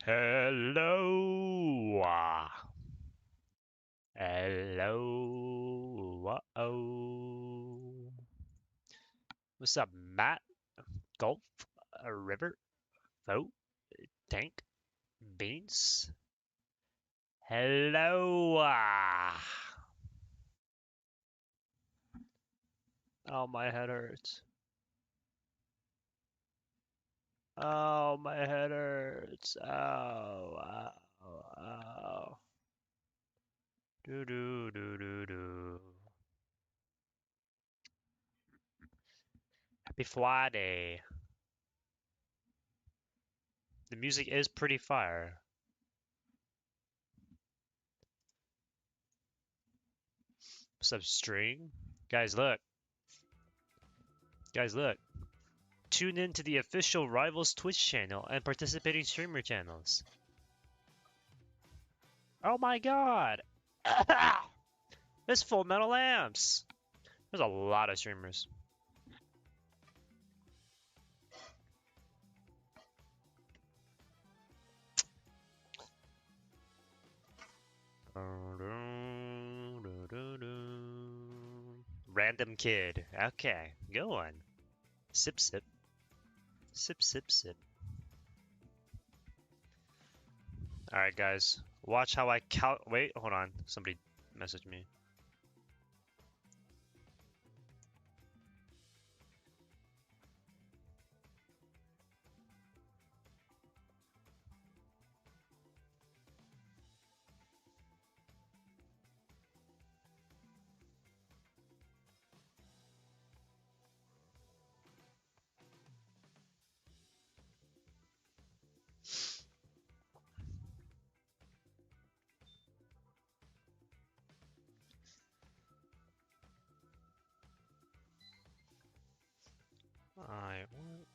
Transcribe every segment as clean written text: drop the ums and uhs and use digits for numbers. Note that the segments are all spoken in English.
Hello. Hello. Uh-oh. What's up, Matt? Golf? River? Vote? Tank? Beans? Hello. Oh, my head hurts. Oh, my head hurts. Oh, ow, ow. Do do do do do. Happy Friday. The music is pretty fire. What's up, string? Guys, look. Guys, look. Tune in to the official Rivals Twitch channel and participating streamer channels. Oh my god! It's Fullmetallamps! There's a lot of streamers. Random kid. Okay, go on. Sip, sip. Sip, sip, sip. Alright, guys. Watch how I count. Wait, hold on. Somebody messaged me. I want.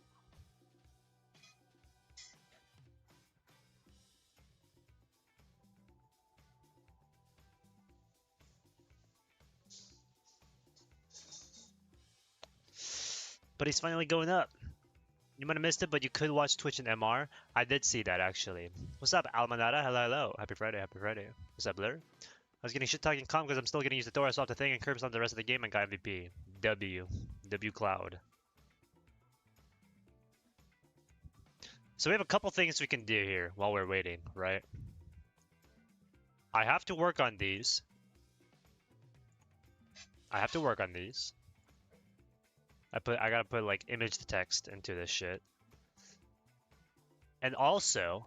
But he's finally going up. You might have missed it, but you could watch Twitch and MR. I did see that actually. What's up, Almanada? Hello, hello. Happy Friday, happy Friday. What's up, Blur? I was getting shit talking calm because I'm still getting used to Thor. I saw the thing and curbs on the rest of the game and got MVP. W. W Cloud. So we have a couple things we can do here while we're waiting, right? I have to work on these. I have to work on these. I gotta put like image to text into this shit. And also,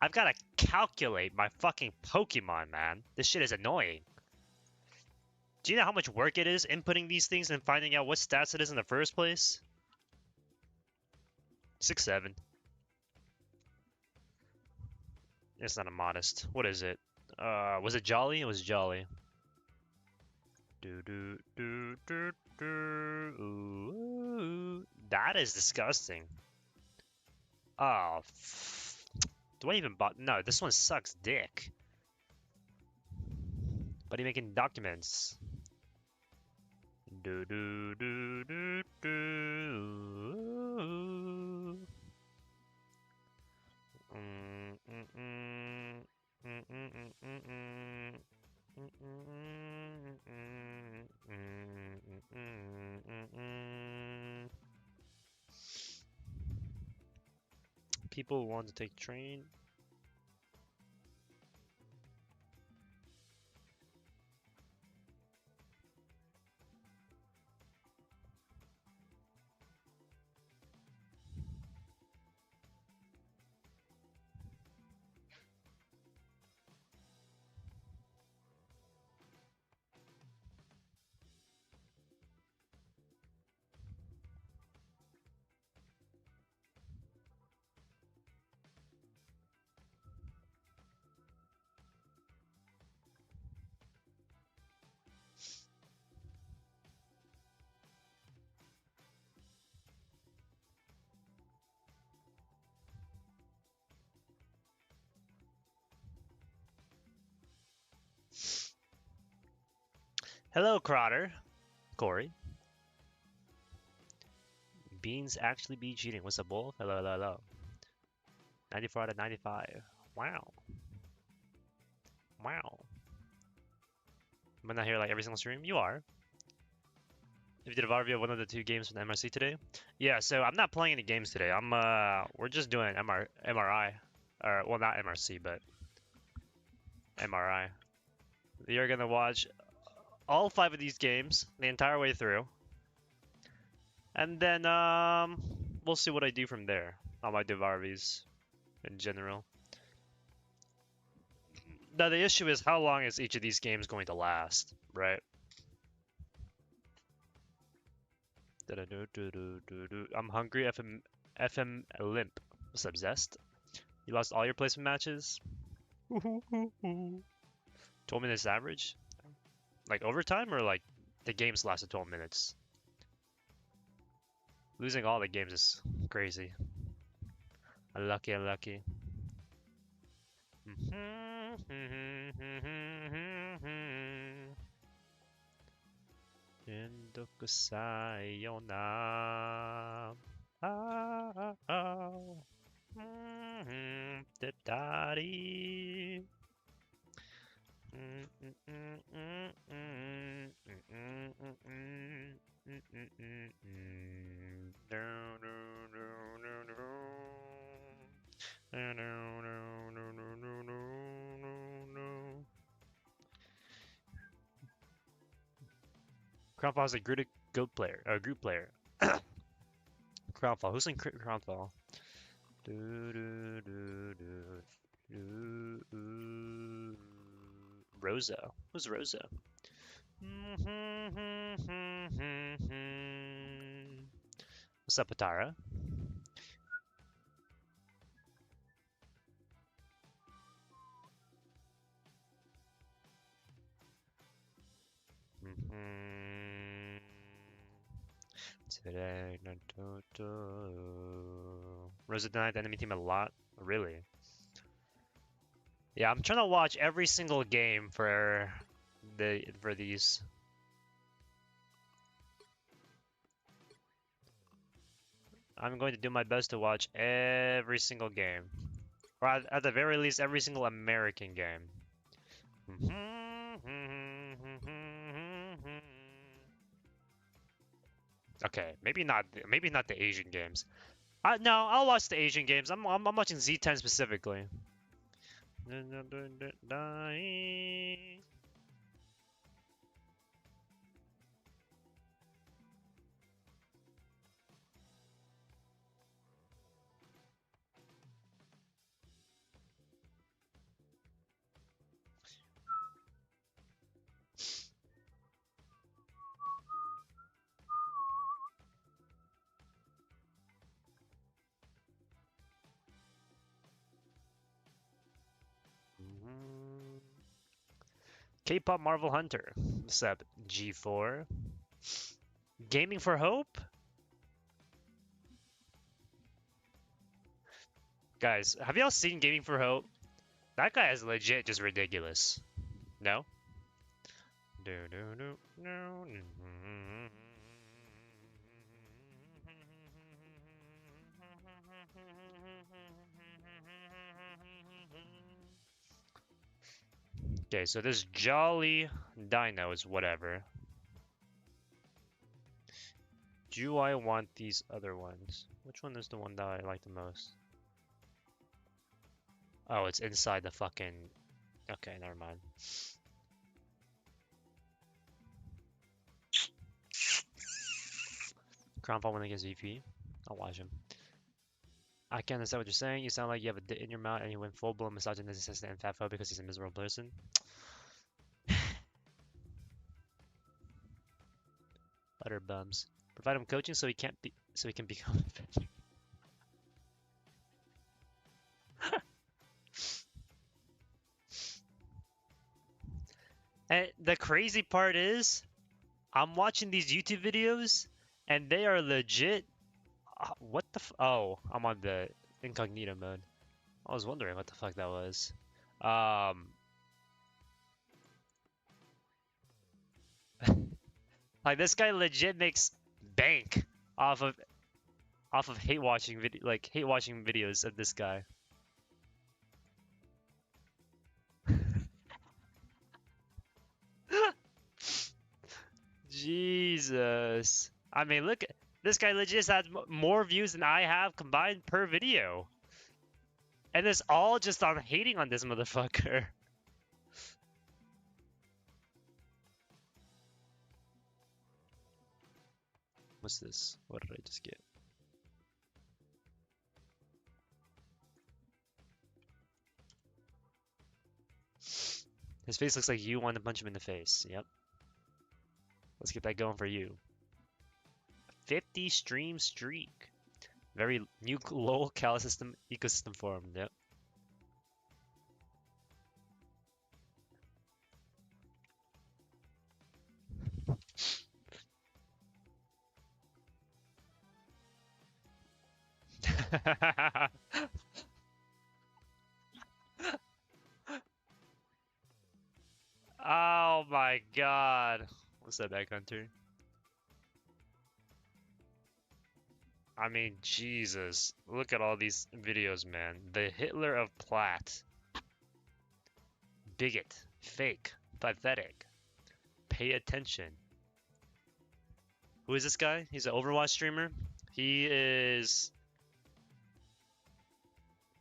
I've gotta calculate my fucking Pokemon, man. This shit is annoying. Do you know how much work it is inputting these things and finding out what stats it is in the first place? 6-7. It's not a modest. What is it? Was it Jolly? It was Jolly. Ooh, that is disgusting. Oh, do I even bought? No, this one sucks dick. Buddy making documents. Do do do do do. People want to take train. Hello, Crotter. Corey. Beans actually be cheating. What's up, Wolf? Hello, hello, hello. 94 out of 95. Wow. Wow. Am I not here like every single stream? You are. If you did a VAR review of one of the two games from the MRC today? Yeah, so I'm not playing any games today. We're just doing MRI. Or, well, not MRC, but MRI. You're gonna watch all 5 of these games the entire way through. And then, we'll see what I do from there on my Devarvis in general. Now, the issue is how long is each of these games going to last, right? I'm hungry, FM Limp. What's up, Zest? You lost all your placement matches? 12 minutes average? Like overtime or like the games lasted 12 minutes? Losing all the games is crazy. Unlucky, unlucky. Endoku sayonara. Daddy. Crownfall is a group player. Crownfall. Who's in Crownfall? Rosa. Who's Rosa? What's up, Patara? Today, Rosa denied the enemy team a lot. Really? Yeah, I'm trying to watch every single game for these. I'm going to do my best to watch every single game. Or at the very least, every single American game. Okay, maybe not the Asian games. No, I'll watch the Asian games. I'm watching Z10 specifically. K-pop Marvel Hunter. What's up, G4? Gaming for Hope? Guys, have y'all seen Gaming for Hope? That guy is legit just ridiculous. No? Okay, so this Jolly Dino is whatever. Do I want these other ones? Which one is the one that I like the most? Oh, it's inside the fucking... Okay, never mind. Crownfall when against VP. I'll watch him. I can't understand what you're saying. You sound like you have a dit in your mouth and you went full-blown misogynistic and fatphobic because he's a miserable person. Utter bums. Provide him coaching so he can become And the crazy part is, I'm watching these YouTube videos, and they are legit. What the oh, I'm on the incognito mode. I was wondering what the fuck that was. Like this guy legit makes bank off of hate watching videos of this guy. Jesus. I mean, look, this guy legit has more views than I have combined per video. And it's all just on hating on this motherfucker. What's this? What did I just get? His face looks like you want to punch him in the face. Yep. Let's get that going for you. 50 stream streak. Very new low cal system ecosystem formed. Yep. Oh my god. What's that back hunter? I mean, Jesus. Look at all these videos, man. The Hitler of Platt. Bigot. Fake. Pathetic. Pay attention. Who is this guy? He's an Overwatch streamer. He is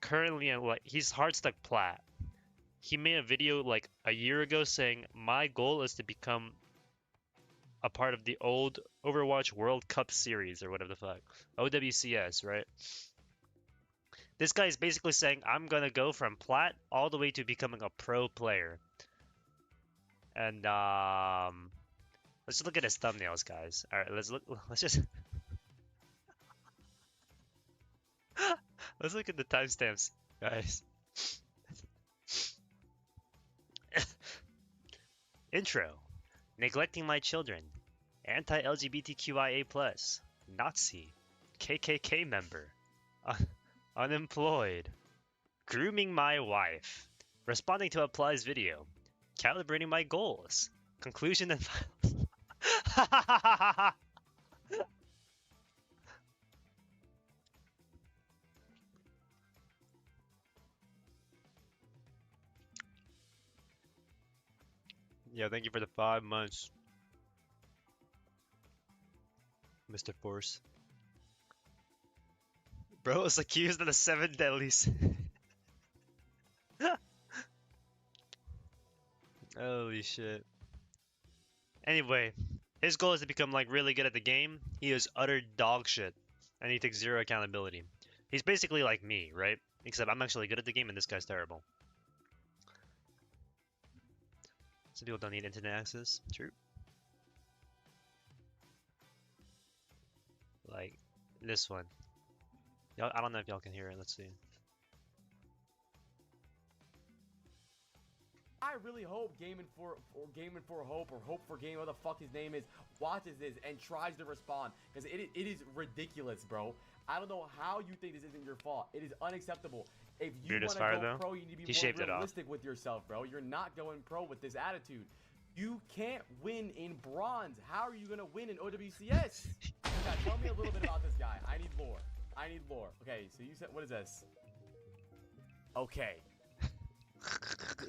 currently in, like, he's hard stuck Platt. He made a video like a year ago saying, my goal is to become a part of the old Overwatch World Cup series or whatever the fuck. OWCS, right? This guy is basically saying, I'm gonna go from Plat all the way to becoming a pro player. And let's just look at his thumbnails, guys. All right, let's just let's look at the timestamps, guys. Intro. Neglecting my children. Anti-LGBTQIA+. Nazi. KKK member. Unemployed. Grooming my wife. Responding to Apply's video. Calibrating my goals. Conclusion and finals. Yeah, thank you for the 5 months, Mr. Force. Bro was accused of the 7 deadlies. Holy shit. Anyway, his goal is to become like really good at the game. He is utter dog shit, and he takes zero accountability. He's basically like me, right? Except I'm actually good at the game, and this guy's terrible. Some people don't need internet access. True. Like this one. Y'all, I don't know if y'all can hear it. Let's see. I really hope Gaming for Hope or Hope for Game, what the fuck his name is, watches this and tries to respond, because it is ridiculous, bro. I don't know how you think this isn't your fault. It is unacceptable. If you want to go pro, you need to be more realistic with yourself, bro. You're not going pro with this attitude. You can't win in bronze. How are you gonna win in OWCS? Now, tell me a little bit about this guy. I need lore. I need lore. Okay, so you said, what is this? Okay.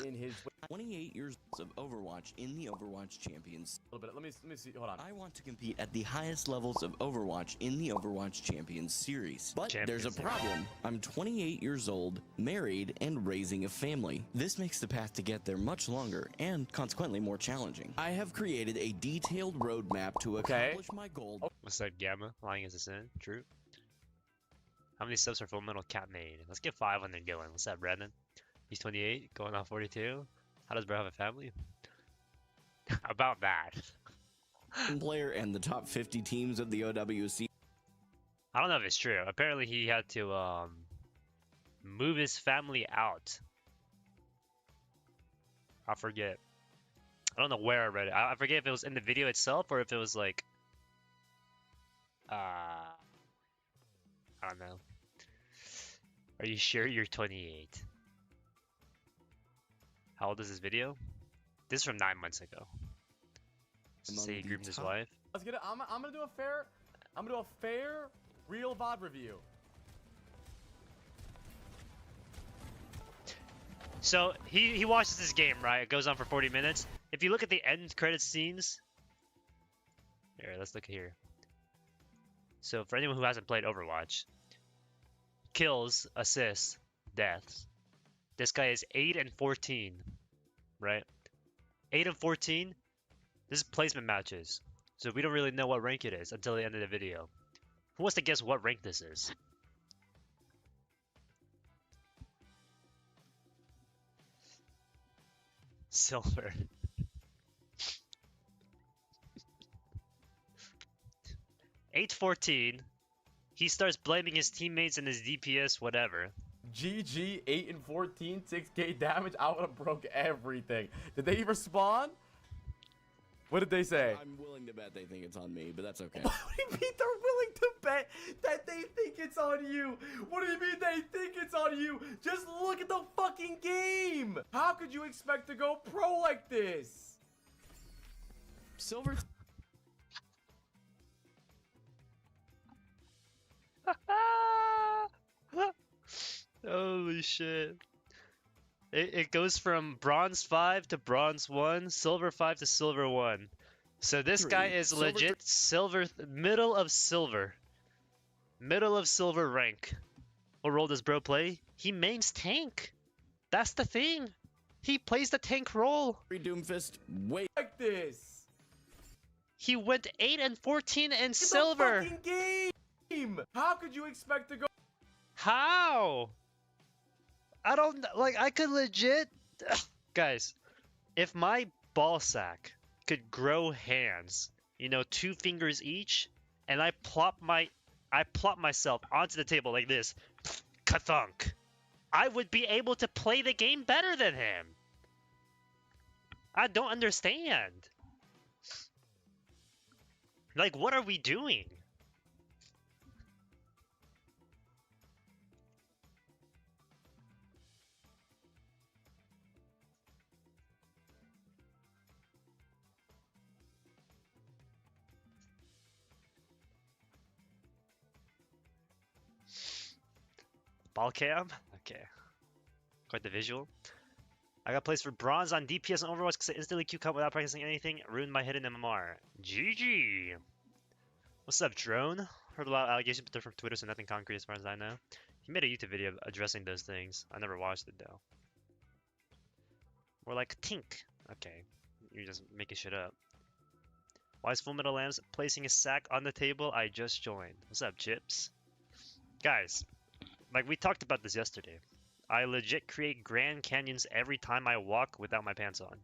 In his 28 years of Overwatch in the Overwatch Champions. A little bit. Let me see. Hold on. I want to compete at the highest levels of Overwatch in the Overwatch Champions series. But there's a problem. I'm 28 years old, married, and raising a family. This makes the path to get there much longer and consequently more challenging. I have created a detailed roadmap to accomplish my goal. What's that, Gamma? Lying as a sin? True. How many subs for Fullmetal Cat made? Let's get 5 on there going. What's that, Brandon? He's 28, going on 42. How does bro have a family? About that. Player and the top 50 teams of the OWC. I don't know if it's true. Apparently he had to move his family out. I forget. I don't know where I read it. I forget if it was in the video itself or if it was like I don't know. Are you sure you're 28? How old is this video? This is from 9 months ago. Say he groomed his wife. Let's get it. I'm gonna do a fair real VOD review. So he watches this game, right? It goes on for 40 minutes. If you look at the end credit scenes, Here, let's look here. So for anyone who hasn't played Overwatch, kills, assists, deaths. This guy is 8 and 14, right? 8 and 14. This is placement matches, so we don't really know what rank it is until the end of the video. Who wants to guess what rank this is? Silver. Eight 14. He starts blaming his teammates and his DPS, whatever. GG, 8 and 14, 6k damage. I would have broke everything. Did they even spawn? What did they say? I'm willing to bet they think it's on me, but that's okay. What do you mean they're willing to bet that they think it's on you? What do you mean they think it's on you? Just look at the fucking game. How could you expect to go pro like this? Silver. Holy shit. It goes from bronze 5 to bronze 1, silver 5 to silver 1. So this guy is Silver legit silver, middle of silver. Middle of silver rank. What role does bro play? He mains tank. That's the thing. He plays the tank role. Doomfist, wait. Like this. He went 8 and 14 in It's silver. a fucking game. How could you expect to go? How? I don't like. I could legit, guys. If my ball sack could grow hands, you know, 2 fingers each, and I plop myself onto the table like this, kathunk, I would be able to play the game better than him. I don't understand. Like, what are we doing? Ball cam? Okay. Quite the visual. I got placed for bronze on DPS and Overwatch because I instantly Q cut without practicing anything. Ruined my hidden MMR. GG! What's up, Drone? Heard a lot of allegations, but they're from Twitter, so nothing concrete as far as I know. He made a YouTube video addressing those things. I never watched it, though. More like Tink. Okay. You're just making shit up. Why is Fullmetallamps placing a sack on the table? I just joined. What's up, Chips? Guys. Like, we talked about this yesterday. I legit create Grand Canyons every time I walk without my pants on.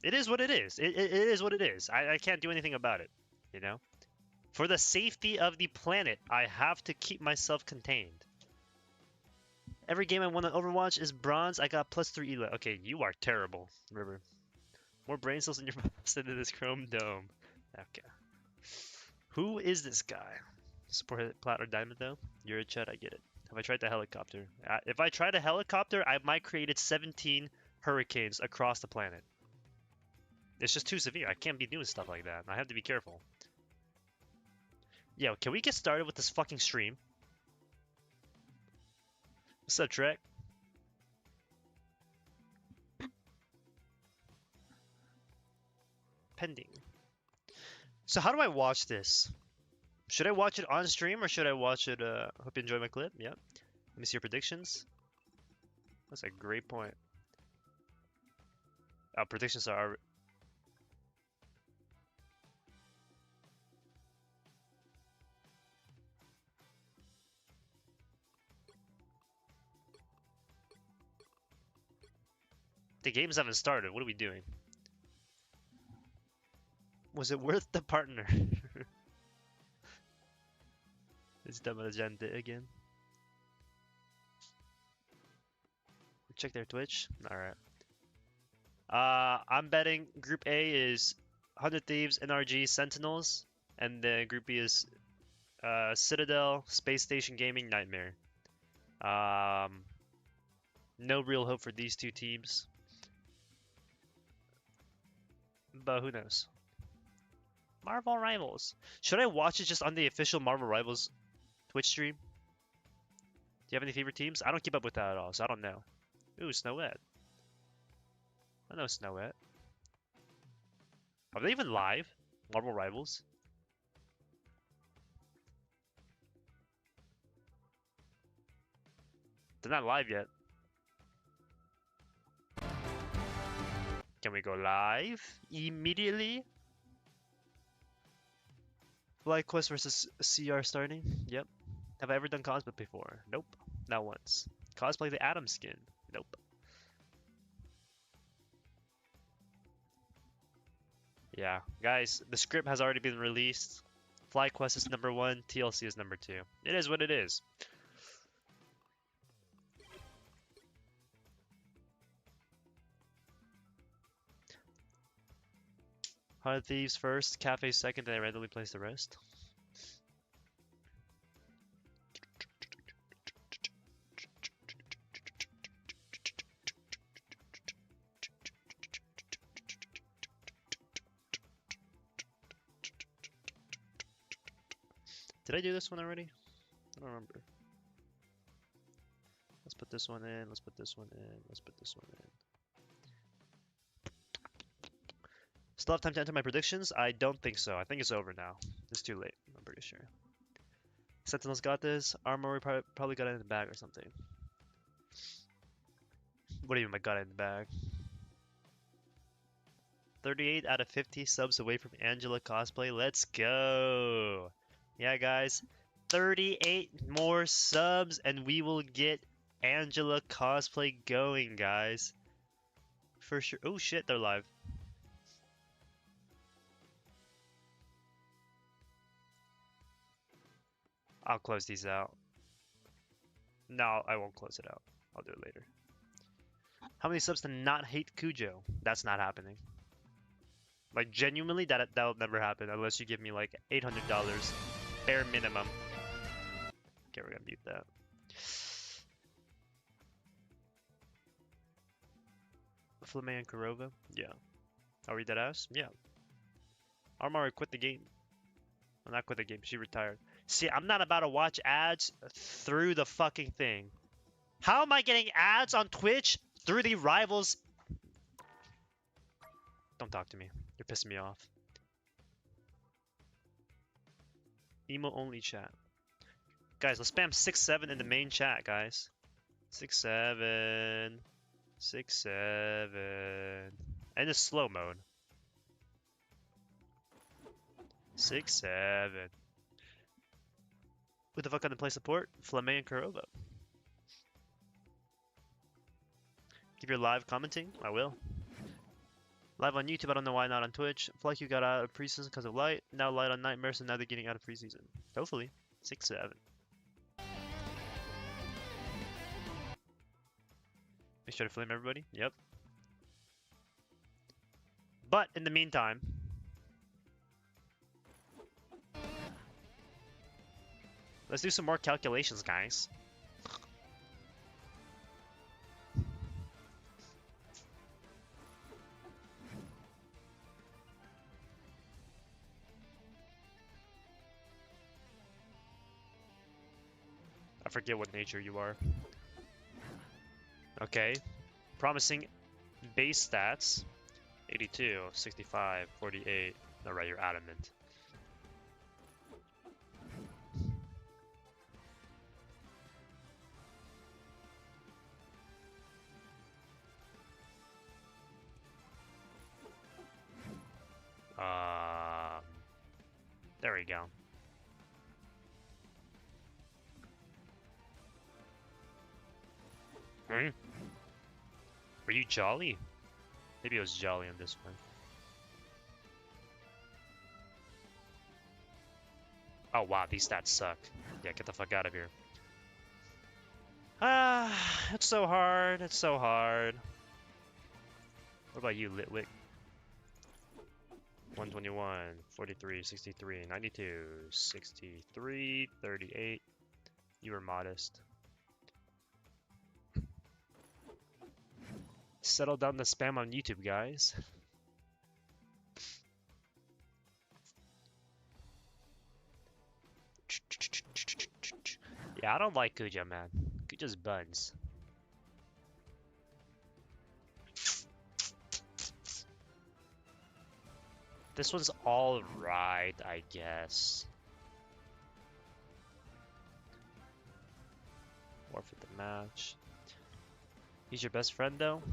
It is what it is. It is what it is. I can't do anything about it, you know? For the safety of the planet, I have to keep myself contained. Every game I won on Overwatch is bronze. I got +3 elo. Okay, you are terrible, River. More brain cells in your mouth into this chrome dome. Okay. Who is this guy? Support plat or diamond though? You're a Chet, I get it. Have I tried the helicopter? If I tried a helicopter, I might create 17 hurricanes across the planet. It's just too severe. I can't be doing stuff like that. I have to be careful. Yo, can we get started with this fucking stream? What's up, Trek? Pending. So how do I watch this? Should I watch it on stream or should I watch it? Hope you enjoy my clip. Yep. Let me see your predictions. That's a great point. Our predictions are. The games haven't started. What are we doing? Was it worth the partner? It's dumb agenda again. Check their Twitch. Alright. I'm betting Group A is 100 Thieves, NRG, Sentinels. And then Group B is Citadel, Space Station Gaming, Nightmare. No real hope for these two teams. But who knows? Marvel Rivals. Should I watch it just on the official Marvel Rivals Twitch stream? Do you have any favorite teams? I don't keep up with that at all, so I don't know. Ooh, Snowette. I know Snowette. Are they even live? Marvel Rivals. They're not live yet. Can we go live immediately? FlyQuest versus CR starting. Yep. Have I ever done cosplay before? Nope. Not once. Cosplay the Atom skin. Nope. Yeah, guys, the script has already been released. FlyQuest is number 1, TLC is number 2. It is what it is. Heart Thieves first, Cafe second, then I randomly place the rest. Did I do this one already? I don't remember. Let's put this one in, let's put this one in, let's put this one in. Still have time to enter my predictions? I don't think so. I think it's over now. It's too late, I'm pretty sure. Sentinels got this. Armory probably got it in the bag or something. What do you mean by got it in the bag? 38 out of 50 subs away from Angela cosplay. Let's go. Yeah, guys. 38 more subs and we will get Angela cosplay going, guys. For sure. Oh shit, they're live. I'll close these out. No, I won't close it out. I'll do it later. How many subs to not hate Cujo? That's not happening. Like, genuinely, that'll never happen unless you give me, like, $800. Bare minimum. Okay, we're gonna mute that. Flamme and Kurova? Yeah. Are we dead ass? Yeah. Armari quit the game. Well, not quit the game, she retired. See, I'm not about to watch ads through the fucking thing. How am I getting ads on Twitch through the Rivals? Don't talk to me. You're pissing me off. Emo only chat. Guys, let's spam 6-7 in the main chat, guys. 6-7. 6-7. And it's slow mode. 6-7. Who the fuck gonna play support? Flamme and Kurova. Keep your live commenting? I will. Live on YouTube, I don't know why not on Twitch. Feel like you got out of preseason because of light. Now light on Nightmares, and now they're getting out of preseason. Hopefully. 6-7. Make sure to flame everybody. Yep. But in the meantime, let's do some more calculations, guys. I forget what nature you are. Okay. Promising base stats. 82, 65, 48. Alright, you're adamant. There we go. Hmm? Were you jolly? Maybe it was jolly on this one. Oh wow, these stats suck. Yeah, get the fuck out of here. Ah, it's so hard. It's so hard. What about you, Litwick? 121, 43, 63, 92, 63, 38. You were modest. Settle down the spam on YouTube, guys. Yeah, I don't like Cujo, man. Cujo's buns. This one's alright, I guess. Forfeit the match. He's your best friend, though?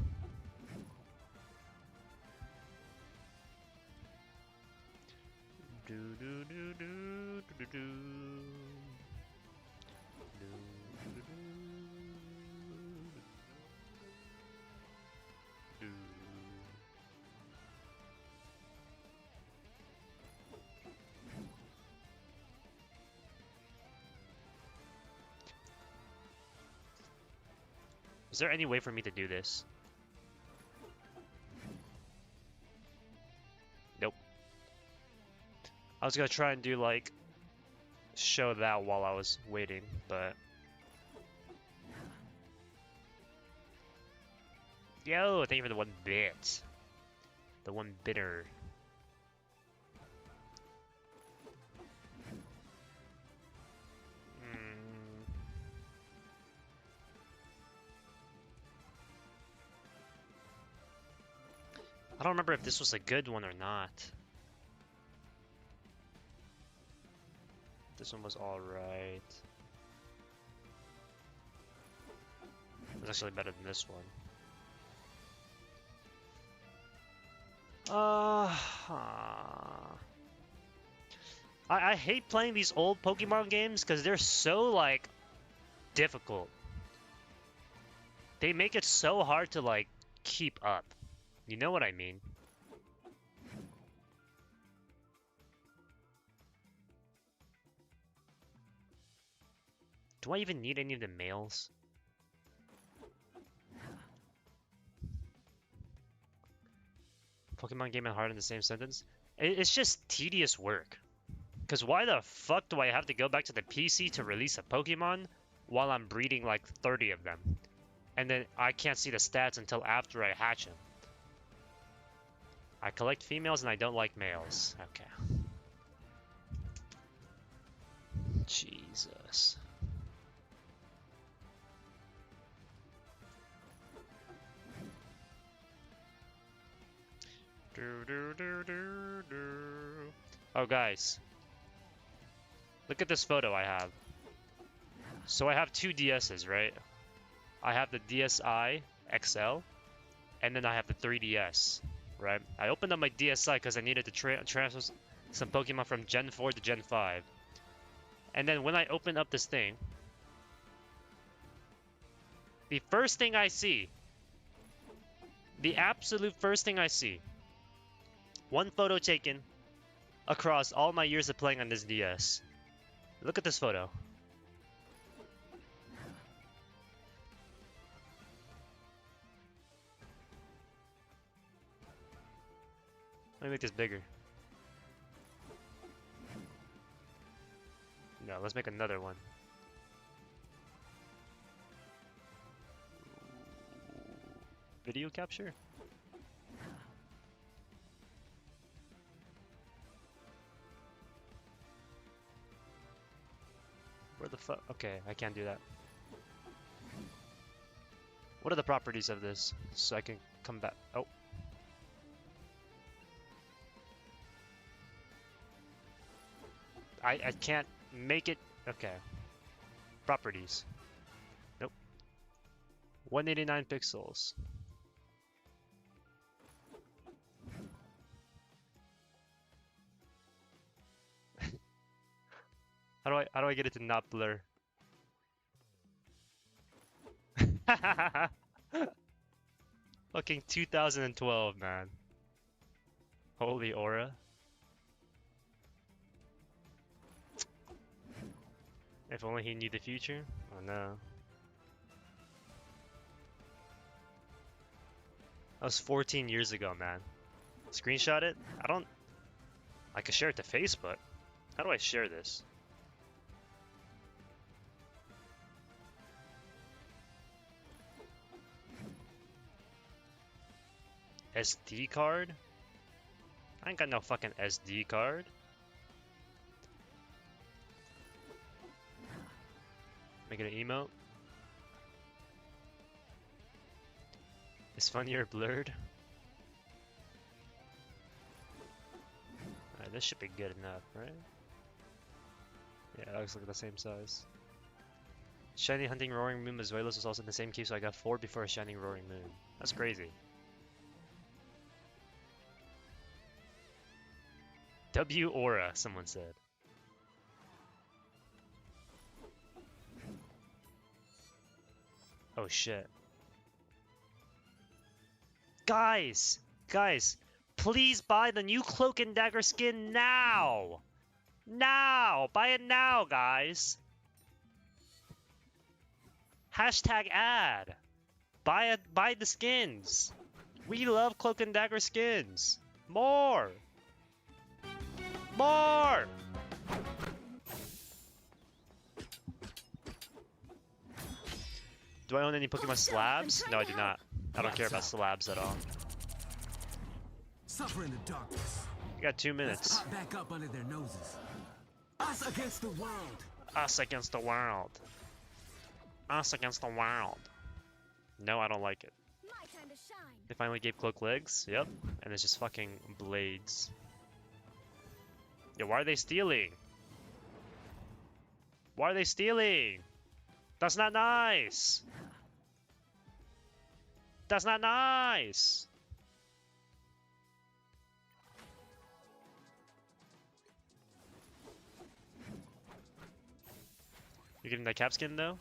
Do do do do do do. Is there any way for me to do this? Nope. I was gonna try and do like show that while I was waiting, but yo, thank you for the 1 bit. The 1 bitter. I don't remember if this was a good one or not. This one was alright. It was actually better than this one. I hate playing these old Pokemon games because they're so, like, difficult. They make it so hard to, like, keep up. You know what I mean? Do I even need any of the males? Pokemon game and heart in the same sentence? It's just tedious work. Because why the fuck do I have to go back to the PC to release a Pokemon while I'm breeding like 30 of them? And then I can't see the stats until after I hatch them. I collect females and I don't like males. Okay. Jesus. Oh, guys. Look at this photo I have. So I have 2 DSs, right? I have the DSi XL, and then I have the 3DS, right? I opened up my DSi because I needed to transfer some Pokemon from Gen 4 to Gen 5. And then when I open up this thing, the first thing I see, the absolute first thing I see, 1 photo taken across all my years of playing on this DS. Look at this photo. Let me make this bigger. No, let's make another one. Video capture? Where the fuck? Okay, I can't do that. What are the properties of this? So I can come back. Oh. I can't make it. Okay. Properties. Nope. 189 pixels. How do I get it to not blur? Fucking 2012, man. Holy aura. If only he knew the future. Oh no. That was 14 years ago, man. Screenshot it? I could share it to Facebook. How do I share this? SD card? I ain't got no fucking SD card. Make it an emote. Is funnier blurred? this should be good enough, right? Yeah, that looks like the same size. Shiny Hunting Roaring Moon Mazuelos was also in the same queue, so I got 4 before a Shining Roaring Moon. That's crazy. W Aura, someone said. Oh shit. Guys! Guys! Please buy the new Cloak and Dagger skin now! Now! Buy it now, guys! Hashtag ad! Buy it, buy the skins! We love Cloak and Dagger skins! More! More! Do I own any Pokemon slabs? No, I do not. I don't care about slabs at all. Suffer in the darkness. You got 2 minutes. Let's pop back up under their noses. Us against the world. Us against the world. Us against the world. No, I don't like it. My time to shine. They finally gave Cloak legs. Yep. And it's just fucking blades. Yo, why are they stealing? Why are they stealing? That's not nice. That's not nice. You getting that cap skin though?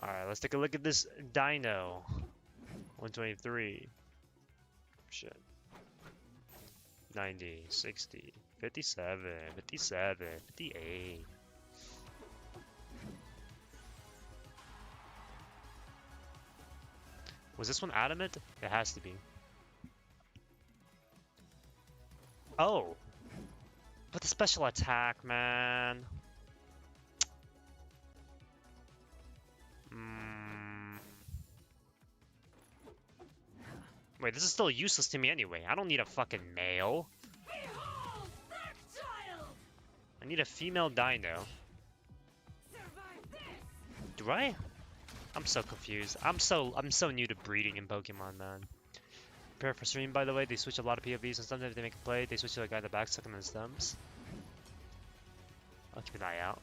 Alright, let's take a look at this dino. 123. Shit. 90, 60, 57, 57, 58. Was this one adamant? It has to be. Oh! But the special attack, man. Wait, this is still useless to me anyway. I don't need a fucking male. Behold, that child! I need a female dino. Survive this! Do I? I'm so confused. I'm so new to breeding in Pokemon, man. Prepare for stream, by the way. They switch a lot of POVs, and sometimes they make a play. They switch to a guy in the back sucking on his thumbs. I'll keep an eye out.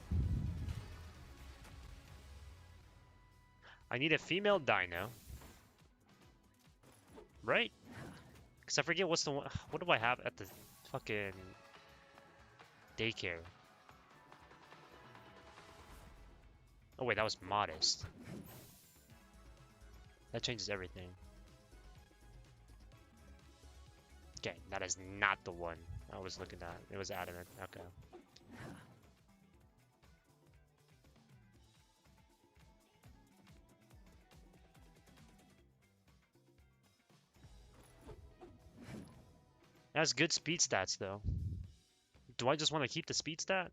I need a female dino. Right? Because I forget what's the one. What do I have at the fucking daycare? Oh wait, that was modest. That changes everything. Okay, that is not the one I was looking at. It was adamant. Okay. It has good speed stats though. Do I just want to keep the speed stat?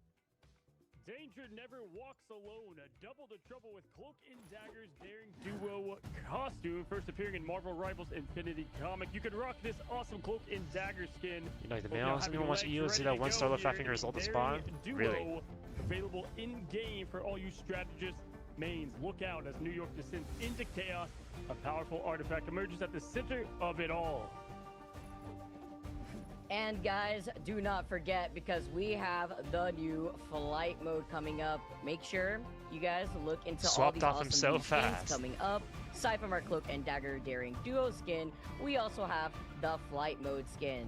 Danger never walks alone. Double the trouble with Cloak and Dagger's Daring Duo costume, first appearing in Marvel Rivals Infinity comic. You can rock this awesome Cloak and Dagger skin. You like the males? Anyone watch EU and see that one star left 5 finger result to spawn? Really? Available in game for all you strategists mains. Look out as New York descends into chaos. A powerful artifact emerges at the center of it all. And guys, do not forget, because we have the new flight mode coming up. Make sure you guys look into all these awesome new skins coming up. Aside from our Cloak and Dagger Daring Duo skin, we also have the flight mode skin.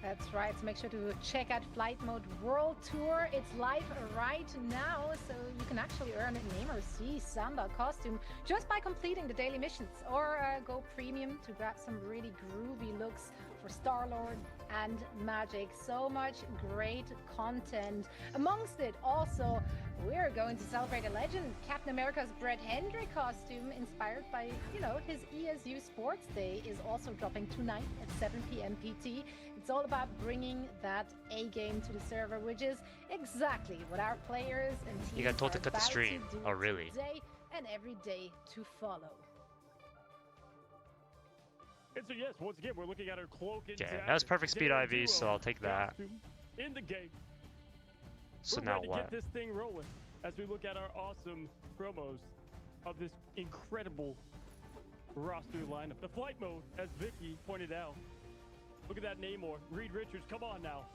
That's right, so make sure to check out Flight Mode World Tour. It's live right now, so you can actually earn a Name or See Samba costume just by completing the daily missions, or go premium to grab some really groovy looks for Star-Lord and Magic. So much great content. Amongst it also, we're going to celebrate a legend. Captain America's Brett Hendry costume, inspired by, you know, his ESU Sports Day, is also dropping tonight at 7 p.m. PT. It's all about bringing that A game to the server, which is exactly what our players and teams you got told to cut the stream. Oh, really? Today and every day to follow. And so yes, once again, we're looking at our Cloak and Dagger. That was perfect speed IV, so I'll take that. In the game. So we're now ready to get this thing rolling as we look at our awesome promos of this incredible roster lineup. The flight mode, as Vicky pointed out. Look at that Namor. Reed Richards, come on now.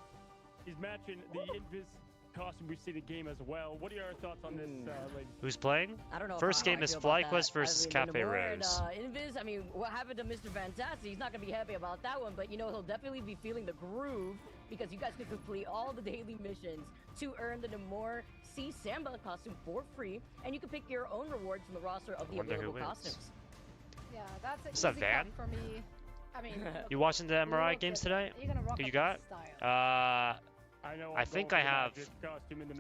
He's matching the Invis costume we see in the game as well. What are your thoughts on this, lady? Who's playing? I don't know. First game is FlyQuest versus Cafe Rose. Invis, I mean, what happened to Mr. Fantastic? He's not going to be happy about that one, but, you know, he'll definitely be feeling the groove because you guys can complete all the daily missions to earn the Namor C Samba costume for free, and you can pick your own rewards from the roster of the available costumes. Yeah, that's Is that Van? For me. I mean, you watching the MRI games today? Who you got? I think I have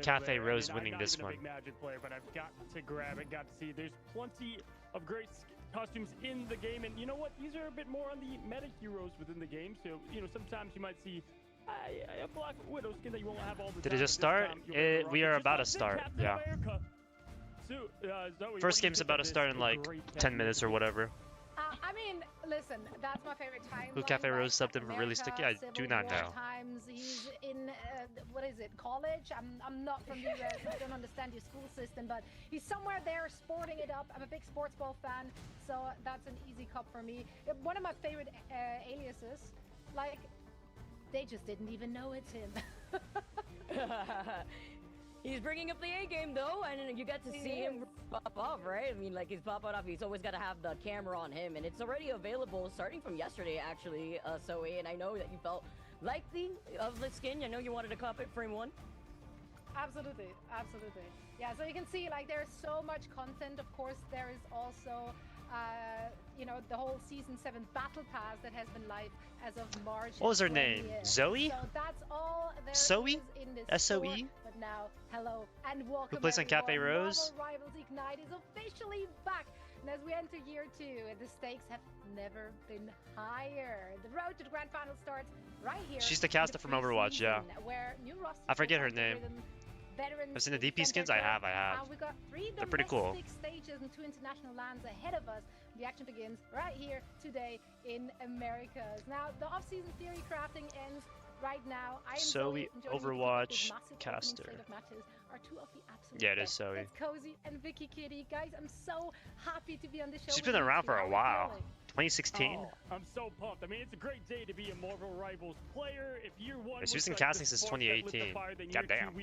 Cafe Rose winning this one. I'm not even a big Magic player, but I've got to grab it, got to see. There's plenty of great costumes in the game, and you know what? These are a bit more on the meta heroes within the game, so, you know, sometimes you might see a Black Widow skin that you won't have all the time. Did it just start? We are about to start, yeah. First game's about to start in like 10 minutes or whatever. I mean, listen, that's my favorite time. Who Cafe Rose subbed him for really sticky? I do not know. Times. He's in, what is it, college? I'm not from the US, I don't understand your school system, but he's somewhere there sporting it up. I'm a big sports ball fan, so that's an easy cup for me. One of my favorite aliases, like, they just didn't even know it's him. He's bringing up the A game though, and you get to see him pop off, right? I mean, like, he's popping off. He's always got to have the camera on him, and it's already available starting from yesterday, actually, Zoe. And I know that you felt like of the skin. I know you wanted to cop it, frame one. Absolutely, absolutely. Yeah, so you can see, like, there's so much content. Of course, there is also, you know, the whole Season 7 Battle Pass that has been live as of March. What was her name? Zoe? So that's all there Zoe? is in this S-O-E? store. But now, hello and welcome. Who plays on Cafe everyone. Rose? Marvel Rivals Ignite is officially back. And as we enter year 2, the stakes have never been higher. The road to the grand final starts right here. She's the caster from Overwatch, yeah. Where new I forget her name. I've seen the DP skins. I have. We got 3 They're pretty cool. stages and 2 international lands ahead of us. The action begins right here today in Americas. Now, the off-season theory crafting ends right now. I am Zoe Overwatch caster. Are 2 of the absolute yeah, it is best. Zoe. That's Cozy and Vicky Kitty. Guys, I'm so happy to be on the show. She's been around for a while. 2016. Oh, I'm so pumped. I mean, it's a great day to be a Marvel Rivals player. If year 1 she's been casting since 2018. Goddamn.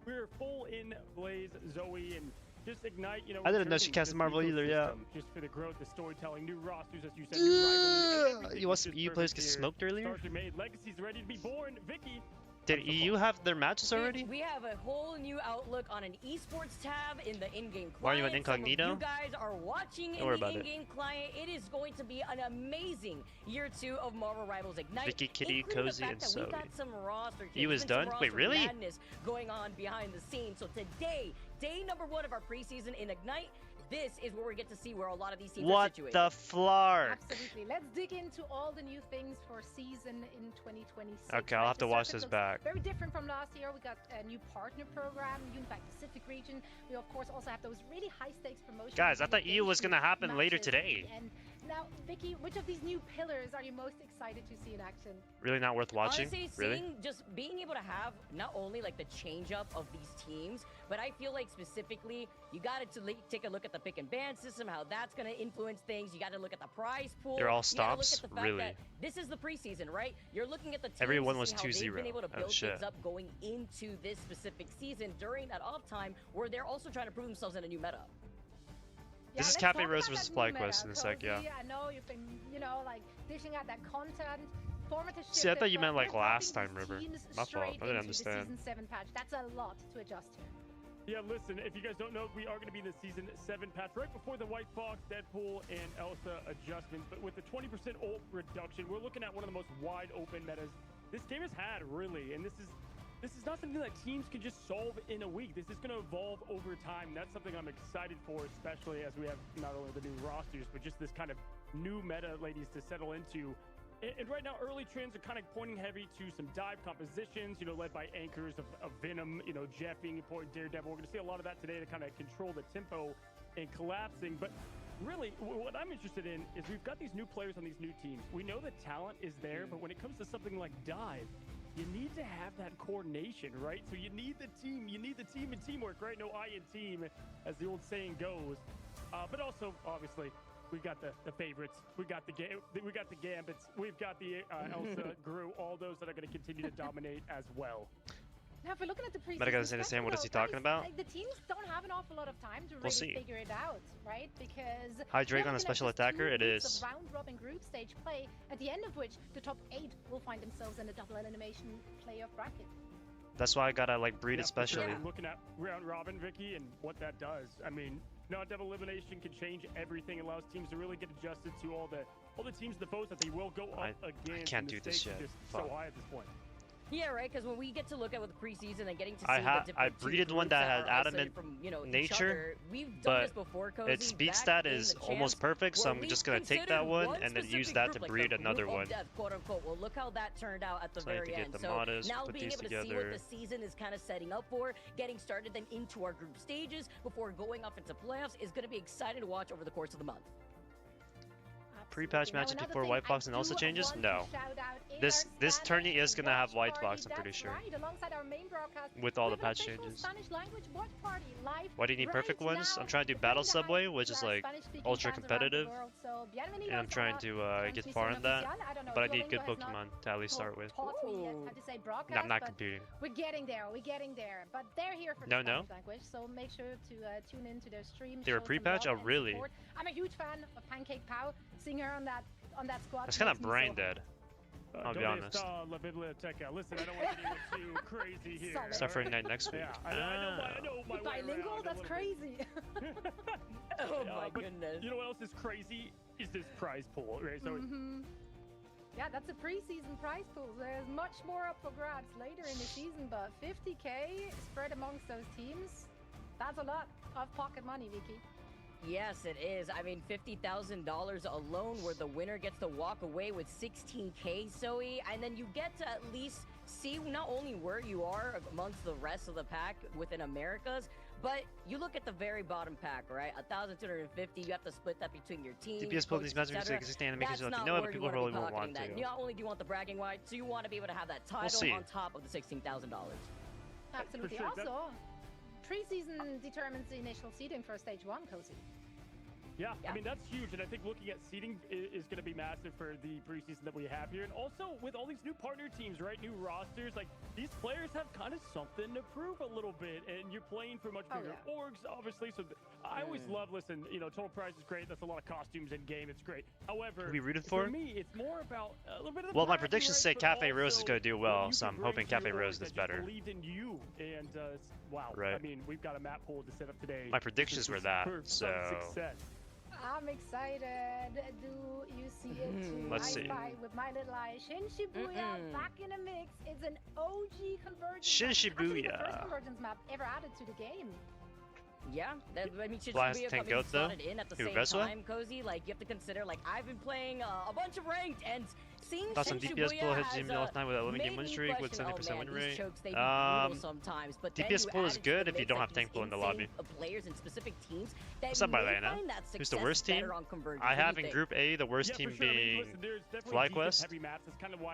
We're full in Blaze, Zoe, and just Ignite. You know, I didn't know she casted Marvel either. Yeah. Just for the growth, the storytelling, new rosters, as you said. New rivalries, you want some EU players get smoked earlier? Stars are made. Legacy's ready to be born. Vicky. Did EU have their matches already? We have a whole new outlook on an esports tab in the in-game client. Why are you an incognito? You guys are watching in the in-game client. It is going to be an amazing year 2 of Marvel Rivals Ignite. Vicky, Kitty, Cozy, and Zoe. We got some roster changes. EU is done? Wait, really? Madness going on behind the scenes. So today, day number 1 of our preseason in Ignite. This is where we get to see where a lot of these teams are situated. What the flark? Absolutely. Let's dig into all the new things for season in 2026. Okay, I'll have to watch this back. Very different from last year. We got a new partner program, Unified Pacific region. We of course also have those really high stakes promotions. Guys, I thought EU was gonna happen later today. And now, Vicky, which of these new pillars are you most excited to see in action? Really not worth watching? Honestly, really? Just being able to have not only like the change up of these teams, but I feel like specifically you got to take a look at the pick and ban system, how that's going to influence things. You got to look at the prize pool. They're all stops? Really? This is the preseason, right? You're looking at the teams. Everyone was 2-0. They've been able to build things up going into this specific season during that off time where they're also trying to prove themselves in a new meta. Yeah, this is Cafe Rose versus FlyQuest in a sec, yeah. I know you've been, you know, like dishing out that content. See, I thought you meant like last time, River. My fault. I didn't understand. Season 7 patch. That's a lot to adjust to. Yeah, listen, if you guys don't know, we are going to be in the Season 7 patch right before the White Fox, Deadpool, and Elsa adjustments. But with the 20% ult reduction, we're looking at one of the most wide open metas this game has had, really. And this is not something that teams can just solve in a week. This is going to evolve over time. That's something I'm excited for, especially as we have not only the new rosters, but just this kind of new meta, ladies, to settle into. And right now, early trends are kind of pointing heavy to some dive compositions, you know, led by anchors of Venom, you know, Jeff being important, Daredevil. We're going to see a lot of that today to kind of control the tempo and collapsing. But really, what I'm interested in is we've got these new players on these new teams. We know the talent is there, but when it comes to something like dive, you need to have that coordination, right? So you need the team and teamwork, right? No I in team, as the old saying goes. But also, obviously, we got the favorites. We got the Gambits. We've got the Elsa, Gru, all those that are going to continue to dominate as well. Now, if we're looking at the preseason, Metagam's understand what is he talking about? Like, the teams don't have an awful lot of time to really figure it out, right? Because high Drake on a special attacker, it is. Round robin group stage play, at the end of which the top 8 will find themselves in a double elimination playoff bracket. That's why I gotta like breed especially. Looking at round robin, Vicky, and what that does. I mean, not double elimination can change everything. It allows teams to really get adjusted to all the teams, the foes that they will go up against. I can't do this yet. Just so high at this point. Yeah, right. Because when we get to look at with the preseason and getting to see I breeded one that had adamant nature, we've done this but before, Cozy, its speed stat is almost perfect, so I'm just gonna take that one and then use that to breed another one. Death, quote unquote. Well, look how that turned out at the very end. So now being able to see what the season is kind of setting up for, getting started then into our group stages before going off into playoffs is going to be exciting to watch over the course of the month. Pre-patch matches before white box and also changes? No. This tourney is gonna have white box, I'm pretty sure. With all the patch changes. Why do you need perfect ones? I'm trying to do battle subway, which is like ultra competitive, and I'm trying to get far in that. But I need good Pokemon to at least start with. No, I'm not competing. We're getting there. But they're here for the Spanish language, so make sure to tune into their stream. They were pre-patch? Oh, really? I'm a huge fan of Pancake Pow. Seeing her on that squad. That's kind of brain dead. I'll be honest. Listen, I don't want to get too crazy here. Start for night next week. Yeah, I know my bilingual? That's crazy. Oh my goodness. You know what else is crazy? Is this prize pool, right? So yeah, that's a preseason prize pool. There's much more up for grabs later in the season, but 50k spread amongst those teams, that's a lot of pocket money, Vicky. Yes, it is. I mean, $50,000 alone where the winner gets to walk away with 16k, Zoe, and then you get to at least see not only where you are amongst the rest of the pack within Americas, but you look at the very bottom pack, right? 1,250, you have to split that between your team. DPS pull these matches because existing animations don't know, but people probably won't want to. Not only do you want the bragging rights, so you want to be able to have that title on top of the $16,000. Absolutely. Sure, also, preseason determines the initial seeding for stage 1, Cozy. Yeah, I mean, that's huge, and I think looking at seeding is going to be massive for the preseason that we have here. And also, with all these new partner teams, right, new rosters, like, these players have kind of something to prove a little bit, and you're playing for much bigger orgs, obviously, so I always love, listen, you know, total prize is great, that's a lot of costumes in-game, it's great. However, we rooted for me, it's more about a little bit of the well, my predictions say Cafe Rose is going to do well, so I'm hoping Cafe Rose does better. Believed in you, and wow, right. I mean, we've got a map pool to set up today. My predictions were that, so... I'm excited. Do you see it too? Let's see. With my little eye. Shin Shibuya back in the mix. It's an OG convergence. Shin Shibuya. The first convergence map ever added to the game. Yeah, I mean, Shin Last Shibuya coming slotted in at the same time, Cozy. Like, you have to consider, like, I've been playing a bunch of ranked, and seeing Thoughts on Shin DPS Shibuya pool hit has Jimmy last night with a 11 game win streak with 70% win rate. Sometimes, but DPS pool is good if you don't have tank pool in the lobby. Players in specific teams that what's up, Marlena? Who's the worst team? I have in Group A the worst team being FlyQuest,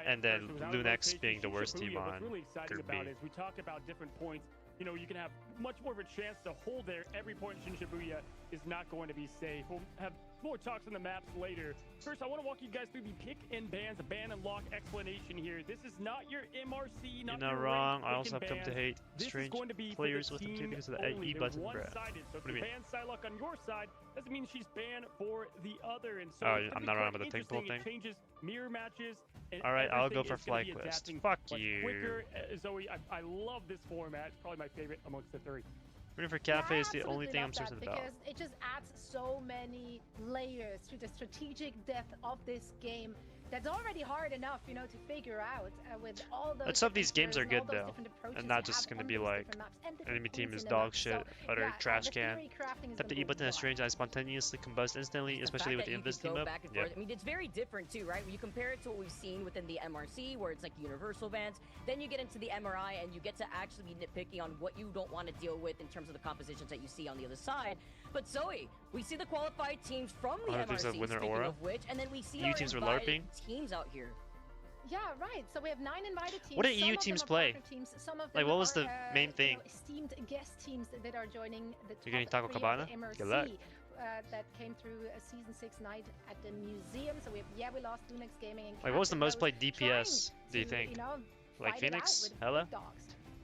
and then Lunex being the worst team on Group B. We talk about different points. You know, you can have much more of a chance to hold there. Every point in Shin Shibuya is not going to be safe. We'll have more talks on the maps later. First, I want to walk you guys through the pick and bans, a ban and lock explanation here. This is not your MRC, not You're not wrong. I also have come to hate strange players with them too because of the E button, bruh. So if you ban Psylocke on your side, doesn't mean she's banned for the other. And so I'm not wrong about the tank pool thing. It changes mirror matches. Alright, I'll go for FlyQuest. Fuck you. Quicker, Zoe, I love this format. It's probably my favorite amongst the three. Rooting for Cafe is the only thing I'm certain about. Because it just adds so many layers to the strategic depth of this game. That's already hard enough, you know, to figure out with all those. Let's hope these games are good though, and not just gonna be like enemy team is dog shit, utter trash can. Tap the E button is strange, I spontaneously combust instantly, especially with the Invis team up. Yeah. I mean, it's very different too, right? When you compare it to what we've seen within the MRC, where it's like universal bans, then you get into the MRI and you get to actually be nitpicky on what you don't want to deal with in terms of the compositions that you see on the other side. But Zoe, we see the qualified teams from the MRC, speaking of which, and then we see our teams were LARPing teams out here. Yeah, right. So we have 9 invited teams. What did EU teams play? Like, what was the main thing? Esteemed guest teams that are joining the You're getting Taco Cabana? Good luck. that came through a Season 6 night at the museum. So we lost Lunex Gaming and Like, what was the most played Cafe Rose DPS, do you to, think? you know, Like fight it out Phoenix? with Hello? Dogs.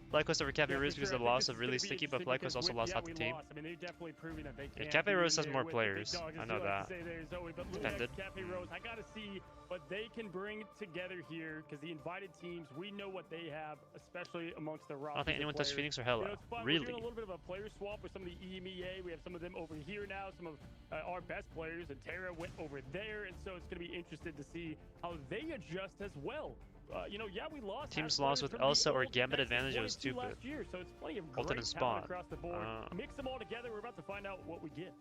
FlyQuest over Cafe Yeah, Rose for because sure. of the I think loss this of is really gonna be sticky, but interesting FlyQuest also because lost with half the team. lost, I mean, they've definitely proven that they can. Cafe Rose has be in more there with the big players. dogs, I as know you like that. to say there, Zoe, but looking Depended. at Cafe Rose, I gotta see what they can bring together here because the invited teams, we know what they have, especially amongst the roster. I don't think anyone touched Phoenix or You Hella. know, it's fun. We're Really? doing a little bit of a player swap with some of the EMEA. We have some of them over here now, some of our best players, and Terra went over there, and so it's going to be interesting to see how they adjust as well. You know, yeah, we lost. Teams lost with Elsa or Gambit advantage. It was stupid. Last year, so it's plenty of Ultimate great and talent Spawn. across the board. Mix them all together. We're about to find out what we get.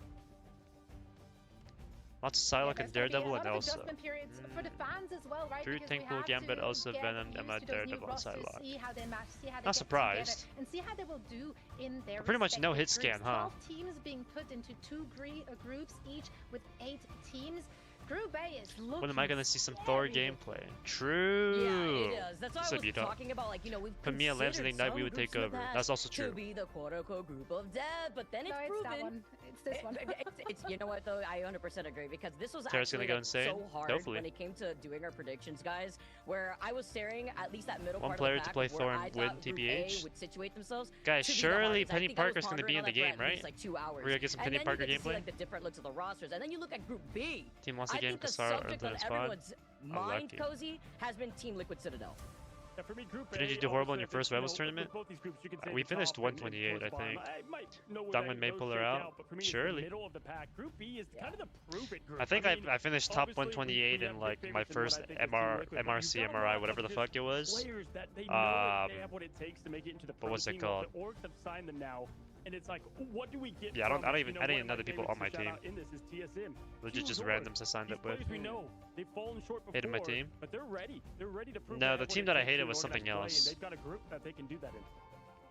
Lots of Psylocke and Daredevil and Elsa. Adjustment periods for the fans as well, right? Fury, Because we Tankpool, have Gambit, to Elsa, get Venom, used Emma, to those new Daredevil, and rosters, Psylocke. see how they match, see how they Not get surprised. together, and see how they will do in their Pretty much no hit respective scan, huh? groups. 12 teams being put into two groups each with 8 teams. Group A is looking When am I gonna see some Thor scary. gameplay? True. Yeah, it is. That's why So I was Vito. talking about, like, you know, we've Put me at Lamps and considered Ignite, we some would take groups in the over. past That's also to true. be the quote-unquote group of death, but then it's No, it's proven. that one. It's this one. It's you know what though, I 100% agree because this was Terra's gonna actually go like, insane? so hard Hopefully. when it came to doing our predictions, guys. Where I was staring at least that middle One part player of the to pack play where Thor I and win thought Group TBH. A would situate themselves. Guys, to be the surely hardest. I Penny think I was Parker's gonna be pondering in the on that for game, at right? least, like 2 hours. We're gonna get some And Penny then Parker you get to see, gameplay? like the different looks of the rosters, and then you look at Group B. Team wants I to game think the Kasara subject into on the spot. everyone's mind, Unlucky. Cozy, has been Team Liquid Citadel. Yeah, for me, Group Didn't A, you do horrible in your obviously, first I think, Rivals with tournament? both these groups, you can say We the finished top and 128, I towards the think. bottom. I might know where Dongman may those pull her shake out. but for me, Surely. It's the middle of the pack. Group B is kind of the prove-it group. I think mean, I finished top obviously, we 128 have in big like my favorites in what first I think is Team MR, Liquid, but MRC, you've got a MRI, lot whatever of the fuck it was. players that they know they have what it takes to make it into the pro what's it team. called? The orgs have signed them now, and it's like, what do we get? Yeah, I from don't it? even- You I know, didn't one know of the my people on my favorites to shout team. out in this is TSM. Legit just Two randoms Zords. I signed These up with. players we know they've fallen short before. Hated my team. But they're ready. They're ready to prove. No, they the have what team it that I takes hated to was organize something play, and else. They've got a group that they can do that in.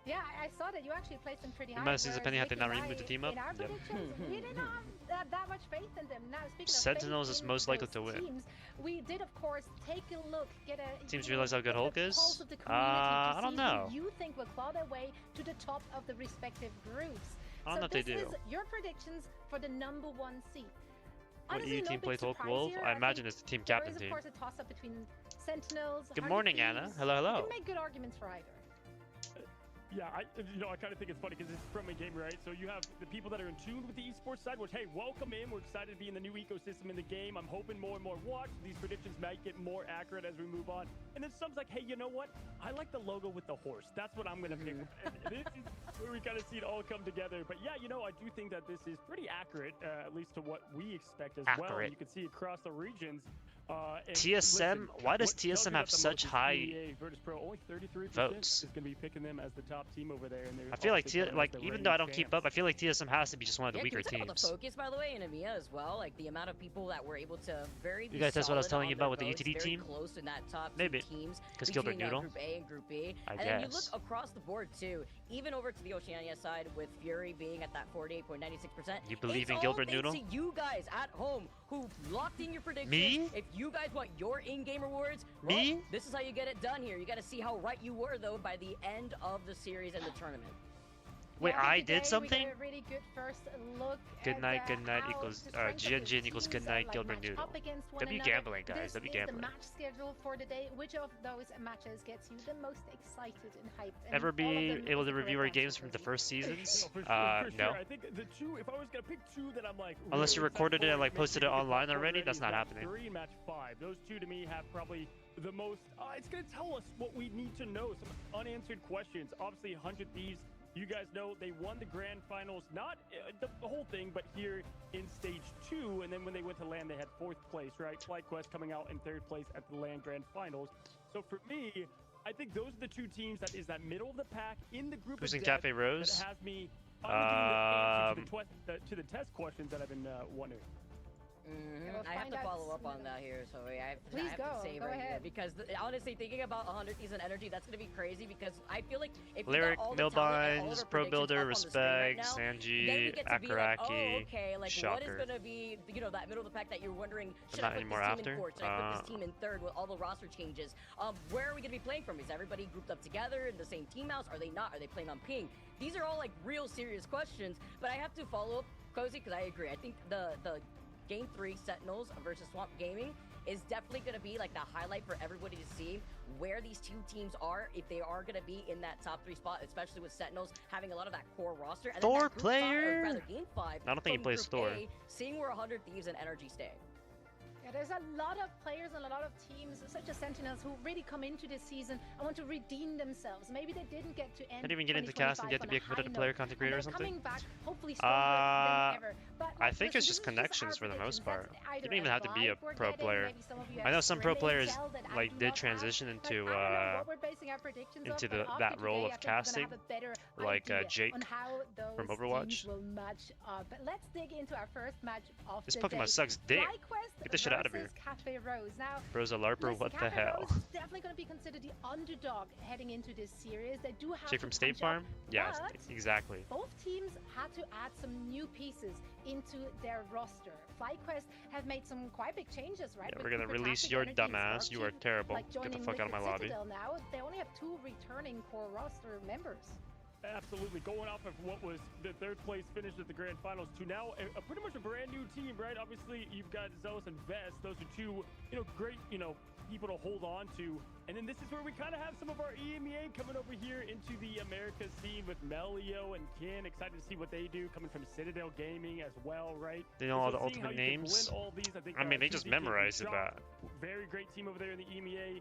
Yeah, I saw that you actually placed them pretty high. You might have seen the whereas Penny had they Vicky not and removed the I, team up? In our Yep. predictions, we didn't have that much faith in them. Now, speaking Sentinels of is faith most in likely those to win. Teams, we did, of course, take a look, get a Teams you know, realize how good get a Hulk is? pulse of the community to I don't see know. who you think will claw their way to the top of the respective groups. I don't So know if they this do. is your predictions for the #1 seed. What Honestly, EU no team big played Hulk surprise Wolf? here. I imagine think it's the team there captain is, team. of course, a toss-up between Sentinels. Good Hardy morning, Anna. Thieves. Hello, You hello. can make good arguments for either. Yeah, I kind of think it's funny because it's from a game, right? So you have the people that are in tune with the esports side, which, hey, welcome in. We're excited to be in the new ecosystem in the game. I'm hoping more and more watch. These predictions might get more accurate as we move on. And then some's like, hey, you know what? I like the logo with the horse. That's what I'm going to pick. And this is where we kind of see it all come together. But yeah, you know, I do think that this is pretty accurate, at least to what we expect as well. Accurate. You can see across the regions. And TSM? listen, Why does what tells TSM me have that the such most is high EA Virtus Pro, only 33% votes? is going to be picking them as the top team over there. And they're I feel like obviously coming as the even though I reigning don't keep champs. up, I feel like TSM has to be just one of the Yeah, weaker can we talk about teams. the focus, by the way, in EMEA as well? Like the amount of people that were able to You guys, that's what I was solid telling on you their about with the votes, UTD very team? close in that top Maybe. two teams 'Cause Gilbert between, Noodle? Group A and Group B. I And then you look guess. across the board too, even over to the Oceania side with Fury being at that 48.96%. You believe it's in Gilbert all Noodle? thanks to you guys at home who locked in your predictions. Me? If you guys want your in-game rewards, Me? well, this is how you get it done here. You got to see how right you were though by the end of the series and the tournament. Wait, Yeah, I today did we something? got a really good first look Good at, night, good night how equals, the strength of GNG the equals teams good night, like Gilbert match Noodle. up against one W another. gambling, guys, This W is gambling. the match schedule for the day. Which of those matches gets you the most excited and hyped? And Ever all of be them able is to the review correct our games answer, from the Cozy. first seasons? For sure. No. I think the two, if I was going to pick two that I'm like... Unless you really recorded it and excited like for, posted it maybe online match already, four that's is not match happening. 3 and match 5. Those two to me have probably the most... it's going to tell us what we need to know. Some unanswered questions. Obviously, 100 Thieves, you guys know they won the grand finals, not the whole thing, but here in stage 2. And then when they went to LAN, they had 4th place, right? FlyQuest coming out in 3rd place at the LAN grand finals. So for me, I think those are the two teams that is that middle of the pack in the group Who's of in death Cafe Rose? that has me getting the answer to the test questions that I've been wondering. We'll I have find to out follow up soon. on that here, so I have, Please I have go, to say go right here ahead. because honestly, thinking about 100 season energy, that's gonna be crazy because I feel like if we Lyric, got all the talent and all of Millbines, our Pro predictions Builder, up on the screen right Respect, now, then we Sanji, get to be like, oh, Akaraki, okay, like what is Shocker. gonna be, you know, that middle of the pack that you're wondering, should not I put anymore this team after? in fourth? Should I put this team in third with all the roster changes? Where are we gonna be playing from? Is everybody grouped up together in the same team house? Are they not? Are they playing on ping? These are all like real serious questions, but I have to follow up Cozy, because I agree. I think the Game 3 Sentinels versus Swamp Gaming is definitely going to be like the highlight for everybody to see where these two teams are, if they are going to be in that top 3 spot, especially with Sentinels having a lot of that core roster. And Thor then that Group 5, or player? rather Game 5, I don't think he from plays Group Thor. A, seeing where 100 Thieves and Energy stay. Yeah, there's a lot of players and a lot of teams, such as Sentinels, who really come into this season and want to redeem themselves. Maybe they didn't get to end. Can't even get into casting. You have to be a committed player, content creator, or something. Coming back, hopefully stronger than ever. But I think it's just connections for the most part. You don't even have to be a pro player. I know some pro players like did transition into that role of casting, like Jake from Overwatch. But let's dig into our first match of This the Pokemon day. sucks dick. FlyQuest Get this shit out of here. versus Cafe Rose. Now, Bro's a larper, listen, what the Cafe hell? Rose is definitely going to be considered the underdog heading into this series. They do have Jake to from State punch up, Farm? Yeah, but exactly. both teams had to add some new pieces into their roster. FlyQuest have made some quite big changes, right? Yeah, With we're gonna Cooper release Tastic, your Energy, and dumbass. You are Spark, terrible. like Get the joining fuck out of my Liquid lobby. Citadel now. They only have 2 returning core roster members. Absolutely, going off of what was the 3rd place finish at the grand finals to now a pretty much a brand new team, right? Obviously, you've got Zealous and Vest. Those are 2, great, people to hold on to. And then this is where we kind of have some of our EMEA coming over here into the Americas scene with Melio and Kin. Excited to see what they do, coming from Citadel Gaming as well, right? They know all the seeing how ultimate you can names. blend all these, I think, I mean, they just 2DK memorized it, Jock, but very great team over there in the EMEA.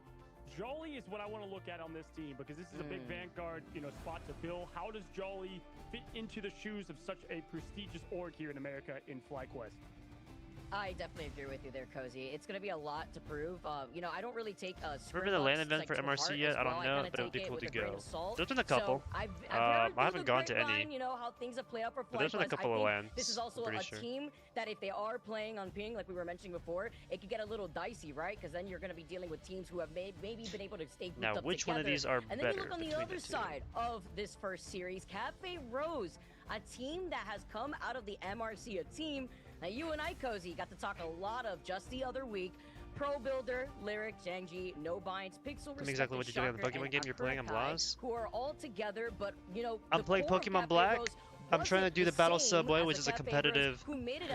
Jolly is what I want to look at on this team because this is a big Vanguard, spot to fill. How does Jolly fit into the shoes of such a prestigious org here in America in FlyQuest? I definitely agree with you there, Cozy. It's going to be a lot to prove. I don't really take Ever been a LAN event for MRC yet? I don't know, but it would be cool to go. There's been a couple. I haven't gone to any. How things have played out for But there's been a FlyQuest. couple of LANs. This is also a team that if they are playing on ping, like we were mentioning before, it could get a little dicey, right? Because then you're going to be dealing with teams who have maybe been able to stay grouped Now, up which together. one of these are and then better you look on the between other the two? side of this first series, Cafe Rose, a team that has come out of the MRC, a team that you and I, Cozy, got to talk a lot of just the other week. Pro Builder, Lyric, Zhangji, No Binds, Pixel, Tell me exactly what you're doing in the Pokemon game you're playing on Blaz. Who are all together, but I'm playing Pokemon Black. I'm trying to do the Battle Subway, which is a competitive,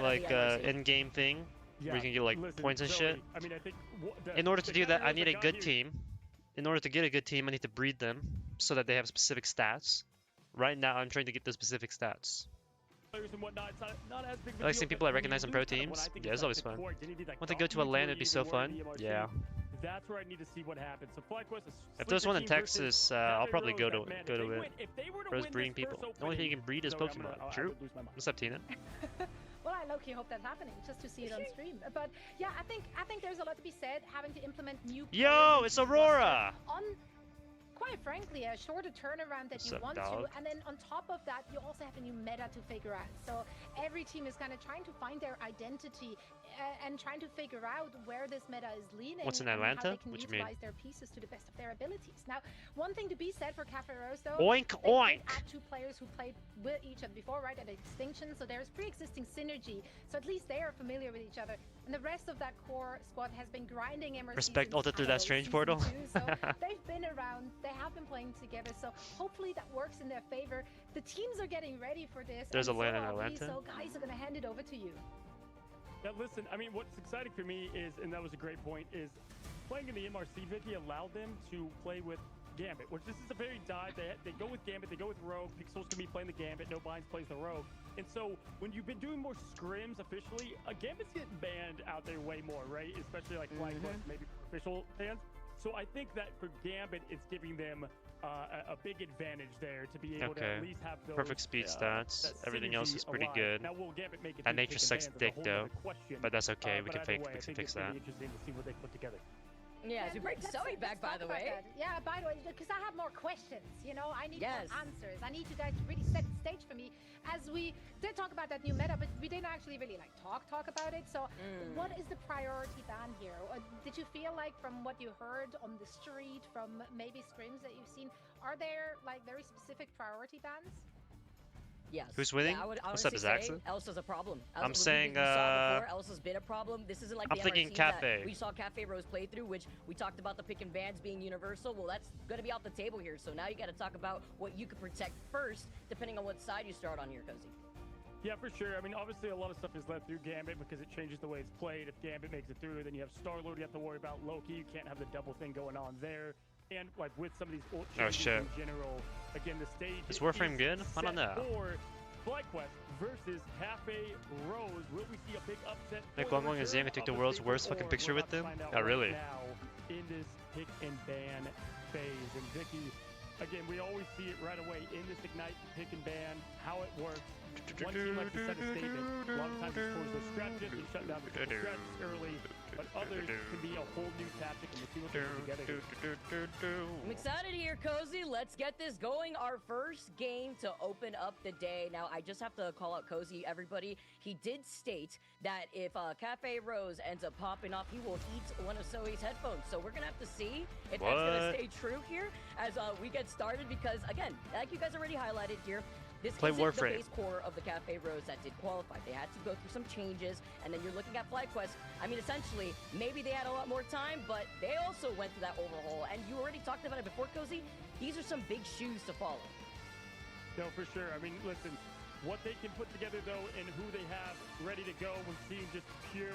like, in-game thing where you can get like points and shit. I mean, I think In order to do that, I need a good team. In order to get a good team, I need to breed them so that they have specific stats. Right now, I'm trying to get the specific stats. And whatnot, it's not as big of a I like deal, seeing people but I recognize when in you pro lose kind of what teams. I think Yeah, is it's always the fun. core identity, like Want to go to a LAN, it'd be so fun. Yeah. That's where I need to see what happens. So FlyQuest is If there's one in sleeper team versus Texas, I'll Cafe probably Rose, go that, to man, go if to they it. win- If they were to Bro's win breeding this people. first The only thing you opening, can breed is Zoe, I'm gonna- Pokemon. I True. would lose my mind. What's up, Tina? Well, I low-key hope that's happening just to see it on stream. But yeah, I think there's a lot to be said having to implement new. Yo, players it's into the roster Aurora! On, quite frankly, a shorter turnaround that What's you up, want dog? to, and then on top of that, you also have a new meta to figure out. So every team is kind of trying to find their identity and trying to figure out where this meta is leaning. What's in and Atlanta? How they can What you mean? utilize their pieces to the best of their abilities. Now, one thing to be said for Cafe Rose, though, Oink, they did oink. add 2 players who played with each other before, right, at Extinction, so there's pre-existing synergy, so at least they are familiar with each other. And the rest of that core squad has been grinding MRC Respect since, ulted through I that don't know, strange season portal. 2, so they've been around, they have been playing together, so hopefully that works in their favor. The teams are getting ready for this. There's and a LAN so in are we, Atlanta. So guys, I'm gonna hand it over to you. Now listen, I mean, what's exciting for me is, and that was a great point, is playing in the MRC, Vicky allowed them to play with Gambit, which this is a very dive. They go with Gambit, they go with Rogue. Pixel's gonna be playing the Gambit, No Binds plays the Rogue. And so when you've been doing more scrims officially, Gambit's getting banned out there way more, right? Especially like FlyQuest, maybe for official fans. So I think that for Gambit, it's giving them a big advantage there to be able to at least have those Perfect speed stats. that Everything else synergy is pretty alive. good. Now, will Gambit make it That through nature taking sucks bans is a dick whole though, nother question. but that's okay. We But can either way, I fix think it's that. gonna be interesting to see what they put together. Yeah, as we bring Let's- Zoe let's back, by talk the about way. that. Yeah, by the way, because I have more questions. I need Yes. more answers. I need you guys to really set the stage for me. As we did talk about that new meta, but we didn't actually really talk about it. So, what is the priority ban here? Did you feel like from what you heard on the street, from maybe scrims that you've seen, are there like very specific priority bans? Yes. Who's winning? Yeah, I would What's up, honestly say Zaxxon? Elsa's a problem. I'm saying, we saw before, Elsa's been a problem. This isn't like I'm the thinking MRC Cafe. that we saw Cafe Rose play through, which we talked about the pick and bans being universal. Well, that's going to be off the table here. So now you got to talk about what you could protect first, depending on what side you start on here, Cozy. Yeah, for sure. I mean, obviously, a lot of stuff is led through Gambit because it changes the way it's played. If Gambit makes it through, then you have Star-Lord you have to worry about. Loki, you can't have the double thing going on there. And, like, with some of these ult changes in general, again, the stage is Warframe good? I don't know. For FlyQuest versus Cafe Rose. Will we see a big upset? Like Guangguang and Zhang took the world's worst fucking picture with them? Not really. Now in this pick and ban phase. And Vicky, again, we always see it right away in this Ignite pick and ban, how it works. One team likes to set a statement. A lot of times it's towards the strategist and shut down the strategist early, but others can be a whole new tactic, and we'll see what they put together here. I'm excited here, Cozy. Let's get this going. Our first game to open up the day. Now, I just have to call out Cozy, everybody. He did state that if Cafe Rose ends up popping off, he will eat one of Zoe's headphones. So we're going to have to see if that's going to stay true here as we get started because, again, like you guys already highlighted here, this isn't the base core of the Cafe Rose that did qualify. They had to go through some changes, and then you're looking at FlyQuest. I mean, essentially, maybe they had a lot more time, but they also went through that overhaul. And you already talked about it before, Cozy. These are some big shoes to follow. No, for sure. I mean, listen, what they can put together, though, and who they have ready to go when seeing just pure...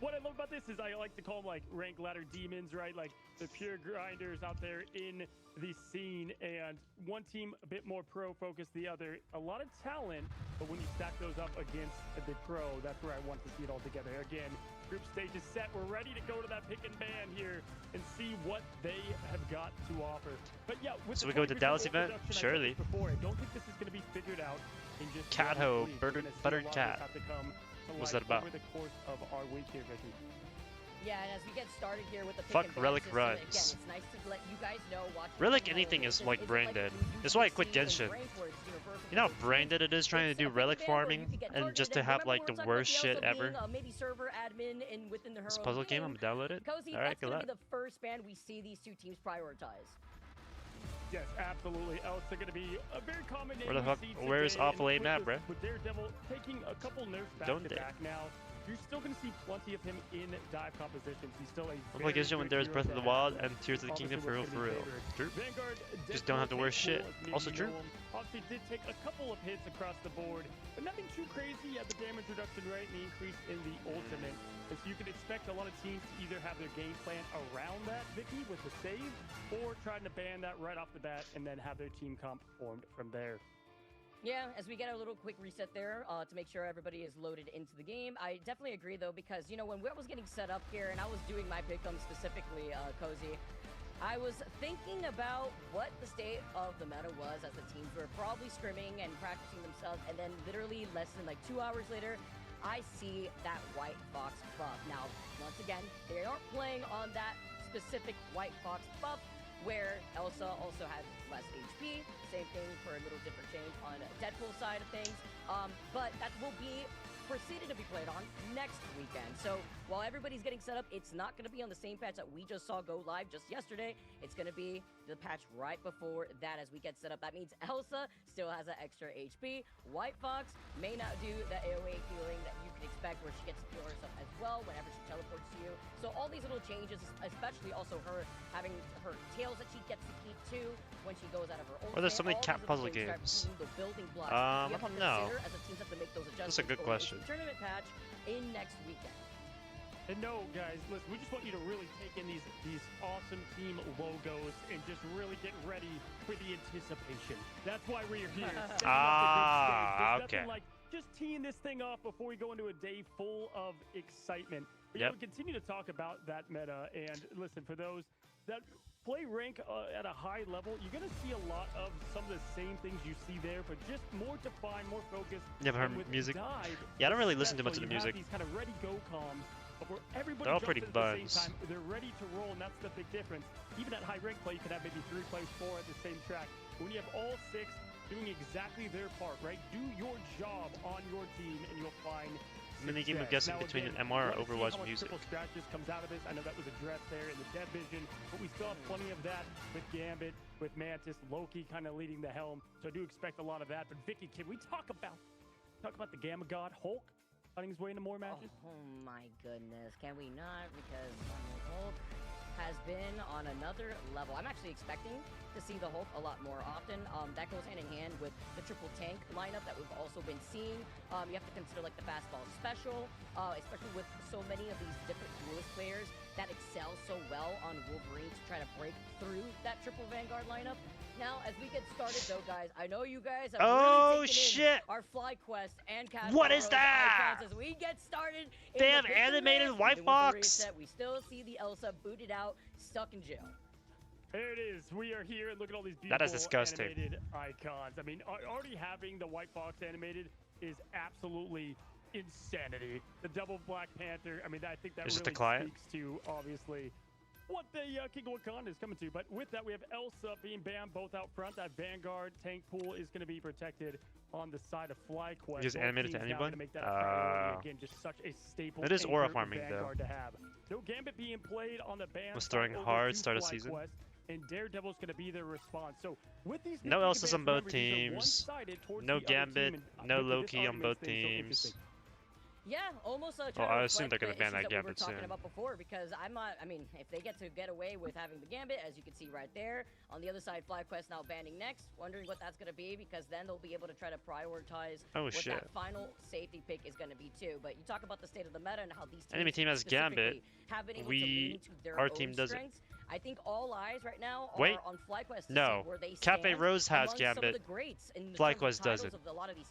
what I love about this is I like to call them like rank ladder demons, right? Like the pure grinders out there in the scene, and one team a bit more pro focused, the other a lot of talent, but when you stack those up against the pro, that's where I want to see it all together. Again, group stage is set. We're ready to go to that pick and ban here and see what they have got to offer. But yeah, with so we go to the Dallas event? Surely. Before, I don't think this is going to be figured out in just cat ho, buttered cat. What's that about? Over the course of our week here, Vicky. Yeah, and as we get started here with the fuck Relic runs. Again, it's nice to let you guys know. Relic anything is like brain dead. That's why I quit Genshin. You know how brain dead it is trying to do relic farming and just to have like the worst shit ever. Maybe server admin and within the this puzzle game, I'm gonna download it. Cozy, that's gonna be the first ban we see these two teams prioritize. Yes, absolutely. Else they're going to be a very common name. Where the fuck? Where's Awful Aim at, bruh? With Daredevil taking a couple nerfs back to back now, you're still going to see plenty of him in dive compositions. He's still a like Israel when there's Breath of the Wild and Tears of the Kingdom for real, True. Just don't have to wear shit. Also true. Obviously did take a couple of hits across the board, but nothing too crazy at the damage reduction rate and the increase in the ultimate. And so you can expect a lot of teams to either have their game plan around that, Vicky, with the save, or trying to ban that right off the bat and then have their team comp formed from there. Yeah, as we get a little quick reset there to make sure everybody is loaded into the game. I definitely agree, though, because, you know, when I was getting set up here and I was doing my pick'em specifically, Cozy, I was thinking about what the state of the meta was as the teams were probably scrimming and practicing themselves, and then literally less than like 2 hours later, I see that White Fox buff. Now, once again, they aren't playing on that specific White Fox buff, where Elsa also had less HP. Same thing for a little different change on Deadpool's side of things. But that will be proceeded to be played on next weekend. So while everybody's getting set up, it's not going to be on the same patch that we just saw go live just yesterday. It's going to be the patch right before that as we get set up. That means Elsa still has that extra HP. White Fox may not do the AoE healing that you can expect, where she gets to heal herself as well whenever she teleports to you. So all these little changes, especially also her having her tails that she gets to keep too when she goes out of her ult. Well, there's so many cat puzzle games. I don't know. That's a good question. Tournament patch in next weekend. And no, guys, listen, we just want you to really take in these awesome team logos and just really get ready for the anticipation. That's why we're here. Okay. Nothing like just teeing this thing off before we go into a day full of excitement. But we continue to talk about that meta. And listen, for those that play rank at a high level, you're going to see a lot of some of the same things you see there, but just more defined, more focused. Never heard music. Yeah, I don't really listen too much to the music. These kind of ready-go comms where everybody they're all pretty buns. The same time. They're ready to roll, and that's the big difference. Even at high rank play, you can have maybe 3 players, 4 at the same track. But when you have all 6 doing exactly their part, right? Do your job on your team, and you'll find minigame of guessing between an MR or Overwatch music. Strategist comes out of this. I know that was addressed there in the Dev Vision, but we still have plenty of that with Gambit, with Mantis, Loki kind of leading the helm. So I do expect a lot of that. But Vicky, can we talk about the Gamma God Hulk finding his way into more matches? Oh my goodness, can we not? Because Hulk has been on another level. I'm actually expecting to see the Hulk a lot more often. That goes hand in hand with the triple tank lineup that we've also been seeing. You have to consider like the fastball special, especially with so many of these different duelist players that excel so well on Wolverine to try to break through that triple Vanguard lineup. Now, as we get started though, guys, I know you guys have really taken in our Fly Quest and Cafe What is Rose that? icons as we get started. They have animated White Fox. We still see the Elsa booted out, stuck in jail. There it is. We are here and look at all these beautiful That is disgusting. animated icons. I mean, already having the White Fox animated is absolutely insanity. The double Black Panther, I mean, I think that really speaks to, obviously, what the King of Wakanda is coming to. But with that, we have Elsa being banned both out front. That Vanguard tank pool is going to be protected on the side of FlyQuest. Just animated to anyone? Make that a priority. Again, just such a staple. It is aura farming, though. To have. No Gambit being played on the ban. Was throwing hard start of season. And Daredevil's going to be their response. So with these no Elsa's on both teams. No Gambit. No Loki on both teams. Yeah, almost a I assume they're going to ban that Gambit soon. We were talking about before, because I'm not. I mean, if they get away with having the Gambit, as you can see right there, on the other side, FlyQuest now banning next. Wondering what that's going to be, because then they'll be able to try to prioritize what that final safety pick is going to be too. But you talk about the state of the meta and how these teams enemy team has Gambit. Have been able to lean into their our own team doesn't. Strengths. I think all eyes right now are Wait, on FlyQuest to no. see where they Cafe Rose has Gambit. FlyQuest doesn't.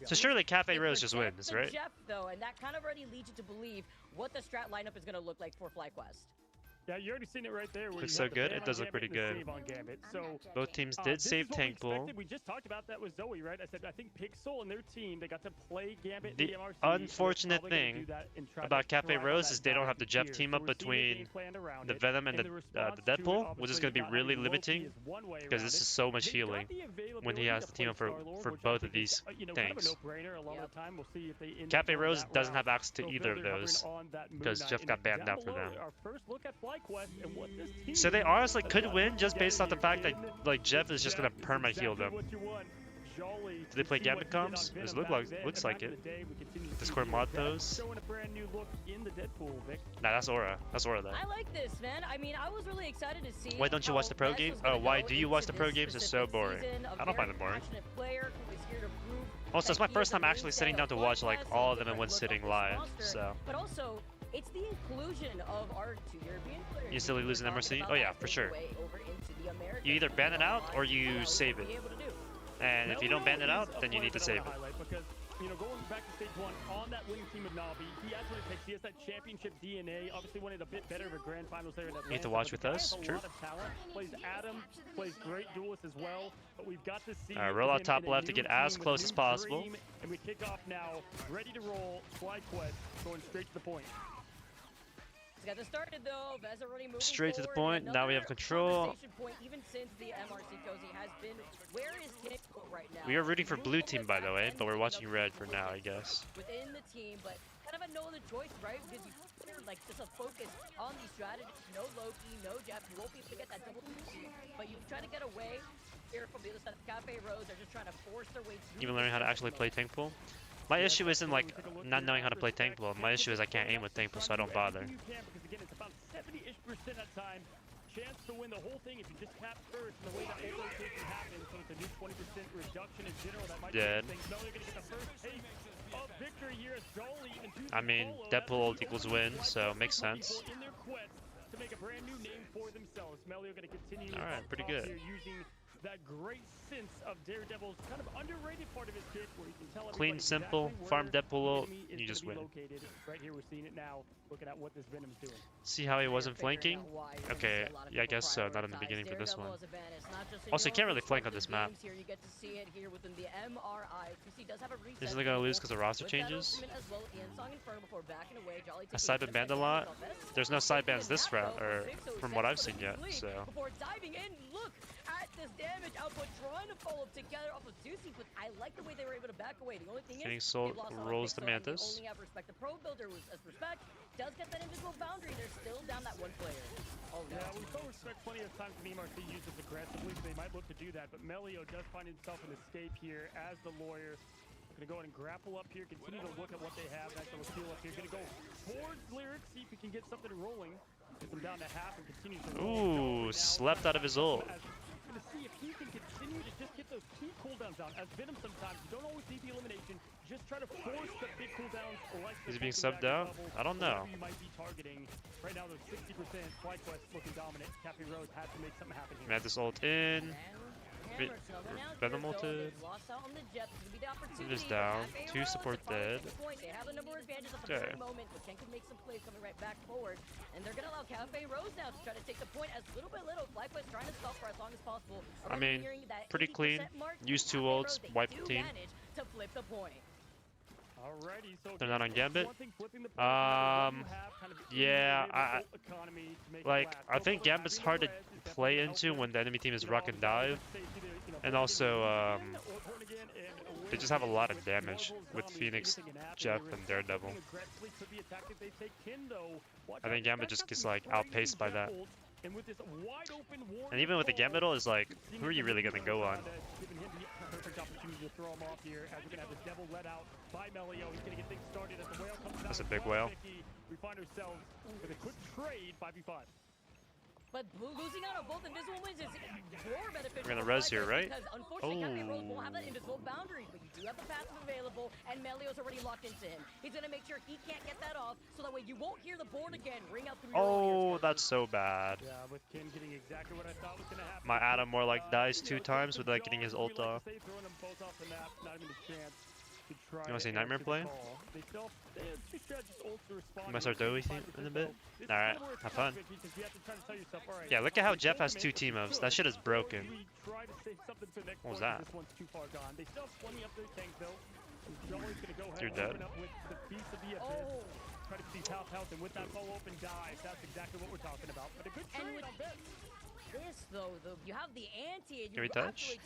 So surely Cafe Rose just wins, right? Jeff, though, and that kind of already leads you to believe what the strat lineup is going to look like for FlyQuest. Yeah, you already seen it right there. Looks so good. It does look pretty good. So both teams did save tank pool. We just talked about that with Zoe, right? I said I think Pixel and their team, they got to play Gambit. The unfortunate thing about Cafe Rose is they don't have the Jeff team up between the Venom and the Deadpool, which is going to be really limiting because this is so much healing when he has the team up for both of these tanks. Cafe Rose doesn't have access to either of those because Jeff got banned out for them. So they honestly could win just based off the fact that like Jeff is just gonna perma heal them. Do they play Gambit comms? It looks like it. Discord mod those. Nah, that's Aura. That's Aura though. I like this, man. I mean, I was really excited to see. Why don't you watch the pro games? Oh, why do you watch the pro games? It's so boring. I don't find them boring. Also, it's my first time actually sitting down to watch like all of them in one sitting live. So. But also, it's the inclusion of our two European players. You still losing MRC? Oh yeah, for sure. You either ban it out or you save it. And if you don't ban it out, then you need to save it. Because, you know, going back to stage 1 on that winning team of Navi, he has what it takes. He has that championship DNA. Obviously, wanted a bit better of a grand finals there. You need to watch with us. True. Plays Adam, plays great duelist as well. But we've got to see. Roll out top left to get as close as possible. And we kick off now, ready to roll. FlyQuest going straight to the point. Got this started though. Vez already moving straight to the point. Now we have control. Point, even since the MRC cozy has been, where is Nick right now? We are rooting for blue team, by the way, but we're watching red for now, I guess. Within the team, but kind of a no other choice, right? Because you like just a focus on these strategies. No Loki, no Jeff. You won't be able to get that double team, but you try to get away. Here from the other side of Cafe Rose, they're just trying to force their way through. Even learning how to actually play tank pool. My issue isn't like not knowing how to play tank pool. My issue is I can't aim with tank pool, so I don't bother. Chance to win the whole thing if you just tap first and the way that ult rotation happens, so it's a new 20% reduction in general that might dead. Now they're gonna get the first taste of victory here as Jolly even I mean, Deadpool ult equals win, so it makes sense. In their quest to make a brand new name for themselves. Melio gonna continue. Alright, pretty good. Using that great sense of Daredevil's kind of underrated part of his kit where you can tell clean, simple, farm Deadpool ult, you just win. Right here, we're seeing it now, looking at what this Venom's doing. See how he wasn't flanking? Okay, yeah, I guess so, not in the beginning for this one. Also, you can't really flank on this map. Isn't he gonna lose because of roster changes? Has side been banned a lot? There's no side bans this route, or from what I've seen yet, so. Before diving in, look at this damage output, trying to follow up together off of Zusi, but I like the way they were able to back away. The only thing Getting is, sold rolls the Mantis. only have respect. The Pro Builder as respect does get that invisible boundary. They're still down that one player. Oh, no. Yeah, we saw respect plenty of times when EMRC used this aggressively, so they might look to do that. But Melio does find himself an escape here as the lawyer. Gonna go ahead and grapple up here, continue to look at what they have. Nice little steal up here. Gonna go towards Lyric, see if he can get something rolling. them down to half and continue to Ooh, slept out of his ult. To see if he can continue to just get those key cooldowns down. As Venom sometimes, you don't always need the elimination. Just try to force the big cooldowns. Like Is he being subbed out? I don't know. You might be targeting. Right now, there's 60%. FlyQuest looking dominant. Cafe Rose had to make something happen here. Mantis ult in. Venom ulted. It is down. 2 support dead. They have a number of advantages at the Okay. very moment, but Ken can make some plays coming right back forward. And they're going to allow Cafe Rose now to try to take the point as little by little. FlyQuest trying to stall for as long as possible. I mean, pretty clean. Use 2 ults, wipe the team. To flip the point. Alrighty, so They're not on Gambit. Yeah, I think Gambit's hard to play into when the enemy team is rock and dive, and also they just have a lot of damage with Phoenix, Jeff, and Daredevil. I think Gambit just gets like outpaced by that. And even with the Gambit ult, is like, who are you really gonna go on? That's a big whale. We find ourselves with a quick trade 5v5. But losing out on both invisible wins is more beneficial. We're gonna res here, right? Because unfortunately, Cafe Rose won't have that invisible boundary, but you do have the passive available, and Melio's already locked into him. He's gonna make sure he can't get that off, so that way you won't hear the board again ring out through your Oh, that's so bad. Yeah, with Ken getting exactly what I thought was gonna happen. My Adam more like dies 2 times without getting his ult off. Throwing them both off the map, not even a chance. You wanna see Nightmare play? You might start Doughy in a bit? Alright, have fun. Yeah, look at how Jeff has 2 team ups. That shit is broken. What was that? You're dead. Try to see health, and with that bow open dive, that's exactly what we're talking about. But a good trade on this though, you have the anti, and Can we you touch? actually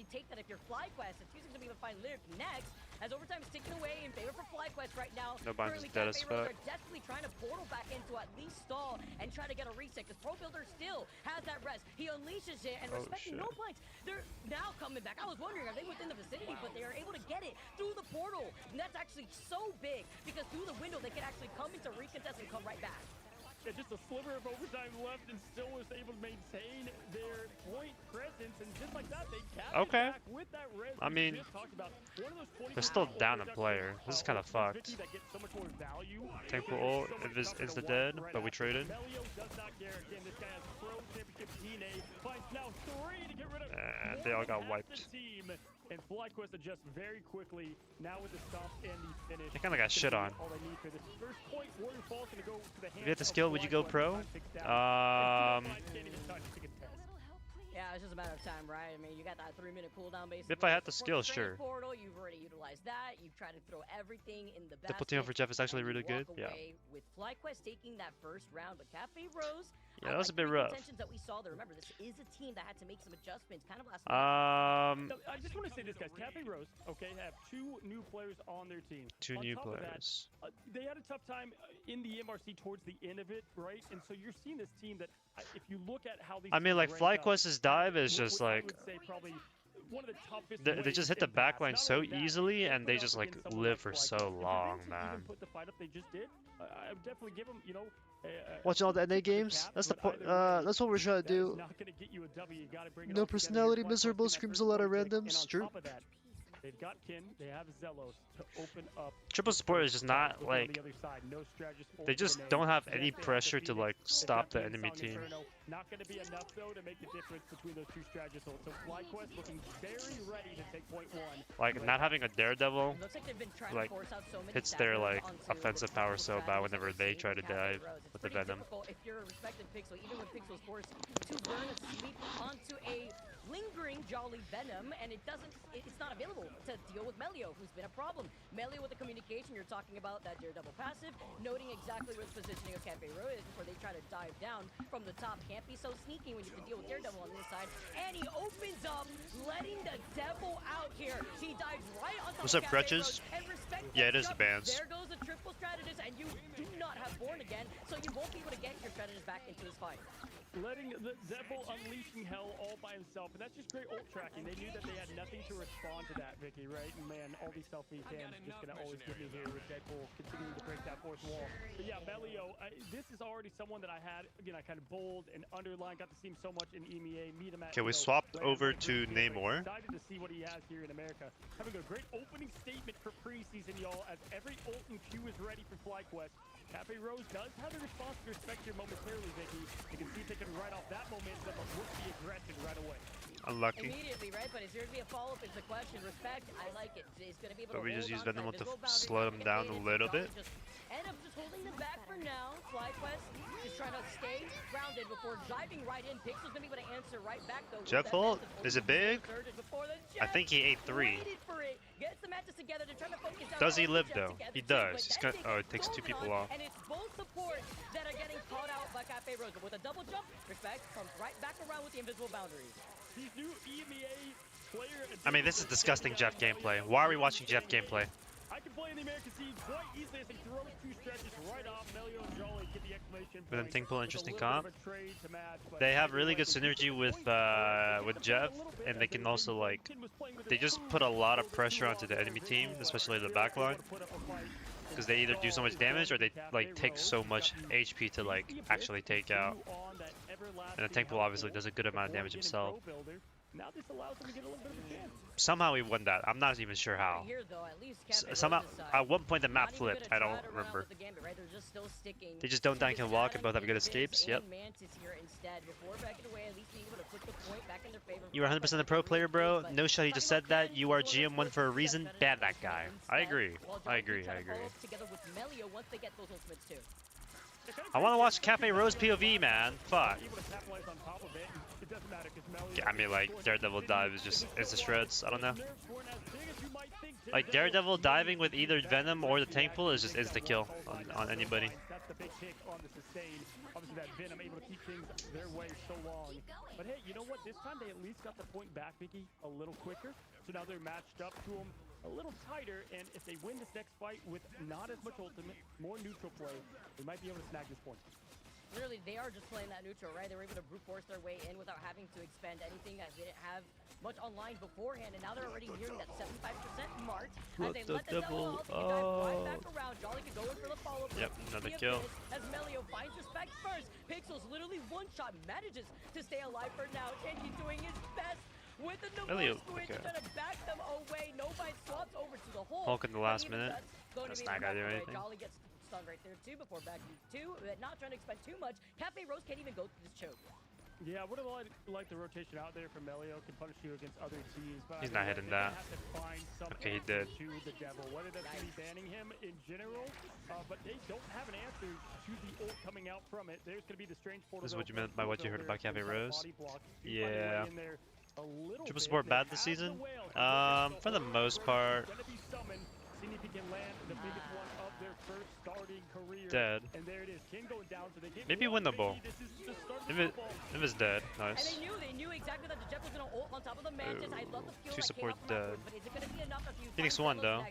take that if you're FlyQuest. It's using to be able to find Lyric next, as overtime is ticking away in favor for FlyQuest right now. No binds is dead as fuck. They're desperately trying to portal back into at least stall and try to get a reset, because Pro Builder still has that rest. He unleashes it, and respecting no blinds, they're now coming back. I was wondering, are they within the vicinity? But they are able to get it through the portal, and that's actually so big, because through the window they can actually come into recontest and come right back. Yeah, just a sliver of overtime left, and still was able to maintain their point presence, and just like that, they captured back with that res. I mean, they're still down a player. This is kind of fucked. Tankful ult, it is insta-dead, but we traded. And they all got wiped. And FlyQuest adjusts very quickly now with the stomp and the finish. They kind of got shit on. If you had the skill, would you go pro? Yeah, it's just a matter of time, right? I mean, you got that 3-minute cooldown basically. If I had the skill, sure. Portal, you've already utilized that. You've tried to throw everything in the basket. The Platino for Jeff is actually really good. Yeah. With FlyQuest taking that first round, but Cafe Rose. Yeah, that was a bit rough. That we saw there. Remember, this is a team that had to make some adjustments, kind of last minute. I just want to say this, guys. Cafe Rose, okay, have 2 new players on their team. 2 new players. That, they had a tough time in the MRC towards the end of it, right? And so you're seeing this team that, if you look at how these. I mean, like FlyQuest's dive is just like. One of the toughest they just hit the backline so easily, and they just like live for so long, man. Put the fight up they just did. I would definitely give them, you know. Watching all the NA games, that's the point. That's what we're trying to do. No personality, miserable, screams a lot of randoms. True. They've got Kin, they have Zelos to open up. Triple support is just not like. They just don't have any pressure to like stop the enemy team. Not going to be enough though to make the difference between those 2 strategists. So FlyQuest looking very ready to take point 1. Like not having a Daredevil, like hits their like offensive power so bad whenever they try to dive with the Venom. If you're a respected Pixel, even when Pixel's forced to burn a sweep onto a lingering Jolly Venom, and it's not available to deal with Melio, who's been a problem. Melio with the communication, you're talking about that Daredevil passive, noting exactly where the positioning of Cafe Rose is before they try to dive down from the top camp. can't be so sneaky when you have to deal with Daredevil on this side. And he opens up, letting the Devil out here. He dives right on top What's up, of Crutches? Yeah, it is the bands. There goes the triple strategist, and you do not have Born again, so you won't be able to get your strategist back into this fight. Letting the Devil unleashing hell all by himself, and that's just great ult tracking. They knew that they had nothing to respond to that, Vicky, right? And man, all these selfie cams just gonna always get me here with Deadpool continuing to break that fourth wall. But yeah, Melio, this is already someone that I had, again, I kind of bold and underlined, got to see him so much in EMEA, meet him at, Okay, we swapped over to Namor. Excited to see what he has here in America. Having a great opening statement for preseason, y'all, as every ult and Q is ready for FlyQuest. Cafe Rose does have the response to respect here momentarily, Vicky. You can see if they can ride off that momentum, but with the aggression right away. Unlucky. Immediately, right? But is there to be a follow-up is the question. Respect, I like it. He's going to be able to But we just use hold on Venom to to invisible slow them down a little bit. End up just holding them back for now. FlyQuest just trying to stay grounded before diving right in. Pixel's going to be able to answer right back, though. Jet Vault? Is it big? I think he ate 3. Does he live, though? He does. He's got, oh, it takes 2 people off. And it's both supports that are getting caught out by Cafe Rose. But with a double jump, Respect comes right back around with the invisible boundaries. These new EMEA player. I mean, this is disgusting Jeff gameplay. Why are we watching Jeff gameplay? I can play in the American scene quite easily as they throw 2 stretches right off. Melio and Jolly get the exclamation But then point. Tinkpool, interesting comp. Match, They have really good synergy with Jeff, and they can also like, they just put a lot of pressure onto the enemy team, especially the backline, because they either do so much damage or they like take so much HP to like actually take out. And the Tinkpool obviously does a good amount of damage himself. Now this allows them to get a little bit of a chance. Somehow we won that. I'm not even sure how. Somehow, at one point the map flipped. I don't remember. They just don't die and can walk and both have good escapes. Yep. You are 100% a pro player, bro. No shot, he just said that. You are GM1 for a reason. Ban that guy. I agree. I agree. I agree. I want to watch Cafe Rose POV, man. Fuck. Yeah, I mean, like, Daredevil dive is just, it's the shreds. I don't know. Like, Daredevil diving with either Venom or the Tankpool is just insta-kill on anybody. That's the big kick on the sustain. Obviously, that Venom able to keep things their way so long. But hey, you know what? This time they at least got the point back, Vicky, a little quicker. So now they're matched up to them a little tighter. And if they win this next fight with not as much ultimate, more neutral play, they might be able to snag this point. Literally, they are just playing that neutral, right? They were able to brute force their way in without having to expend anything as they didn't have much online beforehand, and now they're already nearing that 75% mark. As they let the Devil off, right back around. Jolly can go in for the follow-up. Yep, another kill. As Melio finds Respect first. Pixel's literally one-shot, manages to stay alive for now. Kenji doing his best with the Melio squid, trying to back them away. Nobody swaps over to the hole. Hulk in the last minute. That's not gonna do anything. Jolly gets stunned right there too before backing 2, not trying to expend too much. Cafe Rose can't even go through this choke. Yeah, I would have liked the rotation out there from Melio. Can punish you against other teams, but he's not hitting that. Okay, he did. To the Devil, whether that's going to be banning him in general, but they don't have an answer to the ult coming out from it. There's going to be the strange portal. This is what you meant by what you heard about Cafe Rose? Yeah. Triple support bad this season? For the most part. Seeing if he can land the biggest one of their first starting career. Dead. And there it is. King going down, so they maybe winnable. If it's dead, nice. And they knew exactly that the Jeff was gonna ult on top of the Mantis. I love the skill 2 support dead. But is it gonna be enough if you Phoenix 1 though.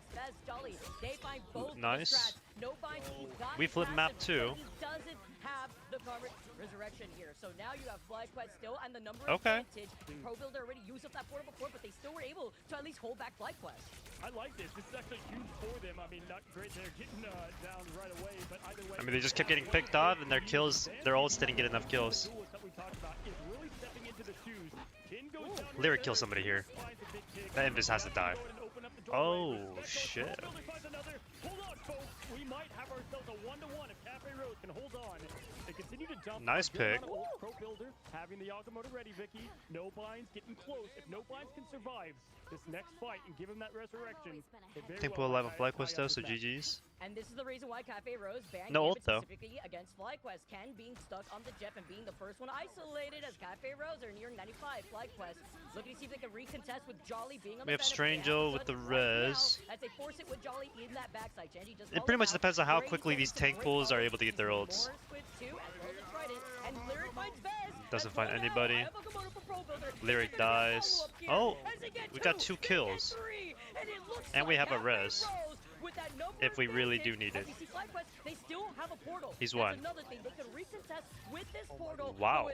They find both nice. No binds. We flip map 2. He doesn't have the coverage resurrection here. So now you have FlyQuest still and the number advantage. Pro Builder already used up that portal before, but they still were able to at least hold back FlyQuest. I like this. This is actually huge for them. I mean, not great they're getting down right away, but either way. I mean, they just kept getting picked off, and their kills, their ults didn't get enough kills. Lyric kill somebody here. That Invis has to die. Oh shit. We might have ourselves a 1-to-1 if Cafe Rose can hold on. They continue to dump. Nice pick. Pro Builder having the Yagamoto ready, Vicky. No binds getting close. If no binds can survive this next fight and give him that resurrection. Tinkpool alive on FlyQuest though, so GG's. And this is the reason why Cafe Rose banned no ult though. Specifically against FlyQuest. Ken being stuck on the Jeff and being the first one isolated as Cafe Rose are nearing 95. FlyQuest looking to see if they can recontest with Jolly being on the we have Strangel with the res. As they force it with Jolly in that backside. It pretty much depends on how quickly these tank pools are able to get their ults. And Lyric finds Vez. Doesn't find anybody. Lyric dies. Oh, we got 2 kills. And we have a res. If we really do need it. He's one. Wow.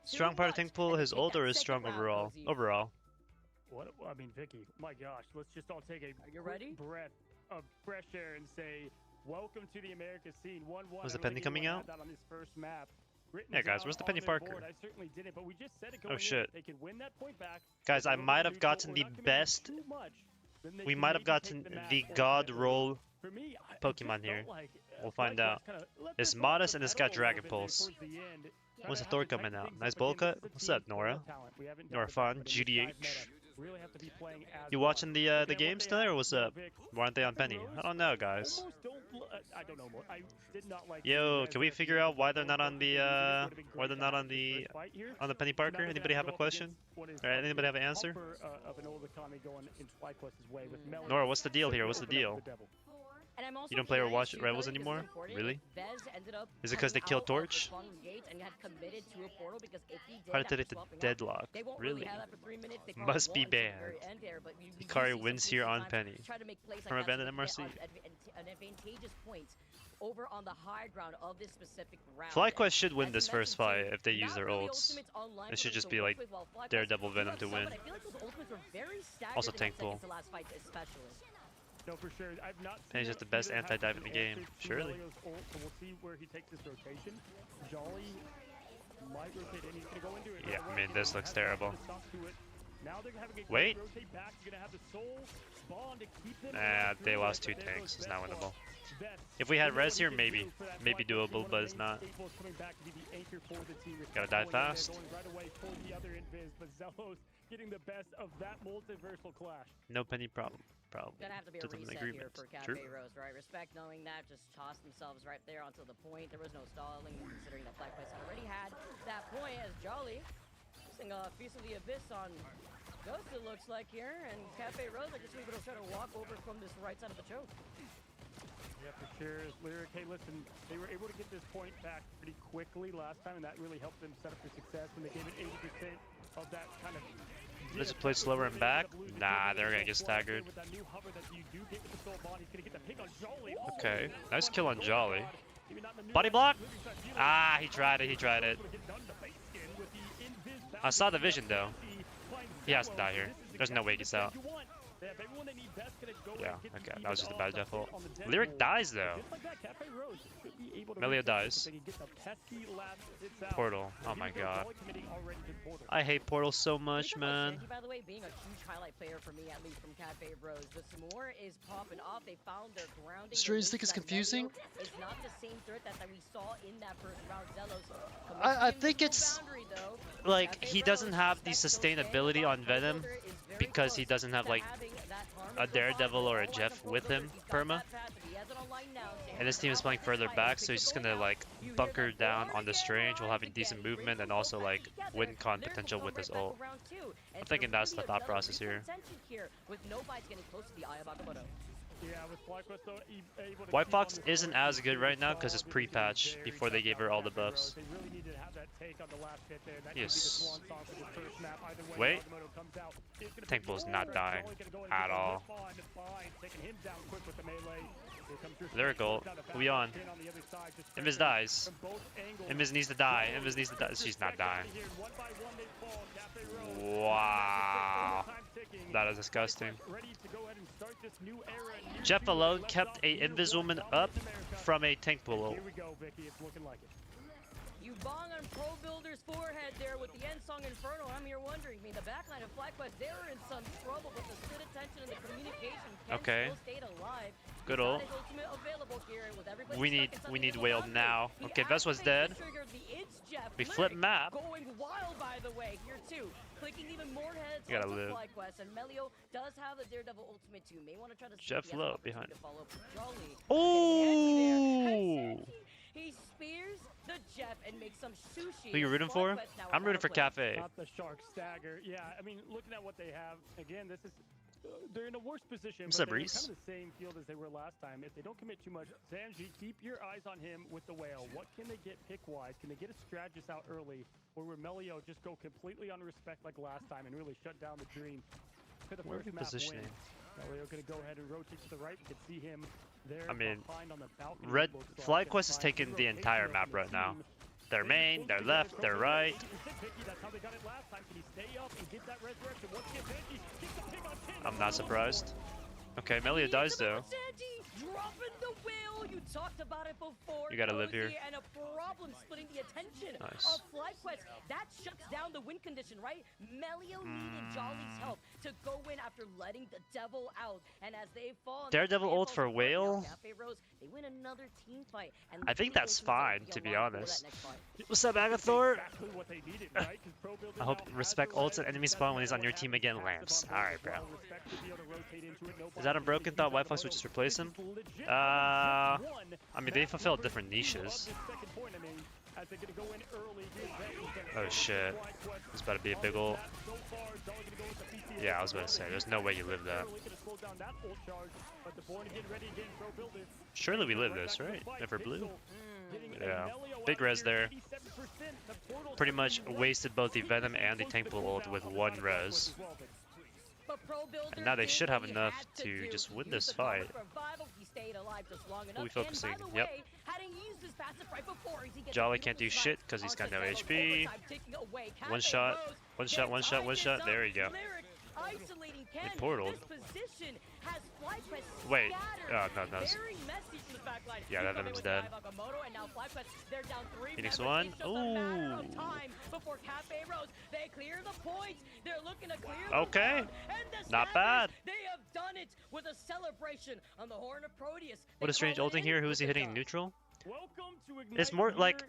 Strong part of tank pool, his ult, or is strong overall? Overall. What? I mean, Vicky, my gosh, let's just all take a quick breath of fresh air and say, welcome to the America scene. 1-1. Was the Peni coming out? On this first map. Yeah, guys, where's the Peni Parker? I certainly didn't, but we just said it Oh shit. They can win that point back. Guys, I might have gotten the best. We might have gotten the god roll Pokemon here. We'll find out. It's Modest and it's got Dragon Pulse. When's the Thor coming out? Nice bowl cut? What's up, Nora? Nora Fun, GDH. You watching the games tonight, or what's up? Why aren't they on Peni? I don't know, guys. Yo, can we figure out why they're not on the Peni Parker? Anybody have a question? Alright, anybody have an answer? Nora, what's the deal here? What's the deal? You don't play or watch Rivals anymore? Really? Is it because they killed Torch? Hard to detect the deadlock. Really? Must be banned. Hikari wins here on Peni. From abandoned MRC. FlyQuest should win this first fight if they use their ults. It should just be like Daredevil Venom to win. Also tank pool. No, for sure. I've not Peni's just the best anti-dive in the game. Surely. So we'll see where he takes this rotation. Jolly might rotate in. He's gonna go into it. Yeah, I mean, this looks terrible. Now they're having a wait. Rotate back. You're gonna have the soul spawn to keep them they lost 2 tanks. It's not winnable. If we had res here, maybe doable, but it's not. Gotta die fast. Getting the best of that multiversal clash. No Peni problem. Gonna have to be a reset here for Cafe Rose, right? Respect knowing that, just toss themselves right there onto the point. There was no stalling, considering that FlyQuest already had that point as Jolly using a Feast of the Abyss on Ghost, it looks like here, and Cafe Rose, I guess we're gonna try to walk over from this right side of the choke. Yeah, for sure. Lyric, hey, listen, they were able to get this point back pretty quickly last time, and that really helped them set up for success when they gave it 80% of that kind of. Does it play slower and back? Nah, they're gonna get staggered. Okay, nice kill on Jolly. Body block? Ah, he tried it. I saw the vision though. He has to die here. There's no way he gets out. Yeah, okay, that was just a bad default. Lyric dies though. Melia dies. Portal, oh my god. I hate Portal so much, man. By the way, being a huge highlight player for me, at least from Cafe Rose. The S'more is popping off. They found their grounding. Strange think it's confusing. It's not the same threat that we saw in that first round. I think it's like he doesn't have the sustainability on Venom because he doesn't have like a Daredevil or a Jeff with him, perma. And this team is playing further back, so he's just gonna like bunker down on the Strange while having decent movement and also like win con potential with his ult. I'm thinking that's the thought process here. White Fox isn't as good right now because it's pre-patch before they gave her all the buffs. Yes. Wait. Tank Bull's not dying at all. Lyrical, who we on? Invis dies. Invis needs to die. She's not dying. Wow. That is disgusting. Jeff alone kept a Invis woman up from a tank pull ult. You bong on Pro Builder's forehead there with the end song Inferno. I'm here wondering, the backline of FlyQuest, they're in some trouble, but the good attention and the communication can still stay alive. Good ult. We need whale now. Okay, Vess was dead. We flip map. Going wild, by the way, here too. Clicking even more heads. You gotta live. FlyQuest, and Melio does have the Daredevil ultimate too. May want to try to Jeff low behind. Oh! He spears the Jeff and makes some sushi. Who you rooting for? I'm rooting for Cafe. Not the Shark Stagger. Yeah, I mean, looking at what they have, again, this is they're in a worse position. What's but up, they're Reese? kind of the same field as they were last time. If they don't commit too much, Zanji, keep your eyes on him with the whale. What can they get pick-wise? Can they get a strategist out early? Or will Melio just go completely on respect like last time and really shut down the dream? For the Where are first we map positioning? win. Melio going to go ahead and rotate to the right. You can see him there I mean, behind on the balcony. Red Looks Flight like Quest is it's taking fine. the entire map right now. Their main, their left, their right. That's how they got it last time. Can he stay up and get that resurrection? Once again, Benji gets the pick on Peni. I'm not surprised. Okay, Melia dies though. Sandy dropping the wheel. You talked about it before. You gotta live here. Cozy, and a problem splitting the attention Nice. of FlyQuest. That shuts down the win condition, right? Melio needed Jolly's help to go in after letting the devil out. And as they fall, Daredevil ult for Whale? Cafe Rose, they win another team fight. And I think that's fine, to be honest. Fight. What's up, Agathor? Exactly what they needed, right? 'Cause Pro Builder I hope now respect has the ults at res, enemy spawn when he's on your team again, passive Lamps. on both Alright, as well. bro. Respect to be able to rotate into it. No Is Adam broken? Thought Wi-Fi switches replace him? I mean, they fulfill different niches. Oh shit. It's about to be a big ult. Yeah, I was about to say, there's no way you live that. Surely we live this, right? Never blue? Yeah. Big res there. Pretty much wasted both the Venom and the Tank Pool ult with one res. And now they should have enough to just win this fight. Who are we focusing? Yep. Jolly can't do shit because he's got no HP. One shot, one shot, one shot, one shot. There you go. They portaled. Wait. Oh, no. Yeah, that Venom's dead. Phoenix 1. Ooh. Okay. Not bad. They have done it with a celebration on the horn of Proteus. What a strange ulting here. Who is he hitting? Neutral? It's It's more like,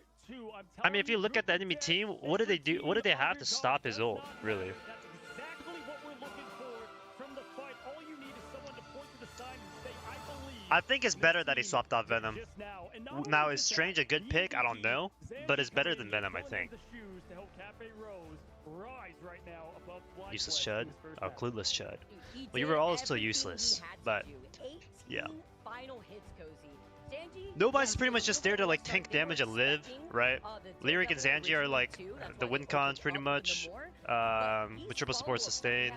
I mean, if you look at the enemy team, what did they do? What did they have to stop his ult, really? I think it's better that he swapped off Venom. Now, is Strange a good pick? I don't know, but it's better than Venom, I think. Useless Chud? Oh, clueless Chud. Well, you were all still useless, but yeah. Nobody's pretty much just there to like tank damage and live, right? Lyric and Zanji are like the win cons pretty much, with triple support sustain.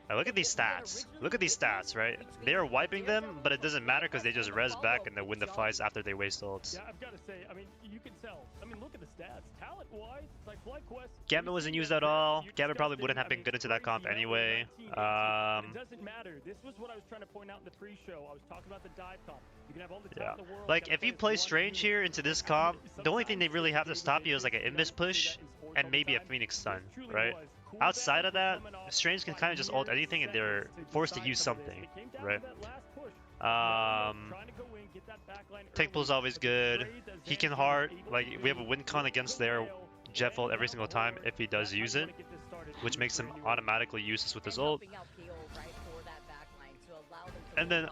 Now look at these stats. Look at these stats, right? They are wiping them, but it doesn't matter because they just res back and they win the fights after they waste ults. Yeah, I've got to say, I mean, you can tell. I mean, look at the stats. Talent-wise, it's like FlyQuest. Gambit wasn't used at all. Gambit probably wouldn't have been good into that comp anyway. It doesn't matter. This was what I was trying to point out in the pre-show. I was talking about the dive comp. You can have all the time in the world. Like, if you play Strange here into this comp, the only thing they really have to stop you is like an Invis push and maybe a Phoenix stun, right? Outside of that, Strange can kind of just ult anything and they're forced to use something, right? Tank Pool's always good. He can hard, like, we have a win con against their Jet ult every single time if he does use it, which makes him automatically useless with his ult. And then,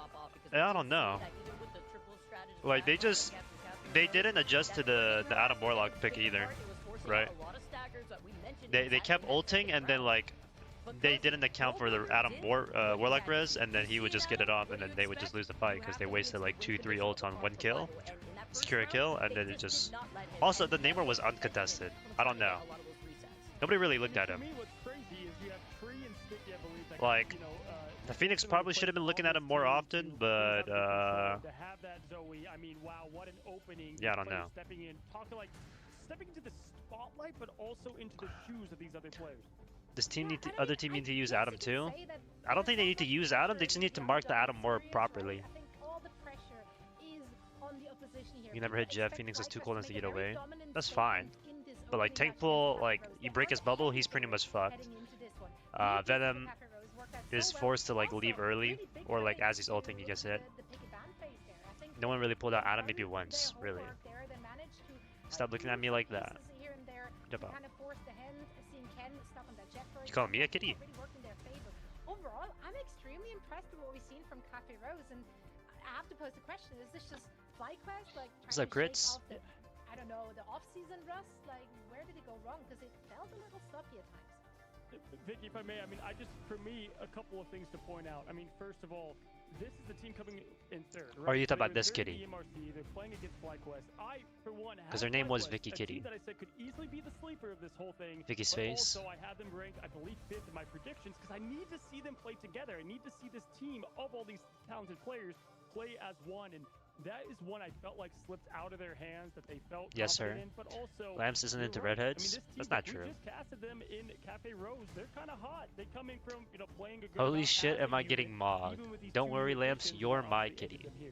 I don't know. Like, they didn't adjust to the Adam Warlock pick either, right? They kept ulting and then like they didn't account for the Adam Warlock res, and then he would just get it off and then they would just lose the fight because they wasted like 2-3 ults on one kill, secure a kill, and then it just... Also, the Namor was uncontested. I don't know. Nobody really looked at him. Like, the Phoenix probably should have been looking at him more often, but yeah, I don't know. Stepping into the spotlight, but also into the shoes of these other players. This team other team need to use Adam too? I don't think they need to use Adam, they just need to mark the Adam more properly. You never hit Jeff, Phoenix has 2 cooldowns to get away. That's fine. But like Tank Pool, like you break his bubble, he's pretty much fucked. Venom is forced to like leave early, or like as he's ulting he gets hit. No one really pulled out Adam maybe once, really. Stop looking at me like that. You call me a kitty? Overall, I'm extremely impressed with what we've seen from Cafe Rose, and I have to pose the question: is this just FlyQuest like What's up, Grits? I don't know, the off-season rust? Like, where did it go wrong? Because it felt a little sloppy at times. Vicky, if I may, I mean, for me, a couple of things to point out. I mean, first of all, this is the team coming in third. Right? Or are you talking So about this kitty? EMRC, they're playing against FlyQuest. I, for one, Because her name was Vicky a Kitty. team that I said could easily be the sleeper of this whole thing. Vicky's but face. Also, I had them ranked, I believe, 5th in my predictions because I need to see them play together. I need to see this team of all these talented players play as one, and that is one I felt like slipped out of their hands that they felt Yes, sir. in, but also Lamps isn't into right. redheads? I mean, That's not true. We just casted them in Cafe Rose. They're kind of hot. They come in from, playing a good Holy amount shit, as a am I unit, getting mogged? even with these Don't two worry, new Lamps, additions, you're my they kitty. get them here.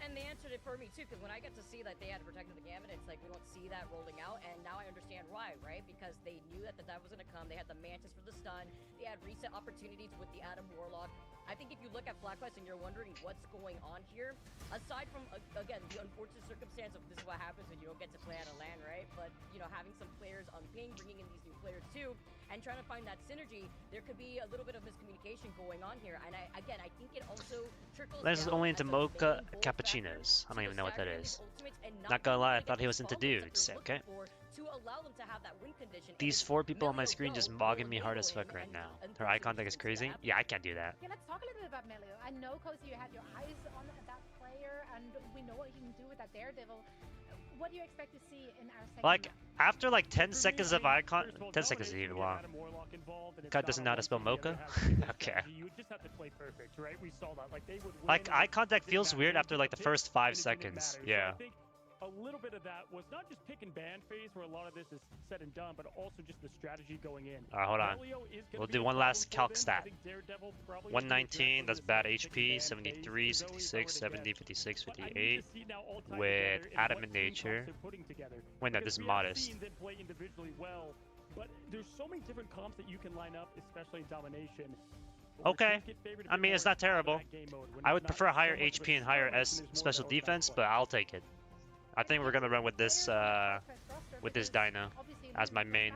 And they answered it for me too, because when I got to see that they had protected the Gambit, it's like we don't see that rolling out, and now I understand why, right? Because they knew that the dive was going to come. They had the Mantis for the stun. They had reset opportunities with the Adam Warlock. I think if you look at FlyQuest and you're wondering what's going on here, aside from, again, the unfortunate circumstance of this is what happens when you don't get to play out of LAN, right? But, having some players on ping, bringing in these new players too, and trying to find that synergy, there could be a little bit of miscommunication going on here. And I think it also trickles Lance is down only into as a mocha main goal cappuccinos. I don't even know what that factor is. to the ultimates and Not gonna lie, I really thought he get was the into follow-ups that dudes, they're okay? looking for to allow them to have that win condition. And These it's 4 people on my Melio screen just Go mogging will me hard as enable fuck him, right and now. Her eye contact is crazy? Yeah, I can't do that. Yeah, let's talk a little bit about Melio. I know, Cozy, you had your eyes on that player, and we know what he can do with that Daredevil. What do you expect to see in our second Like, match? after like 10 seconds of eye contact, 10 seconds is even long. God doesn't know how to spell mocha? Okay. You just have to play perfect, right? We saw that. Like, they would win Like, and eye contact didn't feels matter. weird They after took like a the pick, first and 5 it didn't seconds. matter. So Yeah. I think a little bit of that was not just pick and ban phase where a lot of this is said and done, but also just the strategy going in. Alright, hold on. Melio is gonna We'll be do a one last problem for calc them. I stat. think Daredevil probably 119, that's bad pick and HP, ban 73, phase for Zoe, 66, if I were to 70, guess. 56, But I need 58. to see now all tied with together and Adam what in team nature. comps they're putting together. Wait, no, Because this is we have modest. seen them play individually well, but there's so many different comps that you can line up, especially in domination. where Okay. teams get favored a I bit mean, it's more not terrible. out of that game mode when I it's would not prefer higher so much of a HP and higher start S and there's more special of a defense, play. but I'll take it. I think we're gonna run with this with this Dino as my main.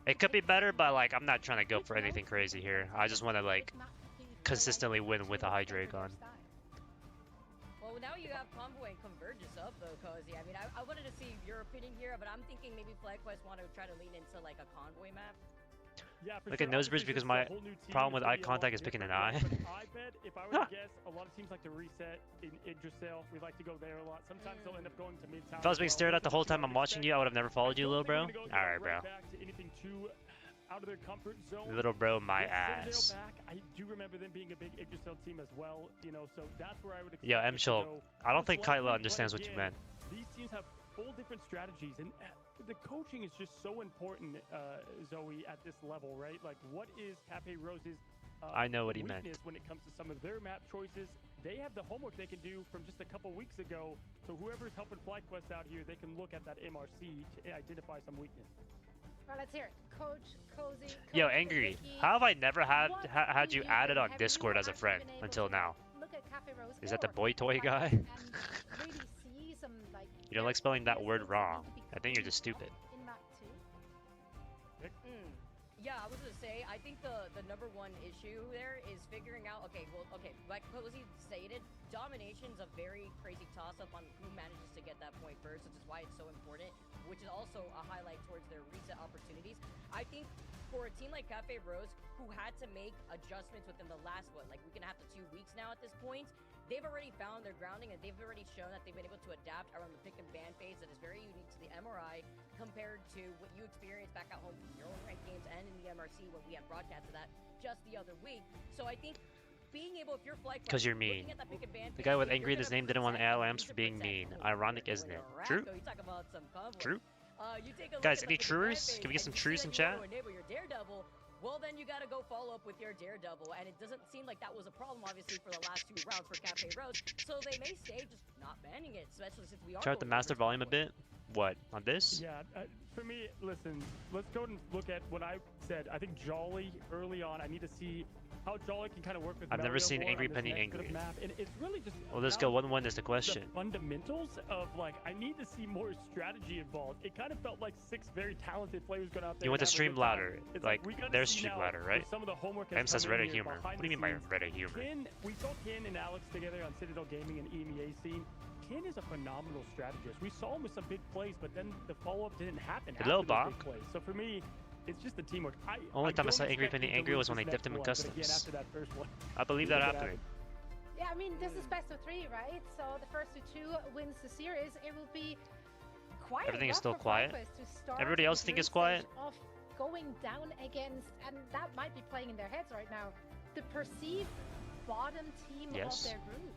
It could be better, but like I'm not trying to go for anything crazy here. I just want to like consistently win with a high Dragon. Well, now you have Convoy and Convergence up, though, Cozy. I mean, I wanted to see your opinion here, but I'm thinking maybe FlyQuest want to try to lean into, like, a Convoy map. Yeah, for Look sure. at Nosebridge Obviously, because this is my a whole new team, problem with it's eye gonna be a contact lot is picking an different, eye. but I bet if I were to guess, a lot of teams like to reset in Yggdrasil. We like to go there a lot. Sometimes they'll end up going to Midtown. If I was being stared at the whole time I'm watching you, I would have never followed you, little bro. Alright, bro. Back to anything too out of their comfort zone. Little bro, my With ass. Citadel back, I do remember them being a big Yggdrasil team as well, so that's where I would expect Yo, it to M-Chill, go. I don't think Most likely, Kyla but understands what you again, meant. These teams have full different strategies, and the coaching is just so important, Zoe, at this level, right? Like, what is Cafe Rose's I know what he meant. weakness when it comes to some of their map choices? They have the homework they can do from just a couple weeks ago, so whoever's helping FlyQuest out here, they can look at that MRC to identify some weakness. Well, let's hear it. Coach, Cozy, Yo, Coach Angry, Vicky, how have I never had what had you do added think? on Have Discord you as a actually friend been able until to now? Look at Cafe Rose Is that the or boy toy like guy? and really see some, like, You don't like spelling that various word things that wrong. need to be I think you're just cleaned stupid. up in map 2. Yeah, I was gonna say, I think the number one issue there is figuring out, okay, like Cozy stated, domination's a very crazy toss-up on who manages to get that point first, which is why it's so important, which is also a highlight towards their reset opportunities. I think for a team like Cafe Rose, who had to make adjustments within the last, like week and a half to 2 weeks now at this point, they've already found their grounding, and they've already shown that they've been able to adapt around the pick and ban phase that is very unique to the MRI compared to what you experienced back at home in your own ranked games and in the MRC when we had broadcasted that just the other week. So I think being able, if you're FlyQuest, 'Cause you're mean. looking at that pick and ban The phase, guy with you're angry gonna this name didn't want protect Lamps what for you being protect. mean. Oh, Ironic, when isn't it? you're True. Racco, you talk about some Convoy. True. You take a look Guys, at any the pick and ban truers? phase, Can we get some and you truers see in that you chat? wanna enable your Daredevil. Well, then you gotta go follow up with your Daredevil, and it doesn't seem like that was a problem, obviously, for the last 2 rounds for Cafe Rose. So they may stay just not banning it, especially since we are. Try out the going master over volume a Convoy. bit. What, on this? Yeah, for me, listen, let's go and look at what I said. I think Jolly early on, I need to see how Jolly can kind of work with I've never Melio seen more Angry on this Penny next bit of angry. map. And it's really just Well, let's go about 1-1 is the question. The fundamentals of, like, I need to see more strategy involved. It kind of felt like 6 very talented players going out there. You want to and having a stream good time. louder. It's Like, we gotta there's see stream now louder, with right? Some of the homework M says come in Reddit here humor. behind What do you the mean by scenes. Reddit humor? Ken, we saw Ken and Alex together on Citadel Gaming and EMEA scene. Ken is a phenomenal strategist. We saw him with some big plays, but then the follow-up didn't happen. Hello, after those big Bach. plays. So for me, It's just the teamwork. Only time I saw don't Angry expect Penny them to angry lose was when this they dipped next him in one, but again, customs. after that first one, I believe that happening. Yeah, I mean, this is best of 3, right? So the first two wins the series. It will be quiet. Everything is rough still for quiet? FlyQuest to start Everybody else the think group it's quiet? stage Of going down against, and that might be playing in their heads right now, the perceived bottom team Yes. of their group.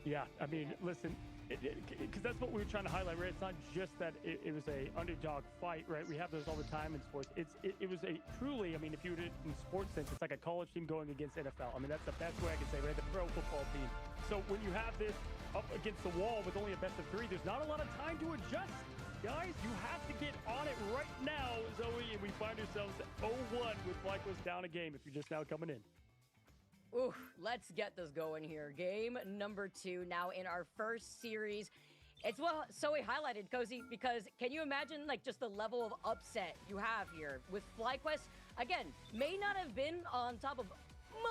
Yeah, I mean, listen, because that's what we were trying to highlight, right? It's not just that it was a underdog fight, right? We have those all the time in sports. It was a truly, I mean, if you were in sports sense, it's like a college team going against NFL. I mean, that's the best way I can say, right? The pro football team. So when you have this up against the wall with only a best of 3, there's not a lot of time to adjust. Guys, you have to get on it right now, Zoe, and we find ourselves 0-1 with FlyQuest down a game if you're just now coming in. Ooh, let's get this going here. Game number 2 now in our first series. It's well, Zoe highlighted, Cozy, because can you imagine like just the level of upset you have here with FlyQuest? Again, may not have been on top of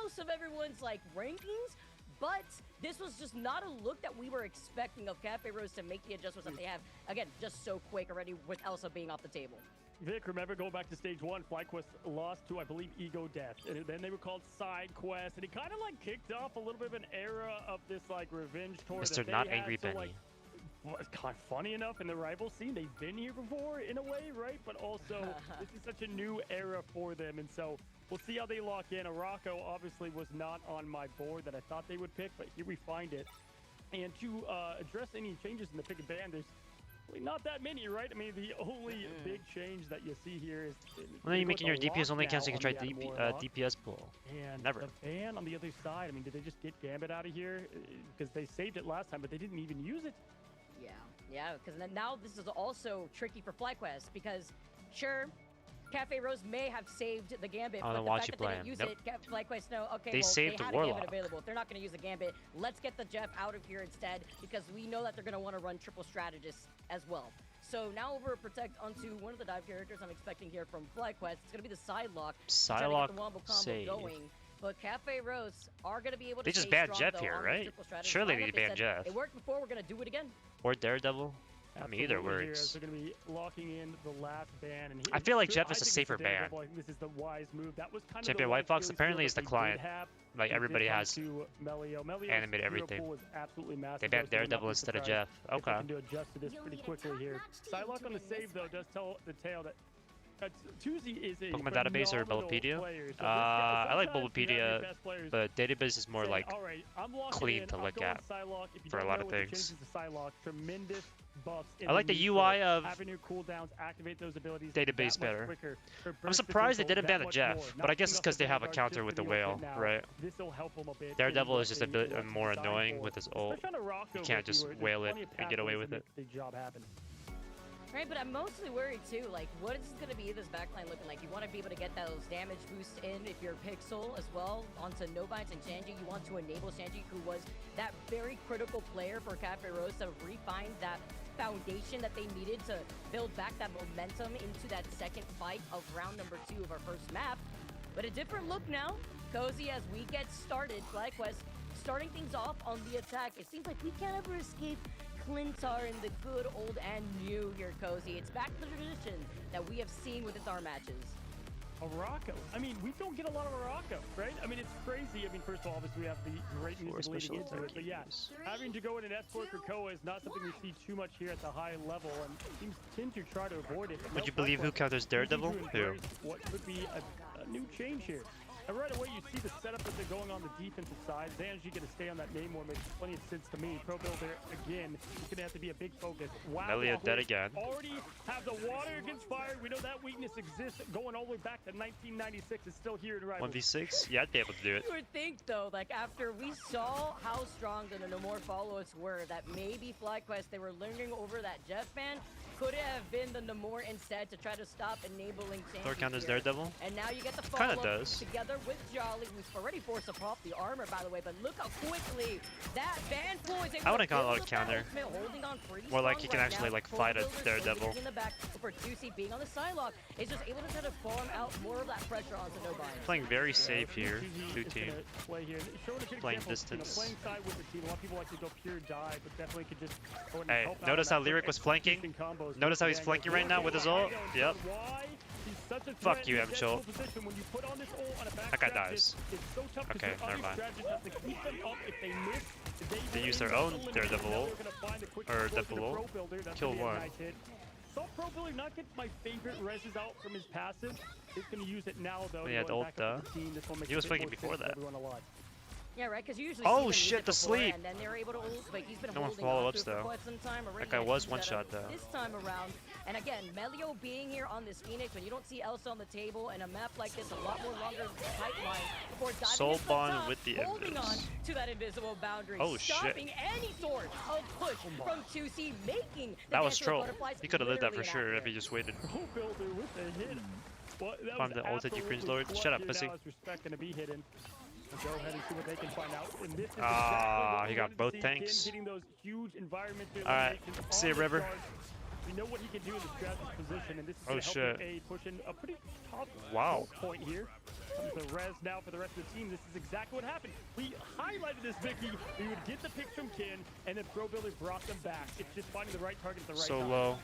most of everyone's like rankings, but this was just not a look that we were expecting of Cafe Rose to make the adjustments that they have. Again, just so quick already with Elsa being off the table. Vic, remember going back to stage 1, FlyQuest lost to, I believe, Ego Death. And then they were called Side Quest. And it kind of like kicked off a little bit of an era of this like revenge tour. Mr. That Not they Angry had. So, Penny. like, it's kind of funny enough in the rival scene. They've been here before in a way, right? But also, this is such a new era for them. And so we'll see how they lock in. Araco obviously was not on my board that I thought they would pick, but here we find it. And to address any changes in the pick and ban, there's really not that many, right? I mean, the only big change that you see here is... Well, then you're making your DPS only count so you can try DPS pool. And Never. the ban on the other side, I mean, did they just get Gambit out of here? Because they saved it last time, but they didn't even use it. Yeah, because now this is also tricky for FlyQuest because, sure, Cafe Rose may have saved the Gambit, but the fact that they didn't use it, FlyQuest know, okay, they saved they had the a Warlock. Gambit available. If they're not going to use the Gambit, let's get the Jeff out of here instead because we know that they're going to want to run triple strategists as well. So now over Protect onto one of the dive characters I'm expecting here from FlyQuest. It's going to be the Sidelock. Sidelock the wombo combo save. going. But Cafe Rose are going to be able to They just stay banned strong, Jeff though, here, on right? this triple strategy Surely lineup. they banned said, Jeff. It worked before, we're going to do it again. Or Daredevil. I mean, either Absolutely works. They're going to be locking in the last ban. And I feel like Jeff I is a think safer it's ban. Daredevil. I think this is the wise move. That was kind of Champion the White Fox Achilles apparently heel is the that they client. did have. Like, They everybody did come has to Melio's animated hero everything. pool was absolutely massive. They banned so I would not Daredevil be instead of surprised Jeff. if they Okay. can do adjust to this pretty quickly here. Psylocke on the save, though, does tell the tale that Tuzi is a Pokemon Database or phenomenal Bulbapedia? player. So I like sometimes you have your Bulbapedia, best players but Database is more say, like all right, I'm locking clean in, to I'm look going at Psylocke. If you for a don't lot know of what the things. changes to Psylocke, tremendous buffs in I like the neutral. UI of having your cooldowns, activate those abilities Database that much better. quicker. Her I'm burst surprised they potential didn't ban that the much Jeff, more. but I guess it's Knocking because off they have a Vanguard counter just with for the the whale, ultimate now. right? This'll help him a bit. Daredevil in is just what a they bit want to more design annoying for. with his ult. Especially on Rocco, You can't Vicky, just where there's whale it plenty of and get away pathways with to make the job happen. Right, but I'm mostly worried too, like, what is going to be this backline looking like? You want to be able to get those damage boosts in if you're Pixel as well, onto Nobites and Shanji. You want to enable Shanji, who was that very critical player for Cafe Rose to refine that foundation that they needed to build back that momentum into that second fight of round number 2 of our first map. But a different look now, Cozy, as we get started. FlyQuest starting things off on the attack. It seems like we can't ever escape Clintar in the good old and new here, Cozy. It's back to the tradition that we have seen with its R matches. Araco. I mean, we don't get a lot of Araco, right? I mean, it's crazy. I mean, first of all, obviously we have the great music leading into it, but yeah, having to go in an Escort Krakoa is not something we see too much here at the high level, and teams tend to try to avoid it. Would you believe who counters Daredevil? Who? What could be a new change here? And right away, you see the setup that they're going on the defensive side. Zanji going to stay on that name war makes plenty of sense to me. Pro builder again. It's going to have to be a big focus. Wow, Melia dead again. Already have the water against fire. We know that weakness exists going all the way back to 1996. It's still here in Rivals. 1v6? Yeah, I'd be able to do it. You would think, though, like after we saw how strong the No More followers were, that maybe FlyQuest, they were learning over that Jeff ban. Could it have been the Namor instead to try to stop enabling Shanji Thor counters here? Daredevil? And now you get the Kinda follow does. together together with Jolly, who's already forced to pop the armor, by the way, but look how quickly that Van Flow is able I wouldn't to call it build a up counter. that ultimate, holding on pretty More like strong he can right actually now. like fight a Builder Daredevil. in the back for 2C being on the Psylocke is just able to kind of farm out more of that pressure onto Nobody. Playing very safe here, two team. Playing example, distance. playing side with the team. A lot of people like to go pure dive, but definitely could just go and Hey, help out notice on how that Lyric was flanking? boosting combos. Notice how he's flanking right now with his ult? Yep. Fuck you, Emchul. That guy dies. Okay, never mind. They use their own Daredevil ult, or Deadpool ult. Kill one. Saw Pro Builder not get my favorite reses out from his passive. He's going to use it now, though. He had ult, though. He was flanking before that. Yeah, right, because usually Oh shit, the sleep! and then they're able to ult, but he's been No one holding on follow-ups, to it for though. quite some time. That guy was one shot, though. This time around, and again, Melio being here on this Phoenix, when you don't see Elsa on the table, and a map like this, a lot more longer pipeline before diving Soul into the Bond top, with the holding on invis. to that invisible boundary, Oh, shit. stopping any sort of push from 2C, making the That was Dance of the troll. Butterflies He could have lived that for literally sure an if he just waited. Pro Builder with the hit. Farm the ulted, you cringe lord. Shut up, pussy. Respect going to be hidden. Go ahead and see what they can find out. And this is Ah, exactly what he we got wanted both to see. tanks. Kin hitting those huge environmental Alright, eliminations see you, on the River. charge. We know what he can do in the strategist position, and this is Oh, going to help shit. him push in a pretty top Wow. point here. The res now for the rest of the team. This is exactly what happened. We highlighted this, Vicky. We would get the picks from Kin, and then Pro Builder brought them back. It's just finding the right target at the right So time. low.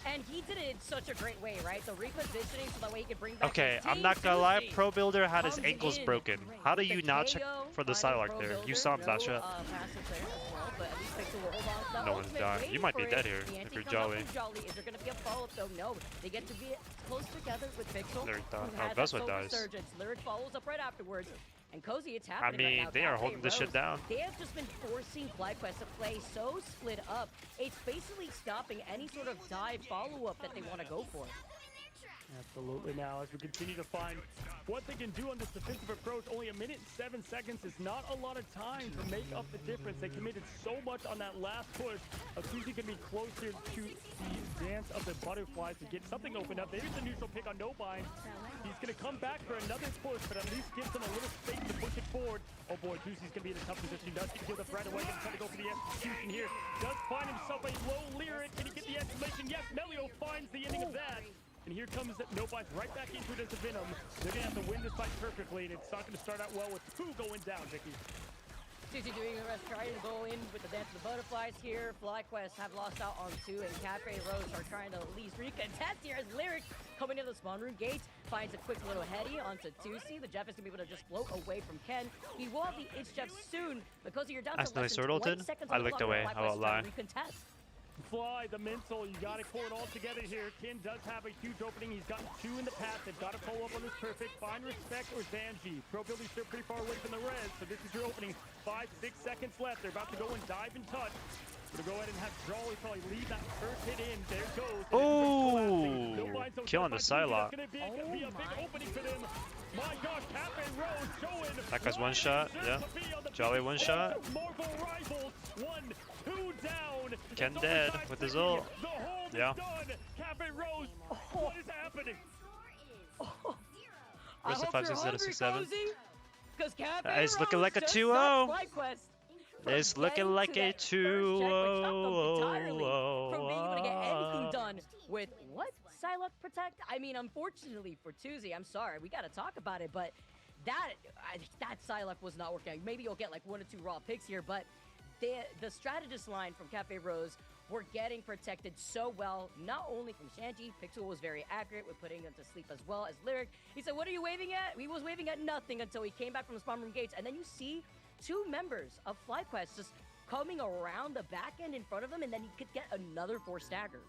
And he did it in such a great way, right? The repositioning so that way he could bring back Okay, his I'm team. not gonna lie, Susie Pro Builder had his comes ankles in broken. How do with you the not check KO, for the finding Psylocke Pro there? You Builder. saw him dash No, up. passive there as well, but at least Pixel will hold on to that No one's ultimate, dying. waiting You might be for dead it. here The if anti you're comes out Jolly. from Jolly. Is there going to be a follow-up though? No. They get to be close together with Pixel. Lyric who died. Oh, has that Vespa soul dies. resurgence. Lyric follows up right afterwards. And Cozy, it's I happening mean, right now. they are Cafe holding this shit Rose, down. They have just been forcing FlyQuest to play so split up. It's basically stopping any sort of dive follow-up that they want to go for. Absolutely. Now, as we continue to find what they can do on this defensive approach, only 1 minute and 7 seconds is not a lot of time to make up the difference. They committed so much on that last push. Susie can be closer to the dance of the butterflies to get something opened up. There's the neutral pick on No Bind. He's going to come back for another push, but at least gives them a little space to push it forward. Oh boy, Susie's going to be in a tough position. He does get killed up right away. Going to try to go for the execution here. Does find himself a low Lyric. Can he get the exclamation? Yes, Melio finds the ending of that. And here comes that Nobody's right back into it as a Venom. They're going to have to win this fight perfectly, and it's not going to start out well with 2 going down, Vicky. Susie doing the rest, trying to go in with the Dance of the Butterflies here. FlyQuest have lost out on 2, and Cafe Rose are trying to at least recontest here as Lyric coming into the spawn room gate finds a quick little heady onto 2C. The Jeff is going to be able to just float away from Ken. He will have the Itch Jeff soon because you're down to Accidentally less than sword 20 ulted? seconds I on the looked clock away, while I won't FlyQuest is trying lie. to recontest. Fly, the mental, you got to pull it all together here. Kin does have a huge opening. He's gotten 2 in the past. They've got to follow up on this perfect. Find Respect or Zanji. Pro Builder's still pretty far away from the res, so this is your opening. 5, 6 seconds left. They're about to go and dive and touch. Gonna go ahead and have Jolly probably lead that first hit in. There it goes. Ooh, killing the Psylocke. That's gonna be a big opening for them. My gosh, Cafe Rose showing. That guy's one shot, yeah. Jolly one shot. Marvel rivals, 1, 2 down. Ken dead with his ult. The hold Yeah. is done. Cafe Rose, what is happening? Where's the 5, 6, 7, 6, 7? It's looking like a 2-0. It's looking like a 2-0. From being able to get anything done with what? Psylocke Protect? I mean, unfortunately for Tuesday, I'm sorry, we gotta talk about it, but that Psylocke was not working out. Maybe you'll get like 1 or 2 raw picks here, but the strategist line from Cafe Rose were getting protected so well, not only from Shanji. Pixel was very accurate with putting him to sleep as well as Lyric. He said, what are you waving at? He was waving at nothing until he came back from the spawn room gates, and then you see 2 members of FlyQuest just coming around the back end in front of him, and then he could get another 4 stagger.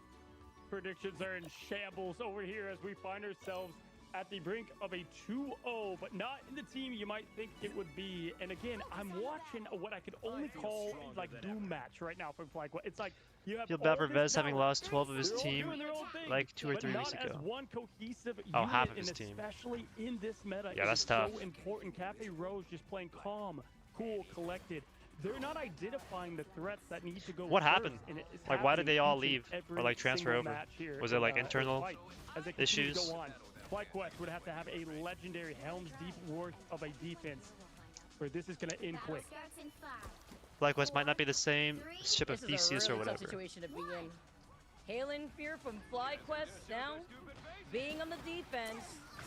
Predictions are in shambles over here as we find ourselves at the brink of a 2-0, but not in the team you might think it would be. And again, I'm watching what I could only call like doom match right now from FlyQuest. It's like you have Feel bad for all this Vez having talent. lost 12 of his They're all team doing their own thing, like 2 or but 3 not weeks as ago. one cohesive Oh, unit, half of his and team. especially in this meta, Yeah, it that's is tough. so important. Cafe Rose just playing calm, cool, collected. They're not identifying the threats that need to go What first, happened? and it's Like, why did happening they all each and leave or every like transfer single over? match here Was it like in internal fight as they continue to issues? go on. FlyQuest would have to have a legendary Helm's Deep worth of a defense, where this is going to end quick. FlyQuest might not be the same ship of This is a Theseus or really tough whatever. situation to be in. Hailing fear from FlyQuest now, being on the defense.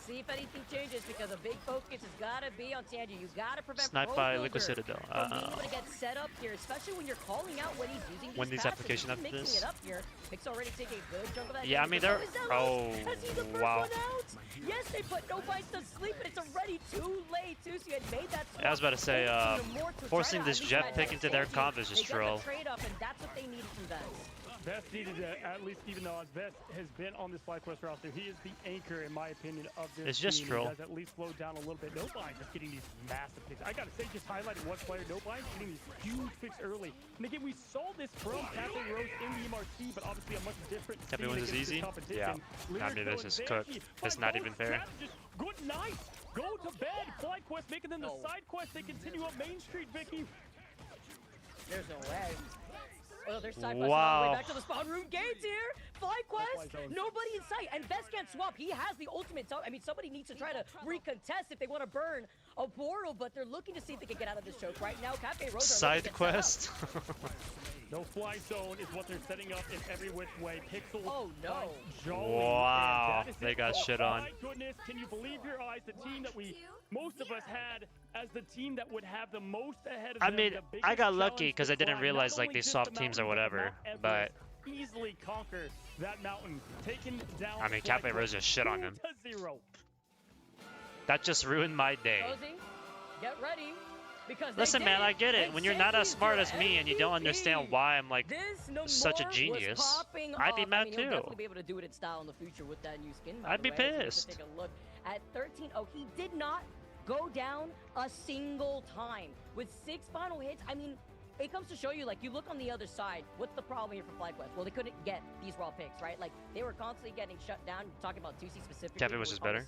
See if anything changes, because a big focus has got to be on Sanji. You got to prevent Sniped by Liquid Citadel. from being able to get set up here, especially when you're calling out when he's using these When these passives. application He's after mixing this. it up here. Pick's already taking a good chunk of that. Yeah, I damage. mean, they're... Is that Oh, Has he the first wow. one out? Yes, they put no bites to sleep, but it's already too late, too. So you had made that swap. I was about to say, forcing this jet pick into their comp is just troll. Trade-off, and that's what they needed from Vez. Vest needed to, at least even though Vest has been on this FlyQuest roster, he is the anchor, in my opinion, of this It's just team. troll. He does at least slow down a little bit. Nobind just getting these massive picks. I gotta say, just highlighting one player, Nobind getting these huge picks early. And again, we saw this from Cafe Rose in the MRT, but obviously a much different Cafe scene Rose is against this easy? competition. Yeah. I mean, this is cooked. It's not even fair. Good night. Go to bed. FlyQuest making them the side quest. They continue up Main Street, Vicky. There's no way. Oh, there's side quest all the way back to the spawn room gates here. FlyQuest, nobody in sight, and Vest can't swap. He has the ultimate. So, I mean, somebody needs to try to recontest if they want to burn a portal, but they're looking to see if they can get out of this choke right now. Cafe Rose Side quest. No fly zone is what they're setting up in every which way. Pixel. Oh no! Wow, they got shit on. Oh my goodness! Can you believe your eyes? The team that most of us had as the team that would have the most ahead of them. I mean, I got lucky because I didn't realize like these soft teams or whatever, but easily conquer that mountain, taking down. I mean, Cafe Rose just shit on him. 2-0. That just ruined my day. Cozy, get ready. Because Listen, man, I get it. When you're not as smart as me and you don't understand why I'm like such a genius, I'd be mad too. He'll definitely be able to do it in style in the future with that new skin. I'd be pissed. Take a look at 13. Oh, he did not go down a single time with 6 final hits. I mean, it comes to show you, like, you look on the other side. What's the problem here for FlyQuest? Well, they couldn't get these raw picks, right? Like, they were constantly getting shut down. Talking about 2C specifically. Cafe was just better.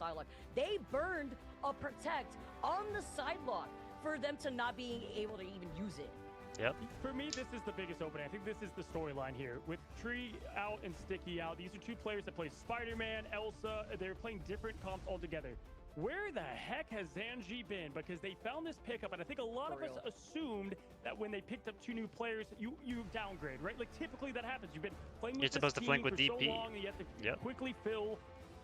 They burned a protect on the side lock for them to not being able to even use it. Yep. For me, this is the biggest opening. I think this is the storyline here. With Tree out and Sticky out, these are two players that play Spider-Man, Elsa. They're playing different comps altogether. Where the heck has Zanji been? Because they found this pickup, and I think a lot of us assumed that when they picked up 2 new players, you downgrade, right? Like, typically that happens. You've been playing with You're supposed to flank with so DP. long, you have to quickly fill.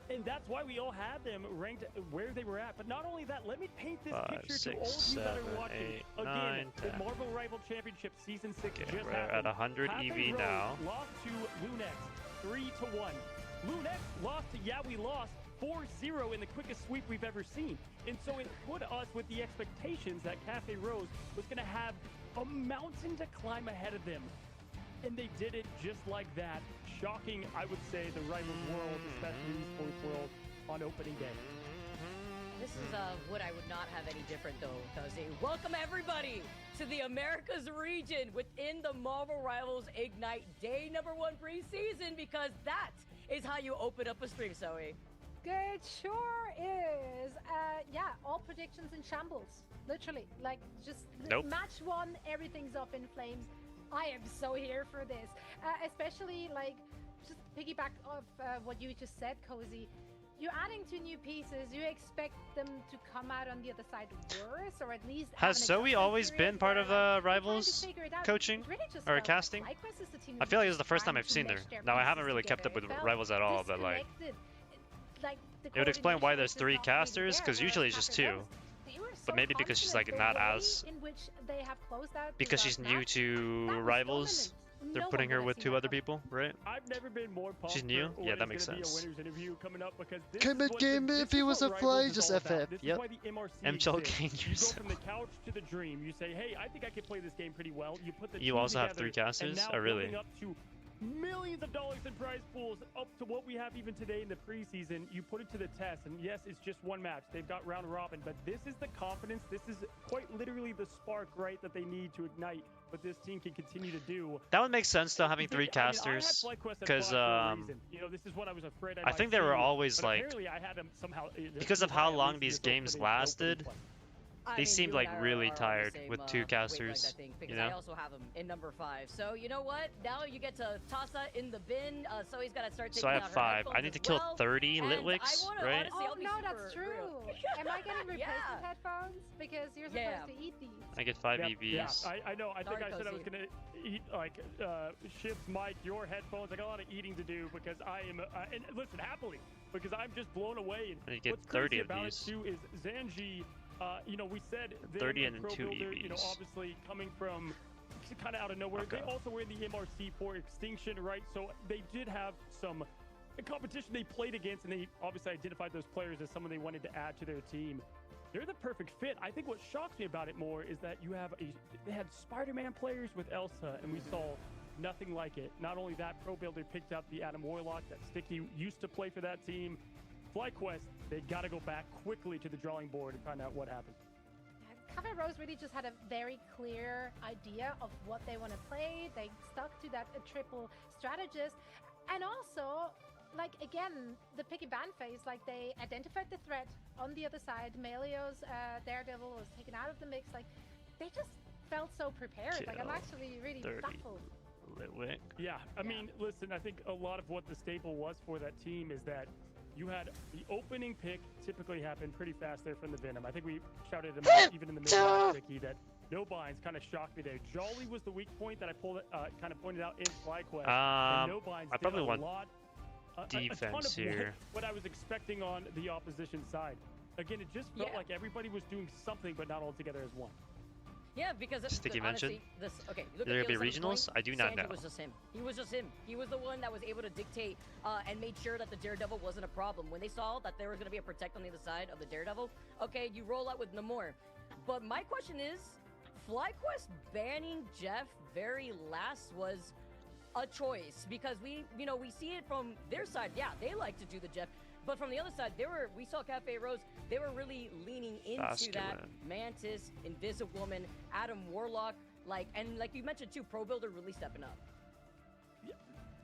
And that's why we all had them ranked where they were at. But not only that, let me paint this 5, picture 6, to all of you that are watching. 8, Again, 9, 10. the Marvel Rival Championship Season 6 Okay, just we're happened. at 100 Cafe EV Rose now. Lost to Lunex 3-1. Lunex lost to we lost 4-0 in the quickest sweep we've ever seen. And so it put us with the expectations that Cafe Rose was going to have a mountain to climb ahead of them. And they did it just like that. Shocking, I would say, the Rivals world, especially the esports world, on opening day. This is what I would not have any different though, Cozy. Welcome everybody to the Americas region within the Marvel Rivals Ignite day number 1 preseason, because that is how you open up a stream, Zoe. It sure is. Yeah, all predictions in shambles. Literally. Like, just match 1, everything's up in flames. I am so here for this. Especially, like, just piggyback off what you just said, Cozy. You're adding 2 new pieces. You expect them to come out on the other side worse, or at least Has Zoe always been part of Rivals coaching or casting? I feel like this is the first time I've seen her. Now, I haven't really kept up with Rivals at all, but like, it would explain why there's 3 casters, because usually it's just 2. But maybe because she's like not as, because she's new to Rivals, they're putting her with 2 other people, right? I've never been more pumped. She's new? for Yeah, what that is makes gonna be a sense. winners interview coming up, because this Commit is what game this if he is was what a fly, Rivals is just all about. FF. This Yep. is why the MRC MCL exists. gain You go yourself. from the couch to the dream. You say, hey, I think I could play this game pretty well. You put the You team also have together, 3 casters? and now Oh, really? building up to millions of dollars in prize pools, up to what we have even today in the preseason. You put it to the test, and yes, it's just 1 match. They've got round robin, but this is the confidence. This is quite literally the spark, right, that they need to ignite what this team can continue to do. That would make sense though, having 3 casters, because you know, this is what I was afraid I think they were always like, I had them somehow, because of how long these games lasted, They seemed like really tired with 2 wavelength, casters, I think, because you know? I also have him in number 5. So you know what? Now you get to toss that in the bin. So he's got to start taking So I have out her 5. I headphones need to as kill well. 30 And Litwicks, I wanna, right? honestly, Oh I'll be no, super that's true. real. Am I getting replacement Yeah. headphones? Because you're supposed to eat these. I get 5 Yep, EVs. Yeah, I know. I think Sorry, I said I was Cozy. gonna eat like Ship's mic, your headphones. I got a lot of eating to do because I am. And listen, happily, because I'm just blown away. And I need to get what's 30 crazy of about these. it too is Zanji. You know, we said 30 them, and then Pro 2 Builder, you know, EVs. obviously coming from kind of out of nowhere. Okay. They also were in the MRC for Extinction, right? So they did have some competition they played against, and they obviously identified those players as someone they wanted to add to their team. They're the perfect fit. I think what shocks me about it more is that they had Spider-Man players with Elsa, and we saw nothing like it. Not only that, Pro Builder picked up the Adam Warlock that Sticky used to play for that team. FlyQuest, they got to go back quickly to the drawing board and find out what happened. Cafe Rose really just had a very clear idea of what they want to play. They stuck to that triple strategist. And also, like, again, the picky ban phase, like, they identified the threat on the other side. Melio's Daredevil was taken out of the mix. Like, they just felt so prepared. Like, I'm actually really 30 baffled. Litwick. Yeah, I mean, listen, I think a lot of what the staple was for that team is that you had the opening pick typically happen pretty fast there from the Venom. I think we shouted him out even in the mid-round, Ricky, that no binds kind of shocked me there. Jolly was the weak point that I kind of pointed out in FlyQuest. And no binds I probably did a want lot, a ton defense of here. what I was expecting on the opposition side. Again, it just felt like everybody was doing something, but not all together as one. Yeah, because Sticky honestly, mentioned. Okay, Are look there at gonna the be other side of the regionals? coin. I do not Sanji know. was just him. He was just him. He was the one that was able to dictate and made sure that the Daredevil wasn't a problem. When they saw that there was going to be a protect on the other side of the Daredevil, okay, you roll out with Namor. But my question is, FlyQuest banning Jeff very last was a choice because we see it from their side. Yeah, they like to do the Jeff. But from the other side, we saw Cafe Rose, they were really leaning into that Mantis, Invisiwoman, Adam Warlock, and like you mentioned too, Pro Builder really stepping up. Yeah,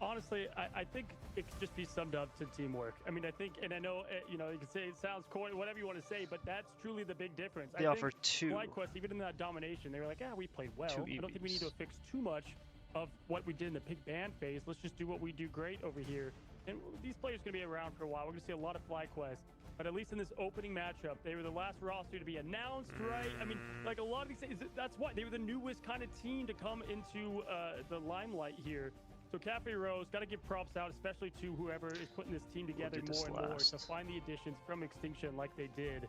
honestly, I think it could just be summed up to teamwork. I mean, I think, and I know, you can say it sounds corny, whatever you want to say, but that's truly the big difference. They offer 2. FlyQuest, even in that domination, they were like, we played well. I don't think we need to fix too much of what we did in the pick ban phase. Let's just do what we do great over here. And these players are going to be around for a while. We're going to see a lot of FlyQuest. But at least in this opening matchup, they were the last roster to be announced, right? I mean, like a lot of these things, that's why they were the newest kind of team to come into the limelight here. So Cafe Rose, got to give props out, especially to whoever is putting this team together more and more to find the additions from Extinction like they did.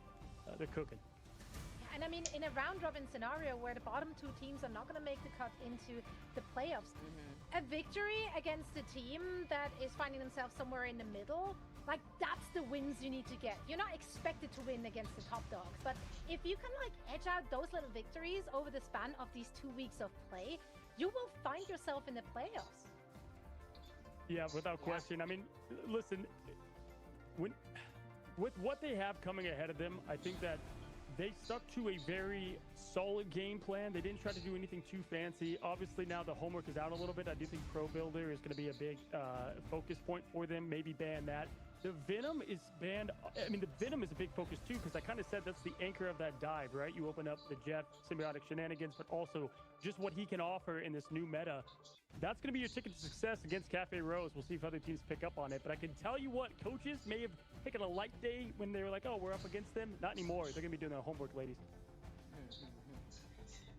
They're cooking. And I mean, in a round-robin scenario where the bottom 2 teams are not going to make the cut into the playoffs, a victory against a team that is finding themselves somewhere in the middle, like, that's the wins you need to get. You're not expected to win against the top dogs, but if you can, like, edge out those little victories over the span of these 2 weeks of play, you will find yourself in the playoffs. Yeah, without question. I mean, listen, with what they have coming ahead of them, I think that they stuck to a very solid game plan. They didn't try to do anything too fancy. Obviously, now the homework is out a little bit. I do think Pro Builder is going to be a big focus point for them. Maybe ban that. The Venom is banned. I mean, the Venom is a big focus too, because I kind of said that's the anchor of that dive, right? You open up the Jeff symbiotic shenanigans, but also just what he can offer in this new meta. That's going to be your ticket to success against Cafe Rose. We'll see if other teams pick up on it. But I can tell you what, coaches may have taken a light day when they were like, oh, we're up against them. Not anymore. They're going to be doing their homework, ladies.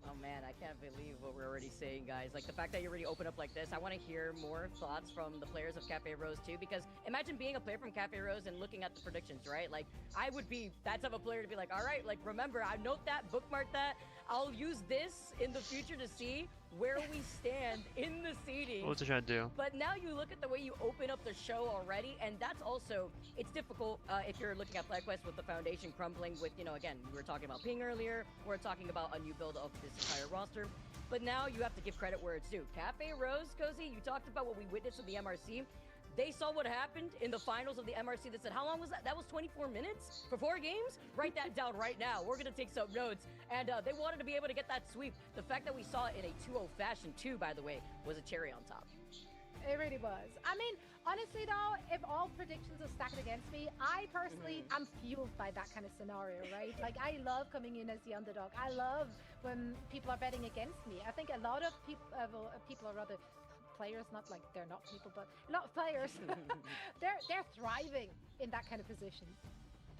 Oh man, I can't believe what we're already saying, guys. Like, the fact that you already open up like this, I want to hear more thoughts from the players of Cafe Rose too, because imagine being a player from Cafe Rose and looking at the predictions, right? Like, I would be that type of player to be like, all right, like, remember, I note that, bookmark that. I'll use this in the future to see where we stand in the seeding. What's it trying to do? But now you look at the way you open up the show already, and that's also, it's difficult if you're looking at FlyQuest with the foundation crumbling with, again, we were talking about ping earlier, we're talking about a new build of this entire roster, but now you have to give credit where it's due. Cafe Rose, Cozy, you talked about what we witnessed with the MRC. They saw what happened in the finals of the MRC. They said, how long was that? That was 24 minutes for 4 games? Write that down right now. We're going to take some notes. And they wanted to be able to get that sweep. The fact that we saw it in a 2-0 fashion, too, by the way, was a cherry on top. It really was. I mean, honestly though, if all predictions are stacked against me, I personally am fueled by that kind of scenario, right? Like, I love coming in as the underdog. I love when people are betting against me. I think a lot of people, people are rather players, not like they're not people, but a lot of players, they're thriving in that kind of position.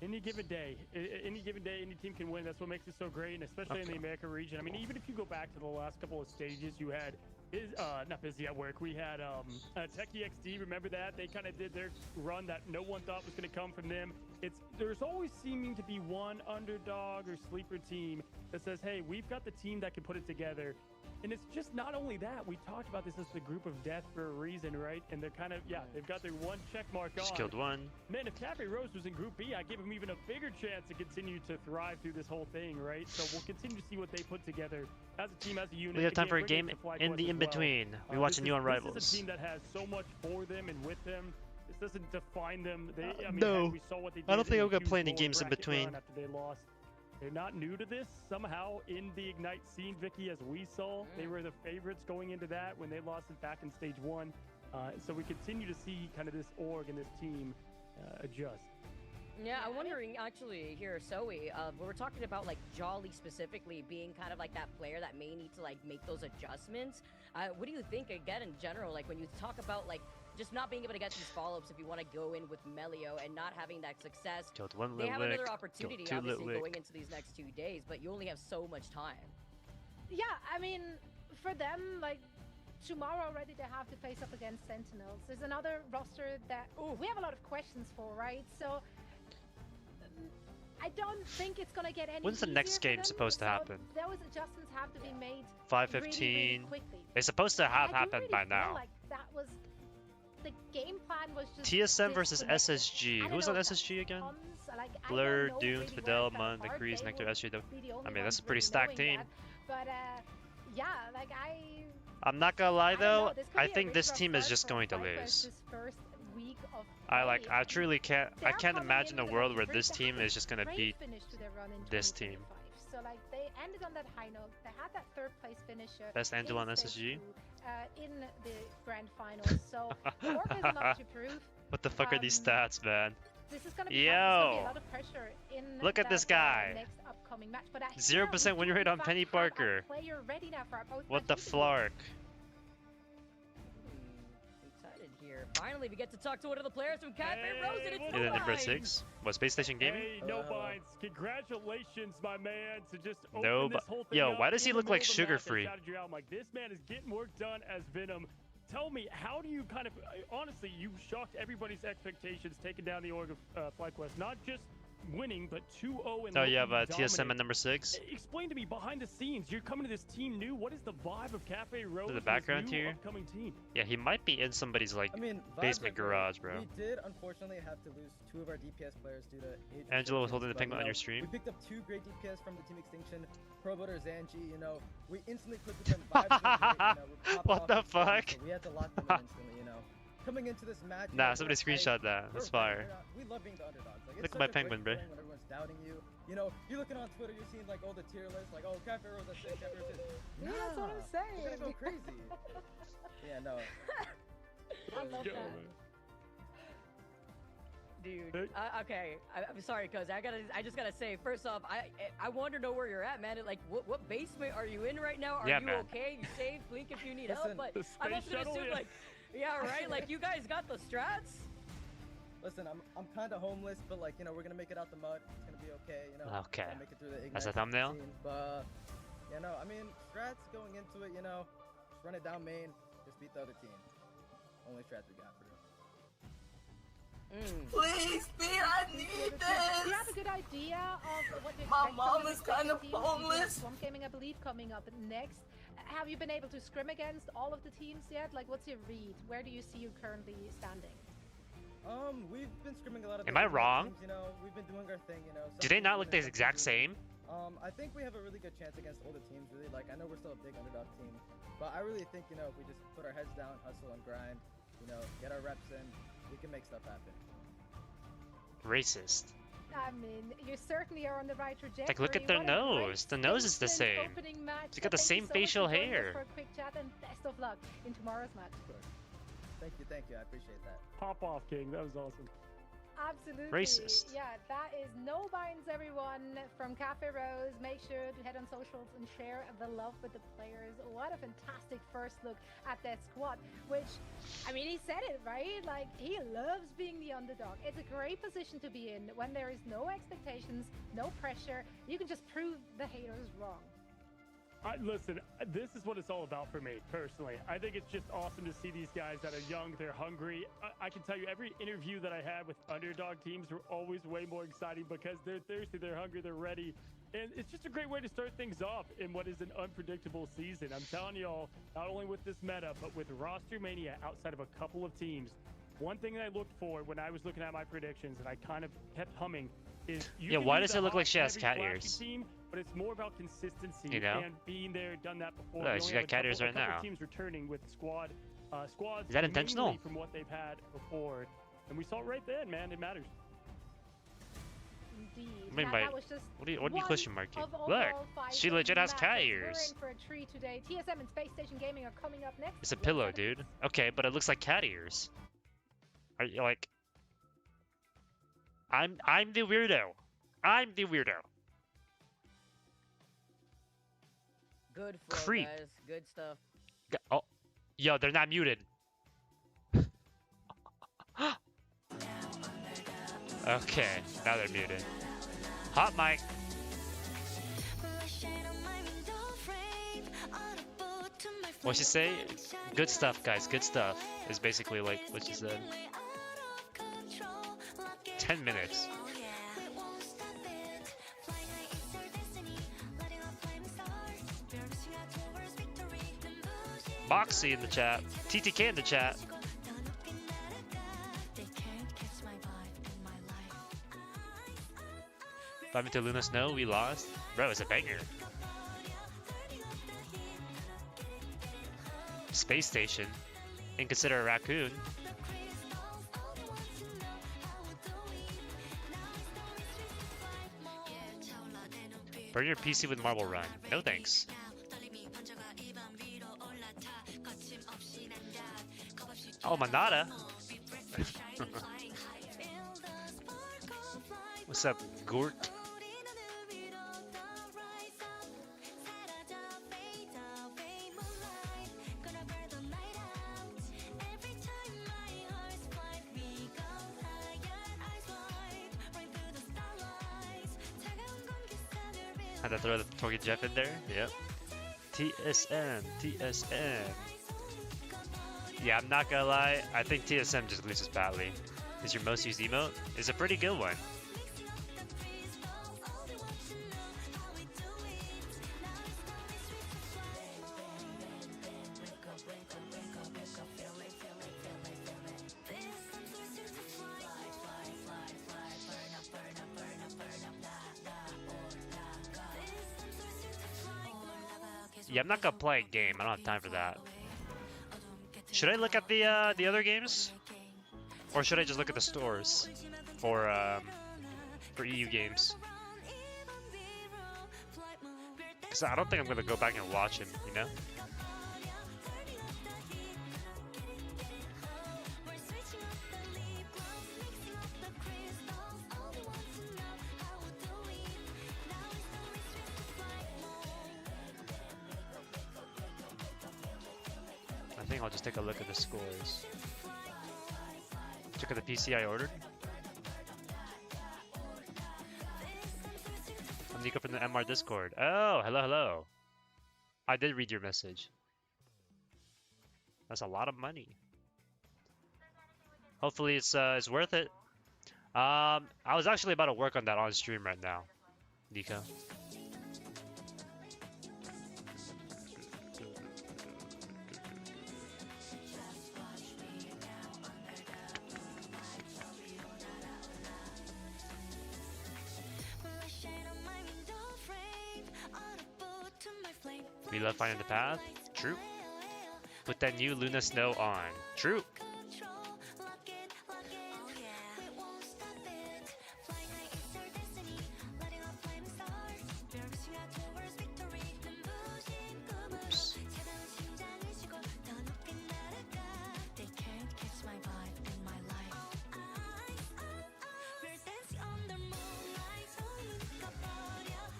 Any given day, any team can win. That's what makes it so great, and especially in the America region. I mean, even if you go back to the last couple of stages, you had not busy at work. We had Techie XD. Remember that? They kind of did their run that no one thought was going to come from them. There's always seeming to be one underdog or sleeper team that says, "Hey, we've got the team that can put it together." And it's just not only that. We talked about this as the group of death for a reason, right? And they're kind of, they've got their one check mark on. Just killed one. Man, if Cafe Rose was in Group B, I'd give him even a bigger chance to continue to thrive through this whole thing, right? So we'll continue to see what they put together as a team, as a unit. We have time for a game in the in-between. We watch a new on Rivals. This is a team that has so much for them and with them. This doesn't define them. No, we saw what they did. I don't think I'm going to play any games in between. After they lost. They're not new to this. Somehow in the Ignite scene, Vicky, as we saw, they were the favorites going into that when they lost it back in stage 1. So we continue to see kind of this org and this team adjust. Yeah, I'm wondering actually here, Zoe, we're talking about like Jolly specifically being kind of like that player that may need to like make those adjustments. What do you think again in general, like when you talk about like just not being able to get these follow-ups if you want to go in with Melio and not having that success? Killed one they have Litwick, another opportunity obviously going into these next 2 days, but you only have so much time. Yeah, I mean, for them, like, tomorrow already they have to face up against Sentinels. There's another roster that we have a lot of questions for, right? So I don't think it's gonna get any When's the next game supposed to happen? Those adjustments have to be made 5:15. really quickly. It's supposed to have happened by now. Like that was the game plan was just TSM versus disconnected. SSG. Who's on SSG again? Blur, Dune, Fidel, Mun, Agrees, Nectar, SG. I mean, that's a pretty stacked team. But yeah, like I'm not gonna lie though, I think really this team is just going to lose. I truly can't. I can't imagine a world where this team is just gonna beat this team. So like they ended on that high note. They had that third place finisher. Best Angela on SSG. In the grand finals. So Orc has a lot to prove. What the fuck are these stats, man? This is gonna be, a lot of pressure in look at this guy. Next upcoming match. But 0% win rate on Penny Parker. Ready now for what the flark? Excited here. Finally, we get to talk to one of the players from Cafe Rose, and it's No Binds. 6. What, Space Station Gaming? Hey, No Binds. Congratulations, my man, to just open this whole thing Yo, why does he look like Sugar Free? I'm like, this man is getting work done as Venom. Tell me, how do you kind of, honestly, you shocked everybody's expectations taking down the org of FlyQuest, not just winning, but 2-0 and you have TSM at number 6. Explain to me, behind the scenes, you're coming to this team new. What is the vibe of Cafe Rose? The background here. Upcoming team? Yeah, he might be in somebody's like basement garage, bro. We did unfortunately have to lose 2 of our DPS players due to age. Angela was holding the penguin on your stream. We picked up 2 great DPS from the Team Extinction, Proboter Zanji. You know, we instantly clicked with them. Vibes were great, what the fuck? So we had to lock them in instantly. You know, coming into this match. Nah, somebody screenshot that. That's fire. We love being the underdogs. Like, look at my penguin, bro. When everyone's doubting you. You know, you're looking on Twitter, you're seeing like all the tier lists, like, oh, Cafe Rose, that's it, Cafe Rose. Yeah, that's what I'm saying. You're gonna go crazy. Yeah, no. I love that. Dude, okay, I'm sorry, cuz I just gotta say, first off, I want to know where you're at, man. Like, what basement are you in right now? Are you okay? You safe? Blink if you need help. But I'm also gonna assume, like, yeah, right. Like, you guys got the strats. Listen, I'm kind of homeless, but like, you know, we're gonna make it out the mud. It's gonna be okay, you know. Okay. Make it through the Ignite That's a thumbnail. Scene, but you know, I mean, strats going into it, you know, just run it down main, just beat the other team. Only strats we got for real. Please, Pete, I need this. Do you have a good idea of what to My expect mom from is kind of homeless. Swamp Gaming, I believe, coming up next. Have you been able to scrim against all of the teams yet? Like, what's your read? Where do you see you currently standing? We've been scrimming a lot of. Am I wrong? Teams, you know, we've been doing our thing, you know. Do they not look the exact same? I think we have a really good chance against all the teams. Really, like, I know we're still a big underdog team, but I really think, you know, if we just put our heads down, hustle and grind, you know, get our reps in, we can make stuff happen. Racist. I mean, you certainly are on the right trajectory. Like, look at their nose. The nose is the same. They got the same facial hair. For a quick chat and best of luck in tomorrow's match. Thank you. I appreciate that. Pop off, King. That was awesome. Absolutely. Racist. Yeah, that is no binds, everyone from Cafe Rose. Make sure to head on socials and share the love with the players. What a fantastic first look at that squad, which, I mean, he said it, right? Like, he loves being the underdog. It's a great position to be in when there is no expectations, no pressure. You can just prove the haters wrong. Listen, this is what it's all about for me, personally. I think it's just awesome to see these guys that are young, they're hungry. I can tell you, every interview that I had with underdog teams were always way more exciting because they're thirsty, they're hungry, they're ready. And it's just a great way to start things off in what is an unpredictable season. I'm telling y'all, not only with this meta, but with roster mania outside of a couple of teams, one thing that I looked for when I was looking at my predictions, and I kind of kept humming, is yeah, why does it look like she has cat ears? Team, but it's more about consistency, you know? and being there, done that before. Look, she's got cat ears right now. Teams returning with squads. Is that intentional? From what they've had before, and we saw it right then, man. It matters. Indeed. Wait, That was just what are you question marking? of Look, overall five she legit has cat matches. ears. We're in for a treat today. TSM and Space Station Gaming are coming up next. It's a pillow, dude. Okay, but it looks like cat ears. Are you like? I'm the weirdo. I'm the weirdo. Good flow, Creep. guys. Good stuff. Oh, yo, they're not muted. Okay, now they're muted. Hot mic. What'd she say? Good stuff, guys. Good stuff. Is basically like what she said. 10 minutes. Boxy in the chat. TTK in the chat. Diving to Luna Snow, we lost. Bro, it's a banger. Space Station. And consider a raccoon. Burn your PC with Marble Run. No thanks. Oh, Manada. What's up, Gort? Had to throw the Torgy Jeff in there? Yep. TSM, TSM. Yeah, I'm not gonna lie, I think TSM just loses badly. Is your most used emote? It's a pretty good one. Yeah, I'm not gonna play a game. I don't have time for that. Should I look at the other games, or should I just look at the stores for EU games? Because I don't think I'm gonna go back and watch him. You know. I think I'll just take a look at the scores. Check at the PC I ordered. I'm Nico from the MR Discord. Oh, hello, hello. I did read your message. That's a lot of money. Hopefully it's worth it. I was actually about to work on that on stream right now, Nico. We love finding the path. True. Put that new Luna Snow on. True. Oops.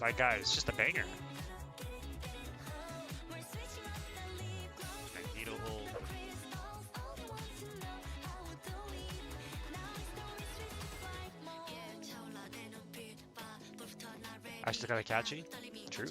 Like, guys, it's just a banger. Magneto ult. Actually kind of catchy. True.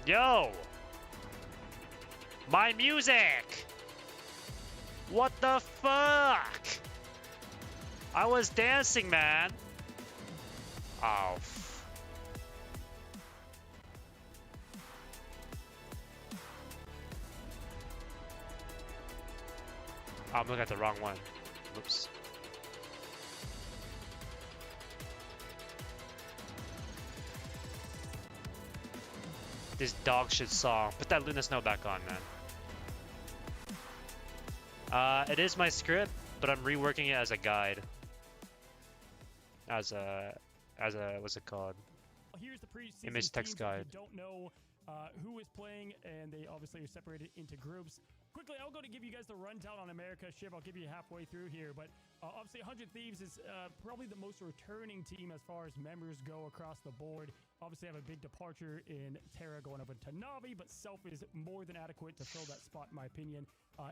Yo! My music! What the fuck? I was dancing, man. Oh. I'm looking at the wrong one. Oops. This dog shit song. Put that Luna Snow back on, man. It is my script, but I'm reworking it as a guide. As a what's it called? Here's the preseason Image text teams. guide. If you don't know who is playing, and they obviously are separated into groups. Quickly, I'll go to give you guys the rundown on America. Shiv, I'll give you halfway through here, but obviously 100 Thieves is probably the most returning team as far as members go across the board. Obviously, have a big departure in Terra going over to Navi, but Self is more than adequate to fill that spot, in my opinion,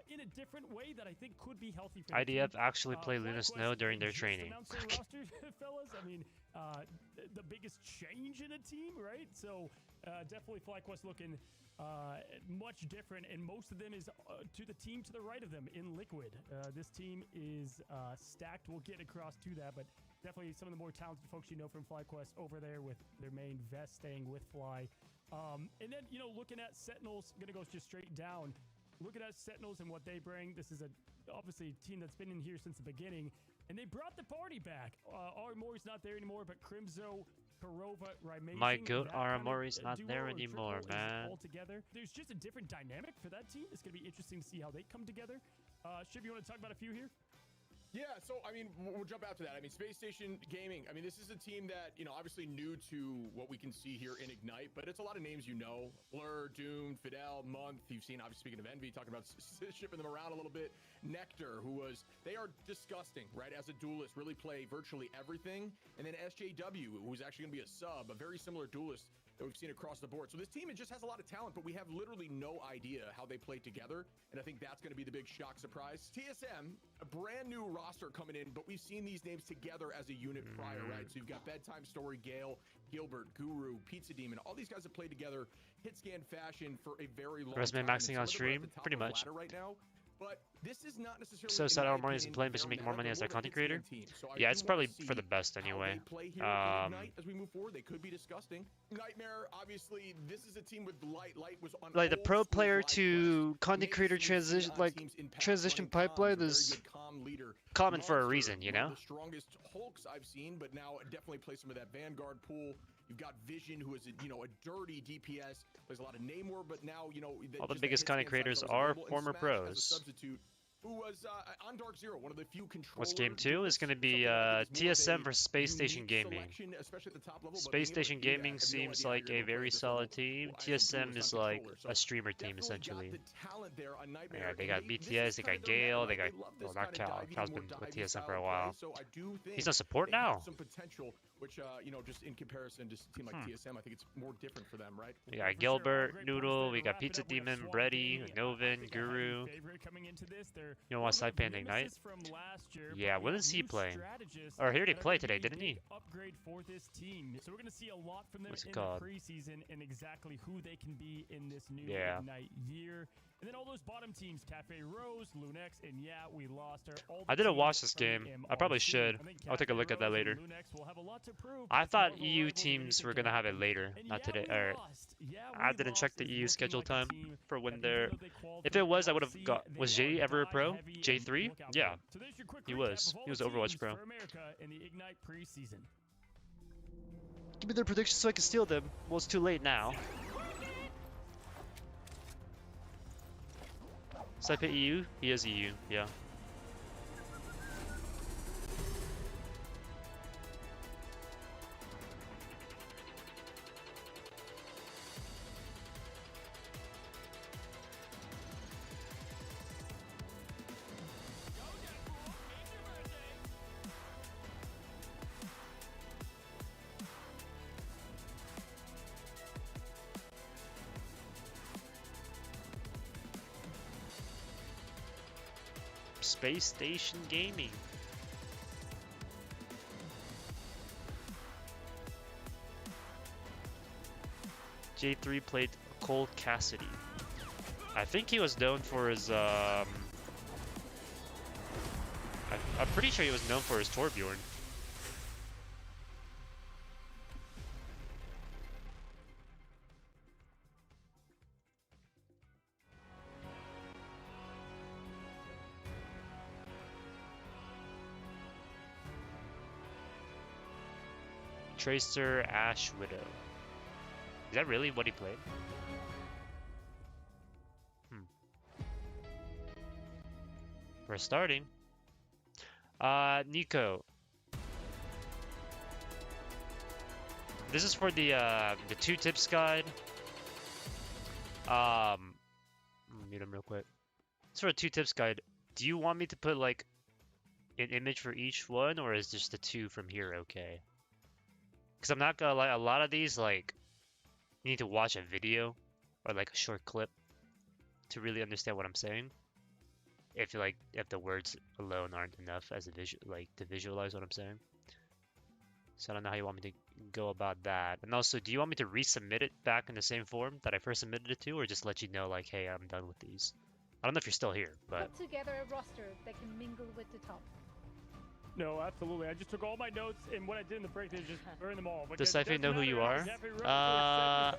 in a different way that I think could be healthy for the IDF team. actually play Luna Snow during their Just training. announced their roster, fellas. I mean, the biggest change in a team, right? So definitely FlyQuest looking much different, and most of them is to the team to the right of them in Liquid. This team is stacked. We'll get across to that, but definitely some of the more talented folks you know from FlyQuest over there with their main vest staying with Fly. And then, you know, looking at Sentinels, going to go just straight down. Looking at Sentinels and what they bring, this is obviously a team that's been in here since the beginning, and they brought the party back. Aramori's not there anymore, but Crimzo, Kurova, Raimazing, My goat that kind of Aramori's not duo there or anymore, triple is man. all together. There's just a different dynamic for that team. It's going to be interesting to see how they come together. Shiv, you want to talk about a few here? Yeah, so, I mean, we'll jump out to that. I mean, Space Station Gaming, I mean, this is a team that, you know, obviously new to what we can see here in Ignite, but it's a lot of names you know. Blur, Doom, Fidel, Month. You've seen, obviously, speaking of Envy, talking about shipping them around a little bit. Nectar, they are disgusting, right? As a duelist, really play virtually everything. And then SJW, who's actually going to be a sub, a very similar duelist that we've seen across the board. So this team, it just has a lot of talent, but we have literally no idea how they play together. And I think that's going to be the big shock surprise. TSM, a brand new roster coming in, but we've seen these names together as a unit prior, right? So you've got Bedtime Story, Gale, Gilbert, Guru, Pizza Demon. All these guys have played together hit scan fashion for a very long Resume time. maxing on stream, pretty much. Right now. But this is not necessarily, So sad in my Aramori isn't opinion, playing because their you make more money as a level content of hit creator. scan team. So I Yeah, do it's wanna probably see for the best how anyway. they play here in Ignite as we move forward. They could be disgusting. Nightmare, obviously, this is a team with Light. Light was on Like the old pro school player FlyQuest. to content Maybe creator seen transition, on like teams in past transition running comms, pipeline a very is good comm leader. common for a Monster, reason, you one of know? the strongest Hulks I've seen, but now definitely play some of that Vanguard pool. You've got Vision, who is a dirty DPS, plays a lot of name war, but now All the biggest content creators are former pros. Substitute, who was on Dark Zero, one of the few controller. What's game 2 is going to be TSM versus Space Station Gaming. Space Station Gaming seems like a very solid team. TSM is like a streamer team essentially. Yeah, they got BTS, they got Gale, they got not Cal. Cal's been with TSM for a while. He's on support now. Some potential, which just in comparison to a team like TSM, I think it's more different for them, right? We got Gilbert, Noodle, we got Pizza Demon, Bredy, Novin, Guru. You know what, Saipan and Ignite? Yeah, when does he play? Or he already played today, didn't he? Upgrade for this team. So we're going to see a lot from them What's it in called? the preseason and exactly who they can be in this new Yeah. Ignite year. And then all those bottom teams, Cafe Rose, Lunex, and yeah, we lost her. I didn't watch this game. I probably should. I'll take a look at that later. I thought EU teams were gonna have it later, not today. Or I didn't check the EU schedule time for when they're. If it was, I would have got. Was Jay ever a pro? J3? Yeah, he was. He was Overwatch pro. Give me their predictions so I can steal them. Well, it's too late now. Saipan EU? He is EU, yeah. Space Station Gaming. J3 played Cole Cassidy. I think he was known for his I'm pretty sure he was known for his Torbjorn. Tracer Ash Widow. Is that really what he played? We're starting. Nico. This is for the 2 tips guide. Mute him real quick. It's for a 2 tips guide. Do you want me to put like an image for each one, or is just the 2 from here okay? Because I'm not gonna lie, a lot of these, like, you need to watch a video or like a short clip to really understand what I'm saying. If the words alone aren't enough as a to visualize what I'm saying. So I don't know how you want me to go about that. And also, do you want me to resubmit it back in the same form that I first submitted it to, or just let you know like, hey, I'm done with these? I don't know if you're still here, but put together a roster that can mingle with the top. No, absolutely. I just took all my notes, and what I did in the break is just burn them all. Does Cypher know who you are? I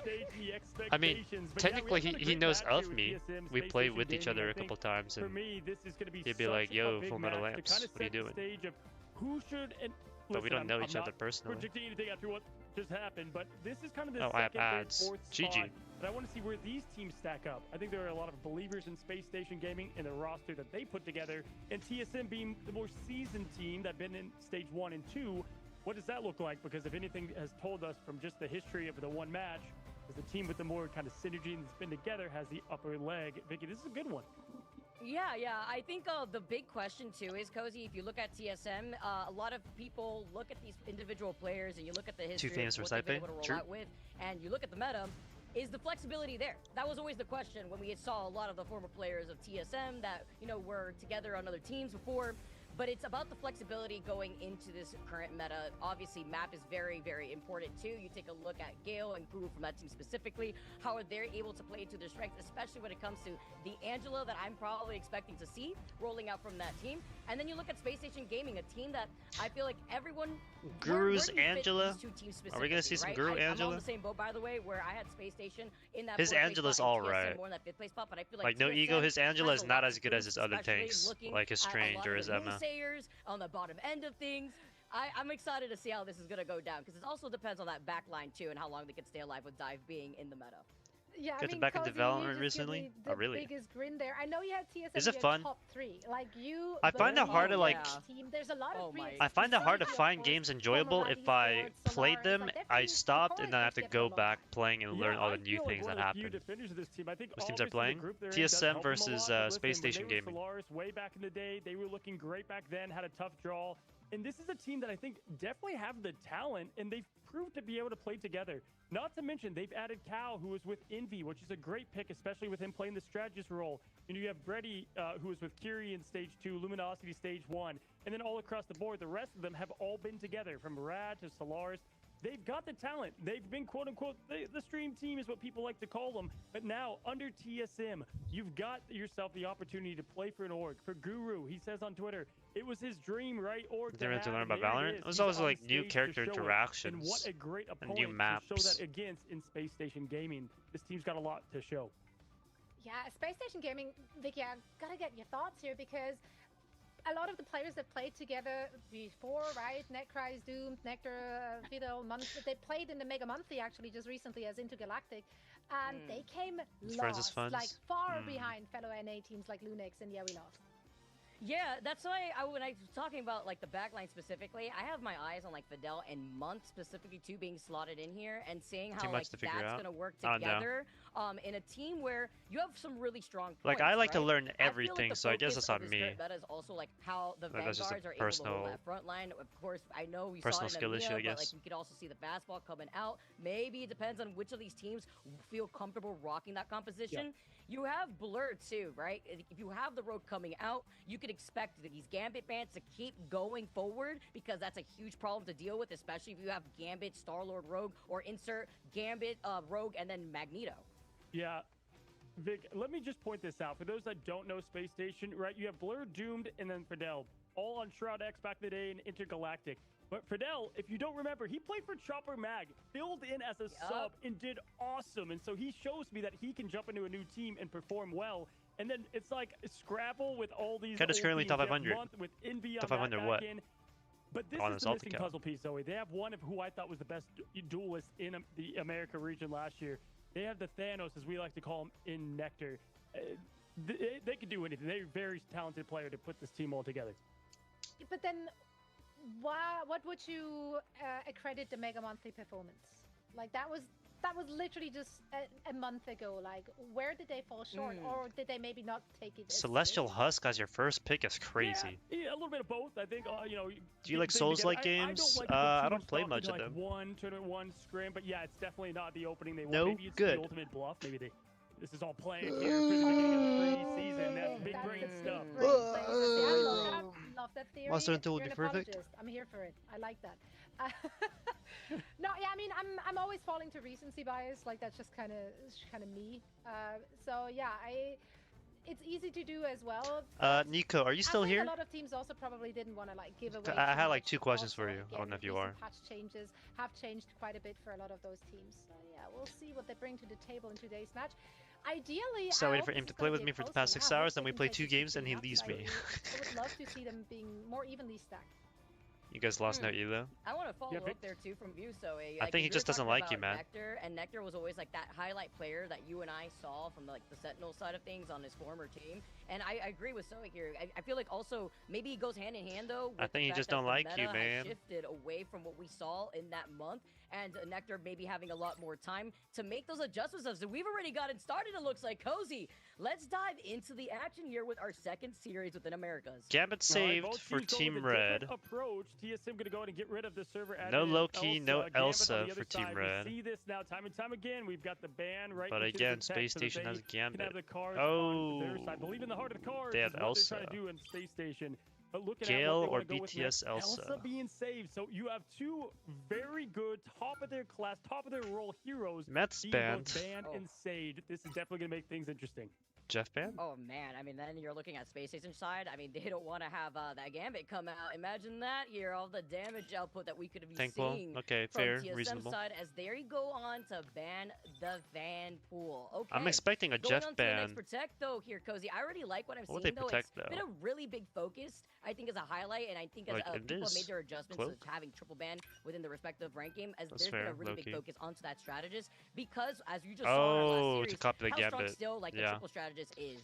mean, technically he knows of me. We played with each other a couple times, and he'd be like, "Yo, Fullmetallamps, what are you doing?" Who should and but we don't know each other personally. Predicting anything after what just happened, but this is kind of the I have second, ads. third, fourth GG. spot. But I want to see where these teams stack up. I think there are a lot of believers in Space Station Gaming and the roster that they put together, and TSM being the more seasoned team that been in stage 1 and 2. What does that look like? Because if anything has told us from just the history of the one match, is the team with the more kind of synergy and spin together has the upper leg. Vicky, this is a good one. Yeah, I think the big question too is, Cozy, if you look at TSM, a lot of people look at these individual players and you look at the history of what they've been able to roll out with, and you look at the meta, is the flexibility there? That was always the question when we saw a lot of the former players of TSM that, were together on other teams before. But it's about the flexibility going into this current meta. Obviously, map is very, very important too. You take a look at Gale and Guru from that team specifically, how are they able to play to their strengths, especially when it comes to the Angela that I'm probably expecting to see rolling out from that team. And then you look at Space Station Gaming, a team that I feel like everyone... Guru's Angela? Are we going to see some Guru Angela? I'm on the same boat, by the way, where I had Space Station in that his Angela's alright. But I feel like no ego, his Angela is not as good as his other tanks, like his Strange or his Emma. On the bottom end of things. I'm excited to see how this is going to go down, because it also depends on that back line too and how long they can stay alive with Dive being in the meta. Yeah, Got them back in development recently? Oh, really? Biggest grin there. I know you had TSM. Is it fun? Top 3. Like you. I find it hard to like. Team. There's a lot of I find it hard to find games enjoyable. If I played them, I stopped and then I have to go back playing and learn all the new things that happen. Which teams are playing? TSM versus Space Station Gaming. Solaris, way back in the day, they were looking great back then. Had a tough draw. And this is a team that I think definitely have the talent, and they've proved to be able to play together. Not to mention, they've added Cal, who was with Envy, which is a great pick, especially with him playing the strategist role. And you have Brady, who was with Curie in Stage 2, Luminosity Stage 1. And then all across the board, the rest of them have all been together, from Rad to Solaris. They've got the talent. They've been, quote-unquote, the stream team is what people like to call them. But now, under TSM, you've got yourself the opportunity to play for an org. For Guru, he says on Twitter, it was his dream, right? Org to learn about Valorant? It was always like new character interactions and what a great and new maps. To show that against in Space Station Gaming. This team's got a lot to show. Yeah, Space Station Gaming, Vicky, I gotta get your thoughts here, because a lot of the players that played together before, right? Necry's Doomed, Nectar, Vidal, they played in the Mega Monthly actually just recently as Intergalactic, and they came lost, like far behind fellow NA teams like Lunix, and yeah, we lost. Yeah, that's why when I was talking about like the backline specifically, I have my eyes on like Fidel and Month specifically too being slotted in here, and seeing how like that's gonna work together in a team where you have some really strong points, like I like right? to learn everything, like so I guess that's on me. That is also like how the like Vanguards are able to hold that front line. Of course, I know we saw it in EMEA, issue, I guess. but like we could also see the fastball coming out. Maybe it depends on which of these teams feel comfortable rocking that composition. You have Blur too, right? If you have the Rogue coming out, you could expect these Gambit bans to keep going forward because that's a huge problem to deal with, especially if you have Gambit, Star-Lord, Rogue, or insert Gambit, Rogue, and then Magneto. Yeah. Vic, let me just point this out. For those that don't know Space Station, right, you have Blur, Doomed, and then Fidel, all on Shroud X back in the day in Intergalactic. But Fidel, if you don't remember, he played for Chopper Mag, filled in as a sub, and did awesome. And so he shows me that he can jump into a new team and perform well. And then it's like Scrabble with all these. Cat is currently top 500. With Envy on top 500 what? But this is the missing puzzle piece, Zoe. They have one of who I thought was the best duelist in the America region last year. They have the Thanos, as we like to call him, in Nectar. They can do anything. They're a very talented player to put this team all together. But then, what would you accredit the Mega Monthly performance? Like that was literally just a month ago. Like, where did they fall short, or did they maybe not take it? Celestial Husk as your first pick is crazy. Yeah, a little bit of both. I think. Do you like Souls-like games? I don't play much of them. Tournament one scrim, but yeah, it's definitely not the opening they want. No Maybe it's good. The ultimate bluff. Maybe this is all planned here for the beginning of the preseason. That's big brain stuff. I love that theory. Monster Hunter would be perfect. I'm here for it. I like that. No, yeah, I mean, I'm always falling to recency bias. Like that's just kind of me. So yeah, it's easy to do as well. Nico, are you still here? A lot of teams also probably didn't want to like give away. I had like 2 questions for you. I don't know if you are. Patch changes have changed quite a bit for a lot of those teams. So yeah, we'll see what they bring to the table in today's match. Ideally, so waiting for him to play with me for the past 6 hours, then we play 2 games, and he leaves me. I would love to see them being more evenly stacked. You guys lost no Elo? I want to follow up there too from you, so I think he just doesn't like you, man. Nectar was always like that highlight player that you and I saw from like the Sentinel side of things on his former team, and I agree with Zoe here. I feel like also maybe it goes hand in hand though. With I think he just don't like you, man. Shifted away from what we saw in that month, and Nectar maybe having a lot more time to make those adjustments. So we've already gotten started. It looks like Cozy. Let's dive into the action here with our second series within Americas. Gambit saved for Team Red. Approach. TSM gonna go ahead and get rid of the server. No Loki, no Elsa for Team Red. We see this now time and time again. We've got the ban right. But again, Space Station has Gambit. Oh, I believe in the heart of the cards. They have Elsa. They're trying to do in Space Station. But looking Gale at or BTS Elsa. Elsa being saved. So you have 2 very good, top of their class, top of their role heroes. Mets banned. And saved. This is definitely gonna make things interesting. Jeff ban? Oh man, I mean, then you're looking at Space Station side. I mean, they don't want to have that Gambit come out. Imagine that here, all the damage output that we could be seeing okay, from fair, TSM reasonable. side as they go on to ban the Van Pool. Okay. I'm expecting a Jeff ban. Going on to the next Protect though here, Cozy. I already like what I'm seeing though. It's been a really big focus, I think, as a highlight, and I think as people have made their adjustments to having triple ban within the respective rank game, as there's been a really big focus onto that strategist, because as you just saw in our last series, to copy the how Gambit. strong still like the triple strategist is.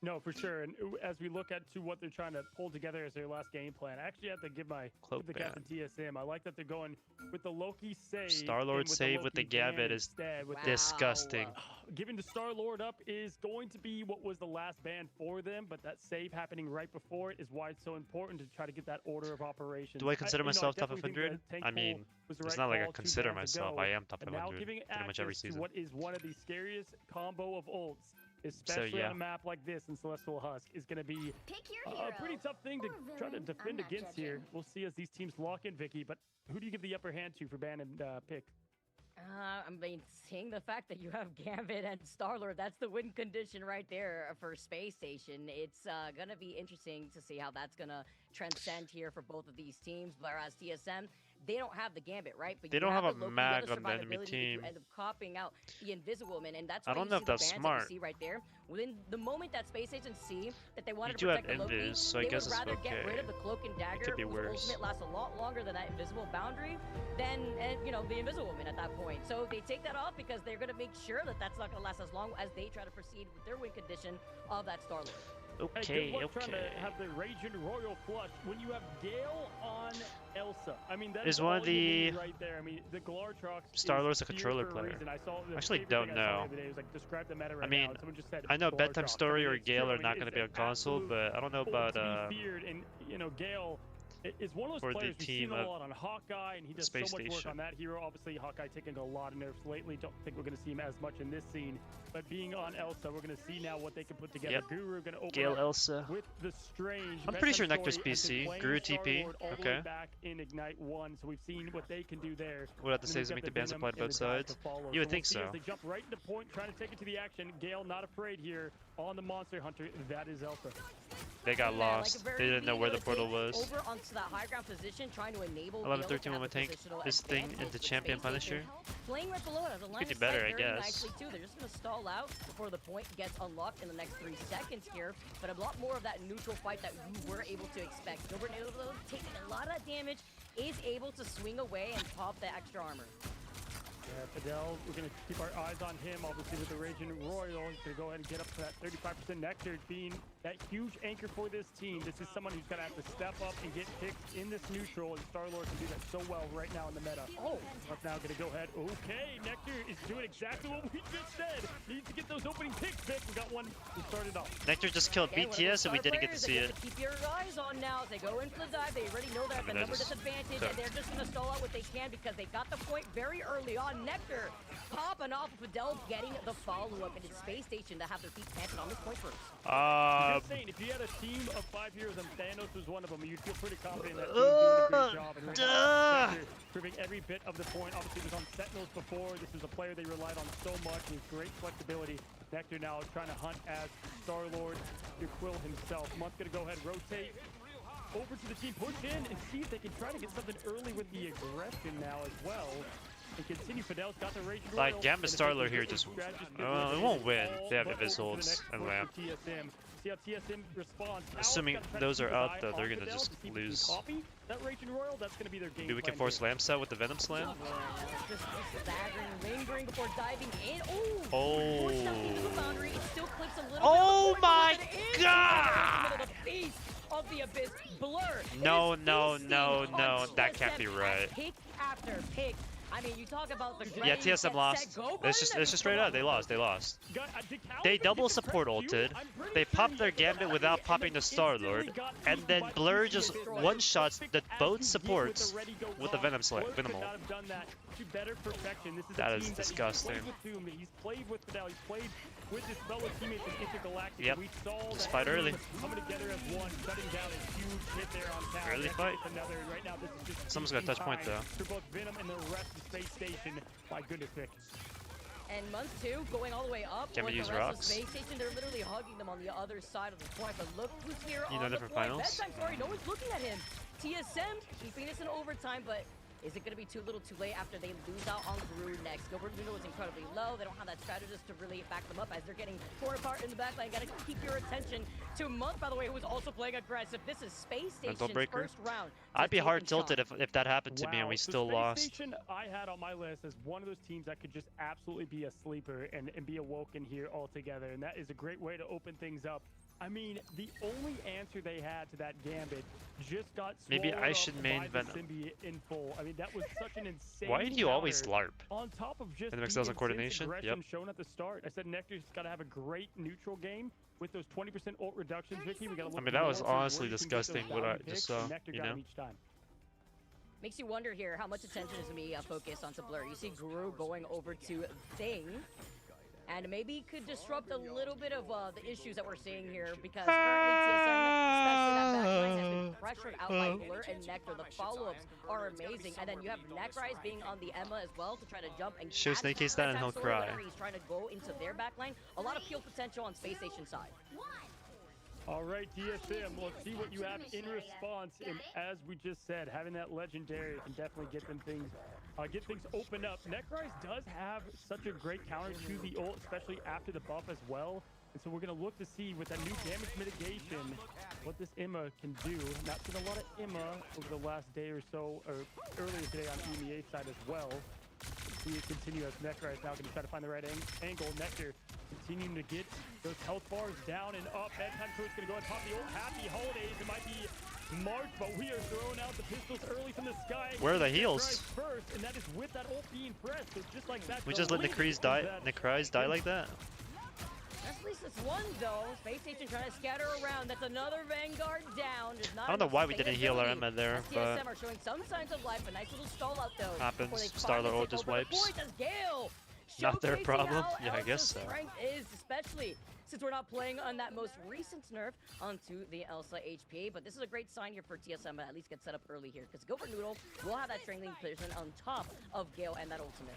No, for sure. And as we look at to what they're trying to pull together as their last game plan, I actually have to give my the captain TSM. I like that they're going with the Loki save. Star-Lord save with the Gambit is disgusting. Giving the Star-Lord up is going to be what was the last ban for them, but that save happening right before it is why it's so important to try to get that order of operations. Do I consider myself top 100? I mean, it's not like I consider myself. I am top 100 pretty much every season. What is one of the scariest combo of ults, especially on a map like this in Celestial Husk, is going to be a pretty tough thing to try to defend against here. We'll see as these teams lock in, Vicky, but who do you give the upper hand to for ban and pick? I mean, seeing the fact that you have Gambit and Star-Lord, that's the win condition right there for Space Station. It's going to be interesting to see how that's going to transcend here for both of these teams, whereas TSM, they don't have the Gambit, right? But they don't have a mag on the enemy team. You end up copying out the Invisible Woman, and that's I don't know if that's smart. See right there. Within the moment that Space Agents see that they wanted to protect have the Loki, Invis, so I guess would rather it's okay. get rid of the Cloak and Dagger, it could be whose worse. ultimate lasts a lot longer than that Invisible Boundary, than the Invisible Woman at that point. So they take that off because they're gonna make sure that that's not gonna last as long as they try to proceed with their win condition of that Star-Lord. Hey, good luck trying to have the Raging Royal Flush when you have Gale on Elsa. I mean, that is one of the right there. I mean, the Glartrox Star-Lord's a controller player. I actually don't know. I mean, I know Bedtime Story or Gale are not going to be on console, but I don't know about feared, and Gale is one of for those the players we've team seen a of lot on Hawkeye, and he does so Space much work Station. on that hero. Obviously, Hawkeye taking a lot of nerfs lately. Don't think we're going to see him as much in this scene. But being on Elsa, we're going to see now what they can put together. Yep. Guru going to open Gale up Elsa. with the Strange. I'm pretty sure Nectar's PC. Guru TP. Okay. Back in Ignite 1, so we've seen what they can do there. Would have to say to make the bans applied to both sides. You would think so. They jump right into point, trying to take it to the action. Gale not afraid here on the Monster Hunter. That is Elsa. They got lost. They didn't know where the portal was. Over onto that high ground position, trying to enable 11-13 with my tank. This thing into Champion Punisher. Playing right below it, the line Could do of better, sight I very guess. nicely too. They're just gonna stall out before the point gets unlocked in the next 3 seconds here. But a lot more of that neutral fight that we were able to expect. Gilbert taking a lot of damage, is able to swing away and pop the extra armor. Yeah, Fidel, we're going to keep our eyes on him, obviously, with the Raging Royal. He's going to go ahead and get up to that 35% Nectar, being that huge anchor for this team. This is someone who's going to have to step up and get picks in this neutral, and Star-Lord can do that so well right now in the meta. Oh, that's now going to go ahead. Okay, Nectar is doing exactly what we just said. Needs to get those opening picks, Vic. We got one to start it off. Nectar just killed BTS, and we didn't get to see it. Keep your eyes on now. As they go in for the dive, they already know they're at the number disadvantage, and they're just going to stall out what they can because they got the point very early on. Nectar popping off of Fidel, getting the follow-up, and it's Space Station to have their feet planted on this point first. Just saying, if you had a team of 5 heroes and Thanos was one of them, you'd feel pretty confident that team's doing a great job. And Nectar proving every bit of the point. Obviously, he was on Sentinels before. This is a player they relied on so much. He has great flexibility. Nectar now trying to hunt as Star-Lord, your Quill himself. Munt's going to go ahead and rotate over to the team, push in, and see if they can try to get something early with the aggression now as well. And continue. Fidel's got the Rage Royal. Like, Gambit Starler here just... it won't win. They have Abyssals and Lamp. See how TSM responds. Assuming those are out, though, they're gonna just lose. That Raging Royal, that's gonna be their game. Maybe we can force Lamps out with the Venom Slam? Just staggering, lingering before diving in. Oh! Forced up into the boundary. It still clips a little Oh bit. my god! The beast of the Abyss. Blur. No, that can't be right. Pick after pick. I mean, you talk about the Yeah, TSM lost. It's just straight up. They lost. They double support ulted. They popped their Gambit without popping the Star-Lord. And then Blur just one-shots the both supports with the Venom Slam. That is disgusting. He's played with Fidel. He's played with his fellow teammates in Intergalactic. Yep. We saw Just fight early. Coming together as one, shutting down a huge hit there on town. Early fight. Another. Right now, this is just Someone's got a touch point, though. For both Venom and the rest of Space Station. My goodness, Vic. And month 2 going all the way up. Can we use the rest rocks? Of Space Station, they're literally hugging them on the other side of the point. But look who's here You on know the different point. finals? Bedtime, sorry, no one's looking at him. TSM keeping this in overtime, but is it going to be too little too late after they lose out on Guru next? Gilbert Luna was incredibly low. They don't have that strategist to really back them up as they're getting torn apart in the backline. Got to keep your attention to Month, by the way, who was also playing aggressive. This is Space Station's first round. I'd be hard tilted if that happened to me and we still Space lost. Station I had on my list as one of those teams that could just absolutely be a sleeper and be awoken here altogether. And that is a great way to open things up. I mean, the only answer they had to that Gambit just got Maybe swallowed I up should by main the Venom. symbiote in full. I mean, that was such an insane Why do you always counter LARP? on top of just And the it excels in intense coordination? aggression Yep. shown at the start. I said Nectar's got to have a great neutral game with those 20% ult reductions. Vicky, we got to look. I mean, for that was more where honestly you can get disgusting those what I down just picks, saw, and Nectar you got 'em know? each time. Makes you wonder here how much attention is going to be focused onto Blur. You see Guru going over to Thing. And maybe could disrupt a little bit of the issues that we're seeing here because currently TSM, especially that backline, has been pressured out by Blur and Nectar. The follow-ups are amazing. And then you have Necrise being on the Emma as well to try to jump and Show catch Snake Case down and he'll Bedtime Sword cry. whenever he's trying to go into their backline. A lot of peel potential on Space Station side. All right, DSM, let's see what you have in response. And as we just said, having that legendary can definitely get things opened up. Necrise does have such a great counter to the ult, especially after the buff as well. And so we're going to look to see with that new damage mitigation what this Emma can do. Not seen a lot of Emma over the last day or so, or earlier today on EMEA side as well. We continue as Necrise now going to try to find the right angle. Nectar continuing to get those health bars down and up. Bedtime Crew's going to go and pop the ult. Happy holidays. It might be March, but we are throwing out the pistols early from the sky. Where are the heals? First, and that is with that ult being pressed. So just like that. We just let Necrise die like that? At least it's one though. Space Station trying to scatter around. That's another Vanguard down. I don't know why we didn't heal our Emma there, but TSM are showing some signs of life. A nice little stall out though. happens. Starlord ult just wipes. Gale Not their problem. Yeah, I guess so. Strength is, especially since we're not playing on that most recent nerf onto the Elsa HP. But this is a great sign here for TSM, but at least get set up early here because Gilbert Noodle will have that strengthening position on top of Gale and that ultimate.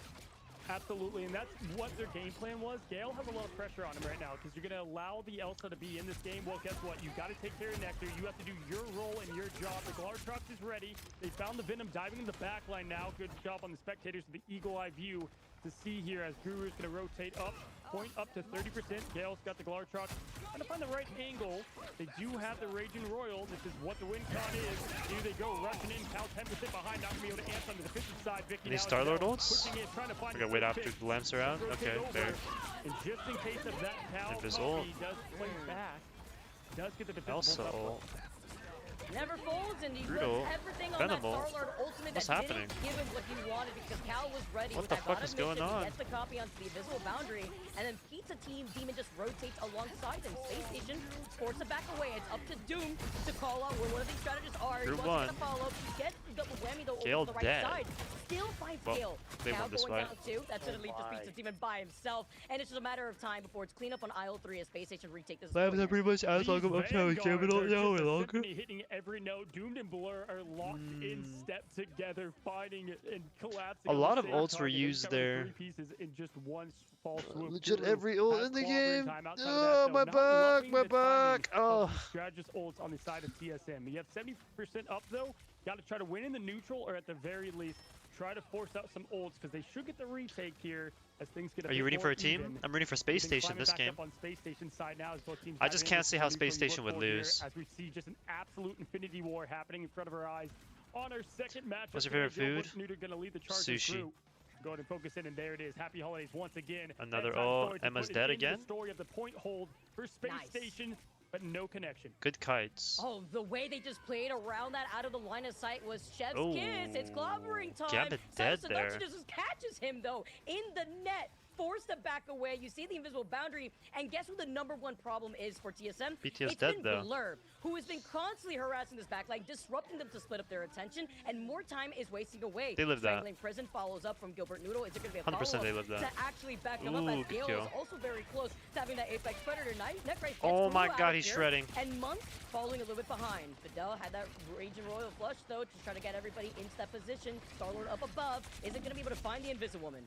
Absolutely, and that's what their game plan was. Gale has a lot of pressure on him right now because you're going to allow the Elsa to be in this game. Well, guess what? You've got to take care of Nectar. You have to do your role and your job. The Glartrox is ready. They found the Venom diving in the back line now. Good job on the spectators with the eagle eye view to see here as Guru's going to rotate up, point up to 30%. Gale's got the Glartrox. Trying to find the right angle. They do have the Raging Royal. This is what the win con is. Here they go, rushing in. Cal 10% behind. Not going to be able to answer on the defensive side. Vicky Any Starlord ults? I gotta wait after the lamps are out. Okay, there. And just in case of that, Cal His ult. does play back. Does get the defensive Elsa ult. ult. Never folds, and he Brutal. puts everything on Venable. that Starlord ultimate What's that happening? didn't give him what he wanted because Cal was ready. What with the that fuck bottom is going mission. on? He gets the copy onto the invisible boundary, and then Pizza Team Demon just rotates alongside them. Space Station forces it back away. It's up to Doom to call out where one of these strategists are. He Group wants to one. get a follow. He gets the double whammy though Gale over to the right dead. side. Still finds Well, Gale. they Cal won this going fight. down too. That's gonna leave this Pizza Demon by himself, and it's just a matter of time before it's clean up on aisle 3 as Space Station retake this. Labs are pretty much as long as I'm telling Kevin don't know any longer. Hitting every note. Doomed and Blur are locked in step together, fighting and collapsing. A lot of ults ults were used there. 3 pieces in just one false swoop. Legit Guru every ult has in the clobbering game. time. Outside of Oh, that, my though, not back, loving my the timing back. of Oh. the strategist ults on the side of TSM. You have 70% up though. Got to try to win in the neutral, or at the very least, try to force out some ults because they should get the retake here as things get. Are you rooting for a team? I'm rooting for Space Station this game. On Space Station side now as both teams I just dive in. can't see how This is Space what we Station look would for here lose. As we see just an absolute infinity war happening in front of our eyes. On our second match, What's your favorite food? Gonna lead the charge Sushi. Group. Go ahead and focus in, and there it is. Happy holidays once again. Another Bedtime ult. story to Emma's put it dead into the again? Story of the point hold for Space Nice. Station, but no connection. Good kites. Oh, the way they just played around that out of the line of sight was Chef's Oh, kiss. It's clobbering time. Gambit dead there. Seduction just catches him though in the net. Forced to back away. You see the invisible boundary, and guess who the #1 problem is for TSM? BTS It's dead been though. Blur, who has been constantly harassing this backline, disrupting them to split up their attention, and more time is wasting away. They live that. Strangling Prison follows up from Gilbert Noodle. Is it going to be a 100% they follow-up live that. to actually back them up? Ooh, As good Gale kill. is also very close to having that Apex Predator knife. Oh my god, he's shredding. And Monk falling a little bit behind. Fidel had that Raging Royal flush though to try to get everybody into that position. Starlord up above. Isn't going to be able to find the Invisiwoman.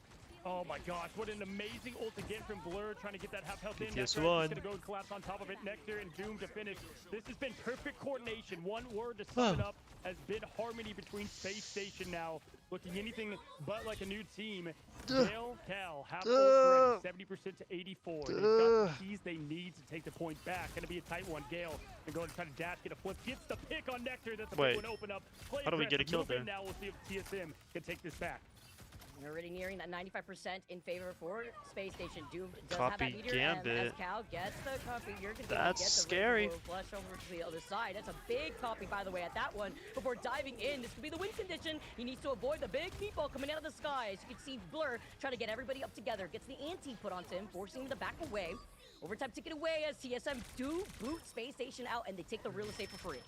Oh my gosh, what an amazing ult again from Blur, trying to get that half health in. BTS Nectar won. is going to go and collapse on top of it. Nectar and Doom to finish. This has been perfect coordination. One word to sum it up has been harmony between Space Station now. Looking anything but like a new team. Gale, Cal, half ult ready, 70% to 84. They've got the keys they need to take the point back. Going to be a tight one. Gale and go and try to dash, get a flip. Gets the pick on Nectar. That's a big one open up. Play How do we get a kill aggressive. Move in there? Now we'll see if TSM can take this back. We're already nearing that 95% in favor for Space Station. Doom does Copy have that meteor, Gambit. and as Cal gets the copy, you're going to That's get the scary. Royal flush over to the other side. That's a big copy, by the way, at that one. Before diving in, this could be the win condition. He needs to avoid the big meatball coming out of the sky. As you can see, Blur trying to get everybody up together. Gets the ante put onto him, forcing him to back away. Overtime ticket away as TSM do boot Space Station out, and they take the real estate for free.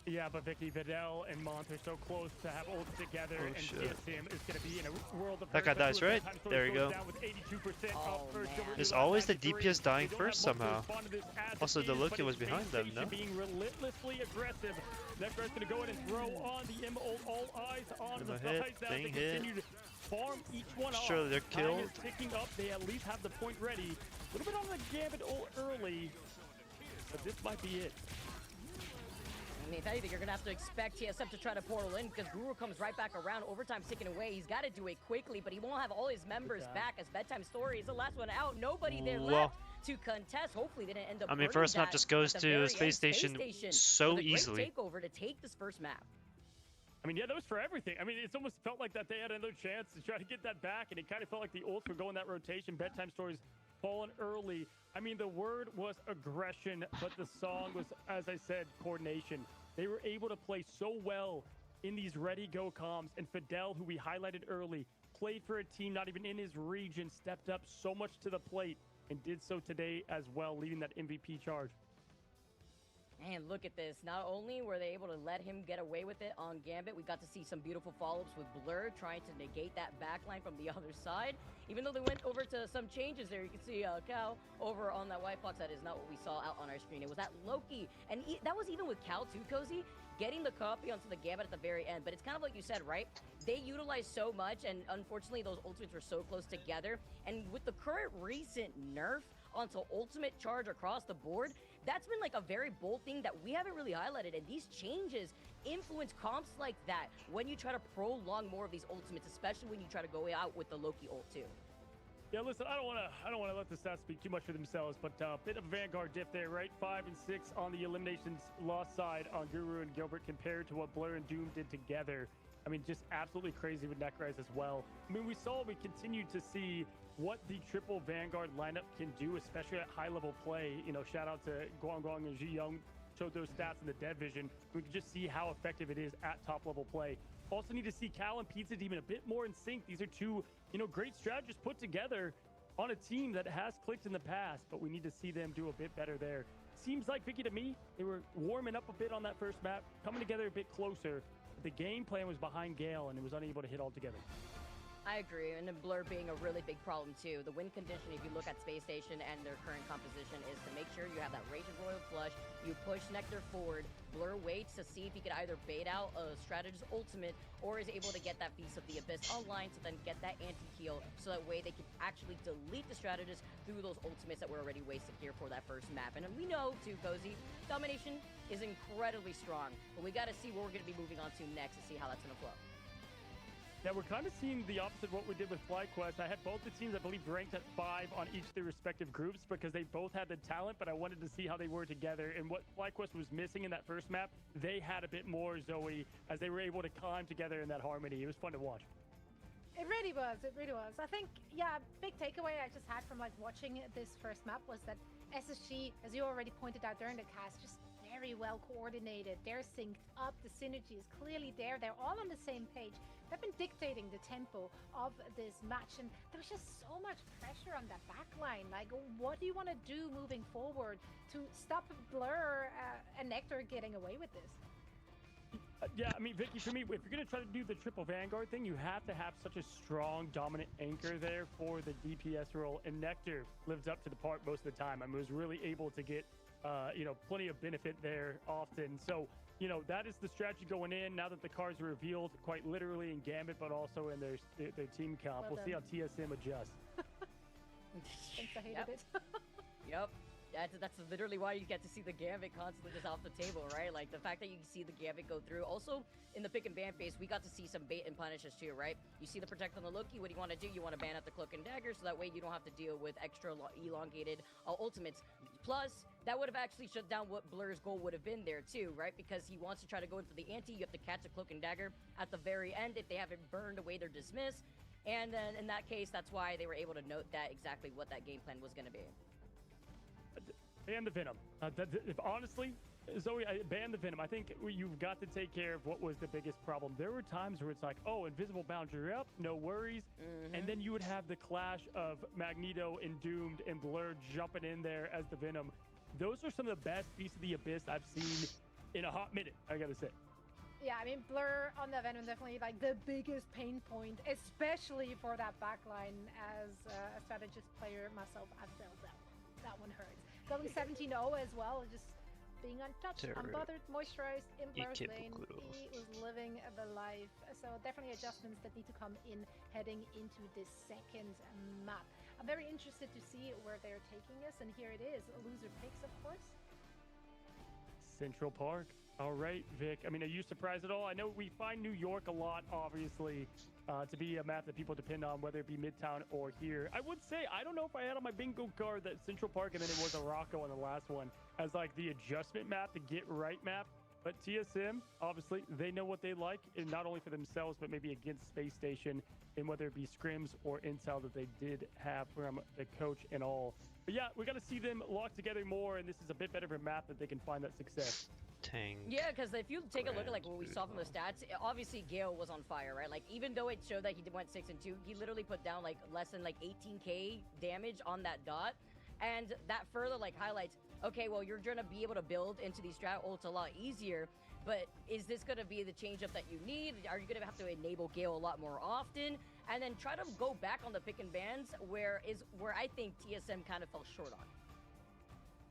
Yeah, but Vicky, Videl, and Mont are so close to have ults together, and shit. TSM is going to be in a world of That guy hurt, dies, but right? Bedtime Story There you goes go. down with 82% Oh, up first. man. Gilbert It's Noodle always the 93. DPS dying They don't first have much to somehow. respond to this as Also, it the is, Loki but was it's behind them, Space no? Station being relentlessly aggressive. Nectar's going to go in and throw on the M ult. All eyes on the Emma hit, sides now. They thing hit. continue to farm each one off. Surely they're Time killed. is ticking up. They at least have the point ready. A little bit on the Gambit ult early, but this might be it. I mean, if anything, you're going to have to expect TSM to try to portal in because Guru comes right back around. Overtime's ticking away. He's got to do it quickly, but he won't have all his members back as Bedtime Story is the last one out. Nobody there left to contest. Hopefully, they didn't end up I mean, burning first map that just goes at the to very Space end. Station so so with a easily. great takeover to take this first map. I mean, yeah, that was for everything. I mean, it's almost felt like that they had another chance to try to get that back, and it kind of felt like the ults were going that rotation. Bedtime Stories falling early. I mean, the word was aggression, but the song was, as I said, coordination. They were able to play so well in these ready-go comms, and Fidel, who we highlighted early, played for a team not even in his region, stepped up so much to the plate. and did so today as well, leading that MVP charge. Man, look at this. Not only were they able to let him get away with it on Gambit, we got to see some beautiful follow-ups with Blur trying to negate that backline from the other side. Even though they went over to some changes there, you can see Cal over on that White Fox. That is not what we saw out on our screen. It was that Loki. And that was even with Cal too, Cozy, getting the copy onto the Gambit at the very end. But it's kind of like you said, right? They utilized so much, and unfortunately, those ultimates were so close together. And with the current recent nerf onto ultimate charge across the board, that's been like a very bold thing that we haven't really highlighted, and these changes influence comps like that when you try to prolong more of these ultimates, especially when you try to go out with the Loki ult too. Yeah, listen, I don't want to let the stats speak too much for themselves, but a bit of a Vanguard diff there, right? 5 and 6 on the eliminations loss side on Guru and Gilbert compared to what Blur and Doom did together. I mean, just absolutely crazy with Necrise as well. I mean, we continue to see what the triple Vanguard lineup can do, especially at high-level play. You know, shout out to Guang and Ji Young, showed those stats in the Dev Vision. We can just see how effective it is at top-level play. Also need to see Cal and Pizza Team a bit more in sync. These are two, great strategists put together on a team that has clicked in the past, but we need to see them do a bit better there. Seems like, Vicky, to me, they were warming up a bit on that first map, coming together a bit closer. The game plan was behind Gale, and it was unable to hit all together. I agree, and the Blur being a really big problem too. The win condition, if you look at Space Station and their current composition, is to make sure you have that Rage and Royal flush, you push Nectar forward, Blur waits to see if he could either bait out a strategist ultimate or is able to get that Feast of the Abyss online to then get that anti-heal, so that way they can actually delete the strategist through those ultimates that were already wasted here for that first map. And we know too, Cozy, domination is incredibly strong, but we got to see what we're going to be moving on to next to see how that's going to flow. Yeah, we're kind of seeing the opposite of what we did with FlyQuest. I had both the teams, I believe, ranked at 5 on each of their respective groups because they both had the talent, but I wanted to see how they were together. And what FlyQuest was missing in that first map, they had a bit more, Zoe, as they were able to climb together in that harmony. It was fun to watch. It really was. It really was. I think, yeah, big takeaway I just had from watching this first map was that SSG, as you already pointed out during the cast, just very well coordinated. They're synced up. The synergy is clearly there. They're all on the same page. They've been dictating the tempo of this match, and there was just so much pressure on that backline. Like, what do you want to do moving forward to stop Blur and Nectar getting away with this? Yeah, I mean, Vicky, for me, if you're going to try to do the triple Vanguard thing, you have to have such a strong, dominant anchor there for the DPS role, and Nectar lives up to the part most of the time. I mean, was really able to get, plenty of benefit there often. So, that is the strategy going in now that the cards are revealed, quite literally in Gambit, but also in their team comp. We'll see how TSM adjusts. Thanks, I hated it. Yep. That's literally why you get to see the Gambit constantly just off the table, right? Like, the fact that you can see the Gambit go through. Also, in the pick and ban phase, we got to see some bait and punishes too, right? You see the Protect on the Loki. What do you want to do? You want to ban out the Cloak and Dagger, so that way you don't have to deal with extra elongated ultimates. Plus, that would have actually shut down what Blur's goal would have been there too, right? Because he wants to try to go in for the anti. You have to catch a Cloak and Dagger at the very end. If they haven't burned away their dismiss. And then in that case, that's why they were able to note that exactly what that game plan was going to be. Ban the Venom. Honestly, Zoe, ban the Venom. I think you've got to take care of what was the biggest problem. There were times where it's like, oh, Invisible Boundary up, no worries. And then you would have the clash of Magneto and Doomed and Blur jumping in there as the Venom. Those are some of the best Beasts of the Abyss I've seen in a hot minute, I gotta say. Yeah, I mean, Blur on the Venom definitely the biggest pain point, especially for that backline. As a strategist player myself, I felt that one hurts. Going 17-0 as well, just being untouched, unbothered, moisturized in Blur's lane. He was living the life. So definitely adjustments that need to come in heading into this second map. I'm very interested to see where they're taking us, and here it is. Loser picks, of course. Central Park. All right, Vic. I mean, are you surprised at all? I know we find New York a lot, obviously, to be a map that people depend on, whether it be Midtown or here. I would say, I don't know if I had on my bingo card that Central Park and then it was Araco on the last one as like the adjustment map, the get right map. But TSM, obviously, they know what they like, and not only for themselves, but maybe against Space Station, and whether it be scrims or intel that they did have from the coach and all. But yeah, we got to see them lock together more, and this is a bit better of a map that they can find that success. Tank. Yeah, because if you take a look at what we saw from the stats, obviously Gale was on fire, right? Like, even though it showed that he went 6 and 2, he literally put down less than 18k damage on that dot. And that further like highlights, okay, well, you're gonna be able to build into these strat ults a lot easier, but is this gonna be the change up that you need? Are you gonna have to enable Gale a lot more often? And then try to go back on the pick and bans where I think TSM kind of fell short on.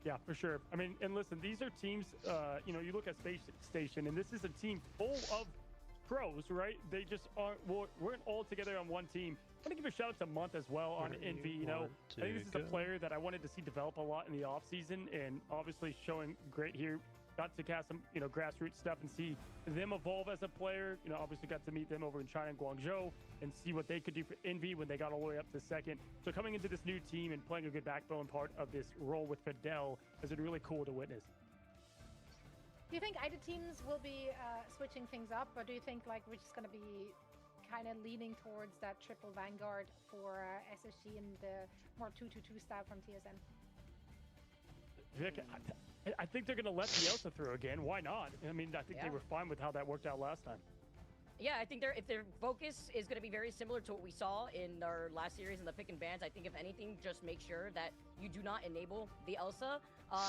Yeah, for sure. I mean, and listen, these are teams, you know, you look at Space Station, and this is a team full of pros, right? They just weren't all together on one team. I want to give a shout out to Month as well on Envy. You know, I think this is a player that I wanted to see develop a lot in the offseason, and obviously showing great here. Got to cast some, you know, grassroots stuff and see them evolve as a player. You know, obviously got to meet them over in China and Guangzhou and see what they could do for Envy when they got all the way up to second. So coming into this new team and playing a good backbone part of this role with Fidel has been really cool to witness. Do you think either teams will be switching things up, or do you think like we're just going to be kind of leaning towards that triple Vanguard for SSG and the more 2-2-2 style from TSM? Vic, I think they're going to let the Elsa through again. Why not? I mean, I think they were fine with how that worked out last time. Yeah, I think if their focus is going to be very similar to what we saw in our last series in the pick and bans, I think if anything, just make sure that you do not enable the Elsa,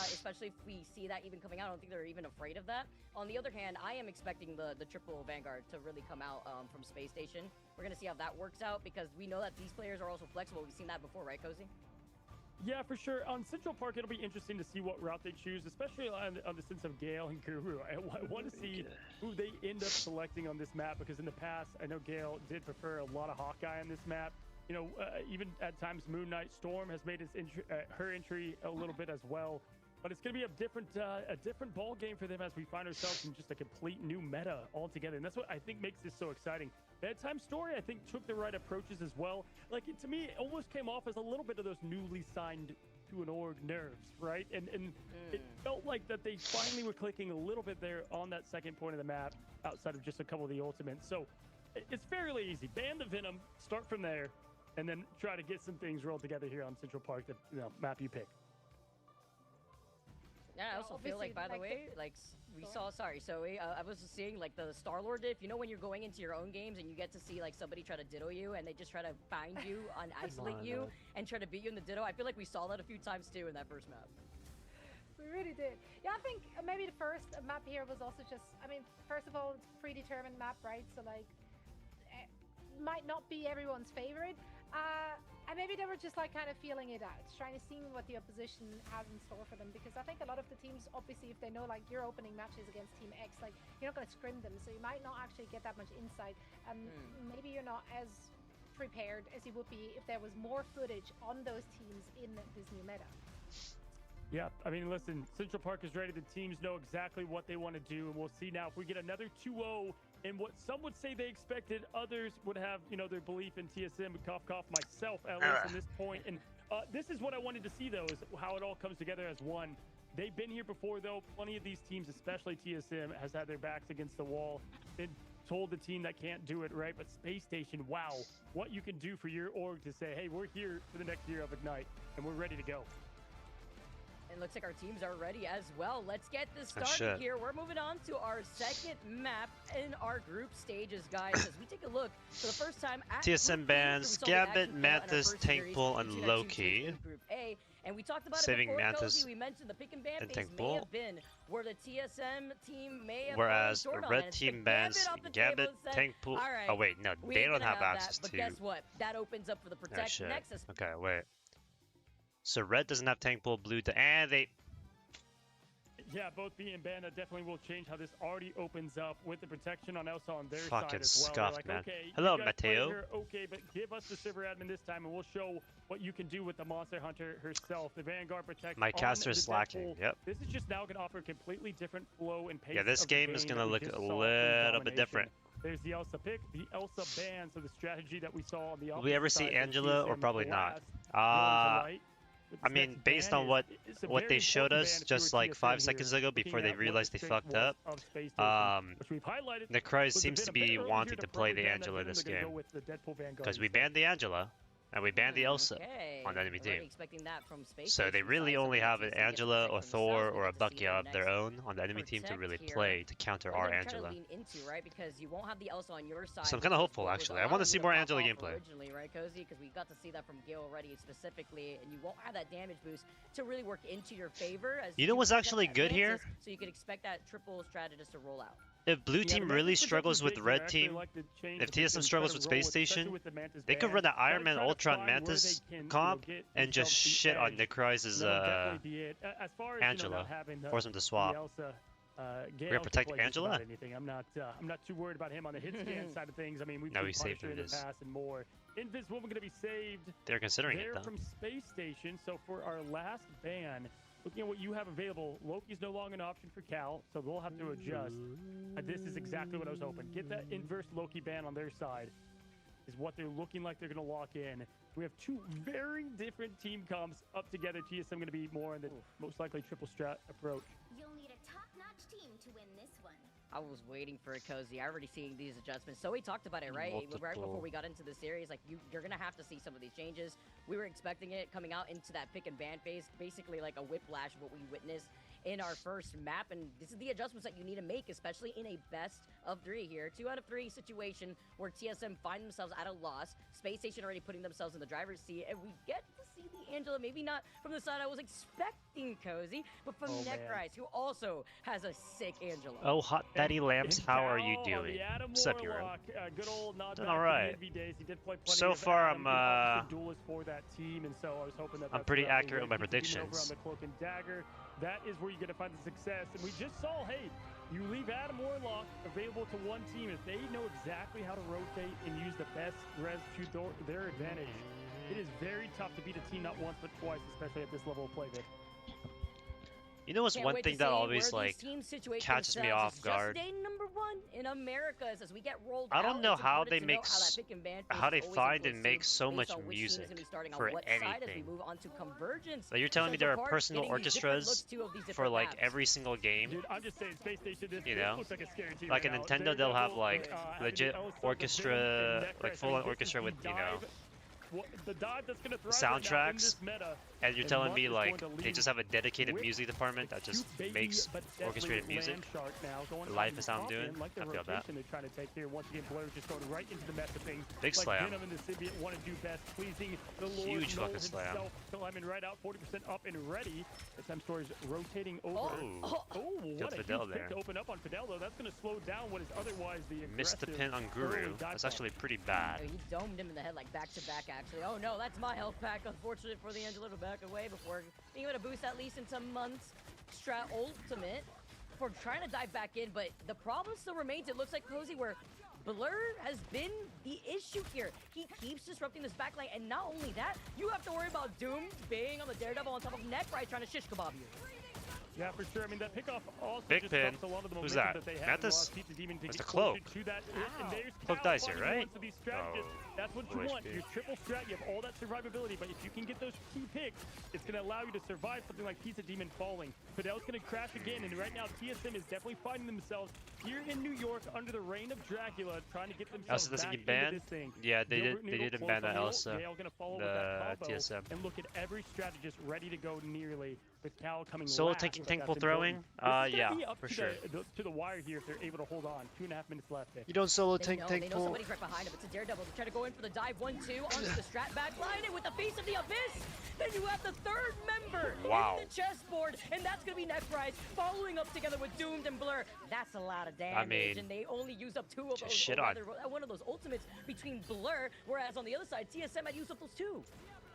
especially if we see that even coming out. I don't think they're even afraid of that. On the other hand, I am expecting the triple Vanguard to really come out from Space Station. We're going to see how that works out because we know that these players are also flexible. We've seen that before, right, Cozy? Yeah, for sure. On Central Park, it'll be interesting to see what route they choose, especially on the sense of Gale and Guru. I want to see who they end up selecting on this map, because in the past, I know Gale did prefer a lot of Hawkeye on this map. You know, even at times Moon Knight Storm has made her entry a little bit as well. But it's going to be a different ball game for them as we find ourselves in just a complete new meta altogether. And that's what I think makes this so exciting. Bedtime Story, I think, took the right approaches as well. Like, to me, it almost came off as a little bit of those newly signed to an org nerves, right? And it felt like that they finally were clicking a little bit there on that second point of the map outside of just a couple of the ultimates. So it's fairly easy. Ban the Venom, start from there, and then try to get some things rolled together here on Central Park, the map you pick. Yeah, I also feel like, by the way, like we saw, so I was just seeing like the Star-Lord diff. You know, when you're going into your own games and you get to see like somebody try to ditto you and they just try to find you and isolate you and try to beat you in the ditto. I feel like we saw that a few times too in that first map. We really did. Yeah, I think maybe the first map here was also just, I mean, first of all, it's a predetermined map, right? So like, it might not be everyone's favorite. And maybe they were just like kind of feeling it out, trying to see what the opposition has in store for them. Because I think a lot of the teams, obviously, if they know like you're opening matches against Team X, like you're not going to scrim them, so you might not actually get that much insight. And maybe you're not as prepared as you would be if there was more footage on those teams in this new meta. Yeah, I mean, listen, Central Park is ready. The teams know exactly what they want to do, and we'll see now if we get another 2-0. And what some would say they expected, others would have, you know, their belief in TSM, cough, cough, myself, at least in this point. And this is what I wanted to see, though, is how it all comes together as one. They've been here before, though. Plenty of these teams, especially TSM, has had their backs against the wall and told the team that can't do it, right? But Space Station, wow, what you can do for your org to say, hey, we're here for the next year of Ignite, and we're ready to go. It looks like our teams are ready as well. Let's get this started here. We're moving on to our second map in our group stages, guys. As we take a look for the first time at TSM bans Gambit, Mantis, Tankpool, and Loki. Group A. And we talked about Saving it before, Mantis Cozy. We mentioned the pick and ban and phase Tankpool. may have been where the TSM team may have Whereas fallen short red on it. team bans Gambit, Tankpool. Right, oh wait, no, they don't have access that, to. But guess what? That opens up for the Protect Nexus. Okay, wait. So red doesn't have Tankpool, blue, and they. Yeah, both B and Banda definitely will change how this already opens up with the protection on Elsa on their Fucking side as well. scuffed, like, man. okay, Hello, you guys Mateo. play her, okay, but give us the server admin this time, and we'll show what you can do with the Monster Hunter herself. The Vanguard protects. My caster's slacking. Yep. This is just now going to offer a completely different flow and pace. Yeah, this game is going to look a little bit different. There's the Elsa pick, the Elsa ban, so the strategy that we saw on the. Will we ever see Angela or probably not? I mean, based on what they showed us just like 5 seconds ago before they realized they fucked up, Necroz seems to be wanting to play the Angela this game. Because we banned the Angela, And we banned the Elsa on the enemy team. So they really only have an Angela or Thor or a Bucky of their own on the enemy team to really play to counter our Angela. So I'm kind of hopeful, actually. I want to see more Angela gameplay. Originally, right, Cozy? Because we got to see that from Gil already specifically, and you won't have that damage boost to really work into your favor. As you know what's actually good here? So you could expect that triple strategist to roll out. If blue team really struggles with red team, if TSM struggles with Space Station, they could run the Iron Man Ultron Mantis comp and just shit on Necry's Angela. Force him to swap. We're gonna protect Angela? I'm not too worried about him on the hit scan side of things. I mean, we've no, seen saved in the past and more. Invis Woman gonna be saved. They're considering it though. From Space Station. So for our last ban, looking at what you have available, Loki's no longer an option for Cal, so they'll have to adjust. This is exactly what I was hoping. Get that inverse Loki ban on their side is what they're looking like they're going to lock in. We have two very different team comps up together. TSM going to be more in the most likely triple strat approach. You'll need a top-notch team to win this one. I was waiting for it, Cozy. I already seeing these adjustments. So we talked about it, right? Right before we got into the series, like you're gonna have to see some of these changes. We were expecting it coming out into that pick and ban phase, basically like a whiplash of what we witnessed in our first map, and this is the adjustments that you need to make, especially in a best of 3 here. 2 out of 3 situation where TSM find themselves at a loss. Space Station already putting themselves in the driver's seat, and we get to see the Angela, maybe not from the side I was expecting, Cozy, but from Necry's, who also has a sick Angela. Oh, Hot Daddy Lamps, how are you doing? What's up, hero? Doing alright. So far, I'm pretty accurate with my predictions. That is where you're going to find the success. And we just saw, hey, you leave Adam Warlock available to one team. If they know exactly how to rotate and use the best res to their advantage, it is very tough to beat a team not once but twice, especially at this level of play, Vic. You know what's one thing that always like catches me off guard? Just day number 1 in America as we get rolled I don't know how they make how they find and make so much music for anything. Like you're telling me there are personal orchestras for like every single game. Dude, I'm just saying, Space Station, you know, looks like a scary team like right a Nintendo, they'll have like legit orchestra, like full-on orchestra with the dive that's gonna soundtracks, right meta, and you're telling me like they just have a dedicated music department that just makes orchestrated music. The life is how I'm doing. Like I feel that. They're trying to take here. Once again, Blur just going right into the mess of things. Big slam. Venom and the Symbiote want to do best, pleasing the Lord. Huge fucking slam. Climbing right out, 40% up and ready. SM Stories rotating over. What a Fidel there. To open up on Fidel though. That's going to slow down what is otherwise the missed the pin on Guru. That's actually pretty bad. He domed him in the head like back to back. Actually, oh no, that's my health pack. Unfortunate for the Angela to back away before being able to boost at least into months. Strat ultimate for trying to dive back in, but the problem still remains. It looks like Cozy where Blur has been the issue here. He keeps disrupting this backline, and not only that, you have to worry about Doom being on the Daredevil on top of Necry trying to shish kebab you. Yeah, for sure. I mean, that pickoff also Big just pin. a lot of the Who's momentum that? they have. Mantis? That's the cloak. Cloak dies here, right? That's what you want. Your triple strat, you have all that survivability, but if you can get those key picks, it's going to allow you to survive something like Pizza Demon falling. Fidel's going to crash again, and right now TSM is definitely finding themselves here in New York under the reign of Dracula, trying to get themselves back into this thing. Yeah, they didn't ban that Elsa. The TSM. And look at every strategist ready to go nearly. With Cal coming Solo last, taking Thankful throwing? Yeah, for sure. To the wire here if they're able to hold on. 2.5 minutes left. You don't solo tank They know Thankful. somebody's right behind him. It's a Daredevil. They try to go in for the dive 1-2 onto the strat back line, and with the face of the abyss, then you have the third member in the chessboard, and that's going to be Necry's following up together with Doomed and Blur. That's a lot of damage, and they only used up 2 of those. Shit on. One of those ultimates between Blur, whereas on the other side, TSM had used up those 2.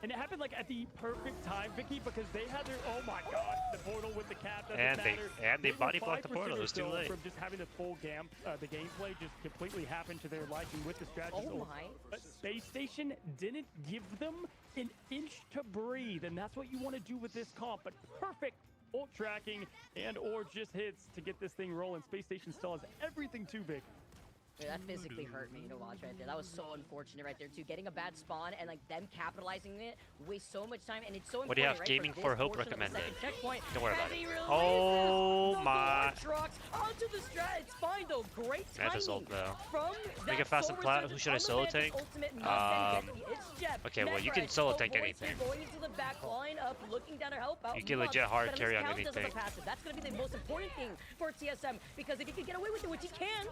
And it happened like at the perfect time, Vicky, because they had their, oh my god, the portal with the cap doesn't matter. And they body blocked the portal. It was too late. From just having the full the gameplay just completely happen to their liking with the strategy. Oh my. But Space Station didn't give them an inch to breathe, and that's what you want to do with this comp. But perfect ult tracking and or just hits to get this thing rolling. Space Station still has everything too big. That physically hurt me to watch right there. That was so unfortunate right there too. Getting a bad spawn and like them capitalizing it waste so much time, and it's so important. What do you have? Right, Gaming for Hope recommended. Don't worry about it. Oh my! Onto the strat. It's fine though. Great timing from Make it fast and plat. Who should I solo tank? Okay, well you can solo tank anything. Going into the back line up, looking down to help out. You can legit hard carry on anything. That's gonna be the most important thing for TSM, because if he can get away with it, which he can't,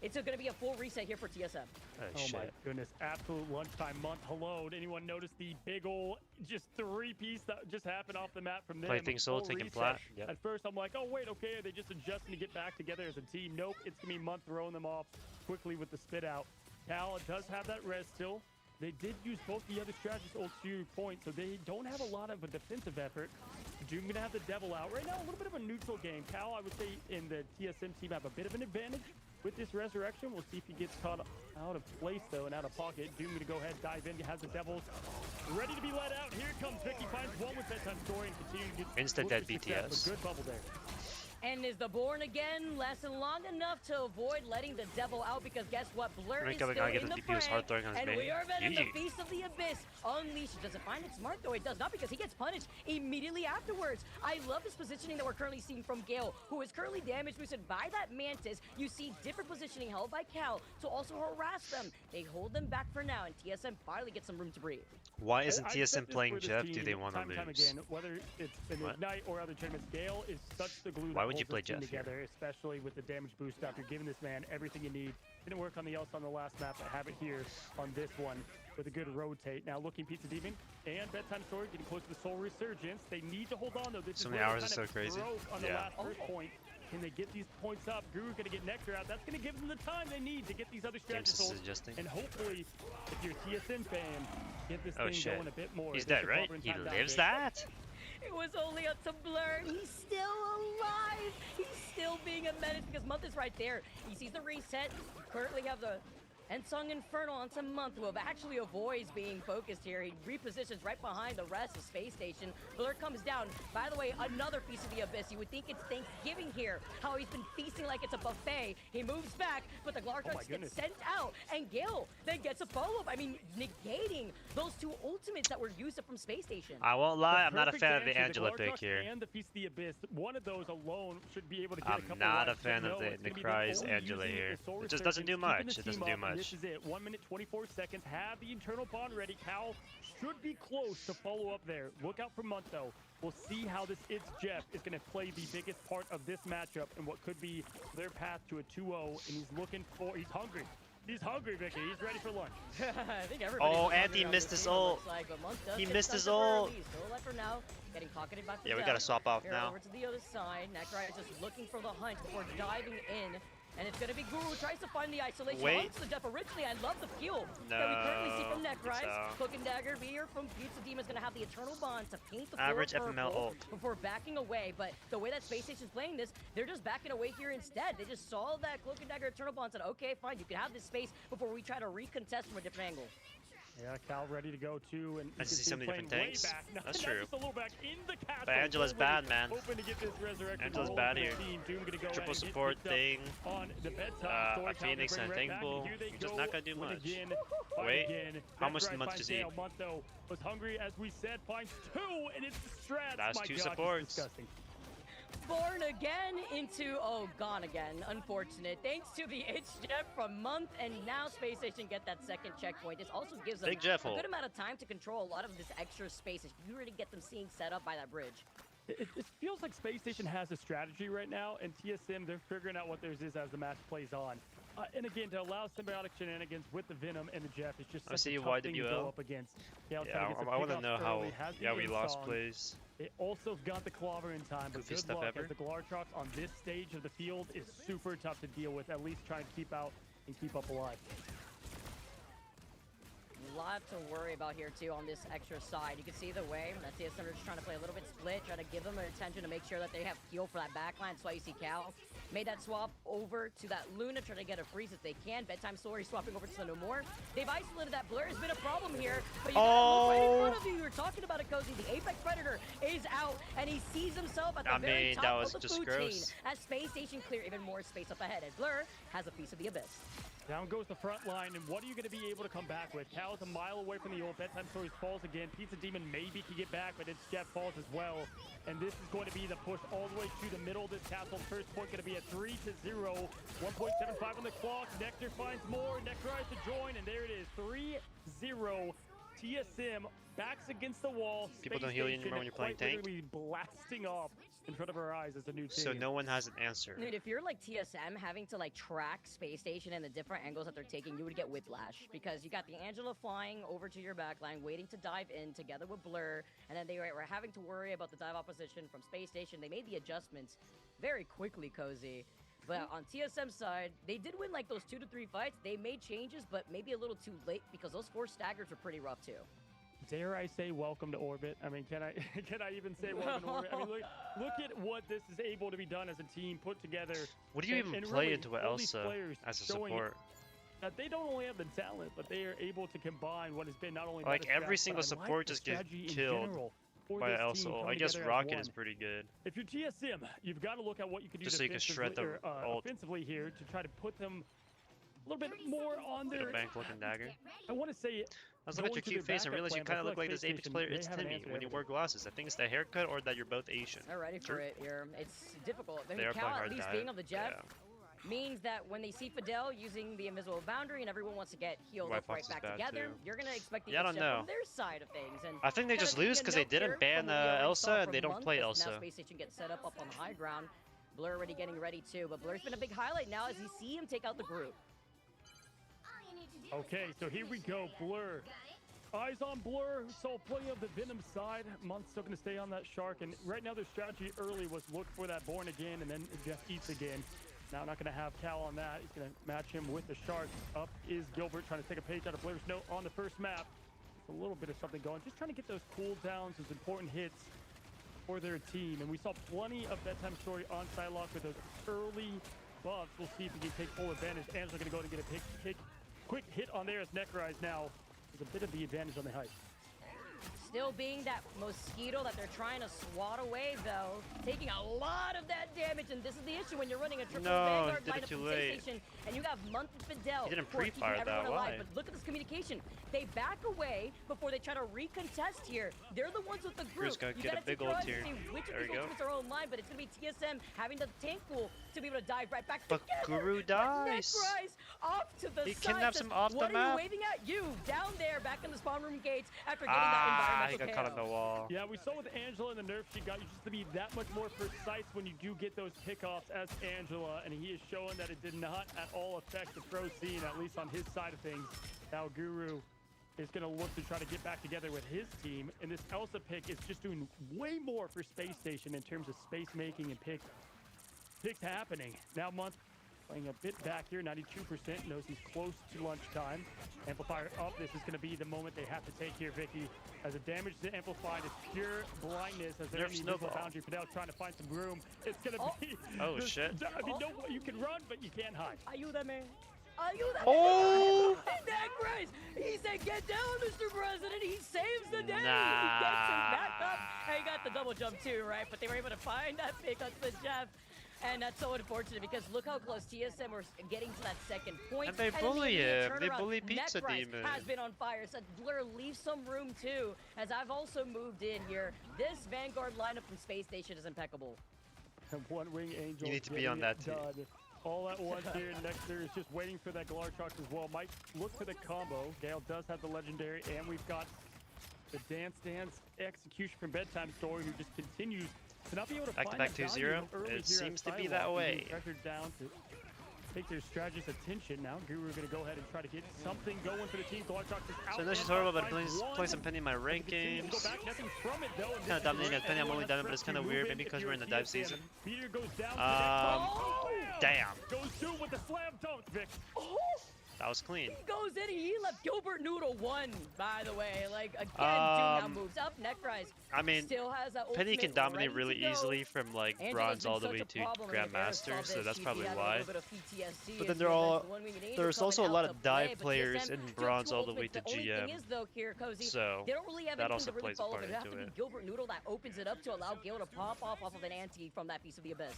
it's going to be a full reset here for TSM. Oh my goodness, absolute lunchtime month. Hello, did anyone notice the big ol' just 3-piece that just happened off the map from them? Play things solo, taking flat. Yep. At first I'm like, oh wait, okay, are they just adjusting to get back together as a team? Nope, it's going to be Month throwing them off quickly with the spit out. Cal does have that res still. They did use both the other strategists ult to point, so they don't have a lot of a defensive effort. Doom gonna have the devil out. Right now, a little bit of a neutral game. Cal, I would say, in the TSM team have a bit of an advantage with this resurrection. We'll see if he gets caught out of place, though, and out of pocket. Doom gonna go ahead, dive in. He has the devils ready to be let out. Here comes Vicky, finds one with bedtime story and continue to get Insta-dead BTS. Good bubble there. And is the Born again lasting long enough to avoid letting the devil out? Because guess what? Blur is still in the fray, and we are in the Beast of the Abyss. Unleash doesn't find it smart, though. It does not, because he gets punished immediately afterwards. I love this positioning that we're currently seeing from Gale, who is currently damage boosted by that Mantis. You see different positioning held by Cal to also harass them. They hold them back for now, and TSM finally gets some room to breathe. Why isn't TSM playing Jeff? Do they want to lose? Again, whether it's in Ignite or other tournaments, Gale is such the glue. Why would you play Jeff together, especially with the damage boost after giving this man everything you need? Didn't work on the else on the last map, but have it here on this one with a good rotate. Now looking Pizza Demon and Bedtime Story getting close to the Soul Resurgence. They need to hold on though. This so is many hours is so crazy. On the last first point. Can they get these points up? Guru gonna get Nectar out. That's gonna give them the time they need to get these other strategies. And hopefully, if you're a TSM fan, get this thing going a bit more. He's dead, right? He lives that? It was only up to Blur. He's still alive. He's still being a menace because Month is right there. He sees the reset. You currently have the Ensong Infernal onto Month, who actually avoids being focused here. He repositions right behind the rest of Space Station. Blur comes down. By the way, another piece of the Abyss. You would think it's Thanksgiving here, how he's been feasting like it's a buffet. He moves back, but the Glartrox gets sent out, and Gale then gets a follow-up. I mean, negating those two ultimates that were used from Space Station. I won't lie, I'm not a fan of the Angela pick here. And the piece of the Abyss, one of those alone should be able to get a couple. I'm not a fan of the Necry's Angela here. It just doesn't do much. It doesn't do much. This is it. 1 minute 24 seconds. Have the internal bond ready. Cal should be close to follow up there. Look out for Month though. We'll see how this It's Jeff is going to play the biggest part of this matchup and what could be their path to a 2-0. And he's looking for. He's hungry. He's hungry, Vicky. He's ready for lunch. I think everybody. Oh, and he missed his ult. He missed his ult. Getting pocketed by we gotta swap off now. Over to the other side. Necry just looking for the hunt before diving in. And it's going to be Guru who tries to find the isolation. Wait. The Def originally, I love the fuel that we currently see from Necry. Cloak and Dagger here from Pizza Demon is going to have the eternal bond to paint the floor FML ult before backing away. But the way that Space Station's playing this, they're just backing away here instead. They just saw that Cloak and Dagger eternal bond and said, okay, fine, you can have this space before we try to recontest from a different angle. Yeah, Cal ready to go too, and I see so many different tanks. No, that's true. Just a little back in the but Angela's bad, man. To get this Angela's bad here. Triple support thing. On the bedtime. A Phoenix and a Thankful. You're just not gonna do much. Wait, how much Month does he? Month though was hungry, as we said, finds 2, and it's the strats. That's 2 supports. Born again into, gone again. Unfortunate. Thanks to the It's Jeff from Month, and now Space Station get that second checkpoint. This also gives them a good amount of time to control a lot of this extra space if you really get them seeing set up by that bridge. It feels like Space Station has a strategy right now, and TSM, they're figuring out what theirs is as the match plays on. And again, to allow symbiotic shenanigans with the Venom and the Jeff is just such a tough thing to go up against. Yeah, I want to know how we lost plays. It also got the Clover in time, but good luck as the Glartrox on this stage of the field is super tough to deal with, at least trying to keep out and keep up alive. A lot to worry about here too on this extra side. You can see the way that TSM are just trying to play a little bit split, trying to give them their attention to make sure that they have heal for that backline. That's why you see Cal made that swap over to that Luna, trying to get a freeze if they can. Bedtime Story swapping over to No More. They've isolated that Blur. Has been a problem here, but you gotta look right in front of you. You were talking about it, Cozy. The Apex Predator is out, and he sees himself at the very top of the food chain. As Space Station clear even more space up ahead, and Blur has a piece of the abyss. Down goes the front line, and what are you going to be able to come back with? Cal is a mile away from the ult. Bedtime Stories falls again. Pizza Demon maybe can get back, but it's Jeff falls as well. And this is going to be the push all the way to the middle of this castle. First point going to be at 3-0. 1.75 on the clock. Nectar finds more. Nectar tries to join, and there it is. 3-0. TSM backs against the wall. People don't heal you anymore when you're playing tank. Blasting off in front of our eyes as a new team. So no one has an answer. Dude, if you're like TSM having to like track Space Station and the different angles that they're taking, you would get whiplash because you got the Angela flying over to your backline, waiting to dive in together with Blur, and then they were having to worry about the dive opposition from Space Station. They made the adjustments very quickly, Cozy. But on TSM's side, they did win like those 2 to 3 fights. They made changes, but maybe a little too late because those 4 staggers were pretty rough too. Dare I say welcome to Orbit? I mean, can I even say welcome to Orbit? I mean, look at what this is able to be done as a team put together. What do you even play really, into Elsa as a support? That they don't only have the talent, but they are able to combine what has been not only like every single support just gets killed by Elsa. I guess Rocket is pretty good. If you're TSM, you've got to look at what you can do just so you can shred them offensively here to try to put them a little bit more on their bank looking dagger. I want to say I was looking at your cute face and realized you kind of look like this Apex player. It's Timmy when you wear glasses. I think it's the haircut or that you're both Asian. They're ready for it here. It's difficult. I mean, Cal at least being on the Jeff means that when they see Fidel using the invisible boundary and everyone wants to get healed up right back together, you're going to expect the from their side of things. And I think they just lose because they didn't ban Elsa and they don't play Elsa. Now Space Station gets set up on the high ground. Blur already getting ready too, but Blur's been a big highlight now as you see him take out the group. Okay, so here we go, Blur. Eyes on Blur, saw plenty of the Venom side. Month's still going to stay on that Shark, and right now their strategy early was look for that Born again, and then Jeff eats again. Now not going to have Cal on that. He's going to match him with the Shark. Up is Gilbert trying to take a page out of Blur's note on the first map. It's a little bit of something going. Just trying to get those cooldowns, those important hits for their team. And we saw plenty of Bedtime Story on Psylocke with those early buffs. We'll see if we can take full advantage. Angela's going to go and get a quick hit on there as Necrorize now is a bit of the advantage on the height. Still being that mosquito that they're trying to swat away, though. Taking a lot of that damage, and this is the issue when you're running a triple Vanguard lineup from Space Station, and you have Month and Fidel. He didn't pre-fire that, why? But look at this communication. They back away before they try to recontest here. They're the ones with the group. You gotta get a big ult here. Which of these ultimates are online, but it's gonna be TSM having the tank pool to be able to dive right back but together. Guru dies. Off to the he side. Kidnaps him off the map. What are you waving at? You down there, back in the spawn room gates after getting that environmental he got caught on the wall. Yeah, we saw with Angela and the nerf she got you just to be that much more precise when you do get those pickoffs as Angela, and he is showing that it did not at all affect the pro scene, at least on his side of things. Now Guru is going to look to try to get back together with his team, and this Elsa pick is just doing way more for Space Station in terms of space making and picks happening. Now Month playing a bit back here, 92%, knows he's close to lunchtime. Amplifier up, this is going to be the moment they have to take here, Vicky. As the damage to Amplified is pure blindness as they're in the invisible boundary. Fidel trying to find some room. It's going to be... Oh, shit. I mean, no, you can run, but you can't hide. Ayuda, man. Ayuda. Oh! Necrorize! He said, get down, Mr. President. He saves the day. He gets him back up. And he got the double jump too, right? But they were able to find that pick on the Jeff. And that's so unfortunate because look how close TSM were getting to that second point. And they bully him. They bully Pizza Demon. Has been on fire. So Blur leaves some room too. As I've also moved in here. This Vanguard lineup from Space Station is impeccable. One Wing Angel. You need to be on that team. All at once here. Nectar is just waiting for that Galartrox as well. Might look for the combo. Gale does have the legendary, and we've got the Dance execution from Bedtime Story, who just continues to not be able to find back 2-0. It seems to be that way. Pressured down to take their strategist's attention. Now Guru going to go ahead and try to get something going for the team. Galartrox is out. So no, she's horrible about playing some Peni in my rank games. Kind of dominating as Peni. I'm only done, but it's kind of weird. Maybe because we're in the dive season. Peter goes down. Damn. Goes through with the slam dunk, Vic. That was clean. He goes in, he left Gilbert Noodle 1, by the way. Like, again, Doom now moves up. Neckrise I mean, still has that Penny can ultimate dominate ready really to go. easily from like Angela's bronze been all the such way a to problem. I mean, if Eris saw Grandmaster, so this, that's she'd probably be having a why. little bit of PTSD But as then we there's mentioned, also a coming lot out of to play, dive but players TSM in just bronze two all the way to ultimates. The only thing GM. is, though, here, Cozy, So they don't really have that anything also to really plays a follow. part There has to into be it. Gilbert Noodle that opens it up to allow Gale to pop off of an anti from that piece of the abyss.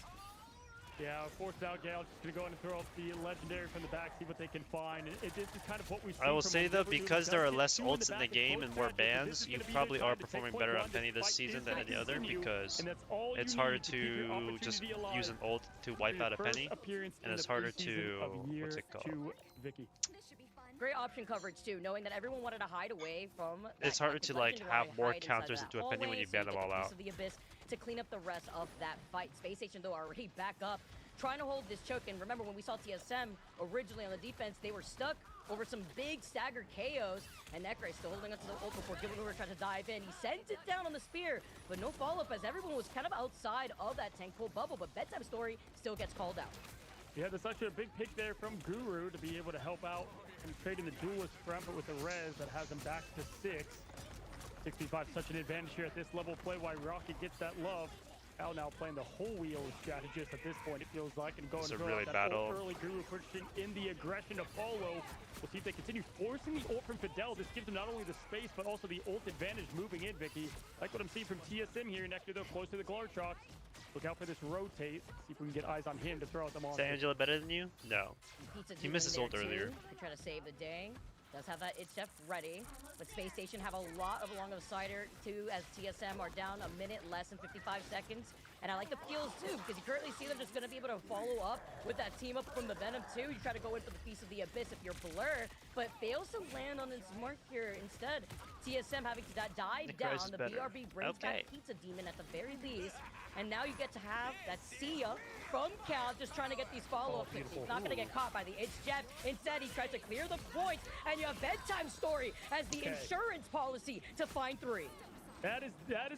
Yeah, forced out Gale. Just gonna go in and throw up the legendary from the back, see what they can find. This is kind of what we see. I will from say though, Gilbert Noodle. because there are Does less get two in ults in the back game and more close matches, bans, this is you gonna be probably their are time to take performing point better on one. Penny this Fight season is than gonna any other continue, because and that's all it's you harder need to keep your to just opportunity alive use an ult to wipe for out a your Penny, first appearance and in it's the harder preseason to, of year what's it called? 2 Vicky. Great option coverage too, knowing that everyone wanted to hide away from that It's harder collected to like legend, have wanted to more hide inside counters that into a Penny when hallway, you so ban get them all the piece out. of the abyss to clean up the rest of that fight. Space Station though already back up, trying to hold this choke. And remember when we saw TSM originally on the defense, they were stuck over some big staggered KOs, and Necray still holding onto the ult before Gilbert Noodle tried to dive in. He sent it down on the spear, but no follow-up as everyone was kind of outside of that tank pull bubble, but Bedtime Story still gets called out. Yeah, there's actually a big pick there from Guru to be able to help out and trading the duelist front, but with the res that has him back to 6. 65, such an advantage here at this level play, why Rocket gets that love. Al now playing the whole wheel strategist at this point, it feels like, and going It's a to really that battle. ult early. Guru pushing in the aggression to follow. We'll see if they continue forcing the ult from Fidel. This gives them not only the space, but also the ult advantage moving in, Vicky. Like what I'm seeing from TSM here, Nectar though, close to the Glartrox. Look out for this rotate. See if we can get eyes on him to throw out them on. Is Angela better than you? No. He missed his ult earlier. To try to save the day. Does have that itch depth ready, but Space Station have a lot of along of cider too, as TSM are down a minute less than 55 seconds. And I like the peels too, because you currently see them just going to be able to follow up with that team up from the Venom too. You try to go in for the piece of the Abyss if you're Blur, but fails to land on his mark here instead. TSM having to dive down. The BRB brings back Pizza Demon at the very least. And now you get to have that Sia from Cal just trying to get these follow-up picks. He's not going to get caught by the itch jab. Instead, he tries to clear the points, and you have Bedtime Story as the insurance policy to find 3. That is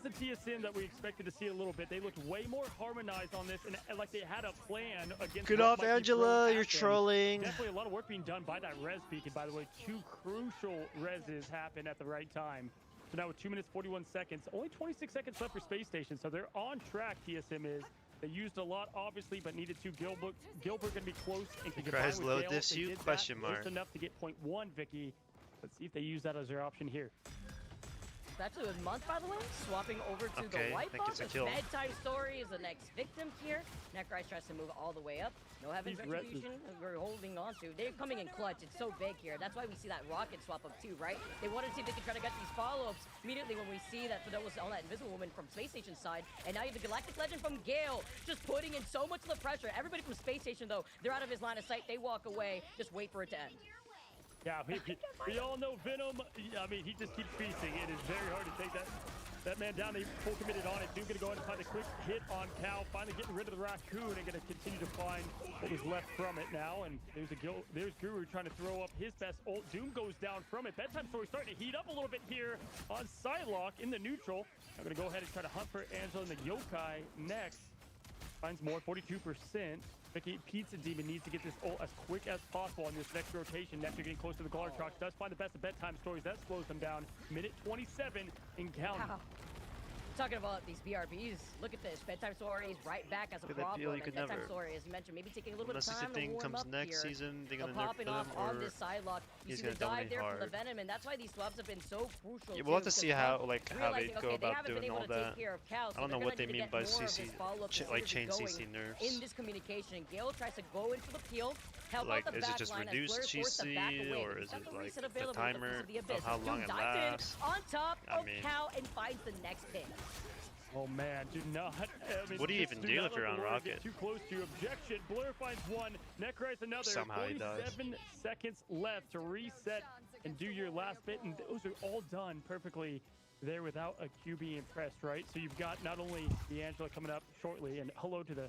the TSM that we expected to see a little bit. They looked way more harmonized on this, and like they had a plan against. Get off, Angela! You're trolling. Definitely a lot of work being done by that res beacon. By the way, 2 crucial reses happen at the right time. So now with 2 minutes 41 seconds, only 26 seconds left for Space Station. So they're on track. TSM is. They used a lot, obviously, but needed to. Gilbert going to be close. And can Guys, with load Gale. this They you? did Question that mark. just enough to get point 1, Vicky. Let's see if they use that as their option here. Actually with Month, by the way, swapping over to the white box. Bedtime Story is the next victim here. Necrise tries to move all the way up. No Heaven's Retribution we're holding on to. They're coming in clutch. It's so big here. That's why we see that Rocket swap up too, right? They wanted to see if they could try to get these follow-ups immediately when we see that Fidel was on that Invisible Woman from Space Station side. And now you have the Galactic Legend from Gale just putting in so much of the pressure. Everybody from Space Station, though, they're out of his line of sight. They walk away. Just wait for it to end. Yeah, we all know Venom. I mean, he just keeps feasting. It is very hard to take that man down. They full committed on it. Doom gonna go ahead and find a quick hit on Cal. Finally getting rid of the raccoon and gonna continue to find what was left from it now. And there's Guru trying to throw up his best ult. Doom goes down from it. Bedtime Story starting to heat up a little bit here on Psylocke in the neutral. I'm gonna go ahead and try to hunt for Angela and the Yokai next. Finds more, 42%. Vicky, Pizza Demon needs to get this ult as quick as possible on this next rotation. Nectar getting close to the Glartrox. Does find the best of Bedtime Stories. That slows them down. Minute 27 in counting. Wow. Talking about these BRBs, look at this. Bedtime Story is right back as a problem. And Bedtime Story, as you mentioned, maybe taking a little bit of time to warm up next here. season, they're gonna popping off on this Psylocke. You see the dive there from the Venom, and that's why these swaps have been so crucial. Yeah, we'll have to see how they go about doing all that. Cal, I don't know what they mean by CC, like chain CC nerfs. In this communication, Gale tries to go in for the peel. Like, is it just reduced CC, or is it like the timer of how long it lasts? On top of Cal and finds the next pin. Oh man, do not. I mean, what do you even do if you're on Rocket? Too close to objection. Blur finds one. Necrise another. Somehow he does. 47 seconds left to reset and do your last bit, and those are all done perfectly there without a QB impressed, right? So you've got not only D'Angelo coming up shortly, and hello to the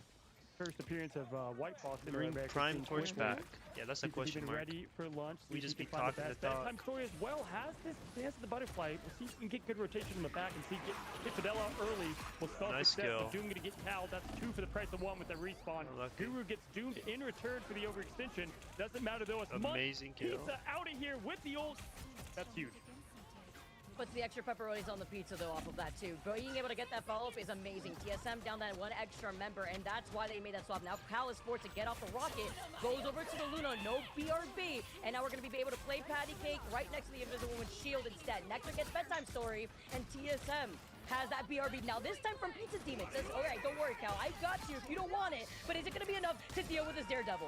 first appearance of White Fox in Bring America. Prime Torch back. Yeah, that's a question mark. Ready for lunch. We just be talking talking the talk. Bedtime Story as well has this dance of the butterfly. We'll see if we can get good rotation in the back and see get Fidel out early. We'll start nice success. skill. Doom gonna get Cal. That's 2 for the price of 1 with the respawn. Guru gets doomed in return for the overextension. Doesn't matter though. It's amazing kill. Pizza out of here with the ult. That's huge. Puts the extra pepperonis on the pizza though off of that too. Being able to get that follow-up is amazing. TSM down that 1 extra member, and that's why they made that swap. Now Cal is forced to get off the rocket, goes over to the Luna, no BRB, and now we're gonna be able to play patty cake right next to the Invisible Woman's shield instead. Nectar gets Bedtime Story, and TSM has that BRB. Now this time from Pizza Demon says, alright, don't worry Cal, I got you if you don't want it, but is it gonna be enough to deal with this Daredevil?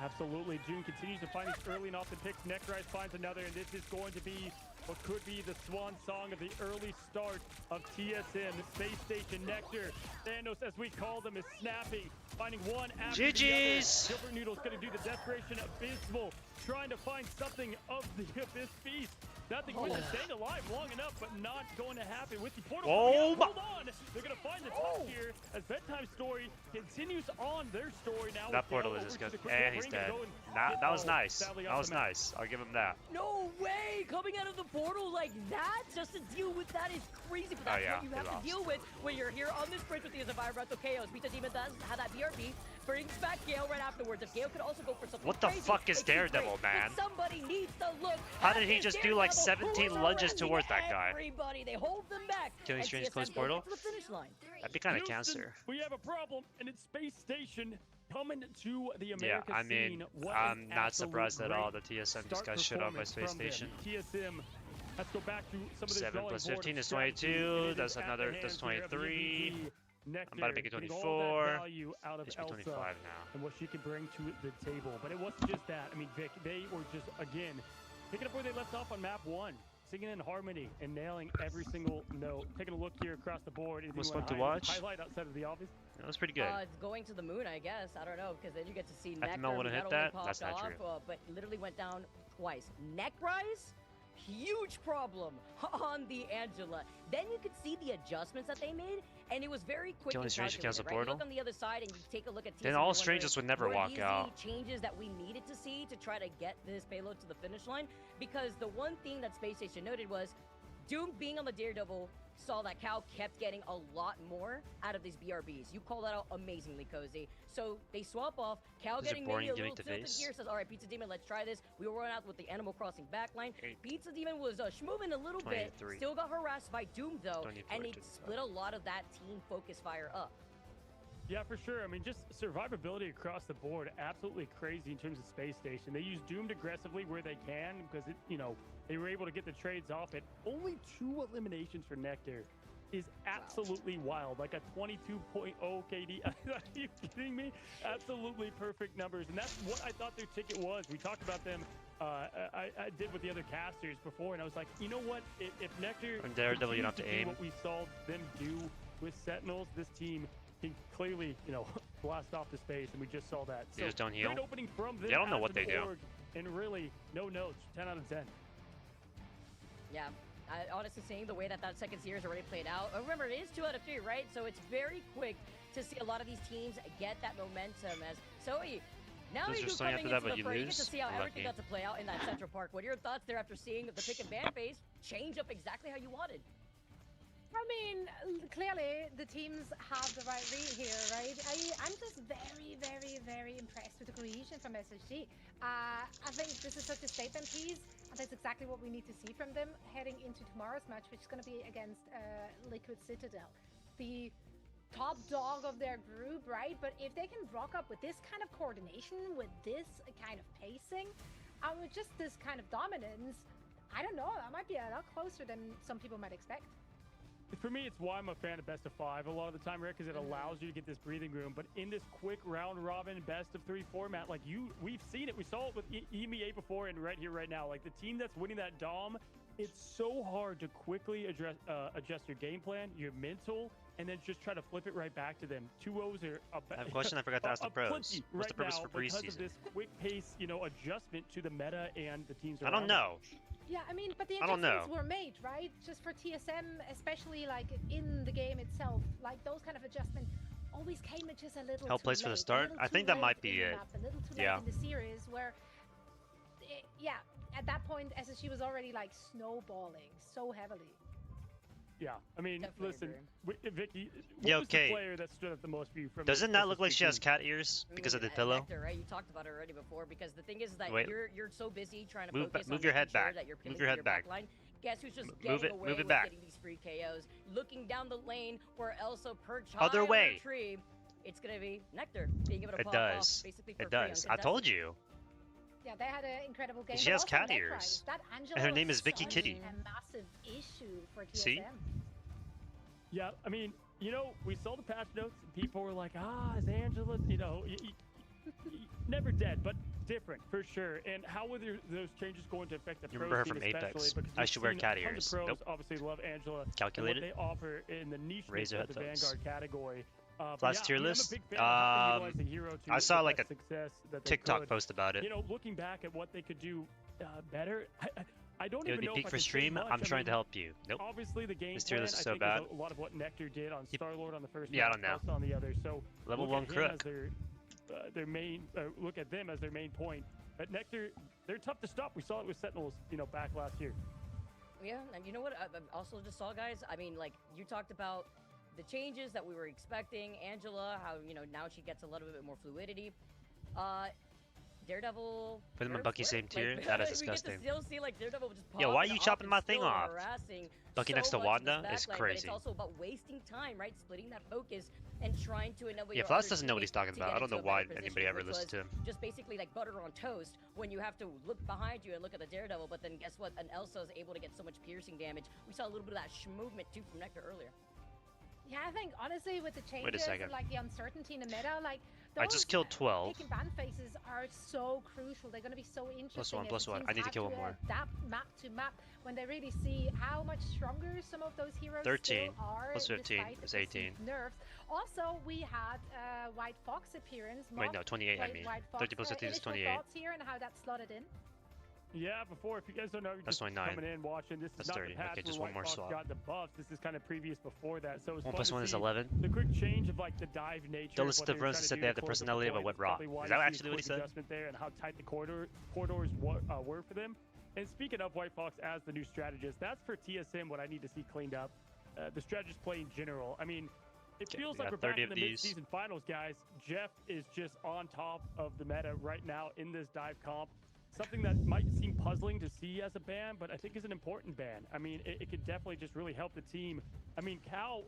Absolutely. June continues to find these early and often picks. Nectarize finds another, and this is going to be what could be the swan song of the early start of TSM. The Space Station Nectar, Thanos as we call them, is snapping, finding one after the other. Silver Noodle's going to do the Desperation Abysmal, trying to find something of the Abyss Beast. Nothing with it, staying alive long enough, but not going to happen with the portal. Hold on! They're going to find the top here as Bedtime Story continues on their story now. That portal is just good. And he's dead. That was nice. That was nice. I'll give him that. No way! Coming out of the portal like that just to deal with that is crazy. But that's what you have to deal with when you're here on this bridge with the environmental chaos. Pizza Demon does have that BRB. Brings back Gale right afterwards. If Gale could also go for something What the crazy, fuck is Daredevil, man? Somebody needs to look. How did he just do like 17 lunges towards that guy? Everybody, they hold them back. Killing Strange close portal? That'd be kind of cancer. We have a problem, and it's Space Station coming to the America I mean, scene. I'm not surprised at all that TSM just got shit on by Space Station. TSM, let's go back to some of the 7 plus 15 is 22. That's another. That's 23. Nectar, I'm about to make it 24. It's 25 now. And what she can bring to the table. But it wasn't just that. I mean, Vic, they were just, again, picking up where they left off on map 1. Singing in harmony and nailing every single note. Taking a look here across the board. It was fun to watch. Highlight outside of the office. That was pretty good. It's going to the moon, I guess. I don't know, because then you get to see Nectar. Mel would have hit that. That's not true. But literally went down twice. Neck rise? Huge problem on the Angela. Then you could see the adjustments that they made, and it was very quick. Killing Strange cancels the portal. You look on the other side, and you take a look at. Then all Strangers would never walk out. Changes that we needed to see to try to get this payload to the finish line, because the one thing that Space Station noted was Doom being on the Daredevil saw that Cal kept getting a lot more out of these BRBs. You called that out amazingly, Cozy. So they swap off. Cal getting maybe a little tilted here, says, all right, Pizza Demon, let's try this. We will run out with the Animal Crossing backline. Pizza Demon was schmoving a little bit. Still got harassed by Doom, though, and it split a lot of that team focus fire up. Yeah, for sure. I mean, just survivability across the board, absolutely crazy in terms of Space Station. They use Doomed aggressively where they can because, they were able to get the trades off it. Only 2 eliminations for Nectar is absolutely wild. Like a 22.0 KD. Are you kidding me? Absolutely perfect numbers. And that's what I thought their ticket was. We talked about them. I did with the other casters before, and I was like, you know what? If Nectar and Daredevil, you don't have to aim. What we saw them do with Sentinels, this team can clearly, blast off the space, and we just saw that. They just don't heal. Great opening from them. They don't know what they do. And really, no notes. 10 out of 10. Yeah. Honestly, seeing the way that second series already played out. Remember, it is 2 out of 3, right? So it's very quick to see a lot of these teams get that momentum. As Zoe, now you go coming into the fray. You get to see how everything got to play out in that Central Park. What are your thoughts there after seeing the pick and ban phase change up exactly how you wanted? I mean, clearly the teams have the right read here, right? I'm just very, very, very impressed with the cohesion from SSG. I think this is such a statement piece, and that's exactly what we need to see from them heading into tomorrow's match, which is going to be against Liquid Citadel. The top dog of their group, right? But if they can rock up with this kind of coordination, with this kind of pacing, and with just this kind of dominance, I don't know, that might be a lot closer than some people might expect. For me, it's why I'm a fan of best of 5 a lot of the time, Rick, because it allows you to get this breathing room. But in this quick round-robin best-of-3 format, like we've seen it. We saw it with EMEA before and right here, right now. Like, the team that's winning that Dom, it's so hard to quickly adjust your game plan, your mental, and then just try to flip it right back to them. 2-0s are I have a question I forgot to ask the pros. What's the purpose for preseason? Because of this quick pace, adjustment to the meta and the teams. I don't know. Yeah, I mean, but the adjustments were made, right? Just for TSM, especially like in the game itself, like those kind of adjustments always came just a little Hell too plays for the late, start. I think that might be it. A little too Yeah. late in the series where, yeah, at that point, SSG was already like snowballing so heavily. Yeah, I mean, Definitely listen, Vicky, what Yeah, was okay. the player that stood out the most for you from Does this it not look like SSG she has team? cat ears because of the pillow? Nectar, right? You talked about it already before. Because the thing is that Wait. you're so busy trying to Move focus move on your making head sure back. that you're Move killing your head your back. backline. Guess who's just Move getting it- away move it with back. getting these free KOs? Looking down the lane where Elsa perched Other high on way. her tree. It's gonna be Nectar being able to It pop off does. basically for It free does. I told you. Yeah, they had an incredible game. She but has also cat Nectar, ears. that Angela And her was name is Vicky such Kitty. a massive issue for TSM. See? Yeah, I mean, you know, we saw the patch notes, and people were like, is Angela, you know, never dead, but different for sure. And how were those changes going to affect the You pros remember her team from especially? Apex. Because I we've should wear seen cat tons of ears. Pros Nope. obviously love Angela. Calculated. And what they offer in the niche Razer of the headphones. Vanguard category. Flash tier list. I saw like a TikTok post about it. You know, looking back at what they could do better, I don't It would even be know peak if I for can say stream. much. I'm I trying mean, to help you. Nope. Obviously, the game This tier plan, list is I so think, bad. is a lot of what Nectar did on Star-Lord on the first Yeah, I map, don't know. Pulse on the other. So Level look 1 at him crook. as their main. Look at them as their main point. But Nectar, they're tough to stop. We saw it with Sentinels, you know, back last year. Yeah, and you know what? I also just saw, guys. I mean, like you talked about the changes that we were expecting. Angela, how now she gets a little bit more fluidity. Daredevil. Put them in nerfs Bucky's work. same tier? Like, That is we disgusting. get to still see like Daredevil just Yeah, why are popping you off chopping and my thing still off? harassing Bucky so next to much of this Wanda is backline, but crazy. it's also about wasting time, right? Splitting that focus and trying to enable Yeah, your Flash other doesn't know what he's teammates talking to about. get I don't into know a why better anybody position, ever which listens to was him. just basically like butter on toast when you have to look behind you and look at the Daredevil, but then guess what? An Elsa is able to get so much piercing damage. We saw a little bit of that movement too from Nectar earlier. Yeah, I think honestly with the Wait a changes second. and like the uncertainty in the meta, like I just killed 12. pick and ban phases are so crucial. They're going to be so interesting. Plus one. as I need to teams kill have one more. Adapt map to map when they really see how much stronger some of those heroes 13 still are. plus 15 despite is the 18. perceived nerfs. Also, we had White Fox appearance. Wait, no, 28 I played mean. White Fox. 30 plus 15 is Initial 28. thoughts here and how that slotted in. Yeah, before, if you guys don't know, you're That's just 29. coming in watching. This That's is not 30. the patch Okay, just where one more White Fox swap. got the buffs. This is kind of previous before that. So it's 1 fun plus to 1 is see 11. the quick change of like the dive nature. The of list what of they were Roses trying to said do they have to the close up personality of a point. wet That's rock. probably why Is you that see a actually what he quick said? adjustment there and how tight the corridors were for them. And speaking of White Fox as the new strategist, that's for TSM what I need to see cleaned up. The strategist play in general. I mean, it feels we like got we're back 30 in of the these. mid-season finals, guys. Jeff is just on top of the meta right now in this dive comp. Something that might seem puzzling to see as a ban, but I think is an important ban. I mean, it could definitely just really help the team. I mean, Cal,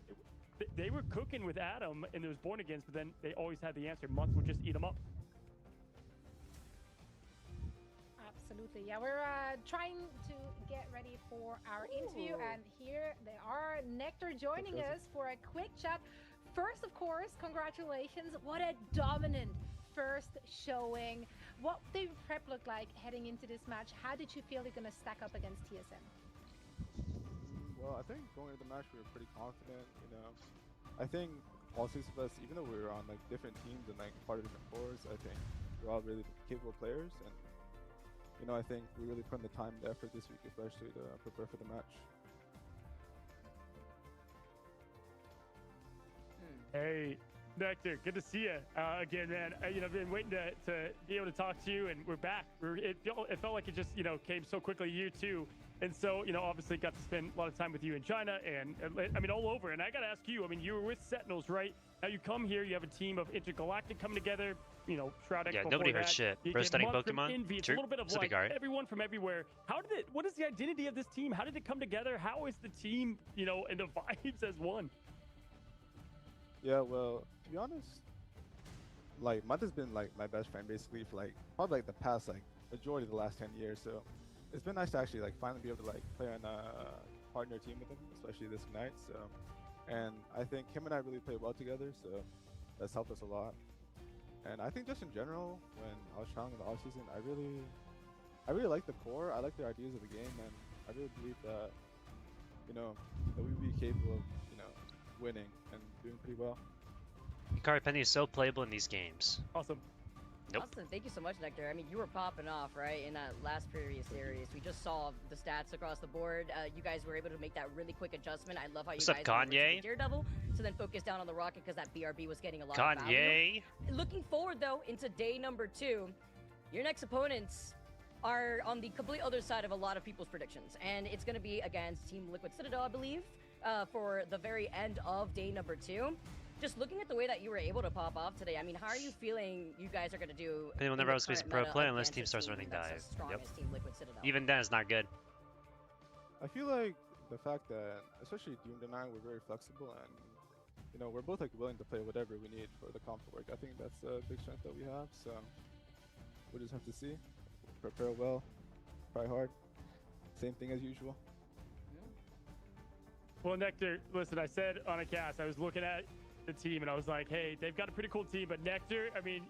they were cooking with Adam in those Born Agains, but then they always had the answer. Monk would just eat them up. Absolutely. Yeah, we're trying to get ready for our interview, and here they are, Nectar joining us for a quick chat. First, of course, congratulations. What a dominant first showing. What did prep look like heading into this match? How did you feel you're going to stack up against TSM? Well, I think going into the match we were pretty confident, I think all six of us, even though we were on like different teams and like part of different cores, I think we're all really capable players, and I think we really put in the time and the effort this week, especially to prepare for the match. Hey, Nectar, good to see you again, man. Been waiting to be able to talk to you, and we're back. It felt like it just, came so quickly. You too, and so obviously got to spend a lot of time with you in China, and I mean all over. And I got to ask you, I mean, you were with Sentinels, right? Now you come here, you have a team of Intergalactic coming together. Shroud X. Yeah, before nobody heard that. shit. You Bro get studying Monk from Pokemon? Envy. It's Sure. a little bit of It's a big like art. everyone from everywhere. What is the identity of this team? How did it come together? How is the team, and the vibes as one? Yeah, well, to be honest, like Matt has been like my best friend basically for like probably like the past like majority of the last 10 years. So it's been nice to actually like finally be able to like play on a partner team with him, especially this night. So, and I think him and I really play well together. So that's helped us a lot. And I think just in general, when I was trying in the offseason, I really like the core. I like the ideas of the game, and I really believe that that we'd be capable of winning and doing pretty well. Hikari Peni is so playable in these games. Awesome. Nope. Awesome. Thank you so much, Nectar. I mean, you were popping off, right, in that last previous series. We just saw the stats across the board. You guys were able to make that really quick adjustment. I love how you What's guys up, Kanye? Daredevil to then focus down on the Rocket because that BRB was getting a lot of Kanye. value. Looking forward, though, into day number 2, your next opponents are on the complete other side of a lot of people's predictions. And it's going to be against Team Liquid Citadel, I believe, for the very end of day number 2. Just looking at the way that you were able to pop off today, I mean, how are you feeling you guys are going to do? Penny will never outspace a pro player unless team starts running dive. Yep. Even then, it's not good. I feel like the fact that, especially Doomed and I, we're very flexible and, you know, we're both like willing to play whatever we need for the comp to work. I think that's a big strength that we have, so we'll just have to see. Prepare well, try hard, same thing as usual. Well, Nectar, listen, I said on a cast, I was looking at the team and I was like, hey, they've got a pretty cool team, but Nectar, I mean,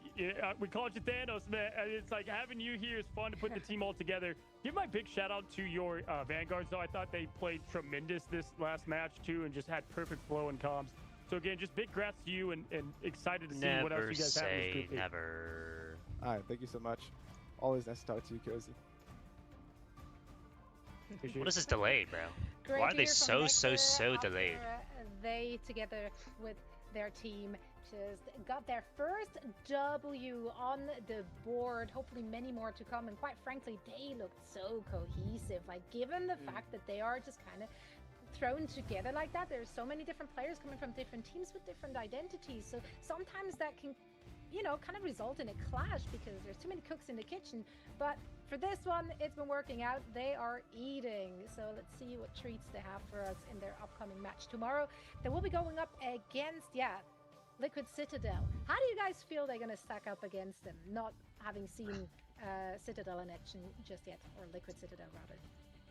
we called you Thanos, man. And it's like having you here is fun to put the team all together. Give my big shout out to your Vanguards, though. I thought they played tremendous this last match, too, and just had perfect flow and comms. So, again, just big congrats to you and excited to see what else you guys have in this group. Never. All right, thank you so much. Always nice to talk to you, Cozy. What is this delay, bro? Great Why are they so after, delayed? They, together with their team, just got their first W on the board. Hopefully many more to come. And quite frankly, they looked so cohesive. Like, given the fact that they are just kind of thrown together like that, there's so many different players coming from different teams with different identities. So sometimes that can, you know, kind of result in a clash because there's too many cooks in the kitchen. But for this one, it's been working out. They are eating. So let's see what treats they have for us in their upcoming match tomorrow. They will be going up against, Liquid Citadel. How do you guys feel they're going to stack up against them? Not having seen Citadel in action just yet, or Liquid Citadel rather.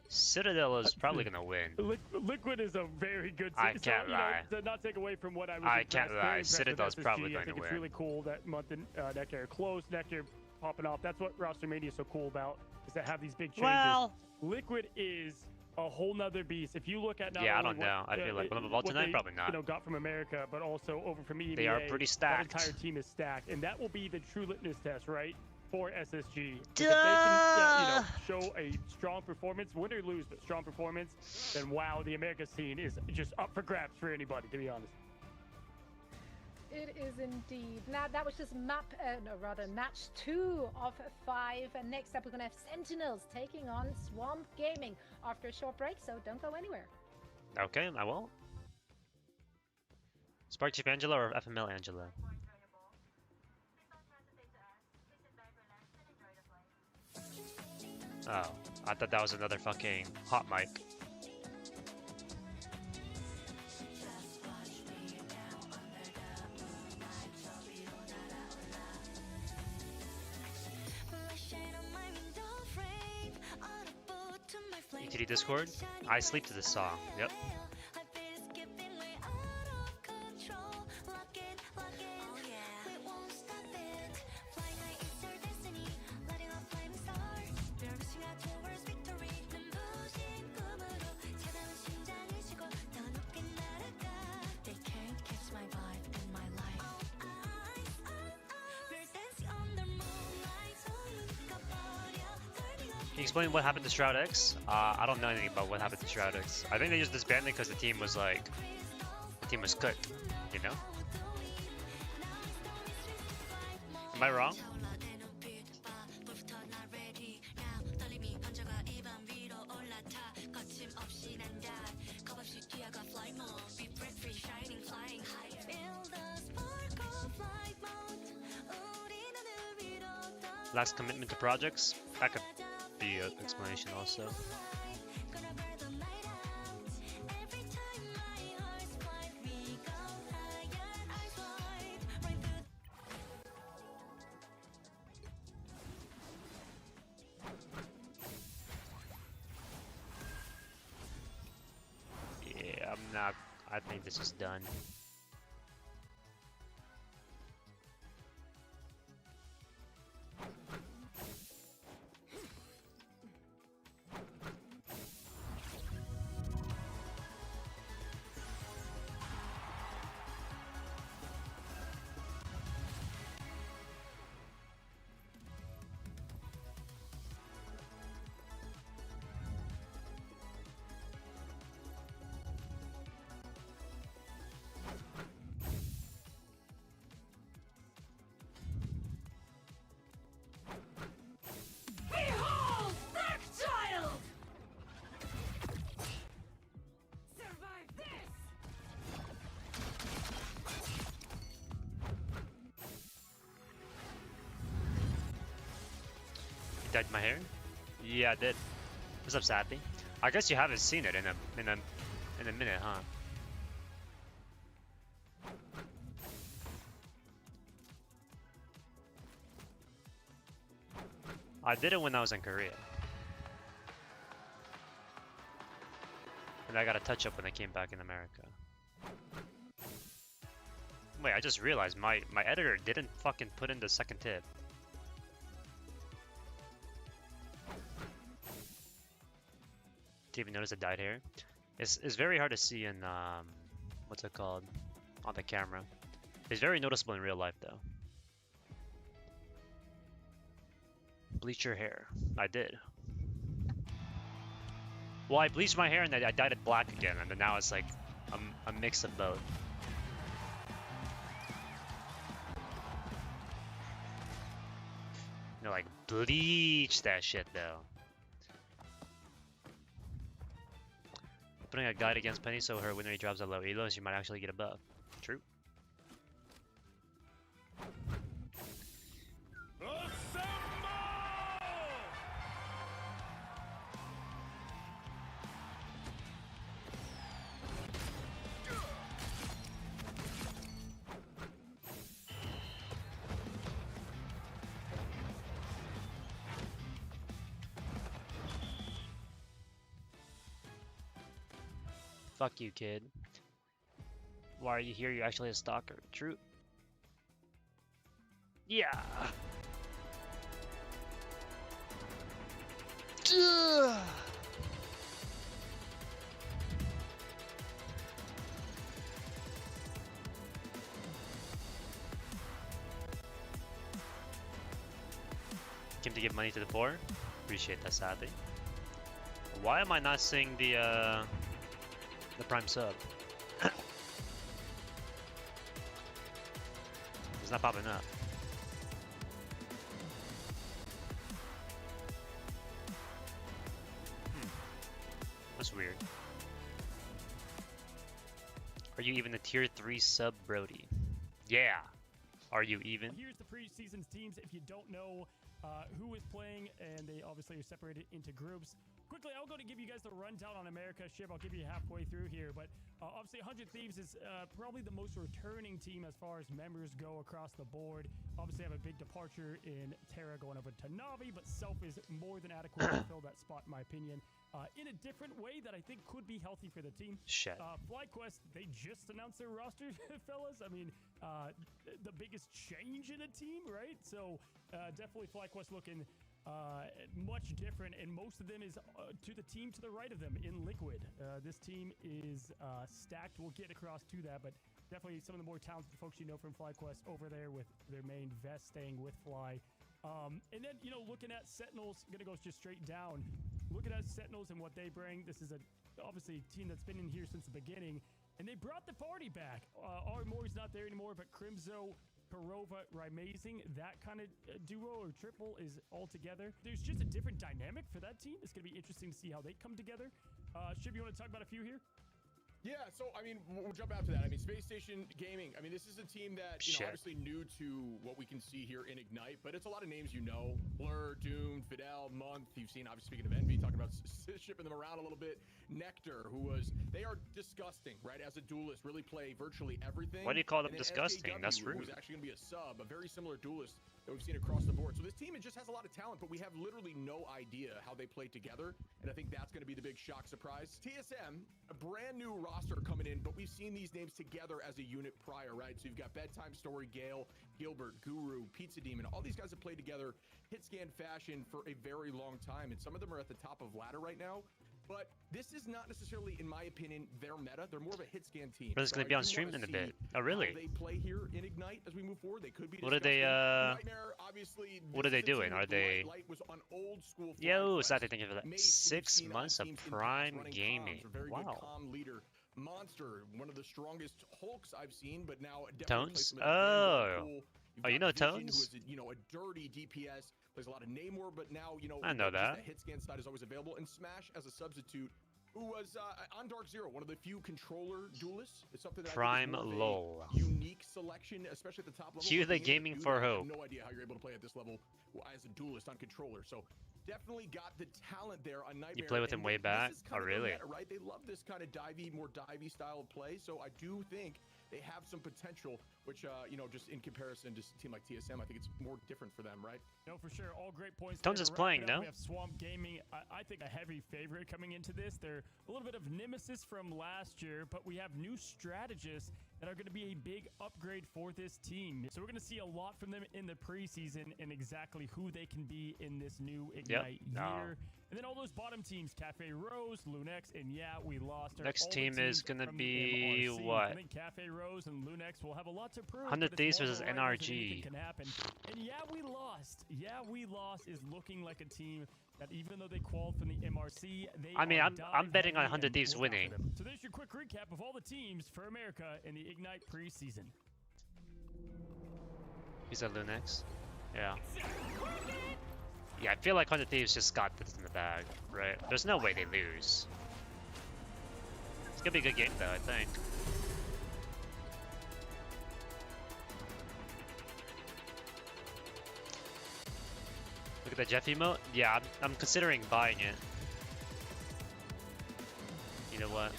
Citadel is probably gonna win. Liquid is a very good team. I can't lie. To not take away from what I was. I can't lie. Citadel's probably going I think to it's win. really cool that month in Nectar close, Nectar popping off. That's what roster mania is so cool about, is to have these big changes. Well, Liquid is a whole nother beast. If you look at I don't know. I feel like one of them tonight, probably not. Got from America, but also over from EMEA. They are pretty stacked. That entire team is stacked, and that will be the true litmus test, right? For SSG. If they Duh! can show a strong performance, win or lose, but strong performance, then wow, the America scene is just up for grabs for anybody, to be honest. It is indeed. Now, that was just match 2 of 5. And next up, we're going to have Sentinels taking on Swamp Gaming after a short break, so don't go anywhere. Okay, I won't. Spark Chief Angela or FML Angela? Oh, I thought that was another fucking hot mic. ETD Discord? I sleep to this song. Yep. Can you explain what happened to Shroud X? I don't know anything about what happened to Shroud X. I think they just disbanded because the team was like, cooked, you know? Am I wrong? Lacks commitment to projects? That could be an explanation also. Yeah, I'm not. I think this is done. dyed my hair? Yeah, I did. What's up, Sappy? I guess you haven't seen it in a minute, huh? I did it when I was in Korea. And I got a touch up when I came back in America. Wait, I just realized my editor didn't fucking put in the second tip. Didn't even notice I dyed hair. It's very hard to see in what's it called on the camera. It's very noticeable in real life though. Bleach your hair. I did. Well, I bleached my hair and I dyed it black again, and then now it's like a mix of both. You know, like bleach that shit though. Putting a guide against Peni so her win rate drops at low elos, you might actually get a buff. True. Fuck you, kid. Why are you here? You're actually a stalker. True. Yeah. Duh. Came to give money to the poor. Appreciate that, sadly. Why am I not seeing the prime sub? It's not popping up. That's weird. Are you even a tier 3 sub, Brody? Yeah. Are you even? Here's the preseason's teams if you don't know who is playing, and they obviously are separated into groups. Quickly, I'll go to give you guys the rundown on America. Shib, I'll give you halfway through here, but obviously 100 Thieves is probably the most returning team as far as members go across the board. Obviously, have a big departure in Terra going over to Navi, but Self is more than adequate to fill that spot, in my opinion, in a different way that I think could be healthy for the team. Shit. FlyQuest, they just announced their roster, fellas. I mean, the biggest change in a team, right? So definitely FlyQuest looking much different, and most of them is to the team to the right of them in Liquid. This team is stacked. We'll get across to that, but definitely some of the more talented folks you know from FlyQuest over there with their main vest staying with Fly. And then, you know, looking at Sentinels, gonna go just straight down. Looking at Sentinels and what they bring, this is obviously a team that's been in here since the beginning, and they brought the party back. Armore's not there anymore, but Crimzo, Perova, Rymazing, that kind of duo or triple is all together. There's just a different dynamic for that team. It's going to be interesting to see how they come together. Shib, you want to talk about a few here? Yeah, so, I mean, we'll jump out to that. I mean, Space Station Gaming, I mean, this is a team that, you know, obviously new to what we can see here in Ignite, but it's a lot of names you know. Blur, Doom, Fidel, Month. You've seen, obviously, speaking of Envy, talking about shipping them around a little bit. Nectar, they are disgusting, right? As a duelist, really play virtually everything. Why do you call them disgusting? That's rude. Who's actually going to be a sub, a very similar duelist that we've seen across the board. So this team, it just has a lot of talent, but we have literally no idea how they play together, and I think that's going to be the big shock surprise. TSM, a brand new roster coming in, but we've seen these names together as a unit prior, right? So you've got Bedtime Story, Gale, Gilbert, Guru, Pizza Demon. All these guys have played together hit scan fashion for a very long time, and some of them are at the top of ladder right now. But this is not necessarily, in my opinion, their meta. They're more of a hit scan team. But it's going to be on stream in a bit. Oh, really? They play here in Ignite as we move forward. They could be. What are they? What are they doing? Are they? Yo, is that they thinking of that? 6 months of prime gaming. Wow. Monster, one of the strongest Hulks I've seen, but now Tones. Oh. Oh, you know Tones? Who is, you know, a dirty DPS. Plays a lot of Namor, but now, you know, I know that. hit scan side is always available, and Smash as a substitute who was on Dark Zero, one of the few controller duelists. It's something that Prime I think is LOL. a unique selection, especially at the top level. Cue the gaming for I hope. have no idea how you're able to play at this level as a duelist on controller. So definitely got the talent there on Nightmare. You play with him way back? Oh, really? Meta, right? They love this kind of more divey style of play. So I do think they have some potential, which, you know, just in comparison to a team like TSM, I think it's more different for them, right? No, for sure. All great points. Tones is playing, no? We have Swamp Gaming. I think a heavy favorite coming into this. They're a little bit of nemesis from last year, but we have new strategists that are going to be a big upgrade for this team. So we're going to see a lot from them in the preseason and exactly who they can be in this new Ignite year. And then all those bottom teams, Cafe Rose, Lunex, and yeah, we lost our next team is going to be what? I think Cafe Rose and Lunex will have a lot to prove. 100 Thieves versus NRG. Can happen. And yeah, we lost. Yeah, we lost is looking like a team that even though they qualified from the MRC, I'm betting on 100 Thieves winning. So there's your quick recap of all the teams for America in the Ignite preseason. He's at Lunex. Yeah. Yeah, I feel like 100 Thieves just got this in the bag, right? There's no way they lose. It's gonna be a good game though, I think. Look at the Jeff emote. Yeah, I'm considering buying it. You know what?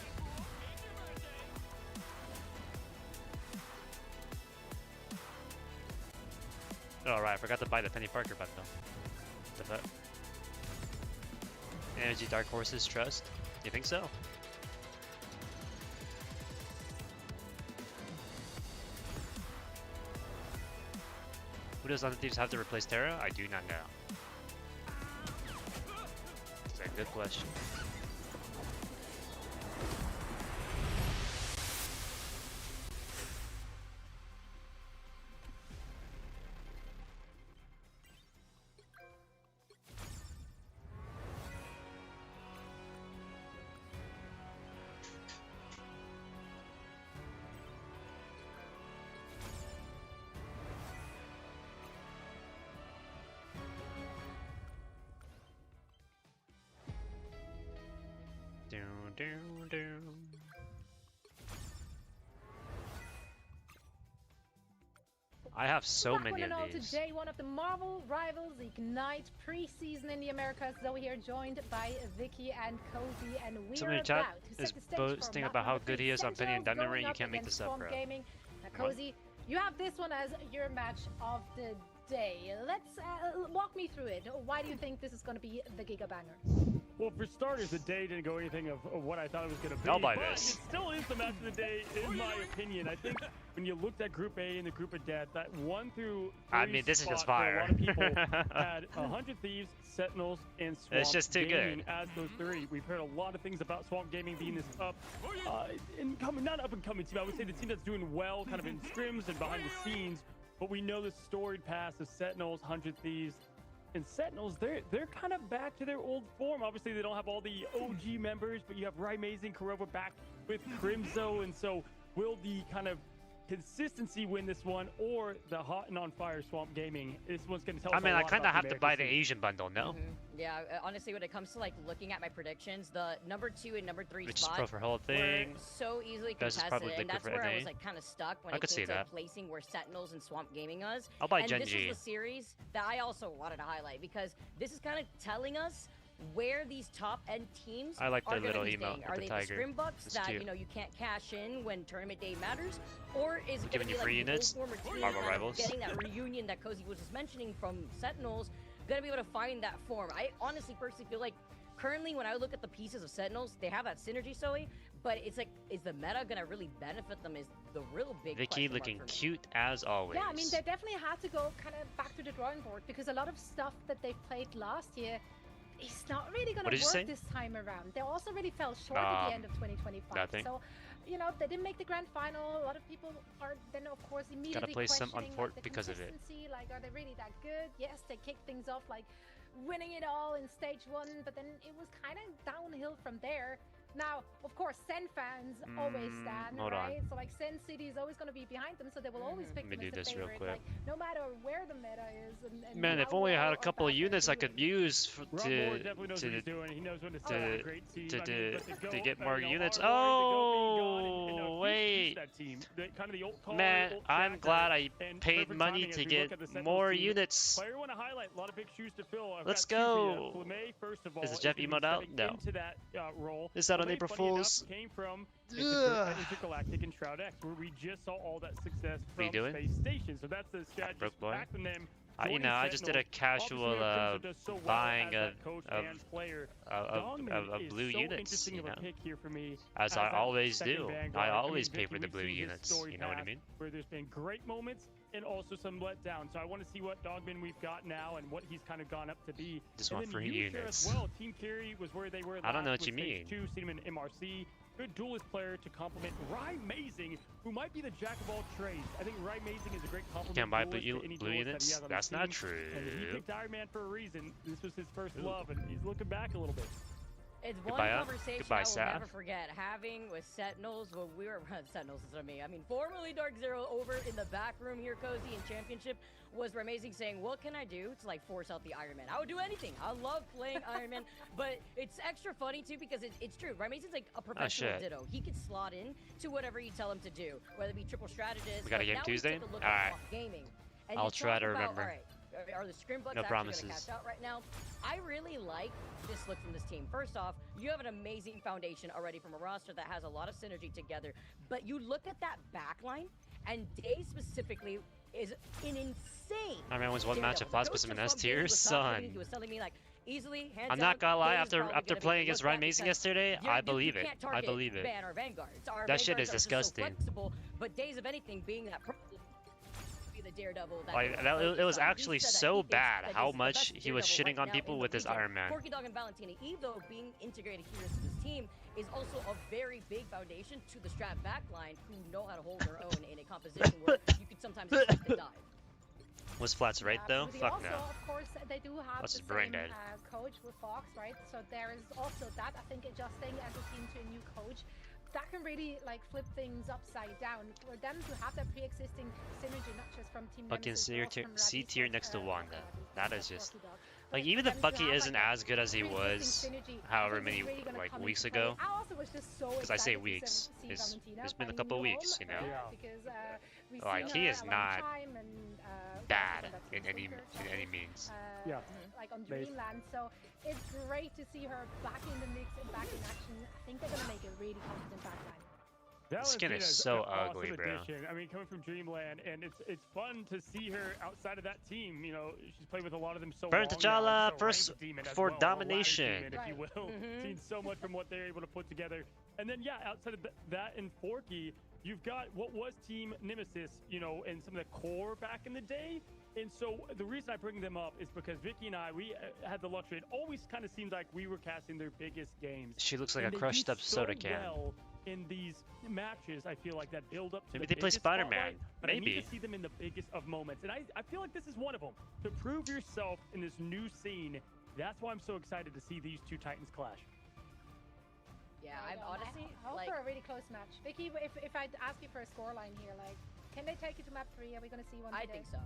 Alright, I forgot to buy the Penny Parker bet though. Energy Dark Horses Trust? You think so? Who does other teams have to replace Terra? I do not know. That's a good question. I have so many of these. Today, one of the Marvel Rivals Ignite preseason in the Americas. Zoe here, joined by Vicky and Cozy, and we're Somebody in chat is boasting about how good he is on Penny and Diamond Ring. You can't make this up, bro. Gaming. Cozy, you have this one as your match of the day. Let's walk me through it. Why do you think this is going to be the Giga Banger? Well, for starters, the day didn't go anything of what I thought it was going to be. I'll buy but this. It still is the match of the day, in my opinion. I think when you looked at Group A and the Group of Death, that 1 through 3 I mean, this is just fire. A lot of people had 100 Thieves, Sentinels, and Swamp It's just too Gaming good. as those 3. We've heard a lot of things about Swamp Gaming being this not up and coming team. I would say the team that's doing well, kind of in scrims and behind the scenes. But we know the storied past of Sentinels, 100 Thieves, and Sentinels. They're kind of back to their old form. Obviously, they don't have all the OG members, but you have Raimaze and Kurova back with Crimzo, and so will the kind of consistency win this one, or the hot and on fire Swamp Gaming? This one's going to tell us a lot. I kind of about have to buy the Asian bundle, no? Yeah, honestly, when it comes to like looking at my predictions, the number 2 and number 3 Which is spots pro for whole thing. were so easily This is contested, probably and that's for where I NA. was like kind of stuck when I it could came see to that. placing where Sentinels and Swamp Gaming was. I'll buy and Genji. this is the series that I also wanted to highlight because this is kind of telling us where these top end teams I like are the going to little be emote staying. with Are the they tiger. the scrim bucks It's that cute. you can't cash in when tournament day matters, or is it Giving going to you be free like the units? old former team Marvel kind of Rivals. getting that reunion that Cozy was just mentioning from Sentinels, going to be able to find that form? I honestly personally feel like currently when I look at the pieces of Sentinels, they have that synergy, Zoe, but it's like, is the meta going to really benefit them is the real big Vicky question mark looking for me. cute as always. Yeah, I mean, they definitely had to go kind of back to the drawing board because a lot of stuff that they played last year is not really going What to did you say? work this time around. They also really fell short at the end of 2025. nothing. So, they didn't make the grand final. A lot of people are then, of course, immediately play some questioning Unfort the because of it. consistency. Like, are they really that good? Yes, they kicked things off like winning it all in stage 1, but then it was kind of downhill from there. Now, of course, Sen fans always stand, hold right? on. So like Sen City is always going to be behind them, so they will always pick Let me them do as the this real favorite. quick. Like no matter where the meta is. And Man, if how only I had well a or couple of bad they're units I doing. could use Rob Moore definitely knows what he's doing. He knows when to set up a great team. to get more units. Oh, wait. Man, I'm glad I paid money to get more units. Player want to highlight a lot of big shoes to fill. Let's go. Flume, first of all, Is the Jeff emote out? No. Into that role. Is that on Flume, April funny enough, Fools? Came from Intergalactic and Shroud X, where we just saw all that success from Space Station. So that's the strategy back from them. You know, I just did a casual buying of blue units, you know, as I always do. I always pay for the blue units, you know what I mean? Where there's been great moments and also some letdown. So I want to see what Dogman we've got now and what he's kind of gone up to be. Just want free units. As well, Team Carry was where they were. I don't know what you mean. Two, seen him in MRC. Good duelist player to complement Rymazing, who might be the jack of all trades. I think Rymazing is a great complement. Can't buy blue units? That's not true. He picked Iron Man for a reason. This was his first love, and he's looking back a little bit. It's one conversation I will never forget having with Sentinels when we were Sentinels is what I mean. I mean, formerly Dark Zero over in the back room here, Cozy, in Championship, was Amazing saying, what can I do to like force out the Iron Man? I would do anything. I love playing Iron Man, but it's extra funny too because it's true. Amazing's like a professional Ditto. He could slot in to whatever you tell him to do, whether it be triple strategist. We got a game Tuesday? Alright. I'll try to remember. All right. Are the scrim bucks actually going to cash out right now? I really like this look from this team. First off, you have an amazing foundation already from a roster that has a lot of synergy together. But you look at that backline, and Day specifically is an insane. I mean, was one match of Flash was in S tier, son. He was telling me like easily. I'm not gonna lie. After playing against Rymazing yesterday, I believe it. I believe it. That shit is disgusting. But Days of anything being that. The Daredevil. It was actually so bad how much he was shitting on people with his Iron Man. Corky Dog and Valentina Eve, though, being integrated here into this team is also a very big foundation to the Strat backline who know how to hold their own in a composition where you could sometimes expect to dive. Was Flats right though? Fuck no. Of course, they do have the same coach with Fox, right? So there is also that. I think adjusting as a team to a new coach, that can really like flip things upside down for them to have that pre-existing synergy, not just from Team fucking C tier next to Wanda. That is just like even if Bucky isn't as good as he was, however many like weeks ago. Because I say weeks, it's been a couple weeks, you know. Like he is not bad in any means. Like on Dreamland, so it's great to see her back in the mix and back in action. I think they're gonna make a really confident backline. That skin is so ugly, awesome bro. Addition. I mean, coming from Dreamland, and it's fun to see her outside of that team. You know, she's played with a lot of them so Burn long T'Challa now, first for domination. Demon, if you will. Seen so much from what they're able to put together. And then, yeah, outside of that in Forky, you've got what was Team Nemesis, you know, and some of the core back in the day. And so the reason I bring them up is because Vicky and I, we had the luxury. It always kind of seemed like we were casting their biggest games. She looks like a crushed up soda can. Well in these matches, I feel like that build up to maybe they play Spider-Man. Maybe. I need to Maybe. see them in the biggest of moments. And I feel like this is one of them. To prove yourself in this new scene, that's why I'm so excited to see these two Titans clash. Yeah, I'm honestly I hope for a really close match. Vicky, if I'd ask you for a scoreline here, like, can they take you to map 3? Are we going to see one today? I think so.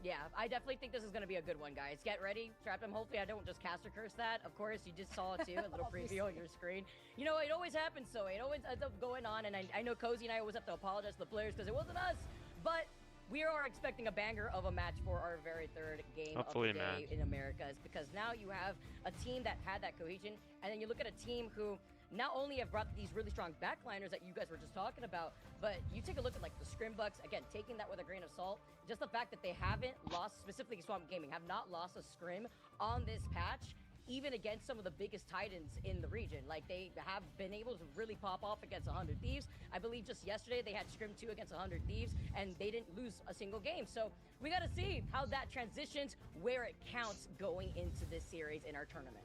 Yeah, I definitely think this is going to be a good one, guys. Get ready, strap them. Hopefully I don't just caster curse that. Of course, you just saw it too, a little preview on your screen. You know, it always happens, so it always ends up going on, and I know Cozy and I always have to apologize to the players because it wasn't us, but we are expecting a banger of a match for our very third game of the day in Americas, because now you have a team that had that cohesion, and then you look at a team who not only have brought these really strong backliners that you guys were just talking about, but you take a look at like the Scrim Bucks, again, taking that with a grain of salt, just the fact that they haven't lost, specifically Swamp Gaming, have not lost a scrim on this patch, even against some of the biggest Titans in the region. Like, they have been able to really pop off against 100 Thieves. I believe just yesterday they had Scrim 2 against 100 Thieves, and they didn't lose a single game. So we got to see how that transitions, where it counts going into this series in our tournament.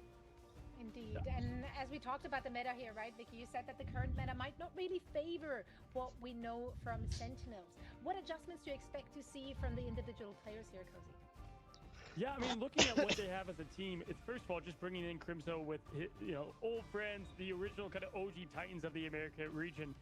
Indeed, and as we talked about the meta here, right, Vicky, you said that the current meta might not really favor what we know from Sentinels. What adjustments do you expect to see from the individual players here, Cozy? Yeah, I mean, looking at what they have as a team, it's first of all just bringing in Crimzo with old friends, the original kind of OG Titans of the America region.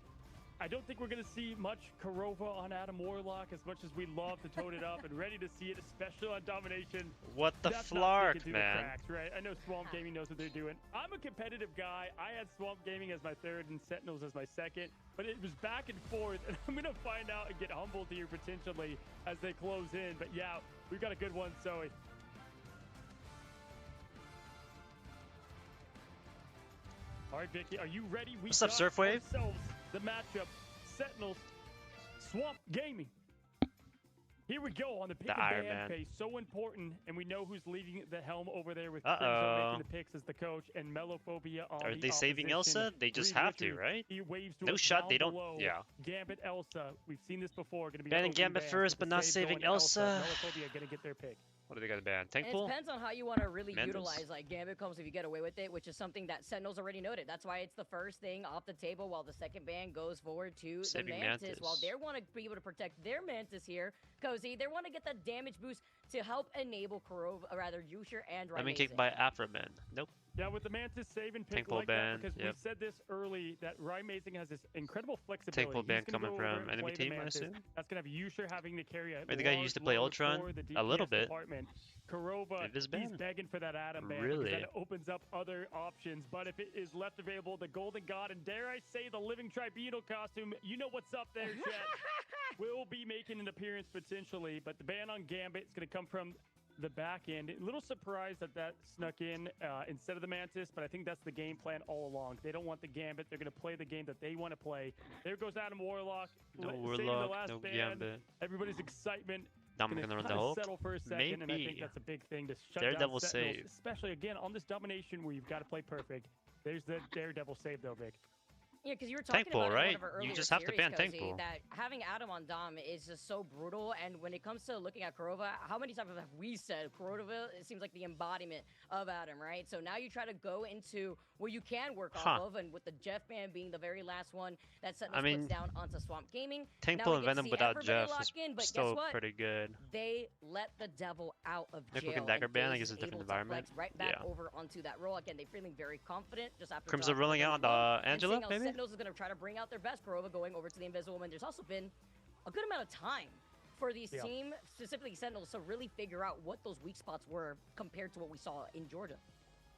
I don't think we're going to see much Kurova on Adam Warlock as much as we love to tote it up and ready to see it, especially on Domination. What the flark, man? Cracks, right? I know Swamp Gaming knows what they're doing. I'm a competitive guy. I had Swamp Gaming as my third and Sentinels as my second, but it was back and forth, and I'm going to find out and get humbled here potentially as they close in. But yeah, we've got a good one, Zoe. All right, Vicky, are you ready? What's up, Surfwave? The matchup, Sentinels, Swamp Gaming. Here we go on the pick and ban phase. So important, and we know who's leading the helm over there with Crimzo making the picks as the coach and Melophobia on Are they saving Elsa? They just have to, right? No shot, they don't. Yeah. Gambit, Elsa. We've seen this before. Going to be banning Gambit first, but not saving Elsa. Melophobia going to get their pick. What do they got to ban? Tank It pool? depends on how you want to really utilize like Gambit comes if you get away with it, which is something that Sentinels already noted. That's why it's the first thing off the table while the second ban goes forward to saving the Mantis. While they want to be able to protect their Mantis here, Cozy, they want to get that damage boost to help enable Kurova, or rather Yusher and Rymazing. I'm being kicked by Afroman. Nope. Yeah, with the Mantis save and pick like that, because we said this early, that Rymazing has this incredible flexibility. Tank pull ban coming from enemy team, I assume? That's going to have Yusher having to carry a the guy used to play Ultron a little bit. Kurova, he's begging for that Adam ban. Really? That opens up other options, but if it is left available, the Golden God, and dare I say the Living Tribunal costume, you know what's up there, chat, will be making an appearance potentially, but the ban on Gambit is going to come from the back end. A little surprised that snuck in instead of the Mantis, but I think that's the game plan all along. They don't want the Gambit. They're going to play the game that they want to play. There goes Adam Warlock. No saving Warlock, the last no band. Gambit. Everybody's excitement. Now I'm going to run the Hulk. Settle for a second, Maybe. and I think that's a big thing to shut Daredevil down Sentinels, save. especially again on this Domination where you've got to play perfect. There's the Daredevil save though, Vic. Yeah, because you were talking Tankpool, about right? in one of our earlier You just have to ban series, Tankpool. that having Adam on Dom is just so brutal. And when it comes to looking at Kurova, how many times have we said Kurova? It seems like the embodiment of Adam, right? So now you try to go into where you can work off of, and with the Jeff ban being the very last one that Sentinels puts down onto Swamp Gaming. Tankpool and Venom without Jeff is but still guess what? pretty good. They let the devil out of jail. Quick and Dagger ban, I Daze guess, is a different able to environment. flex right back over onto that role. Again, they're feeling very confident just after Crimson rolling out on Angela, maybe? Sentinels is going to try to bring out their best. Kurova going over to the Invisible Woman. There's also been a good amount of time for these team, specifically Sentinels, to really figure out what those weak spots were compared to what we saw in Georgia.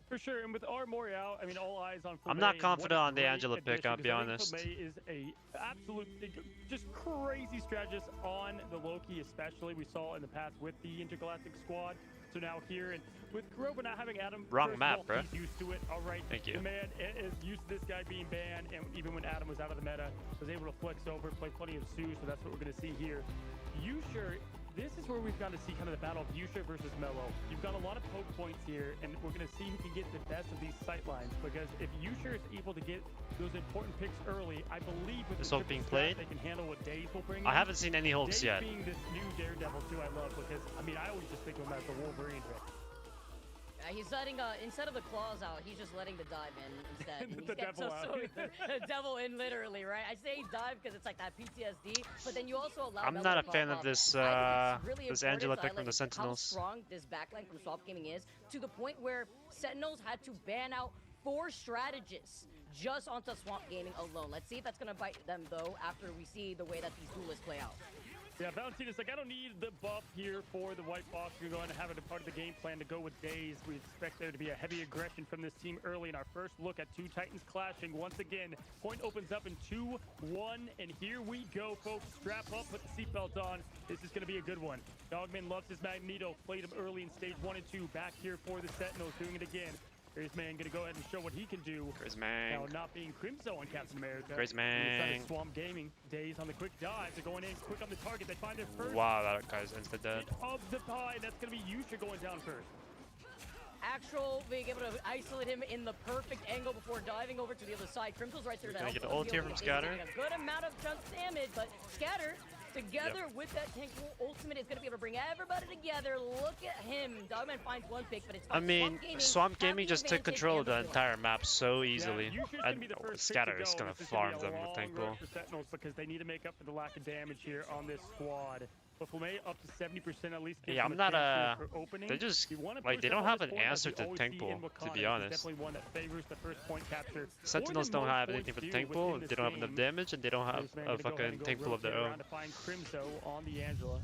For sure, and with our Mori out, I mean, all eyes on Fullmetallamps. I'm not confident on the Angela pick, I'll be honest. Fullmetallamps is a absolute, just crazy strategist on the Loki, especially. We saw in the past with the Intergalactic Squad. So now here, and with Kurova not having Adam, wrong map, bro. He's used to it. All right, thank you. The man is used to this guy being banned, and even when Adam was out of the meta, was able to flex over, play plenty of Sue. So that's what we're going to see here. Yusher, this is where we've got to see kind of the battle of Yusher versus Melo. You've got a lot of poke points here, and we're going to see who can get the best of these sight lines. Because if Yusher is able to get those important picks early, I believe with this the Hulk being played, they can handle what Daze will bring. I haven't seen any Hulks Daze yet. Being this new Daredevil too, I love, because I mean I always just think of him as the Wolverine. He's letting, instead of the claws out, he's just letting the dive in instead. And he's the devil out. The devil in, literally, right? I say dive because it's like that PTSD, but then you also allow. I'm not a fan of this, really this Angela pick from the how Sentinels. strong this backline from Swamp Gaming is, to the point where Sentinels had to ban out 4 strategists just onto Swamp Gaming alone. Let's see if that's going to bite them, though, after we see the way that these duelists play out. Yeah, Valentina's like, I don't need the buff here for the White Fox. We're going to have it a part of the game plan to go with Daze. We expect there to be a heavy aggression from this team early in our first look at 2 Titans clashing. Once again, point opens up in 2-1, and here we go, folks. Strap up, put the seatbelt on. This is going to be a good one. Dogman loves his Magneto. Played him early in stage 1 and 2. Back here for the Sentinels, doing it again. Grizman gonna go ahead and show what he can do. Grizman. Now not being Crimzo on Captain America. Grizman. Swamp Gaming. Daze on the quick dive. They're going in quick on the target. They find their first. Wow, that guy's insta dead. Of the pie. That's gonna be Yusha going down first. Actual being able to isolate him in the perfect angle before diving over to the other side. Crimso's right there to help. Gonna get the ult here from Scatter. A good amount of chunk damage, but Scatter together with that tank ultimate is going to be able to bring everybody together. Look at him. Dogman finds 1 pick, but it's I mean, Swamp Gaming just took control of the entire map so easily. Yeah, Scatter is going to farm them with tank pool. Because they need to make up for the lack of damage here on this squad. But Fullmetallamps up to 70% at least. Yeah, I'm not they're just like they don't have an answer to tank pool, to be honest. Definitely one that favors the first point capture. Sentinels don't have anything for the tank pool. They don't have enough damage, and they don't have a fucking tank pool of their own. To find Crimzo on the Angela.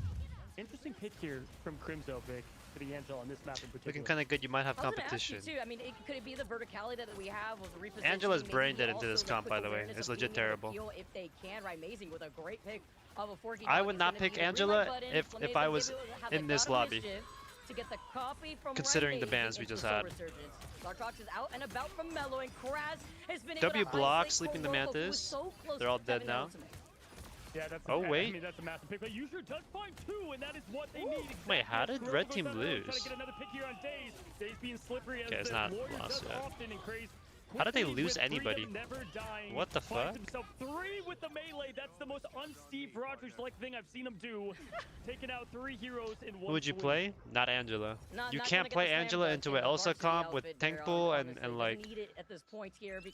Interesting pick here from Crimzo, Vic, for the Angela on this map in particular. Looking kind of good. You might have competition. Too. I mean, could it be the verticality that we have with the repositioning? Angela's brain dead into this comp, by the way. It's legit terrible. If they can, right? Amazing with a great pick of a 4 I would not pick Angela if I was in this lobby. To get the copy from considering the bans we just had. Darkrox is out and about from Mellow, and Kraz has been W block, sleeping the Mantis. They're all dead now. Yeah, that's oh wait. I mean, that's a massive pick. But User does find 2, and that is what they need. Exactly. Wait, how did Red Team lose? Trying to get another pick here on Daze. Daze being slippery as it's not lost yet. Often and crazy. How did they lose anybody? What the fuck? Himself 3 with the melee. That's the most un-Steve Rogers-like thing I've seen him do. Taking out 3 heroes in one. Who would you play? Not Angela. You can't play Angela into an Elsa comp with tank pool and like.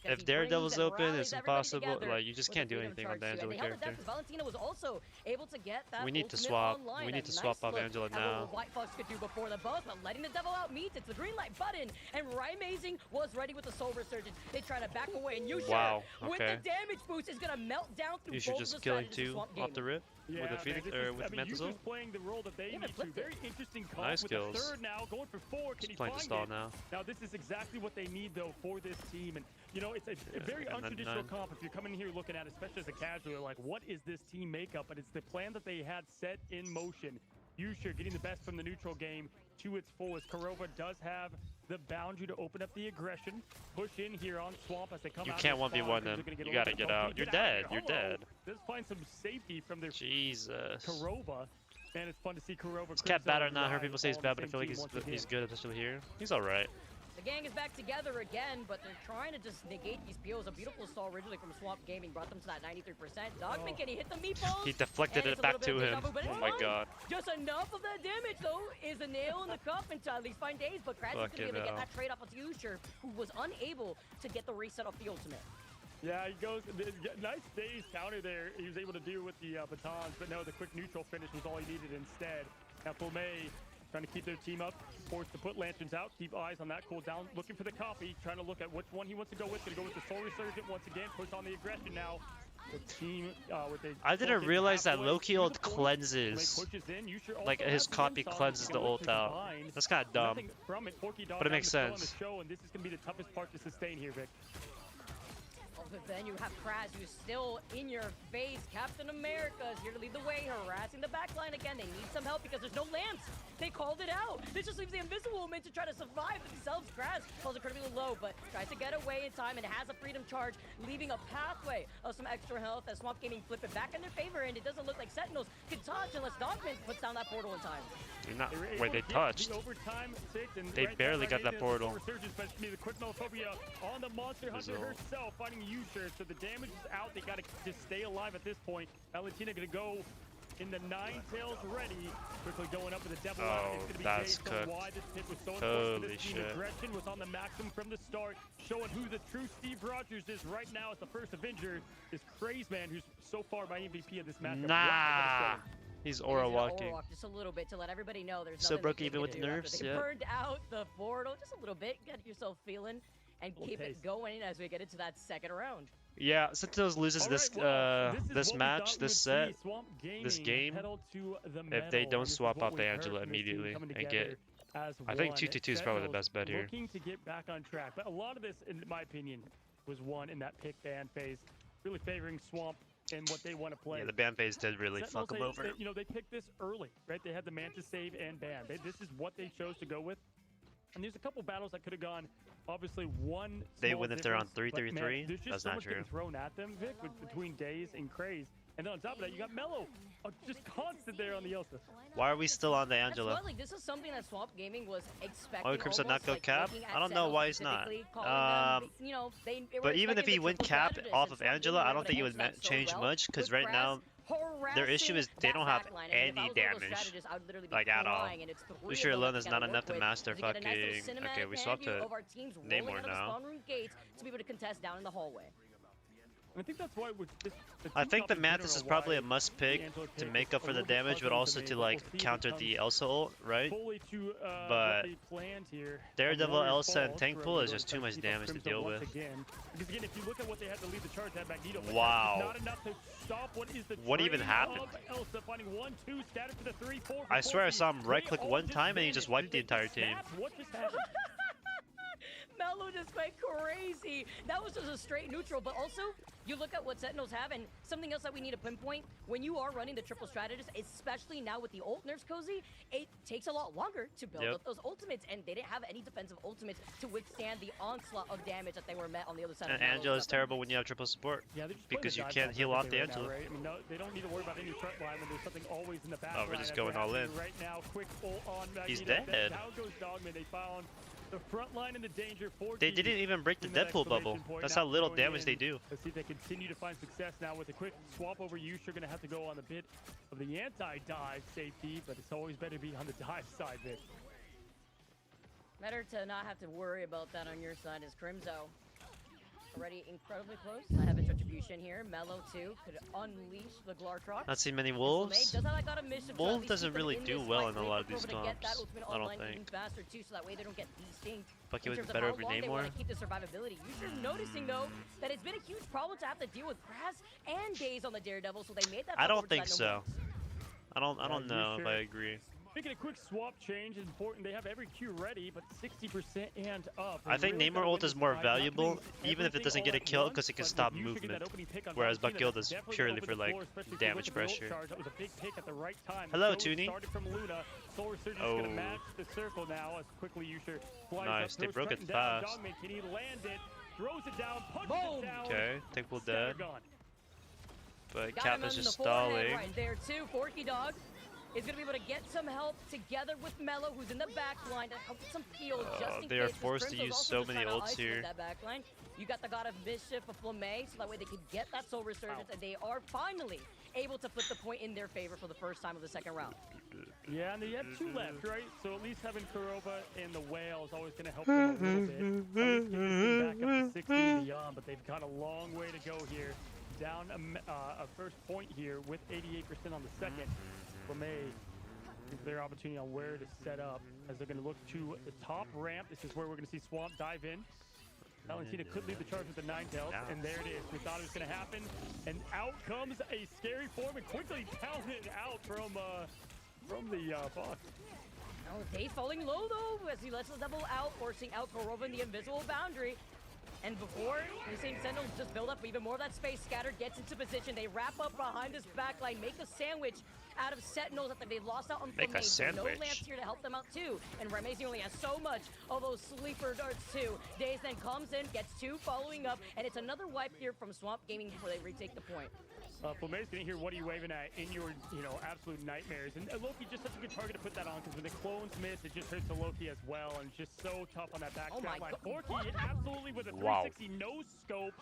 If Daredevil's open, it's impossible. Like you just can't do anything on the Angela character. Valentina was also able to get that. We need to swap. We need to swap off Angela now. White Fox could do before the both, but letting the devil out means it's the green light button, and Amazing was ready with the Soul Resurgence. They try to back away, and Yusha, with the damage boost, is gonna melt down through both just killing 2 off the rip with the Phoenix or with the Mantis. Playing the role that they need to. Very interesting comp nice with kills. The third now, going for 4. Can he playing the stall now. Now this is exactly what they need though for this team, and you know it's a very untraditional comp. If you're coming here looking at it, especially as a casual, you're like, what is this team makeup? But it's the plan that they had set in motion. Yusha getting the best from the neutral game to its fullest. Korova does have the boundary to open up the aggression. Push in here on Swamp as they come out. You can't 1v1 them. You gotta get out. You're dead. You're dead. Let's find some safety from their Jesus. Korova. And it's fun to see Korova. This cat bad or not, I heard people say he's bad, but I feel like he's good, especially here. He's alright. The gang is back together again, but they're trying to just negate these POs. A beautiful stall originally from Swamp Gaming brought them to that 93%. Dogman, can he hit the meatballs? He deflected it back to him. Oh my god. Just enough of that damage, though, is a nail in the coffin to at least find Daze, but Kraz is going to be able to get that trade off of Usher, who was unable to get the reset off the ultimate. Yeah, he goes, nice Daze counter there. He was able to do with the batons, but no, the quick neutral finish was all he needed instead. Now, Fullmetallamps trying to keep their team up, forced to put lanterns out, keep eyes on that cooldown, looking for the copy, trying to look at which one he wants to go with. Gonna go with the Soul Resurgent once again, push on the aggression now. The team, I didn't realize that Loki ult cleanses. Like his copy cleanses the ult out. That's kind of dumb, but it makes sense. And this is gonna be the toughest part to sustain here, Vic. But then you have Kraz, who's still in your face. Captain America is here to lead the way, harassing the backline again. They need some help because there's no lamps. They called it out. This just leaves the Invisible Woman to try to survive themselves. Kraz falls incredibly low, but tries to get away in time and has a freedom charge, leaving a pathway of some extra health as Swamp Gaming flip it back in their favor, and it doesn't look like Sentinels can touch unless Dogman puts down that portal in time. Wait, they touched. They barely got that portal. The quick Melphobia on the Monster Hunter herself, finding Usher, so the damage is out. They gotta just stay alive at this point. Valentina gonna go in the 9 tails ready. Quickly going up with the devil. That's cooked. Why this hit was so Holy shit. Aggression was on the maximum from the start, showing who the true Steve Rogers is right now as the first Avenger. Is Crazeman, who's so far my MVP of this matchup. Nah. He's aura walking. Just a little bit to let everybody know there's so broke even with the nerfs. They burned out the portal just a little bit. Get yourself feeling and keep it going as we get into that second round. Yeah, Sentinels loses this match, this set, this game, if they don't swap out the Angela immediately and get. I think 2-2-2 is probably the best bet here. Looking to get back on track, but a lot of this, in my opinion, was won in that pick ban phase, really favoring Swamp and what they want to play. Yeah, the ban phase did really fuck them over. They picked this early, right? They had the Mantis save and ban. This is what they chose to go with. And there's a couple battles that could have gone. Obviously, one. They win if they're on 3-3-3. That's not true. Thrown at them, Vic, between Daze and Craze, and then on top of that, you got Mellow, just constant there on the Elsa. Why are we still on the Angela? Like, this is something that Swamp Gaming was expecting. Oh, Crimson not go cap? I don't know why he's not. But even if he went cap off of Angela, I don't think it would change much because right now. Their issue is they don't have any damage, like at all. Lucia alone is not enough to master fucking. Okay, we swapped to Namor now. To be able to contest down in the hallway. And I think that's why I think the Mantis is probably a must pick to make up for the damage, but also to like counter the Elsa ult, right? But Daredevil, Elsa, and Tank Pool is just too much damage to deal with. Because again, if you look at what they had to lead the charge at Magneto, wow. Not enough to stop what even happened? Elsa finding 1, 2, scattered to the 3, 4. I swear I saw him right click one time and he just wiped the entire team. What just happened? Mello just went crazy. That was just a straight neutral, but also, you look at what Sentinels have, and something else that we need to pinpoint, when you are running the triple strategist, especially now with the ult, Nurse Cozy, it takes a lot longer to build up those ultimates, and they didn't have any defensive ultimates to withstand the onslaught of damage that they were met on the other side. And Angela is terrible when you have triple support, because you can't heal off the Angela. Right? I mean, no, they don't need to worry about any front line when there's something always in the back. Oh, we're just going all in. Right now, quick ult on Magneto. He's dead. Down goes Dogman. They found the front line in the danger. They didn't even break the Deadpool bubble. That's how little damage they do. Let's see if they continue to find success now with a quick swap over. Yusha going to have to go on the bit of the anti-dive safety, but it's always better to be on the dive side, Vic. Better to not have to worry about that on your side is Crimzo. Already incredibly close. I have a retribution here. Mello too could unleash the Glartrox. Not seen many wolves. Wolf doesn't really do well in a lot of these comps. I don't think. Faster too, so that way they don't get distinct. Bucky would be better over Namor. Keep the survivability. You're noticing though that it's been a huge problem to have to deal with Grass and Daze on the Daredevil, so they made that. I don't think so. I don't know if I agree. Making a quick swap change is important. They have every Q ready, but 60% and up. I think Namor ult is more valuable, even if it doesn't get a kill, because it can stop movement. Whereas Bucky is purely for like damage pressure. Hello, Toonie. Oh. Nice, they broke it fast. Okay, Tinkle dead. But Cap is just stalling. Right there too, Forky Dog is going to be able to get some help together with Mello, who's in the back line to help some heal just in they case. Are forced to use so many ults here. That back line. You got the God of Mischief of Flamme, so that way they can get that Soul Resurgence, and they are finally able to flip the point in their favor for the first time of the second round. Yeah, and they have 2 left, right? So at least having Kurova and the Whale is always going to help them a little bit. At least get back up to 60 and beyond, but they've got a long way to go here. Down a first point here with 88% on the second. Flamme is their opportunity on where to set up as they're going to look to the top ramp. This is where we're going to see Swamp dive in. Valentina could lead the charge with the 9-tails, and there it is. We thought it was going to happen, and out comes a scary form and quickly pounded out from the box. Oh, Daze falling low though as he lets the double out, forcing out Korova in the invisible boundary. And before the same Sentinels just build up even more of that space, Scatter gets into position. They wrap up behind this backline, make a sandwich out of Sentinels that they've lost out on Make a sandwich. No lamps here to help them out too. And Ramezi only has so much of those sleeper darts too. Daze then comes in, gets 2 following up, and it's another wipe here from Swamp Gaming before they retake the point. Flame's gonna hear what are you waving at in your, absolute nightmares. And Loki just such a good target to put that on, because when the clones miss, it just hurts the Loki as well, and it's just so tough on that back line. Forky absolutely with a 360 no scope.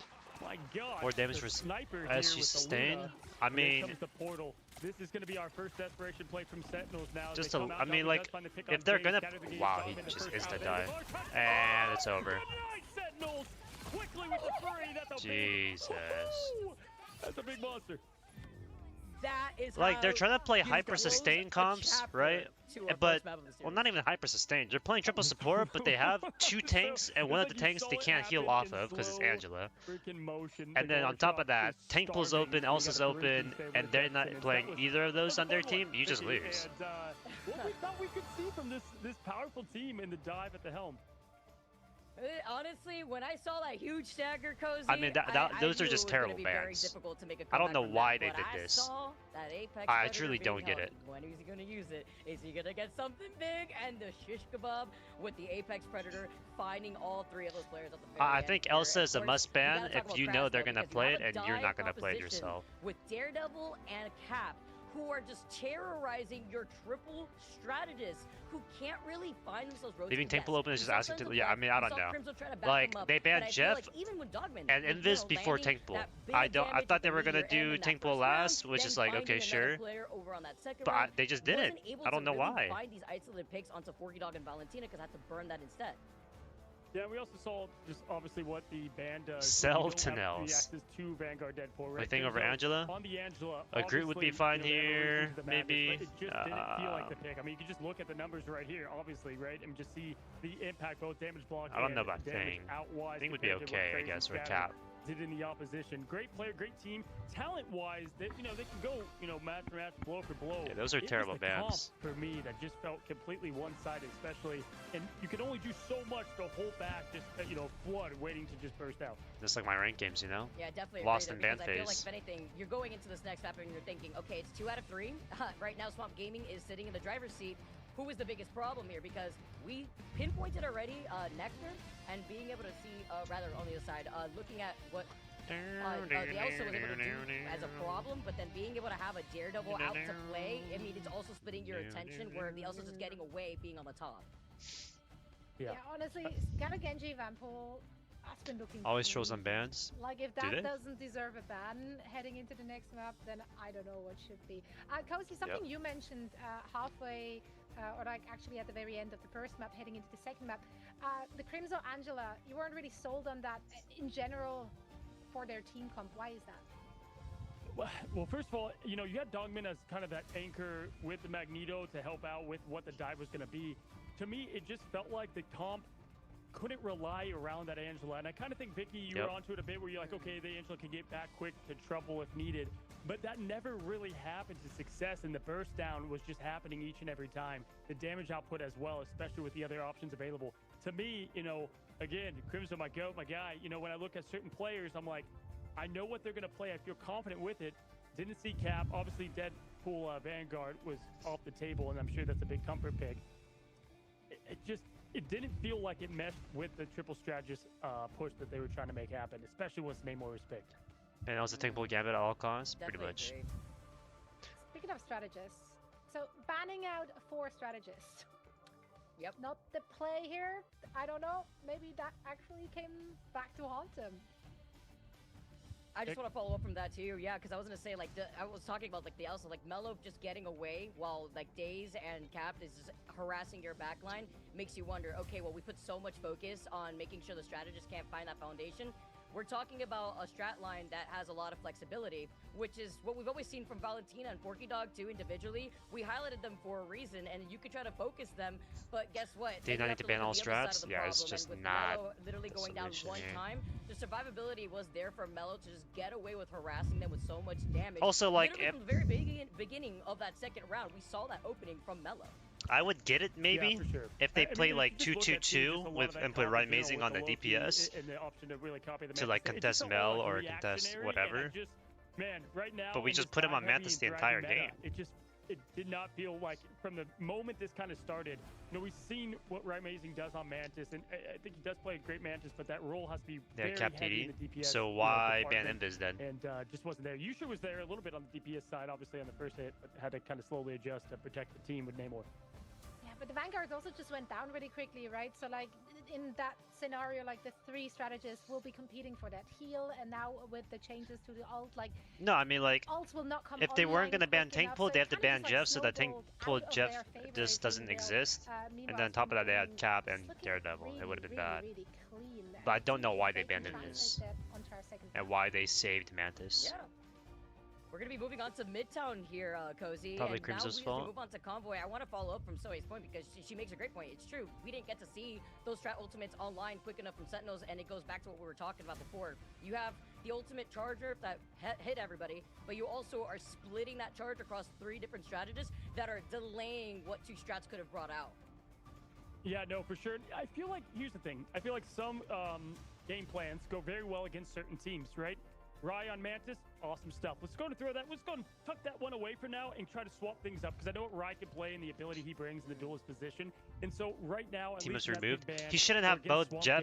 My God. More damage for sniper as she sustained. I mean, comes the portal. This is going to be our first desperation play from Sentinels now. Just a, I mean, like, if they're gonna, wow, he just insta dive, and it's over. Sentinels quickly with the free. That's a Jesus. That's a big monster. That is like they're trying to play hyper sustain comps, right? But well, not even hyper sustain. They're playing triple support, but they have 2 tanks, and one of the tanks they can't heal off of because it's Angela. And then on top of that, tank pool's open, Elsa's open, and they're not playing either of those on their team. You just lose. What we thought we could see from this powerful team in the dive at the helm. Honestly, when I saw that huge stagger, Cozy, I mean, those are just terrible bans. I don't know why they did this. I truly don't get it. When is he going to use it? Is he going to get something big? And the shish kebab with the Apex Predator finding all 3 of those players at the very I think Elsa is a must ban if you know they're going to play it and you're not going to play it yourself. With Daredevil and Cap, who are just terrorizing your triple strategists who can't really find themselves rotating. Leaving Temple open is just asking to, yeah, I mean, I don't know. Like, they banned Jeff and Invis before Tankpool. I thought they were going to do Tankpool last, which is like, okay, sure. But they just didn't. I don't know why. Find these isolated picks onto Forky Dog and Valentina because I had to burn that instead. Yeah, we also saw just obviously what the ban does. Sell to Nels. Access to Vanguard Deadpool, right? My thing over Angela? On the Angela, A Groot would be fine here, maybe. It just didn't feel like the pick. I mean, you can just look at the numbers right here, obviously, right? And just see the impact, both damage block I don't know about damage Thing. out-wise. Thing would be okay, I guess, with Cap. Did in the opposition. Great player, great team. Talent-wise, they they can go match for match, blow for blow. Yeah, those are terrible bans. For me, that just felt completely one-sided, especially, and you can only do so much to hold back just flood waiting to just burst out. Just like my ranked games, you know. Yeah, definitely. Lost in ban phase. I feel like if anything, you're going into this next map and you're thinking, okay, it's 2 out of 3. Right now, Swamp Gaming is sitting in the driver's seat. Who is the biggest problem here? Because we pinpointed already Nectar, and being able to see, rather on the other side, looking at what the Elsa was able to do as a problem, but then being able to have a Daredevil out to play, I mean, it's also splitting your attention where the Elsa's just getting away being on the top. Yeah, honestly, Scala Genji Vampool has been looking always cool. shows on bans. Like, if that doesn't deserve a ban heading into the next map, then I don't know what should be. Cozy, something you mentioned halfway, or like actually at the very end of the first map, heading into the second map, the Crimzo Angela, you weren't really sold on that in general for their team comp. Why is that? Well, first of all, you had Dogman as kind of that anchor with the Magneto to help out with what the dive was going to be. To me, it just felt like the comp couldn't rely around that Angela. And I kind of think, Vicky, you were onto it a bit where you're like, okay, the Angela can get back quick to trouble if needed. But that never really happened to success, and the burst down was just happening each and every time. The damage output as well, especially with the other options available. To me, again, Crimson, my goat, my guy, when I look at certain players, I'm like, I know what they're going to play. I feel confident with it. Didn't see Cap. Obviously, Deadpool Vanguard was off the table, and I'm sure that's a big comfort pick. It didn't feel like it meshed with the triple strategist push that they were trying to make happen, especially once Namor was picked. And also take Gambit at all costs, pretty much. Agree. Speaking of strategists, so banning out 4 strategists. Yep. Not the play here. I don't know. Maybe that actually came back to haunt him. I just want to follow up from that too, yeah, because I was gonna say I was talking about the Elsa, Mello just getting away while Daze and Cap is just harassing your backline makes you wonder. Okay, well we put so much focus on making sure the strategist can't find that foundation. We're talking about a strat line that has a lot of flexibility, which is what we've always seen from Valentina and Porky Dog too individually. We highlighted them for a reason, and you could try to focus them, but guess what? Do you not need to ban all strats? Yeah, it's just not Mello literally going down one time. The survivability was there for Mello to just get away with harassing them with so much damage. Also, from the very beginning of that second round, we saw that opening from Mello. I would get it maybe if they play 2-2-2 with and put Right Amazing on the DPS to contest Mel or contest whatever. But we just put him on Mantis the entire game. It did not feel like from the moment this kind of started. We've seen what Right Amazing does on Mantis, and I think he does play a great Mantis, but that role has to be very heavy in the DPS. So why ban Invis then? And just wasn't there. Yusha was there a little bit on the DPS side, obviously on the first hit, but had to kind of slowly adjust to protect the team with Namor. Yeah, but the Vanguard also just went down really quickly, right? So in that scenario, the 3 strategists will be competing for that heal, and now with the changes to the ult, no, I mean ults will not come if they weren't gonna ban tank Tankpool, they have to ban Jeff, so that Tankpool Jeff just doesn't exist. And then on top of that, they had Cap and Daredevil. It would have been bad. Really clean. But I don't know why they banned Invis and why they saved Mantis. Yeah. We're going to be moving on to Midtown here, Cozy. Probably and Crimson's now we fault. move on to Convoy. I want to follow up from Zoe's point because she makes a great point. It's true. We didn't get to see those strat ultimates online quick enough from Sentinels, and it goes back to what we were talking about before. You have the ultimate charger that hit everybody, but you also are splitting that charge across 3 different strategists that are delaying what 2 strats could have brought out. Yeah, no, for sure. I feel like, here's the thing. I feel like some game plans go very well against certain teams, right? Rye on Mantis, awesome stuff. Let's go and tuck that one away for now and try to swap things up, because I know what Rye can play and the ability he brings in the duelist position. And so right now, Team was removed. He shouldn't have both Jeff,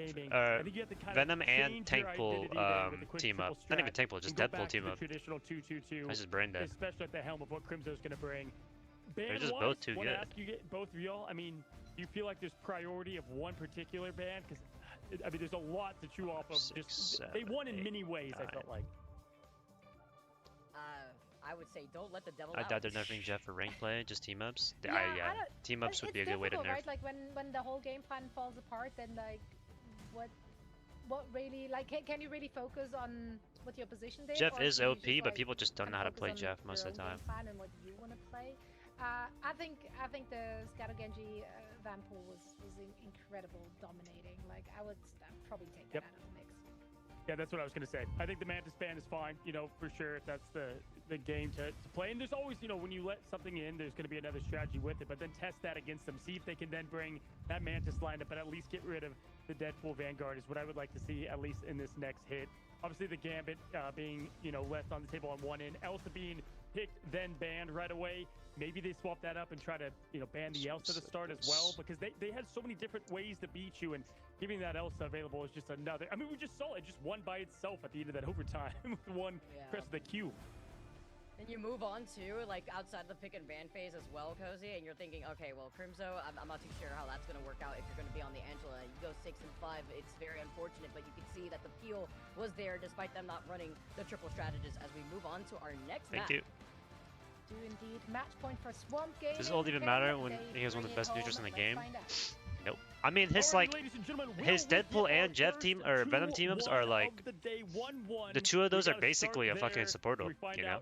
Venom and Tankpool team up. Not even Tankpool, just Deadpool team up. Traditional 2-2-2. I just brain dead. Especially at the helm of what Crimso's going to bring. They're just both too good. Ask you both of y'all. I mean, do you feel like there's priority of one particular band? Because I mean, there's a lot to chew off of. They won in many ways, I felt like. I would say don't let the devil I out. doubt they're nerfing Jeff for rank play, just team ups. Yeah, team ups would be a good way to nerf. Right? When the whole game plan falls apart, then what really, like, can you really focus on what your position Dave, Jeff or is can you OP, just, but like, people just don't kind know of how to play focus Jeff on most your of the own time. game plan and what you want to play? I think the Scatter Genji Vanpool was incredible, dominating. Like, I would probably take that out of the mix. Yeah, that's what I was going to say. I think the Mantis ban is fine, you know, for sure, if that's the game to play. And there's always, you know, when you let something in, there's going to be another strategy with it, but then test that against them. See if they can then bring that Mantis lineup, but at least get rid of the Deadpool Vanguard is what I would like to see, at least in this next hit. Obviously, the Gambit being, you know, left on the table on one end. Elsa being picked, then banned right away. Maybe they swap that up and try to, you know, ban the Elsa to start as well, because they had so many different ways to beat you, and giving that Elsa available is just another. I mean, we just saw it just won by itself at the end of that overtime with one press of the Q. Then you move on to, like, outside the pick and ban phase as well, Cozy, and you're thinking, okay, well, Crimzo, I'm not too sure how that's going to work out if you're going to be on the Angela. You go 6 and 5, it's very unfortunate, but you can see that the peel was there despite them not running the triple strategist as we move on to our next match. Thank you. Do indeed. Match point for Swamp Game. Does it all even matter when he has one of the best neutrals in the game? Nope. I mean, his his Deadpool and Jeff team or Venom team-ups are like the two of those are basically a fucking supporter, you know.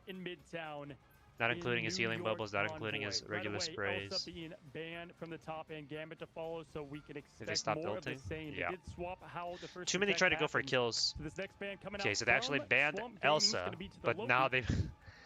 Not including his healing bubbles, not including his regular sprays. Elsa being banned from the top end, Gambit to follow, so we can Did they expect stop more of the ulting? same. Yeah. They did swap how the first Too many attack try to go for happened. kills. So this next ban coming Okay, out so they actually from banned Swamp Gaming is Elsa, gonna be to the but Loki, now they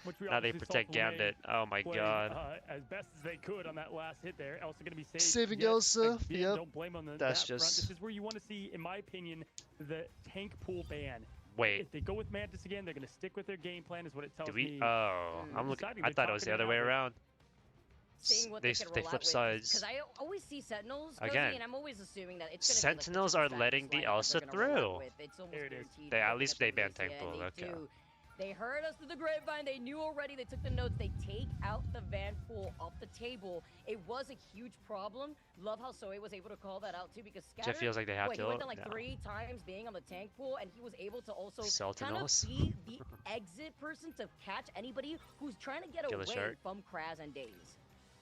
which we now they obviously saw protect Fullmetallamps Gambit. Oh my play, god. as best as they could on that last hit there. Elsa gonna be saved. Saving yet Elsa, again. yep. Don't blame on That's that front. just- This is where you want to see, in my opinion, the tank pool ban. Wait. If they go with Mantis again, they're gonna stick with their game plan, is what it tells Do we? me. Oh, I'm looking. Deciding I they're thought it was the talking other way about it. around. Seeing what They they, can they roll flip out with, sides. because I always see Sentinels, Cozy, Again, and I'm always assuming that it's going to Sentinels be are like the letting the Elsa through. It's almost There it is. guaranteed They they're at least gonna they banned do this, tank yeah, pool. they Okay. do. They heard us through the grapevine. They knew already. They took the notes. They take out the Van Pool off the table. It was a huge problem. Love how Soe was able to call that out too, because Scatter, Jeff feels like they have he to. went down like No. 3 times being on the tank pool, and he was able to also kind of Sentinels. be the exit person to catch anybody who's trying to get Kill a away shark. from Kraz and Daze.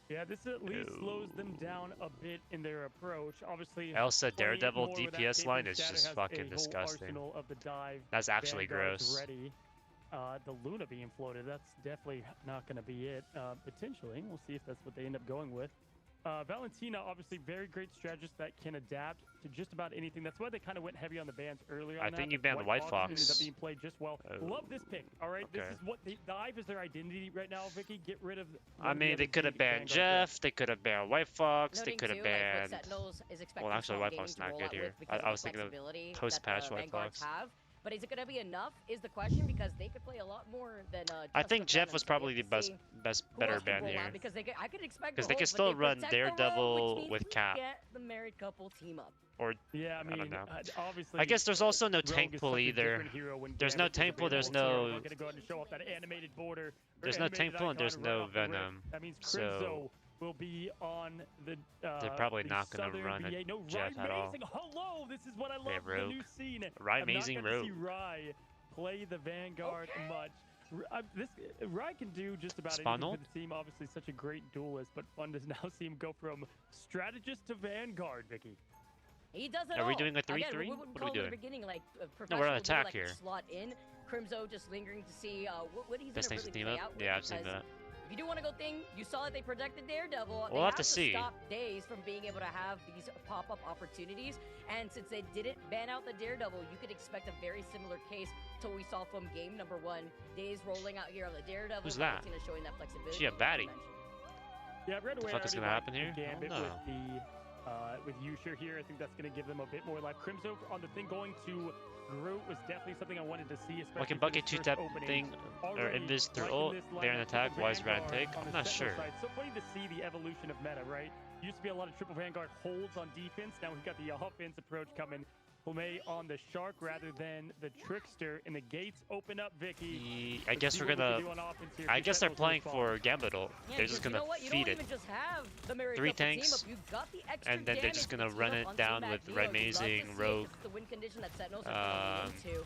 Yeah, this at least slows them down a bit in their approach. Obviously, Elsa playing Daredevil more with that DPS tape line and is Scatter just has fucking a whole disgusting. arsenal of the dive That's actually Vanguards gross. ready. The Luna being floated, that's definitely not going to be it. Potentially, we'll see if that's what they end up going with. Valentina, obviously, very great strategist that can adapt to just about anything. That's why they kind of went heavy on the bans earlier. I think you banned the White Fox. Ended up being played just well. Oh. Love this pick. All right, Okay. this is what the dive is their identity right now. Vicky, get rid of. one I of the mean, other they could have big banned Vanguard Jeff. They could have banned White Fox. They Noting could too, have like, what banned. Sentinels is expecting Well, actually, Swamp White Gaming Fox is to not roll good out here. with because I of was the thinking of flexibility that post-patch the White Vanguards Fox. have. But is it going to be enough? Is the question, because they could play a lot more than. I just think the Jeff Venom, was so we probably the have to best, see who better else can ban roll here. out, because I could expect Because the they can Hulk, still but run protect the Rogue, Daredevil which means with we Cap. get the married couple team up. Or Yeah, I mean, don't know. Obviously. I guess there's also no Rogue tank is pool such a either. different hero when There's no Gambit is tank pool. There's available, so no. I'm gonna go ahead and show off that animated border. or There's no animated tank pool and icon there's right no off the rip. Venom. That means So Crimzo will be on the. they're probably the not gonna Southern run a VA. No, Jeff Ryan at all. Amazing. Hello, this is what I They love. have The Rogue. new scene. Ryan I'm not Amazing gonna see Rogue. Rye play the Vanguard much. Rye can do just about Spawn anything ult? for the team. Obviously, such a great duelist, but fun to now see him go from strategist to Vanguard, Vicky. He does it Are all. we doing a 3-3? Again, What are we called doing? In the beginning, like, No, we're on professional attack duel, like, here. Slot in. Crimzo just lingering to see what he's Best going things to to really team play up? out with, Yeah, I've seen because that. if you do want to go thing, you saw that they protected Daredevil. We'll they have to see. Stop Daze from being able to have these pop-up opportunities, and since they didn't ban out the Daredevil, you could expect a very similar case to what we saw from game number 1. Daze rolling out here on the Daredevil. Who's that? Valentina showing that flexibility. She a baddie. Yeah, right away. The fuck is I gonna already happen like here? the I Gambit don't with know. the with Yusher here. I think that's going to give them a bit more life. Crimzo on the thing going to Groot was definitely something I wanted to see, especially Like in for bucket this 2-tap first opening. thing, or Already invis through liking ult, this they're in lineup attack, with why is Rand Vanguard take? on I'm the not Sentinel sure. side. So funny to see the evolution of meta, right? Used to be a lot of triple Vanguard holds on defense. Now we've got the offense approach coming. Fullmetallamps on the Shark rather than the Trickster, and the gates open up, Vicky. I guess we're gonna. I guess they're playing for Gambit ult. Yeah, They're just gonna you feed don't it. even just have the married 3 couple team tanks, up. You've got the extra and then they're just damage gonna to run team it up on down Team with Magneto. You'd love to Amazing see it, Rogue. 'cause it's the win condition that Sentinels are going into.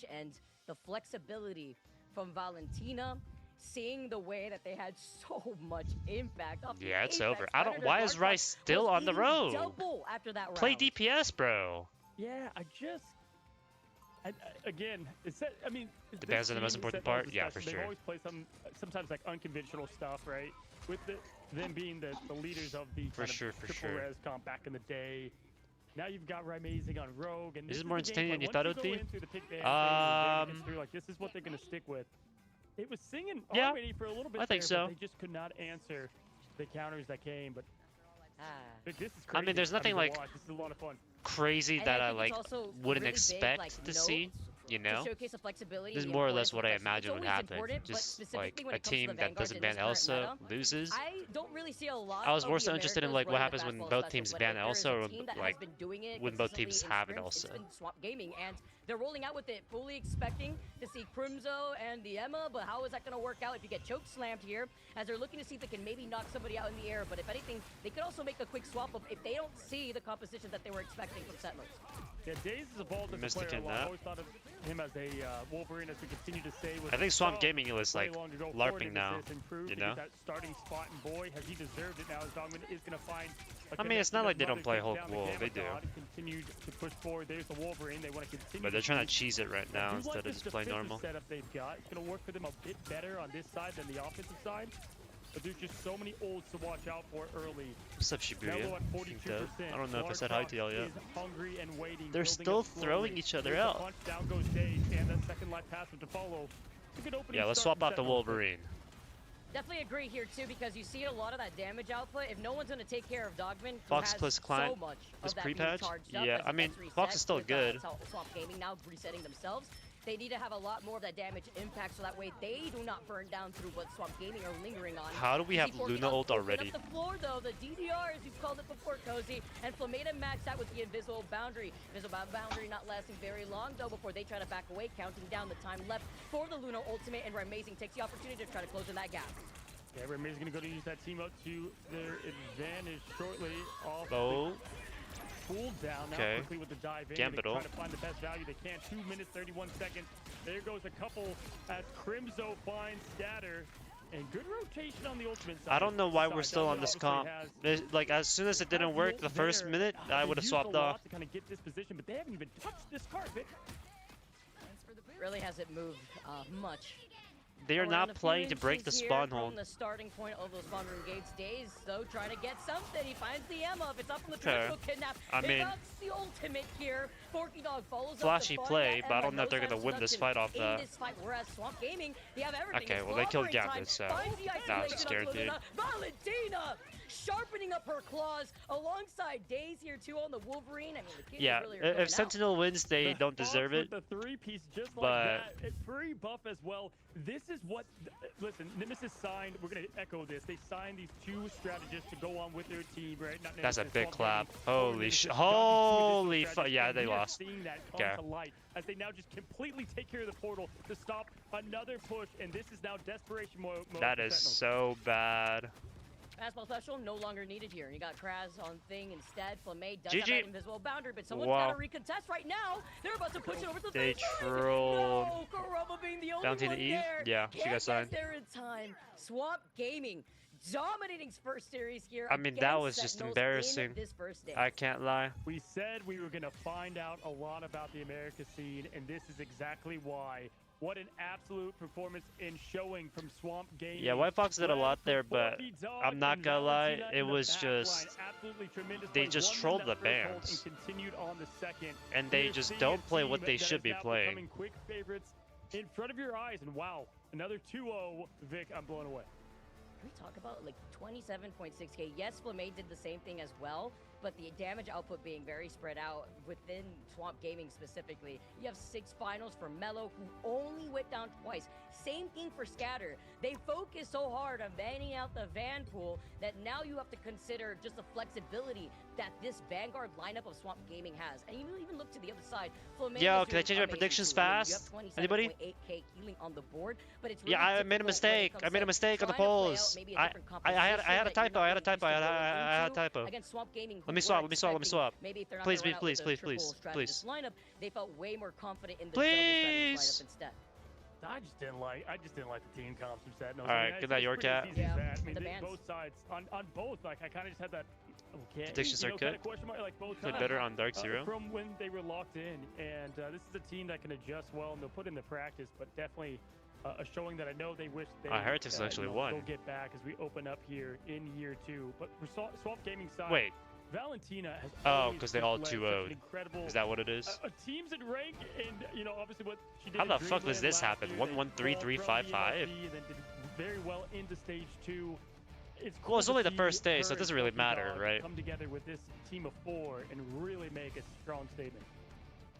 Twitch and the flexibility from Valentina, seeing the way that they had so much impact off Yeah, it's Apex over. I don't. Predator Why is Dark Rice still was on the eating road? double after that round. Play DPS, bro. Yeah, I just And again, I mean, the bans are the most important part. Yeah, for They sure. always play sometimes like unconventional stuff, right? With them being the leaders of the triple res comp back in the day. Now you've got Amazing on Rogue, and this is more entertaining than you thought it would be. Like this is what they're gonna stick with. It was singing already for a little bit. I think so. But they just could not answer the counters that came. But this is crazy. I mean, there's nothing like this is a lot of fun. crazy that I like wouldn't really expect to see. You know, showcase the flexibility this is more or less what I imagine would happen. Just like a team that doesn't ban Elsa loses. I don't really see a lot. I was more so interested in like what happens when both teams ban Elsa, or like when both teams have an Elsa. It's been Swamp Gaming, and they're rolling out with it, fully expecting to see Crimzo and the Emma. But how is that going to work out if you get choke slammed here? As they're looking to see if they can maybe knock somebody out in the air. But if anything, they could also make a quick swap up if they don't see the composition that they were expecting from Settlers. Yeah, Daze is evolved as a player a lot. I always thought of him as a Wolverine, as we continue to say. I think Swamp Gaming is like LARPing now, you know? That starting spot, and boy, has he deserved it now, as Dogman is going to find... I mean, it's not like they don't play Hulk Wolf, they do. Continued to push forward. There's the Wolverine, they want to continue. But they're trying to cheese it right now instead of just play normal. Setup they've got. It's going to work for them a bit better on this side than the offensive side. But there's just so many ults to watch out for early. What's up, Shibuya? I don't know if I said hi to y'all yet. And waiting, they're still throwing each other out. Down goes Daze, and that second life pass to follow. Yeah, let's swap out the Wolverine. Definitely agree here too, because you see a lot of that damage output. If no one's going to take care of Dogman, Fox plus Client is pre-patch. Yeah, I mean, Fox is still good. Swamp Gaming now resetting themselves. They need to have a lot more of that damage impact, so that way they do not burn down through what Swamp Gaming are lingering on. How do we have Luna ult already? Up the floor though, the DDR, as you've called it before, Cozy, and Fullmetallamps maxed out with the Invisible Boundary. Invisible Boundary not lasting very long though before they try to back away, counting down the time left for the Luna ultimate, and Amazing takes the opportunity to try to close in that gap. Yeah, Amazing's gonna go to use that team up to their advantage shortly. Oh. Pulled down now quickly with the dive in. Trying to find the best value they can. 2 minutes, 31 seconds. There goes a couple as Crimzo finds Scatter. And good rotation on the ultimate side. I don't know why we're still on this comp. Like, as soon as it didn't work the first minute, I would have swapped off. To kind of get this position, but they haven't even touched this carpet. Really hasn't moved much. They are not playing to break the spawn hole. From the starting point of those spawn room gates, Daze though trying to get something. He finds the Emma. If it's up from the triple kidnap, I mean, the ultimate here. Forky Dog follows flashy play, but I don't know if they're gonna win this fight off that. Whereas Swamp Gaming, they have everything. Okay, well they killed Gambit, so nah, just guaranteed. Valentina sharpening up her claws alongside Daze here too on the Wolverine. I mean, the kids really if Sentinel wins, they don't deserve it. The three-piece just like that. It's free buff as well. This is what. Listen, Nemesis signed. We're gonna echo this. They signed these two strategists to go on with their team, right? Not That's a big clap. Holy shit! Holy fuck! Yeah, they lost. Seeing that come to light as they now just completely take care of the portal to stop another push, and this is now desperation mode. That is so bad. Fastball special no longer needed here. You got Kraz on thing instead. Flamme does have that invisible boundary, but someone's got to recontest right now. They're about to push it over to the They trolled. No, Kurama being the only Bounty one to E? there. Yeah, she got signed. There in time. Swamp Gaming dominating first series here. I mean, that was just embarrassing. This first day. I can't lie. We said we were going to find out a lot about the America scene, and this is exactly why. What an absolute performance in showing from Swamp Gaming. Yeah, White Fox did a lot there, but I'm not gonna lie, it was just they just trolled the bans, and they just don't play what they should be playing. Quick favorites in front of your eyes, and wow, another 2-0, Vic. I'm blown away. Can we talk about like 27.6k? Yes, Flamme did the same thing as well, but the damage output being very spread out within Swamp Gaming specifically. You have 6 finals for Mello, who only went down twice. Same thing for Scatter. They focus so hard on banning out the Van pool that now you have to consider just the flexibility that this Vanguard lineup of Swamp Gaming has. And you even look to the other side. Yo, can I change my predictions fast? Anybody? Healing on the board, but it's really I made a mistake. I made a mistake on the polls. I had a typo. I had a typo. Against Swamp Gaming. Let me swap. Maybe if they're not please. lineup, they felt way more confident in the please. lineup instead. I just didn't like the team comps from Set. All right, good night, your cat. I mean, both sides on both. Like I kind of just had that okay, Predictions are good. Question mark, like both Play times, better on Dark Zero. From when they were locked in, and this is a team that can adjust well and they'll put in the practice, but definitely a showing that I know they wish they Heretics actually won. They'll get back as we open up here in year 2. But for Swamp Gaming side, wait. Valentina has because they all 2-0'd. Is that what it is? Teams in rank, and obviously what she did. How the fuck does this happen? 1-1-3-3-5-5. And then did very well into stage 2. It's cool. Well, it's only the first day, so it doesn't really matter, right? Come together with this team of 4 and really make a strong statement.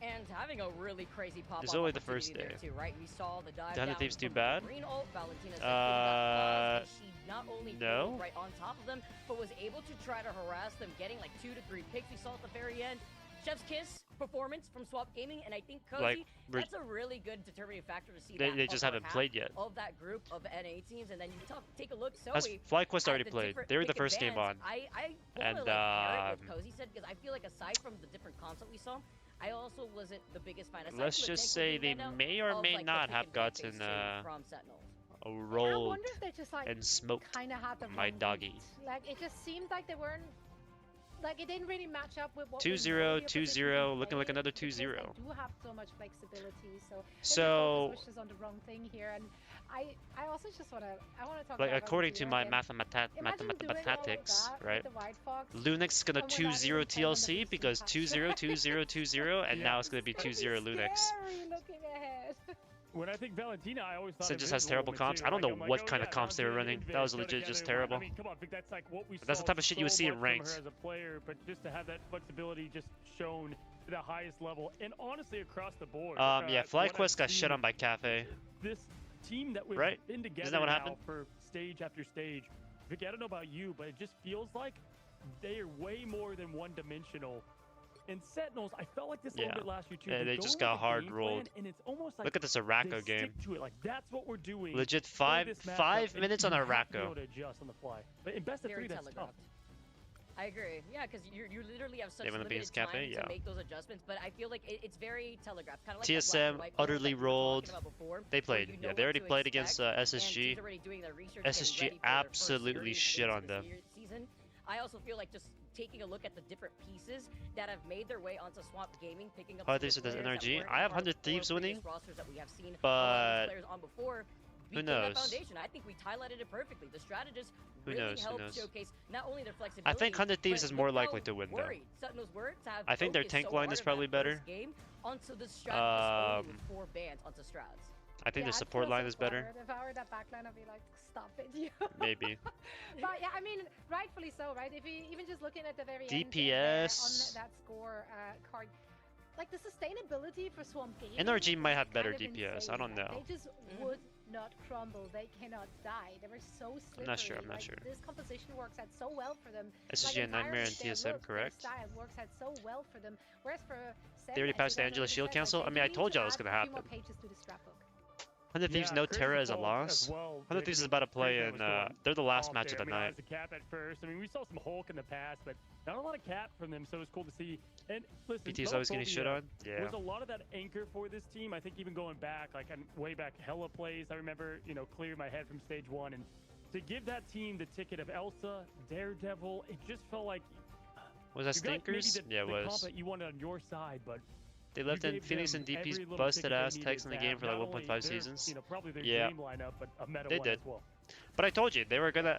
And having a really crazy pop-up. It's only the first day. Too, right? We saw the dive Did 100 Thieves do bad? Green ult, Valentina she not only no. right on top of them, but was able to try to harass them, getting like 2 to 3 picks. We saw at the very end. Chef's kiss performance from Swap Gaming, and I think Cozy, that's a really good determining factor to see. They just haven't played yet. Of that group of NA teams, and then you take a look. Has FlyQuest already played? They were the first game on. I want to like what Cozy said, because I feel like aside from the different content we saw, I also wasn't the biggest fan. Let's just say they may or may not have gotten a rolled and smoked my doggy. Like it just seemed like they weren't. Like it didn't really match up with what 2-0, 2-0, looking like another 2-0. They do have so much flexibility, so was on the wrong thing here, and I also just want to talk like about according to my mathematics, right? Lunix is gonna 2-0 TLC because 2-0, 2-0, 2-0, and now it's gonna be 2-0 Lunix. When I think Valentina, I always thought Sid just has terrible comps. I don't know what kind of comps they were running. That was legit just terrible. I mean, come on, Vic, that's like what we that's the type of shit you would see in ranked. As a player, but just to have that flexibility just shown to the highest level, and honestly across the board. Yeah, FlyQuest got shut on by Cafe. This team that we've been together Isn't that what now happened? for stage after stage. Vic, I don't know about you, but it just feels like they are way more than one-dimensional. And Sentinels, I felt like this a little bit last year too. Yeah, they just got hard rolled. And it's almost like look at this Araco game. To it. Like that's what we're doing. Legit 5 minutes on Araco. To adjust on the fly. But in best of 3, that's tough. I agree. Yeah, because you literally have such limited time to make those adjustments. But I feel like it's very telegraphed. Kind of like TSM utterly rolled. They played. Yeah, they already played against SSG. SSG absolutely shit on them. I also feel like just taking a look at the different pieces that have made their way onto Swamp Gaming, picking up. This is NRG. I have 100 Thieves winning, but who knows? Foundation. I think we highlighted it perfectly. The strategists really helped showcase not only their flexibility. I think 100 Thieves is more likely to win though. I think their tank line is probably better. Onto the strategist 4 bans onto strats. I think the support line is better. If I were that backline, I'd be like, stop it, Maybe. But yeah, I mean, rightfully so, right? If you even just looking at the very DPS end on that score card, like the sustainability for Swamp Gaming. NRG might have better DPS. I don't know. They just would not crumble. They cannot die. They were so slippery. I'm not sure. This composition works out so well for them. SSG and Nightmare and TSM, correct? Style works out so well for them. Whereas for they already passed the Angela Shield cancel. I mean, I told y'all it was gonna happen. 100 Thieves, no Terra is a loss. 100 Thieves is about to play in, they're the last match of the night. The cap at first. I mean, we saw some Hulk in the past, but not a lot of cap from them, so it's cool to see. And listen, PT is always getting shit on. Yeah. There's a lot of that anchor for this team. I think even going back, like way back, hella plays. I remember, clearing my head from stage 1, and to give that team the ticket of Elsa, Daredevil, it just felt like. Was that Stinkers? Yeah, it was. You wanted on your side, but. They left in Phoenix and DP's busted ass techs in the game for like 1.5 seasons. Yeah, dream but a meta they did. As well. But I told you they were gonna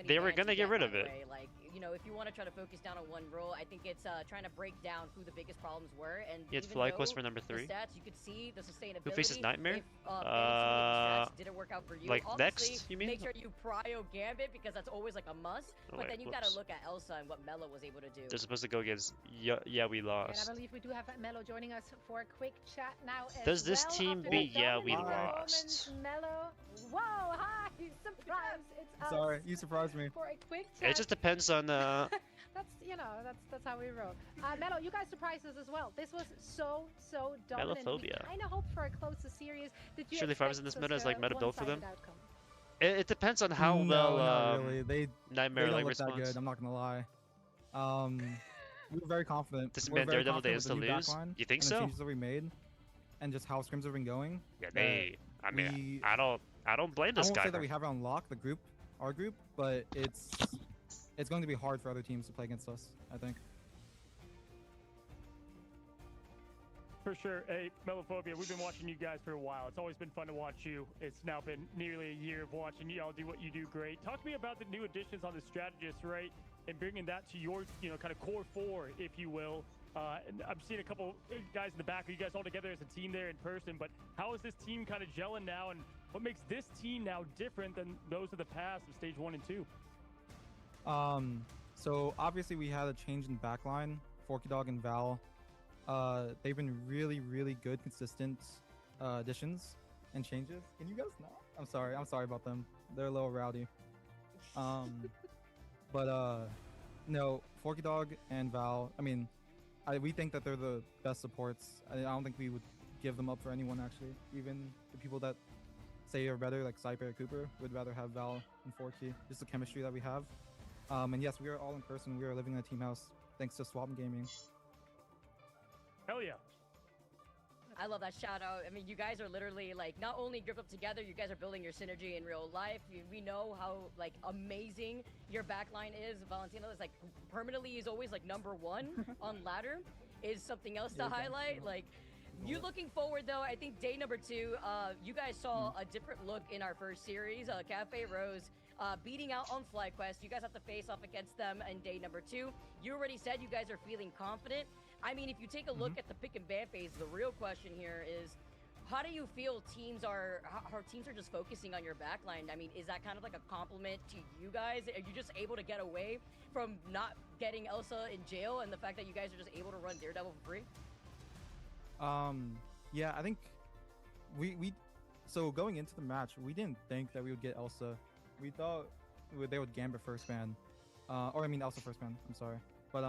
they were gonna get rid of it. Like if you want to try to focus down on one role, I think it's trying to break down who the biggest problems were. And it's FlyQuest for number 3. Stats, you could see the sustainability. Who faces Nightmare? If, didn't work out for you. Like obviously, next, you mean? Make sure you prio Gambit because that's always like a must. But then you gotta look at Elsa and what Mello was able to do. They're supposed to go against. Yeah, we lost. And I believe we do have Mello joining us for a quick chat now. Does this team beat? Yeah, we lost. Mello, whoa, hi, surprise! It's sorry, you surprised me. For a quick chat. It just depends on. That's that's how we roll. Mello, you guys surprised us as well. This was so dominant. Melophobia. We kind of hoped for a closer series. Did you surely farmers in this meta is like meta build for them. It depends on how well not really. Nightmare they don't like look responds. That good, I'm not gonna lie. We were very confident. This man Daredevil days to lose. You think so? The changes that we made, and just how scrims have been going. Yeah, I mean, I don't blame this guy. I won't say that we have it on lock, our group, but it's it's going to be hard for other teams to play against us, I think. For sure. Hey, Melophobia, we've been watching you guys for a while. It's always been fun to watch you. It's now been nearly a year of watching y'all do what you do great. Talk to me about the new additions on the strategist, right? And bringing that to your, kind of core four, if you will. And I'm seeing a couple guys in the back. Are you guys all together as a team there in person? But how is this team kind of gelling now? And what makes this team now different than those of the past of stage 1 and 2? So obviously we had a change in backline. Forky Dog and Val. They've been really, really good, consistent additions and changes. Can you guys not? I'm sorry about them. They're a little rowdy. No, Forky Dog and Val. I mean, we think that they're the best supports. I don't think we would give them up for anyone, actually. Even the people that say are better, like Cyper or Cooper, would rather have Val and Forky. Just the chemistry that we have. And yes, we are all in person. We are living in a team house thanks to Swap Gaming. Hell yeah. I love that shout out. I mean, you guys are literally like not only gripped up together, you guys are building your synergy in real life. We know how like amazing your backline is. Valentino is like permanently is always like #1 on ladder is something else to highlight. Like you looking forward though, I think day number 2, you guys saw a different look in our first series. Cafe Rose beating out on FlyQuest. You guys have to face off against them in day number 2. You already said you guys are feeling confident. I mean, if you take a look at the pick and ban phase, the real question here is, how do you feel how teams are just focusing on your backline? I mean, is that kind of like a compliment to you guys? Are you just able to get away from not getting Elsa in jail and the fact that you guys are just able to run Daredevil for free? Yeah, I think so going into the match, we didn't think that we would get Elsa. We thought they would Gambit first ban. Elsa first ban, I'm sorry. But,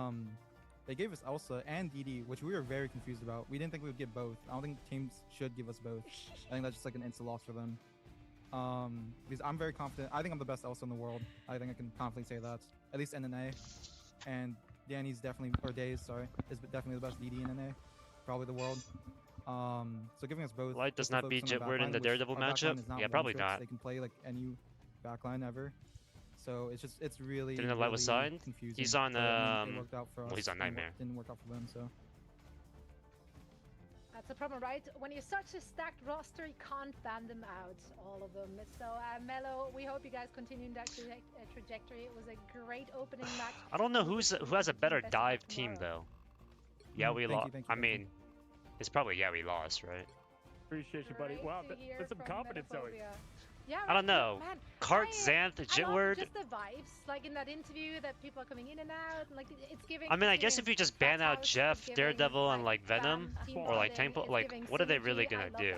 they gave us Elsa and DD, which we were very confused about. We didn't think we would get both. I don't think teams should give us both. I think that's just like an instant loss for them. Because I'm very confident. I think I'm the best Elsa in the world. I think I can confidently say that. At least NNA. And Danny's definitely, or Days, sorry, is definitely the best DD in NNA. Probably the world. So giving us both. Light does not beat Jitward in the Daredevil matchup? Yeah, probably not. They can play like any backline ever. So it's really. Didn't know Light was signed? Confusing. He's on it worked out for us. Well, he's on Nightmare. Didn't work out for them, so. That's the problem, right? When you're such a stacked roster, you can't ban them out, all of them. So, Melo, we hope you guys continue in that trajectory. It was a great opening match. I don't know who has a better dive team though. Yeah, we lost. I mean, it's probably we lost, right? Appreciate you, buddy. Wow, that's some confidence, Zoe. Yeah, I don't know. Man, Cart, Xanth, Jitward. Just the vibes, like in that interview, that people are coming in and out, like it's giving. I mean, I guess if you just ban out Jeff, Daredevil, and like Venom, or like Temple, like what are they really gonna do?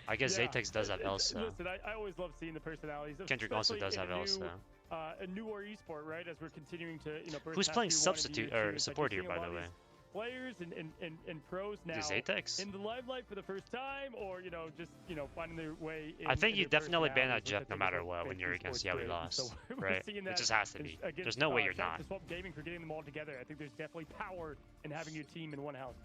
I guess Zatex does have Elsa. Listen, I always love seeing the personalities. Kendrick also does have Elsa. A newer esport, right? As we're continuing to, Who's playing substitute or support here, by the way? Players and pros now in the limelight for the first time, or just finding their way in. I think you definitely ban out Jeff no matter what when you're against we lost, so right? It just has to be. There's no way you're not. Swap Gaming for getting them all together. I think there's definitely power in having your team in one house.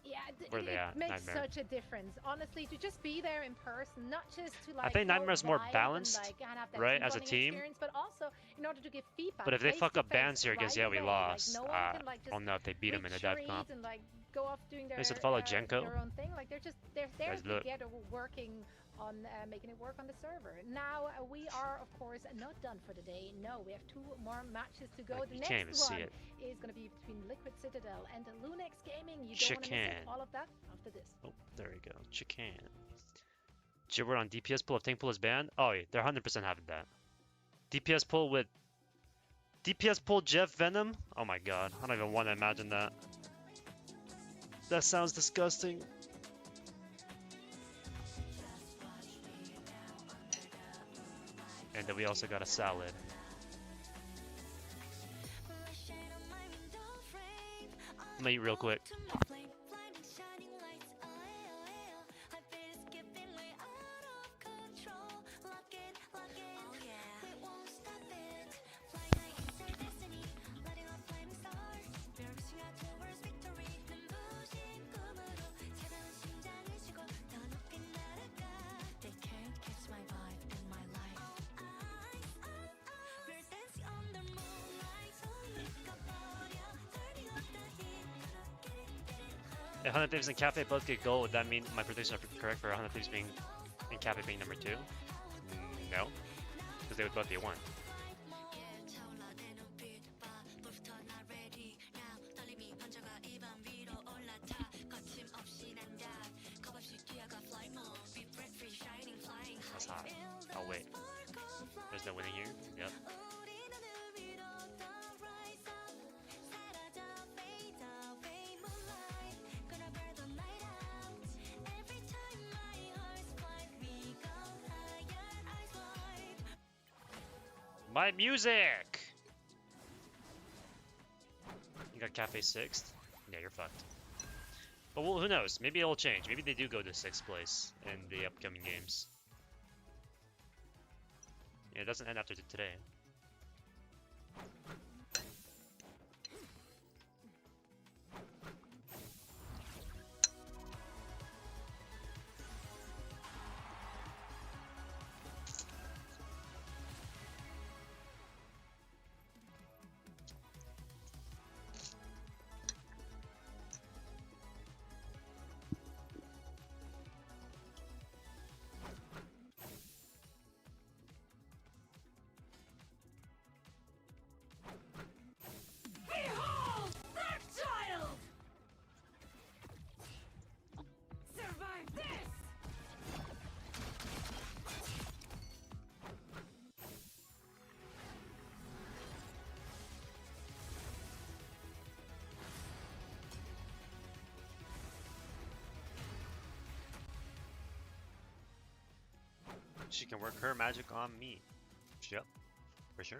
Yeah, it makes Nightmare. Such a difference, honestly, to just be there in person, not just to like. I think Nightmare's more balanced, and have that right, as a team. But also in order to give feedback. But if they fuck up bans here against we lost, like, no I don't know if they beat them in a dive comp. And, like, go off doing their, they should follow Jenko. Their own thing. Like they're there together working on making it work on the server. Now we are of course not done for the day. No, we have 2 more matches to go. The next one is going to be between Liquid Citadel and Lunex Gaming. You don't want to miss all of that after this. Oh, there we go. Chican. Jibber on DPS pull if tank pull is banned. Oh yeah, they're 100% having that. DPS pull with DPS pull Jeff Venom. Oh my god, I don't even want to imagine that. That sounds disgusting. And then we also got a salad. I'm gonna eat real quick. If 100 Thieves and Cafe both get gold, would that mean my predictions are correct for 100 Thieves being and Cafe being number 2? No, because they would both be 1. That's hot. Oh wait, there's no winning here? Yep. My music! You got Cafe 6th? Yeah, you're fucked. But well, who knows? Maybe it'll change. Maybe they do go to 6th place in the upcoming games. Yeah, it doesn't end after today. Behold, that child! Survive this! She can work her magic on me. Yep, for sure.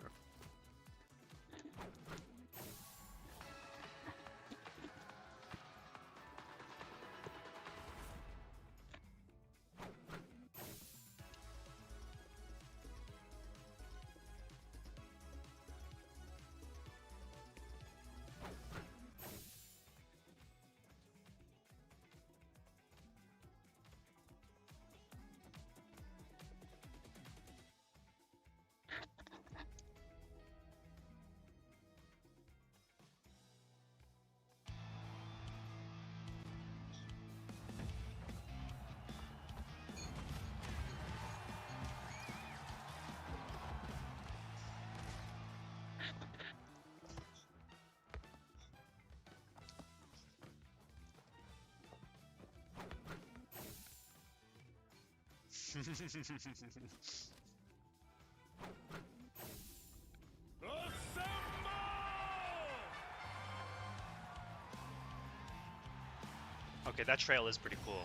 Okay, that trail is pretty cool.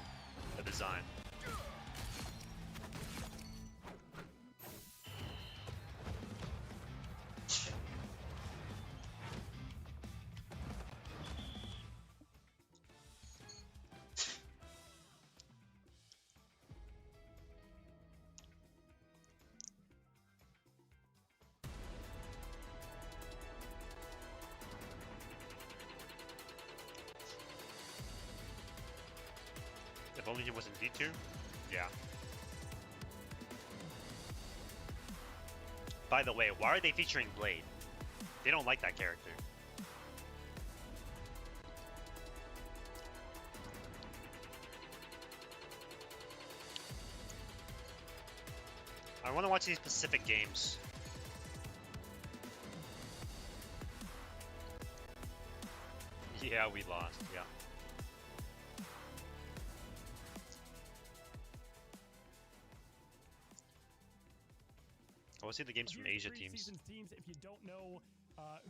The design. If only he wasn't D tier? Yeah. By the way, why are they featuring Blade? They don't like that character. I want to watch these Pacific games. Yeah, we lost, yeah. I want to see the games from Asia teams. Seasons teams, if you don't know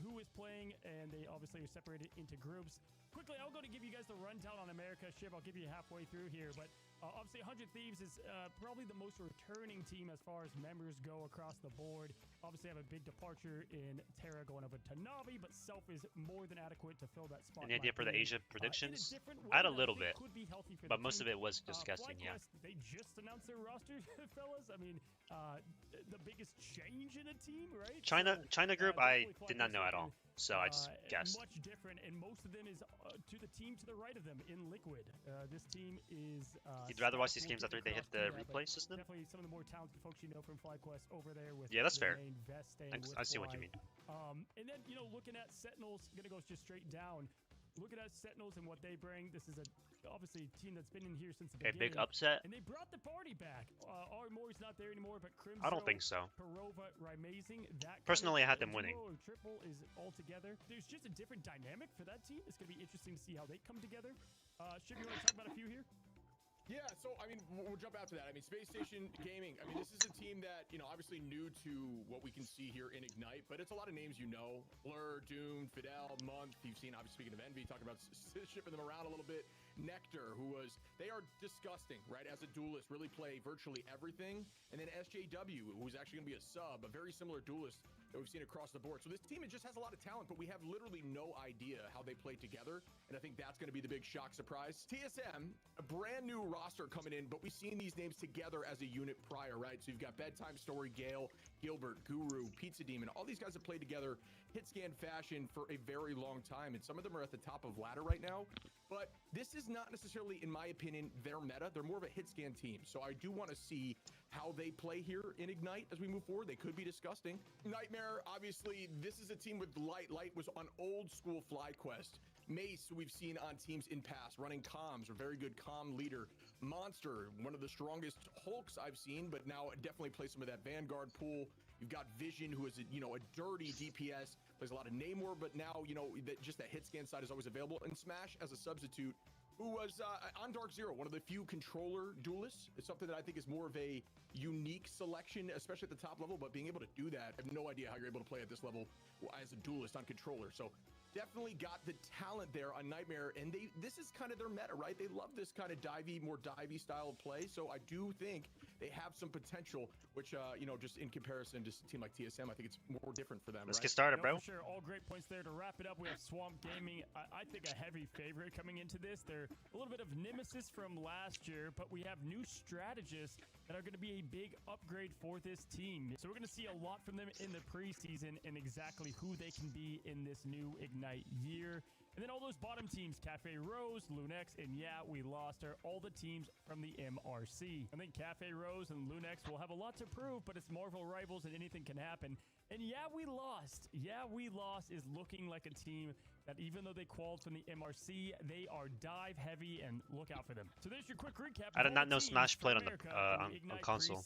who is playing, and they obviously are separated into groups. Quickly, I'll go to give you guys the rundown on America. Shib, I'll give you halfway through here, but obviously 100 Thieves is probably the most returning team as far as members go across the board. Obviously, have a big departure in Terra going over to Navi, but Self is more than adequate to fill that spot. Any idea for the Asia predictions? I had a little bit, but most of it was disgusting, yeah. They just announced their roster, fellas. I mean, the biggest change in a team, right? China group, I did not know at all, so I just guessed. Much different, and most of them is to the team to the right of them in Liquid. This team is. You'd rather watch these games after they hit the replay system? Definitely some of the more talented folks you know from FlyQuest over there with. Yeah, that's fair. I see what you mean. And then looking at Sentinels, gonna go just straight down. looking at Sentinels and what they bring, this is obviously a team that's been in here since the A beginning. big upset? And they brought the party back. Mori's not there anymore, but Crimson. I don't think so. Parova, Amazing. That Personally, I had them winning. Triple is all together. There's just a different dynamic for that team. It's going to be interesting to see how they come together. Shiv, you want to talk about a few here? Yeah, so, I mean, we'll jump out to that. I mean, Space Station Gaming, I mean, this is a team that, you know, obviously new to what we can see here in Ignite, but it's a lot of names you know. Blur, Doom, Fidel, Month. You've seen, obviously, speaking of Envy, talking about shipping them around a little bit. Nectar, they are disgusting, right? As a duelist, really play virtually everything. And then SJW, who's actually going to be a sub, a very similar duelist that we've seen across the board. So this team, it just has a lot of talent, but we have literally no idea how they play together. And I think that's going to be the big shock surprise. TSM, a brand new roster coming in, but we've seen these names together as a unit prior, right? So you've got Bedtime Story, Gale, Gilbert, Guru, Pizza Demon. All these guys have played together hit scan fashion for a very long time. And some of them are at the top of ladder right now. But this is not necessarily, in my opinion, their meta. They're more of a hit scan team. So I do want to see how they play here in Ignite as we move forward. They could be disgusting. Nightmare, obviously, this is a team with Light. Light was on old school FlyQuest. Mace, we've seen on teams in past, running comms, a very good comm leader. Monster, one of the strongest Hulks I've seen, but now definitely plays some of that Vanguard pool. You've got Vision, who is, a dirty DPS, plays a lot of Namor, but now, just that hit scan side is always available. And Smash as a substitute, who was on Dark Zero, one of the few controller duelists. It's something that I think is more of a unique selection, especially at the top level, but being able to do that, I have no idea how you're able to play at this level as a duelist on controller. So definitely got the talent there on Nightmare, and this is kind of their meta, right? They love this kind of more divey style of play, so I do think they have some potential, which, just in comparison to a team like TSM, I think it's more different for them. Let's get started, bro. For sure, all great points there. To wrap it up, we have Swamp Gaming. I think a heavy favorite coming into this. They're a little bit of nemesis from last year, but we have new strategists that are going to be a big upgrade for this team. So we're going to see a lot from them in the preseason and exactly who they can be in this new Ignite year. And then all those bottom teams, Cafe Rose, Lunex, and yeah, we lost are all the teams from the MRC. I think Cafe Rose and Lunex will have a lot to prove, but it's Marvel Rivals and anything can happen. And yeah, we lost. Yeah, we lost is looking like a team that even though they qualified from the MRC, they are dive heavy and look out for them. So there's your quick recap. I did not know Smash played on the on console.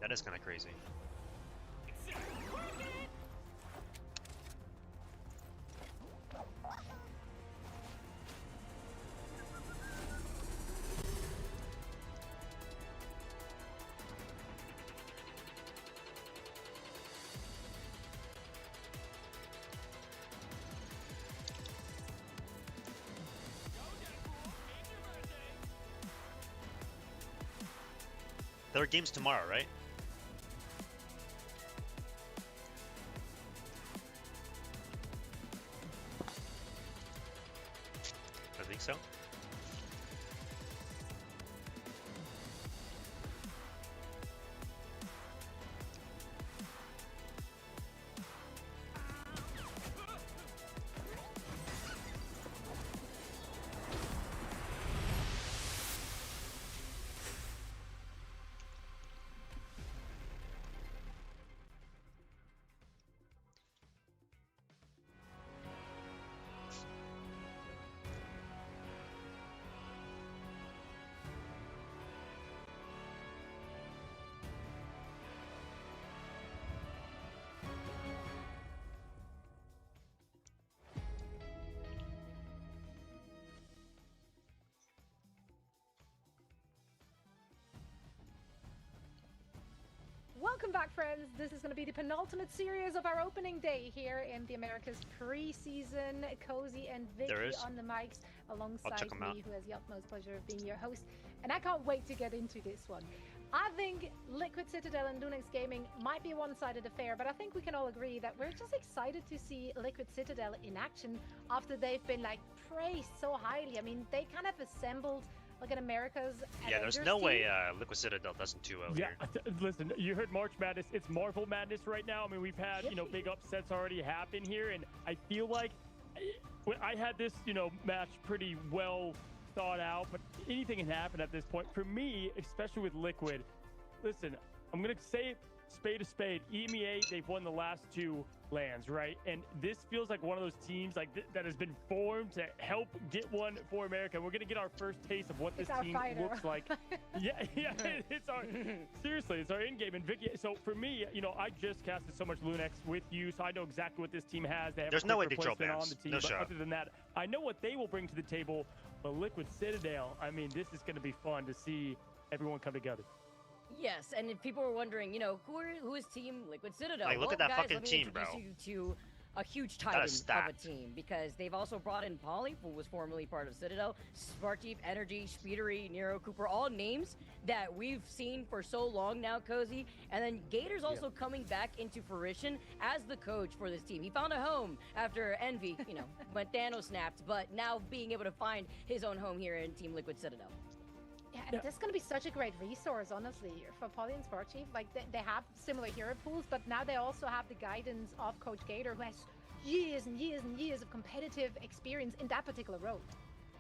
That is kind of crazy. There are games tomorrow, right? I think so. Welcome back, friends. This is going to be the penultimate series of our opening day here in the Americas preseason. Cozy and Vicky on the mics alongside me, who has the utmost pleasure of being your host. And I can't wait to get into this one. I think Liquid Citadel and Lunex Gaming might be a one-sided affair, but I think we can all agree that we're just excited to see Liquid Citadel in action after they've been praised so highly. I mean, they kind of assembled like in America's there's no way Liquid Citadel doesn't do well here. Listen, you heard March Madness. It's Marvel Madness right now. I mean, we've had, big upsets already happen here, and I feel like I had this, match pretty well thought out, but anything can happen at this point. For me, especially with Liquid, listen, I'm going to say it spade to spade. EMEA, they've won the last 2 lands, right? And this feels like one of those teams like that has been formed to help get one for America. We're gonna get our first taste of what this team looks like. Yeah, it's our seriously, it's our in-game. And Vicky, so for me, you know, I just casted so much Lunex with you, so I know exactly what this team has. They have There's a no way quick to replacement control on the team, no but shot. other than that, I know what they will bring to the table. But Liquid Citadel, I mean, this is going to be fun to see everyone come together. Yes, and if people were wondering, you know, who is Team Liquid Citadel? Like, look well, at that guys, fucking let me team, introduce bro. you to a huge titan of a team, because they've also brought in Polly, who was formerly part of Citadel, Sparkdeep, Energy, Speedery, Nero, Cooper, all names that we've seen for so long now, Cozy. And then Gator's also coming back into fruition as the coach for this team. He found a home after Envy, you know, when Thanos snapped, but now being able to find his own home here in Team Liquid Citadel. Yeah, and this is going to be such a great resource, honestly, for Polly and Sparkchief. Like, they have similar hero pools, but now they also have the guidance of Coach Gator, who has years and years and years of competitive experience in that particular role.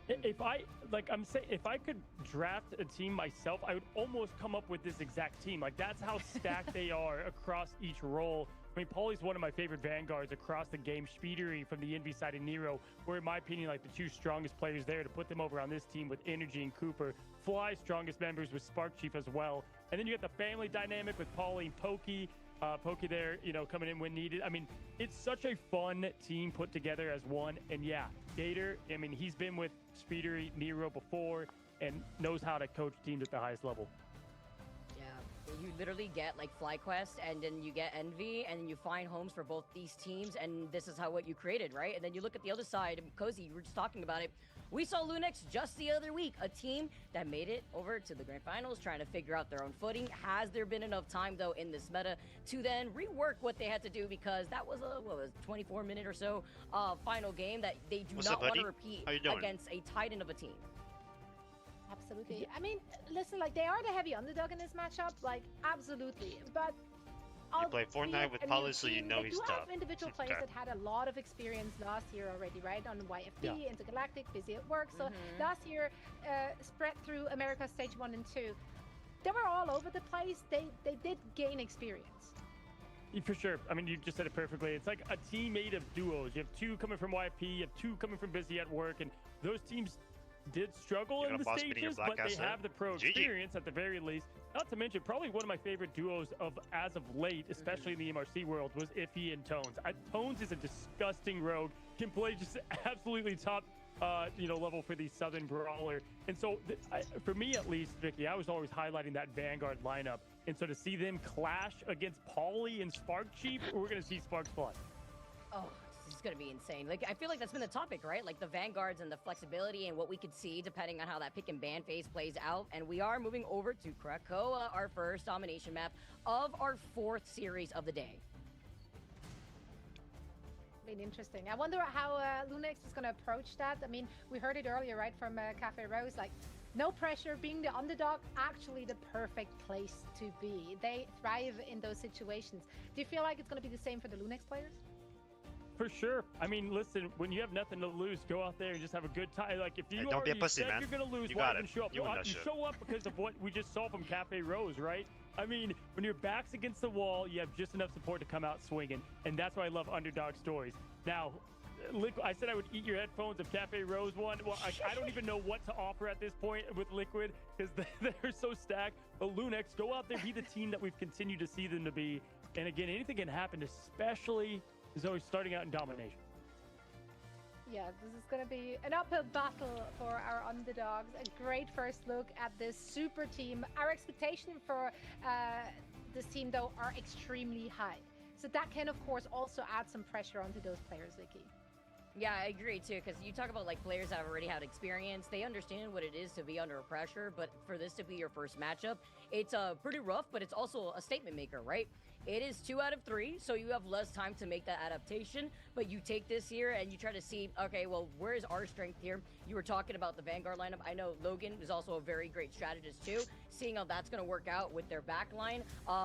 If I could draft a team myself, I would almost come up with this exact team. Like, that's how stacked they are across each role. I mean, Polly's one of my favorite vanguards across the game. Speedery from the Envy side and Nero were, in my opinion, like the 2 strongest players there to put them over on this team with Energy and Cooper. Fly's strongest members with Sparkchief as well. And then you got the family dynamic with Polly and Pokey. Pokey there, you know, coming in when needed. I mean, it's such a fun team put together as one. And yeah, Gator, I mean, he's been with Speedery, Nero before and knows how to coach teams at the highest level. You literally get like FlyQuest, and then you get Envy, and you find homes for both these teams, and this is how what you created, right? And then you look at the other side, and Cozy, you were just talking about it. We saw Lunex just the other week, a team that made it over to the grand finals, trying to figure out their own footing. Has there been enough time, though, in this meta to then rework what they had to do? Because that was a, 24-minute or so final game that they do not want to repeat against a titan of a team. Absolutely. I mean, listen, like, they are the heavy underdog in this matchup, like, absolutely. But you play Fortnite with Polly, so you know he's tough. They do have individual players that had a lot of experience last year already, right? On YFD, Intergalactic, Busy at Work. So last year, spread through America Stage 1 and 2, they were all over the place. They did gain experience. For sure. I mean, you just said it perfectly. It's like a team made of duos. You have 2 coming from YFP, you have 2 coming from Busy at Work, and those teams did struggle in the stages, but they have the pro experience at the very least. Not to mention, probably one of my favorite duos of as of late, especially in the MRC world, was Iffy and Tones. Tones is a disgusting rogue, can play just absolutely top level for the Southern Brawler. And so, for me at least, Vicky, I was always highlighting that Vanguard lineup. And so to see them clash against Polly and Sparkchief, we're going to see Sparks fly. Oh, this is going to be insane. Like, I feel like that's been the topic, right? Like the Vanguards and the flexibility and what we could see depending on how that pick and ban phase plays out. And we are moving over to Krakoa, our first domination map of our 4th series of the day. Been interesting. I wonder how Lunex is going to approach that. I mean, we heard it earlier, right, from Cafe Rose, like, no pressure, being the underdog, actually the perfect place to be. They thrive in those situations. Do you feel like it's going to be the same for the Lunex players? For sure. I mean, listen, when you have nothing to lose, go out there and just have a good time. Like, if you don't be a pussy, said man. You're going to lose, you why got even it. show up? You show up because of what we just saw from Cafe Rose, right? I mean, when your back's against the wall, you have just enough support to come out swinging, and that's why I love underdog stories. Now, I said I would eat your headphones if Cafe Rose won. Well, I don't even know what to offer at this point with Liquid because they're so stacked. But Lunex, go out there, be the team that we've continued to see them to be. And again, anything can happen, especially as always starting out in domination. Yeah, this is going to be an uphill battle for our underdogs. A great first look at this super team. Our expectation for this team, though, are extremely high. So that can, of course, also add some pressure onto those players, Vicky. Yeah, I agree too, because you talk about like players that have already had experience. They understand what it is to be under pressure, but for this to be your first matchup, it's pretty rough, but it's also a statement maker, right? It is 2 out of 3, so you have less time to make that adaptation, but you take this here and you try to see, okay, well, where is our strength here? You were talking about the Vanguard lineup. I know Logan is also a very great strategist too, seeing how that's going to work out with their back line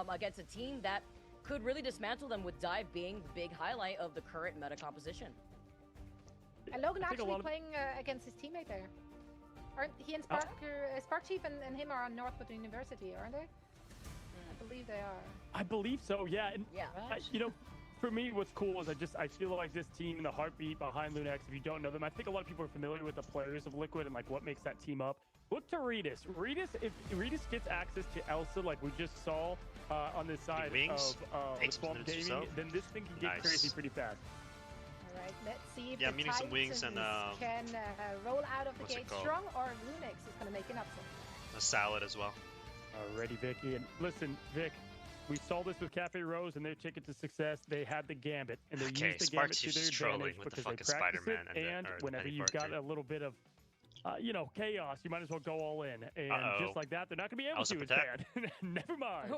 against a team that could really dismantle them, with Dive being the big highlight of the current meta composition. And Logan actually playing against his teammate there. Aren't he and Sparkchief and him are on Northwood University, aren't they? believe they are. I believe so, yeah. And Yeah. you know, for me, what's cool is I feel like this team, the heartbeat behind Lunex, if you don't know them, I think a lot of people are familiar with the players of Liquid and like what makes that team up. Look to Regis. If Regis gets access to Elsa, like we just saw on this side of the Swamp Gaming, then this thing can get crazy pretty fast. All right, let's see if Yeah, the I'm eating some wings and can roll out of the what's it gate called? strong, or Lunex is going to make an upset. a salad as well. Alrighty, Vicky. And listen, Vic, we saw this with Cafe Rose and their ticket to success. They had the Gambit, and they used the Gambit to their advantage because they practiced it. And whenever you've got a little bit of, you know, chaos, you might as well go all in. And just like that, they're not going to be able to. It's bad. Never mind.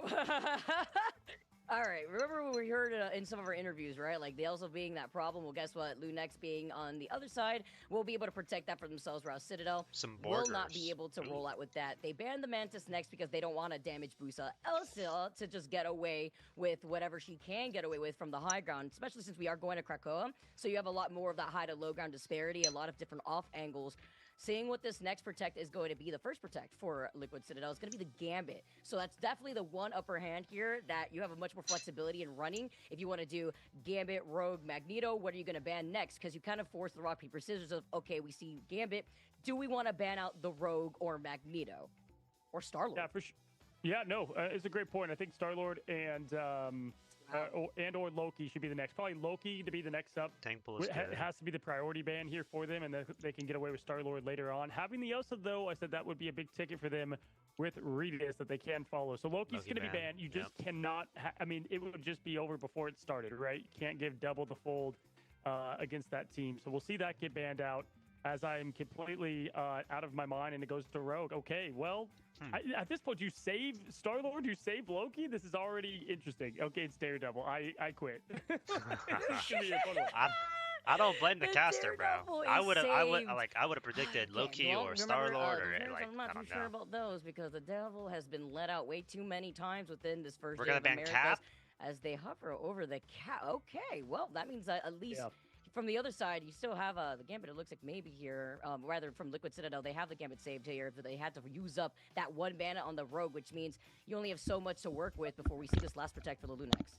All right, remember what we heard in some of our interviews, right? Like, the Elsa being that problem. Well, guess what? Lunex being on the other side will be able to protect that for themselves, whereas Citadel will not be able to roll out with that. They banned the Mantis next because they don't want to damage Busa Elsa to just get away with whatever she can get away with from the high ground, especially since we are going to Krakoa. So you have a lot more of that high to low ground disparity, a lot of different off angles. Seeing what this next protect is going to be, the first protect for Liquid Citadel is going to be the Gambit. So that's definitely the one upper hand here that you have a much more flexibility in running. If you want to do Gambit, Rogue, Magneto, what are you going to ban next? Because you kind of force the rock, paper, scissors of, okay, we see Gambit. Do we want to ban out the Rogue or Magneto? Or Star-Lord? Yeah, for sure. Yeah, no, it's a great point. I think Star-Lord and or Loki should be the next. Probably Loki to be the next up. Tankpool is It has to be the priority ban here for them, and they can get away with Star-Lord later on. Having the Elsa, though, I said that would be a big ticket for them with Regis that they can follow. So Loki's going to be banned. You just cannot... I mean, it would just be over before it started, right? You can't give double the fold against that team. So we'll see that get banned out as I'm completely out of my mind, and it goes to Rogue. Okay, well... at this point, you save Star-Lord, you save Loki? This is already interesting. Okay, it's Daredevil. I quit. I don't blame the caster, bro. I would have predicted Loki or Star-Lord or like I'm not too sure about those because the Devil has been let out way too many times within this first We're day gonna of ban Americas Cap? as they hover over the Cap. Okay, well, that means that at least from the other side, you still have the Gambit. It looks like maybe here, rather from Liquid Citadel, they have the Gambit saved here, but they had to use up that one bandit on the Rogue, which means you only have so much to work with before we see this last protect for the Lunex.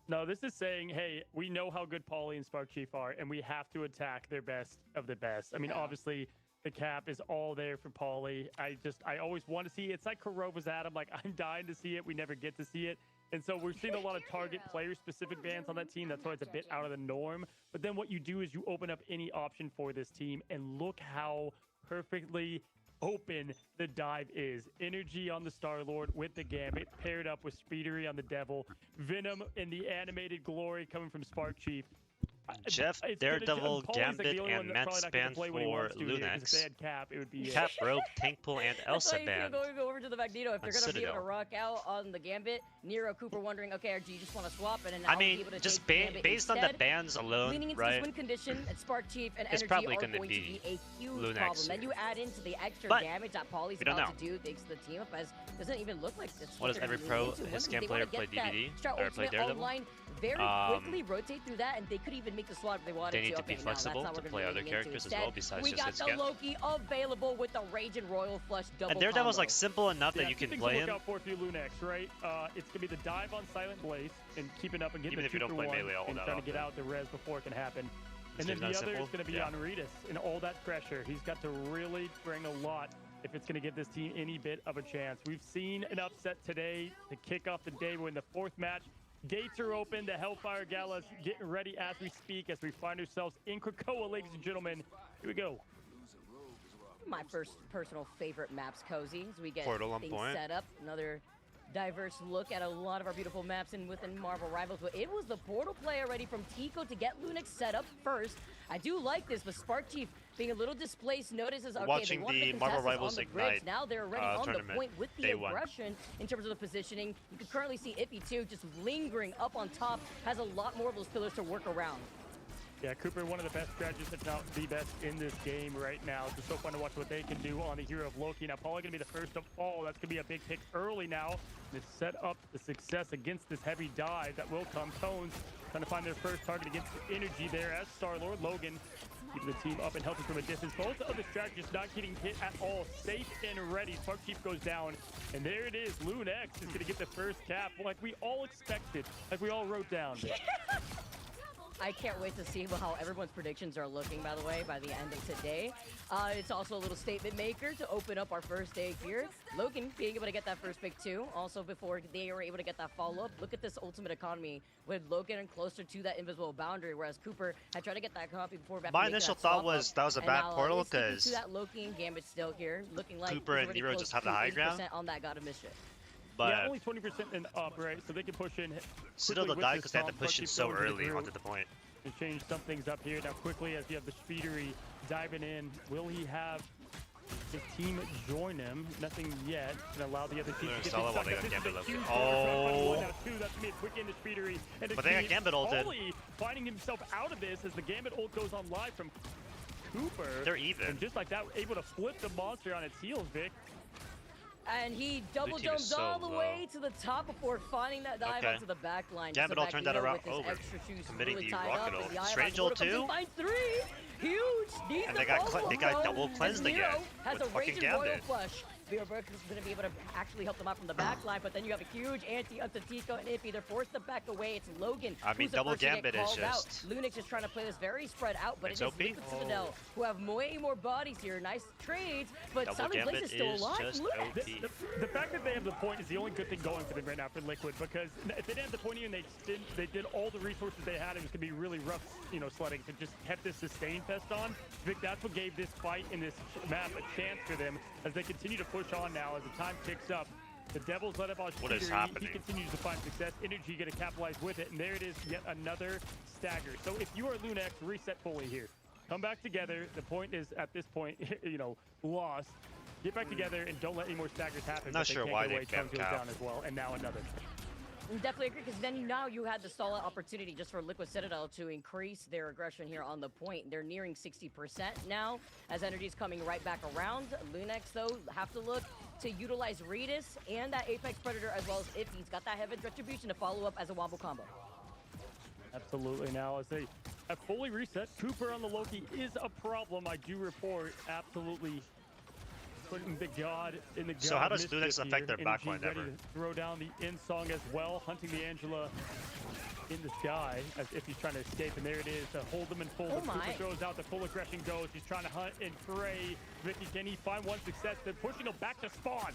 No, this is saying, hey, we know how good Pauly and Spark Chief are, and we have to attack their best of the best. I mean, obviously, the cap is all there for Pauly. I always want to see it. It's like Kuroba's Adam. Like, I'm dying to see it. We never get to see it. And so we're seeing a lot of target player-specific bans on that team. That's why it's a bit out of the norm. But then what you do is you open up any option for this team, and look how perfectly open the dive is. Energy on the Star-Lord with the Gambit, paired up with Speedery on the Devil. Venom in the animated glory coming from Spark Chief. Jeff, Daredevil, Gambit, and Mantis banned for Lunex. If they had Cap, it would be Cap, Rogue, Tankpool, and Elsa banned. Go over to the Magneto if they're going to be able to rock out on the Gambit. Nero Cooper wondering, okay, do you just want to swap? And then I mean, just based on the bans alone, leaning into right? this win condition, and Spark Chief and It's Energy probably are gonna going to be a huge Lunex problem. Then you add into the extra damage that Pauly's about to do thanks to the team up, as doesn't even look like this. What does every pro his game player play DBD or play Daredevil? Online very quickly rotate through that, and they could even make the swap if they wanted. They need to be flexible to play other characters as well besides just his We got the Loki available with the Rage and Royal Flush double And Daredevil's combo. like simple enough that you can play him. Look out for if you Lunex, right? It's gonna be the dive on Silent Blaze and keeping up and getting Even the if you don't play melee all and that trying to get often. out the res before it can happen. This And then the game's other not is going to be simple. on Regis and all that pressure. He's got to really bring a lot if it's going to give this team any bit of a chance. We've seen an upset today to kick off the day. We're in the fourth match. Gates are open. The Hellfire Gala's getting ready as we speak, as we find ourselves in Krakoa, ladies and gentlemen. Here we go. My first personal favorite maps, Cozy, as we get Portal on things point. set up. Another diverse look at a lot of our beautiful maps and within Marvel Rivals, but it was the Portal play already from Tico to get Lunex set up first. I do like this, but Spark Chief being a little displaced notices, okay, Watching they want the the Marvel contestants Rivals on the bridge. Ignite Now they're already on the tournament, point with the day one. aggression in terms of the positioning. You can currently see Iffy too, just lingering up on top, has a lot more of those pillars to work around. Yeah, Cooper, one of the best strategists, if not the best in this game right now. It's so fun to watch what they can do on the hero of Loki. Now, probably going to be the first to fall. That's going to be a big pick early now. To set up the success against this heavy dive that will come. Tones trying to find their first target against the energy there as Star-Lord. Logan keeping the team up and helping from a distance. Both of the strategists not getting hit at all. Safe and ready. Spark Chief goes down. And there it is. Lunex is going to get the first cap like we all expected. Like we all wrote down. I can't wait to see how everyone's predictions are looking, by the way, by the end of today. It's also a little statement maker to open up our first day here. Logan being able to get that first pick too. Also, before they were able to get that follow-up, look at this ultimate economy with Logan closer to that invisible boundary, whereas Cooper had tried to get that copy before. My initial thought was that was a bad portal because to that Loki and Gambit still here, looking like Cooper and Nero just have the high ground. On that God of Mischief. But yeah, only 20% and up, right? So they can push in. Citadel will die because they had to push in so early onto the point. To change some things up here now quickly as you have the Speedery diving in. Will he have his team join him? Nothing yet. Gonna allow the other team to get this while they got Gambit that's me. Quick into Speedery. But they got Gambit ulted. Finding himself out of this as the Gambit ult goes on live from Cooper. They're even. And just like that, able to flip the monster on its heels, Vic. And he double jumps all the way to the top before finding that dive onto the back line. Gambit ult turned that around over. Committing the rocket ult. Strange ult too. Huge. And they got double cleansed again with fucking Gambit. Beerberg is going to be able to actually help them out from the back line, but then you have a huge anti up to Tico and Ippy. They're forced to back away. It's Logan. I mean, double Gambit is just... Lunix is trying to play this very spread out, but it is Liquid Citadel who have way more bodies here. Nice trades, but Silent Blaze is still alive. The fact that they have the point is the only good thing going for them right now for Liquid, because if they didn't have the point here and they did all the resources they had, it was going to be really rough, sledding to just have this sustain fest on. I think that's what gave this fight in this map a chance for them as they continue to push on now as the time ticks up. The Devils let up on What is happening? He continues to find success. Energy going to capitalize with it, and there it is, yet another stagger. So if you are Lunex, reset fully here. Come back together. The point is, at this point, lost. Get back together and don't let any more staggers happen. I'm not sure why they kept down as well, and now another. Definitely agree, because then now you had the solid opportunity just for Liquid Citadel to increase their aggression here on the point. They're nearing 60% now as energy's coming right back around. Lunex, though, have to look to utilize Redis and that Apex Predator as well as Iffy's got that Heaven's Retribution to follow up as a wombo combo. Absolutely. Now as they have fully reset, Cooper on the Loki is a problem. I do report absolutely putting the God in the God. So how does Lunex affect their backline ever? Throw down the in song as well, hunting the Angela in the sky as if he's trying to escape, and there it is to hold them in full. Cooper throws out, the full aggression goes. He's trying to hunt and pray. Vicky, can he find one success? They're pushing him back to spawn.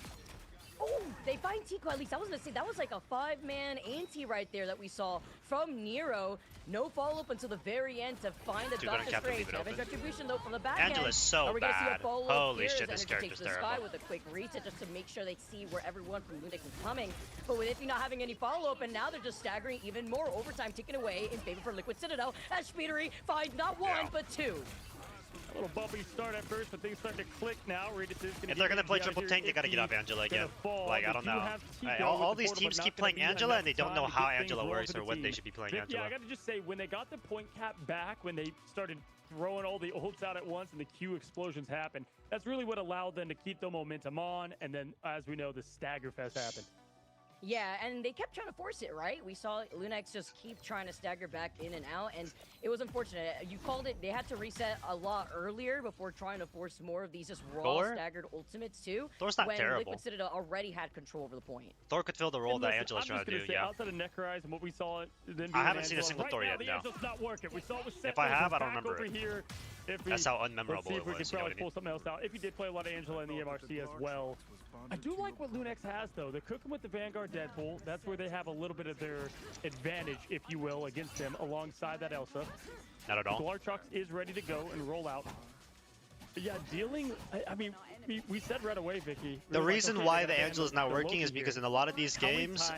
Oh, they find Tico at least. I was going to say, that was like a 5-man anti right there that we saw from Nero. No follow-up until the very end to find the Doctor Strange. Heaven's Retribution, though, from the back end. Angela's so bad. Holy shit, this character's terrible. With a quick reset just to make sure they see where everyone from Lunex is coming. But with Iffy not having any follow-up, and now they're just staggering even more. Overtime ticking away in favor for Liquid Citadel as Speedery finds not one, but two. A little bumpy start at first, but things start to click now. If they're gonna play triple tank, they gotta get off Angela again. Like, I don't know. All these teams keep playing Angela, and they don't know how Angela works or when they should be playing Angela. Yeah, I gotta just say, when they got the point cap back, when they started throwing all the ults out at once and the Q explosions happened, that's really what allowed them to keep the momentum on, and then, as we know, the stagger fest happened. Yeah, and they kept trying to force it, right? We saw Lunex just keep trying to stagger back in and out, and it was unfortunate. You called it, they had to reset a lot earlier before trying to force more of these just raw staggered ultimates too. Thor's not terrible. When Liquid Citadel already had control over the point. Thor could fill the role that Angela's trying to do, yeah. Outside of Necrorize and what we saw, I haven't seen a single Thor yet, no. If I have, I don't remember it. That's how unmemorable it was. Let's see if we can probably pull something else out. If he did play a lot of Angela in the MRC as well. I do like what Lunex has, though. They're cooking with the Vanguard Deadpool. That's where they have a little bit of their advantage, if you will, against them, alongside that Elsa. Not at all. Glartrox is ready to go and roll out. But yeah, dealing... I mean, we said right away, Vicky. The reason why the Angela's not working is because in a lot of these games,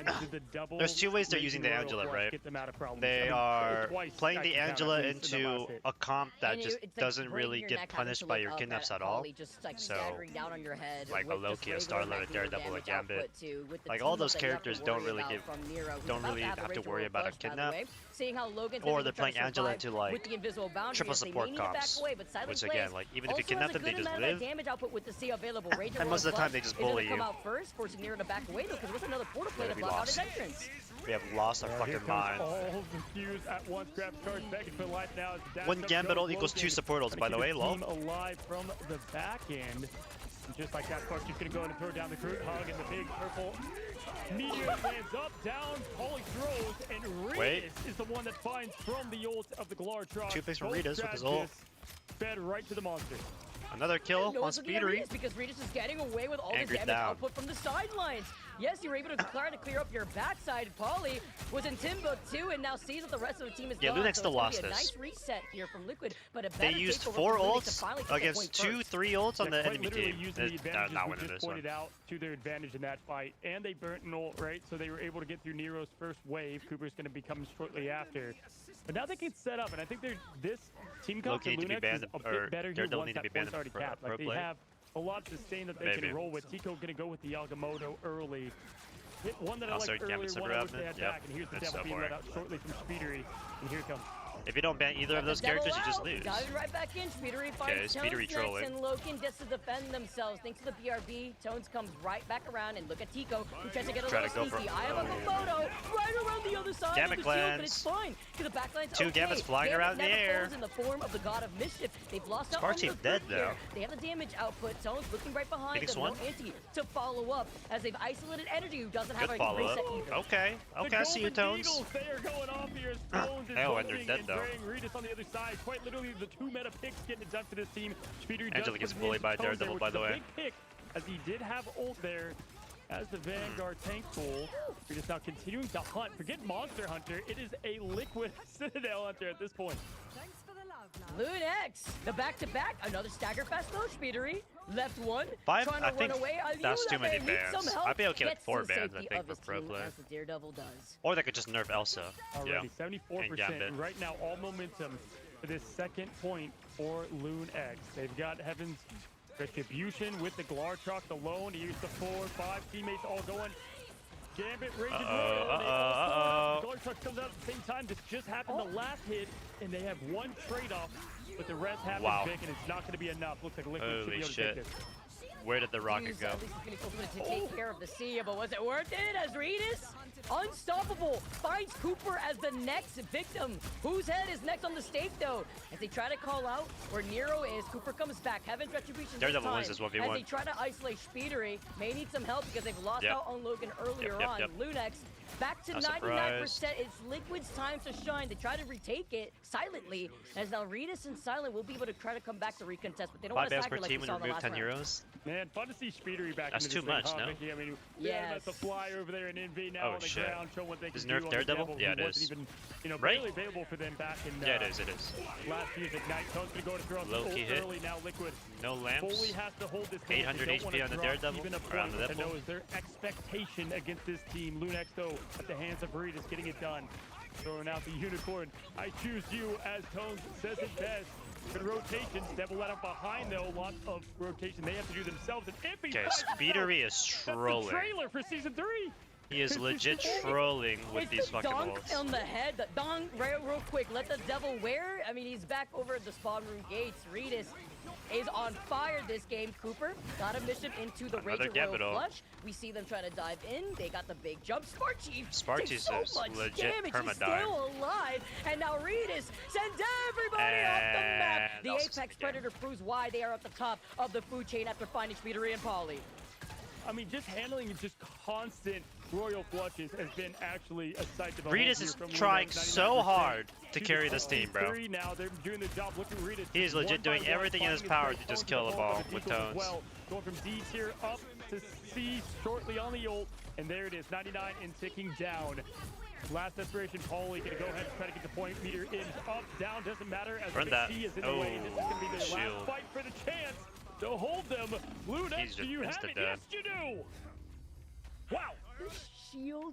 there's two ways they're using the Angela, right? They are playing the Angela into a comp that just doesn't really get punished by your kidnaps at all. So, like a Loki, a Starlord, a Daredevil, a Gambit, like all those characters don't really have to worry about a kidnap. Or they're playing Angela into like triple support comps, which again, like even if you kidnap them, they just live. see available. Rage And most of the time they just bully come you. out first, forcing Nero to back away though, because it was another portal play to block out his entrance. We have lost our fucking mind. All the cues at once. Grab charge begging for life now. One Gambit ult equals 2 support ults, by the way, lol. Alive from the back end. And just like that, Clark just gonna go in and throw down the crude hug, and the big purple meteor lands up, down, Paulie throws, and Regis is the one that finds from the ult of the Glartron. 2 picks from Regis with his ult. Fed right to the monster. Another kill on Speedery. Because Regis is getting away with all the Anchored damage down. output from the sidelines. Yes, you were able to clear up your backside. Paulie was in Timbo too, and now sees that the rest of the team is gone. Lunex so still lost a this. nice reset here from Liquid, but a They better used takeover 4 from Lunex to ults finally take against the point 2-3 ults on the enemy team. Using the advantages Not we winning just this pointed one. out to their advantage in that fight, and they burnt an ult, right? So they were able to get through Nero's first wave. Cooper's going to be coming shortly after. But now they can set up, and I think this team comp for Lunex is a bit better here once that point's already capped. Like, they have a lot of sustain that they can roll with. Tico going to go with the Agamotto early. Hit one that I like earlier, one I wish they had back, and here's the Devil being let out shortly from Speedery, and here it comes. If you don't ban either of those characters, you just lose. Diving right back in, Speedery finds Tones next, and Loken gets to defend themselves. Thanks to the BRB, Tones comes right back around, and look at Tico, who tries to get a little sneaky. I have a photo right around the other side Gambit of the shield, but clans. it's fine, because the backline's 2 Gambits flying around in the air. in the form of the God of Mischief. They've lost out on the dead, though. here. They have the damage output. Tones looking right behind them. No anti to follow up, as they've isolated Energy, who doesn't have a reset either. Okay, I see you, Tones. They are going off here as Tones is Oh, and they're dead, though. Regis on the other side. Quite literally the 2 meta picks getting it done for this team. Speedery Angela gets bullied by Daredevil, by the way. Big pick, as he did have ult there as the Vanguard tank pool. Regis now continuing to hunt. Forget Monster Hunter. It is a Liquid Citadel Hunter at this point. Lunex, the back-to-back, another stagger fast though, Speedery. Left one, 5, trying to I think run away. that's too many Needs some bans. help. I'd be okay with Gets 4 to the bans, I safety think, of for his pro team, play. as the Daredevil does. Or they could just nerf Elsa. Already, Yeah. 74%. And right now, all momentum for this second point for Lunex. They've got Heaven's Retribution with the Glartrox alone. Here's the 4-5 teammates all going. Gambit, Rage, and Royal. The Glartrox comes out at the same time. This just happened the last hit, and they have one trade-off, but the rest happens big, and it's not going to be enough. Looks like Liquid should be able to take this. Where did the rocket go? At least he's going to take care of the Sia, but was it worth it? As Regis, unstoppable, finds Cooper as the next victim. Whose head is next on the stake, though? As they try to call out where Nero is, Cooper comes back. Heaven's Retribution Daredevil wins this 1v1. As they try to isolate Speedery, may need some help because they've lost out on Logan earlier on. Lunex back to 99%. It's Liquid's time to shine. They try to retake it silently, as now Regis and Silent will be able to try to come back to recontest, but they don't want to sack her like we saw in the last round. Man, fun to see Speedery back That's into this too much, thing, huh, no? Mickey? I mean, that's a fly over there in NV now on the ground, showing what they can Is do nerf on Daredevil? the Devil, Yeah, it who is. wasn't even, barely available for them back in Yeah, it is. last year's Ignite. Tone's gonna go to throw Low key hit. early now. Liquid. No lamps. Fully has to hold this thing. 800 They don't HP wanna on the drop Daredevil, even a or on point, the which I Devil. know is their expectation against this team. Lunex, though, at the hands of Regis, getting it done. Throwing out the unicorn. I choose you, as Tones says it best. Good rotations. Devil let up behind, though. Lots of rotation they have to do themselves. And Okay, Speedery is trolling. That's the trailer for season 3. He is legit trolling with these fucking dunk ults. on the head, the dunk real quick. Let the Devil wear. I mean, he's back over at the spawn room gates. Regis is on fire this game. Cooper got a mission into the Rage Royal Flush. We see them trying to dive in. They got the big jump. Sparchief takes so much legit damage. He's perma-die. still alive. And now Regis sends everybody off the map. The Apex Predator proves why they are at the top of the food chain after finding Speedery and Paulie. I mean, just handling just constant Royal Flushes has been actually a sight to behold. Regis is trying so hard to carry this team, bro. Now they're doing the job. Look at Regis. He is legit doing everything in his power to just kill the ball with Tones. Well. Going from D tier up to C shortly on the ult, and there it is, 99 and ticking down. Last desperation, Paulie gonna go ahead and try to get the point meter in, up, down, doesn't matter, as the C is in the way. This is gonna be their last fight for the chance to hold them. Lunex, do you have it? Yes, you do! Wow!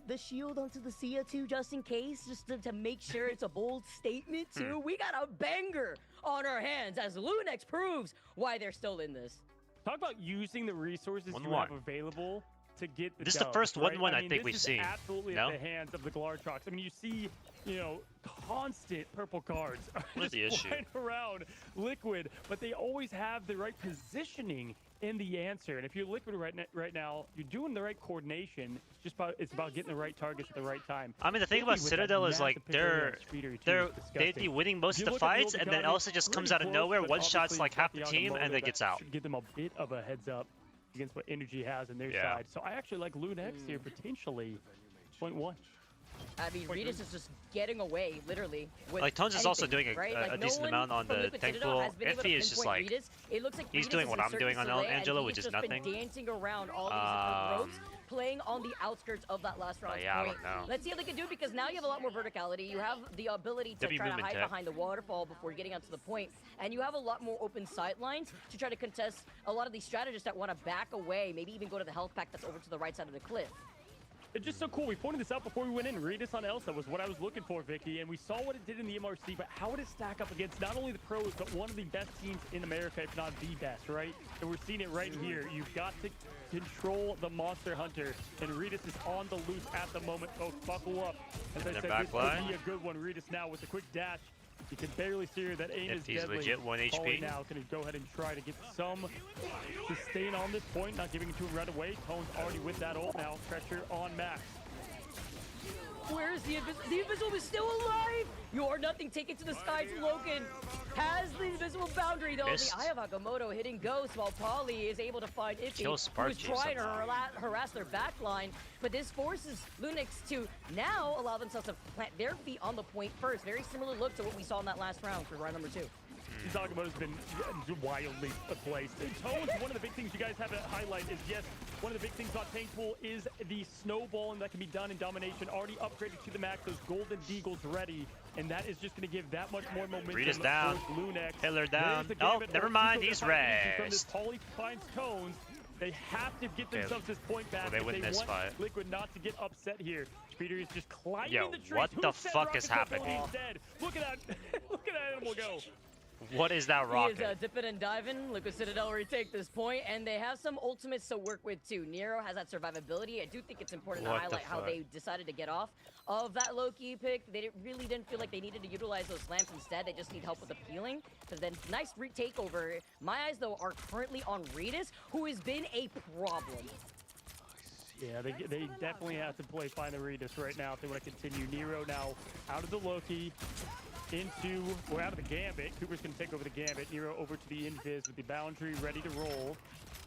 The shield onto the Sia too, just in case, just to make sure it's a bold statement too. We got a banger on our hands as Lunex proves why they're still in this. Talk about using the resources you have available to get the This is the dub, first right? 1-1 I mean, think we've this is seen. absolutely No? at the hands of the Glartrox. I mean, you see, constant purple cards What's the just issue? flying around Liquid, but they always have the right positioning in the answer. And if you're Liquid right now, you're doing the right coordination. It's about getting the right targets at the right time. I mean, the thing about Citadel is like they'd be winning most of the fights, and then Elsa just comes out of nowhere, one shots like half the team, and then gets out. Should give them a bit of a heads up against what Energy has on their side. So I actually like Lunex here potentially 0.1. I mean, Regis is just getting away, literally. With like Tones is also doing right? a decent amount on the tank pool. Iffy is just like it looks like he's doing what I'm doing on Angela, which is nothing. Dancing around all these different ropes, playing on the outskirts of that last round yeah, point. I don't know. Let's see how they can do it, because now you have a lot more verticality. You have the ability to try to hide behind the waterfall before getting onto the point, and you have a lot more open sight lines to try to contest a lot of these strategists that want to back away, maybe even go to the health pack that's over to the right side of the cliff. It's just so cool. We pointed this out before we went in. Regis on Elsa was what I was looking for, Vicky, and we saw what it did in the MRC, but how would it stack up against not only the pros, but one of the best teams in America, if not the best, right? And we're seeing it right here. You've got to control the Monster Hunter, and Regis is on the loose at the moment. Folks, buckle up. As I said, this could be a good one. Regis now with a quick dash. You can barely see her. That aim is deadly. Legit 1 HP. Polly now going to go ahead and try to get some sustain on this point, not giving it to him right away. Tone's already with that ult now. Pressure on Max. Where is the Invisible? The Invisible is still alive! You are nothing. Take it to the skies. Logan has the Invisible boundary, though. The Eye of Agamotto hitting Ghost, while Polly is able to find Iffy, who's trying to harass their backline. But this forces Lunix to now allow themselves to plant their feet on the point first. Very similar look to what we saw in that last round for round number 2. Zagamoto's been wildly placed. And Tones, one of the big things you guys have to highlight is, yes, one of the big things about Tank Pool is the snowballing that can be done in Domination. Already upgraded to the max, those Golden Deagles ready, and that is just going to give that much more momentum. Rita's down. Lunex. Hiller down. Oh, never mind, he's From this rest. Polly finds Tones. They have to get themselves this point back they win if they this want fight. Liquid not to get upset here. Speeder is just climbing the trees. What the fuck is happening? Look at that! Look at that animal go! What is that rocket? He is dipping and diving. Liquid Citadel retake this point, and they have some ultimates to work with too. Nero has that survivability. I do think it's important to highlight how they decided to get off of that low-key pick. They really didn't feel like they needed to utilize those lamps instead. They just need help with the peeling. Because then, nice takeover. My eyes, though, are currently on Regis, who has been a problem. Yeah, they definitely have to play Find the Regis right now if they want to continue. Nero now out of the Loki. We're out of the Gambit. Cooper's going to take over the Gambit. Nero over to the Invis with the boundary ready to roll.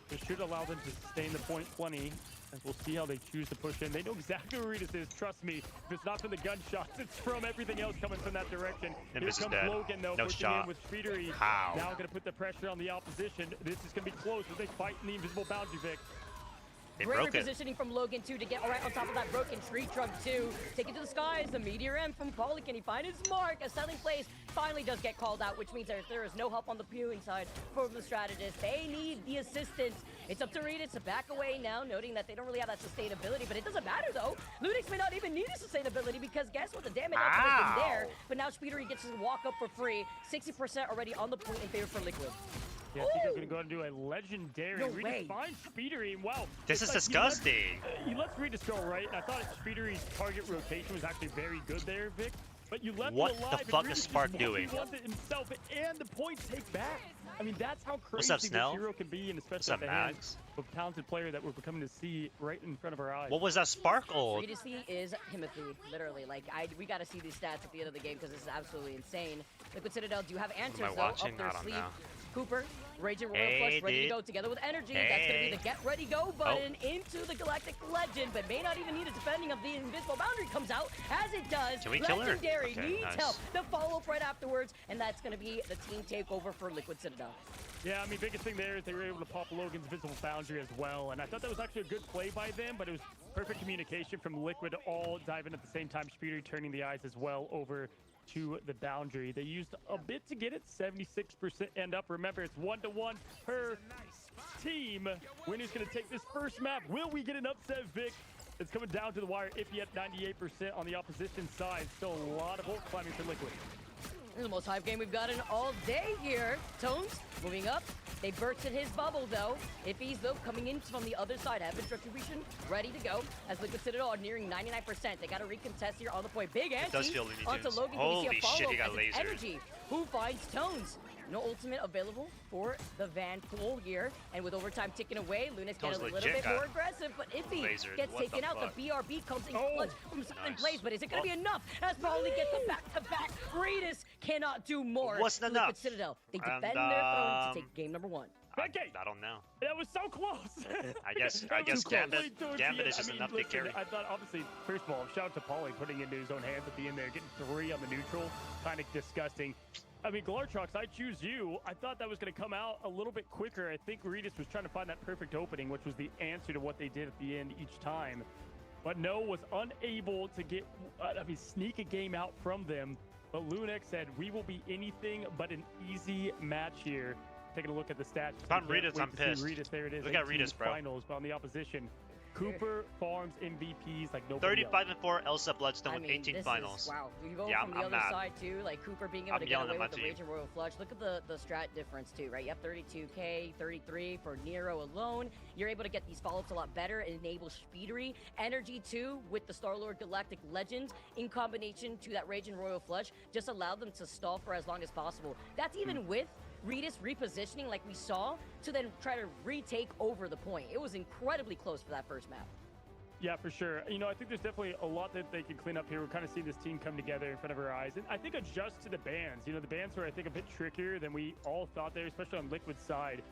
This should allow them to sustain the point plenty. And we'll see how they choose to push in. They know exactly where Regis is. Trust me. If it's not from the gunshots, it's from everything else coming from that direction. Here comes Logan, though, pushing in with Speedery. Now going to put the pressure on the opposition. This is going to be close as they fight in the invisible boundary, Vic. Great positioning from Logan, too, to get right on top of that broken tree trunk, too. Take it to the skies. The Meteor M from Polly. Can he find his mark? A selling place finally does get called out, which means there is no help on the viewing side for the strategist. They need the assistance. It's up to Regis to back away now, noting that they don't really have that sustainability, but it doesn't matter, though. Lunix may not even need a sustainability, because guess what? The damage has been there, but now Speedery gets to walk up for free. 60% already on the point in favor for Liquid. Yeah, I think I'm going to go and do a legendary. Regis finds Speedery. Wow. This is disgusting. You let Regis go, right? And I thought Speedery's target rotation was actually very good there, Vic. But you left what it alive. What the fuck is Spark doing? He wants it himself, and the points take back. I mean, that's how crazy What's up, Snell? this hero can be, and especially at the hands of a talented player that we're becoming to see right in front of our eyes. What was that Spark ult? Regis is Timothy, literally. Like, we got to see these stats at the end of the game, because this is absolutely insane. Liquid Citadel do have answers, though, up their sleeve. Cooper, Raging Royal Flush, ready to go together with Energy. That's going to be the Get Ready Go button into the Galactic Legend, but may not even need it, depending of the Invisible Boundary comes out, as it does. Can we kill her? Legendary needs nice. help. The follow-up right afterwards, and that's going to be the team takeover for Liquid Citadel. Yeah, I mean, biggest thing there is they were able to pop Logan's Visible Boundary as well, and I thought that was actually a good play by them, but it was perfect communication from Liquid, all diving at the same time. Speedy turning the eyes as well over to the boundary. They used a bit to get it, 76% end up. Remember, it's 1-1 per team. Winner's going to take this first map. Will we get an upset, Vic? It's coming down to the wire. Iffy at 98% on the opposition side. Still a lot of ult climbing for Liquid. This is the most hype game we've gotten all day here. Tones moving up. They bursted his bubble, though. Iffies, though, coming in from the other side. Heaven's Retribution ready to go. As Liquid Citadel are nearing 99%. They got to recontest here on the point. Big anti does feel Looney onto Tunes. Logan. Holy Can we see a shit, he got follow-up as it's lasered. Energy, who finds Tones. No ultimate available for the Van Pool here. And with overtime ticking away, Luna's getting a little bit more aggressive. But Iffy lasered. gets What taken the out. fuck? The BRB comes in clutch from Silent Nice. Blaze. But is it going to be enough? As Polly gets the back-to-back. Regis cannot do more. Wasn't Liquid enough. Citadel. They And, defend their throne to take game number 1. I don't know. That was so close. I guess That was Gambit close. Gambit is just I mean, enough to listen, carry. I thought, obviously, first of all, shout out to Paulie putting it into his own hands at the end there, getting 3 on the neutral. Kind of disgusting. I mean, Glartrox, I choose you. I thought that was going to come out a little bit quicker. I think Regis was trying to find that perfect opening, which was the answer to what they did at the end each time. But no, was unable to get, sneak a game out from them. But Lunex said, we will be anything but an easy match here. Taking a look at the stats. If I'm Regis, I'm pissed. Regis, there it is. Look at 18 Regis, bro. Finals, but on the opposition, Cooper farms MVPs like nobody 35-4, Elsa Bloodstone I with mean, 18 this finals. Is, wow, you go Yeah, from the I'm other mad. side too, like Cooper being able I'm to get yelling away at my with the team. Rage and Royal Flush. Look at the strat difference too, right? You have 32k, 33 for Nero alone. You're able to get these follow-ups a lot better and enable speedery. Energy too with the Star-Lord Galactic Legends in combination to that Rage and Royal Flush just allowed them to stall for as long as possible. That's even with Regis repositioning like we saw to then try to retake over the point. It was incredibly close for that first map. Yeah, for sure. You know, I think there's definitely a lot that they can clean up here. We're kind of seeing this team come together in front of our eyes. And I think adjust to the bans. You know, the bans are, I think, a bit trickier than we all thought there, especially on Liquid's side.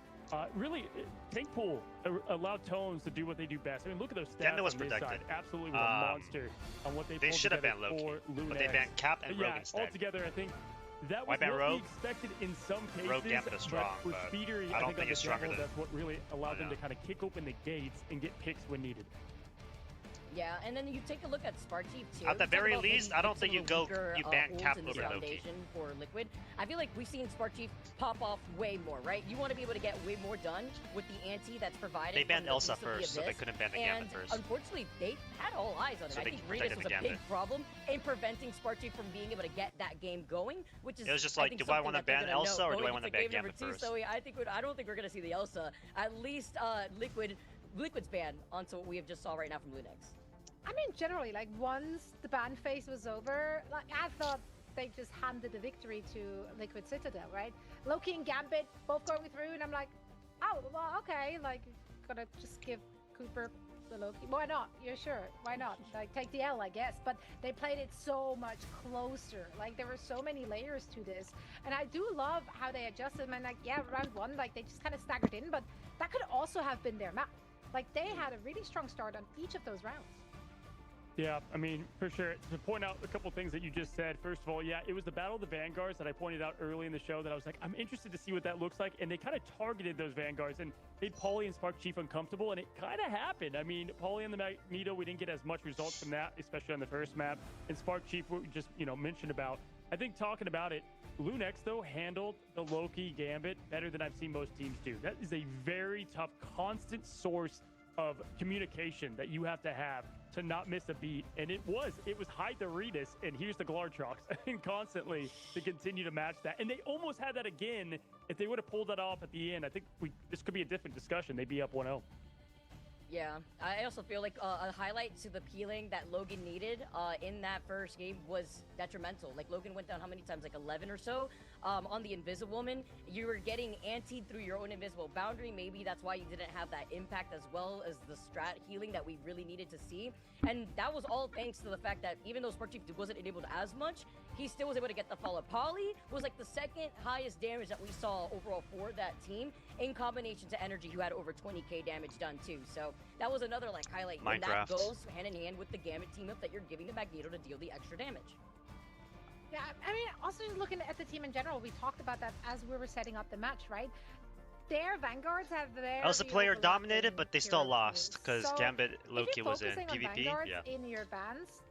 Really, Tank Pool allowed Tones to do what they do best. I mean, look at those stats Gambit was on this protected. side. Absolutely was a monster on what they They pulled should have together banned Loki, for but they Lunex. banned Cap and Rogue Yeah, instead. altogether, I think that Why was ban what Rogue? we expected in some cases. Rogue Gambit is strong, but for but Speedery, I don't think think on it's the stronger jungle, than- that's what really allowed them know. to kind of kick open the gates and get picks when needed. Yeah, and then you take a look at Spark Chief too. At the We talk very about maybe least, I don't some think of you the go- weaker, you ban holds Cap in this over Loki. foundation for Liquid. I feel like we've seen Spark Chief pop off way more, right? You want to be able to get way more done with the ante that's provided. They banned from the Elsa Beast of the first, so they Abyss. couldn't ban the And Gambit first. unfortunately, they had all eyes on it. So I they think protected Regis was the a big Gambit. problem in preventing Spark Chief from being able to get that game going, which is It was just I like, think do I something wanna that they're ban gonna Elsa know or do I going wanna into ban game number Gambit 2. first? So I don't think we're gonna see the Elsa. At least Liquid's ban onto what we have just saw right now from Lunex. I mean, generally, like, once the ban phase was over, like, I thought they just handed the victory to Liquid Citadel, right? Loki and Gambit both going through, and I'm like, oh, well, okay, like, gonna just give Cooper the Loki. Why not? You're sure? Why not? Like, take the L, I guess. But they played it so much closer. Like, there were so many layers to this. And I do love how they adjusted. And, like, yeah, round 1, like, they just kind of staggered in, but that could also have been their map. Like, they had a really strong start on each of those rounds. Yeah, I mean, for sure. To point out a couple things that you just said. First of all, yeah, it was the Battle of the Vanguards that I pointed out early in the show that I was like, I'm interested to see what that looks like. And they kind of targeted those Vanguards and made Paulie and Spark Chief uncomfortable. And it kind of happened. I mean, Paulie and the Magneto, we didn't get as much results from that, especially on the first map. And Spark Chief, we just, mentioned about. I think talking about it, Lunex, though, handled the Loki Gambit better than I've seen most teams do. That is a very tough, constant source of communication that you have to not miss a beat. And it was hide the Regis and here's the Glartrox and constantly to continue to match that. And they almost had that again. If they would have pulled that off at the end, I think this could be a different discussion. They'd be up 1-0. Yeah, I also feel like a highlight to the peeling that Logan needed in that first game was detrimental. Like, Logan went down how many times? Like 11 or so on the Invisiwoman. You were getting antied through your own invisible boundary. Maybe that's why you didn't have that impact as well as the strat healing that we really needed to see. And that was all thanks to the fact that even though Spark Chief wasn't enabled as much, he still was able to get the follow. Polly was like the second highest damage that we saw overall for that team in combination to Energy, who had over 20k damage done too. So that was another like highlight. And that goes hand in hand with the Gambit team up that you're giving to Magneto to deal the extra damage. Yeah, I mean, also just looking at the team in general, we talked about that as we were setting up the match, right? Their Vanguards have their... Elsa player dominated, but they still lost because so Gambit Loki was in if you're focusing on PvP. Vanguards Yeah. in your bans,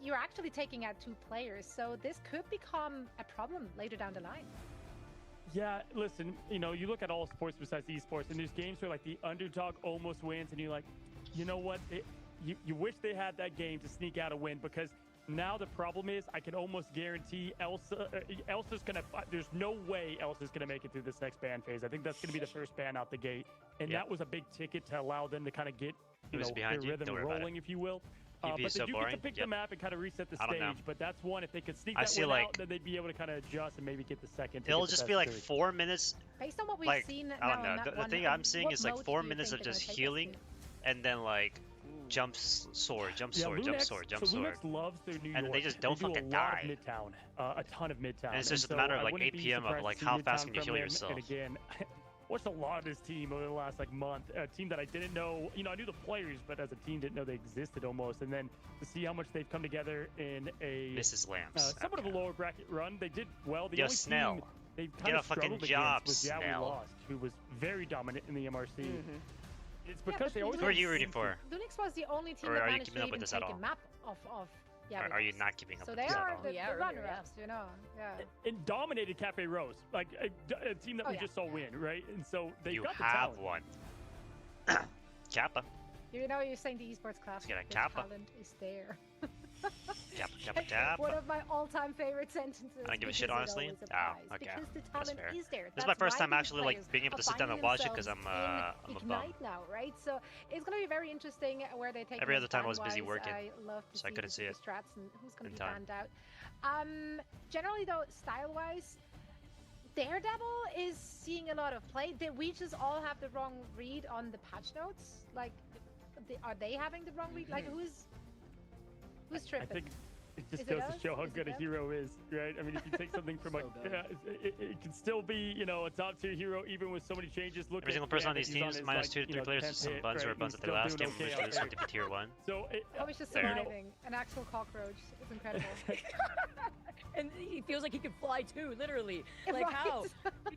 you're actually taking out 2 players, so this could become a problem later down the line. Yeah, listen, you look at all sports besides esports, and there's games where like the underdog almost wins, and you're like, you know what? You wish they had that game to sneak out a win, because Now the problem is, I can almost guarantee Elsa's gonna. There's no way Elsa's gonna make it through this next ban phase. I think that's gonna be the first ban out the gate, and that was a big ticket to allow them to kind of get their rhythm rolling, if you will. But they do get to pick the map and kind of reset the stage. But that's one. If they could sneak that one out, then they'd be able to kind of adjust and maybe get the second. It'll just be like 4 minutes. Based on what we've seen I don't know. The thing I'm seeing is like 4 minutes of just healing, and then like jump sword, jump sword, jump sword, jump sword. Lunex loves their New York. And they just don't fucking die. A ton of Midtown. And it's just a matter of like 8 p.m. of like how fast can you heal yourself. And again, watched a lot of this team over the last like month. A team that I didn't know. You know, I knew the players, but as a team didn't know they existed almost. And then to see how much they've come together in a Mrs. Lamps. Somewhat of a lower bracket run. They did well. The Yo, only Snell. team they kind of struggled job, against was Snell. Lost, who was very dominant in the MRC. It's because they always. Who are you rooting for? Lunix was the only team Or that are you managed keeping to up with even this at take a all? map of Are you not keeping up So with they this at are all? the runners-ups, you know. Yeah. And dominated Cafe Rose, like a team that we just saw win, right? And so they got the talent. one. Kappa. You know, you're saying the esports class. Let's get a the Kappa. talent is there. Kappa, Kappa, Kappa. One of my all-time favorite sentences. I don't give a shit, because it honestly. always Oh, applies, okay. Because the That's talent fair. is there. This is my That's first why time these actually like players being able to are sit down and finding watch it because I'm themselves a in bum. Ignite now, right? So it's gonna be very interesting where they take. Every this other time I was busy ban-wise. working, I love to so I see couldn't the see it strats and who's gonna in be time. banned out. Generally though, style-wise, Daredevil is seeing a lot of play. Did we just all have the wrong read on the patch notes? Like, are they having the wrong read? Like, who's tripping? I think it just Is it goes us? to show how Is it good a them? hero is, right? I mean, if you take something from it can still be, you know, a top tier hero even with so many changes. Look Every single person on these teams, minus 2 to 3 players, some buns or buns at their last game, which is something for tier 1. So I was just There. surviving an actual cockroach. It's incredible. And he feels like he can fly too, literally. Like Right. how?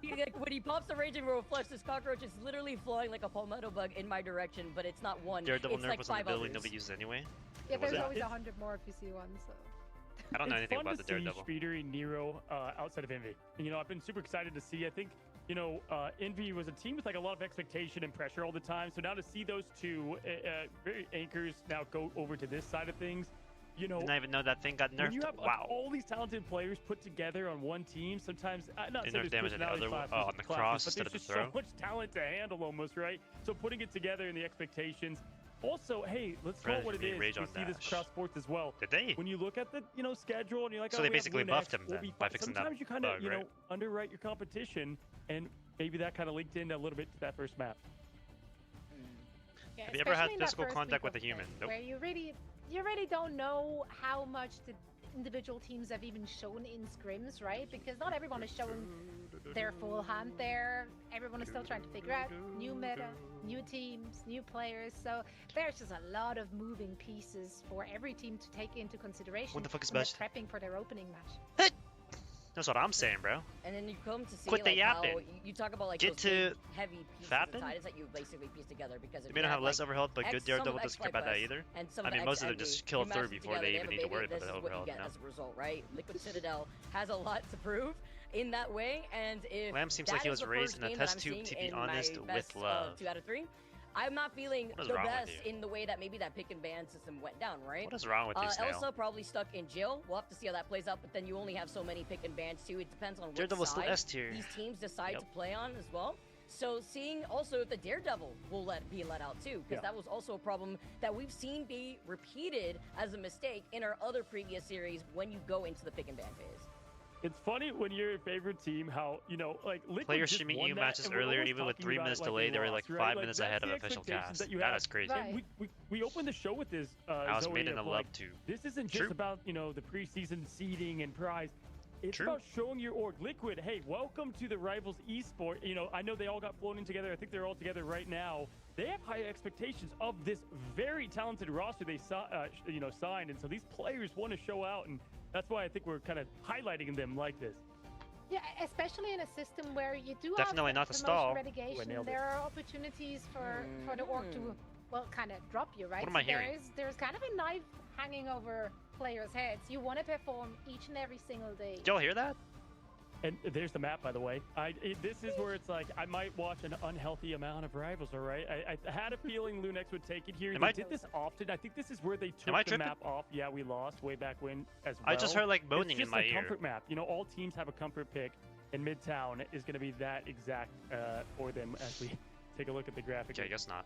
Like, when he pops the Raging Royal Flush, this cockroach is literally flying like a palmetto bug in my direction, but it's not one. Daredevil it's nerf like was an 5 ability others. nobody uses anyway. Yeah, Was there's it? always 100 more if you see one. So. I don't know It's anything fun about the to see Daredevil. Speedery, Nero outside of Envy. And, you know, I've been super excited to see. I think, you know, Envy was a team with like a lot of expectation and pressure all the time. So now to see those two very anchors now go over to this side of things, you know, Didn't even know that thing got when you nerfed. have Wow. all these talented players put together on one team, sometimes not They saying nerf there's damage on the personality other one. classes, Oh, on the cross but instead there's of the just throw. so much talent to handle almost, right? So putting it together in the expectations. Also, hey, let's call it what it Fred, is. rage We on see this dash. cross sports as well. Did they? When you look at the schedule and you're like, So oh, they we have basically Lunex, buffed him we'll then be by fine. fixing that Sometimes you kind of bug, you know right? underwrite your competition, and maybe that kind of linked in a little bit to that first map. Yeah, Have you ever had especially in that physical first contact week with a of human? play, Nope. Where you really don't know how much the individual teams have even shown in scrims, right? Because not everyone is showing their full hand there. Everyone is still trying to figure out new meta, new teams, new players. So there's just a lot of moving pieces for every team to take into consideration What the fuck is when they're best? prepping for their opening match. That's what I'm saying, bro. And then you come to see Quit the like how yapping. you talk about like Get those to big, heavy pieces fapping? of titles that you basically piece together because They if may you not have less like, overhealth, but good X- some of Daredevil X doesn't care about that Flight either. and some I of mean, X most of them Envy, just kill you mash through them before together, they have even a need to baby, worry about this the is what you overhealth. get No? as a result, right? Liquid Citadel has a lot to prove in that way, and if Lamb seems that like he is was the raised first in a game test that I'm tube, to seeing be in my honest, with best, love. 2 out of 3, I'm not feeling What is the wrong with best you? in the way that maybe that pick and ban system went down, right? What is wrong with you, Snail? Elsa probably stuck in jail. We'll have to see how that plays out, but then you only have so many pick and bans too. It depends on which Daredevil's still side S tier. these teams decide Yep. to play on as well. So seeing also if the Daredevil will be let out too, because that was also a problem that we've seen be repeated as a mistake in our other previous series when you go into the pick and ban phase. It's funny when you're your favorite team how, you know, like Liquid Players just streaming won EU that, matches and we're earlier, always even with talking 3 about minutes it like delay, they they were like lost, 5 right? minutes that's ahead of the official expectations cast. that you That have. is crazy. Right. And we opened the show with this. I was Zoe made in a of, love like, tube. This isn't just True. about, you know, the preseason seeding and prize. It's True. about showing your org. Liquid, hey, welcome to the Rivals Esport. You know, I know they all got flown in together. I think they're all together right now. They have high expectations of this very talented roster they signed, and so these players want to show out, and that's why I think we're kind of highlighting them like this. Yeah, especially in a system where you do Definitely have not the promotion stall. relegation. nailed it. There are opportunities for the org to, well, kind of drop you, right? What am I So hearing? There's kind of a knife hanging over players' heads. You want to perform each and every single day. Did y'all hear that? And there's the map, by the way. This is where it's like, I might watch an unhealthy amount of Rivals, all right? I had a feeling Lunex would take it here. They did this often. I think this is where they took the map off. Yeah, we lost way back when as well. I just heard like moaning in my ear. It's just a comfort map. You know, all teams have a comfort pick, and Midtown is going to be that exact for them as we take a look at the graphic. Okay, I guess not.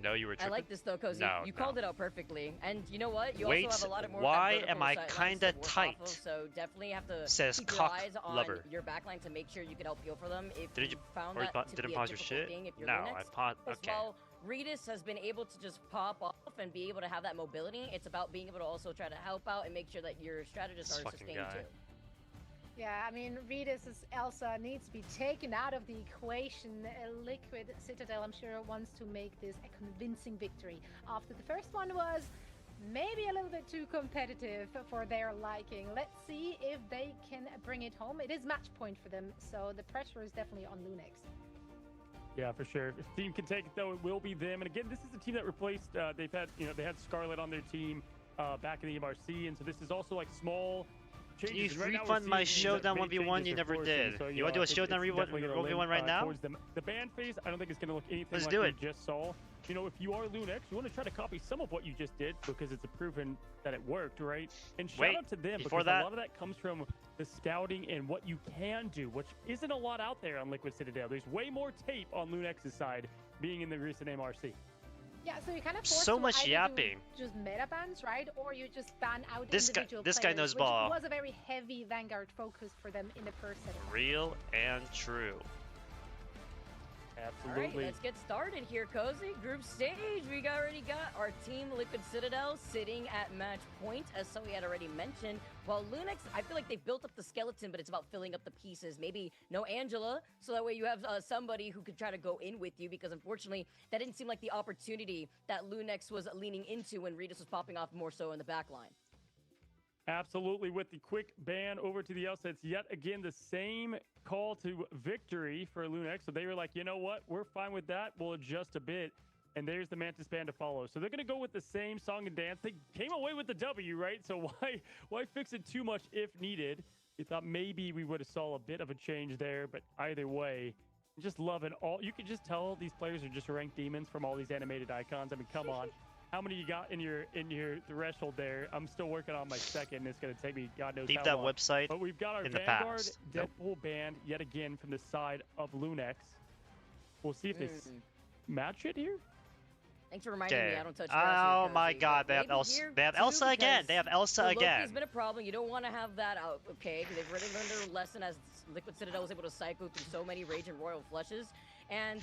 No, you were tripping? I like this though, Cozy. No, you called it out perfectly. And you know what? You Wait, also have a lot of more why am I kinda tight? So definitely have to Says keep your cock eyes on lover. your backline to make sure you can help heal for them. If Did you found or that to didn't be pause a your difficult shit? thing if you're No, Lunex. I paused. First Okay. of all, Redis has been able to just pop off and be able to have that mobility. It's about being able to also try to help out and make sure that your strategists are sustained too. Yeah, I mean, Redis' Elsa needs to be taken out of the equation. Liquid Citadel, I'm sure, wants to make this a convincing victory. After the first one was maybe a little bit too competitive for their liking. Let's see if they can bring it home. It is match point for them, so the pressure is definitely on Lunex. Yeah, for sure. If a team can take it, though, it will be them. And again, this is a team that replaced. They had Scarlet on their team back in the MRC, and so this is also like small. Can you refund my Showdown 1v1 you never did? So, you want to do a Showdown 1v1 right now? The ban phase, I don't think it's going to look anything Let's like do we it. just saw. You know, if you are Lunex, you want to try to copy some of what you just did because it's a proven that it worked, right? And shout out to them because a lot of that comes from the scouting and what you can do, which isn't a lot out there on Liquid Citadel. There's way more tape on Lunex's side being in the recent MRC. Yeah, so you kind of forced so to much either yapping. do just meta bans, right? Or you just ban out This individual guy players, knows which ball. was a very heavy Vanguard focus for them in the first set. Real and true. Absolutely. All right, let's get started here, Cozy. Group stage, we already got our team Liquid Citadel sitting at match point, as Zoe had already mentioned. While Lunex, I feel like they've built up the skeleton, but it's about filling up the pieces. Maybe no Angela, so that way you have somebody who could try to go in with you, because unfortunately, that didn't seem like the opportunity that Lunex was leaning into when Redis was popping off more so in the back line. Absolutely, with the quick ban over to the outside, it's yet again the same call to victory for Lunex. So they were like, you know what, we're fine with that. We'll adjust a bit. And there's the Mantis ban to follow. So they're going to go with the same song and dance. They came away with the W, right? So why fix it too much if needed? You thought maybe we would have saw a bit of a change there, but either way, just loving all. You can just tell these players are just ranked demons from all these animated icons. I mean, come on. How many you got in your threshold there? I'm still working on my second. It's going to take me God knows Leave how that long. website But we've got our in the Vanguard past. Deadpool band yet again from the side of Lunex. We'll see if they match it here. Thanks for reminding me I don't touch Oh my god, they have Elsa. They have Elsa again. They have Elsa again. Loki's been a problem. You don't want to have that out, okay? They've already learned their lesson as Liquid Citadel was able to cycle through so many Rage and Royal Flushes. And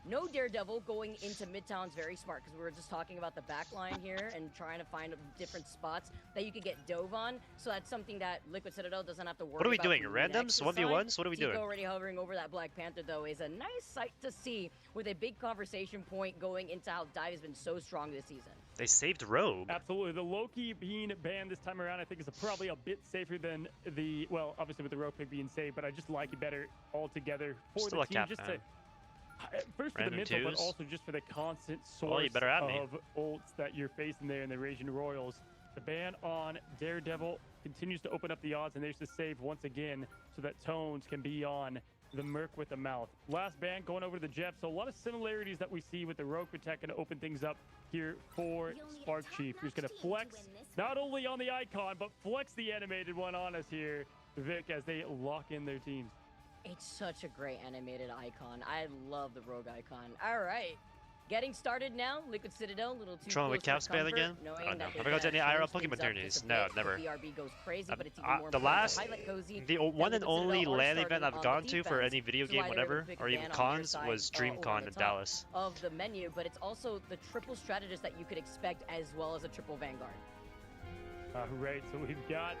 no Daredevil going into Midtown is very smart, because we were just talking about the back line here and trying to find different spots that you could get dove on. So that's something that Liquid Citadel doesn't have to worry about. What are we doing? from Randoms? Lunex's 1v1s? side. What are we Tico doing? already hovering over that Black Panther, though, is a nice sight to see, with a big conversation point going into how Dive has been so strong this season. They saved Rogue. Absolutely. The Loki being banned this time around, I think, is probably a bit safer than the, well, obviously with the Rogue pick being saved, but I just like it better altogether for Still the a team. cap Just ban. to, first for the Random mental, but twos. also just for the constant source Well, you better have me. of ults that you're facing there in the Raging Royals. The ban on Daredevil continues to open up the odds, and there's the save once again so that Tones can be on the Merc with the mouth. Last ban going over to the Jeff, so a lot of similarities that we see with the Rogue Protect going to open things up here for Spark Chief, who's going to flex not only on the icon, but flex the animated one on us here, Vic, as they lock in their teams. It's such a great animated icon. I love the Rogue icon. All right. Getting started now. Liquid Citadel, little too Trolling with close for Capspan comfort, again? knowing Oh no. that Have they I gone to can any IRL change Pokemon things up tourneys? just a No, bit. never. The BRB goes crazy, but it's even more The important last, to highlight Cozy the that one and Liquid Citadel only are LAN starting event I've on gone the to for defense. any video So either game, they're whatever, the big or even ban on their cons, side, was over DreamCon the in top Dallas. of the menu, but it's also the triple strategist that you could expect, as well as a triple Vanguard. Right, so we've got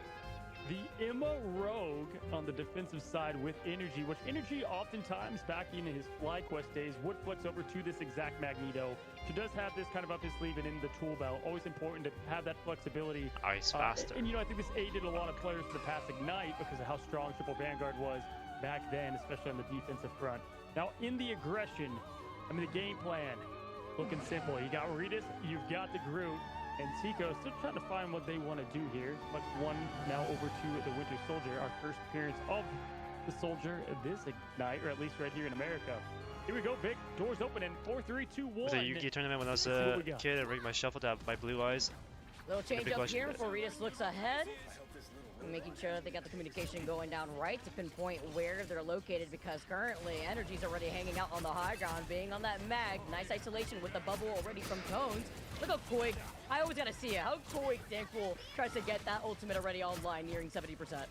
the Emma Rogue on the defensive side with Energy, which Energy oftentimes back in his FlyQuest days would flex over to this exact Magneto. She does have this kind of up his sleeve and in the tool belt. Always important to have that flexibility. Ice faster. And you know, I think this aided a lot of players for the past Ignite because of how strong Triple Vanguard was back then, especially on the defensive front. Now, in the aggression, I mean, the game plan, looking simple. You got Redis, you've got the Groot. And Tico still trying to find what they want to do here. But one now over to the Winter Soldier, our first appearance of the Soldier this Ignite, or at least right here in America. Here we go, Vic. Doors open in 4, 3, 2, 1. Was a Yu-Gi tournament when I was a kid. I rigged my shuffle to have my blue eyes. Little change up here before Ritas looks ahead. Making sure that they got the communication going down right to pinpoint where they're located, because currently Energy's already hanging out on the high ground, being on that mag. Nice isolation with the bubble already from Tones. Look how quick. I always gotta see it. How quick Thankful tries to get that ultimate already online, nearing 70%.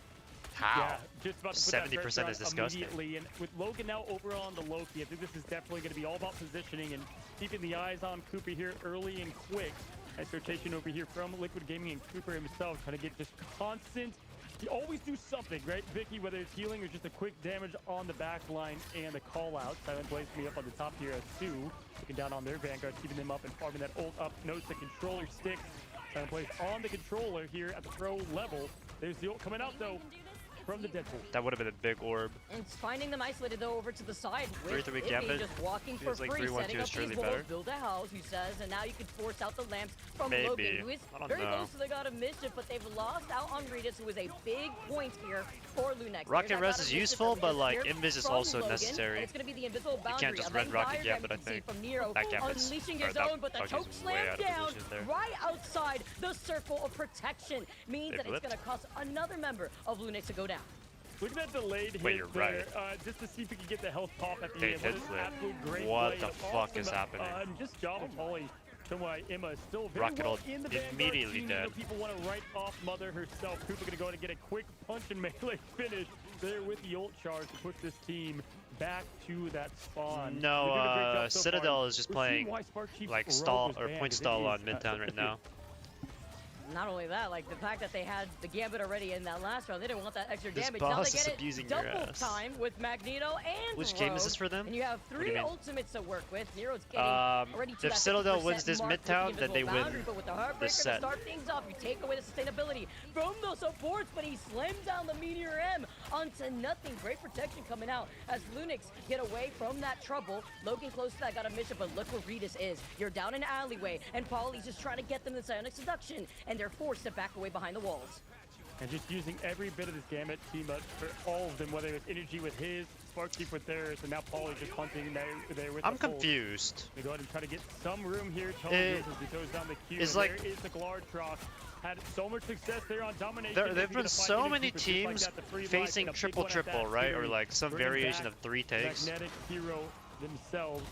How? Yeah, just about to put 70% is disgusting. Immediately. And with Logan now over on the Loki, I think this is definitely going to be all about positioning and keeping the eyes on Cooper here early and quick. Nice rotation over here from Liquid Gaming and Cooper himself, trying to get just constant. You always do something, right, Vicky? Whether it's healing or just a quick damage on the back line and the call out. Silent Blaze me up on the top here as Sue, looking down on their Vanguard, keeping them up and farming that ult up. Notice the controller stick. Silent Blaze on the controller here at the pro level. There's the ult coming out though from the Deadpool. That would have been a big orb. And it's finding them isolated though over to the side with 3-3 Ippy Gambit. just walking for Feels like free, 3-1-2 setting up is surely these walls, better. build a house, he says, and now you can force out the lamps from Maybe. Logan, who is I don't very know. close to the God of Mischief, but they've lost out on Ritas, who is a big point here for Lunex. Rocket Rest is useful, but like Invis is also Logan, necessary. and it's going to be the invisible You boundary can't just of red Rocket Empire Gambit, I that we think. can see from Nero, That Gambit's- unleashing or his that own, but the Rocket choke is slam way out of down position there. right outside the circle of protection means They that it's blipped. going to cost another member of Lunex to go down. Look at that delayed hit Wait, you're there, right. just to see if we can get the health pop at the They end. did What an flip. absolute great What play. the fuck is Awesome, happening? Just job of Polly. Showing why Emma is still very Rocket well ult in the Vanguard immediately team. dead. You know, people want to write off Mother herself. Cooper going to go ahead and get a quick punch and melee finish there with the ult charge to push this team back to that spawn. No, They're doing a great job so Citadel far. is just We're playing seeing why Spark Chief's like rogue stall was or banned, point as it stall is, on Midtown right now. Not only that, like the fact that they had the Gambit already in that last round, they didn't want that extra This damage. Now boss they is get abusing it your double ass. time with Magneto and Which game is Rogue, this for them? And you have What do 3 you mean? ultimates to work with. Nero's getting already to If that Citadel 50% wins this mark with the Midtown, then they invisible win boundary, but with the Heartbreaker this to set. start things off, you take away the sustainability from those supports, but he slams down the Meteor M onto nothing. Great protection coming out as Lunix get away from that trouble. Logan close to that, got a mission, but look where Ritas is. You're down an alleyway, and Polly's just trying to get them the Psionic Seduction, and they're forced to back away behind the walls. And just using every bit of this Gambit team up for all of them, whether it's Energy with his, Spark Chief with theirs, and now Paulie just hunting there with I'm the pole. confused. They go ahead and try to get some room here. Tone It as he throws down the Q. is And like- there is the Glartrox. Had so much success there on domination. There If have we been could find so Energy many with just like teams that, the free life facing and a big triple one at triple, that right? Or series. like some Bringing variation back of 3 takes. Magnetic Hero themselves.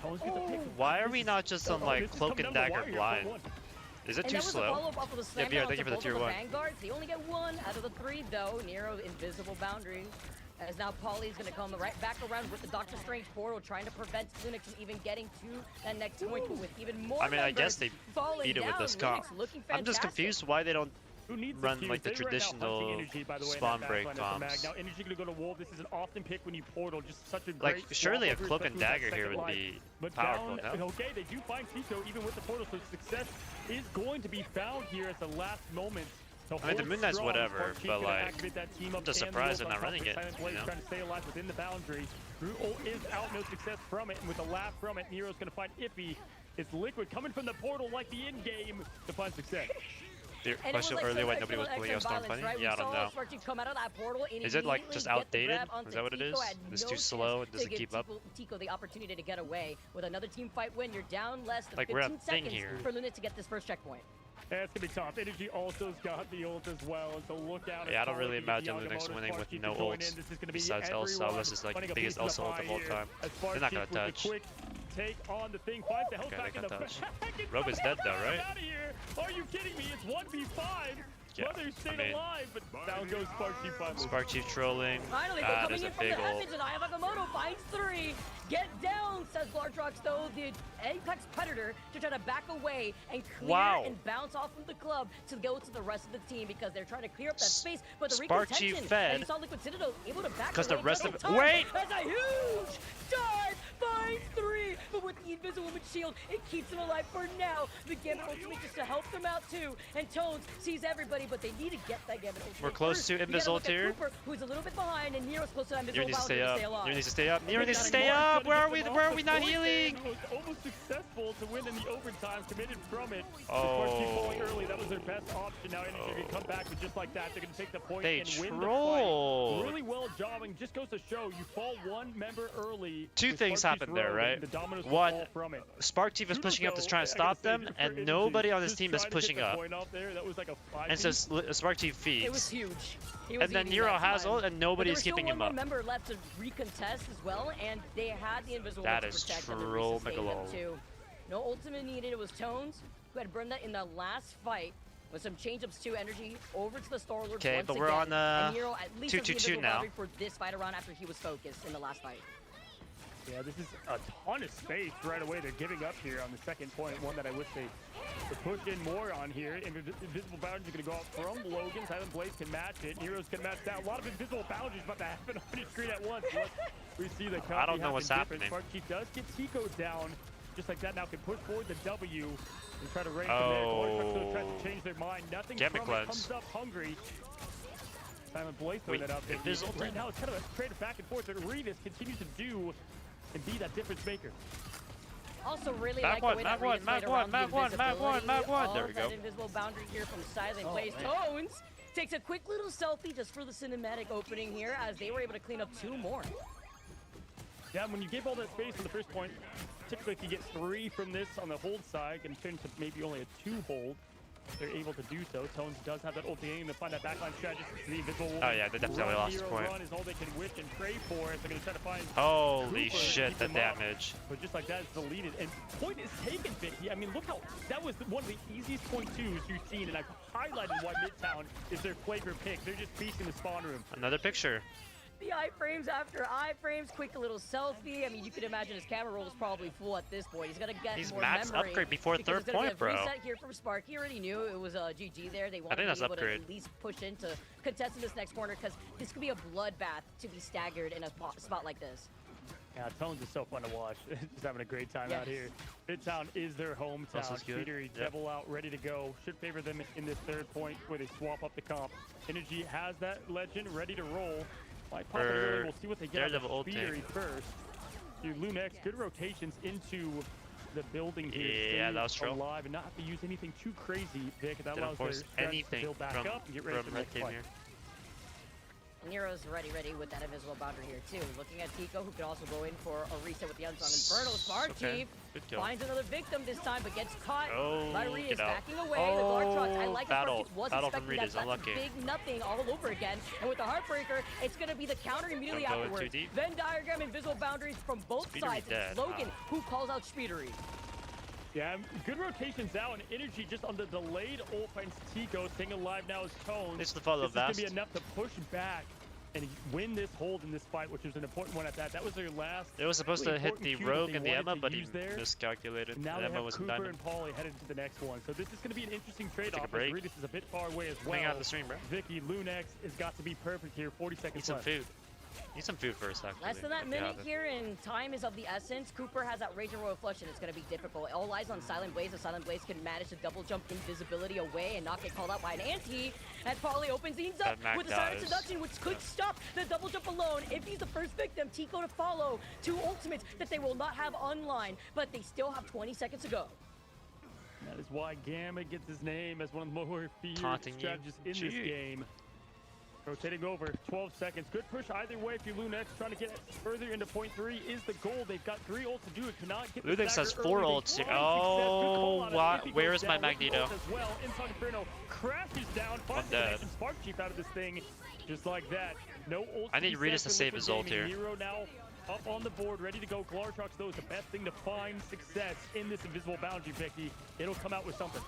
Tones gets a pick. Why are we not just on Oh, like this is Cloak coming and down the Dagger wire here, blind? 4-1. Is it And too that was a slow? follow-up off of the slam Yeah, BR, down thank you to for the both tier of 1. Vanguards. They only get 1 out of the 3 though. Nero invisible boundary. As now Polly's gonna come right back around with the Doctor Strange portal, trying to prevent Lunix from even getting to that next point, but with even more I mean, I guess members they falling beat it with down, this comp. Lunix looking I'm just fantastic. confused why they don't Who needs run the like the Qs? They right now hunting traditional Energy, by the way, in spawn that break backline of the mag. comps. Now Energy gonna go to Wolf. This is an often pick when you portal. Just such a Like, great surely a swap over, Cloak and especially with that Dagger here second would line. be But powerful, down, no? okay, they do find Tico even with the portal, so success is going to be found here at the last moment. I mean, the Moon Knight's whatever, but like, I'm just surprised they're not running it. You know? Trying to stay alive within the boundary. Drew is out, no success from it, and with a laugh from it, Nero's gonna find Ippy. It's Liquid coming from the portal like the end game to find success. The And it was question like earlier some why nobody was extra playing a Storm violence, Funny? right? Yeah, I We don't saw know. Sparky come out of that portal and Is it like immediately just get the outdated? grab onto Is that what it Tico, is? had It's no too slow and chance doesn't to keep give up? Tico the opportunity to get away. With another team fight win, you're down less than Like, we're 15 at thing seconds here. for Lunit to get this first checkpoint. Yeah, it's gonna be tough. Energy also's got the ult as well, and so look out. Yeah, I don't really as Polly imagine can get Linux the winning automotive. with Sparky no to join ults. in. This is gonna be Besides Elsa, everyone unless it's like finding the a biggest piece in Elsa ult pie of all here. time. As Sparky They're not gonna with the touch. quick take on the thing, finds the health Okay, back they in the can touch. back. and Rogue is dead though, out right? of here. Are you kidding me? It's 1v5. Yeah, Mother stayed I mean- alive, but down goes Spark Chief finally. Spark Chief trolling. Finally, Ah, coming there's in a from the big ult. heavens, and Ayavagamoto finds 3. Get down, says Glardrox, though, the Apex Predator, to try to back away and clear Wow. and bounce off from the club to go to the rest of the team because they're trying to clear up that space. But the Spark Chief recontention, fed. and you saw Liquid Citadel able to back Because the away rest double of- time. wait! That's a huge dive, finds 3, but with the Invisible Woman shield, it keeps them alive for now. The Gambit ultimate just to help them out too, and Tones sees everybody but they need to get that Gambit ultimate. We're close to Invis ult here. Cooper, who's a little bit behind, and Nero's close to that Nero invisible needs to boundary stay to up. stay alive. Nero needs to stay up. Nero needs to stay up. Where are we? Where are we not healing? It was almost successful to win in the overtime, committed from it. Oh. Keep falling early. That was their best option. Now Energy can come back, but just like that, they're going to take the point They and win trolled. the fight. Really well jobbing. Just goes to show you fall one member early. Two things happened there, right? One, Spark Chief is pushing up to try and stop them, and nobody on this team is pushing up. And so Spark Chief feeds. It was huge. And then Nero has ult, and nobody's keeping him up. There was still one more member left to recontest as well, and they had the invisible That to is protect them and troll resustain them Megalol. too. No ultimate needed. It was Tones who had burned that in the last fight with some change-ups to Energy over to the Star-Lord. Okay, but we're again. on And Nero at least has the 2-2-2 invisible now. boundary for this fight around after he was focused in the last fight. Yeah, this is a ton of space right away. They're giving up here on the second point, one that I wish they would push in more on here. Invisible boundaries are going to go out from Logan. Silent Blaze can match it. Nero's can match that. A lot of invisible boundaries about to happen on your screen at once. We see the I don't know what's happening. Spark Chief does get Tico down. Just like that, now can push forward the W and try to range Oh. from there. Tries to change their mind. Nothing Gambit from it. cleanse. Comes up hungry. Silent Blaze throwing Wait, that up. Right now, it's kind of a trade of back and forth that Revis continues to do and be that difference maker. Also really Mag like the way that one, Revis mag played one, around the mag one, mag one, invisibility mag one. of There we go. that invisible boundary here from Silent Blaze. Tones takes a quick little selfie just for the cinematic opening here as they were able to clean up 2 more. Yeah, when you give all that space on the first point, typically if you get 3 from this on the hold side and turn to maybe only a 2 hold, they're able to do so. Tones does have that ult game to find that backline strategy. The invisible Oh yeah, they definitely lost the point. Run is all they can wish and pray for. They're going to try to find Holy Cooper shit, the keep him up. damage. But just like that, it's deleted. And point is taken, Vicky. I mean, look how that was one of the easiest point twos you've seen, and I've highlighted why Midtown is their flavor pick. They're just feasting the spawn room. Another picture. The iframes after iframes, quick little selfie. I mean, you can imagine his camera roll is probably full at this point. He's gonna get more max memory upgrade before because third it's gonna point, be a bro. Reset here from Spark. He already knew it was a GG there. They wanted think to that's be able upgrade. to at least push into contest in this next corner because this could be a bloodbath to be staggered in a spot like this. Yeah, Tones is so fun to watch. Just having a great time out here. Midtown is their hometown. This is good. Speedery, Devil out, ready to go. Should favor them in this third point where they swap up the comp. Energy has that legend ready to roll. Might pop it early. We'll see what they get out of Speedery first. Lunex, good rotations into the building here. Yeah, that was true. Alive and not have to use anything too crazy, Vic. That allows their strats to build back up and get ready for the next fight. Nero's ready with that invisible boundary here too. Looking at Tico, who could also go in for a reset with the Unsung Inferno. Spark Chief finds another victim this time, but gets caught. Larry is backing away. The Lartrox, I like that Spark Chief was expecting that. That's a big nothing all over again. And with the Heartbreaker, it's going to be the counter immediately afterwards. Venn diagram, invisible boundaries from both sides. It's Logan who calls out Speedery. Yeah, good rotations out, and Energy just on the delayed ult finds Tico. Staying alive now is Tones. It's the follow This is going to be enough to push back and win this hold in this fight, which was an important one at that. That was their last. It was supposed to hit the Rogue and the Emma, but he there. miscalculated. And now The they Emma have was in Cooper diamond. and Paulie headed to the next one. So this is going to be an interesting trade-off. Take a break. Regis is a bit far away as well. Hang out the stream, bro. Vicky, Lunex has got to be perfect here. 40 seconds Eat some left. food. Need some food first, actually. Less than that minute here, and time is of the essence. Cooper has that Rage and Royal Flush, and it's going to be difficult. All eyes on Silent Blaze, and Silent Blaze can manage to double jump invisibility away and not get called out by an anti. And Paulie opens things up with a Silent Seduction, which could stop the double jump alone. If he's the first victim, Tico to follow. 2 ultimates that they will not have online, but they still have 20 seconds to go. That is why Gamma gets his name as one of the more feared Taunting strategists in you. this game. Rotating over, 12 seconds. Good push either way if you're Lunex. Trying to get further into point 3 is the goal. They've got 3 ults to do it. Cannot get Lunex has 4 ults here. Oh, where is my Magneto? As well. Inside Inferno crashes down. I'm dead. Spark Chief out of this thing. Just like that. No ults. I need Regis to save his ult here. Nero now up on the board, ready to go. Glartrox, though, is the best thing to find success in this invisible boundary, Vicky. It'll come out with something.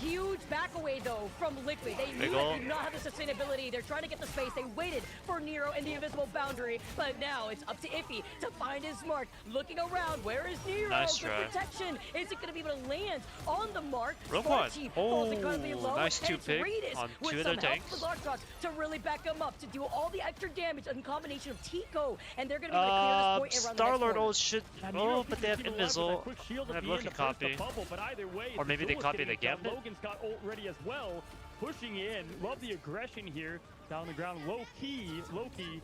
Huge back away though from Liquid. They knew they did not have the sustainability. They're trying to get the space. They waited for Nero in the invisible boundary, but now it's up to Iffy to find his mark. Looking around, where is Nero? Nice Good try. protection. Is it going to be able to land on the mark? Rogue one. Falls incredibly low. Nice and 2 it's pick Regis on 2 with of some their help tanks. for Lartrox to really back them up to do all the extra damage in combination of Tico, and they're going to be able to clear this point around Star-Lord the next ult should... Oh, but they have Invisible. They have Loki copy. But either way, Or maybe they copy the Gambit? Logan's got ult ready as well, pushing in. Love the aggression here. Down on the ground, low key. Looking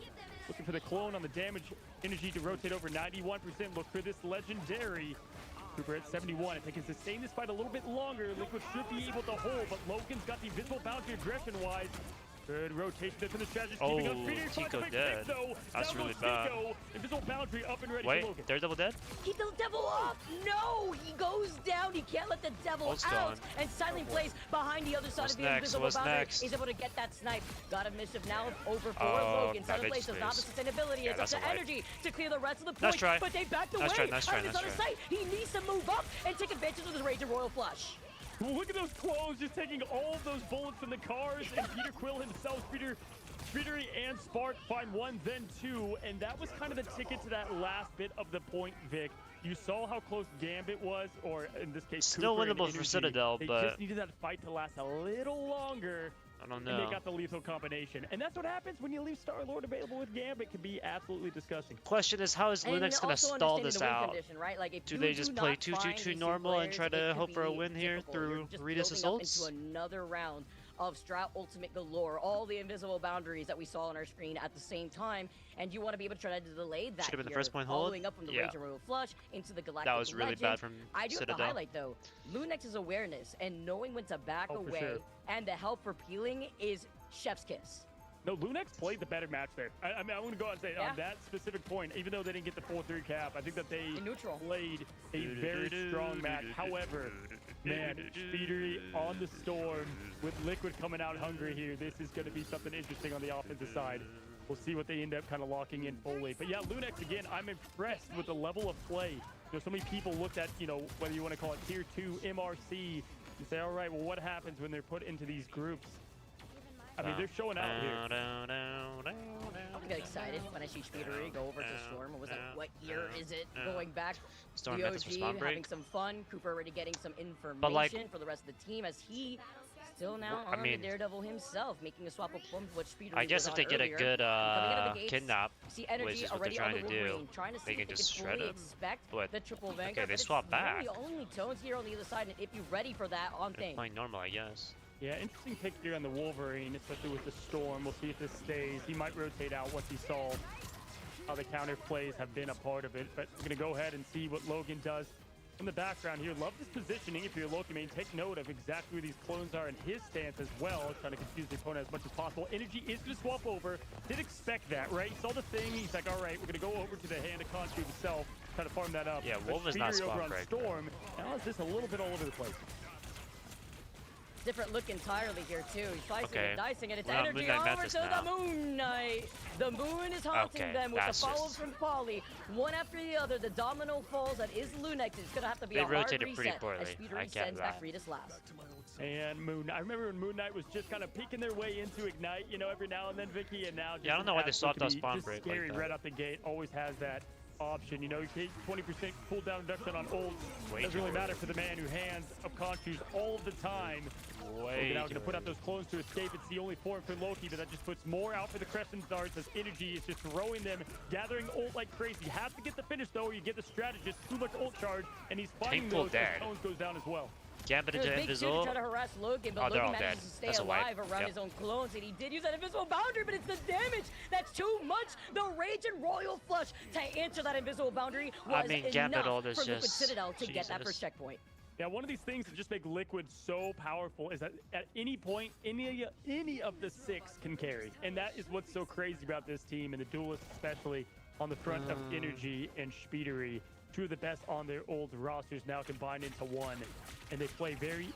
for the clone on the damage. Energy to rotate over 91%. Look for this legendary. Cooper at 71. If they can sustain this fight a little bit longer, Liquid should be able to hold, but Logan's got the invisible boundary aggression-wise. Good rotation there from the strategist. Keeping up Peter. Tico dead. That's really bad. Invisible boundary up and ready Wait, for Logan. Daredevil dead? Keep the devil up! No! He goes down. He can't let the devil Ult's out. gone. And silently plays behind the other side What's of the next? invisible What's boundary. next? He's able to get that snipe. Got a missive now over for Oh, Logan. Silent place does not have the sustainability. Yeah, It's up that's to a wipe. energy to clear the rest of the point. Nice try. But they backed away. Nice try, nice try, Out of nice try. sight. He needs to move up and take advantage of the Rage and Royal Flush. Look at those clones just taking all of those bullets from the cars, and Peter Quill himself, Speedery and Spark find one, then two, and that was kind of the ticket to that last bit of the point, Vic. You saw how close Gambit was, or in this case, Still Cooper and winnable for Energy. Citadel, they but just needed that fight to last a little longer. I don't And know. they got the lethal combination. And that's what happens when you leave Star-Lord available with Gambit. It can be absolutely disgusting. Question is, how is And Lunex going to also stall understanding this the win out? condition, right? Like if Do you they just play not find 2-2-2 these normal and players, try it to could hope for a be win here difficult. You're through just Rita's building up assaults? into another round of Strat Ultimate galore, all the invisible boundaries that we saw on our screen at the same time, and you want to be able to try to delay that. Should've been the here, first point hold. following up from the Yeah. Rage and Royal Flush into the Galactic That was really Legend. bad from I do have to Citadel. highlight though, Lunex's awareness and knowing when to back Oh, for away sure. and the help for peeling is chef's kiss. No, Lunex played the better match there. I mean, I want to go out and say Yeah. on that specific point, even though they didn't get the 4-3 cap, I think that they played a very strong match. However, man, Speedery on the storm with Liquid coming out hungry here. This is going to be something interesting on the offensive side. We'll see what they end up kind of locking in fully. But yeah, Lunex, again, I'm impressed with the level of play. You know, so many people looked at, you know, whether you want to call it Tier 2, MRC, and say, all right, well, what happens when they're put into these groups? I mean, they're showing out here. I get excited when I see Speedery go over to Storm. What was that? What year is it? Going back, Storm the met this with OG, spawn break. having some fun. Cooper already getting some information But, like- for the rest of the team as he still now I on mean- the Daredevil himself, making a swap of plums with Speedery. I guess if they get a good kidnap, see which energy is what they're already trying on to the do, Wolverine, trying to see they if can they just can shred fully him. expect But the triple okay, Vanguard. they but swap it's back. really only Tones here on the other side, and if you're ready for that on They're thing. playing normal, I guess. Yeah, interesting pick here on the Wolverine, especially with the Storm. We'll see if this stays. He might rotate out once he saw how the counter plays have been a part of it. But I'm going to go ahead and see what Logan does in the background here. Love this positioning if you're Logan. Main, take note of exactly where these clones are in his stance as well, trying to confuse the opponent as much as possible. Energy is going to swap over. Did expect that, right? He saw the thing. He's like, all right, we're going to go over to the hand of Conchu himself, try to farm that up. Yeah, But Wolf is not Speedery spot over on break, Storm. Now is this a little bit all over the place. Different look entirely here too. He's slicing Okay. and dicing, and it's We're on energy Moon Knight over Mantis to now. the Moon Knight. The moon is haunting Okay, them with the that's follows just- from Polly. One after the other, the domino falls. That is Lunex. It's gonna have to be They a hard rotated pretty reset poorly. as I Speedery get sends back that. Rita's last. And Moon, I remember when Moon Knight was just kind of peeking their way into Ignite, you know, every now and then, Vicky, and now just Yeah, I don't know why they swapped out spawn just break like scary that. right out the gate. Always has that option. You know, you take 20% cooldown reduction on ult. Way Doesn't too really matter early. for the man who hands up Conchus all the time. Way now too going to put out early. those clones to escape. It's the only form for Loki, but that just puts more out for the Crescent Darts as energy is just throwing them, gathering ult like crazy. You have to get the finish though, or you get the strategist too much ult charge, and he's finding Tank full those dead. as Tones goes down as well. Gambit It was into big too to invisible. try to harass Logan, but Oh, they're Logan all manages dead. to stay That's a wipe. alive around Yep. his own clones, and he did use that invisible boundary, but it's the damage that's too much. The Rage and Royal Flush to answer that invisible boundary was I mean, Gambit enough ult for is Liquid just- Citadel to get that Jesus. first checkpoint. Yeah, one of these things that just make Liquid so powerful is that at any point, any of the six can carry. And that is what's so crazy about this team, and the Duelists especially, on the front of Energy and Speedery. Two of the best on their old rosters now combined into one. And they play very,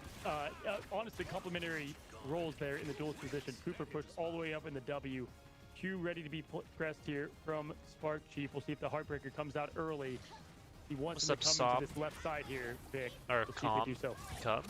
honestly, complementary roles there in the duelist position. Cooper pushed all the way up in the W. Q ready to be pressed here from Spark Chief. We'll see if the Heartbreaker comes out early. He wants him to come Sop? into this left side here, Vic. Or We'll see if they do so.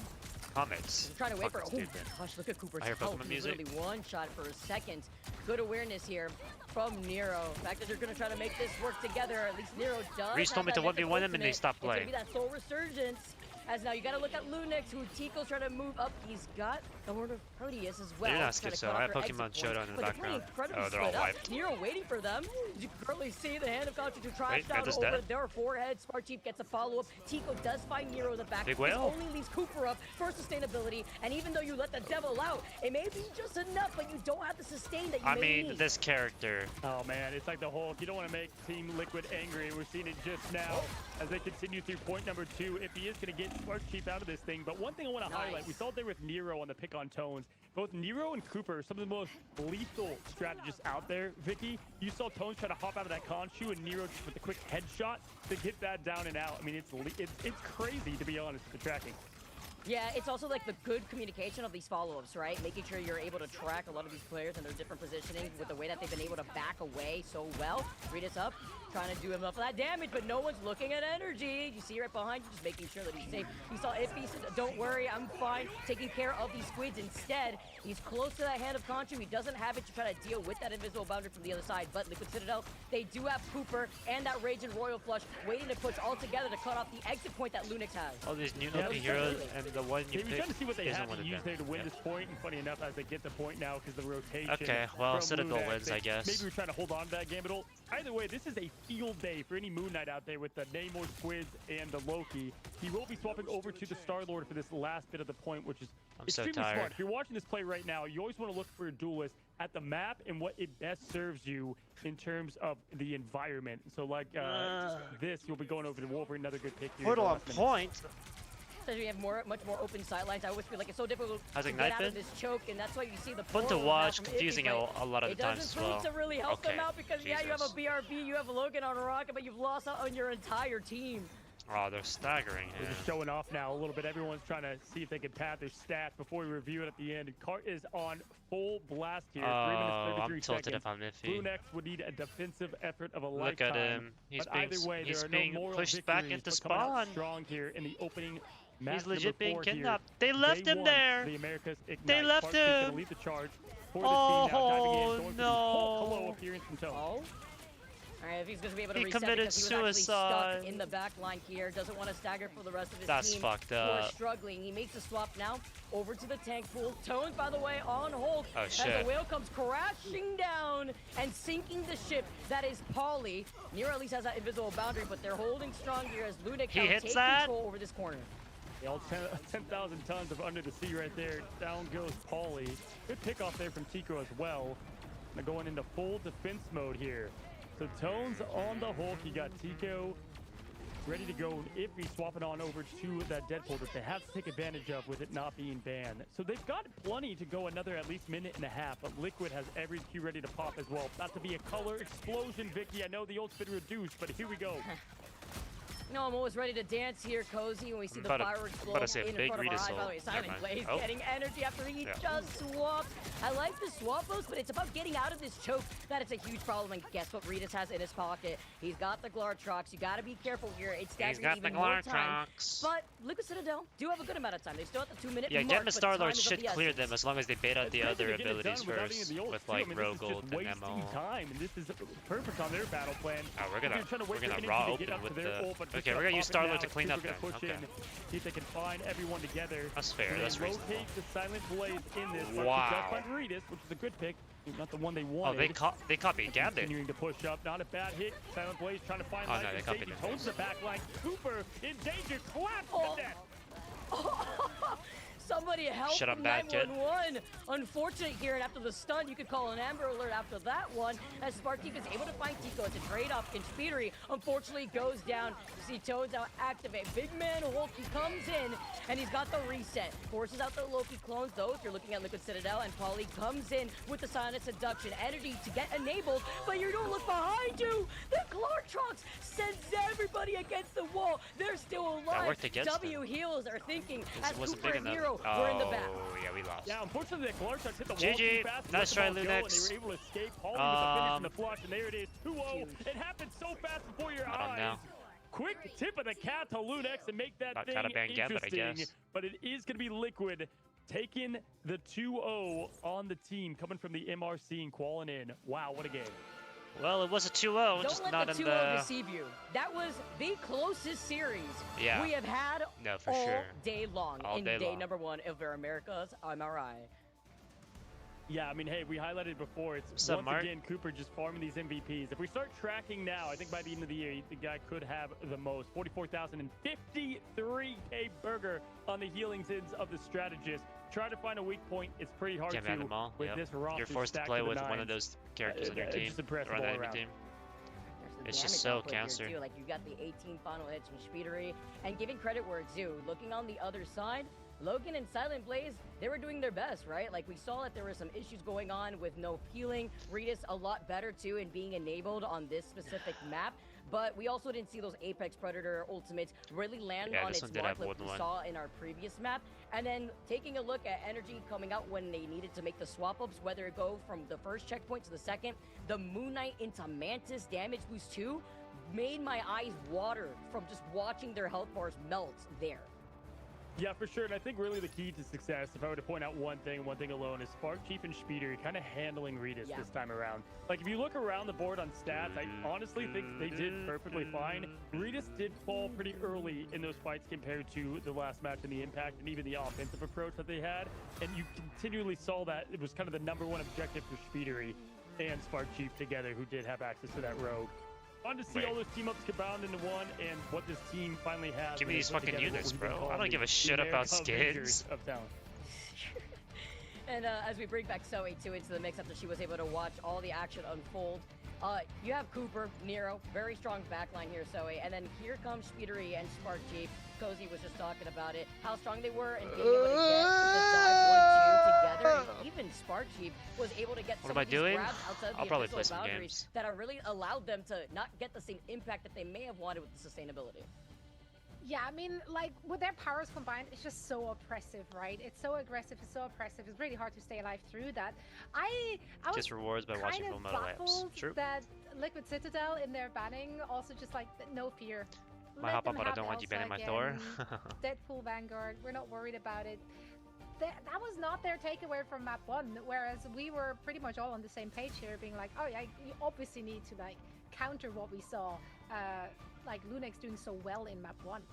Comments. I'm trying to wait for Fucking oh stupid. gosh, look at Cooper's I hear health. Pokemon He's music. literally one shot for a second. Good awareness here from Nero. The fact that they're going to try to make this work together, at least Nero does. Reese told me have to that mythic 1v1 him and they ultimate. stopped It's gonna playing. be that soul resurgence. As now you got to look at Lunix, who Tico's trying to move up. He's got the Horde of Proteus as well. They're not schizo. I have Pokemon Showdown in the background. Oh, they're all wiped. Nero waiting for them. You can currently see the hand of Contra to trash down over their forehead. Smart Chief gets a follow-up. Tico does find Nero in the back. Big This whale. only leaves Cooper up for sustainability. And even though you let the devil out, it may be just enough, but you don't have the sustain that you may need. This character. Oh man, it's like the Hulk. You don't want to make Team Liquid angry. We're seeing it just now as they continue through point number 2. If he is going to get Smart Chief out of this thing. But one thing I want to highlight, we saw it there with Nero on the pick on Tones. Both Nero and Cooper are some of the most lethal strategists out there. Vicky, you saw Tones try to hop out of that Conchu and Nero just with a quick headshot to get that down and out. I mean, it's crazy, to be honest, with the tracking. Yeah, it's also like the good communication of these follow-ups, right? Making sure you're able to track a lot of these players and their different positioning with the way that they've been able to back away so well. Read us up, trying to do enough of that damage, but no one's looking at energy. You see right behind you, just making sure that he's safe. He saw Iffy, said, don't worry, I'm fine, taking care of these squids. Instead, he's close to that hand of Conchu. He doesn't have it to try to deal with that invisible boundary from the other side, but Liquid Citadel, they do have Cooper and that Rage and Royal Flush waiting to push all together to cut off the exit point that Lunix has. All these new OP heroes and the one you picked. We're trying to see what they have to use there to win this point, and funny enough, as they get the point now, because the rotation. Okay, well, Citadel wins, I guess. Maybe we're trying to hold on to that game, but either way, this is a field day for any Moon Knight out there with the Namor Squids and the Loki. He will be swapping over to the Star-Lord for this last bit of the point, which is extremely smart. If you're watching this play right now, you always want to look for a duelist at the map and what it best serves you in terms of the environment. So like this, you'll be going over to Wolverine, another good pick here. Hold on point. So we have much more open sidelines. I always feel like it's so difficult to get out of this choke, and that's why you see the fun to watch, confusing a lot of the times as well. It doesn't to really help them out because yeah, you have a BRB, you have Logan on a rocket, but you've lost out on your entire team. Oh, they're staggering. They're just showing off now a little bit. Everyone's trying to see if they can pad their stats before we review it at the end. Cart is on full blast here. 3 minutes 33 I'm tilted seconds. if I'm iffy. Blue Nex would need a defensive effort of a lifetime. Look at him. He's being pushed back into spawn. Strong here in the opening. He's legit being kidnapped. They left him there. The Americas Ignite. They left him. Lead the charge for the team now, diving in, no. Hello appearance from Tone. All right, if he's going to be able to he reset committed because he was suicide. Stuck in the back line here, doesn't want to stagger for the rest of his That's team. fucked Who are up. struggling. He makes the swap now over to the tank pool. Tones, by the way, on Hulk. Oh, shit. As the whale comes crashing down and sinking the ship. That is Pauly. Nero at least has that invisible boundary, but they're holding strong here as Ludic now takes control over this corner. Yeah, 10,000 tons of under the sea right there. Down goes Pauly. Good pick off there from Tico as well. Now going into full defense mode here. So Tones on the Hulk. You got Tico ready to go. Iffy swapping on over to that Deadpool that they have to take advantage of with it not being banned. So they've got plenty to go another at least minute and a half, but Liquid has every Q ready to pop as well. About to be a color explosion, Vicky. I know the ult been reduced, but here we go. No, I'm always ready to dance here, Cozy, when we see the fireworks blow in front of our eyes. By the way, Silent Blaze getting energy after he just swapped. I like the swappos, but it's about getting out of this choke that it's a huge problem. And guess what Ritas has in his pocket? He's got the Glartrox. You got to be careful here. It's staggering even more time. But Liquid Citadel do have a good amount of time. They still have the 2 minute mark. Yeah, getting the Star-Lord should clear them as long as they bait out the other abilities first with like Rogue Gold and Ammo. Time, and this is perfect on their battle plan. Oh, we're gonna raw open with the. Okay, we're gonna use Star-Lord to clean up then. Okay. See if they can find everyone together. That's fair. That's reasonable. Rotate the Silent Blaze in this. Wow. Find Ritas, which is a good pick. Not the one they wanted. Oh, they copied Gambit. Continuing to push up. Not a bad hit. Silent Blaze trying to find life. No, they copied it. Holds the back line. Cooper in danger. Clap to death. Somebody help Shut up, bad kid. 911. Unfortunate here, and after the stun, you could call an Amber Alert after that one. As Sparky is able to find Tico. It's a trade-off. Conspiri, unfortunately, goes down. You see Toads now activate. Big man Hulky comes in, and he's got the reset. Forces out the Loki clones, though, if you're looking at Liquid Citadel, and Pauly comes in with the Silent Seduction. Energy to get enabled, but you don't look behind you. The Glartrox sends everybody against the wall. They're still alive. That worked against W them. heals are thinking as wasn't Cooper big and enough. Nero were in the back. Oh, yeah, we lost. Yeah, unfortunately, the Glartrox hit the wall GG. too fast. Nice try, Lunex. They were able to escape. Pauly with the finish and the flush, and there it is. 2-0. It happened so fast before your eyes. Now. Quick tip of the cat to Lunex and make that thing interesting. Gambit, I guess. But it is going to be Liquid taking the 2-0 on the team, coming from the MRC and qualling in. Wow, what a game. Well, it was a 2-0, just Don't not let the in 2-0 the... deceive you. That was the closest series we have had for all sure. day long All in day day long. number 1 of our America's MRI. Yeah, I mean, hey, we highlighted before. It's up, once Mark? again Cooper just farming these MVPs. If we start tracking now, I think by the end of the year, the guy could have the most 44,053K burger on the healing sins of the strategist. Try to find a weak point. It's pretty hard Can't ban to them all. with Yep. this roster. You're forced to stacked play the with one of nines. those characters on your It's team. just impressive Or on the all enemy around. team. The It's just damage so output here, counter. too. Like, you got the 18 final hits from Speedery, and giving credit where it's due. Looking on the other side, Logan and Silent Blaze, they were doing their best, right? Like, we saw that there were some issues going on with no healing. Regis a lot better, too, in being enabled on this specific map. But we also didn't see those Apex Predator ultimates really land on its mark like we saw in our previous map. And then taking a look at Energy coming out when they needed to make the swap-ups, whether it go from the first checkpoint to the second, the Moon Knight into Mantis damage boost too, made my eyes water from just watching their health bars melt there. Yeah, for sure. And I think really the key to success, if I were to point out one thing alone, is Spark Chief and Speeder kind of handling Regis this time around. Like, if you look around the board on stats, I honestly think they did perfectly fine. Regis did fall pretty early in those fights compared to the last match and the impact and even the offensive approach that they had. And you continually saw that it was kind of the #1 objective for Speedery and Spark Chief together, who did have access to that rogue. Fun to see all those team ups combined into one and what this team finally has. Give me these fucking units, bro. I don't give a shit about skins. Of talent. And as we bring back Zoe too into the mix after she was able to watch all the action unfold, you have Cooper, Nero, very strong backline here, Zoe, and then here comes Speedery and Spark Chief. Cozy was just talking about it, how strong they were and being able to get the dive 1-2 together, and even Spark Chief was able to get some of these grabs outside I'll the probably play official some boundaries games. that are really allowed them to not get the same impact that they may have wanted with the sustainability. Yeah, I mean, like, with their powers combined, it's just so oppressive, right? It's so aggressive, it's so oppressive. It's really hard to stay alive through that. I was Just rewards by watching Fullmetallamps. baffled True. that Liquid Citadel in their banning also just like no fear. My Let hop them up, but I have don't want you Elsa banning my again. Thor. Deadpool Vanguard, we're not worried about it. That was not their takeaway from map 1, whereas we were pretty much all on the same page here, being like, oh yeah, you obviously need to like counter what we saw, like Lunex doing so well in map 1.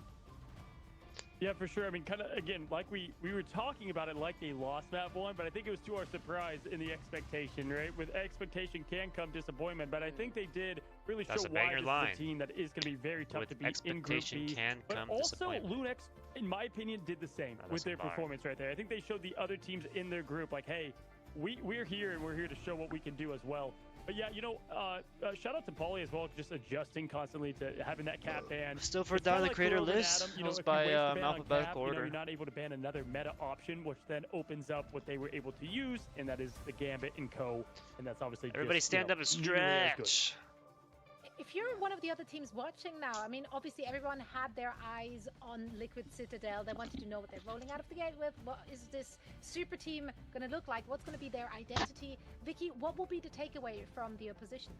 Yeah, for sure. I mean, kind of, again, like we were talking about it like they lost map 1, but I think it was to our surprise in the expectation, right? With expectation can come disappointment, but I think they did really show why this is a team that is going to be very tough to beat in Group B. But also, Lunex, in my opinion, did the same with their performance right there. I think they showed the other teams in their group, like, hey, we're here and we're here to show what we can do as well. But yeah, you know, shout out to Paulie as well, just adjusting constantly to having that cap ban. Still for down the creator list. You know, It's by cap, alphabetical order. You know, you're not able to ban another meta option, which then opens up what they were able to use, and that is the Gambit and Co. And that's obviously Everybody just, stand up and stretch. If you're one of the other teams watching now, I mean, obviously everyone had their eyes on Liquid Citadel. They wanted to know what they're rolling out of the gate with. What is this super team going to look like? What's going to be their identity? Vicky, what will be the takeaway from the opposition?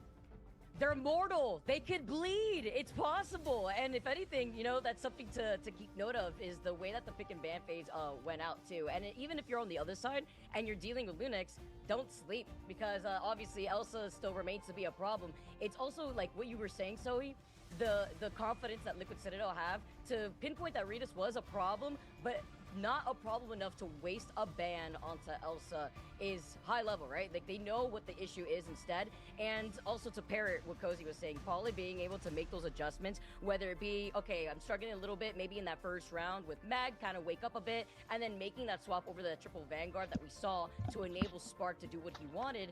They're mortal. They could bleed. It's possible. And if anything, you know, that's something to keep note of is the way that the pick and ban phase went out too. And even if you're on the other side and you're dealing with Lunex, don't sleep because obviously Elsa still remains to be a problem. It's also like what you were saying, Zoe, the confidence that Liquid Citadel have to pinpoint that Regis was a problem, but not a problem enough to waste a ban onto Elsa is high level, right? Like, they know what the issue is instead. And also to pair it what Cozy was saying, Paulie being able to make those adjustments, whether it be, okay, I'm struggling a little bit, maybe in that first round with Mag, kind of wake up a bit, and then making that swap over the triple Vanguard that we saw to enable Spark to do what he wanted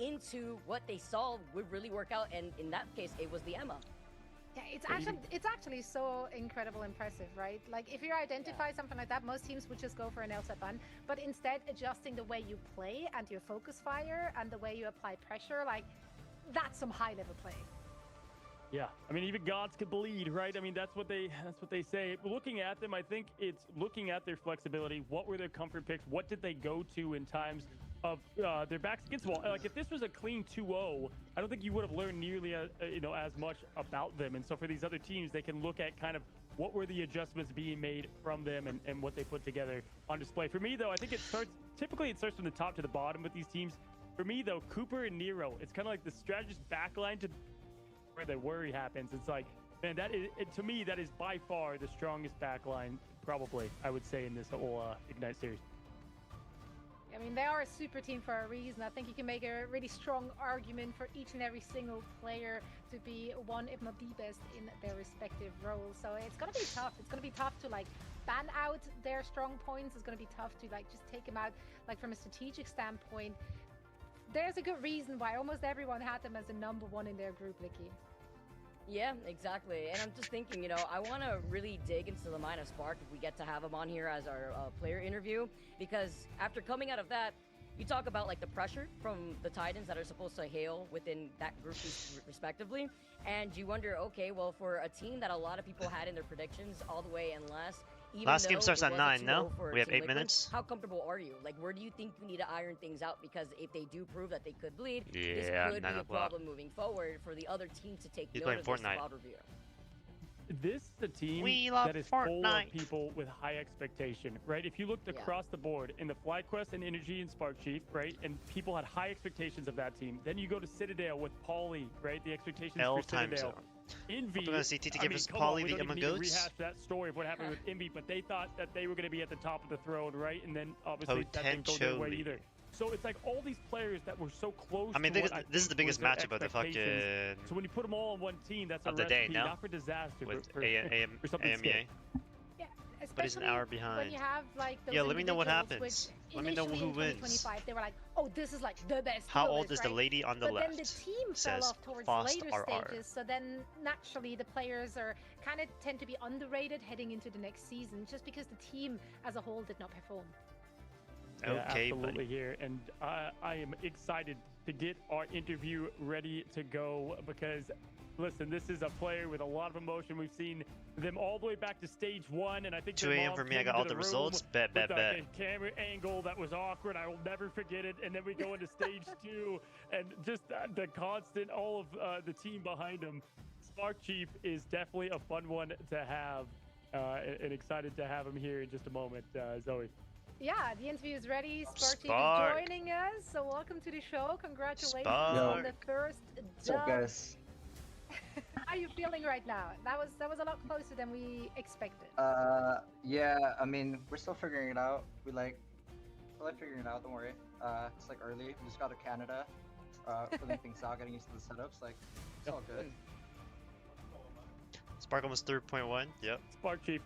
into what they saw would really work out. And in that case, it was the Emma. Yeah, it's actually so incredible impressive, right? Like, if you identify something like that, most teams would just go for an Elsa ban, but instead adjusting the way you play and your focus fire and the way you apply pressure, like, that's some high level play. Yeah, I mean, even gods could bleed, right? I mean, that's what they say. Looking at them, I think it's looking at their flexibility. What were their comfort picks? What did they go to in times of their backs against the wall? Like, if this was a clean 2-0, I don't think you would have learned nearly as much about them. And so for these other teams, they can look at kind of what were the adjustments being made from them and what they put together on display. For me, though, I think typically it starts from the top to the bottom with these teams. For me, though, Cooper and Nero, it's kind of like the strategist backline to where the worry happens. It's like, man, that is, to me, that is by far the strongest backline, probably, I would say, in this whole Ignite series. I mean, they are a super team for a reason. I think you can make a really strong argument for each and every single player to be one, if not the best, in their respective roles. So it's gonna be tough. It's gonna be tough to like ban out their strong points. It's gonna be tough to like just take them out, like from a strategic standpoint. There's a good reason why almost everyone had them as a #1 in their group, Licky. Yeah, exactly. And I'm just thinking, you know, I want to really dig into the mind of Spark if we get to have him on here as our player interview, because after coming out of that, you talk about like the pressure from the Titans that are supposed to hail within that group respectively, and you wonder, okay, well, for a team that a lot of people had in their predictions all the way and last game starts at 9, no? We have 8 minutes. How comfortable are you? Like, where do you think we need to iron things out? Because if they do prove that they could bleed, this could be a problem moving forward for the other team to take note of this squad review. This is a team that is full of people with high expectation, right? If you looked across the board in the FlyQuest and Energy and Spark Chief, right? And people had high expectations of that team. Then you go to Citadel with Pauly, right? The expectations for Citadel. Envy, I'm gonna see TT give us Pauly the Among Goats. Rehash that story of what happened with Envy, but they thought that they were going to be at the top of the throne, right? And then obviously that didn't go their way either. So it's like all these players that were so close. I mean, this is the biggest matchup of the fucking. So when you put them all on one team, that's of a the day, recipe, no? not for disaster, with for AMEA. Yeah, but he's an hour behind. When you have like those let me know what happens. Let me know who wins. They were like, oh, this is like the best. How old is the lady on the left? But then the team fell off towards later stages, so then naturally the players are kind of tend to be underrated heading into the next season, just because the team as a whole did not perform. Yeah, absolutely here, and I am excited to get our interview ready to go because, listen, this is a player with a lot of emotion. We've seen them all the way back to stage 1, and I think 2 a.m. for me. I got all the results. Bet. Camera angle that was awkward. I will never forget it. And then we go into stage 2, and just the constant, all of the team behind him. Spark Chief is definitely a fun one to have, and excited to have him here in just a moment, Zoe. Yeah, the interview is ready. Spark Chief is joining us, so welcome to the show. Congratulations on the first dub. What's up, guys? How are you feeling right now? That was a lot closer than we expected. Yeah, I mean, we're still figuring it out. We're figuring it out, don't worry. It's like early. We just got to Canada. Filling things out, getting used to the setups. Like, it's all good. Spark almost 3.1. Yep. Spark Chief.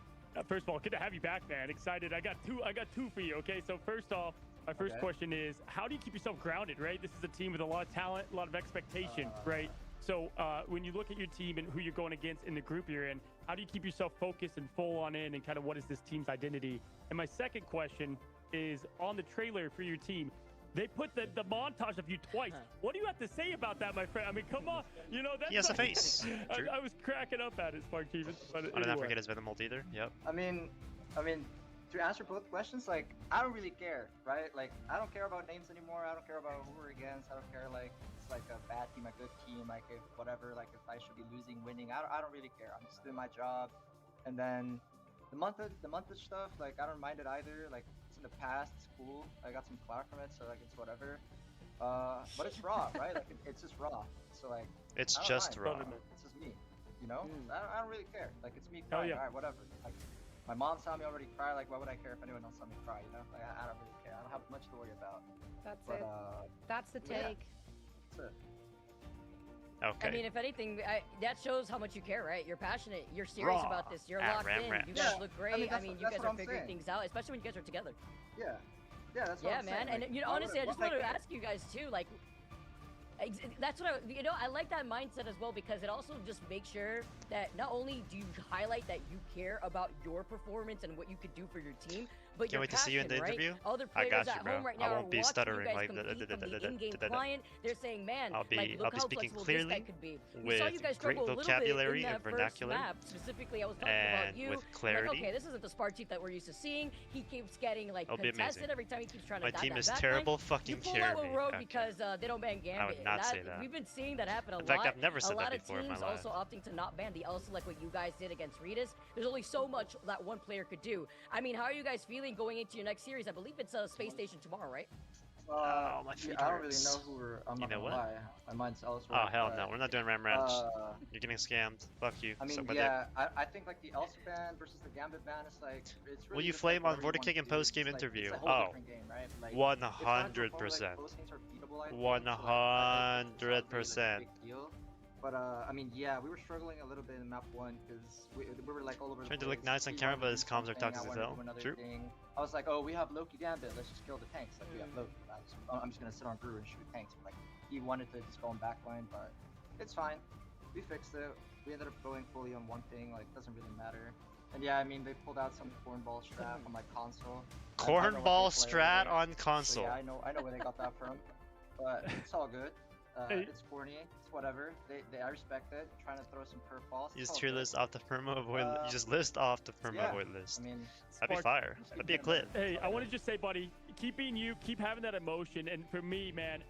First of all, good to have you back, man. Excited. I got two for you. Okay, so first off, my first question is, how do you keep yourself grounded? Right, this is a team with a lot of talent, a lot of expectation. Right. So when you look at your team and who you're going against in the group you're in, how do you keep yourself focused and full on in, and kind of what is this team's identity? And my second question is on the trailer for your team. They put the montage of you twice. What do you have to say about that, my friend? I mean, come on. You know, that's he has a face. I was cracking up at it, Spark Chief. But I did not forget his Venom ult either. Yep. I mean, to answer both questions, like, I don't really care, right? Like, I don't care about names anymore. I don't care about who we're against. I don't care, like, it's like a bad team, a good team, like, if whatever, like, if I should be losing, winning. I don't really care. I'm just doing my job. And then the monthage stuff, like, I don't mind it either. Like, in the past, it's cool. I got some clout from it, so like it's whatever. But it's raw, right? Like it's just raw. So like it's just raw. It's just me, you know. I don't really care. Like it's me crying. All right, whatever. Like my mom saw me already cry. Like why would I care if anyone else saw me cry? You know? Like I don't really care. I don't have much to worry about. That's it. That's the take. That's it. Okay. I mean, if anything, that shows how much you care, right? You're passionate. You're serious about this. You're locked in. You guys look great. I mean, you guys are figuring things out, especially when you guys are together. Yeah. Yeah, that's what I'm man. saying. And you know, honestly, I just wanted to ask you guys too, like, that's what I like that mindset as well, because it also just makes sure that not only do you highlight that you care about your performance and what you could do for your team, but can't wait to see you in the interview. Other players at home right now I won't be stuttering like the in-game client. They're saying, man, I'll be speaking clearly with great vocabulary and vernacular, specifically I was talking about you with clarity. Like, okay, this isn't the Spark Chief that we're used to seeing. He keeps getting like contested every time he keeps trying to. My team is terrible. Fucking care me. Rogue because they don't ban Gambit. I would not say that. We've been seeing that happen a lot. In fact, I've never said that before in my life. A lot of teams also opting to not ban the Elsa, like what you guys did against Ritas. There's only so much that one player could do. I mean, how are you guys feeling going into your next series? I believe it's Space Station tomorrow, right? Oh, my feet I don't really hurts. know who we're. I'm not You know gonna what? lie. My mind's elsewhere. Oh, hell no. but, We're not doing Ram Ranch. Uh, You're getting scammed. Fuck you. I mean, Suck my yeah, I think like the Elsa ban versus the Gambit ban is like it's really. Will you just, like, flame on whatever you Vortekick in wanna do. post-game It's, like, interview? It's a whole Oh. different game, right? Like, 100%. 100%. But I mean, yeah, we were struggling a little bit in map 1 because we were like all over the Trying place. to look nice on He camera, wanted but to his do comms are something, toxic I as wanted to hell. do another True. thing. I was like, oh, we have Loki Gambit, let's just kill the tanks. Like, we have Loki. I'm just gonna sit on Brewer and shoot tanks. Like, he wanted to just go on backline, but it's fine. We fixed it. We ended up going fully on one thing, like, doesn't really matter. And yeah, I mean, they pulled out some cornball strat on, like, console. I know what Cornball they play strat over there. on console. So, yeah, I know where they got that from. But it's all good. It's corny. It's whatever. I respect it. Trying to throw some curveballs. You It's just all tier good. list off the perma avoid. You just list off the perma yeah, avoid list. I mean, that'd be fire. That'd be a clip. Hey, I want to just say, buddy, keep being you, keep having that emotion, and for me, man,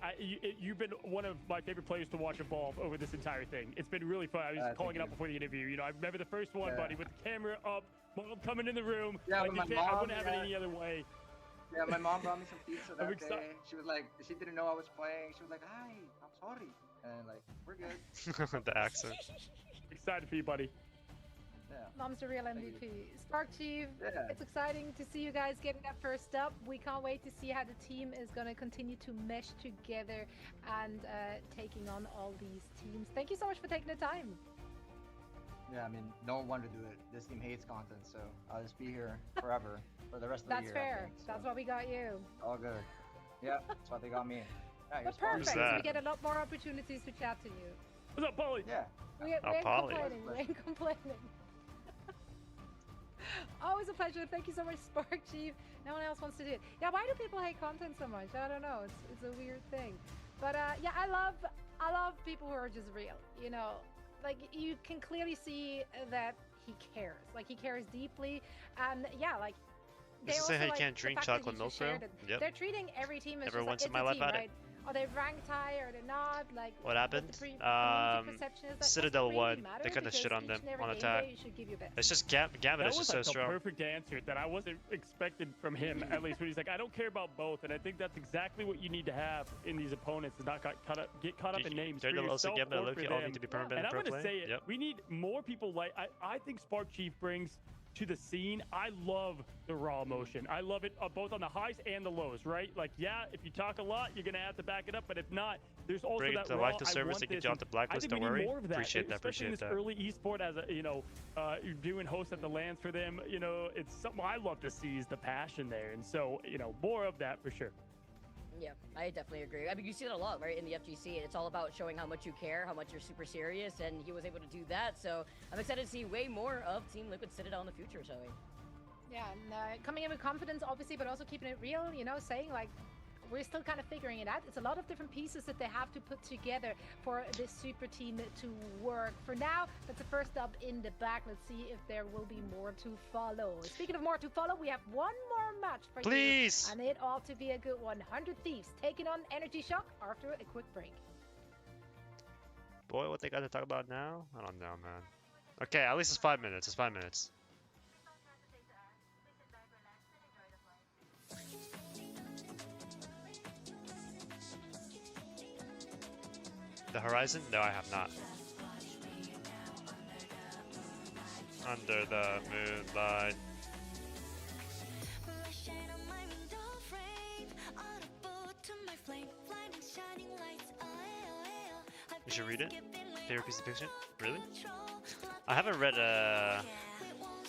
you've been one of my favorite players to watch evolve over this entire thing. It's been really fun. I was calling it out before the interview. You know, I remember the first one, buddy, with the camera up, mom coming in the room. Yeah, like, with my I mom, wouldn't have it any other way. Yeah, my mom brought me some pizza I'm that day. She was like, she didn't know I was playing. She was like, hi, I'm sorry. And like, we're good. The accent. Excited for you, buddy. Yeah. Mom's the real MVP. Spark Chief, Yeah. it's exciting to see you guys getting that first up. We can't wait to see how the team is going to continue to mesh together and taking on all these teams. Thank you so much for taking the time. Yeah, I mean, no one wanted to do it. This team hates content, so I'll just be here forever for the rest of the That's year. fair. I think, so. That's why we got you. All good. Yep, that's why they got me. Yeah, But perfect. So we get a lot more opportunities to chat to you. What's up, Polly? Yeah. We ain't complaining. We ain't complaining. Always a pleasure. Thank you so much, Spark Chief. No one else wants to do it. Yeah, why do people hate content so much? I don't know. It's a weird thing. But yeah, I love people who are just real. You know, like you can clearly see that he cares. Like he cares deeply, and yeah, like. They This is also, how you like, can't the drink fact that chocolate he milk, just bro. shared it. Yep. They're treating every team as Never just once like, in my it's a life team, had it. right? Are they ranked high or they're not? Like What happened? community perception is that Citadel doesn't really won. matter They kind of because shit on each them and every on game attack. day should give you best. It's just Gambit That is was just so like the strong. perfect answer that I wasn't expecting from him, at least when he's like, I don't care about both, and I think that's exactly what you need to have in these opponents, is not get caught up in names for Daredevil also yourself Gambit, or Loki for all them. need to be permanent And I'm pro gonna play. say it, Yep. we need more people like, I think Spark Chief brings to the scene. I love the raw emotion. I love it both on the highs and the lows, right? Like, yeah, if you talk a lot, you're gonna have to back it up, but if not, there's also Bring it that to raw, like the I service want to get this, you off the and blacklist, I think don't we need worry. more of that. Appreciate that, Especially in this appreciate that. early esport as a, you're doing host at the lands for them, it's something I love to see, is the passion there. And so, more of that for sure. Yeah, I definitely agree. I mean, you see that a lot, right, in the FGC. It's all about showing how much you care, how much you're super serious, and he was able to do that. So I'm excited to see way more of Team Liquid Citadel in the future, Zoe. Yeah, and coming in with confidence, obviously, but also keeping it real, saying like, we're still kind of figuring it out. It's a lot of different pieces that they have to put together for this super team to work. For now, that's the first up in the back. Let's see if there will be more to follow. Speaking of more to follow, we have one more match for Please. you. And it ought to be a good one. 100 Thieves taking on Energy Shock after a quick break. Boy, what they got to talk about now? I don't know, man. Okay, at least it's 5 minutes. It's 5 minutes. The Horizon? No, I have not. Under the moonlight. You should read it. Favorite piece of fiction? Really? I haven't read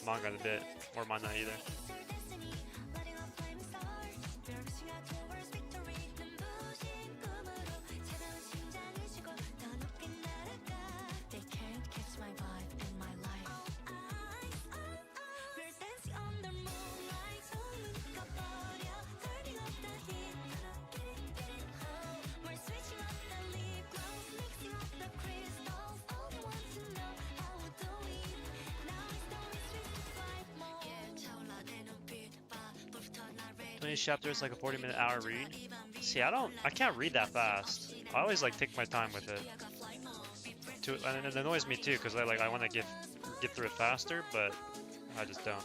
manga in a bit, or manga either. Chapters like a 40-minute hour read. See, I can't read that fast. I always like take my time with it. And it annoys me too, because I want to get through it faster, but I just don't.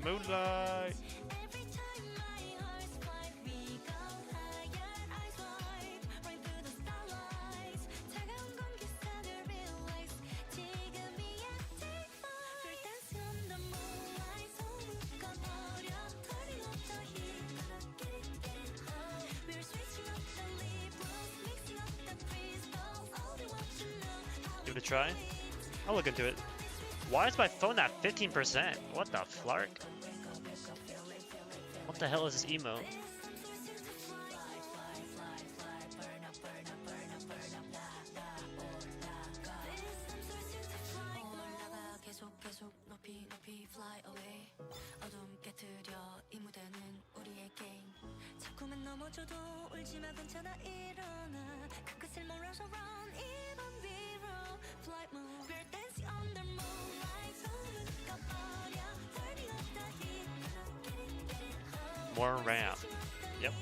moonlight. Give it a try. I'll look into it. Why is my phone at 15%? What the flark? What the hell is this emote? More ramp. Yep.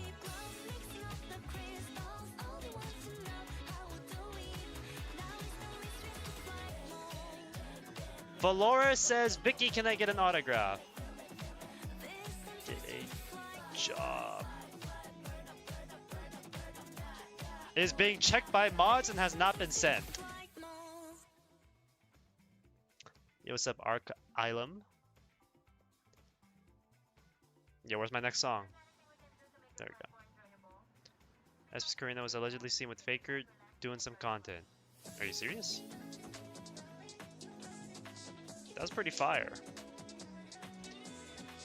Valora says, Vicky, can I get an autograph? Did a job. Is being checked by mods and has not been sent. Yo, what's up, Arc Ilum? Yeah, where's my next song? There we go. Espos Karina was allegedly seen with Faker doing some content. Are you serious? That was pretty fire.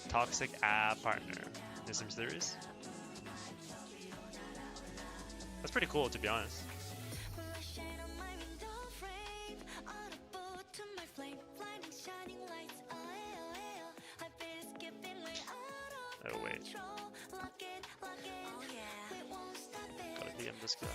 Toxic partner. Is I'm serious? That's pretty cool, to be honest. Oh wait. Gotta DM this guy.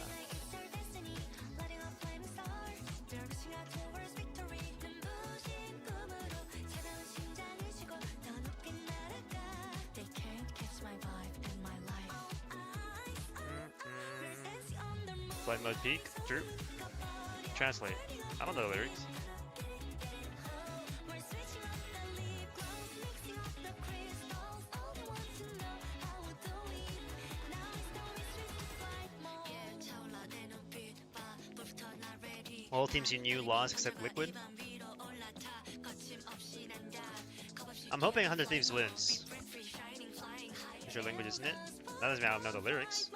Flight mode peak. Drew. Translate. I don't know the lyrics. All teams you knew lost except Liquid. I'm hoping 100 Thieves wins. It's your language, isn't it? That doesn't mean I don't know the lyrics.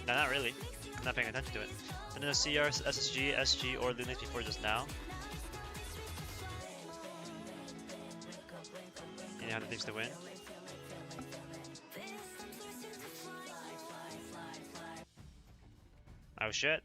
No, not really. I'm not paying attention to it. And then CR, SSG, SG, or Linux before just now. You need 100 Thieves to win. Oh shit.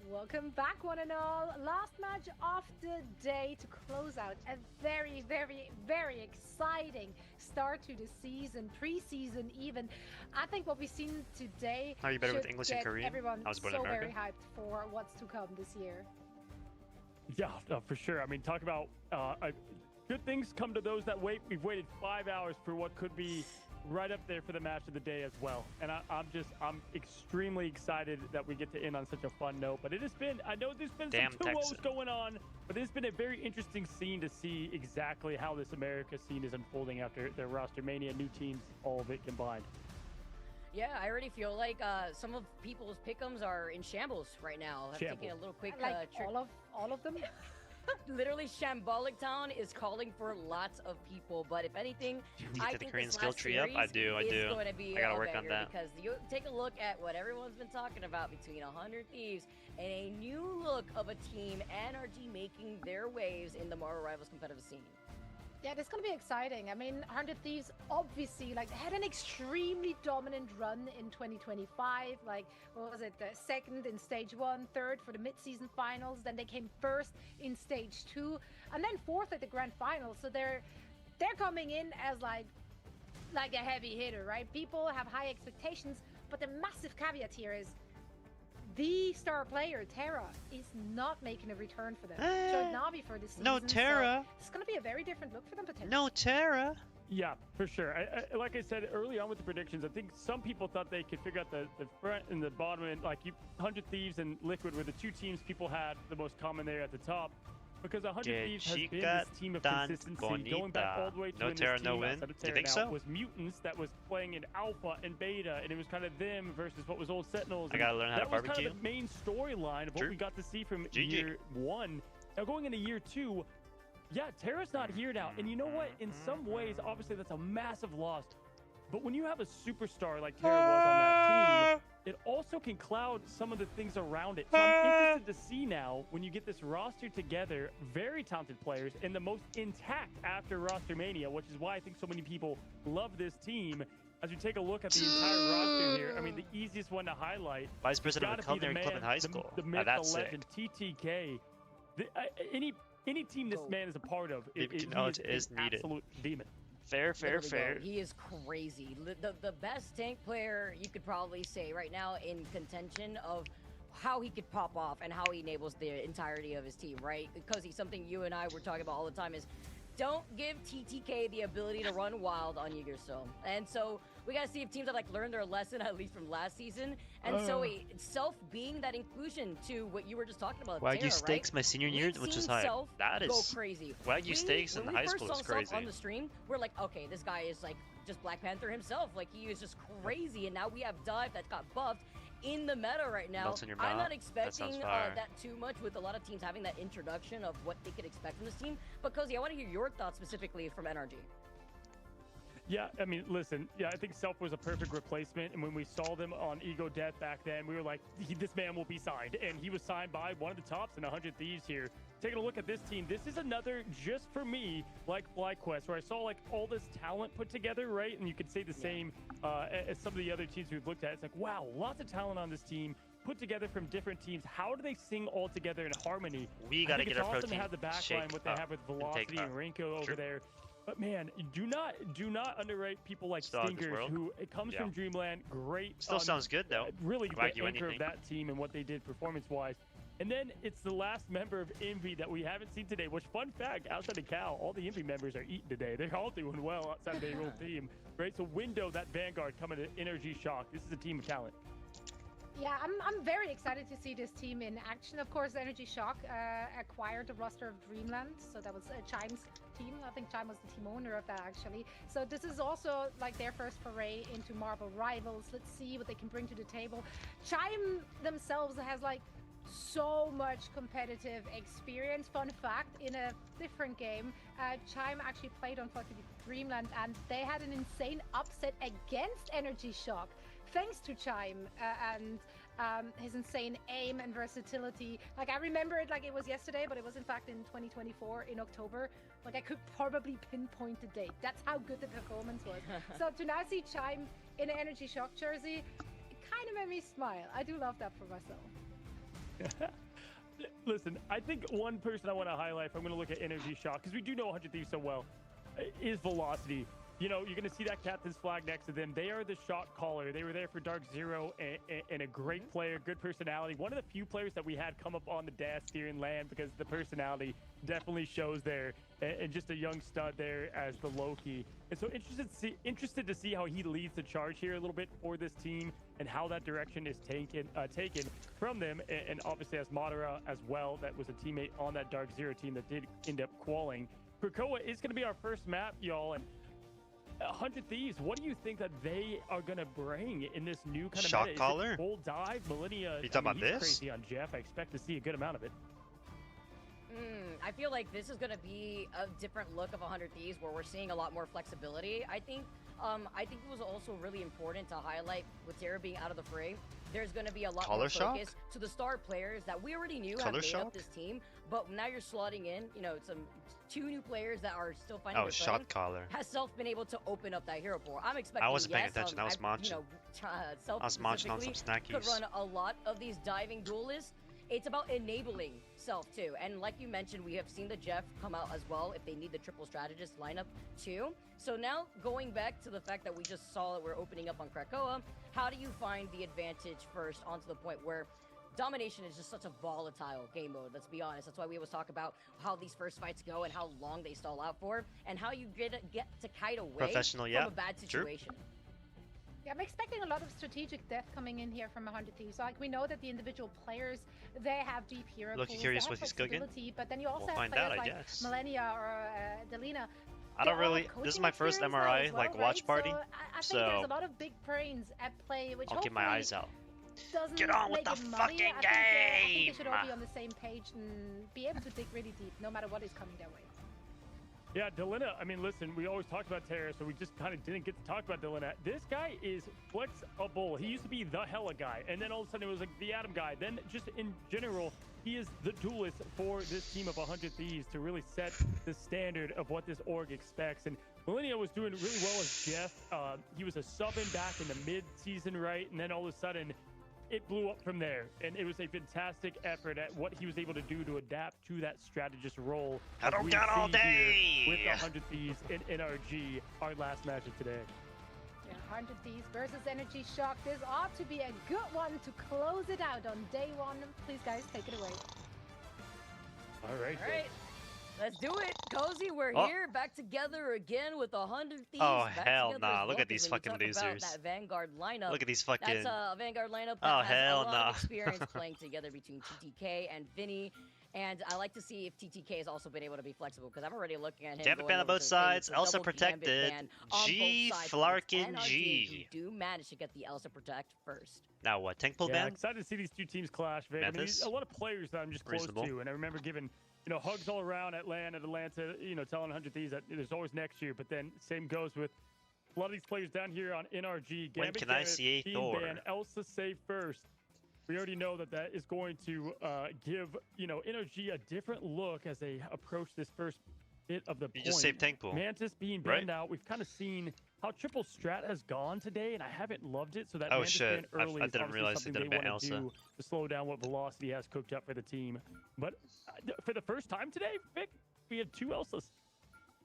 Welcome back, one and all. Last match of the day to close out a very, very, very exciting start to the season, pre-season even. I think what we've seen today Are you better with English and Korean? Everyone I was born so in America. very hyped for what's to come this year. Yeah, for sure. I mean, talk about good things come to those that wait. We've waited 5 hours for what could be right up there for the match of the day as well. And I'm extremely excited that we get to end on such a fun note. But it has been, I know there's been some 2-0s going on, but it's been a very interesting scene to see exactly how this America scene is unfolding after their roster mania, new teams, all of it combined. Yeah, I already feel like some of people's pick'ems are in shambles right now. I'm taking a little quick trick. All of them? Literally, Shambolic Town is calling for lots of people, but if anything, I think Korean this skill last tree up? I do. is going to be I gotta a work on banger that. because you take a look at what everyone's been talking about between 100 Thieves and a new look of a team, NRG making their waves in the Marvel Rivals competitive scene. Yeah, this is going to be exciting. I mean, 100 Thieves obviously had an extremely dominant run in 2025. Like, what was it? The second in stage 1, third for the mid-season finals. Then they came first in stage 2, and then fourth at the grand finals. So they're coming in as like like a heavy hitter, right? People have high expectations, but the massive caveat here is the star player, Terra, is not making a return for them. Showed Navi for this season. No Terra. So it's going to be a very different look for them potentially. No Terra. Yeah, for sure. Like I said early on with the predictions, I think some people thought they could figure out the front and the bottom end. Like 100 Thieves and Liquid were the two teams people had the most common there at the top. Because 100 Thieves has been this team of consistency, going back all the way to no Terra, no win. Do you think so? Was Mutants that was playing in Alpha and Beta, and it was kind of them versus what was old Sentinels. I gotta learn how to barbecue. That was kind of the main storyline of what we got to see from year 1. Now going into year 2, yeah, Terra's not here now, and you know what? In some ways, obviously that's a massive loss. But when you have a superstar like Terra was on that team, it also can cloud some of the things around it. So I'm interested to see now, when you get this roster together, very talented players, and the most intact after Roster Mania, which is why I think so many people love this team. As we take a look at the entire roster here, I mean, the easiest one to highlight, Vice President of the Culinary Club in high school. The myth, that's the legend, TTK. Any team this man is a part of, it is needed. Absolute demon. Fair. He is crazy. The best tank player you could probably say right now in contention of how he could pop off and how he enables the entirety of his team, right? Because he's something you and I were talking about all the time is don't give TTK the ability to run wild on Yggdrasil. And so we gotta see if teams have like learned their lesson at least from last season. And so Self being that inclusion to what you were just talking about. Wagyu Terra, Steaks right? my senior year, which is high. That is go crazy. Wagyu Steaks in high school is crazy. On the stream, we're like, okay, this guy is like just Black Panther himself. Like he is just crazy. And now we have Dive that got buffed in the meta right now. I'm not expecting that too much with a lot of teams having that introduction of what they could expect from this team. But Cozy, I want to hear your thoughts specifically from NRG. Yeah, I mean, listen, I think Self was a perfect replacement, and when we saw them on Ego Death back then, we were like, this man will be signed, and he was signed by one of the tops in 100 Thieves here. Taking a look at this team, this is another, just for me, like FlyQuest, where I saw like all this talent put together, right? And you could say the same as some of the other teams we've looked at. It's like, wow, lots of talent on this team, put together from different teams. How do they sing all together in harmony? We gotta get our protein. It's awesome to have the backline, what they have with Velocity and Rinko over there. But man, do not underrate people like Stinkers, who it comes from Dreamland. Great. Still sounds good though. Really good anchor of that team and what they did performance-wise. And then it's the last member of Envy that we haven't seen today, which, fun fact, outside of Cal, all the Envy members are eating today. They're all doing well outside of their own team, right? So Window, that Vanguard coming to Energy Shock. This is a team of talent. Yeah, I'm very excited to see this team in action. Of course, Energy Shock acquired the roster of Dreamland, so that was Chime's team. I think Chime was the team owner of that, actually. So this is also like their first foray into Marvel Rivals. Let's see what they can bring to the table. Chime themselves has like so much competitive experience. Fun fact, in a different game, Chime actually played on fucking Dreamland, and they had an insane upset against Energy Shock. Thanks to Chime and his insane aim and versatility. Like, I remember it like it was yesterday, but it was in fact in 2024 in October. Like, I could probably pinpoint the date. That's how good the performance was. So to now see Chime in an Energy Shock jersey, it kind of made me smile. I do love that for myself. Listen, I think one person I want to highlight, if I'm going to look at Energy Shock, because we do know 100 Thieves so well, is Velocity. You know, you're going to see that captain's flag next to them. They are the shot caller. They were there for Dark Zero and a great player, good personality. One of the few players that we had come up on the desk here in LAN because the personality definitely shows there. And just a young stud there as the Loki. And so interested to see how he leads the charge here a little bit for this team and how that direction is taken from them. And obviously as Madara as well, that was a teammate on that Dark Zero team that did end up qualing. Krakoa is going to be our first map, y'all. And 100 Thieves, what do you think that they are going to bring in this new kind of shock meta? collar? Full dive, Millennia. You talking about he's this? Crazy on Jeff. I expect to see a good amount of it. I feel like this is going to be a different look of 100 Thieves where we're seeing a lot more flexibility. I think it was also really important to highlight with Terra being out of the fray. There's going to be a lot more focus to the star players that we already knew have made up this team, but now you're slotting in, some two new players that are still finding their shot footing. caller. Has Self been able to open up that hero pool? I'm expecting. I wasn't paying attention. I was munching. Self I was munching on some snack could run a lot of these diving duelists it's about enabling Self too. And like you mentioned, we have seen the Jeff come out as well if they need the triple strategist lineup too. So now going back to the fact that we just saw that we're opening up on Krakoa, how do you find the advantage first onto the point where domination is just such a volatile game mode, let's be honest. That's why we always talk about how these first fights go and how long they stall out for, and how you get to kite away from a bad situation. True. Yeah, I'm expecting a lot of strategic depth coming in here from 100 Thieves. Like, we know that the individual players, they have deep hero pools, curious they what have he's cooking. but then you also have find players out, I like guess. Millennia or Delina. I don't really. This is my first MRI like watch party, I think there's a lot of big brains at play, which I'll keep my eyes out. Doesn't Get on with make the it fucking muddy. game! I think they should all be on the same page and be able to dig really deep, no matter what is coming their way. Yeah, Delina, I mean, listen, we always talked about Terra, so we just kind of didn't get to talk about Delina. This guy is flexible. He used to be the Hella guy, and then all of a sudden it was like the Adam guy. Then just in general, he is the duelist for this team of 100 Thieves to really set the standard of what this org expects. And Millennia was doing really well as Jeff. He was a sub-in back in the mid-season, right? And then all of a sudden, it blew up from there, and it was a fantastic effort at what he was able to do to adapt to that strategist role. I don't got all day with the 100 Thieves in NRG, our last match of today. Yeah, 100 Thieves versus Energy Shock. This ought to be a good one to close it out on day one. Please, guys, take it away. All right. All right. Let's do it, Cozy. We're here back together again with 100 Thieves. Oh, back hell together as nah. well, Look at these 'cause when you fucking talk about losers. that Vanguard lineup. Look at these fucking. That's a Vanguard lineup Oh, that has hell a lot nah. of experience playing together between TTK and Vinny. And I like to see if TTK has also been able to be flexible, because I'm already looking at him. Gambit going ban on over both to sides. Vinny, Elsa double protected. Gambit ban on G both sides. Flarkin It's NRG G. who do manage to get the Elsa protect first. Now what? Tank pull Yeah, ban? excited to see these two teams clash, Vic. I mean, a lot of players that I'm just close Reasonable. to, and I remember giving hugs all around at Atlanta, telling 100 Thieves that there's always next year, but then same goes with a lot of these players down here on NRG. When can I see a team Thor? ban, Elsa save first. We already know that is going to give, NRG a different look as they approach this first bit of the point. You just saved tank pool. Mantis being banned out. We've kind of seen how triple strat has gone today, and I haven't loved it. So that Mantis ban early I is didn't obviously realize they something didn't they ban want to Elsa. do to slow down what Velocity has cooked up for the team. But for the first time today, Vic, we have two Elsas.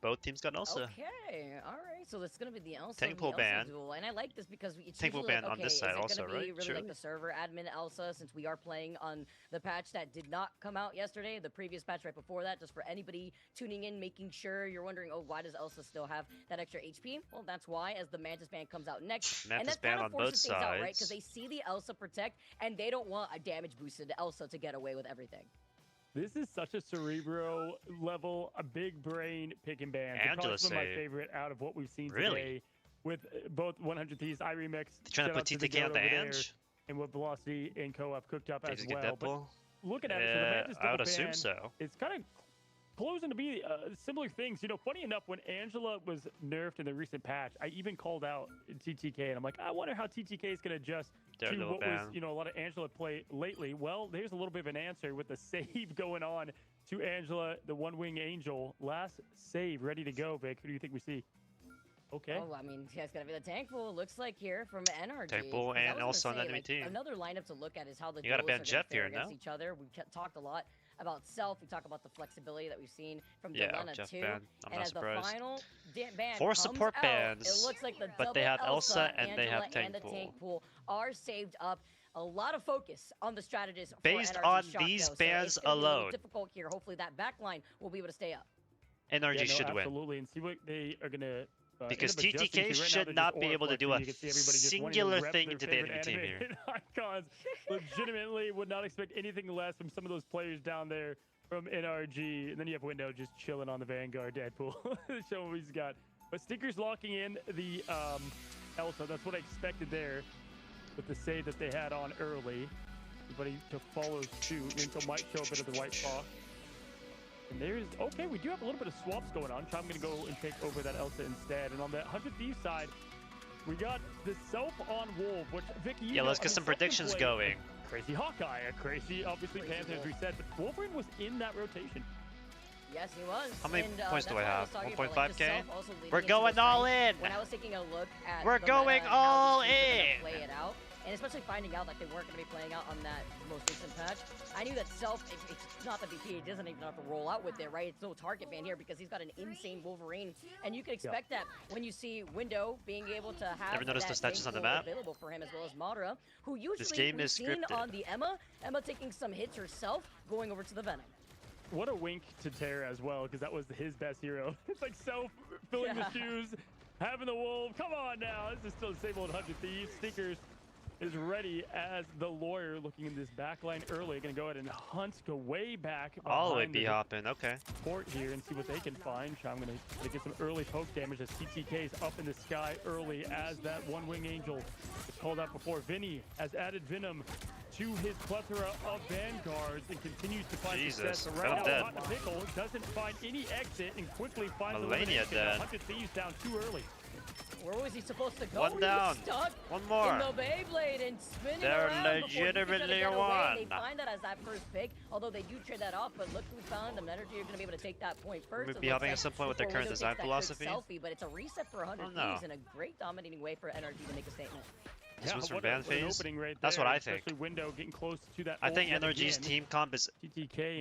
Both teams got Elsa. Okay, all right. So it's gonna be the Elsa, Tank pool ban. duel, and I like this because it's Tank pool usually ban like, on okay, this side is it also, gonna be right? really Sure. like the server admin Elsa, since we are playing on the patch that did not come out yesterday, the previous patch right before that. Just for anybody tuning in, making sure you're wondering, oh, why does Elsa still have that extra HP? Well, that's why, as the Mantis ban comes out next, Mantis and that ban kind on of forces both things out, right? sides. Because they see the Elsa protect, and they don't want a damage boosted Elsa to get away with everything. This is such a Cerebro level, a big brain pick and ban. Angela Probably my save. favorite out of what we've seen Really? today with both 100 Thieves, iRemix. They're trying to shout put out to TTK on goat the over there, Ange? and what Velocity and Co-op cooked up They as just get well. But Deadpool? looking at it, so the Yeah, Mantis I would double assume ban, so. It's kind of closing to be similar things. Funny enough, when Angela was nerfed in the recent patch, I even called out TTK, and I'm like, I wonder how TTK is going to adjust to Daredevil what ban. was, a lot of Angela play lately. Well, there's a little bit of an answer with the save going on to Angela, the one-wing angel. Last save ready to go, Vic. Who do you think we see? Okay. Oh, I mean, it's gonna be the tank pool. Looks like here from NRG. Tank pool 'Cause I and was also gonna on say, enemy team. Another lineup to look at is how the You gotta duos ban are gonna Jeff fare here, against no? each other. We've talked a lot about Self. We talk about the flexibility that we've seen from Yeah, Delena Jeff too. ban. I'm and not as surprised. the final ban 4 comes support out, bans, it looks like the but they double have Elsa and they Angela, have tank and the pool. tank pool are saved up. A lot of focus on the strategist for Based NRG on Shock, these though, so bans it's gonna be a little alone. difficult here. Hopefully that backline will be able to stay up. NRG should win. Absolutely, and see what they are going to Because end up adjusting TTK to. Right now, should they're not just be able to do a aura flexing. You can see everybody just wanting to singular rep thing their into the favorite enemy team here. animated icons. Legitimately would not expect anything less from some of those players down there from NRG. And then you have Window just chilling on the Vanguard Deadpool, showing what he's got. But Stickers locking in the Elsa. That's what I expected there with the save that they had on early. Everybody to follow suit. Intel might show a bit of the White Fox. And there's, okay, we do have a little bit of swaps going on. So I'm going to go and take over that Elsa instead. And on the 100 Thieves side, we got the Self on Wolf, which, Vicky, Yeah, let's get some predictions going. Crazy Hawkeye, a crazy, obviously, Panther, as we said. But Wolverine was in that rotation. Yes, he was. How many And, points do that's I why have? was talking about, like, 1.5K? yourself also leading We're into going this all fight. in! When I was taking a look at We're the going meta and how all these teams are gonna in! play it out, and especially finding out that they weren't going to be playing out on that most recent patch, I knew that Self, it's not the VP, he doesn't even have to roll out with it, right? It's no target ban here because he's got an insane Wolverine, and you can expect that when you see Window being able to have Never noticed that the statues on the map. available for him, as well as Madara, who usually This game is we've seen scripted. on the Emma taking some hits herself, going over to the Venom. What a wink to Terra as well, because that was his best hero. It's like Self filling the shoes, having the wolf. Come on now, this is still disabled 100 Thieves. Stinkers is ready as the lawyer, looking in this back line early. Gonna go ahead and hunt, go way back. All the way B-hopping, okay. Port here and see what they can find. I'm gonna get some early poke damage as TTK is up in the sky early as that one-wing angel was called out before. Vinny has added Venom to his plethora of vanguards and continues to find success. Right now, Hot Pickle doesn't find any exit and quickly finds the elimination. 100 Thieves down too early. Where was he supposed to go? One down. Stuck One more. in the Beyblade and spinning They're around legitimately before won. They find that as that first pick, although they do trade that off. But look who found them. Energy are going to be able to take that point first. We'll be helping at some point with their current design philosophy. Selfie, but it's a reset for 100 Thieves and a great dominating way for Energy to make a statement. This was from what ban an phase. Right That's there, what I think. Window getting close to that. I think NRG's team comp is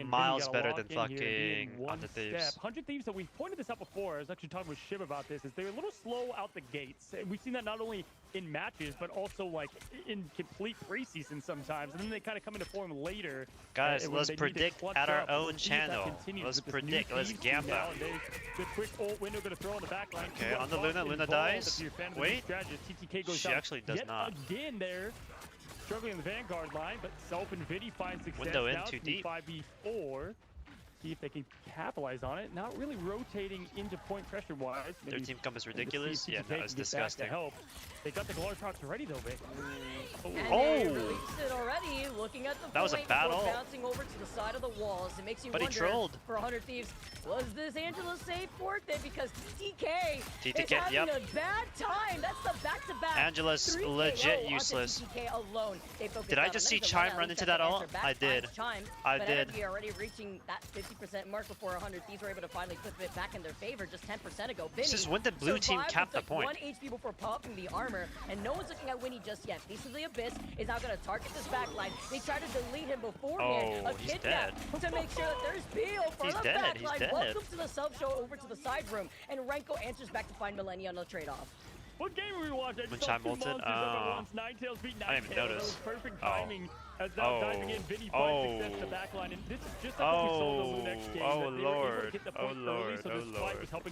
miles better than fucking 100 Thieves. 100 Thieves, that we've pointed this out before. I was actually talking with Shiv about this. Is they're a little slow out the gates. We've seen that not only in matches, but also like in complete preseason sometimes, and then they kind of come into form later. Guys, let's predict at our own channel. Let's predict. Let's Gamba. The quick ult Window going to throw on the back line. Okay, on the Luna. Luna dies. Wait, TTK goes she actually does not. Again there, struggling in the Vanguard line, but Self and Vinny find success. Window in now too deep. 5v4. See if they can capitalize on it. Not really rotating into point pressure-wise. Their team comp is ridiculous. Yeah, no, it's disgusting. They got the Glartrox ready though, Vic. And they released it already. Looking at the that was a bad ult. Bouncing over to the side of the walls. It makes you but wonder he trolled. For 100 Thieves, was this Angela safe worth it? Because TTK is having yep. a bad time. That's the back-to-back. Angela's legit useless. TTK alone. Did I just see Chime run into that ult? I did. I did. But already reaching that 50% mark before 100 Thieves were able to finally flip it back in their favor just 10% ago. Vinny, this is when the blue team capped the point. 1 HP before popping the armor, and no one's looking at Winnie just yet. Beast of the Abyss is now going to target this backline. They try to delete him beforehand. Oh, he's dead. To make sure that there's Peel for the backline. Welcome to the sub-show over to the side room, and Renko answers back to find Millennia on the trade-off. What game are we watching? When Chime ulted? I didn't even notice. Perfect timing. As now diving in, Vinny finds success in the backline, and this is just like what we saw in the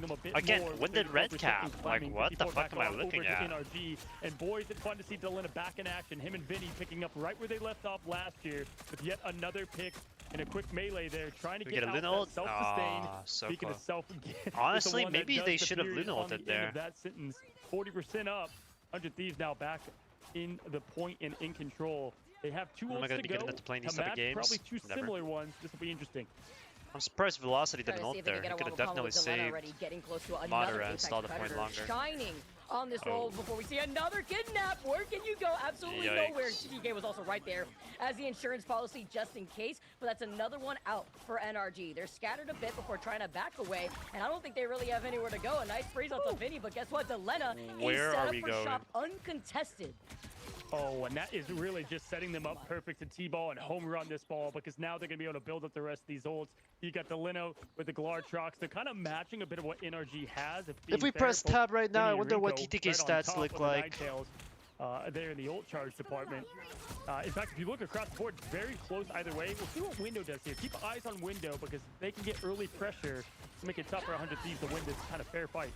next game. Again, when did Red cap? Like, what the fuck am I looking at? NRG. And boys, it's fun to see Delena back in action. Him and Vinny picking up right where they left off last year with yet another pick and a quick melee there, trying to get out that self-sustain. So Speaking of self, honestly, maybe they should have Luna ulted there. That sentence, 40% up. 100 Thieves now back in the point and in control. They have 2 ults to go. To play these type of games? Probably 2 similar ones. This will be interesting. I'm surprised Velocity didn't ult there. He could have definitely saved Madara and stalled the point longer. Shining on this roll before we see another kidnap. Where can you go? Absolutely nowhere. TTK was also right there as the insurance policy just in case, but that's another one out for NRG. They're scattered a bit before trying to back away, and I don't think they really have anywhere to go. A nice freeze onto Vinny, but guess what? Delena is set up for shop uncontested. Oh, and that is really just setting them up perfect to T-ball and home run this ball, because now they're going to be able to build up the rest of these ults. You got the Lino with the Glartrox. They're kind of matching a bit of what NRG has. If we press tab right now, I wonder what TTK stats look like. There in the ult charge department. In fact, if you look across the board, very close either way. We'll see what Window does here. Keep eyes on Window, because they can get early pressure to make it tough for 100 Thieves to win this kind of fair fight.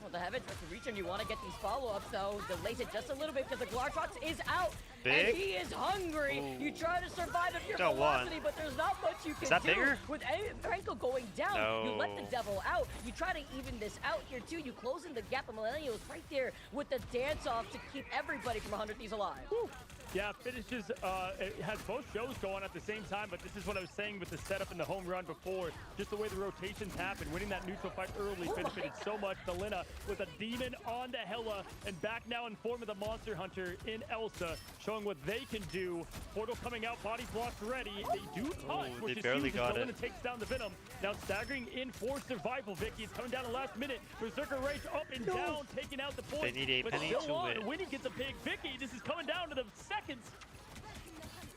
Well, the Heavens to reach, and you want to get these follow-ups, though. Delays it just a little bit because the Glartrox is out. And he is hungry. Ooh. You try to survive if you're Velocity, but there's not much you can do. Is that bigger? With Franco going down, you let the Devil out. You try to even this out here, too. You close in the gap, and Millennial is right there with the dance-off to keep everybody from 100 Thieves alive. Woo. Yeah, finishes, it has both shows going at the same time, but this is what I was saying with the setup and the home run before. Just the way the rotations happen, winning that neutral fight early benefited so much. Delina with a demon on to Hela, and back now in form of the Monster Hunter in Elsa, showing what they can do. Portal coming out, body blocks ready. They do touch, which is huge. Delina takes down the Venom. Now staggering in for survival. Vicky is coming down the last minute. Berserker Rage up and down, taking out the point. They need a but Peni still to on. win. Winnie gets a big Vicky. This is coming down to the seconds.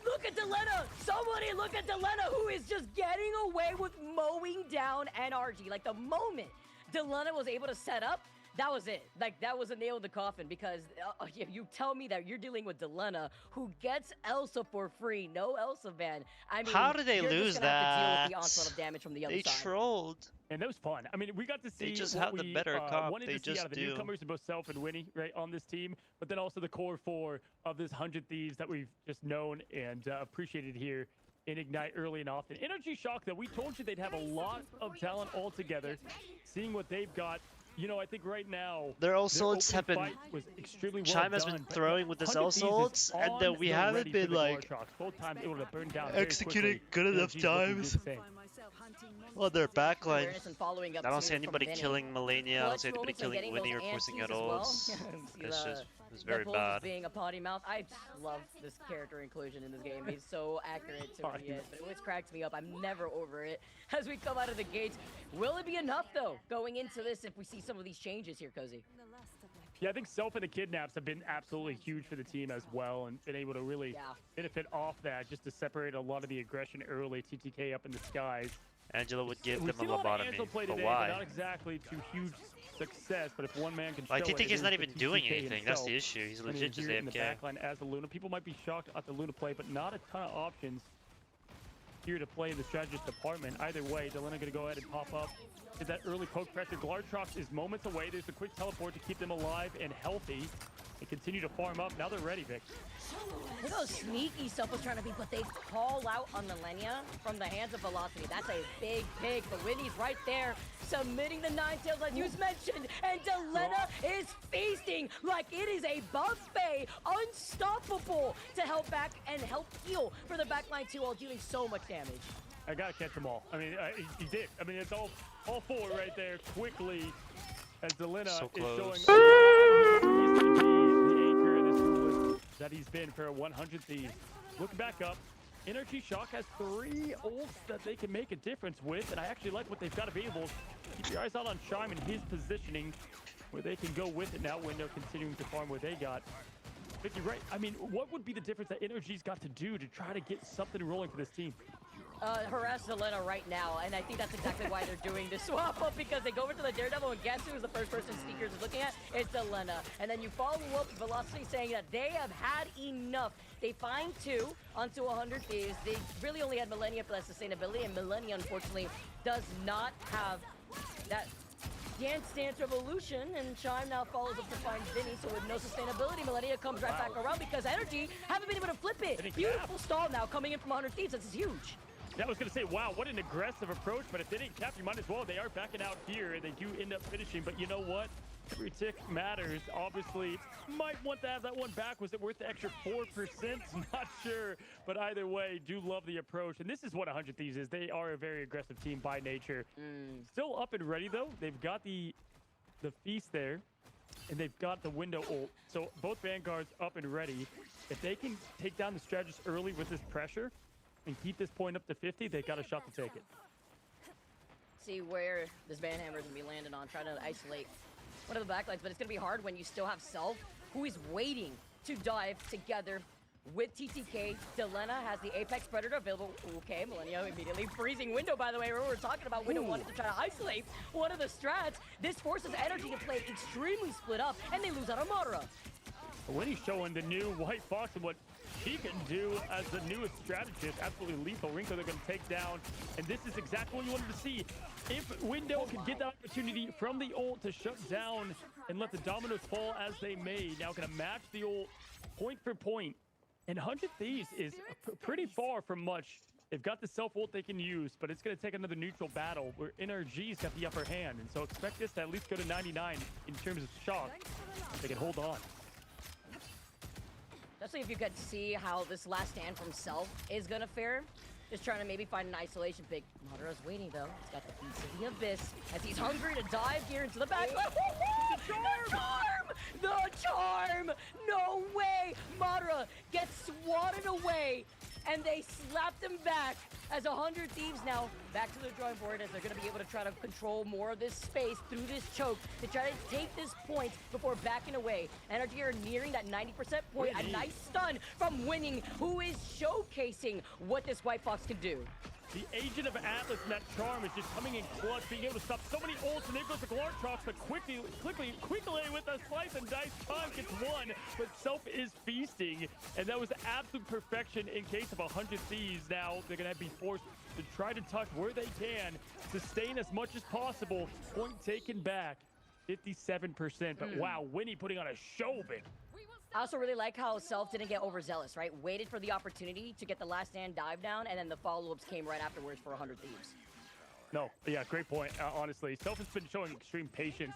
Look at Delena! Somebody look at Delena, who is just getting away with mowing down NRG. Like, the moment Delena was able to set up, that was it. Like, that was a nail in the coffin, because if you tell me that you're dealing with Delena, who gets Elsa for free, no Elsa ban. I mean, how did they lose just that? have to deal with the onslaught of damage from the other they side. trolled. And that was fun. I mean, we got to see They just what have the we better comp. wanted They to see just out of the do. newcomers in both Self and Winnie, right, on this team, but then also the core four of this 100 Thieves that we've just known and appreciated here in Ignite early and often. Energy Shock, that we told you they'd have a lot of talent all together. Seeing what they've got, you know, I think right now their ults have been. Was extremely well Chime has done, been throwing with his 100 Thieves ults, is and on we the haven't ready been for the like Glorshocks. Both times able to burn down very executing quickly. good enough Energy's looking times. insane. Well, their backline. Awareness and following up I don't too see anybody from Peni. killing Melania. I don't see Clutch anybody moments and killing getting Winnie or those forcing antis at as all. well. It's See just the- it's very the bad. being a potty mouth. I just love this character inclusion in this game. He's so accurate to what he is, but it always cracks me up. I'm never over it. As we come out of the gates, will it be enough though going into this if we see some of these changes here, Cozy? Yeah, I think Self and the Kidnaps have been absolutely huge for the team as well, and been able to really benefit off that, just to separate a lot of the aggression early. TTK up in the skies. Angela would give We've them seen a lot of lobotomy, Ansel play but today, why? Not exactly to huge success, but if one man can Like, show TTK it, is not it is even the doing TTK anything. That's himself. the issue. He's And he's legit just here in the AFK. backline as the Luna. People might be shocked at the Luna play, but not a ton of options here to play in the strategist department. Either way, Delena gonna go ahead and pop up. Get that early poke pressure. Glartrox is moments away. There's a quick teleport to keep them alive and healthy. They continue to farm up. Now they're ready, Vic. Look how sneaky Self was trying to be, but they call out on Millennia from the hands of Velocity. That's a big pick, but Winnie's right there, submitting the Ninetales like you mentioned, and Delena is feasting like it is a buffet, unstoppable, to help back and help heal for the backline too, while dealing so much damage. I gotta catch them all. I mean, he did. I mean, it's all four right there quickly, as Delena is showing the anchor in this duelist that he's been for 100 Thieves. Look back up. Energy Shock has 3 ults that they can make a difference with, and I actually like what they've got available. Keep your eyes out on Chime and his positioning, where they can go with it now. Window continuing to farm where they got. Vic, you're right. I mean, what would be the difference that Energy's got to do to try to get something rolling for this team? Harass Delena right now, and I think that's exactly why they're doing this swap up, because they go over to the Daredevil, and guess who is the first person Sneakers is looking at? It's Delena. And then you follow up with Velocity saying that they have had enough. They find 2 onto 100 Thieves. They really only had Millennia for that sustainability, and Millennia, unfortunately, does not have that Dance Revolution, and Chime now follows up to find Vinny, so with no sustainability, Millennia comes right back around because Energy haven't been able to flip it. Beautiful stall now coming in from 100 Thieves. This is huge. I was going to say, wow, what an aggressive approach, but if they didn't cap, you might as well. They are backing out here, and they do end up finishing, but you know what? Every tick matters. Obviously, might want to have that one back. Was it worth the extra 4%? Not sure, but either way, do love the approach, and this is what 100 Thieves is. They are a very aggressive team by nature. Still up and ready, though. They've got the feast there, and they've got the window ult. So both Vanguards up and ready. If they can take down the strategist early with this pressure, and keep this point up to 50, they got a shot to take it. See where this Banhammer is going to be landing on, trying to isolate one of the backlines, but it's going to be hard when you still have Self, who is waiting to dive together with TTK. Delena has the Apex Predator available. Okay, Millennia immediately freezing Window, by the way. We're talking about Window wanting to try to isolate one of the strats. This forces Energy to play extremely split up, and they lose out on Madara. When he's showing the new White Fox and what he can do as the newest strategist, absolutely lethal. Rinko they're going to take down, and this is exactly what you wanted to see. If Window could get the opportunity from the ult to shut down and let the dominoes fall as they may, now going to match the ult point for point. And 100 Thieves is pretty far from much. They've got the self ult they can use, but it's going to take another neutral battle where NRG's got the upper hand. And so expect this to at least go to 99 in terms of shock. They can hold on. Especially if you get to see how this last stand from Self is gonna fare. Just trying to maybe find an isolation pick. Madara's waiting though. He's got the piece of the abyss as he's hungry to dive here into the back. The charm! The charm! No way! Madara gets swatted away, and they slapped him back as 100 Thieves now back to the drawing board as they're going to be able to try to control more of this space through this choke to try to take this point before backing away. Energy are nearing that 90% point. A nice stun from Winning, who is showcasing what this White Fox can do. The Agent of Atlas and that charm is just coming in clutch, being able to stop so many ults, and there goes the Glartrox, but quickly with a slice and dice, time gets one, but Self is feasting, and that was absolute perfection in case of 100 Thieves. Now they're gonna be forced to try to tuck where they can, sustain as much as possible. Point taken back, 57%, but wow, Winnie putting on a show, Vic. I also really like how Self didn't get overzealous, right? Waited for the opportunity to get the last stand dive down, and then the follow-ups came right afterwards for 100 Thieves. No, yeah, great point, honestly. Self has been showing extreme patience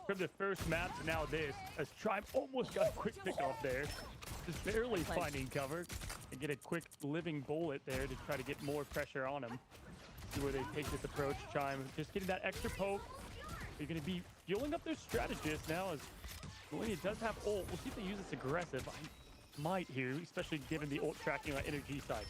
from the first map to now this, as Tribe almost got a quick pick off there. Just barely finding cover, and get a quick living bullet there to try to get more pressure on him. See where they take this approach. Chime just getting that extra poke. They're going to be fueling up their strategist now as Millennia does have ult. We'll see if they use this aggressive. I might here, especially given the ult tracking on energy side.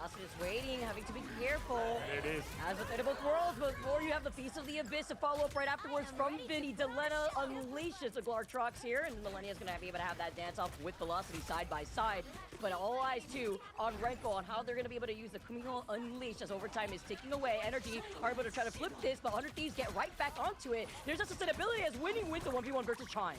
Also just waiting, having to be careful. There it is. As with both worlds, before you have the Piece of the Abyss to follow up right afterwards from Vinny. Delena unleashes the Glartrox here, and Millennia is going to be able to have that dance off with Velocity side by side. But all eyes too on Renko on how they're going to be able to use the Kumiko Unleash as overtime is ticking away. Energy are able to try to flip this, but 100 Thieves get right back onto it. There's a sustainability as Winning wins the 1v1 versus Chime.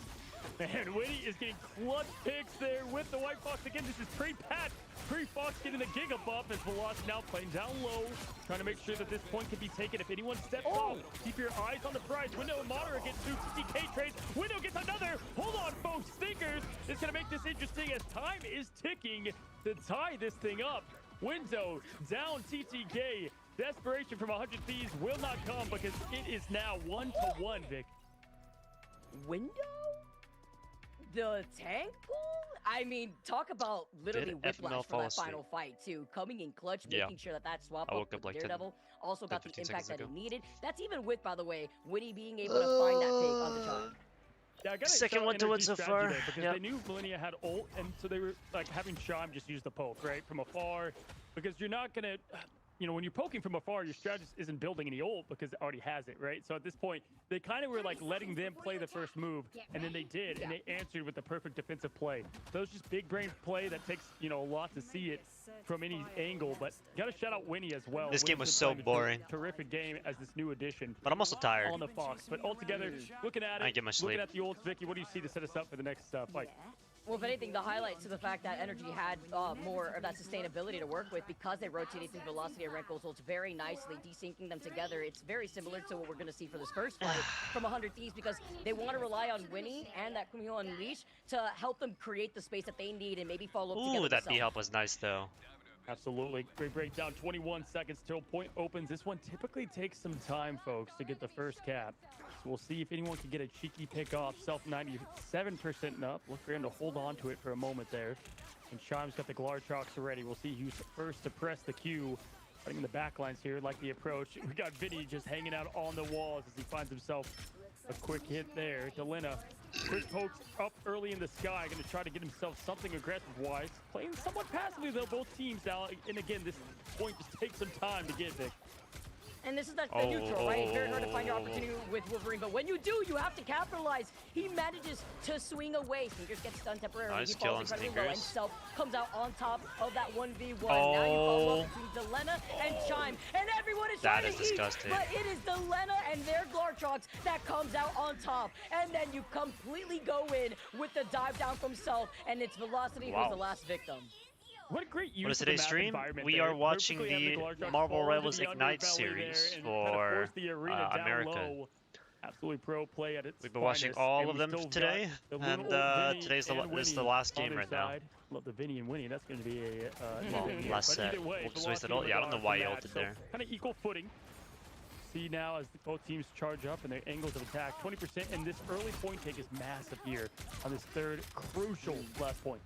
And Winnie is getting clutch picks there with the White Fox. Again, this is pre-Pat. Pre-Fox getting the Giga buff as Velocity now playing down low, trying to make sure that this point can be taken. If anyone steps off, keep your eyes on the prize. Window and Madara gets through TTK trades. Window gets another. Hold on, folks. Stinkers is going to make this interesting as time is ticking to tie this thing up. Window down TTK. Desperation from 100 Thieves will not come because it is now 1-1, Vic. Window? The tank pool? I mean, talk about literally whiplash for that final fight, too. Coming in clutch, making sure that swap up with Daredevil also got the impact that it needed. That's even with, by the way, Winnie being able to find that pick on the Charm. Yeah, I got second one to win so far. Because they knew Millennia had ult, and so they were like having Chime just use the poke, right, from afar. Because you're not going to... You know, when you're poking from afar, your strategist isn't building any ult because it already has it, right? So at this point, they kind of were like letting them play the first move, and then they did, and they answered with the perfect defensive play. So it's just big brain play that takes, you know, a lot to see it from any angle, but gotta shout out Winnie as well. This game was so boring. Terrific game as this new addition. But I'm also tired. On the Fox, but altogether, looking at it, I didn't get much sleep. looking at the ults, Vicky, what do you see to set us up for the next fight? Well, if anything, the highlight to the fact that Energy had more of that sustainability to work with because they rotated through Velocity and Renko's ults very nicely, desyncing them together. It's very similar to what we're going to see for this first fight from 100 Thieves because they want to rely on Winnie and that Kumiko Unleash to help them create the space that they need and maybe follow up together. Ooh, that B-help was nice, though. Absolutely. Great breakdown. 21 seconds till point opens. This one typically takes some time, folks, to get the first cap. So we'll see if anyone can get a cheeky pick off. Self 97% up. Look for him to hold on to it for a moment there. And Chime's got the Glartrox ready. We'll see who's first to press the Q. Fighting in the backlines here, like the approach. We got Vinny just hanging out on the walls as he finds himself a quick hit there. Delena, quick pokes up early in the sky. Going to try to get himself something aggressive-wise. Playing somewhat passively, though, both teams now. And again, this point just takes some time to get, Vic. And this is the neutral, right? It's very hard to find your opportunity with Wolverine, but when you do, you have to capitalize. He manages to swing away. Sneakers gets stunned temporarily. Nice he kill falls on incredibly low, and Sneakers. Self comes out on top of that 1v1. Now you follow up between Delena and Chime, and everyone is trying to disgusting. but it is Delena and their Glartrox that comes out on top. And then you completely go in with the dive down from Self, and it's Velocity who's the last victim. What a great use What is of the today's map stream? environment We there. are watching Perfectly the having Glartrox Marvel fall Rivals into the Ignite underbelly series there and kind of for force the arena down America. low. Absolutely pro play at its We've been watching finest, all and of we them still got today, the little and old Vinny today's and this is the Winnie last on game their right now. side. Love the Vinny and Winnie. That's going to be a Well, game. last But set. either way, We'll just waste it Velocity all. Yeah, I don't know regardless why of he that, ulted so there. Kind of equal footing. see now as both teams charge up and their angles of attack. 20%, and this early point take is massive here on this third crucial last point.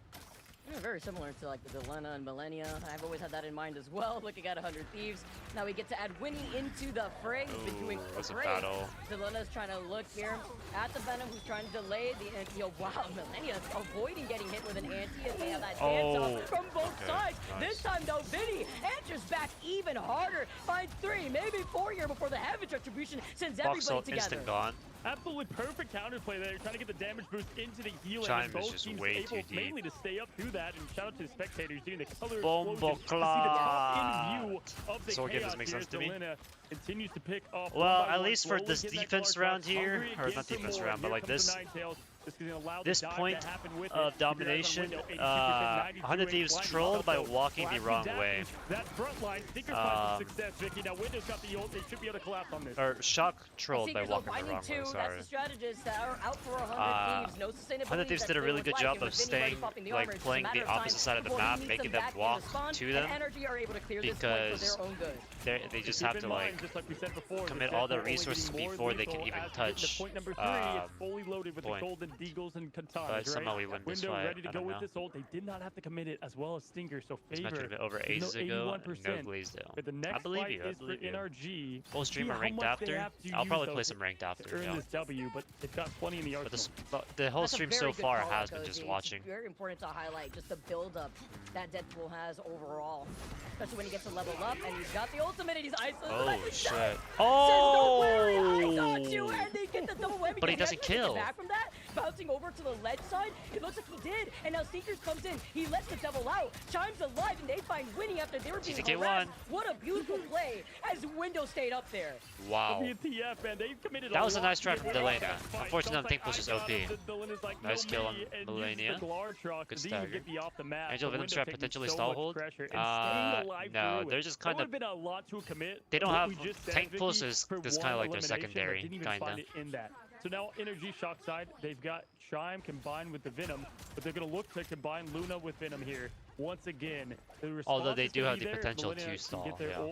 Yeah, very similar to like the Delena and Millennia. I've always had that in mind as well. Looking at 100 Thieves. Now we get to add Winnie into the fray. He's been doing great. Delena's trying to look here at the Venom, who's trying to delay the anti. Wow, Millennia avoiding getting hit with an anti as they have that dance off from both sides. Nice. This time though, Vinny answers back even harder. Finds 3, maybe 4 here before the Heaven's Retribution sends everybody together. Instant gone. Absolutely perfect counterplay there, trying to get the damage boost into the healing. Chime and both is just teams way able too deep. mainly to stay up through that, and shout out to the spectators doing the color Bombo explosion to see the top in view of the so again, chaos this makes here. sense to me. Delena continues to pick off. Well, at least for this defense round here, or not defense round, but like this point of domination, 100 Thieves trolled by walking the wrong way. That front line, Stinker finds success, Vicky. Now Windows got the ult, they should be able to collapse on this. Or Shock trolled by walking the wrong way, That's sorry. the strategists that are out for 100 Thieves. No sustainability. 100 Thieves did a really good job of staying, like playing the opposite side of the map, making them walk to them, because they just have to like commit all their resources before they can even touch point number 3, it's fully loaded with the golden deagles and katanas. But somehow we win this Window fight. ready to go with this ult. They did not have to commit it as well as Stinker, so This favor. match would have been over ages ago. No Glazedale. But the next I believe fight you. is for NRG. Full streamer ranked after. I'll probably play some ranked after. To earn this W, but they've got plenty in the arsenal. But the whole stream so far has been just watching. It's very important to highlight just the build-up that Deadpool has overall, especially when he gets to level up and he's got the ultimate and he's isolated. Oh shit! Oh! But he doesn't kill. Back from that, bouncing over to the ledge side, it looks like he did, and now Seekers comes in. He lets the devil out. Chime's alive, and they find Winnie after they were being harassed. What a beautiful play as Window stayed up there. Wow. That was a nice try from Delena. Unfortunately, I think pushes OP. Nice kill on Millennia. Good stagger. Angel Venom trap potentially stall hold. No, they're just kind of. They don't have tank pulse is kind of like their secondary, kinda. So now Energy Shock side, they've got Chime combined with the Venom, but they're going to look to combine Luna with Venom here. Once again, although they do have the potential to stall, yeah.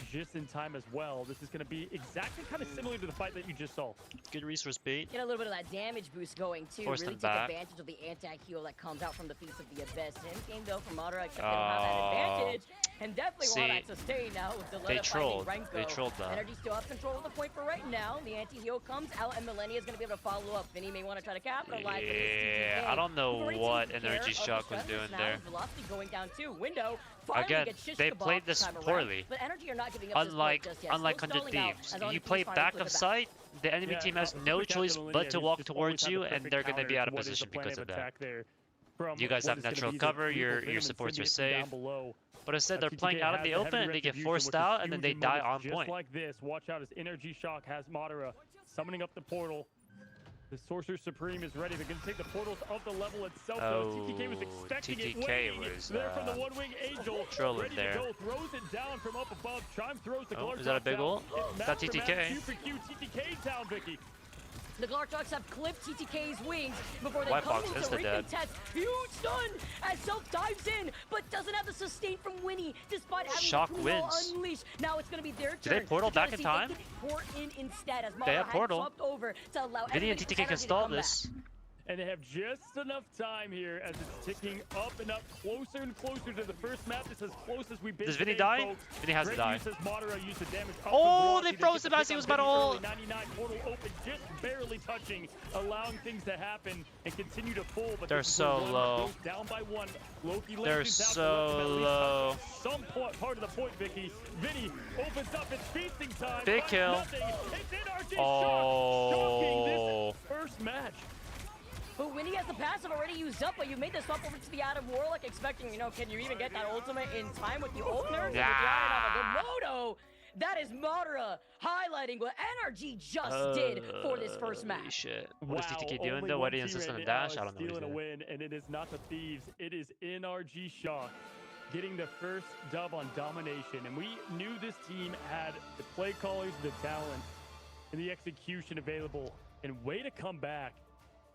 Just in time as well. This is going to be exactly kind of similar to the fight that you just saw. Good resource bait. Get a little bit of that damage boost going too. Force really them take back. advantage of the anti-heal that comes out from the Feast of the Abyss. In game though, for Madara, they don't have that advantage, and definitely want that sustain now with Delena they trolled. finding Renko. They trolled that. Energy still have control of the point for right now. The anti-heal comes out, and Millennia is going to be able to follow up. Vinny may want to try to capitalize. Yeah, I don't know what Energy Shock was doing there. Velocity going down too. Window. Again, they played this poorly. But Energy are not giving up Unlike 100 Thieves, you play back of sight, the enemy team has no choice but to walk towards you, and they're going to be out of position because of that. You guys have natural cover, your supports are safe. But instead, they're playing out in the open, and they get forced out, and then they die on point. Just like this, watch out as Energy Shock has Madara summoning up the portal. The Sorcerer Supreme is ready. They're going to take the portals of the level itself. TTK was expecting it, waiting there from the One-Wing Angel. Trolling there. Go, throws it down from up above. Chime throws the is that a big ult? That's TTK. TTK down, Vicky. The Glartrox have clipped TTK's wings before they White come box in to recontest. Huge stun as Self dives in, but doesn't have the sustain from Winnie despite having Shock the wins. unleashed. Now it's going to be their turn. Did they portal back in time? Port in instead as they have portal. Over to allow Vinny and TTK can stall this. And they have just enough time here as it's ticking up and up, closer and closer to the first map. It's as close as we've been. Does Vinny die? Folks. Vinny has to die. Oh, they froze him as he was about to ult. 99 portal open, just barely touching, allowing things to happen and continue to pull. But they're so low. Down by one. Loki they're so low. Some part of the point, Vicky. Vinny opens up. It's feasting time. Big kill. It's NRG oh. Shocking this first match. But Winnie has the passive already used up, but you made the swap over to the Adam Warlock, expecting, can you even get that ultimate in time with the ult nerf? Yeah. The Moto, that is Madara highlighting what NRG just did for this first match. Shit. What is TTK doing though? Why did he insist on a dash? I don't know. Stealing a win, and it is not the Thieves. It is NRG Shock getting the first dub on domination. And we knew this team had the play callers, the talent, and the execution available. And way to come back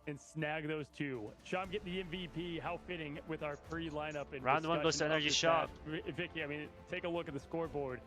and snag those two. Chime getting the MVP. How fitting with our pre-lineup. Round one goes to Energy Shock. Vicky, I mean, take a look at the scoreboard.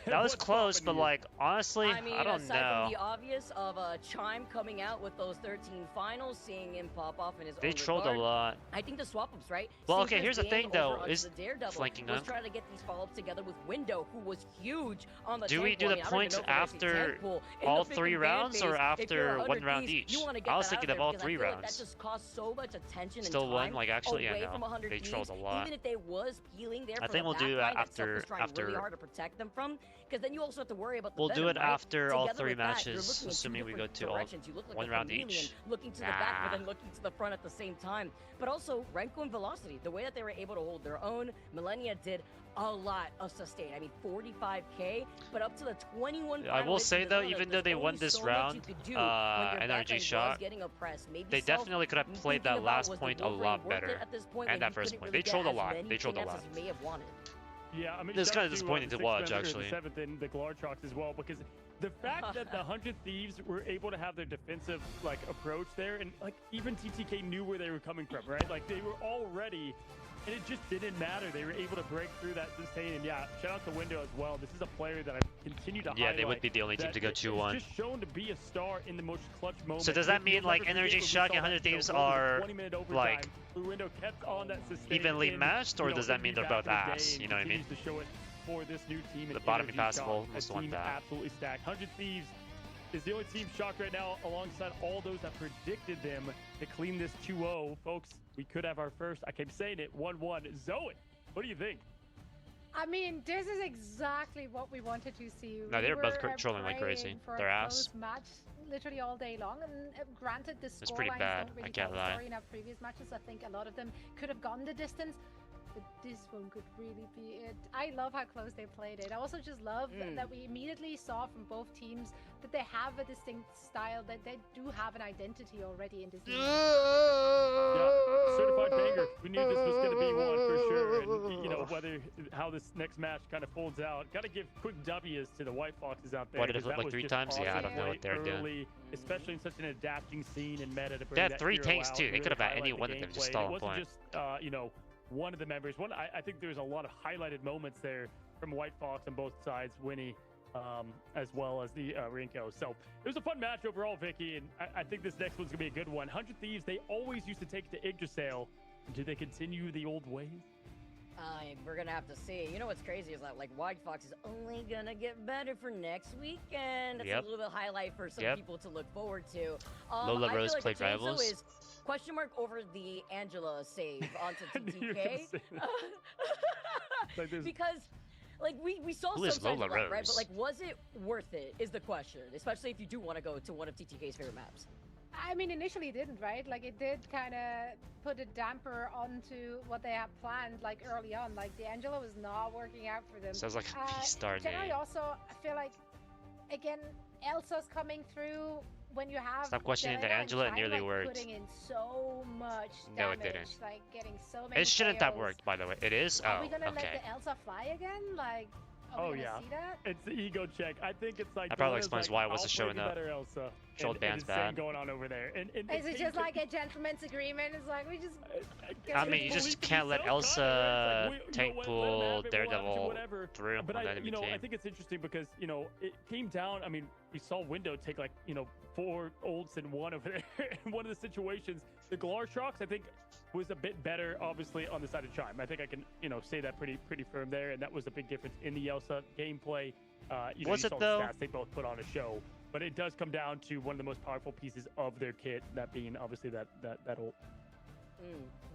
That was close, but like honestly, I mean, I don't aside know. from the obvious of Chime coming out with those 13 finals, seeing him pop off in his They own trolled regard, a lot. I think the swap-ups, right? Well, okay, Synchros here's the being thing though, over onto is the Daredevil flanking was him. trying to get these follow-ups together with Window, who was huge on the Do tank we do pool. the I mean, I don't points even know if we're gonna see after tank pool. In all the 3 freaking rounds fan or phase, if you're after 1 100 round Thieves, each? you wanna get I was that out thinking of of all there, because I 3 feel like rounds. that just costs so much attention Still and won? time Like actually, away yeah, from no. 100 They Thieves, trolled a lot. even if they was peeling there I for think the we'll do back that line that Self was trying really after. hard to protect them from, because then you also have to worry about the We'll do Venom, it right? after all Together 3 with that, you're matches, looking in two assuming we go different to all directions. You look like 1 a round chameleon, each. looking to the back, but then looking to the front at the same time. But also, Renko and Velocity, the way that they were able to hold their own, Millennia did a lot of sustain. I mean, 45k, but up to the 21 I will hits say in the though, zone, even there's though they only won this so much you round, could do when your back NRG line was shot, getting oppressed. Maybe they Self definitely could have played thinking that about last was the point a Wolverine lot worth it better. at this point And when that you first couldn't point. really They trolled a get as lot. many They trolled a cleanups lot. as you may have wanted. Yeah, I mean, It's shout kind out of to, disappointing the to watch, 6th member, actually. The 7th and the Glartrox as well, because the fact that the 100 Thieves were able to have their defensive like approach there, and like even TTK knew where they were coming from, right? Like they were all ready, and it just didn't matter. They were able to break through that sustain, and yeah, shout out to Window as well. This is a player that I continue to highlight. Yeah, they would be the only team to go 2-1. Just shown to be a star in the most clutch moment. So does that mean like Energy Shock and 100 Thieves are like Window kept on that sustain evenly in, matched, or does that mean they're both back in the ass? day, You know what I mean? continues to show it for this new team. The in bottom Energy impassable Shock, was the a one team back. absolutely stacked. 100 Thieves is the only team shocked right now, alongside all those that predicted them to clean this 2-0. Folks, we could have our first, I keep saying it, 1-1. Zoe, what do you think? I mean, this is exactly what we wanted to see. No, they were both were trolling like crazy. praying for Their a ass. close match literally all day long. And granted, the It's pretty scorelines bad, don't really I can't tell the lie. story in our previous matches. I think a lot of them could have gone the distance. But this one could really be it. I love how close they played it. I also just love that we immediately saw from both teams that they have a distinct style, that they do have an identity already in this game. Yeah, certified banger. We knew this was going to be one for sure. And, you know, how this next match kind of folds out. Got to give quick W's to the White Foxes out there. What, did it because flip that like was 3 just times? Yeah, I awesome don't know play what they're doing. early, especially in such an adapting scene and meta to bring They had that 3 hero tanks out too. and They really could have had highlight any the one of them just gameplay. stall It on wasn't point. just, you know, one of the members. I think there's a lot of highlighted moments there from White Fox on both sides, Winnie, as well as the Rinko. So it was a fun match overall, Vicky, and I think this next one's gonna be a good one. 100 Thieves, they always used to take to Yggdrasil. Do they continue the old ways? We're gonna have to see. You know what's crazy is that like White Fox is only gonna get better for next weekend. It's a little bit highlight for some people to look forward to. Lola I Rose feel like played the change, though, Rivals. is question mark over the Angela save onto TTK. Because like we saw Who is some signs Lola of that, right? Rose? But like, was it worth it? Is the question, especially if you do want to go to one of TTK's favorite maps. I mean, initially it didn't, right? Like, it did kind of put a damper onto what they had planned, like, early on. Like, the Angela was not working out for them. Sounds like a P-star Generally, name. also, I feel like, again, Elsa's coming through when you have... Stop questioning the Jelena and Angela, it Chime, nearly like, worked. putting in so much No, it damage, didn't. like, getting so many It shouldn't have KOs. worked, by the way. It is? Are Oh, we gonna let okay. the Elsa fly again? Like, are Oh we gonna yeah, see that? it's the ego check. I think it's like That probably Jelena's explains like, why it wasn't I'll play showing you up. better, Elsa. Trolled and band's it's the same bad. going on over there. And Is it just like a gentleman's agreement? It's like, we just... I mean, you just can't let Elsa tank pool Daredevil through But on the I enemy think team. it's interesting because it came down. I mean, we saw Window take like 4 ults in one over there. In one of the situations, the Glartrox I think was a bit better, obviously on the side of Chime. I think I can say that pretty firm there, and that was a big difference in the Elsa gameplay. Was you it saw though? The stats they both put on a show, but it does come down to one of the most powerful pieces of their kit, that being obviously that ult.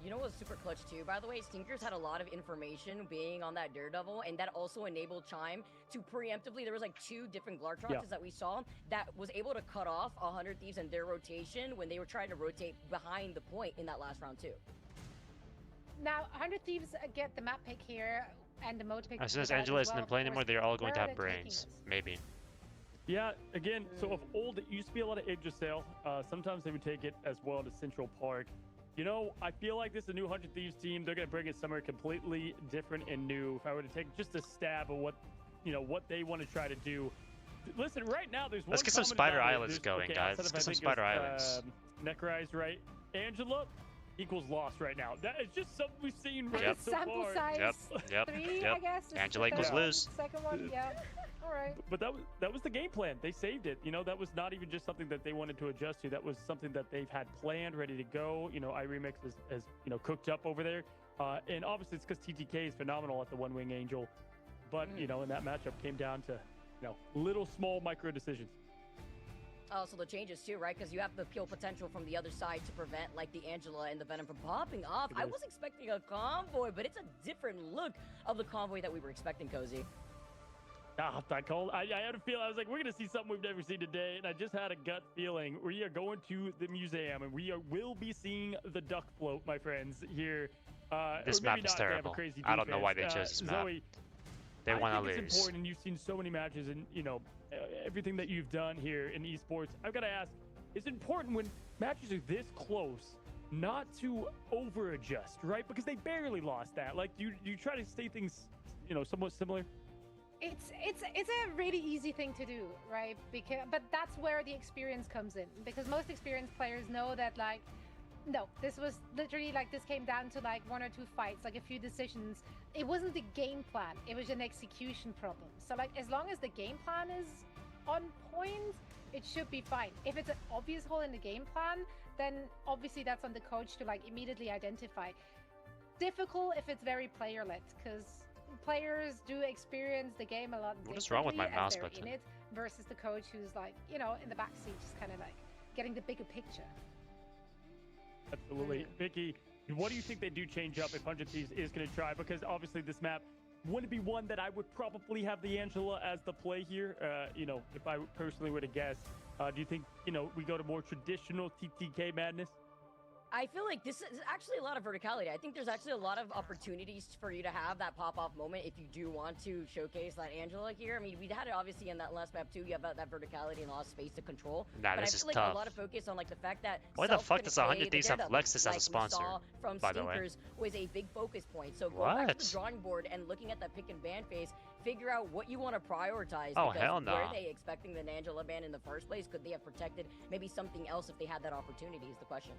You know what was super clutch too, by the way? Stinkers had a lot of information being on that Daredevil, and that also enabled Chime to preemptively, there was like 2 different Glartroxes that we saw that was able to cut off 100 Thieves and their rotation when they were trying to rotate behind the point in that last round too. Now, 100 Thieves get the map pick here, and the mode pick. As soon as with that Angela as isn't well, in play of anymore, course. they're all going to Where are have they taking brains. this? Maybe. Yeah, again, so of old, it used to be a lot of Yggdrasil. Sometimes they would take it as well to Central Park. I feel like this is a new 100 Thieves team. They're going to bring it somewhere completely different and new. If I were to take just a stab of what they want to try to do. Listen, right now, there's one Let's get some common Spider denominator. Islands There's- going, okay, guys. outside Let's of, get I some think it was, Spider Islands. Necroized, right? Angela, equals loss right now. That is just something we've seen right Yep. so Sample far. size Yep. 3, Yep. I guess. is the Angela third equals one, lose. Second one, yeah. All right. But that was the game plan. They saved it. You know, that was not even just something that they wanted to adjust to. That was something that they've had planned, ready to go. You know, iRemix has you know, cooked up over there. And obviously it's because TTK is phenomenal at the One Wing Angel. But, you know, in that matchup came down to, you know, little small micro decisions. Also the changes too, right? Because you have the peel potential from the other side to prevent like the Angela and the Venom from popping off. I was expecting a convoy, but it's a different look of the convoy that we were expecting, Cozy. I had a feeling. I was like, we're going to see something we've never seen today. And I just had a gut feeling. We are going to the museum, and will be seeing the duck float, my friends, here. This map is terrible. I don't know why they chose this map. Zoe, they want to lose. It's important, and you've seen so many matches, and, you know, everything that you've done here in esports. I've got to ask, it's important when matches are this close not to over-adjust, right? Because they barely lost that. Like, you try to stay things, you know, somewhat similar. It's a really easy thing to do, right? But that's where the experience comes in, because most experienced players know that, like, no, this was literally like, this came down to like 1 or 2 fights, like a few decisions. It wasn't the game plan, it was an execution problem. So like, as long as the game plan is on point, it should be fine. If it's an obvious hole in the game plan, then obviously that's on the coach to like immediately identify. Difficult if it's very player-led, because players do experience the game a lot differently. What is wrong with my mouse button? In it versus the coach who's like, you know, in the backseat, just kind of like getting the bigger picture. Absolutely. Vicky, what do you think they do change up if 100 Thieves is going to try? Because obviously this map wouldn't be one that I would probably have the Angela as the play here. You know, if I personally were to guess, do you think, you know, we go to more traditional TTK madness? I feel like this is actually a lot of verticality. I think there's actually a lot of opportunities for you to have that pop-off moment if you do want to showcase that Angela here. I mean, we had it obviously in that last map too. You have that verticality and a lot of space to control. Nah, but this I is feel like tough. a lot of focus on like the fact that Why the fuck does 100 Thieves have Lexus as a sponsor, from by the way? Stinkers was a big focus point. So go back to the drawing board and looking at that pick and ban phase, figure out what you want to prioritize. Oh, because hell no. Were they expecting an Angela ban in the first place? Could they have protected maybe something else if they had that opportunity is the question.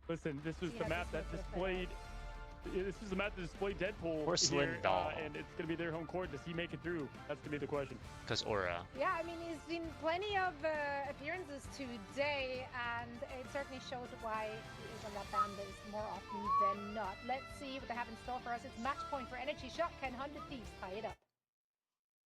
Listen, this was the map that displayed. This is the map that displayed Deadpool Porcelain here, doll. and it's gonna be their home court. Does he make it through? That's gonna be the question. Because Aura. Yeah, I mean, he's been plenty of appearances today, and it certainly shows why he is on that ban list more often than not. Let's see what they have in store for us. It's match point for Energy Shot. Can 100 Thieves tie it up?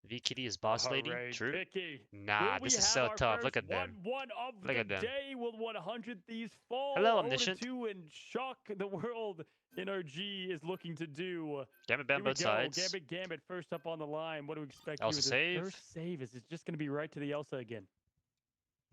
V-Kitty is boss lady. Right, True. Vicky, nah, this is so tough. Look at them. One of Look the at them. day will 100 Thieves fall. Hello, Omniscient. 0-2 and shock the world. NRG is looking to do. Gambit ban both sides. Gambit first up on the line. What do we expect? Elsa save. First save is it just going to be right to the Elsa again?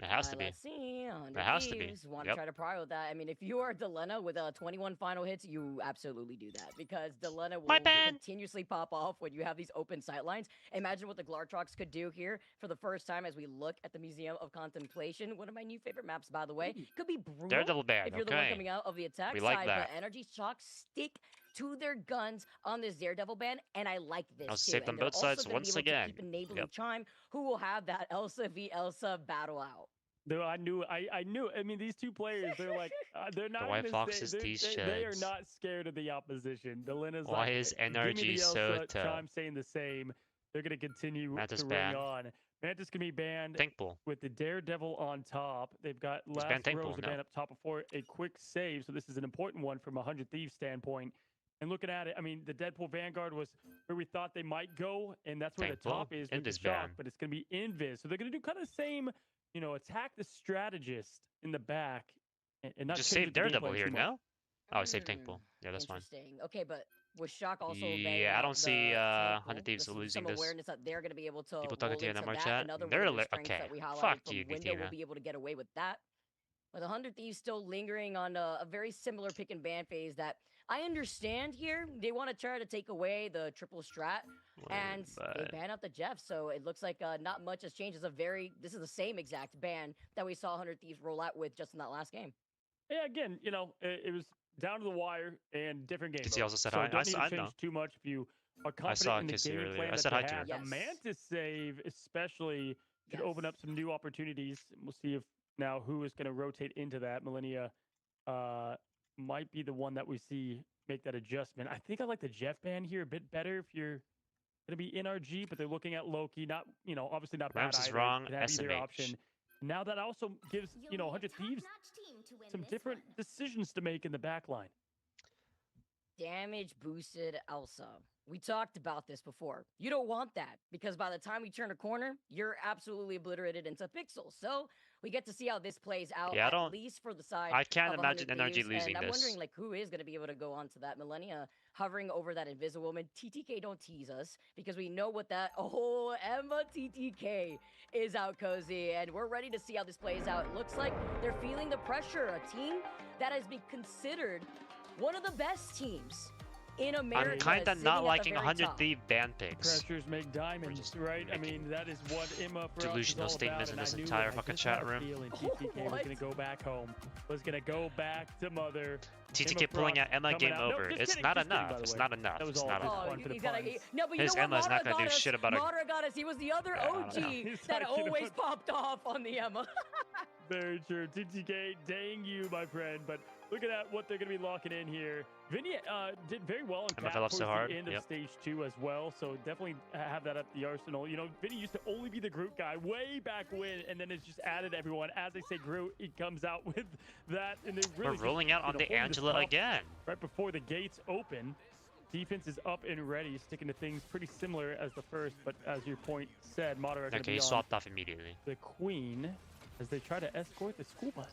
It has to be. Let's see. It has to be. Want to try to prio that. I mean, if you are Delena with 21 final hits, you absolutely do that because Delena will continuously pop off when you have these open sightlines. Imagine what the Glartrox could do here for the first time as we look at the Museum of Contemplation. One of my new favorite maps, by the way. Could be brutal Daredevil ban. if you're the one coming out of the attack We like side, that. but Energy Shock stick to their guns on this Daredevil ban, and I like this I'll too. save them And they're both sides also gonna be once able to again. keep enabling Chime, who will have that Elsa v Elsa battle out. No, I knew. I mean, these two players, they're like, they're not. The White gonna Foxes, say, these they are sheds. not scared of the opposition. Delena's Why like, is give me NRG the so Elsa, tough? Chime saying the same. They're gonna continue Mantis to banned. ring on. Mantis gonna be banned Thinkpool. with the Daredevil on top. They've got He's last banned Thinkpool, Rose to ban no. up top before a quick save. So this is an important one from a 100 Thieves standpoint. And looking at it, I mean, the Deadpool Vanguard was where we thought they might go, and that's where the Thinkpool, top is with the Invis shock, ban. but it's gonna be Invis. So they're gonna do kind of the same, you know, attack the strategist in the back and not Just change save up the game Daredevil plan here, too much. no? Oh, save Thinkpool. Yeah, that's fine. Interesting. Okay, but was Shock also Yeah, I don't see 100 Thieves some losing this. awareness that they're going to be able to People talking roll to you in into MR that. chat? Another They're one of the li- strengths okay. that we highlighted Fuck from you, Window will Katina. be able to get away with that. But 100 Thieves still lingering on a very similar pick and ban phase that I understand here. They want to try to take away the triple strat, and they ban out the Jeff. So it looks like not much has changed. This is the same exact ban that we saw 100 Thieves roll out with just in that last game. Yeah, again, you know, it was down to the wire and different game. Did he also said so hi? don't need I to change know. too much if you are I saw confident in the Kissy game earlier. plan I that said they hi to have. her. The Mantis save especially should open up some new opportunities. We'll see if now who is going to rotate into that. Millennia might be the one that we see make that adjustment. I think I like the Jeff ban here a bit better if you're going to be NRG, but they're looking at Loki. Not, obviously not bad Rams is either. wrong, Could have either SMH. option. Now that also gives, 100 Thieves some different decisions to make in the back line. Damage boosted Elsa. We talked about this before. You don't want that because by the time you turn a corner, you're absolutely obliterated into pixels. So we get to see how this plays out, Yeah, at least for the side. I can't of imagine 100 NRG Thieves. losing and I'm this. wondering who is going to be able to go onto that Millennia, hovering over that Invisible Woman. TTK don't tease us because we know what that Emma TTK is out, Cozy, and we're ready to see how this plays out. It looks like they're feeling the pressure. A team that has been considered one of the best teams in America. I'm kind of not liking 100 Thief ban picks. Pressures make diamonds, right? I mean, that is what Emma for delusional us is all statements about, in this and I knew entire it. I fucking just had chat a room. feeling TTK was going to go back home. Was going to go back to mother. TTK pulling out Emma, game over. It's not enough. It's not enough. It's not enough. No, but you His know Emma's what? not going to do shit about it. Mara got us. He was the other OG that always popped off on the Emma. Very true. TTK, dang you, my friend. But looking at what they're going to be locking in here. Vinny did very well in cap towards the end of stage 2 as well. So definitely have that at the arsenal. Vinny used to only be the Groot guy way back when, and then it's just added everyone. As they say Groot, he comes out with that. And they really We're rolling out on the Angela again. Right before the gates open. Defense is up and ready, sticking to things pretty similar as the first, but as your point said, Madara going to be he on swapped off immediately. The Queen as they try to escort the school bus.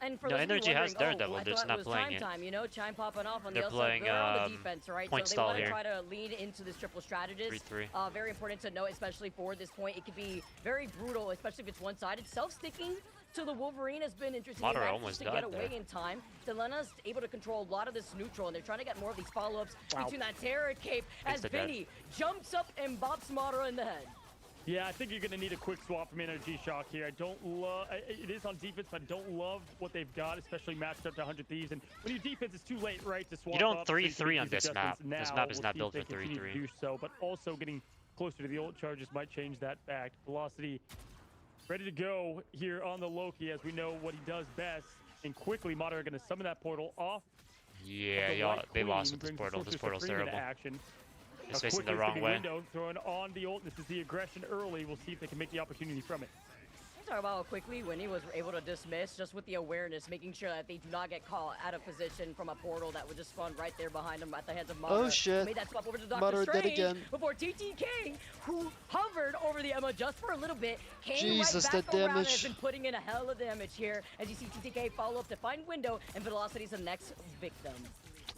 And for no, those Energy has Daredevil, they're they're just not playing it. Time, Chime popping off on they're the playing, they're on the defense, right? point So they stall want to here. try to lean into this triple strategist. 3-3. Very important to note, especially for this point. It could be very brutal, especially if it's one-sided. Self-sticking to the Wolverine has been interesting. Madara almost to died get away there. in time. Delena's able to control a lot of this neutral, and they're trying to get more of these follow-ups between that Terror Cape as Vinny jumps up and bops Madara in the head. Yeah, I think you're going to need a quick swap from Energy Shock here. I don't love it is on defense, but I don't love what they've got, especially matched up to 100 Thieves. And when your defense is too late, right, to swap You don't up, 3-3 on this map. Now, This map is not see built if for they continue 3-3. to do so, but also getting closer to the ult charges might change that fact. Velocity ready to go here on the Loki, as we know what he does best. And quickly, Madara going to summon that portal off. Yeah, y'all, they lost with this portal. This portal's terrible. It's facing the wrong way. Window, throwing on the ult. This is the aggression early. We'll see if they can make the opportunity from it. Talk about how quickly Winnie was able to dismiss just with the awareness, making sure that they do not get caught out of position from a portal that would just spawn right there behind them at the hands of Madara. Oh shit. Made that swap over to Dr. Madara did again. Before TTK, who hovered over the Emma just for a little bit, came Jesus, right back that around and damage. has been putting in a hell of damage here. As you see TTK follow up to find Window, and Velocity's the next victim.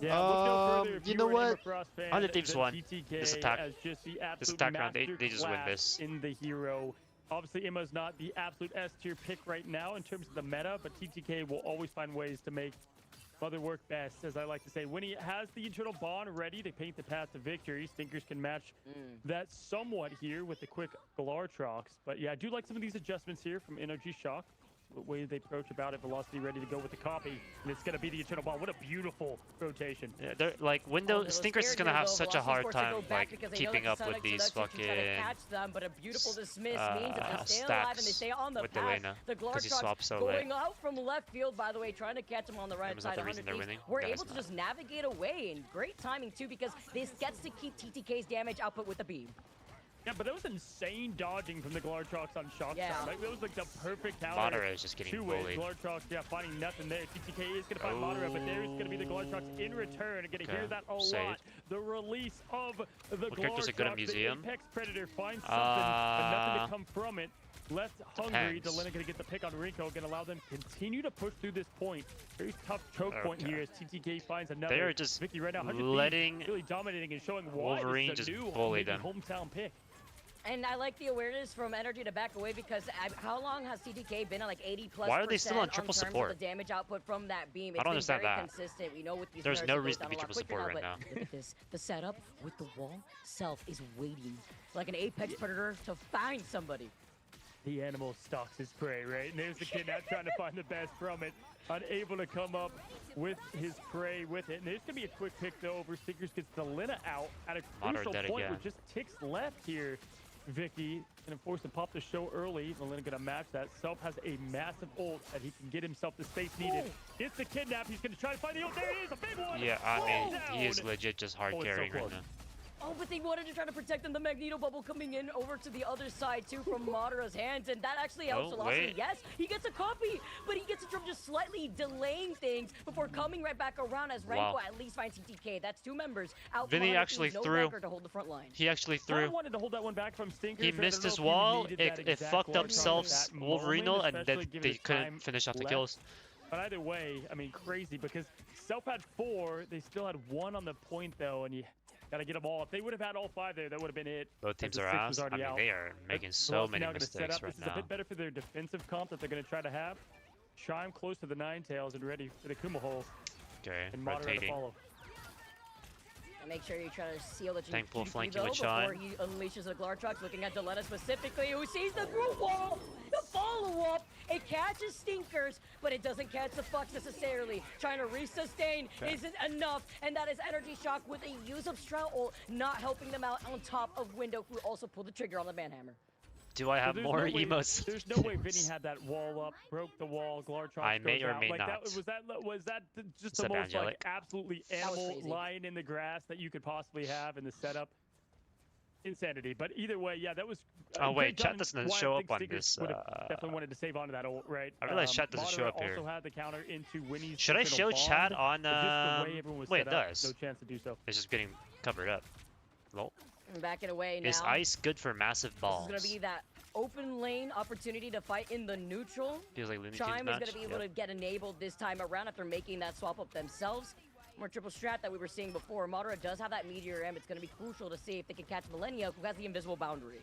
Yeah, look no further. If you you know were an what? Emma Frost fan, Other teams won. TTK This attack. as just the This absolute attack round, they just win masterclass this. in the hero. Obviously, Emma's not the absolute S tier pick right now in terms of the meta, but TTK will always find ways to make Mother work best, as I like to say. When he has the internal bond ready to paint the path to victory, Stinkers can match that somewhat here with the quick Galartrox. But yeah, I do like some of these adjustments here from Energy Shock. The way they approach about it, Velocity ready to go with the copy, and it's going to be the internal bond. What a beautiful rotation. Yeah, they're like Stinkers is gonna have such a hard time like keeping up with these fucking catch them, but a beautiful dismiss means that they stay alive and they stay on the with path. Delena, The 'cause he Galartrox swapped so going late. out from left field, by the way, trying to catch him on the right Is side. that the 100 reason they're Thieves. winning? We're No, able it's to not. just navigate away, and great timing too, because this gets to keep TTK's damage output with the beam. Yeah, but that was insane dodging from the Galartrox on Shock Yeah. side. Like, that was like the perfect counter. Madara is just getting bullied. Galartrox, yeah, finding nothing there. TTK is going to find Madara, but there's going to be the Galartrox in return. Going to hear that a lot. The release of the characters are good at Galartrox, the museum? Apex Predator finds something, but nothing to come from it. Left hungry, Depends. Delena going to get the pick on Rinko, going to allow them to continue to push through this point. Very tough choke point here as TTK finds another. They're just Vicky right now, 100 letting Thieves really dominating and showing why Wolverine this is a just new bully maybe them. hometown pick. And I like the awareness from Energy to back away because how long has TTK been at like 80+%? Why are they still on triple terms support? Of the damage output from that beam? I don't It's been understand very that. consistent. We know with these There's nerfs, no it goes reason to down be a lot triple quicker support now, right but now. Look at this. The setup with the wall self is waiting like an Apex Predator to find somebody. The animal stalks his prey, right? And there's the kid now trying to find the best from it. Unable to come up with his prey with it. And there's going to be a quick pick, though, over Stinkers gets Delena out at a Madara crucial dead point again. with just ticks left here. Vicky gonna force to pop the show early. Melina gonna match that. Self has a massive ult that he can get himself the space needed. Gets the kidnap. He's gonna try to find the ult. There it is, a big one. Yeah, I mean, he is legit just hard carrying right now. Oh, but they wanted to try to protect them. The Magneto bubble coming in over to the other side, too, from Madara's hands, and that actually helps Velocity. Yes, he gets a copy, but he gets it from just slightly delaying things before coming right back around as Renko at least finds TTK. That's 2 members out. Vinny actually threw. To hold the front line. He actually threw. I wanted to hold that one back from Stinkers. He missed his wall. It fucked up Self's Wolverino, and then they couldn't finish off the kills. But either way, I mean, crazy, because Self had 4. They still had 1 on the point, though, and you gotta get them all. If they would have had all 5 there, that would have been it. Both teams are ass. I mean, they are making so many mistakes right now. This is a bit better for their defensive comp that they're gonna try to have. Chime close to the 9-tails and ready for the Kuma hole. Okay, and rotating. To follow. And make sure you try to seal the Thankful flanking with with before he unleashes the Glartrox, looking at Deletta specifically, who sees the through wall. The follow-up, it catches Stinkers, but it doesn't catch the Fox necessarily. Trying to resustain isn't enough, and that is Energy Shock with a use of Strout ult, not helping them out on top of Window, who also pulled the trigger on the Manhammer. Do I have more emotes? There's no way Vinny had that wall up, broke the wall, Glartrox I may or may like not. Was that just the most like absolutely animal lying in the grass that you could possibly have in the setup? Insanity. But either way, yeah, that was. Oh wait, chat doesn't show up on this. Definitely wanted to save onto that ult, right? I realize chat doesn't show up here. Also had the counter into Winnie's. Should I show chat on? Wait, it does. No chance to do so. It's just getting covered up. Lol. Backing away now. Is ice good for massive balls? This is gonna be that open lane opportunity to fight in the neutral. Feels like Looney Tunes Chime is match. gonna be able to get enabled this time around after making that swap up themselves. More triple strat that we were seeing before. Madara does have that Meteor M. It's going to be crucial to see if they can catch Millennia, who has the invisible boundary.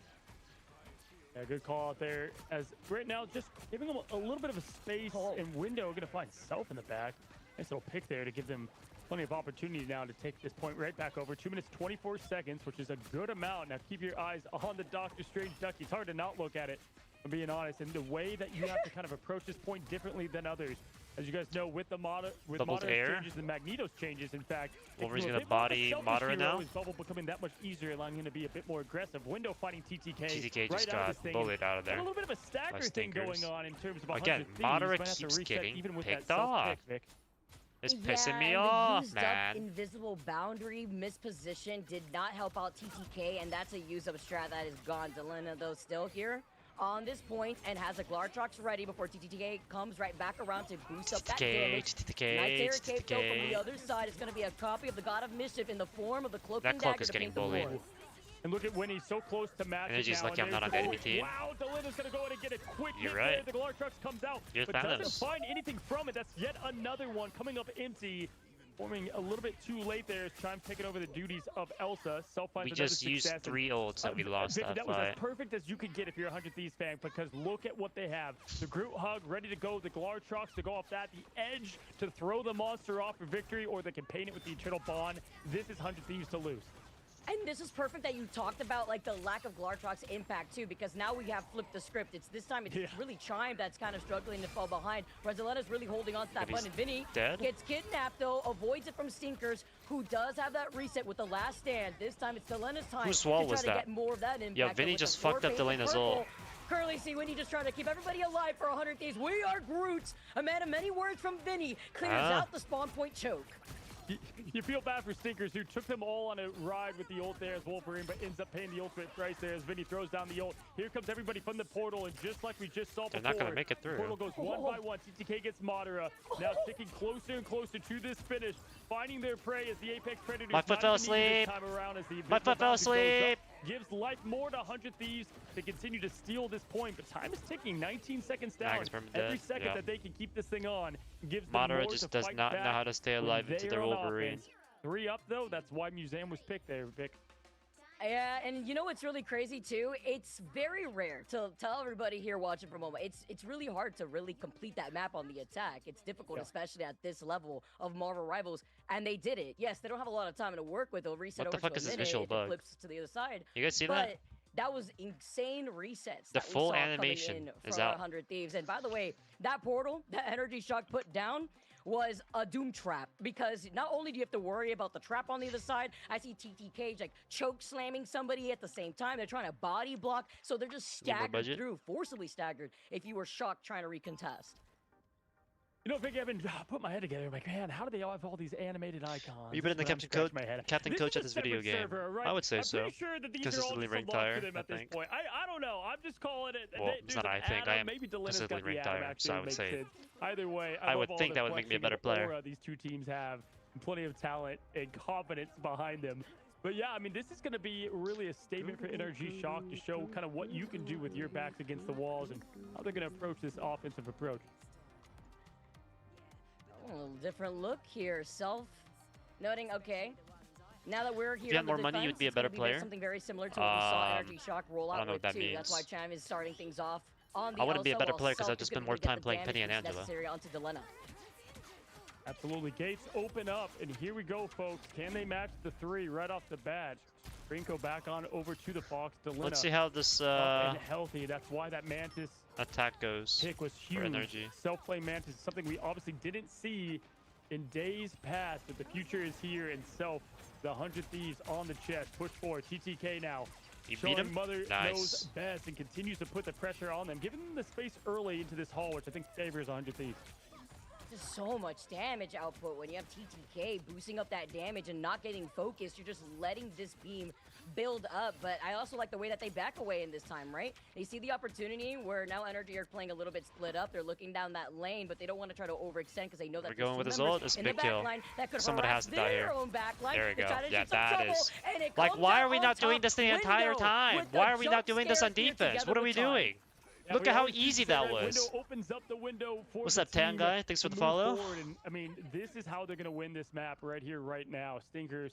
Yeah, good call out there. As right now, just giving them a little bit of a space and Window going to find Self in the back. Nice little pick there to give them plenty of opportunity now to take this point right back over. 2 minutes, 24 seconds, which is a good amount. Now keep your eyes on the Doctor Strange ducky. It's hard to not look at it, I'm being honest. And the way that you have to kind of approach this point differently than others. As you guys know, with the Madara changes, the Magnetos changes, in fact. Wolverine's gonna body Madara now. Bubble becoming that much easier, allowing him to be a bit more aggressive. Window fighting TTK. TTK just got bullied out of there. A little bit of a stagger thing going on in terms of again, Madara keeps getting picked off. It's pissing me off, man. Invisible boundary, misposition, did not help out TTK, and that's a use of strat that is gone. Delena, though, still here on this point and has a Glartrox ready before TTK comes right back around to boost up that damage. Nice air cape though from the other side. It's going to be a copy of the God of Mischief in the form of the Cloak and Dagger to paint the board. And look at Winnie, so close to match. Energy's lucky I'm not on the enemy team. Wow, Delena's going to go in and get a quick hit right. there. The Glartrox comes out, but doesn't find anything from it. That's yet another one coming up empty. Forming a little bit too late there as Chime taking over the duties of Elsa. We just used 3 ults that we lost Vicky, that was fight. as perfect as you could get if you're a 100 Thieves fan, because look at what they have. The Groot Hug ready to go, the Glartrox to go off that, the Edge to throw the monster off for victory, or they can paint it with the Eternal Bond. This is 100 Thieves to lose. And this is perfect that you talked about like the lack of Glartrox impact too, because now we have flipped the script. It's this time it's really Chime that's kind of struggling to fall behind. Rezaletta's really holding on to that button. Vinny gets kidnapped though, avoids it from Stinkers, who does have that reset with the last stand. This time it's Delena's time Whose wall to try was to that? get more of that impact. Yeah, Vinny just fucked up Delena's ult. Currently see Winnie just trying to keep everybody alive for 100 Thieves. We are Groots. A man of many words from Vinny clears out the spawn point choke. You feel bad for Stinkers, who took them all on a ride with the ult there as Wolverine, but ends up paying the ultimate price there as Vinny throws down the ult. Here comes everybody from the portal, and just like we just saw before, they're not going to make it through. Portal goes one by one. TTK gets Madara, now sticking closer and closer to this finish, finding their prey as the Apex Predators. My foot fell asleep. My foot fell asleep. Gives life more to 100 Thieves to continue to steal this point, but time is ticking. 19 seconds down. Every second that they can keep this thing on gives them Madara more just to does fight not know back how to stay alive into their Wolverine. Offense. 3 up though, that's why Museum was picked there, Vic. Yeah, and you know what's really crazy too? It's very rare to tell everybody here watching from home. It's really hard to really complete that map on the attack. It's difficult, especially at this level of Marvel Rivals, and they did it. Yes, they don't have a lot of time to work with. They'll reset over to a minute if it flips to the other side. You guys see but that? That was insane resets. The full animation in is for out. 100 Thieves. And by the way, that portal, that energy shock put down, was a Doom trap, because not only do you have to worry about the trap on the other side, I see TTK like choke slamming somebody at the same time. They're trying to body block, so they're just staggered through, forcibly staggered if you were shocked trying to recontest. You know, Vicky, I've been putting my head together. I'm like, man, how do they all have all these animated icons? You've been in the captain coach at this video game. Server, right? I would say so. I'm pretty sure that these are all just ranked higher, higher, at this point. I don't know. I'm just calling it. Well, it's not I think. I am maybe consistently ranked higher, so I would say. Either way, I would think that would make me a better player. These two teams have plenty of talent and confidence behind them. But yeah, I mean, this is going to be really a statement for NRG Shock to show kind of what you can do with your backs against the walls and how they're going to approach this offensive approach. A little different look here. Self-noting, okay. Now that we're here, if you had more money, you'd be a better player. Something very similar to what we saw NRG Shock roll out I don't know with what that too. means. That's why Chime is starting things off on the I wouldn't be a better player because I'd just spend more time playing Peni and Angela. Onto Delena. Absolutely. Gates open up, and here we go, folks. Can they match the 3 right off the bat? Rinko back on over to the Fox. Delena. Let's see how this and healthy. That's why that Mantis attack goes. Pick was huge. For energy. Self-play Mantis is something we obviously didn't see in days past, but the future is here, and Self, the 100 Thieves on the chest. Push forward. TTK now. You beat him? Mother Nice. knows best and continues to put the pressure on them, giving them the space early into this hall, which I think favors 100 Thieves. Just so much damage output when you have TTK boosting up that damage and not getting focused. You're just letting this beam build up. But I also like the way that they back away in this time, right? They see the opportunity where now NRG are playing a little bit split up. They're looking down that lane, but they don't want to try to overextend because they know that we're going with his ult. It's a big kill. Someone has to die here. There we go. Yeah, that is. Like, why are we not doing this the entire time? Why are we not doing this on defense? What are we doing? Yeah, look at how easy that was. Opens up the window for What's up, Tan guy? Thanks for the follow. And, I mean, this is how they're going to win this map right here, right now. Stinkers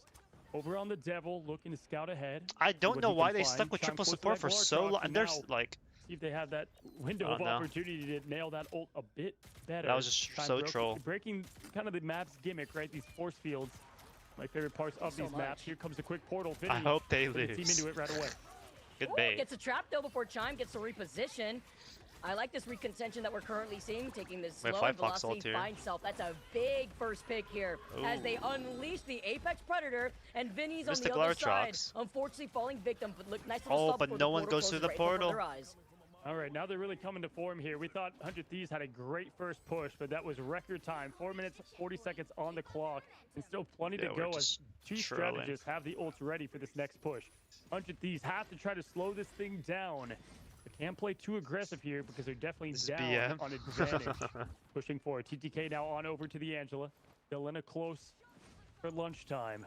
over on the Devil, looking to scout ahead. I don't know why they stuck with triple support for so long. And there's like... See if they have that window of opportunity to nail that ult a bit better. That was just so troll. Breaking kind of the map's gimmick, right? These force fields. My favorite parts of these maps. Here comes the quick portal. I hope they lose. Team into it right away. Good bait. Gets a trap though before Chime gets to reposition. I like this recontention that we're currently seeing, taking this slow and velocity find Self. That's a big first pick here as they unleash the Apex Predator, and Vinny's on the other side. Unfortunately falling victim, but look, nice little stop but no one goes through the portal. All right, now they're really coming to form here. We thought 100 Thieves had a great first push, but that was record time. 4 minutes, 40 seconds on the clock, and still plenty to go as two strategists have the ults ready for this next push. 100 Thieves have to try to slow this thing down. They can't play too aggressive here because they're definitely down on advantage. Pushing forward. TTK now on over to the Angela. Delena close for lunchtime.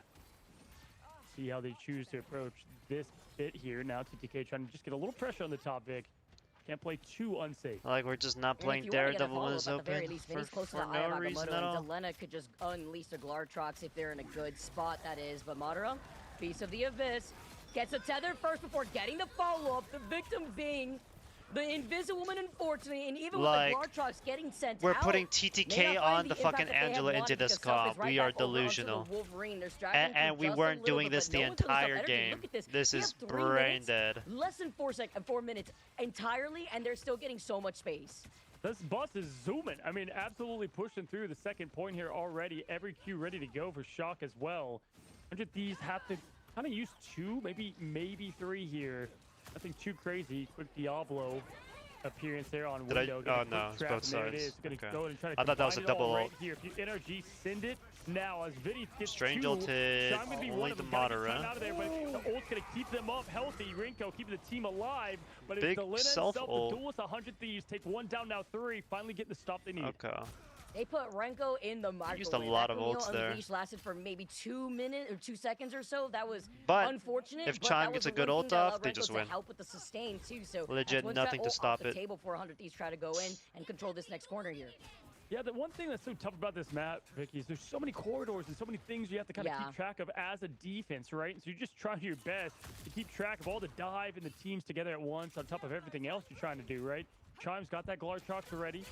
See how they choose to approach this bit here. Now TTK trying to just get a little pressure on the top, Vic. Can't play too unsafe. Like, we're just not playing Daredevil when it's open for no reason at all. Delena could just unleash the Glartrox if they're in a good spot, that is. But Madara, Beast of the Abyss, gets a tether first before getting the follow-up. The victim being the Invisible Woman, unfortunately, and even with the Glartrox getting sent we're putting TTK on the fucking Angela into this comp. We are delusional. And we weren't doing this the entire game. This is brain dead. Less than 4 minutes entirely, and they're still getting so much space. This bus is zooming. I mean, absolutely pushing through the second point here already. Every Q ready to go for Shock as well. 100 Thieves have to kind of use 2, maybe 3 here. Nothing too crazy. Quick Diablo appearance there on window. Oh no, it's both sides. Go and try to I thought that was a double right here. If you NRG send it now as Vinny gets Strange 2, ulted, only the Madara. Out of there, but the ult's gonna keep them up healthy. Rinko keeping the team alive, but Big it's Delena self the ult. duelist. 100 Thieves take 1 down, now 3. Finally getting the stop they need. Okay. They put Renko in the microwave. Used a lot of ults there. Unleash lasted for maybe 2 minutes or 2 seconds or so. That was unfortunate. If Chime gets a good ult off, they just win. Help with the sustain too. So legit nothing to stop it. Table for 100 Thieves try to go in and control this next corner here. Yeah, the one thing that's so tough about this map, Vicky, is there's so many corridors and so many things you have to kind of keep track of as a defense, right? So you just try your best to keep track of all the dive and the teams together at once on top of everything else you're trying to do, right? Chime's got that Glartrox already.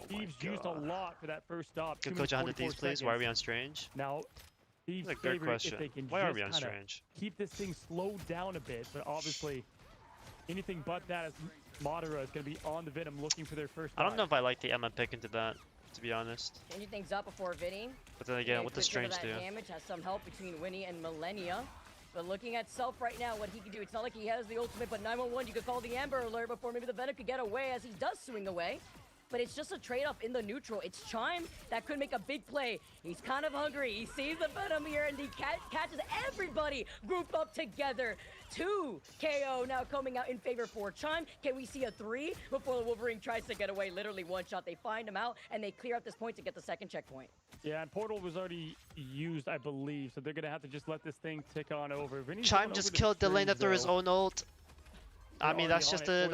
Thieves used a lot for that first stop. Could coach 100 Thieves, please? Why are we on Strange? Now, Thieves' That's a good question. If they can Why are we on Strange? Keep this thing slowed down a bit, but obviously anything but that as Madara is going to be on the Venom looking for their first I don't know if I like the Emma pick into that. to be honest. Changing things up before Vinny. But then again, what does Strange do? Damage has some help between Winnie and Millennia. But looking at Self right now, what he can do, it's not like he has the ultimate, but 911, you could call the Amber Alert before maybe the Venom could get away, as he does swing away. But it's just a trade-off in the neutral. It's Chime that could make a big play. He's kind of hungry. He sees the Venom here, and he catches everybody grouped up together. 2 KO now coming out in favor for Chime. Can we see a 3 before the Wolverine tries to get away? Literally one shot. They find him out, and they clear up this point to get the second checkpoint. Yeah, and Portal was already used, I believe, so they're going to have to just let this thing tick on over. Chime just killed Delana through his own ult. I mean, that's just a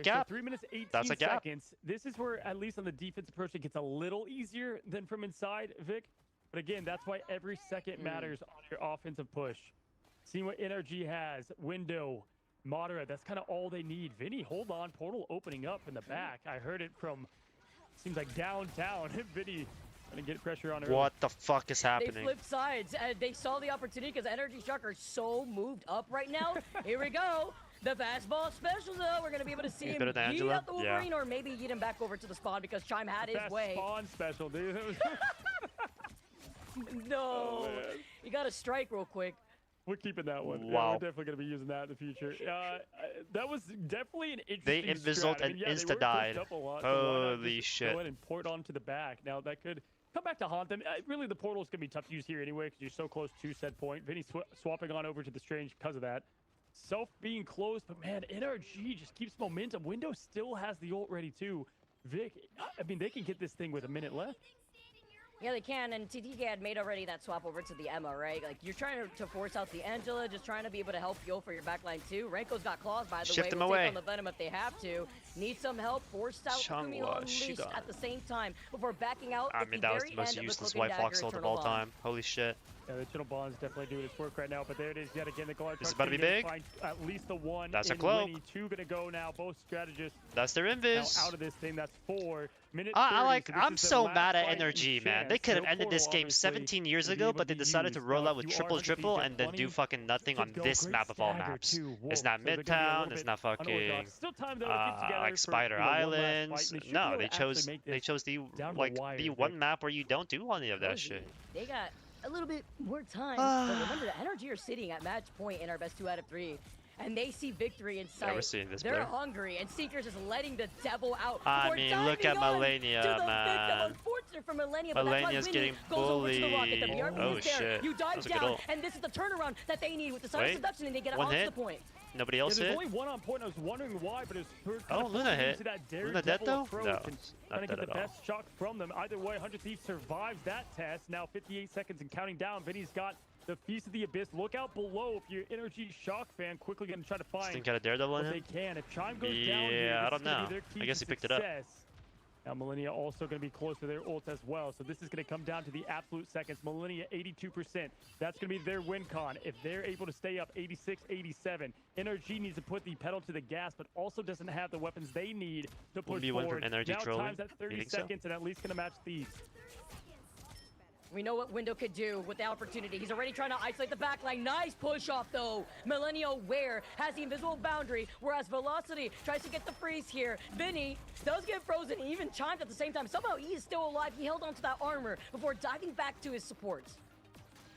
gap. So 3 minutes 18 that's a gap. seconds. This is where, at least on the defense approach, it gets a little easier than from inside, Vic. But again, that's why every second matters on your offensive push. Seeing what NRG has, window, Madara, that's kind of all they need. Vinny, hold on, Portal opening up in the back. I heard it from, seems like downtown. Vinny gonna get pressure on her. What the fuck is happening? They flipped sides, and they saw the opportunity because Energy Shock are so moved up right now. Here we go. The fastball special, though. We're going to be able to see him yeet out the Wolverine, or maybe yeet him back over to the spawn because Chime had his way. Spawn special, dude. No. You got to strike real quick. We're keeping that one. Wow. Yeah, we're definitely going to be using that in the future. That was definitely an interesting They invizzled and insta-died. Holy shit. Go ahead and port onto the back. Now, that could come back to haunt them. Really, the portal's going to be tough to use here anyway because you're so close to set point. Vinny swapping on over to the Strange because of that. Self being closed, but man, NRG just keeps momentum. Windows still has the ult ready too. Vic, I mean, they can get this thing with a minute left. Yeah, they can, and TTK had made already that swap over to the Emma, right? Like, you're trying to force out the Angela, just trying to be able to help Yo for your backline too. Renko's got claws, by the Shift way. them We'll away. take on the Venom if they have to. Need some help, forced out, Kumio unleashed at the same time before backing out. I mean, that was the most useless white fox ult of all time. Holy shit. Yeah, the Eternal Bond's definitely doing its work right now, but there it is yet again. The Guard This is about to be big. Find at least the one. That's a in cloak. Winnie. 2 gonna go now. Both strategists. That's their invis. Now out of this thing. That's 4. Minute 30, I'm so so mad at NRG, man. They could have ended this game 17 years ago, but they decided to roll out with triple and then do fucking nothing on this map of all maps. It's not Midtown. It's not fucking like Spider Islands. No, they chose the one map where you don't do any of that shit. They got a little bit more time. But remember, the Energy are sitting at match point in our best 2 out of 3. And they see victory in sight. Yeah, we're seeing this. They're hungry, and Seeker's just letting the devil out. I mean, look at Millennia, man. Unfortunate for Millennia, Millennia's getting bullied. Oh shit. You dive down, and this is the turnaround that they need with the Sonic Seduction, and they get onto the point. Nobody else there's hit? only one on point. I was wondering why, but it's Luna hit. Luna dead though? No, not trying to dead get at the all. best shock from them. Either way, 100 Thieves survives that test. Now 58 seconds and counting down. Vinny's got the Feast of the Abyss. Look out below if you're Energy Shock fan. Quickly going to try to find Think got a Daredevil in what him? they can. If Chime goes down here, Yeah, I this don't is gonna know. be their key I guess to he picked it up. success. Now Millennia also going to be close to their ult as well. So this is going to come down to the absolute seconds. Millennia 82%. That's going to be their win con. If they're able to stay up 86, 87, NRG needs to put the pedal to the gas, but also doesn't have the weapons they need to push forward. From NRG now trolling? time's at 30 seconds and at least going to match Thieves. We know what Window could do with the opportunity. He's already trying to isolate the backline. Nice push off though. Millennia Ware has the invisible boundary, whereas Velocity tries to get the freeze here. Vinny does get frozen, he even chimed at the same time. Somehow he is still alive. He held onto that armor before diving back to his supports.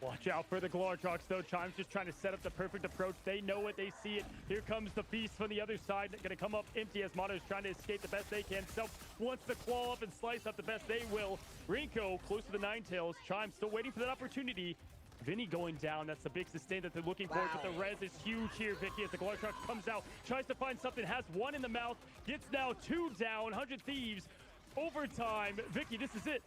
Watch out for the Glortrox though. Chime's just trying to set up the perfect approach. They know it, they see it. Here comes the Feast from the other side. Gonna come up empty as Mono's trying to escape the best they can. Self wants to claw up and slice up the best they will. Rinko close to the Ninetales. Chime still waiting for that opportunity. Vinny going down. That's the big sustain that they're looking for. But the res is huge here, Vicky, as the Glortrox comes out. Tries to find something. Has 1 in the mouth. Gets now 2 down. 100 Thieves. Overtime. Vicky, this is it.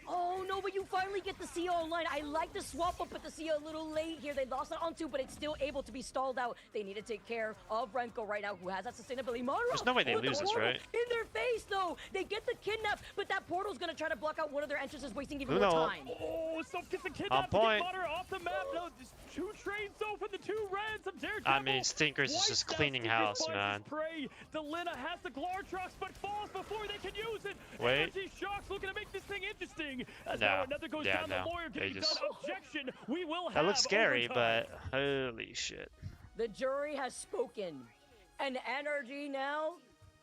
Oh no, but you finally get the CO online. I like the swap up, but the CO a little late here. They lost it on 2, but it's still able to be stalled out. They need to take care of Renko right now, who has that sustainability. Madara, there's no way they lose this, right? In their face, though. They get the kidnap, but that portal's gonna try to block out one of their entrances, wasting even more time. Oh, Self gets the kidnap. On point. Madara off the map. No, just 2 trades though for the 2 reds of Daredevil. I mean, Stinkers is just cleaning house, man. Prey. Delina has the Glortrox, but falls before they can use it. Wait. Energy Shock's looking to make this thing interesting. As No. now another goes down. No. The lawyer They getting just... done. Objection. We will have That looks scary, overtime. but holy shit. The jury has spoken. And NRG now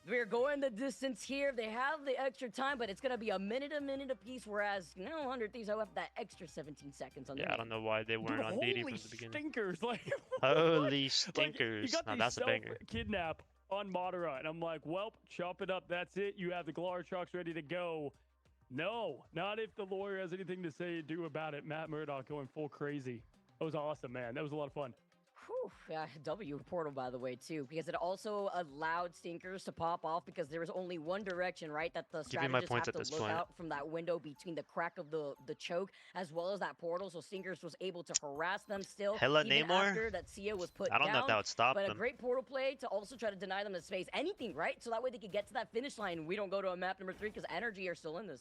We're going the distance here. They have the extra time, but it's going to be a minute apiece, whereas now 100 Thieves have that extra 17 seconds on Yeah, their I don't know why they weren't on DD from the beginning. Stinkers, like Holy stinkers. Like, Now that's a banger. Kidnap on Madara, and I'm like, well, chop it up. That's it. You have the Glartrox ready to go. No, not if the lawyer has anything to say or do about it. Matt Murdock going full crazy. That was awesome, man. That was a lot of fun. Whew, W portal, by the way, too, because it also allowed stinkers to pop off because there was only one direction, right? That the strategists have to look out from that window between the crack of the choke as well as that portal. So stinkers was able to harass them still. Hella even Namor? after that Sia was put I don't know if that would stop but them. a great portal play to also try to deny them the space. Anything, right? So that way they could get to that finish line. We don't go to a map number 3 because Energy are still in this.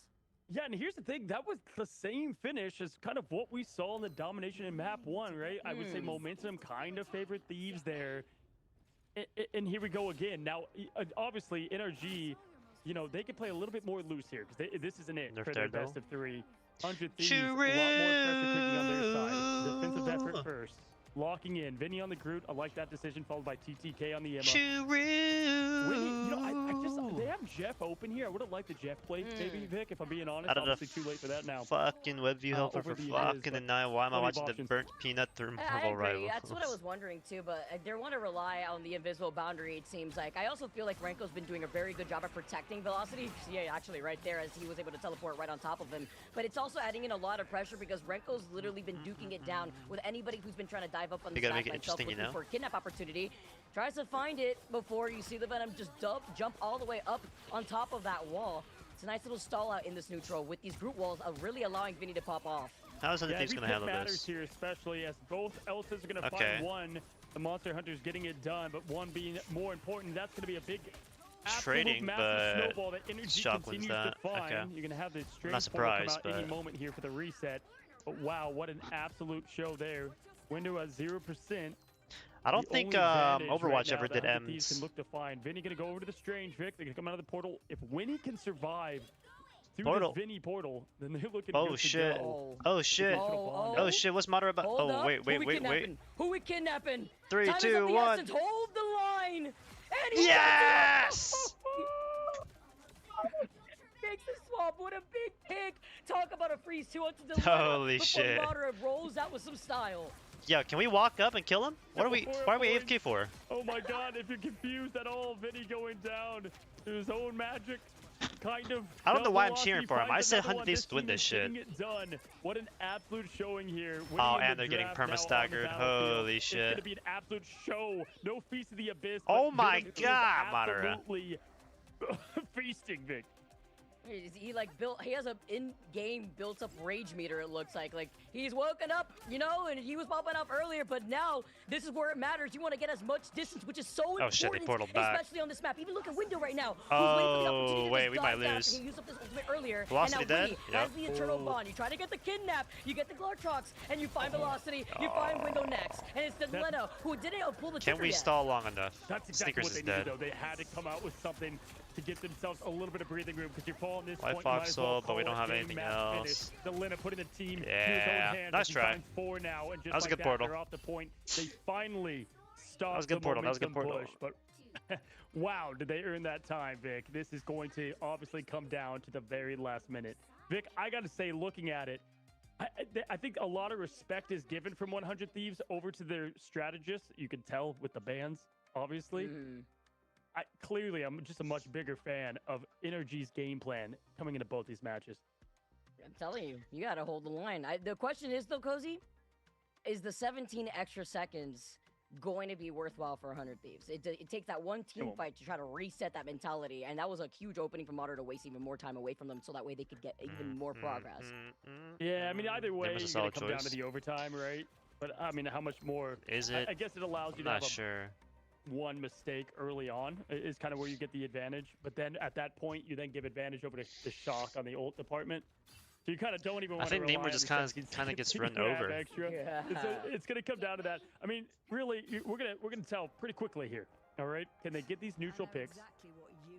Yeah, and here's the thing. That was the same finish as kind of what we saw in the domination in map 1, right? I would say momentum kind of favored Thieves there. And here we go again. Now, obviously, NRG, you know, they can play a little bit more loose here because this isn't it for their best of 3. 100 Thieves, a lot more pressure cooking on their side. Defensive effort first. Locking in. Vinny on the Groot. I like that decision, followed by TTK on the Emma. Winnie, you know, they have Jeff open here. I would have liked the Jeff play, maybe, Vic, if I'm being honest. I don't know. Obviously too late for that now. Fucking WebView helper for fucking and now. Why am I watching the burnt peanut through Marvel Rivals? That's what I was wondering too, but they want to rely on the invisible boundary, it seems like. I also feel like Renko's been doing a very good job of protecting Velocity. Yeah, actually right there as he was able to teleport right on top of him. But it's also adding in a lot of pressure because Renko's literally been duking it down with anybody who's been trying to dive up on the side myself looking for a kidnap opportunity. Tries to find it before you see the Venom just jump all the way up on top of that wall. It's a nice little stall out in this neutral with these group walls really allowing Vinny to pop off. How is the Thieves going to handle matters this? Here, especially as both Elsas are going to find one. The Monster Hunter's getting it done, but one being more important. That's going to be a big trading, but snowball that Energy continues to find. Okay. You're going to have this strange Not surprised, come out any moment here for the reset. But wow, what an absolute show there. Window at 0%. I don't think Overwatch right ever did M's. Can look to find. Vinny gonna go over to the Strange Vic. They're gonna come out of the portal. If Winnie can survive through this Vinny portal, then they're looking good shit. to go. Oh shit. Oh shit. What's Madara about? Oh wait. Who we kidnapping? 3, Time 2, 1. Hold the line. And he yes. Makes the swap. What a big pick. Talk about a freeze 2 onto the Holy shit. Madara rolls out with some style. Yo, can we walk up and kill him? What are we? Why are we AFK for? Oh my God! If you're confused at all, Vinny going down to his own magic, kind of. I don't know why I'm cheering for him. I said 100 Thieves to win this shit. It done. What an absolute showing here. Oh, and they're getting perma-staggered. Holy shit! It's gonna be an absolute show. No Feast of the Abyss. Oh my God, Madara! Absolutely feasting, Vic. He has a in-game built-up rage meter, it looks like. Like, he's woken up, you know, and he was popping off earlier, but now this is where it matters. You want to get as much distance, which is so important, shit, they portaled back. especially on this map. Even look at Window right now. Oh, wait, we might lose. He used up this ultimate earlier, Velocity and now dead? Winnie has the Eternal Bond. You try to get the kidnap, you get the Glartrox, and you find Velocity, you find Window next. And it's the Leno who didn't pull the trigger Can we yet. stall long enough? That's exactly Sneakers what they is needed, dead. though. They had to come out with something to get themselves a little bit of breathing room because you're falling this White point. Fox sold, but we don't have game anything match else. Finish. The Lena putting the team to his own Yeah, hands. nice He try. finds 4 now, and just That was a like good portal. They're off the point. They finally stopped That was a good the portal. That was a good momentum portal. push. But wow, did they earn that time, Vic? This is going to obviously come down to the very last minute. Vic, I got to say, looking at it, I think a lot of respect is given from 100 Thieves over to their strategists. You can tell with the bans, obviously. Clearly, I'm just a much bigger fan of Energy's game plan coming into both these matches. I'm telling you, you got to hold the line. The question is, though, Cozy, is the 17 extra seconds going to be worthwhile for 100 Thieves? It takes that one team fight to try to reset that mentality, and that was a huge opening for Modern to waste even more time away from them, so that way they could get even more progress. Yeah, I mean, either way, It was a you're going solid to come down choice. to the overtime, right? But, I mean, how much more? Is it? I guess it allows you to I'm not have sure. one mistake early on is kind of where you get the advantage. But then at that point, you then give advantage over to the shock on the ult department. So you kind of don't even want to I think Namor just kind of gets run over. Extra. Yeah. It's going to come down to that. I mean, really, we're gonna tell pretty quickly here. All right, can they get these neutral picks?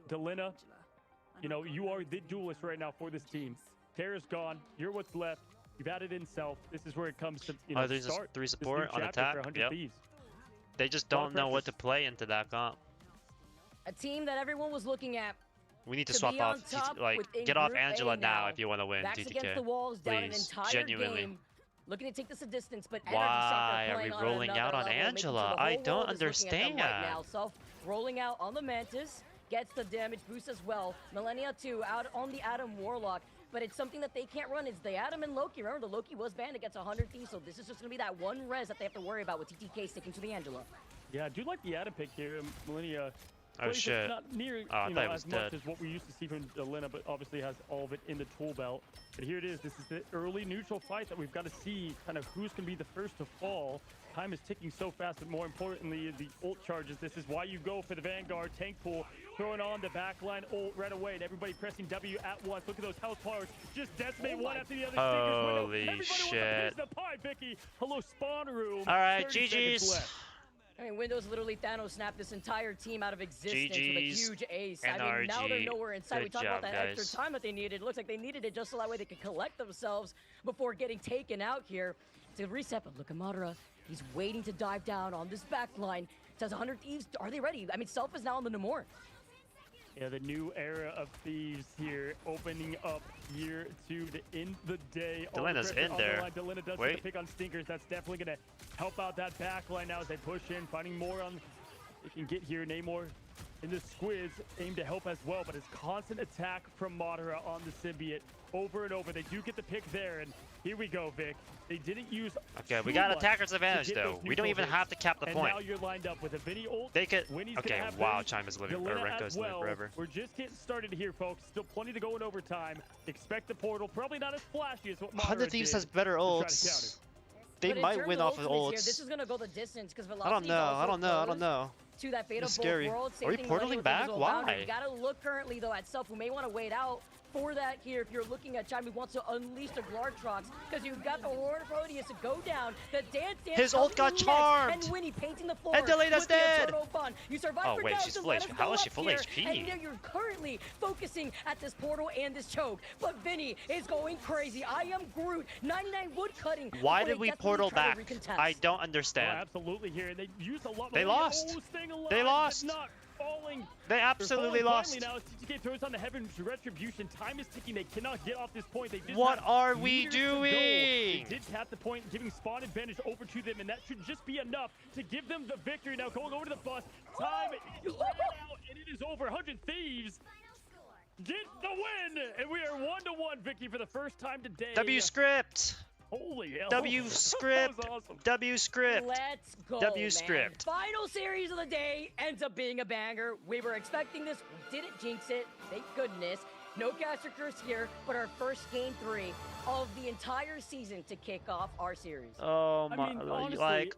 Delina, you know, you are the duelist right now for this team. Terra's gone. You're what's left. You've added in self. This is where it comes to start three this support new on chapter attack. for 100 Yep. Thieves. They just don't know what to play into that comp. A team that everyone was looking at. We need to swap off, get off Angela now if you want to win Backs TTK. against the walls, down an Please, entire genuinely. game. Looking to take this a distance, but Why are we rolling out on Angela? I don't understand. Right now. Self rolling out on the Mantis, gets the damage boost as well. Millennia 2 out on the Adam Warlock, but it's something that they can't run. It's the Adam and Loki. Remember, the Loki was banned against 100 Thieves, so this is just going to be that one res that they have to worry about with TTK sticking to the Angela. Yeah, I do like the Adam pick here. Millennia. Oh shit. Not near I thought it was as much dead. as what we used to see from Lena, but obviously has all of it in the tool belt. But here it is. This is the early neutral fight that we've got to see kind of who's going to be the first to fall. Time is ticking so fast, but more importantly, the ult charges. This is why you go for the Vanguard tank pool, throwing on the backline ult right away, and everybody pressing W at once. Look at those health bars. Just decimate one after the other. Holy shit. The pie, Vicky. Hello, spawn room. All right, 30 seconds GG's. left. I mean, Windows literally Thanos snapped this entire team out of existence with a GG's, huge ace. I mean, now they're NRG. nowhere inside. We Good talked about job, that guys. extra time that they needed. It looks like they needed it just so that way they could collect themselves before getting taken out here to reset. But look at Madara. He's waiting to dive down on this back line. Says 100 Thieves. Are they ready? I mean, Self is now on the Namor. Yeah, the new era of Thieves here, opening up here to the end the day. Delena's in there. Delena does Wait. get the pick on Stinkers. That's definitely going to help out that back line now as they push in, finding more on. They can get here. Namor in the squids aim to help as well, but it's constant attack from Madara on the symbiote over and over. They do get the pick there, and here we go, Vic. They didn't use. Okay, we got attacker's advantage though. We don't even have to cap the and point. now you're lined up with a Vinny ult. They could. Winnie's Okay, gonna have wow, his, Chime is living, or Delena Renko as is living well. forever. We're just getting started here, folks. Still plenty to go in overtime. Expect the portal. Probably not as flashy as what 100 Madara Thieves did has better to try to counter. ults. They But in might terms win of off of ultimates here, ults. this is going to go the distance because I don't Velocity's know. also I don't know. I don't close know. to that fate of It's both scary. worlds. Same Are we thing portaling with back? Invisible Why? Boundary. You gotta look currently though at Self, who may want to wait out for that here if you're looking at Chime who wants to unleash the Glartrox, because you've got the Aurora Proteus to go down. The dance His ult got charmed. and Winnie painting the floor. And Delena's with the dead. Eternal Fun. You survive Oh, for wait, now, she's so full let HP. us How go is she up full here. HP? And now you're currently focusing at this portal and this choke. But Vinny is going crazy. I am Groot. 99 wood cutting. Why before did they we desperately portal try to back? recontest. I don't Oh, understand. absolutely here. And they used a lot. They lost. Staying alive, They lost. but not falling. They absolutely They're falling lost. finally now as TTK throws on the Heaven's Retribution. Time is ticking. They cannot get off this point. They just What have are we meters to go. doing? They did tap the point, giving spawn advantage over to them, and that should just be enough to give them the victory. Now going over to the bus. Time ran out, and it is over. 100 Thieves get the win, and we are 1-1, Vicky, for the first time today. W script. Holy hell. W script. That was awesome. W script. Let's go, W man. script. Final series of the day ends up being a banger. We were expecting this. We didn't jinx it. Thank goodness. No caster curse here, but our first game 3 of the entire season to kick off our series. Oh I my, mean, honestly, like,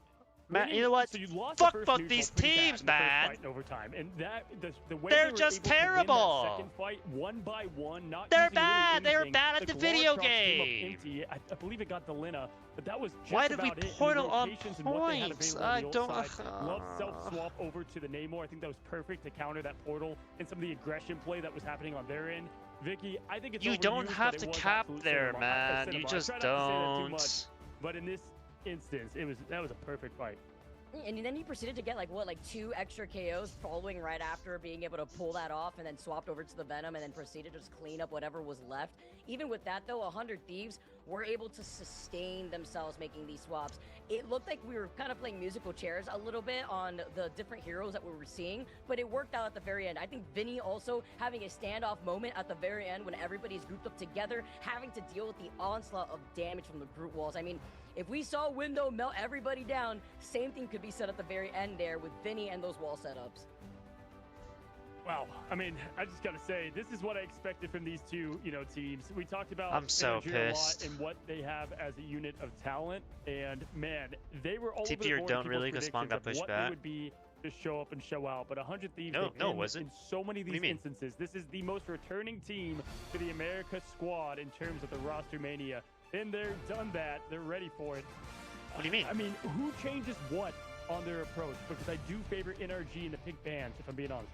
man, winning- you know what? So you lost Fuck the first both neutral these pretty bad teams, in the first man. fight in overtime, and that the way They're they were just able to win that terrible. second fight one by one, not They're using really bad. They were anything. bad at the video Glartrox came up game. empty. I believe it got Delena, but that was just Why did we about it. And the portal on rotations and what they had points? available on I the ult don't- side. Love self-swap over to the Namor. I think that was perfect to counter that portal and some of the aggression play that was happening on their end. Vicky, I think it's You don't overused, have but it to was cap absolute there, cinema. man. Cinema. You I just try not to say that too don't. much, but in this instance, that was a perfect fight. And then he proceeded to get like 2 extra KOs following right after being able to pull that off, and then swapped over to the Venom and then proceeded to just clean up whatever was left. Even with that though, 100 Thieves were able to sustain themselves making these swaps. It looked like we were kind of playing musical chairs a little bit on the different heroes that we were seeing, but it worked out at the very end. I think Vinny also having a standoff moment at the very end when everybody's grouped up together, having to deal with the onslaught of damage from the group walls. I mean, if we saw Window melt everybody down, same thing could be said at the very end there with Vinny and those wall setups. Wow, I mean, I just gotta say, this is what I expected from these two, teams. We talked about I'm so Energy a lot pissed. and what they have as a unit of talent, and man, they were all over TP the or board don't in really, people's 'cause Spawn got predictions pushed of what back. it would be to show up and show out. But 100 Thieves, No, they no, it pinned wasn't. in so many of What do these you mean? instances. This is the most returning team to the America squad in terms of the roster mania. Been there, done that. They're ready for it. What do you mean? I mean, who changes what on their approach? Because I do favor NRG and the pink bands, if I'm being honest.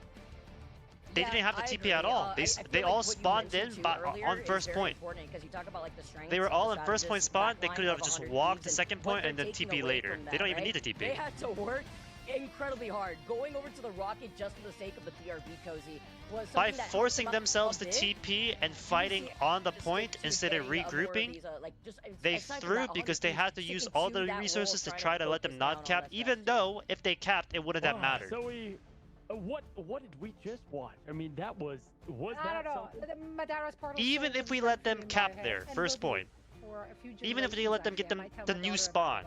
They didn't have the TP at all. They all spawned in on first point. Because you talk about like the strengths They were of all the in first point strategist spawn. They backline could have of just 100 walked Thieves the second and what point and they're then taking TP away later. from They that, don't even right? need a TP. They had to work incredibly hard. Going over to the Rocket just for the sake of the BRB, Cozy, was by something that forcing helped them themselves a to bit. TP and fighting on the point instead of regrouping. They threw because they had to use all the resources to try to let them not cap, even though if they capped, it wouldn't have mattered. So what did we just watch? I mean, that was I don't know. Madara's portal even if we let them cap there, first point. Even if they let them get them the new spawn,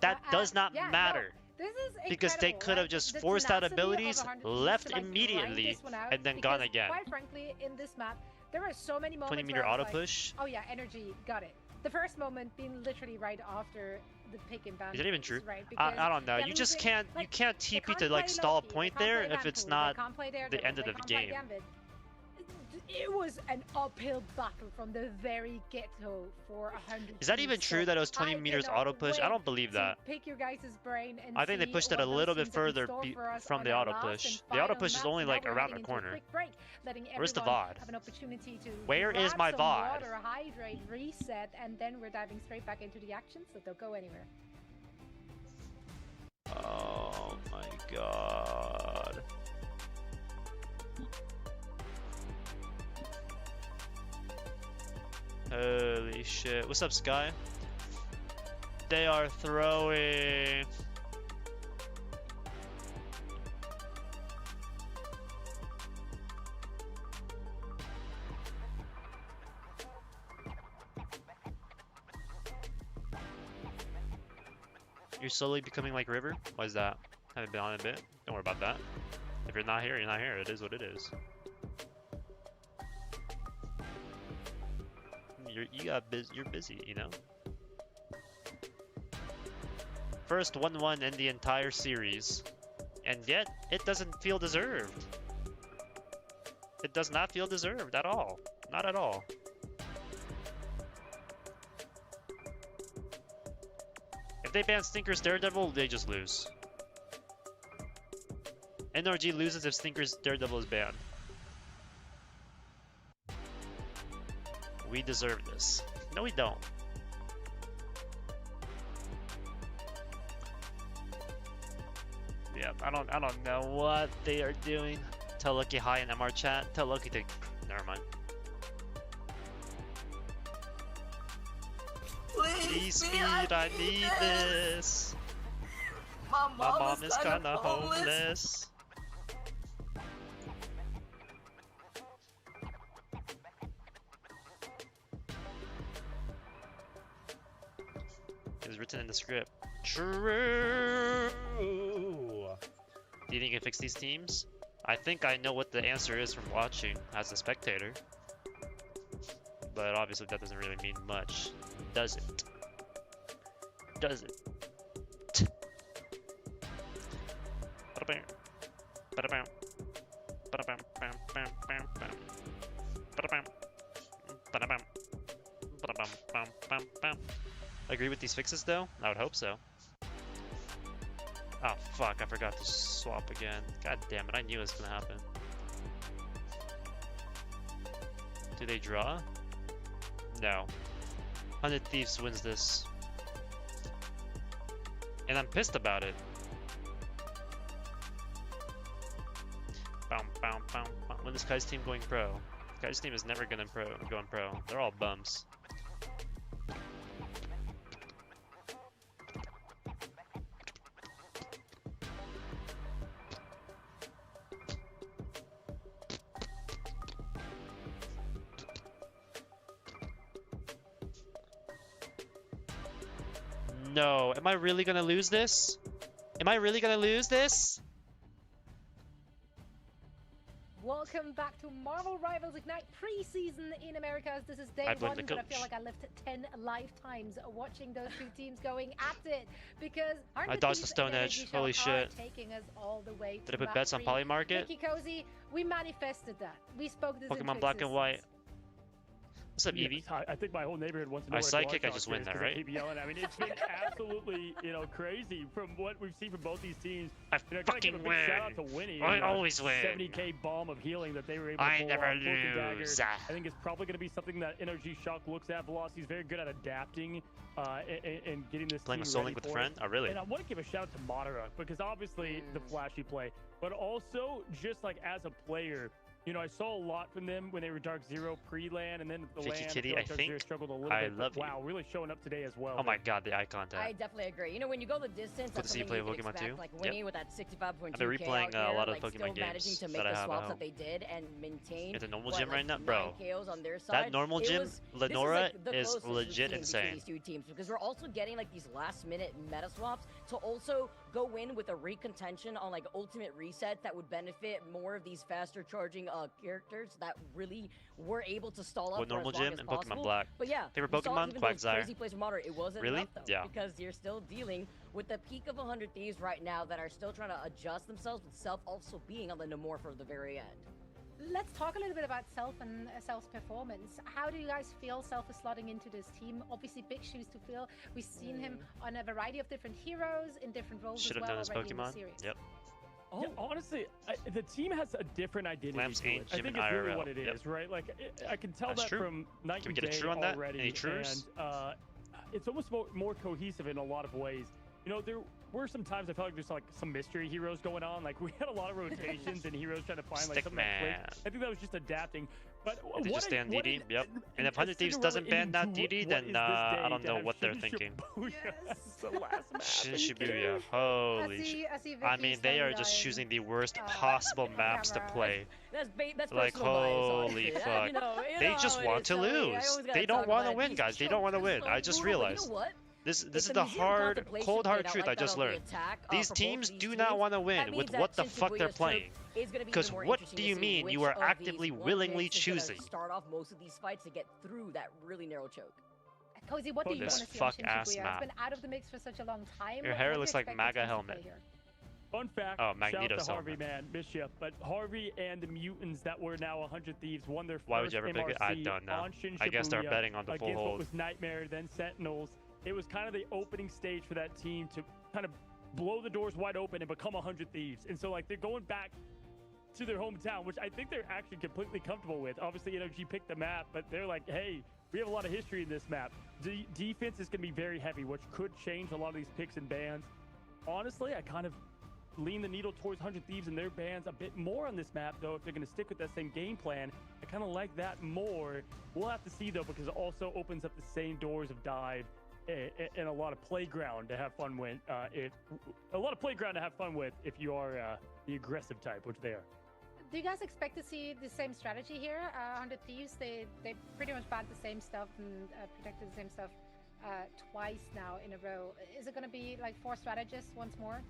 that does not matter. This is because they could have just forced out abilities, left immediately, and then gone again. Quite frankly, in this map, there are so many moments 20-meter auto push. Oh yeah, energy, got it. The first moment being literally right after the pick and ban. Is that even true? Right, I don't know. You just can't. You can't TP to like stall a point there if it's not the end of the game. It was an uphill battle from the very get-go for 100. Is that even true that it was 20 meters auto push? I don't believe that. Pick your guys' brain and I think they pushed it a little bit further from the auto push. The auto push is only like around the corner. Where's the VOD? Where is my VOD? Water, hydrate, reset, and then we're diving straight back into the action, so don't go anywhere. Oh my god. Holy shit. What's up, Sky? They are throwing. You're slowly becoming like River? Why is that? Haven't been on a bit. Don't worry about that. If you're not here, you're not here. It is what it is. You're busy, you know. First 1-1 in the entire series, and yet it doesn't feel deserved. It does not feel deserved at all. Not at all. If they ban Stinker's Daredevil, they just lose. NRG loses if Stinker's Daredevil is banned. We deserve this. No, we don't. Yeah, I don't know what they are doing. Tell Lucky hi in MR chat. Tell Lucky to. Never mind. Please speed, I need this. My mom is kinda homeless. It was written in the script. True. Do you think you can fix these teams? I think I know what the answer is from watching as a spectator. But obviously that doesn't really mean much, does it? Does it? Agree with these fixes though? I would hope so. Oh fuck, I forgot to swap again. God damn it, I knew it was gonna happen. Do they draw? No. 100 Thieves wins this. And I'm pissed about it. When is Kai's team going pro? Kai's team is never gonna go pro. They're all bums. No, am I really gonna lose this? Am I really gonna lose this? Welcome back to Marvel Rivals Ignite preseason in Americas. This is day one, but I feel like I lived 10 lifetimes watching those two teams going at it because I dodged the Stone Edge. Holy shit! Taking us all the way Did I put bets on Polymarket? Mickey Cozy, we manifested that. We spoke this Pokemon Black and White. What's up, Evie? I think my whole neighborhood wants to know My where sidekick, I Blanchard just is, win that, 'cause they right? keep yelling. I mean, it's been absolutely, crazy from what we've seen from both these teams. I gotta fucking give a big shout out to win. Winnie. I always win. 70k bomb of healing that they were able to I pull never off. Cloak and Dagger, lose. I think it's probably going to be something that Energy Shock looks at. Velocity's very good at adapting and getting this Playing team a Soul ready Link with a for friend? it. Oh, really? And I want to give a shout out to Madara because obviously the flashy play, but also just like as a player. I saw a lot from them when they were Dark Zero pre-LAN, and then the Vicky LAN, Kitty, I I feel like Dark Zero think. struggled a little I bit. love But, wow, really showing up today as well. Oh my god, the eye contact. I definitely agree. When you go the distance, Good to that's see you something play you can Pokemon expect. too. Like Winnie with that 65.2K I've been replaying out a lot here, of like, Pokemon still managing games to make that I the have at swaps home. that they did and maintain. At the normal what, gym like, right now, 9 bro. KOs on their side. That normal gym, this is, Lenora, like, the is closest we've legit seen insane. between these two teams because we're also getting like these last-minute meta swaps to also go in with a recontention on like ultimate resets that would benefit more of these faster charging characters that really were able to stall up What for normal as long gym as and Pokemon possible. Black? But yeah, Favorite we saw Pokemon? even those Quagsire. crazy plays from Madara. It wasn't Really? enough though, Yeah. because you're still dealing with the peak of 100 Thieves right now that are still trying to adjust themselves, with Self also being on the Namor for the very end. Let's talk a little bit about Self and Self's performance. How do you guys feel Self is slotting into this team? Obviously, big shoes to fill. We've seen him on a variety of different heroes in different roles Should as have well done his already in the Pokemon. series. Yep. Yeah, honestly, the team has a different identity Lamps to ain't it. I Jim think and it's really IRL. what it is, Yep. right? Like, I can tell That's that true. from night Can we and get a day true on that? already. Any trues? And it's almost more cohesive in a lot of ways. There were some times I felt like there's like some mystery heroes going on. Like we had a lot of rotations and heroes trying to find like something that clicked. I think that was just adapting. But If they just stay on DD, yep. And if 100 Thieves doesn't ban that DD, then I don't know what they're thinking. The last map. Shin Shibuya, holy shit. I mean, they are just choosing the worst possible maps to play. That's Like, personal bias, holy honestly. fuck. You know They how just it want is, to Zoe. I lose. always gotta They don't talk want to about it. win, These guys. They don't want to chokes are win. so I just brutal, but realized. You know what? This If is the the museum hard, contemplation cold, hard played out truth like I just that on the learned. attack, These for both teams of do these not teams, want to that win means with that what the Shin fuck they're Shibuya's playing. choke is gonna be Because even more what interesting do to you see mean which you are of actively, these one willingly picks is gonna choosing? start off most of these fights to get through that really narrow choke. Cozy, what do you want This to see on Shin fuck-ass Shibuya? map. It's been out of the mix for such a long time. Your What hair do you looks like expect the MAGA teams to helmet. play here? Fun fact, Oh, shout Magneto's out to Harvey, helmet. man, mischief. But Harvey and the Mutants that were now 100 Thieves won their Why would first you ever pick it? I MRC don't know. on Shin I guess they're Shibuya betting on the full against hold. what was Nightmare, then Sentinels. It was kind of the opening stage for that team to kind of blow the doors wide open and become 100 Thieves. And so, like, they're going back to their hometown, which I think they're actually completely comfortable with. Obviously, NOG picked the map, but they're like, hey, we have a lot of history in this map. Defense is going to be very heavy, which could change a lot of these picks and bans. Honestly, I kind of lean the needle towards 100 Thieves and their bans a bit more on this map, though, if they're going to stick with that same game plan. I kind of like that more. We'll have to see, though, because it also opens up the same doors of dive and a lot of playground to have fun with. If you are the aggressive type, which they are. Do you guys expect to see the same strategy here? 100 Thieves, they pretty much banned the same stuff and protected the same stuff twice now in a row. Is it going to be like 4 strategists once more?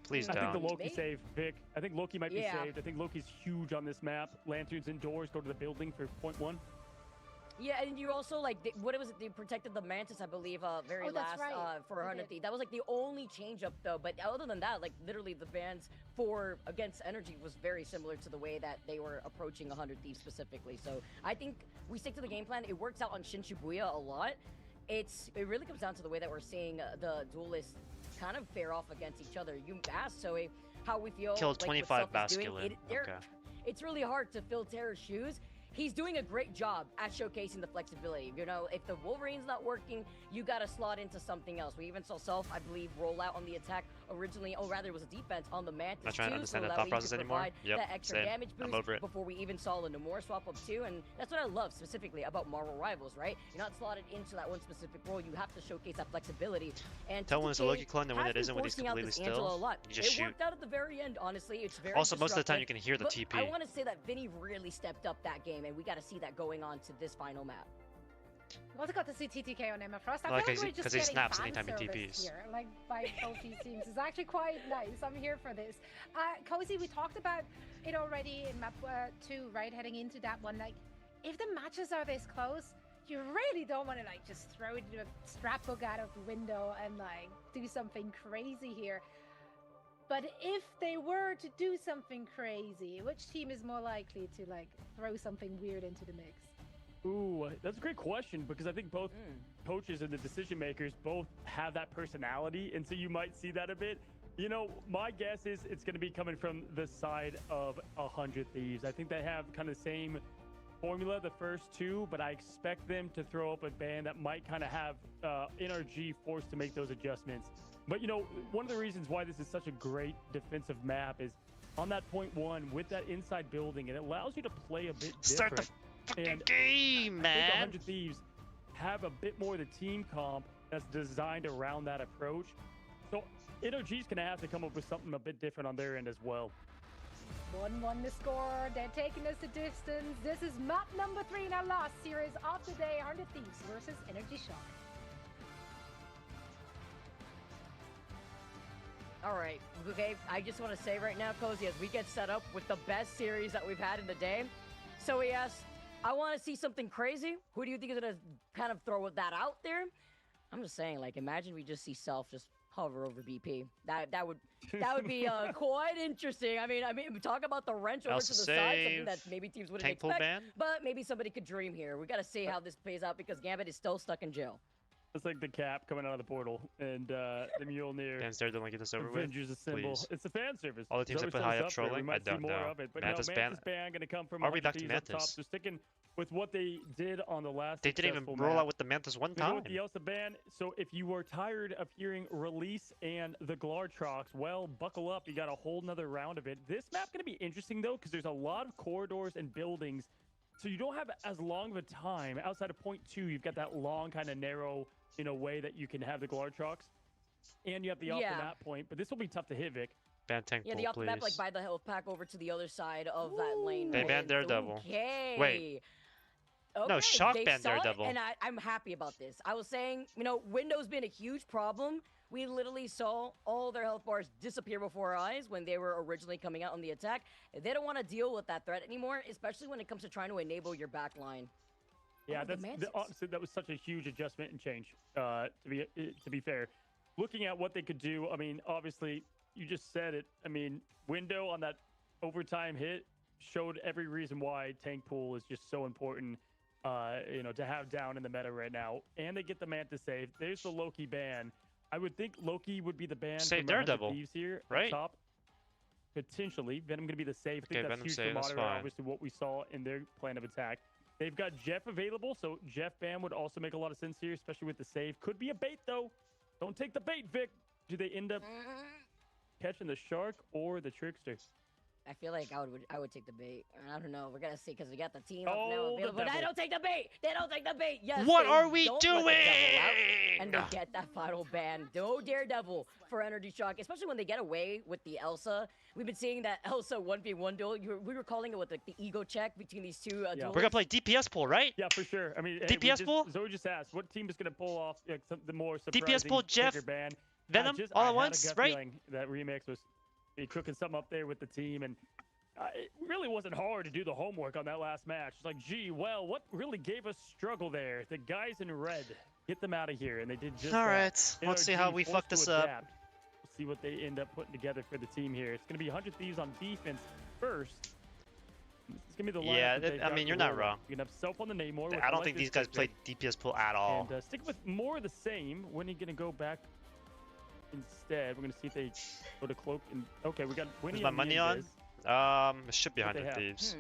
Please I don't. think the Loki save, Vic. I think Loki might be Yeah. saved. I think Loki's huge on this map. Lanterns indoors, go to the building for point 1. Yeah, and you also like what was it? They protected the Mantis, I believe, very Oh, that's last right. for They 100 did. Thieves. That was like the only change up though. But other than that, like literally the bans for against Energy was very similar to the way that they were approaching 100 Thieves specifically. So I think we stick to the game plan. It works out on Shin Shibuya a lot. It really comes down to the way that we're seeing the duelists kind of fare off against each other. You asked Zoe how we feel. Killed like, 25 what Self is doing. masculine. Okay. It's really hard to fill Terra's shoes. He's doing a great job at showcasing the flexibility. You know, if the Wolverine's not working, you gotta slot into something else. We even saw Self, I believe, roll out on the attack originally, or rather it was a defense on the Mantis Not trying to too, understand so that that thought way you process could anymore. provide Yep, that extra same. damage I'm boost over it. before we even saw the Namor swap up too, and that's what I love specifically about Marvel Rivals, right? You're not slotted into that one specific role. You have to showcase that flexibility. And Tell when it's a TTK Loki clone and when has it isn't, been when he's forcing out completely this Angela still. a lot. You just It shoot. worked out at the very end, honestly. It's very Also, most of the time disruptive, you can hear the but TP. I want to say that Vinny really stepped up that game, and we got to see that going on to this final map. We also got to see TTK on Emma Frost. I Well, feel like 'cause we're he- just 'cause he getting snaps fan anytime he service TPs. here, like by both these teams. It's actually quite nice. I'm here for this. Cozy, we talked about it already in map 2, right? Heading into that one, like if the matches are this close, you really don't want to like just throw the scrapbook out of the window and like do something crazy here. But if they were to do something crazy, which team is more likely to like throw something weird into the mix? Ooh, that's a great question because I think both coaches and the decision makers both have that personality, and so you might see that a bit. You know, my guess is it's going to be coming from the side of 100 Thieves. I think they have kind of the same formula the first two, but I expect them to throw up a ban that might kind of have NRG forced to make those adjustments. But, you know, one of the reasons why this is such a great defensive map is on that point one with that inside building, it allows you to play a bit different. Start the fucking game, man. I think 100 Thieves have a bit more of the team comp that's designed around that approach. So NRG's going to have to come up with something a bit different on their end as well. 1-1 the score. They're taking us the distance. This is map number 3 in our last series of the day. 100 Thieves versus Energy Shock. All right, okay, I just want to say right now, Cozy, as we get set up with the best series that we've had in the day, so he asked, I want to see something crazy. Who do you think is going to kind of throw that out there? I'm just saying, like, imagine we just see Self just hover over BP. That would be quite interesting. I mean, talk about the wrench over to the side, something that maybe teams wouldn't expect, but maybe somebody could dream here. We got to see how this plays out because Gambit is still stuck in jail. It's like the cap coming out of the portal, and the Mjolnir. Fans there don't get this over with. Avengers Assemble. Please. It's a fan service. All the teams that put high up trolling, I don't know. Mantis ban going to come from Are we back to Mantis? Mantis? They're sticking with what they did on the last. They didn't even roll out with the Mantis one time. With the Elsa ban. So if you were tired of hearing Release and the Glartrox, well, buckle up. You got a whole nother round of it. This map's going to be interesting though, because there's a lot of corridors and buildings, so you don't have as long of a time. Outside of point 2, you've got that long kind of narrow, in a way that you can have the Glartrox, and you have the off the map point, but this will be tough to hit, Vic. Ban tank the off the map, like by the health pack over to the other side of that lane. They banned Daredevil. Okay. Wait. Okay, no, Shock they banned saw it, Daredevil. and I'm happy about this. I was saying, you know, Window's been a huge problem. We literally saw all their health bars disappear before our eyes when they were originally coming out on the attack. They don't want to deal with that threat anymore, especially when it comes to trying to enable your back line. Yeah, that was such a huge adjustment and change. To be fair, looking at what they could do, I mean, obviously, you just said it. I mean, Window on that overtime hit showed every reason why tank pool is just so important. You know, to have down in the meta right now, and they get the Mantis save. There's the Loki ban. I would think Loki would be the ban. Save Daredevil, Thieves here, right? Top. Potentially, Venom going to be the save. I think that's huge save, to monitor. Obviously, what we saw in their plan of attack. They've got Jeff available, so Jeff ban would also make a lot of sense here, especially with the save. Could be a bait, though. Don't take the bait, Vic. Do they end up catching the shark or the trickster? I feel like I would take the bait. I don't know. We're gonna see because we got the team up now available. But they don't take the bait. They don't take the bait. Yes. What are we doing? And they get that final ban. No Daredevil for Energy Shock, especially when they get away with the Elsa. We've been seeing that Elsa 1v1 duel. We were calling it with like the ego check between these two duels. We're gonna play DPS pool, right? Yeah, for sure. I mean, DPS pool. Zoe just asked, what team is gonna pull off the more surprising DPS pool? Jeff, ban? Venom, all at once, right? That Remix was cooking something up there with the team, and it really wasn't hard to do the homework on that last match. It's like, gee, well, what really gave us struggle there? The guys in red, get them out of here, and they did just all right, that. let's see how we fuck this up. We'll see what they end up putting together for the team here. It's going to be 100 Thieves on defense first. It's going to be the lineup. Yeah, I mean, you're not wrong. You can have Self on the Namor. I don't think these guys played DPS pool at all. And stick with more of the same. When are you going to go back instead? We're going to see if they go to Cloak. And okay, we got Winnie. Is my money on? It should be 100 Thieves.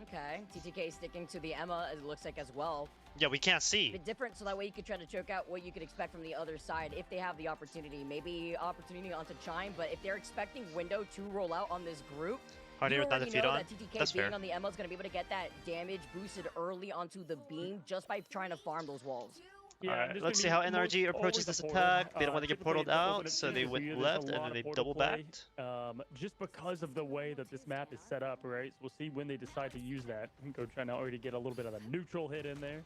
Okay, TTK sticking to the Emma, it looks like, as well. Yeah, we can't see. A bit different, so that way you could try to choke out what you could expect from the other side if they have the opportunity. Maybe opportunity onto Chime, but if they're expecting Window to roll out on this group, Hardy with 9 feet on. That TTK That's being fair. on the Emma is going to be able to get that damage boosted early onto the beam just by trying to farm those walls. Yeah, alright, let's see how NRG approaches this attack. They don't want to get portaled out, so they went left and then they double backed. Just because of the way that this map is set up, right? So we'll see when they decide to use that. Go trying to already get a little bit of a neutral hit in there.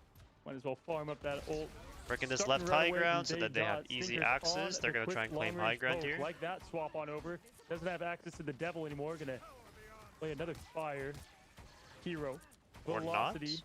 Might as well farm up that ult. Breaking this left high ground so that they have easy access. They're going to try and claim high ground here. Like that, swap on over. Doesn't have access to the devil anymore. Going to play another fire hero. Or Velocity. not.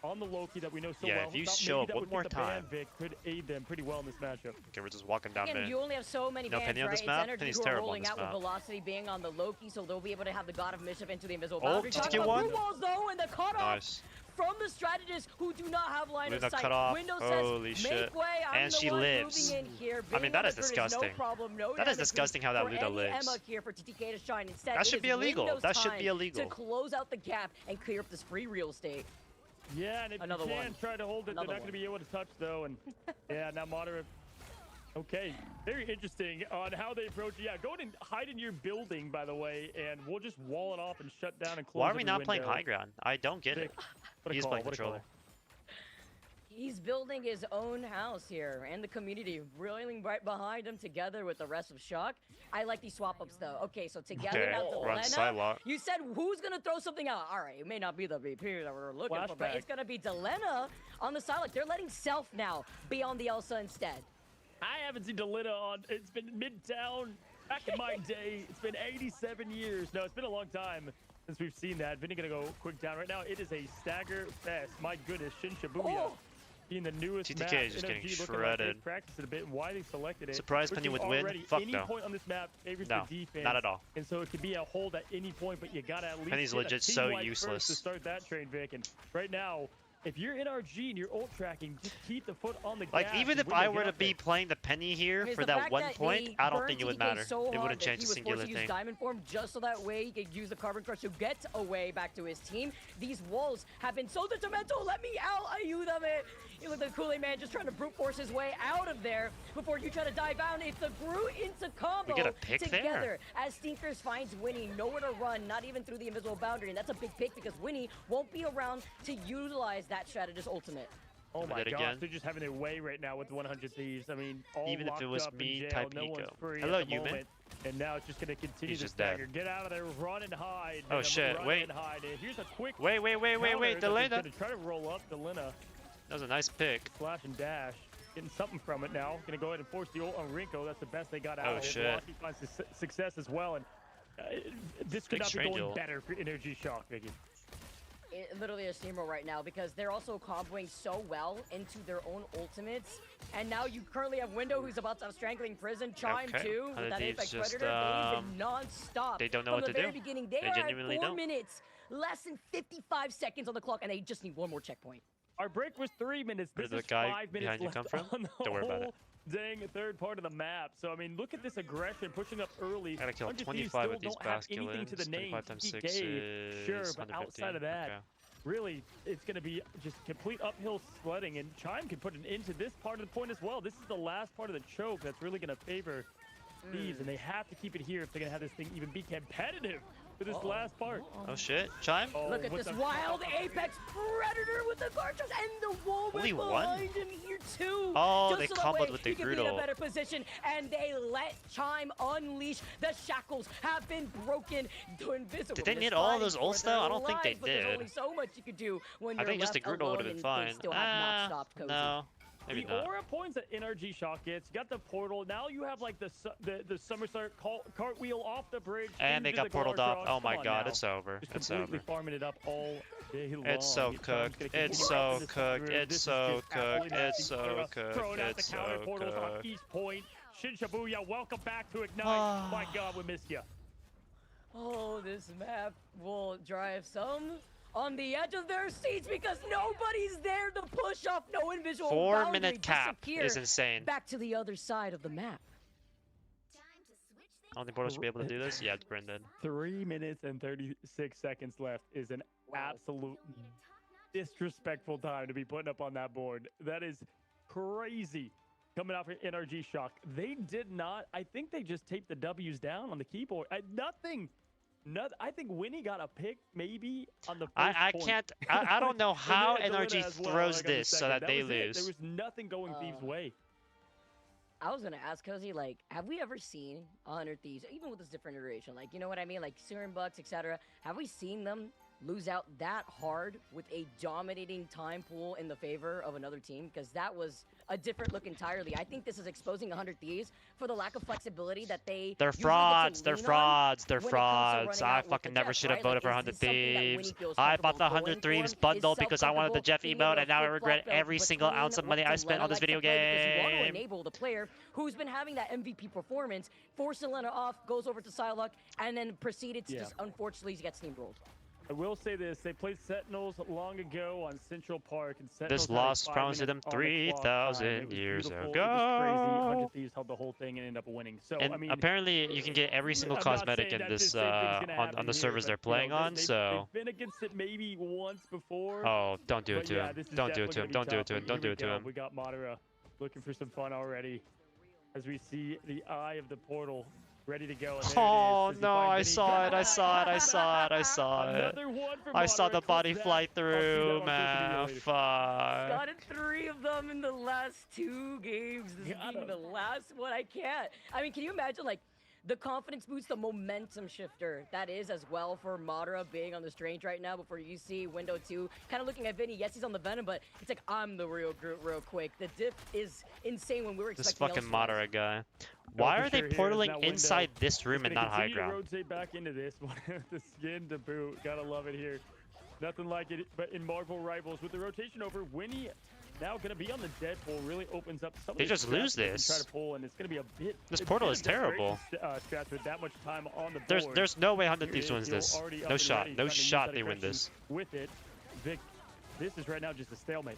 On the Loki that we know so well. Yeah, if you show up one more time. Vic could aid them pretty well in this matchup. Okay, we're just walking down Again, you only have so many bans, Penny on right? this map. It's Penny's Energy who are terrible on rolling this out map. with Velocity being on the Loki, so they'll be able to have the God of Mischief into the invisible Oh, boundary. TTK Talking about one. blue walls, though, and the cutoff Nice. from the strategists who do not have line Luna of sight. cut off. Windows Holy says, shit. make way, I'm And the she one lives. moving in here. I mean, that is disgusting. No problem, no That is damage disgusting how that for Luna any lives. Emma here for TTK to shine. Instead, That it should is be illegal. Windows That should time be illegal. to close out the gap and clear up this free real estate. Yeah, and if Another you can one. try to hold it, Another they're not going to be able to touch, though. And yeah, now moderate. Okay, very interesting on how they approach it. Yeah, go ahead and hide in your building, by the way, and we'll just wall it off and shut down and close. Why are we every not playing window. high ground? I don't get it. What a He's call, playing what a call. controller. He's building his own house here, and the community rolling right behind him together with the rest of Shock. I like these swap ups though. Okay, so together Okay, now run Delena. Psylocke. You said who's gonna throw something out? All right, it may not be the VP that we're looking for, but Flashback. it's gonna be Delena on the Psylocke. They're letting Self now be on the Elsa instead. I haven't seen Delita on. It's been Midtown. Back in my day, it's been 87 years. No, it's been a long time since we've seen that. Vinny gonna go quick down right now. It is a stagger fest. My goodness, Shin Shibuya. Being the newest TTK map, is just getting NRG looking shredded. Like they practiced it a bit and why they selected it. Surprised Which Peni means would win? already Fuck any no. point on this map favors No, the defense. not at all. And so it could be a hold at any point, but you gotta at least Peni's get a legit so team wipe useless. first to start that train, Vic. And right now, if you're NRG and you're ult tracking, just keep the foot on the Like, gas. even and if Window I get were to up be there. playing the Peni here It's for the that fact one that point, they I don't burned think it would TTK matter. so It hard wouldn't that change he a was singular forced to use thing. Diamond Form just so that way he could use the Carbon Crush to get away back to his team. These walls have been so detrimental. Let me out, Ayúdame. You look at the Kool-Aid man just trying to brute force his way out of there before you try to dive down. It's a brew into combo We get a pick there? together as Stinkers finds Winnie nowhere to run, not even through the invisible boundary. And that's a big pick because Winnie won't be around to utilize that strategist ultimate. Oh my Did it gosh, again. they're just having their way right now with 100 Thieves. I mean, all Even if locked it was up in me, jail, type no one's Nico. free Hello, at the Yumin. moment. And now it's just going to continue He's this just dead. dagger. Get out of there, run and hide. Oh, Venom, shit, run wait. And hide. And here's a quick Wait, counter Delena. Going to try to roll up Delena. That was a nice pick. Slash and dash. Getting something from it now. Going to go ahead and force the ult on Rinko. That's the best they got out Oh, of it. shit. Velocity finds success as well. And this could Big not be going strangle. better for Energy Shock, Vicky. Literally a steamroll right now because they're also comboing so well into their own ultimates. And now you currently have Window who's about to have Strangling Prison, Chime Okay. too, with that Thieves Apex just, Predator. They've been non-stop. they don't know from what the to very do. beginning. They They are genuinely at 4 don't. minutes, less than 55 seconds on the clock, and they just need one more checkpoint. Our break was 3 minutes. Where This did is the guy 5 minutes behind you left come from? on the Don't worry about whole dang third part of the map. So, I mean, look at this aggression, pushing up early. Gotta kill 100 Thieves 25 still with these don't have anything to the basculins. name. 25 times 6 TK, is sure, but 150. outside of that, Okay. really, it's going to be just complete uphill sledding. And Chime can put an end to this part of the point as well. This is the last part of the choke that's really going to favor Thieves, and they have to keep it here if they're going to have this thing even be competitive for this last part. Oh shit, Chime? Oh, Look at what's this up? wild Apex Predator with the cartridge and the wall Only whip one? behind him here too. Oh, Just they so that comboed way with the he can be in a Grudo. better position, and they let Chime unleash. The shackles have been broken. The invisible. Did they is need all fighting those for ults, their though? I don't think they lives, but There's did. only so much you could do when I you're think just the left Grudo would have alone been fine. and they still have not stopped Cozy. No, maybe the not. aura points that NRG Shock gets, you got the portal. Now you have like the somersault cartwheel off the bridge. And they into got the portaled guard off. cross. Oh my Come on god, now. it's over. Just It's completely over. farming it up all day long. It's so Time's cooked. gonna continue It's to so this cooked. through. It's This is so just absolutely cooked. It's nasty. so Throwing out cooked. the counter It's portals so on cooked. East Point. Shin Shibuya, welcome back to Ignite. My god, we missed you. Oh, this map will drive some on the edge of their seats because nobody's there to push off. No invisible 4 boundary. minute cap Disappear is insane. back to the other side of the map. I don't think Portal should be able to do this. Yeah, it's Brendan. 3 minutes and 36 seconds left is an absolute disrespectful time to be putting up on that board. That is crazy. Coming out for NRG Shock. They did not. I think they just taped the W's down on the keyboard. Nothing. I think Winnie got a pick maybe on the first I point. can't. I don't know how And then NRG Delita as well, throws like, on the this so second. that they was it. lose. There was nothing going Thieves' way. I was gonna ask Cozy, like, have we ever seen 100 Thieves, even with this different iteration, like, you know what I mean, like Serum Bucks, etc. Have we seen them lose out that hard with a dominating time pool in the favor of another team? Because that was a different look entirely. I think this is exposing 100 Thieves for the lack of flexibility that they. They're usually get to frauds. They're lean on frauds. They're when it comes to frauds. running I out with fucking the never Jeff, should have right? voted Like, for is 100 this something that Winnie Thieves. feels I bought the comfortable 100 going Thieves for? bundle Is because I wanted the Jeff self-comfortable emote, and now I being able to regret flip-flop every single between ounce of what money I spent Delena on this likes to video play because you want to game. enable the player who's been having that MVP performance, force Delena off, goes over to Psylocke, and then proceeded to just unfortunately get steamrolled. I will say this: they played Sentinels long ago on Central Park, and Sentinels This had a loss 5 promised them minutes on the clock time. It 3,000 was years beautiful. ago. It was crazy. 100 Thieves held the whole thing and ended up winning. So And I mean, apparently you can get every single I'm not cosmetic saying in that this the same thing's gonna on happen the here, servers but, they're you know, playing on. they've So been against it maybe once before. oh, don't do it But to yeah, him. this is Don't do it to him. definitely Don't do gonna it be to him. tough. Don't do Here it to we go. him. We got Madara looking for some fun already, as we see the eye of the portal ready to go. And there Oh it is. Does he no, find I Vinny? saw it, I saw it, I saw it, I saw it. Another one for I saw Madara. the body Clip fly that. I'll see that through, on social man. media later. Fuck. Got it 3 of them in the last 2 games. This being the last one. I can't. I mean, can you imagine, like, the confidence boost, the momentum shifter that is as well for Madara being on the Strange right now before you see Window 2 kind of looking at Vinny. Yes, he's on the Venom, but it's like, I'm the real Groot real quick. The diff is insane when we were This expecting fucking Madara guy. Oh, Why for are they sure, here is portaling that window. inside this room It's and gonna not high continue to ground? rotate back into this one. The skin to boot. Gotta love it here. Nothing like it, but in Marvel Rivals with the rotation over, Winnie now gonna be on the Deadpool. Really opens up some. They of the just lose strats they can this. Try to pull, and it's gonna be a bit. This a portal bit is of desperation, terrible. Strats with that much time on the board. There's no way 100 Here Thieves is wins Gil this. already up No and shot. ready, No trying to use shot that they win aggression this. With it, Vic. This is right now just a stalemate.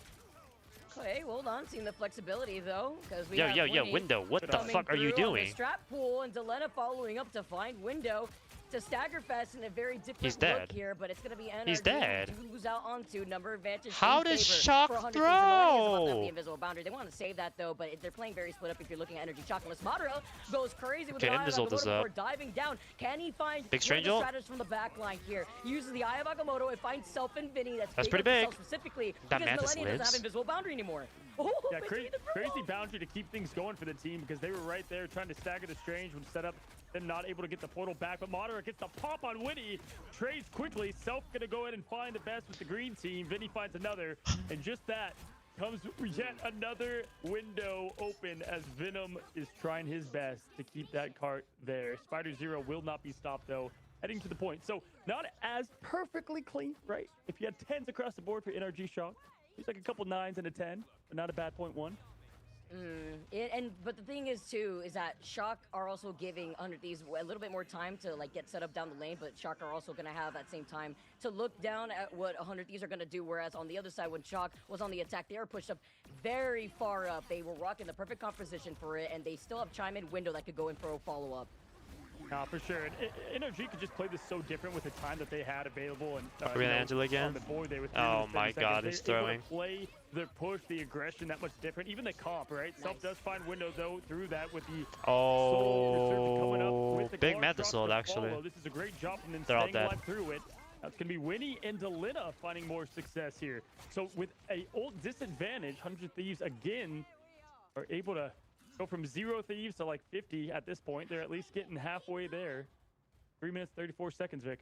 Okay, hold on. Seeing the flexibility though, because we Yo, have yo, yo, Winnie Window, what the coming fuck are you through on the doing? strap pool, and Delena following up to find Window to stagger fast in a very different He's look dead. here, but it's gonna be NRG He's dead. to lose out onto number advantage. How in does favor Shock for 100 Thieves, and the one is about to have throw? the invisible boundary. They want to save that though, but they're playing very split up. If you're looking at Energy Shock, unless Madara goes crazy with Okay, the Eye of Invisible does Agamotto up. before diving down. Can he find Big one Strange of the ult? strategists from the back line here? He uses the Eye of Agamotto and finds Self and Vinny. That's pretty on himself big. specifically That because Mantis Millennium doesn't lives. have invisible boundary anymore. Oh, Yeah, but crazy, the crazy boundary to keep things going for the team because they were right there trying to stagger the Strange when set up. Then not able to get the portal back, but Madara gets the pop on Winnie. Trades quickly. Self gonna go ahead and find the best with the green team. Vinny finds another, and just that comes yet another window open as Venom is trying his best to keep that cart there. Spider Zero will not be stopped though. Heading to the point, so not as perfectly clean, right? If you had 10s across the board for NRG Shock, he's like a couple 9s and a 10, but not a bad 0.1. But the thing is too is that Shock are also giving 100 Thieves a little bit more time to like get set up down the lane, but Shock are also gonna have at same time to look down at what 100 Thieves are gonna do. Whereas on the other side, when Shock was on the attack, they were pushed up very far up. They were rocking the perfect composition for it, and they still have chime in window that could go in for a follow up. Nah, for sure. And NRG could just play this so different with the time that they had available. And Are we on Angela again? on the board there with 3 Oh minutes, 30 my God, seconds. he's They're able throwing. to play their push, the aggression that much different. Even the comp, right? Nice. Self does find window though through that with the soul and the Surfer coming up Oh, with the big Clark Mantis drop ult to actually. follow. This is a great job from them They're all staying dead. alive through it. That's gonna be Winnie and Delena finding more success here. So with a ult disadvantage, 100 Thieves again are able to go from 0 Thieves to like 50 at this point. They're at least getting halfway there. 3 minutes, 34 seconds, Vic.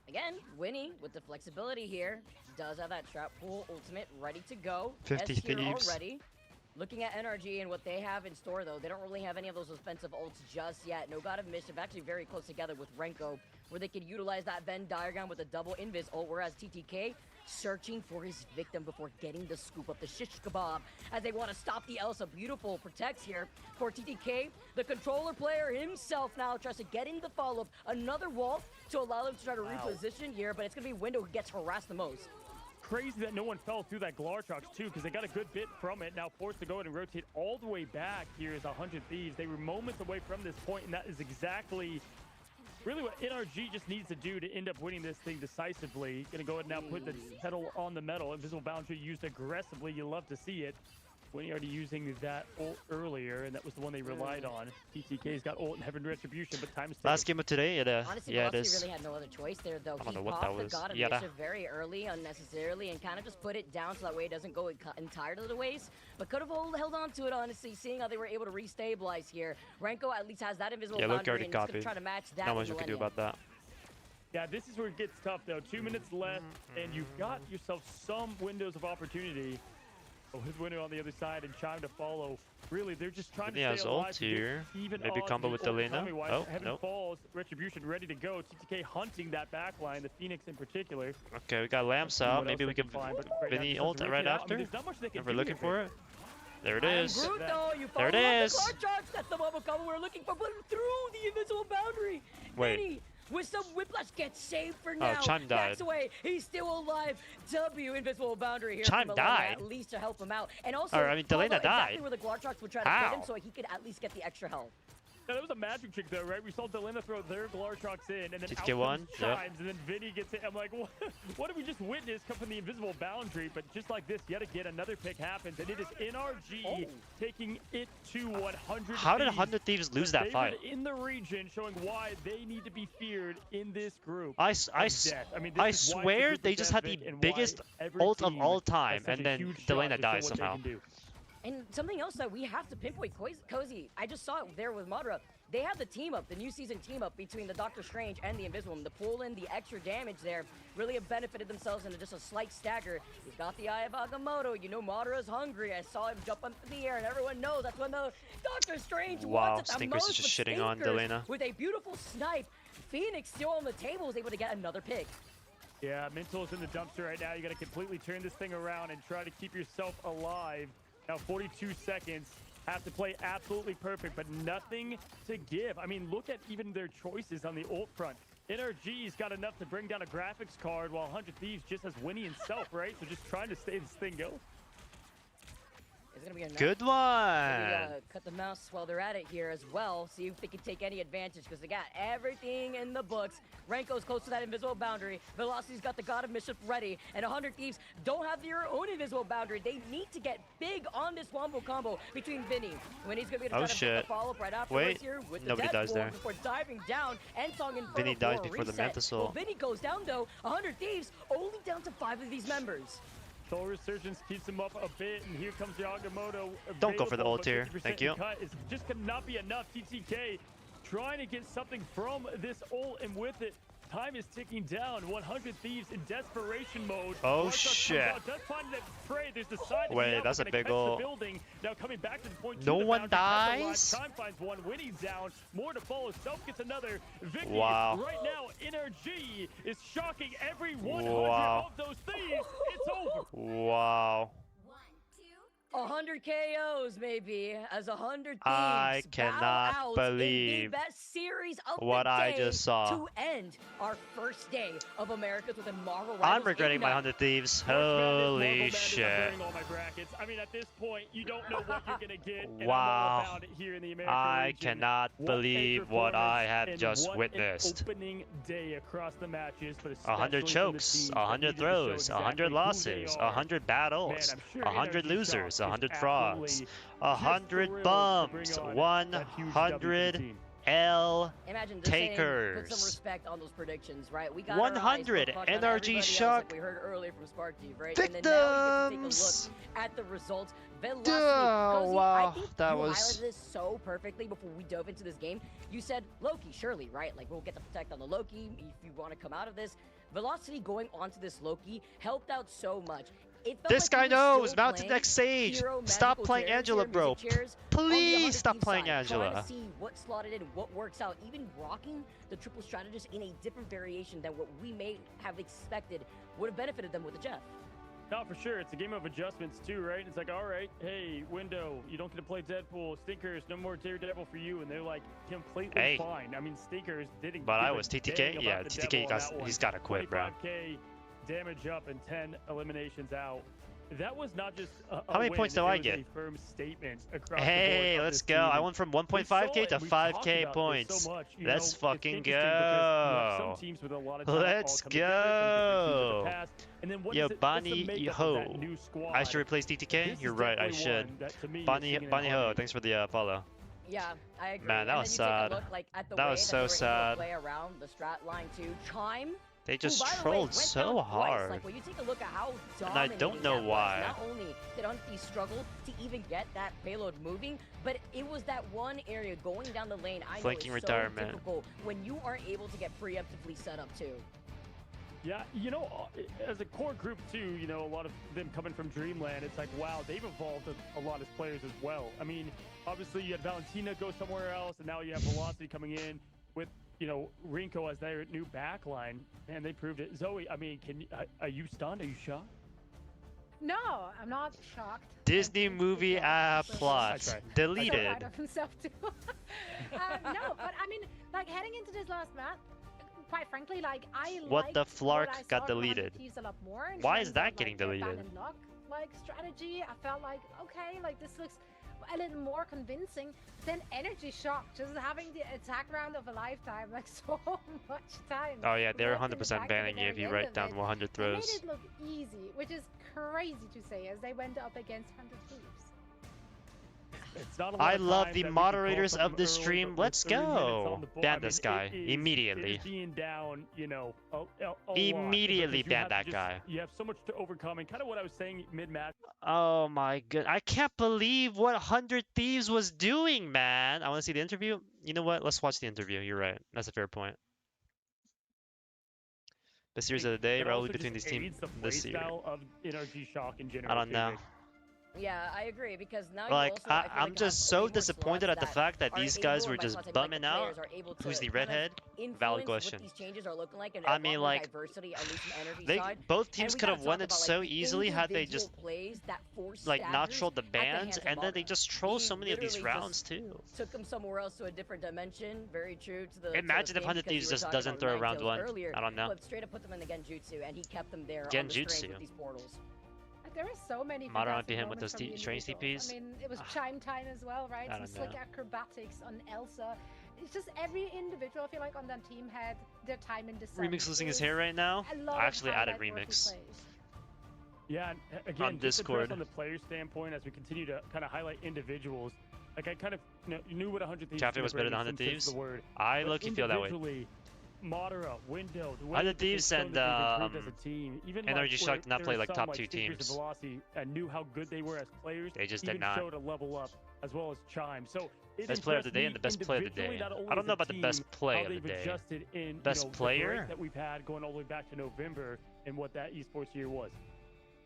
Again, Winnie with the flexibility here does have that trap pool ultimate ready to go. 50 S tier Thieves. already. Looking at NRG and what they have in store, though, they don't really have any of those offensive ults just yet. No God of Mischief actually very close together with Renko, where they could utilize that Venn diagram with a double invis ult, whereas TTK searching for his victim before getting the scoop up the shish kebab as they want to stop the Elsa. Beautiful protects here for TTK. The controller player himself now tries to get in the follow-up. Another wall to allow them to try to reposition here, but it's going to be Window who gets harassed the most. Crazy that no one fell through that Glartrox too, because they got a good bit from it. Now forced to go ahead and rotate all the way back here is 100 Thieves. They were moments away from this point, and that is exactly really what NRG just needs to do to end up winning this thing decisively. Gonna go ahead and now put the pedal on the metal. Invisible boundary used aggressively. You love to see it. Winnie already using that ult earlier, and that was the one they relied on. TTK's got ult and Heaven Retribution, but time's ticking. Last game of today, Honestly, yeah, it Boxy is. really had no other choice there, though. I don't He know what popped that the was. God of Yada. Mischief very early, unnecessarily, and kind of just put it down so that way it doesn't go entirely the waste. But could have held on to it, honestly, seeing how they were able to restabilize here. Renko at least has that invisible Yeah, Luke boundary, already and he's going to copied. try to match that Not with much we can do Millennium. about that. Yeah, this is where it gets tough though. 2 minutes left, and you've got yourself some windows of opportunity. Oh, his window on the other side and Chime to follow. Really, they're just trying He to has stay ult alive. to here. get even Maybe odds combo with ult Delena. timing-wise. Oh, Heaven nope. falls, Retribution ready to go. TTK hunting that back line, the Phoenix in particular. Okay, we got Lamps See out. what Maybe else we they can find, but right now Vinny just ult doesn't right rip it out. I after. mean, there's not much they can If we're do looking here, for Vic. it. There it And is. Groot, though, you There it follow up is. the card charge. That's the bubble cover we're looking for, but through the invisible boundary. Wait. Vinny with some whiplash. Gets saved for now. Chime died. Backs away. He's still alive. W, invisible boundary here. Chime from died. At least to help him out. And also, Or, I mean, Delena exactly died. where the Glartrox would try to How? get him so he could at least get the extra health. Yeah, that was a magic trick, though, right? We saw Delena throw their Glartrox in, and then out TTK1, comes Chimes, and then Vinny gets it. I'm like, what did we just witness come from the invisible boundary? But just like this, yet again, another pick happens, and it is NRG taking it to 100 How did Thieves. 100 Thieves lose The that fight? favorite in the region, showing why they need to be feared in this group. I mean, this I is why swear it's a they group just of had the Death and why biggest every ult of team all has time, such and a then huge shot Delena to dies show what they somehow. can do. And something else that we have to pinpoint, Cozy, I just saw it there with Madara. They have the team up, the new season team up between the Doctor Strange and the Invisible. The pull in, the extra damage there really have benefited themselves into just a slight stagger. He's got the Eye of Agamotto. You know Madara's hungry. I saw him jump up in the air, and everyone knows that's when the Doctor Strange Wow, wants it the Stinkers most. is just but shitting on Stinkers, Delena. with a beautiful snipe, Phoenix still on the table is able to get another pick. Yeah, Mental's in the dumpster right now. You got to completely turn this thing around and try to keep yourself alive. Now 42 seconds. Have to play absolutely perfect, but nothing to give. I mean, look at even their choices on the ult front. NRG's got enough to bring down a graphics card, while 100 Thieves just has Winnie himself, right? So just trying to stay this thing going. It's gonna be enough. Good So one. we cut the mouse while they're at it here as well. See if they can take any advantage because they got everything in the books. Renko's close to that invisible boundary. Velocity's got the God of Mischief ready. And 100 Thieves don't have their own invisible boundary. They need to get big on this wombo combo between Vinny. Vinny's gonna be able to try to pick the follow-up right afterwards Wait, here with nobody the dies there. before diving down and Song in Vinny dies before the reset. Mantis ult. Well, Vinny goes down though. 100 Thieves only down to 5 of these members. Soul Resurgence keeps him up a bit, and here comes the Agamotto. Don't go for the available, ult but here. 50% Thank you. Cut is just cannot be enough. TTK trying to get something from this ult, and with it, time is ticking down. 100 Thieves in desperation mode. Oh, Large Duck shit. comes out, does find that prey. There's the side. Wait, that's a big ult. Building. Now coming back to the point. No to the one boundary, dies? Time finds one. Winnie's down. More to follow. Self gets another. Vicky Wow. right now. NRG is shocking every 100 Wow. of those thieves. It's over. Wow. 100 KOs, maybe, as 100 Thieves I bow cannot out believe in the best series of what the I day just saw. to end our first day of America's with a Marvel I'm Rivals regretting my Ignite. 100 Thieves. Marvel Holy Madness, I'm shit. burning all my brackets. I mean, at this point, you don't know what you're gonna get. And Wow. I'm all about it here in the American I region. cannot What a believe what I performance have and just what witnessed. An opening day across the matches, but 100 especially from the chokes, teams that 100 needed to show throws, 100 exactly who they losses, are. 100 battles, Man, I'm sure 100 Energy losers, Shock is 100 absolutely frogs, just 100 thrilled to bumps, bring on that huge W for the 100 team. L Imagine just saying, put some takers. respect on those predictions, right? We got 100 our eyes hooked on NRG everybody else, Shock like we heard earlier from Sparky, right? And then now we get to victims. take a look at the results. Velocity. Oh, Cozy, I wow, think that you was- highlighted this so perfectly before we dove into this game. You said Loki, surely, right? Like we'll get the protect on the Loki if you want to come out of this. Velocity going onto this Loki helped out so much. It felt This like guy we were knows. still Mountain playing X Sage. hero Stop magical playing chairs Angela, here, bro. music chairs on the Please 100 stop Thieves playing side, Angela. Trying to see what slotted in, what works out, even rocking the triple strategist in a different variation than what we may have expected would have benefited them with the Jeff. No, for sure. It's a game of adjustments too, right? It's like, all right, hey, Window, you don't get to play Deadpool. Stinkers, no more Daredevil for you, and they're like completely Hey. fine. I mean, Stinkers didn't. But give I a was TTK? dang about Yeah, the TTK Devil on got- that one. he's gotta quit, bro. 25K damage up and 10 eliminations out. That was not just a How many win, points do it I was get? A firm statement across Hey, the board let's of go. this I team. went from We 1.5K saw to it. We've 5K talked about this points. so much. You Let's know, it's fucking interesting because you have go. some teams with a lot of talent all Let's come together, things that they've achieved in go. the past. And then what Yo, is it- what's the Bonnie makeup of Ho. that new squad? I should replace DTK? This You're is right, I definitely should. one that, to me, is Bonnie singing in Ho, harmony. thanks for the follow. Yeah, I agree. Man, that and was then you sad. take a look, like, at the That way was that so they were able sad. to play around the strat line too. Chime. They who, just by the way, trolled went so down twice. hard. Like when you take a look at how And I dominating don't know that was, why. not only did Unti struggle to even get that payload moving, but it was that one area going down the lane. I Flanking know it's retirement. so difficult when you aren't able to get preemptively set up too. Yeah, you know, as a core group too, you know, a lot of them coming from Dreamland, it's like, wow, they've evolved a lot as players as well. I mean, obviously you had Valentina go somewhere else, and now you have Velocity coming in with, you know, Rinko as their new backline, and they proved it. Zoe, I mean, are you stunned? Are you shocked? No, I'm not shocked. Disney movie plot So deleted. proud of himself too. No, but I mean, like heading into this last match, quite frankly, like I What liked the flark I got saw from deleted? Thieves a lot more. In Why is terms that of, getting like, their ban deleted? and lock like strategy. I felt like, okay, like this looks a little more convincing than Energy Shock, just having the attack round of a lifetime, like so much time. Oh yeah, they're left in the 100% back banning to the you if very you end write of down it. 100 They made throws. it look easy, which is crazy to say as they went up against 100 Thieves. It's not a lot I of love time the that we could call moderators of something this early, stream. but with Let's 30 minutes go. on the board, Ban I mean, this guy it immediately. is being down, you know, a Immediately lot, ban that guy. You have so much to overcome, and kind of what I was saying mid-match. Oh my god. I can't believe what 100 Thieves was doing, man. I want to see the interview. You know what? Let's watch the interview. You're right. That's a fair point. The series of the day, It rivalry also between these just teams aids the this year. playstyle of Energy Shock in general. I don't know. Yeah, I agree, because now Like, you also, I feel I'm like, just have so way more disappointed slots at the fact that are these able, guys or were by just slots, I mean, like, the bumming out. players are able to Who's the kind of redhead? influence Valid what question. these changes are looking like, and I a mean, lot more like, diversity, at least from Energy they side. both teams we could gotta have won talk it about, so like, the easily had they just individual plays that forced like not staggers trolled the at the bans, hands of and then they Maga. just troll He so many of these literally rounds just too. took them somewhere else to a different dimension. Very true to the. Imagine if to the 100 theme, Thieves because you were just talking doesn't about throw Nine round Tails one. earlier, I don't know. but straight up put them in the Genjutsu, and he kept them there on the strength Genjutsu. with these portals. There are so many Modern fantastic IP him with moments those from the strange individuals. TPs. I mean, it was chime time as well, right? I Some don't slick know. acrobatics on Elsa. It's just every individual, I feel like, on that team had their time in the sun. Remix losing It his was hair right now. a lot I of actually added highlight worthy Remix. plays. Yeah, and again, On just Discord. from the player standpoint, as we continue to kind of highlight individuals, like I kind of knew what 100 Thieves Cafe was better than 100 Thieves. I low-key feel that way. Madara, Window, the way 100 that they've Thieves shown and that they've improved as a team, even Energy like, Shock did not there play were like some, top like two Stinkers teams. and Velocity, and knew how good they were as players. They just even did not. showed a level up as well as Chime. So it Best player of the impressed day me and the best play of the day. individually, not only I don't as know a about the team, best play how of the they've day. adjusted in Best the break player? that we've had going all the way back to November and what that esports year was.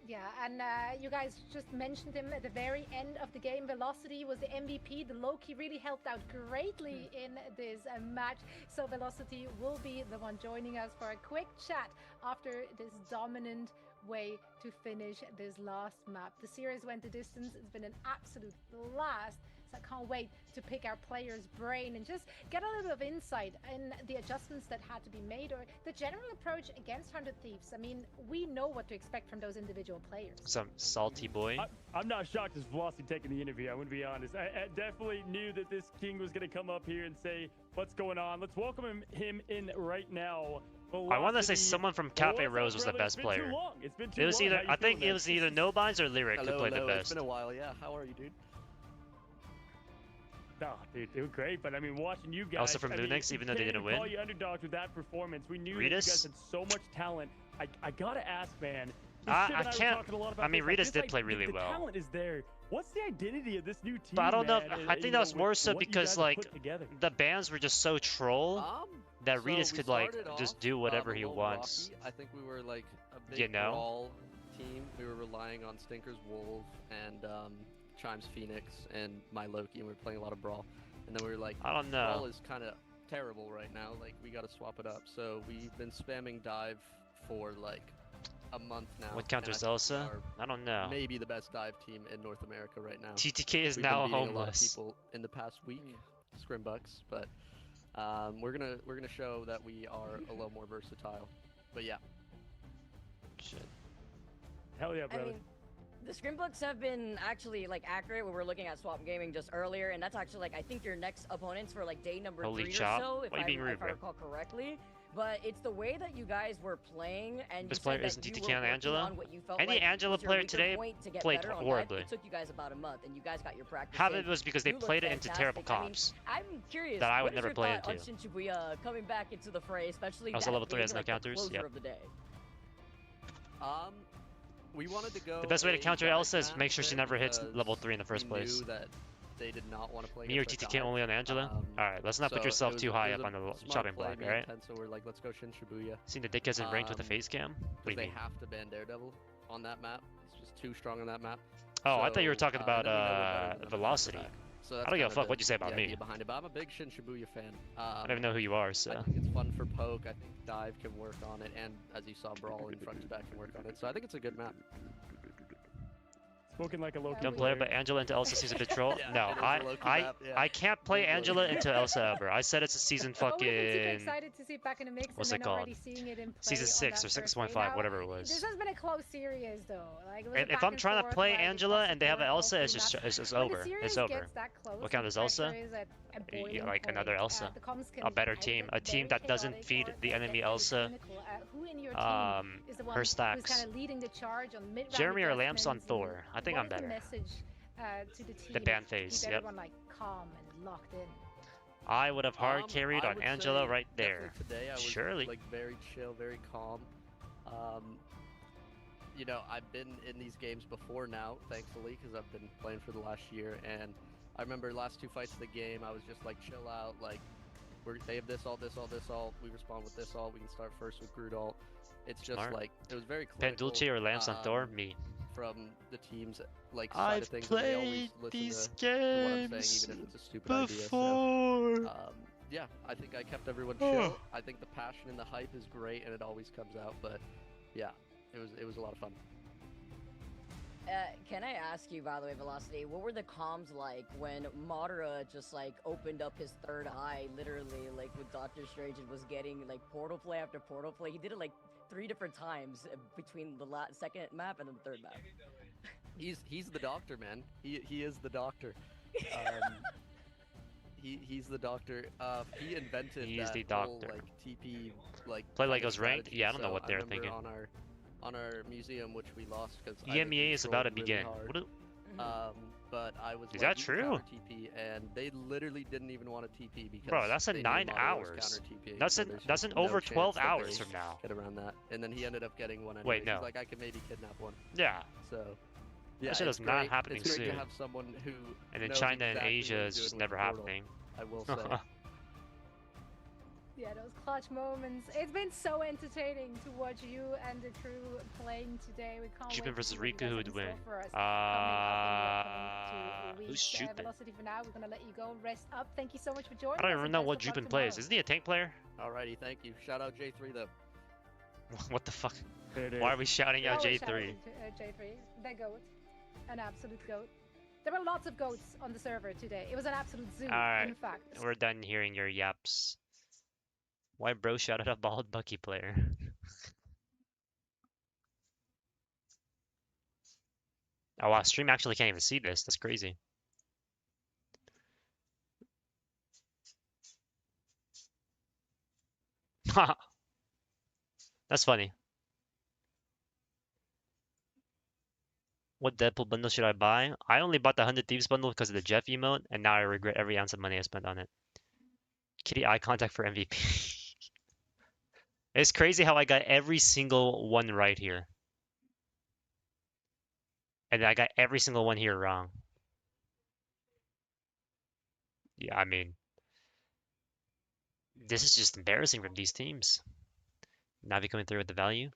Yeah, and you guys just mentioned him at the very end of the game. Velocity was the MVP. The Loki really helped out greatly in this match. So Velocity will be the one joining us for a quick chat after this dominant way to finish this last map. The series went the distance. It's been an absolute blast. So I can't wait to pick our player's brain and just get a little bit of insight in the adjustments that had to be made or the general approach against 100 Thieves. I mean, we know what to expect from those individual players. Some salty boy. I'm not shocked as Velocity taking the interview. I would be honest. I definitely knew that this king was going to come up here and say, what's going on? Let's welcome him in right now. Velocity. I want to say someone from Cafe Rose was the best player. It's been too It was long. either How you I think feeling, it was either Nobines or Lyric who played the It's best. been a while, yeah. How are you, dude? No, dude, doing great. But I mean, watching you guys. Also from Lunix, even though they didn't win. Call you underdogs with that performance. We knew that you Ritas? guys had so much talent. I gotta ask, man. I can't. I mean, Ritas did play really the well. Talent is there. What's the identity of this new team? But I don't know. man? I think that was more so because like together. the bands were just so troll that Ritas could like just do whatever he wants. Rocky. I think we were like a big You know? brawl team. We were relying on Stinker's Wolf and Chime's Phoenix and my Loki, and we were playing a lot of brawl. And then we were like, I don't know. brawl is kind of terrible right now. Like we got to swap it up. So we've been spamming dive for like a month now. What and counters I think Elsa? we are I don't know. Maybe the best dive team in North America right now. TTK is We've now been beating a lot of homeless. people in the past week, Scrimbucks, but we're gonna show that we are a little more versatile. But yeah. Shit. Hell yeah, I brother. mean, the Scrimbucks have been actually like accurate when we're looking at Swap Gaming just earlier, and that's actually like I think your next opponents for like day number Holy 3 chop. or so, if Why you being rude, if I bro? recall correctly. But it's the way that you guys were playing, and Best you said player isn't that you TTK were on working Angela? on what you felt Any like Angela was your player weaker today point to get played better on that. horribly. It took you guys about a month, and you guys got your practice. Half of in. it was because they You look played it into terrible fantastic. I mean, comps. I'm curious. that I would what is never your play thought into. on Shibuya coming back into the fray, especially Also that level 3 being, has no like, the counters, closer yep. of the day. We wanted to go. The best way to a counter dive Elsa is map make sure she there never hits because level 3 in the first we place. Knew that they did not want to play Me or against our TTK dive. only on Angela? Alright, let's not put so yourself it was- too high it up was on the a smart chopping play, block, me alright? and Tenso were like, let's go Shin Shibuya. Seen the dickheads in ranked with a face cam? What do Because you they mean? have to ban Daredevil on that map. It's just too strong on that map. Oh, I thought you were So, talking and about then we know we're better than them Velocity. back. So I that's don't give a kinda fuck the- what you say about the me. idea behind it, but I'm a big Shin Shibuya fan. I don't even know who you are, so. I think it's fun for poke. I think dive can work on it, and as you saw, brawl and front to back can work on it. So I think it's a good map. Spoken like a Loki Don't play, but Angela into Elsa seems a bit troll. Yeah, No, it is a Loki map, yeah. I can't play Big Angela Loki. into Elsa ever. I said it's a season But we've been super fucking. excited to see it back in the mix What's and it then called? already seeing it in play Season 6 or on that first 6.5, day. Now, whatever it this was. has been a close series though. Like, it was a If back I'm and trying to forth, play like, Angela across and the they have board, an all Elsa, three it's just maps. it's When over. the series It's over. gets that close, What count and as the Elsa? pressure is at boiling Like point, another Elsa. the comms can A better either team. get A team very that doesn't chaotic feed or the get enemy very Elsa. clinical. Who in your team is the one Her who's stacks. kind of leading the charge on mid-round Jeremy or Lamps on adjustments, and Thor. I think what I'm is the better. message to the team The ban to phase, keep yep. everyone like calm and locked in? I would have hard carried I on would Angela say right there. definitely today I was Surely. like very chill, very calm. You know, I've been in these games before now, thankfully, because I've been playing for the last year. And I remember last 2 fights of the game, I was just like, chill out. Like, they have this all, this all, this all. We respond with this all. We can start first with Groot all. It's just Smart. like it was very clinical. Pendulce or Lamps on Thor? Me. From the team's like side I've of things, and they always played listen these to what I'm games saying, even if it's a stupid idea. before. So, yeah, I think I kept everyone Oh. chill. I think the passion and the hype is great, and it always comes out. But yeah, it was a lot of fun. Can I ask you, by the way, Velocity, what were the comms like when Madara just like opened up his third eye, literally, like with Doctor Strange, and was getting like portal play after portal play? He did it like 3 different times between the second map and the third map. He's the doctor, man. He is the doctor. He's the doctor. He invented He's that the whole doctor. like TP like Play kind like of us ranked? strategy. Yeah, I don't know So what they're remember thinking. On our museum, which we lost because EMEA is about to begin. but I was Is like, that "You can true? counter TP, and they literally didn't even want to TP because Bro, that's in they knew 9 Madara was hours. counter-TPing, That's so in there's that's just in no over chance 12 that they hours from now. Get around that, and then he ended up getting one. Wait, anyways. no. He's like, I could maybe kidnap one. Yeah. So. Yeah, That shit it's is not great. happening It's great soon. to have someone who And in knows China and exactly what Asia, he's it's just doing with never the portal, happening. I will say. Yeah, those clutch moments. It's been so entertaining to watch you and the crew playing today. We can't Jupin wait to versus see what you Riku, guys who have would in store win? for us coming up in the upcoming 2 Who's weeks. Jupin? Velocity, for now, we're gonna let you go rest up. Thank you so much for joining I don't us, even and know best what of luck Jupin plays. tomorrow. Isn't he a tank player? Alrighty, thank you. Shout out J3 though. What the fuck? Why are we shouting out Always shout J3? to, J3, the GOAT. An absolute GOAT. There were lots of goats on the server today. It was an absolute zoo, Alright, in fact. we're done hearing your yaps. Why bro shouted out bald Bucky player? Oh wow, stream actually can't even see this. That's crazy. Haha. That's funny. What Deadpool bundle should I buy? I only bought the 100 Thieves bundle because of the Jeff emote, and now I regret every ounce of money I spent on it. Kitty eye contact for MVP. It's crazy how I got every single one right here. And I got every single one here wrong. Yeah, I mean, this is just embarrassing from these teams. Navi coming through with the value.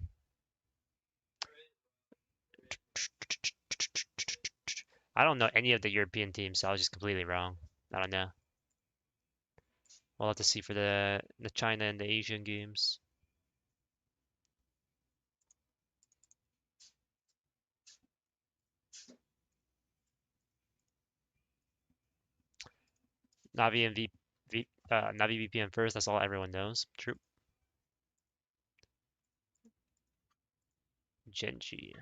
I don't know any of the European teams, so I was just completely wrong. I don't know. We'll have to see for the China and the Asian games. Navi and Navi VPN first. That's all everyone knows. True. Genji.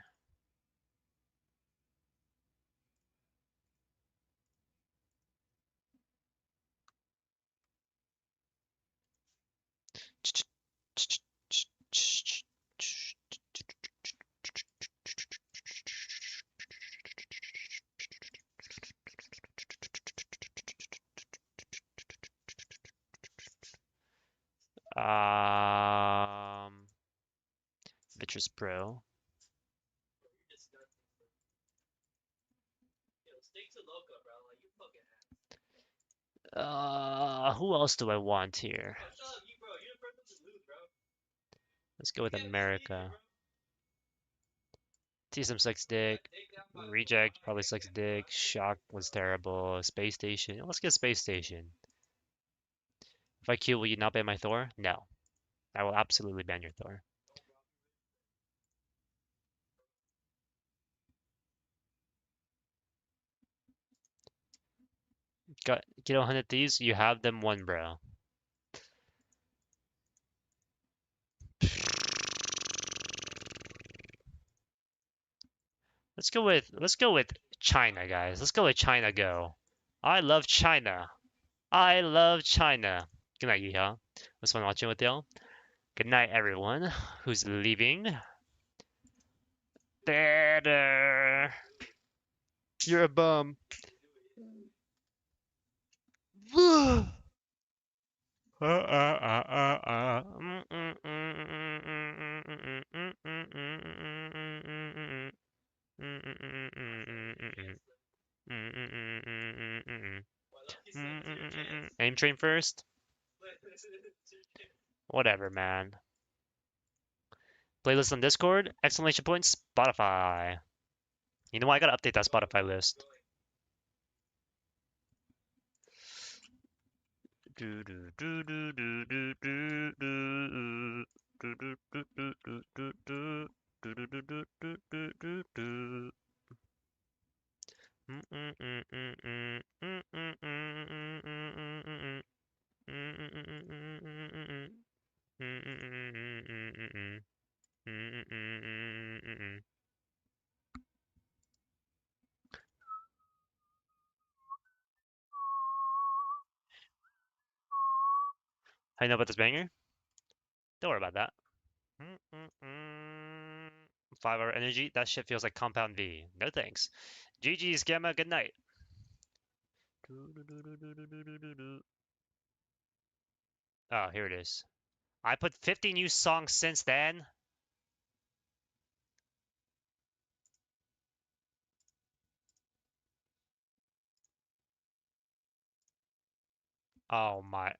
Vitrus Pro. Who else do I want here? Let's go with America. TSM sucks dick. Reject probably sucks dick. Shock was terrible. Space Station. Let's get Space Station. If I queue, will you not ban my Thor? No. I will absolutely ban your Thor. Got get 100 thieves. You have them one, bro. Let's go with China, guys. Let's go with China. Go. I love China. I love China. Good night, Yeehaw. It was fun watching with y'all. Good night, everyone who's leaving. Better. You're a bum. Aim train first? Whatever, man. Playlist on Discord? Exclamation point Spotify. You know what? I gotta update that Spotify list. How you know about this banger? Don't worry about that. 5-hour energy? That shit feels like Compound V. No thanks. GG's, Gamma. Good night. Oh, here it is. I put 50 new songs since then. Oh my.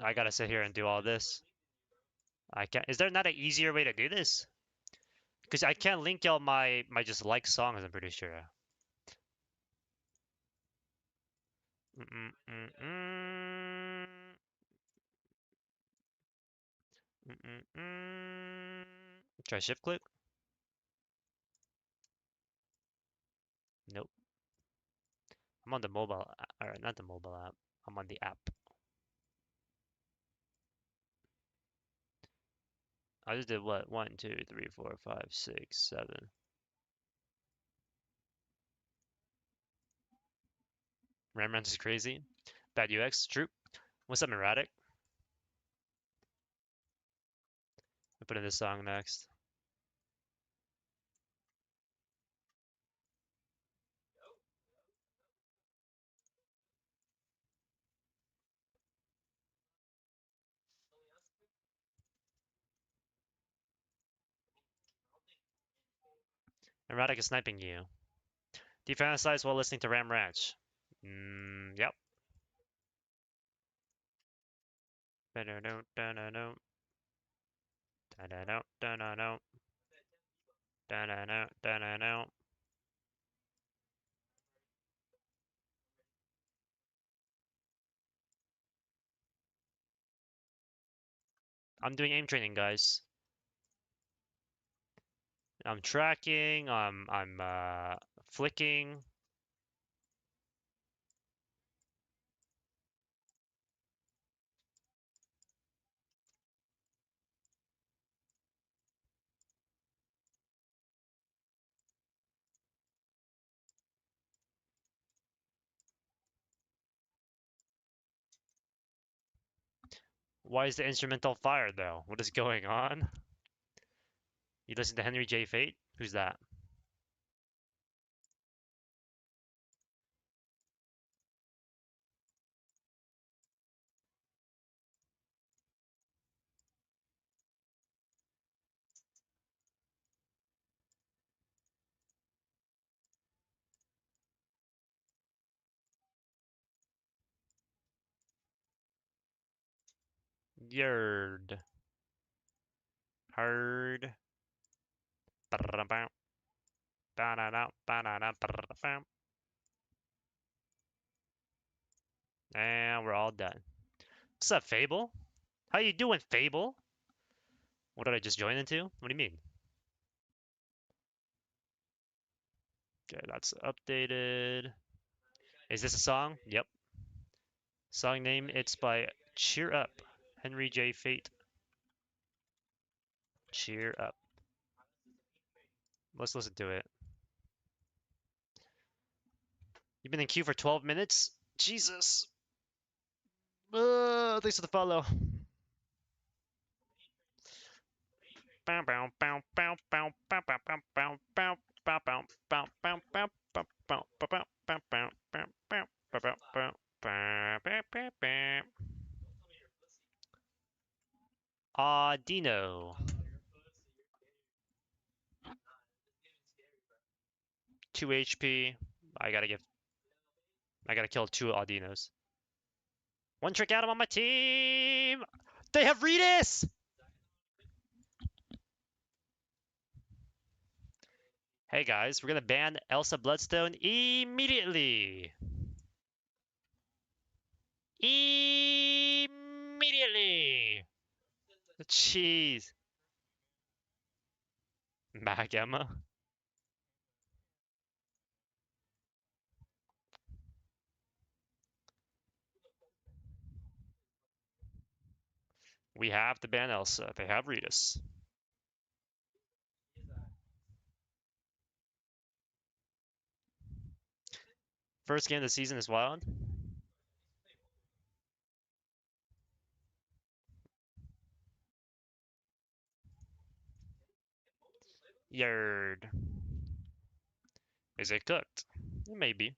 I gotta sit here and do all this. I can't. Is there not an easier way to do this? Because I can't link y'all my just like songs, I'm pretty sure. Try shift click? Nope. I'm on the mobile, or not the mobile app. I'm on the app. I just did what? 1, 2, 3, 4, 5, 6, 7. Ramruns is crazy. Bad UX, true. What's up, erratic? I put in this song next. Erratic is sniping you. Do you fantasize while listening to Ram Ranch? Yep. I'm doing aim training, guys. I'm tracking. I'm flicking. Why is the instrumental fire though? What is going on? You listen to Henry J. Fate? Who's that? Yerd. Hard. And we're all done. What's up, Fable? How you doing, Fable? What did I just join into? What do you mean? Okay, that's updated. Is this a song? Yep. Song name, it's by Cheer Up, Henry J. Fate. Cheer Up. Let's listen to it. You've been in queue for 12 minutes? Jesus. Thanks for the follow. Audino. 2 HP. I gotta kill 2 Audinos. One trick Atom on my team! They have Redis! Hey guys, we're gonna ban Elsa Bloodstone immediately! Immediately! Jeez. Mag Emma? We have to ban Elsa. They have Redis. First game of the season is wild. Yerd. Is it cooked? Maybe.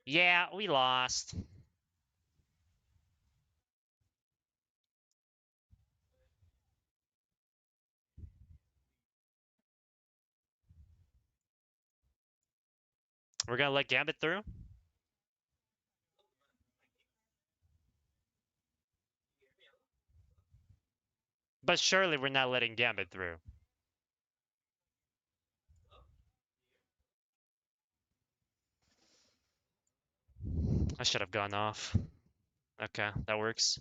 Yeah, we lost. We're gonna let Gambit through? But surely we're not letting Gambit through. I should have gone off. Okay, that works.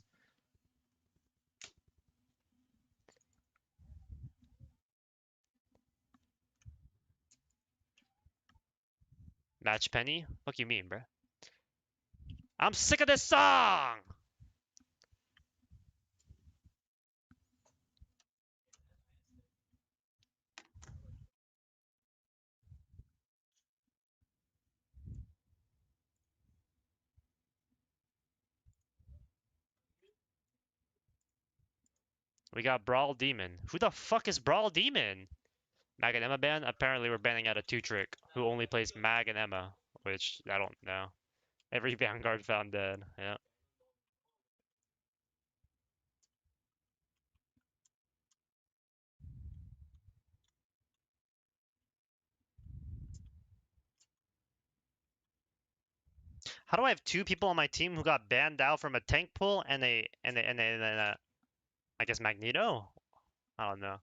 Match Penny? What you mean, bro? I'm sick of this song! We got Brawl Demon. Who the fuck is Brawl Demon? Mag and Emma ban? Apparently we're banning out a 2-trick who only plays Mag and Emma, which I don't know. Every Vanguard found dead, yeah. How do I have 2 people on my team who got banned out from a tank pool and I guess Magneto? I don't know.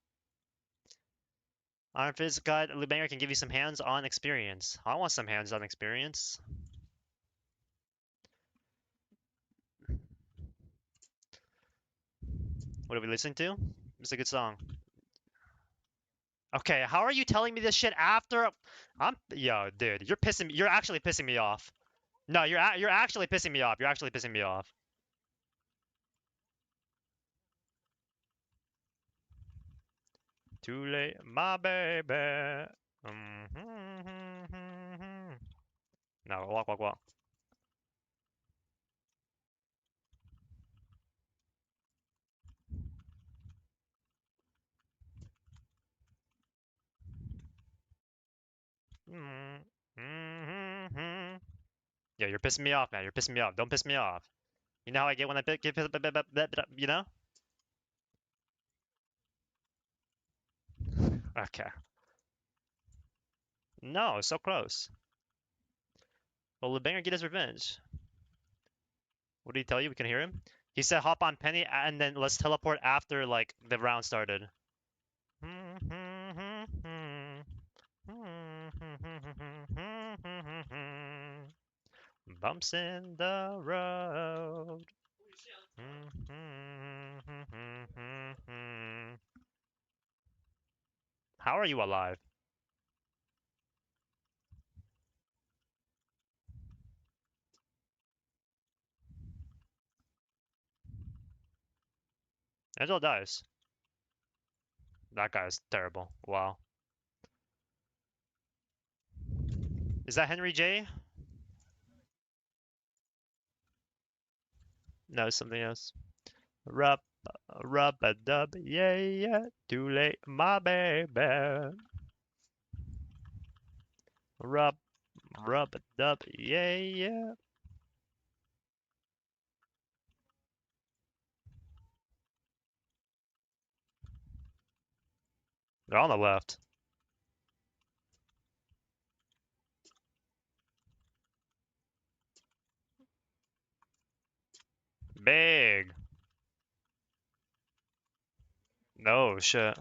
Iron Fist God, Lubanger can give you some hands-on experience. I want some hands-on experience. What are we listening to? It's a good song. Okay, how are you telling me this shit after yo, dude, you're actually pissing me off. No, you're actually pissing me off. You're actually pissing me off. Too late, my baby. No, walk, walk, walk. Yeah, you're pissing me off, man. You're pissing me off. Don't piss me off. You know how I get when I get pissed, you know? Okay. No, it's so close. Well, Lubanger get his revenge. What did he tell you? We can hear him. He said hop on Penny and then let's teleport after like the round started. Bumps in the road. How are you alive? Angel dies. That guy's terrible. Wow. Is that Henry J? No, something else. Rub a dub, yeah, yeah. Too late, my baby. Rub a dub, yeah, yeah. They're on the left. Big. No shit.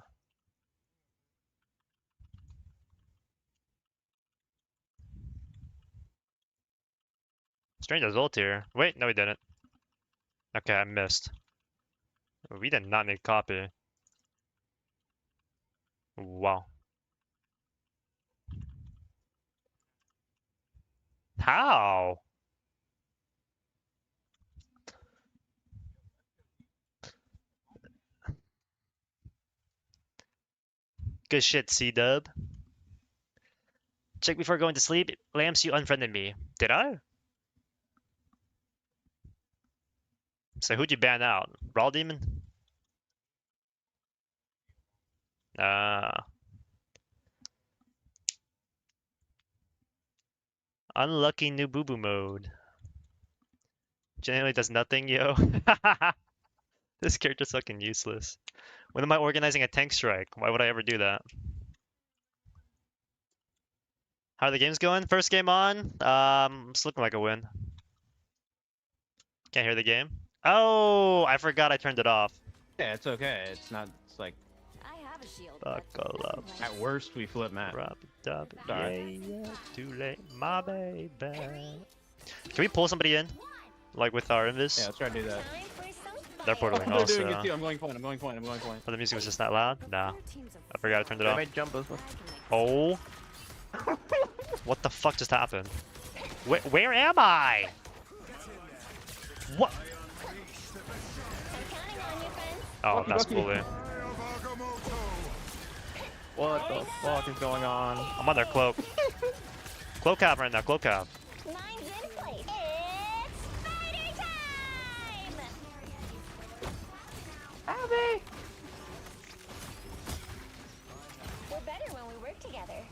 Strange as ult here. Wait, no, we didn't. Okay, I missed. We did not need copy. Wow. How? Good shit, C-Dub. Check before going to sleep. Lamps, you unfriended me. Did I? So who'd you ban out? Brawl Demon? Unlucky new boo-boo mode. Generally does nothing, yo. This character's fucking useless. When am I organizing a tank strike? Why would I ever do that? How are the games going? First game on. It's looking like a win. Can't hear the game. Oh, I forgot I turned it off. Yeah, it's okay. It's not. It's like. I have a shield. Buckle up. At worst, we flip map. Rub dub, yeah, yeah. Too late, my baby. Can we pull somebody in? Like with our invis? Yeah, let's try to do that. They're portaling They're also. doing it too. I'm going point. I'm going point. I'm going point. Oh, the music was just that loud? Nah. I forgot I turned it off. might jump us. Oh. What the fuck just happened? Where am I? What? Oh, that's cool. What the fuck is going on? I'm on their cloak. Cloak cap right now, cloak cap. Abby!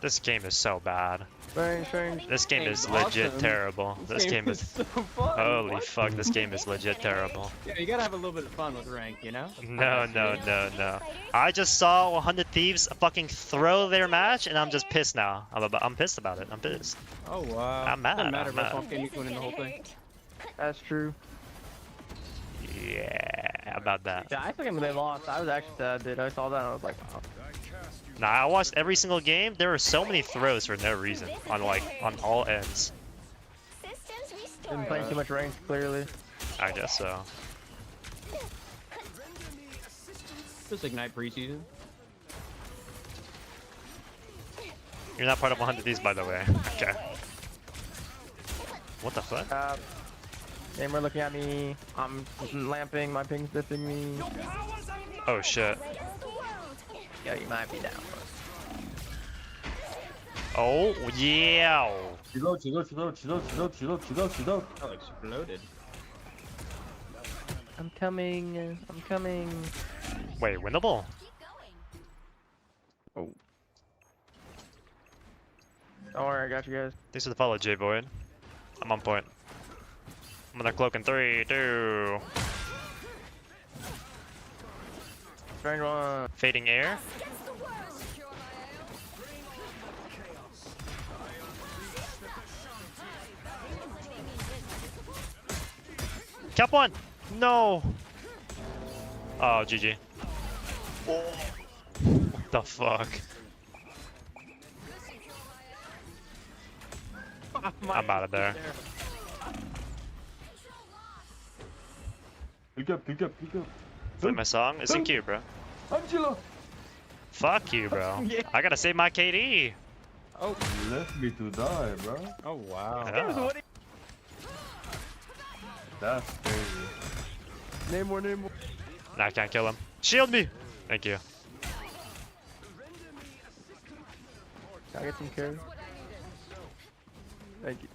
This game is so bad. Bang. This game is Game's legit awesome. terrible. This game is so fun. holy What? fuck. This game is legit terrible. Yeah, you gotta have a little bit of fun with rank, you know? No. I just saw 100 Thieves fucking throw their match, and I'm just pissed now. I'm pissed about it. I'm pissed. Oh wow. I'm mad. Doesn't matter I'm about mad. Swamp Game, you can win the whole thing. That's true. Yeah, about that. Yeah, I think they lost. I was actually sad, dude. I saw that and I was like, wow. Nah, I watched every single game. There were so many throws for no reason on all ends. Been playing too much rank, clearly. I guess so. Just Ignite preseason. You're not part of 100 Thieves, by the way. Okay. What the fuck? Gamer looking at me. I'm lamping. My ping's dipping me. Oh shit. Yeah, you might be down. Oh yeah. Oh, exploded. I'm coming. I'm coming. Wait, winnable? Oh. Don't worry, I got you guys. Thanks for the follow, J Void. I'm on point. I'm gonna cloak in 3, 2. Strange one. Fading air. Cap one. No. Oh, GG. What the fuck? I'm out of there. Pick up. Play my song? It's in queue, bro. Angelo. Fuck you, bro. I gotta save my KD. Oh, You left me to die, bro. oh wow. Yeah. That's crazy. Name more. Nah, I can't kill him. Shield me! Thank you. Can I get some carry? Thank you.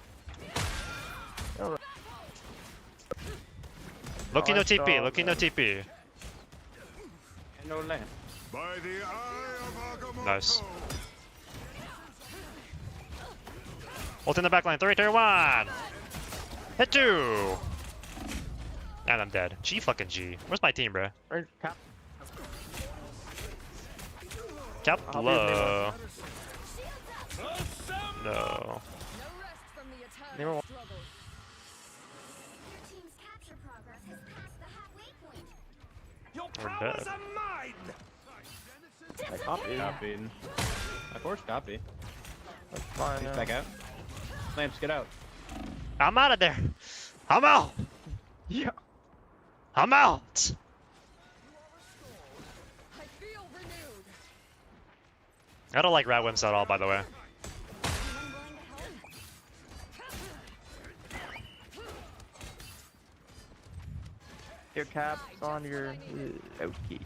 Alright. Loki no I saw TP, Loki no that. TP. No lamp. By the eye of Agamotto. Nice. Ult in the backline, 3, 2, 1! Hit 2! And I'm dead. G fucking G. Where's my team, bro? Cap low. No. Name one. Your team's capture progress has passed the halfway point. Your We're powers dead. are mine. I copied. Copied. I forced copy. That's fine. He's Yeah. back out. Lamps, get out. I'm out of there! I'm out! Yeah. I'm out! I don't like rat wimps at all, by the way. Your caps on your. Okay.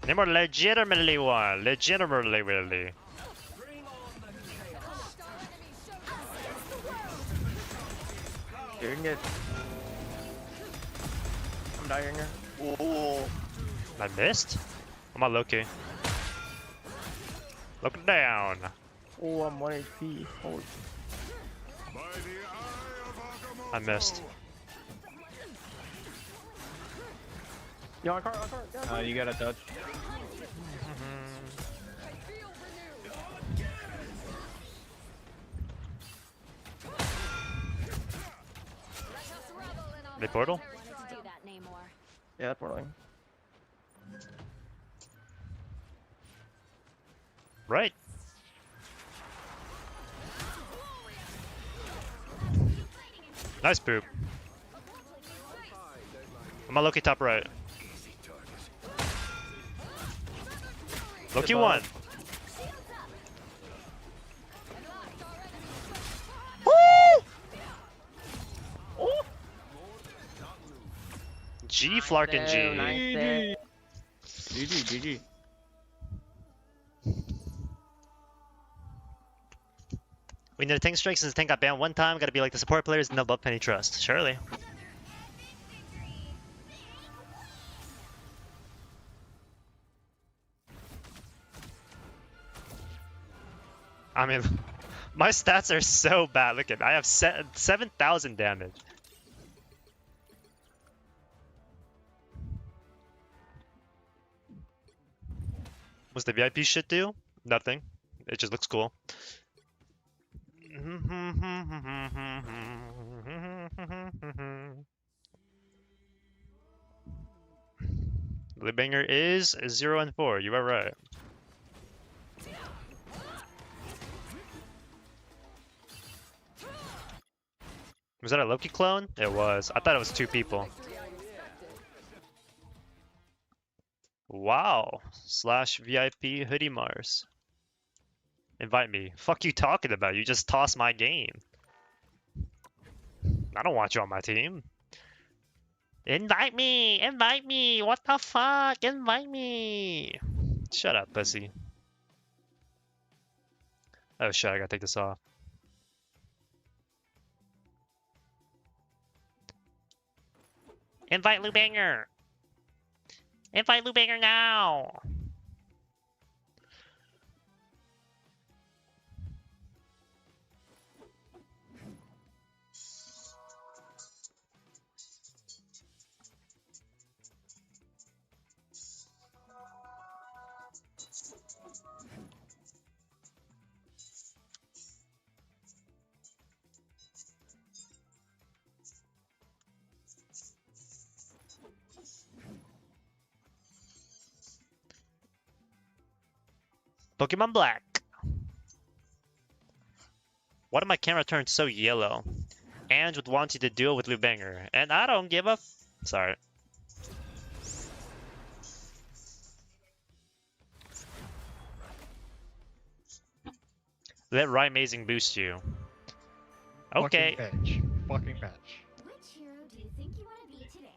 Name more legitimately one. Legitimately, really. You can get. I'm dying here. Oh. I missed? I'm on Loki. Look down. Oh, I'm 1 HP. Holy. I missed. Yo, on cart. You got a touch. They portal? Yeah, that's portaling. Right. Nice poop. I'm on Loki top right. Loki won. G Flarkin G. GG. We need a tank strike since the tank got banned one time. Gotta be like the support players and they'll buff Penny Trust. Surely. I mean, my stats are so bad. Look at, I have 7,000 damage. What's the VIP shit do? Nothing. It just looks cool. The banger is 0 and 4. You are right. Was that a Loki clone? It was. I thought it was 2 people. Wow. /VIP Hoodie Mars. Invite me. Fuck you talking about? You just tossed my game. I don't want you on my team. Invite me! Invite me! What the fuck? Invite me! Shut up, pussy. Oh shit, I gotta take this off. Invite Lubanger! Invite Lubanger now! Pokemon Black. Why did my camera turn so yellow? Ange would want you to duel with Lubanger, and I don't give a sorry. Let Ryan Amazing boost you. Okay. Fucking bitch. Which hero do you think you want to be today?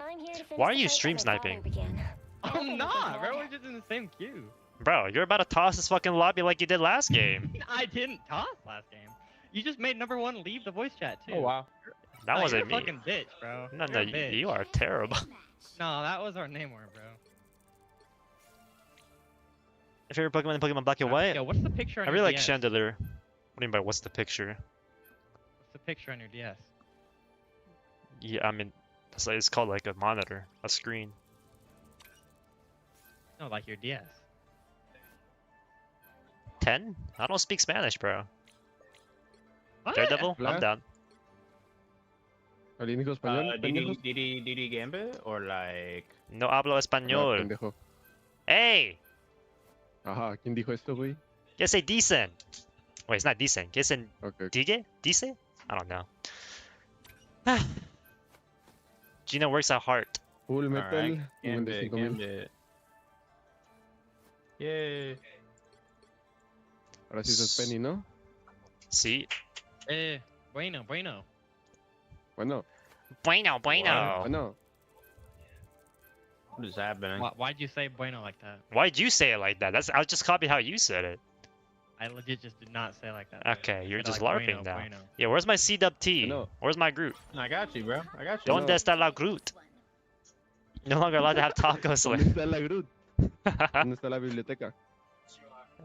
I'm here to finish Why are the you fight stream that my father sniping? began. I'm not, bro. We're just in the same queue. Bro, you're about to toss this fucking lobby like you did last game. I didn't toss last game. You just made #1 leave the voice chat too. Oh wow. That Oh, wasn't you're me. a fucking bitch, bro. No, You're no, a bitch. you are terrible. No, that was our name word, bro. If you're Pokemon and Pokemon Black and White, Yo, what's the picture on I your really like DS? Chandelier. What do you mean by what's the picture? What's the picture on your DS? Yeah, I mean, it's called like a monitor, a screen. No, like your DS. 10? I don't speak Spanish, bro. What? Daredevil? I'm down. ¿Alguien dijo español? pendejos? Didi Gambit or like? No hablo No, español. pendejo. Hey! Ajá, ¿quién dijo esto, güey? Que say decent. Wait, it's not decent. Que say Okay. digue? Dice? I don't know. Gina works at Heart. Full Metal, Alright, Gambit, 95,000. Gambit. Yay. Ahora sí es Penny, ¿no? Sí. Bueno. Bueno. Bueno. Bueno. What is happening? Why'd you say bueno like that? Why'd you say it like that? I just copied how you said it. I legit just did not say it like that. Okay, you're said just like LARPing bueno, now. bueno. Yeah, where's my CWT? No. Where's my Groot? I got you, bro. I got you. Donde está la Groot? No longer allowed to have tacos. ¿Dónde está la Groot? ¿Dónde está la biblioteca?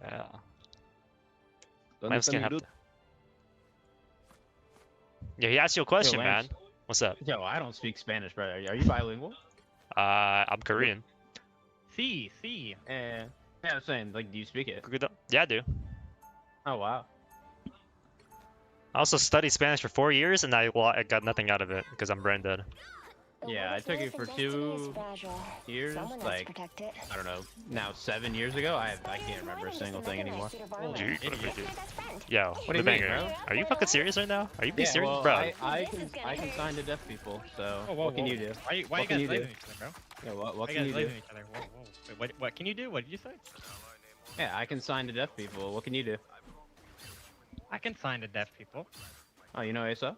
Yeah. ¿Dónde Mine's está gonna mi have Groot? to- Yeah, he asked you a question, Yo, man. Lance. What's up? Yo, I don't speak Spanish, bro. Are you bilingual? I'm Korean. See. Yeah, I'm saying, like, do you speak it? Yeah, I do. Oh wow. I also studied Spanish for 4 years, and I got nothing out of it because I'm brain dead. Yeah, I took it for 2 years, like, I don't know, now 7 years ago. I can't remember a single thing anymore. Dude, yo, What do you mean, Lubanger, bro? are you fucking serious right now? Are you being Yeah, serious, well, bro? I can sign to deaf people, so Whoa, what can you do? Why What you can guys you do? leaving each other, bro? Yeah, what Why can you you guys do? leaving each other? Whoa. Wait, what can you do? What did you say? Yeah, I can sign to deaf people. What can you do? I can sign to deaf people. Oh, you know ASO?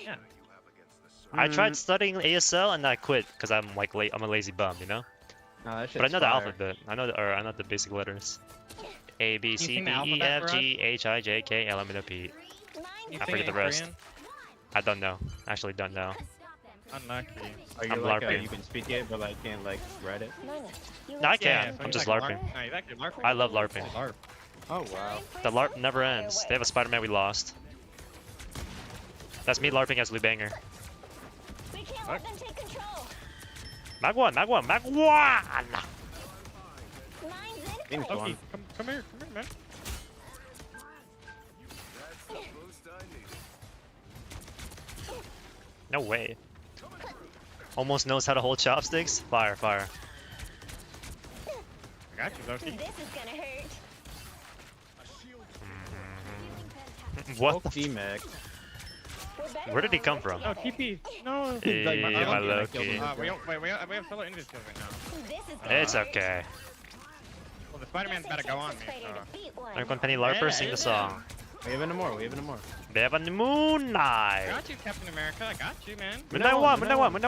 Yeah. I tried studying ASL and I quit because I'm like I'm a lazy bum, you know. No, that But I know the fire. alphabet. I know the basic letters. A B C sing D the E alphabet F for G H I J K L M N O P. You I sing forget it the in rest. Korean? I don't know. Actually, don't know. Unlucky. Are you I'm like LARPing. you can speak it, but like can't like write it? No, I Yeah, can. so I'm he's just like LARPing. No, he's actually LARPing? I love LARPing. LARP. Oh wow. The LARP never ends. They have a Spider-Man we lost. That's me LARPing as Lubanger. We can't let them take control. Mag one! Phoenix Loki, one. come here, man. No way. Almost knows how to hold chopsticks. Fire. I got you, Loki. This is gonna hurt. What? D-Mac. Where did he come from? No, TP. No. Hey, my Loki. We have solo invis kills right now. It's okay. Well, the Spider-Man's about to go on me, so. I'm going Penny LARPer, sing the song. We have no more. They have a Moon I Knight. got you, Captain America. I got you, man. Midnight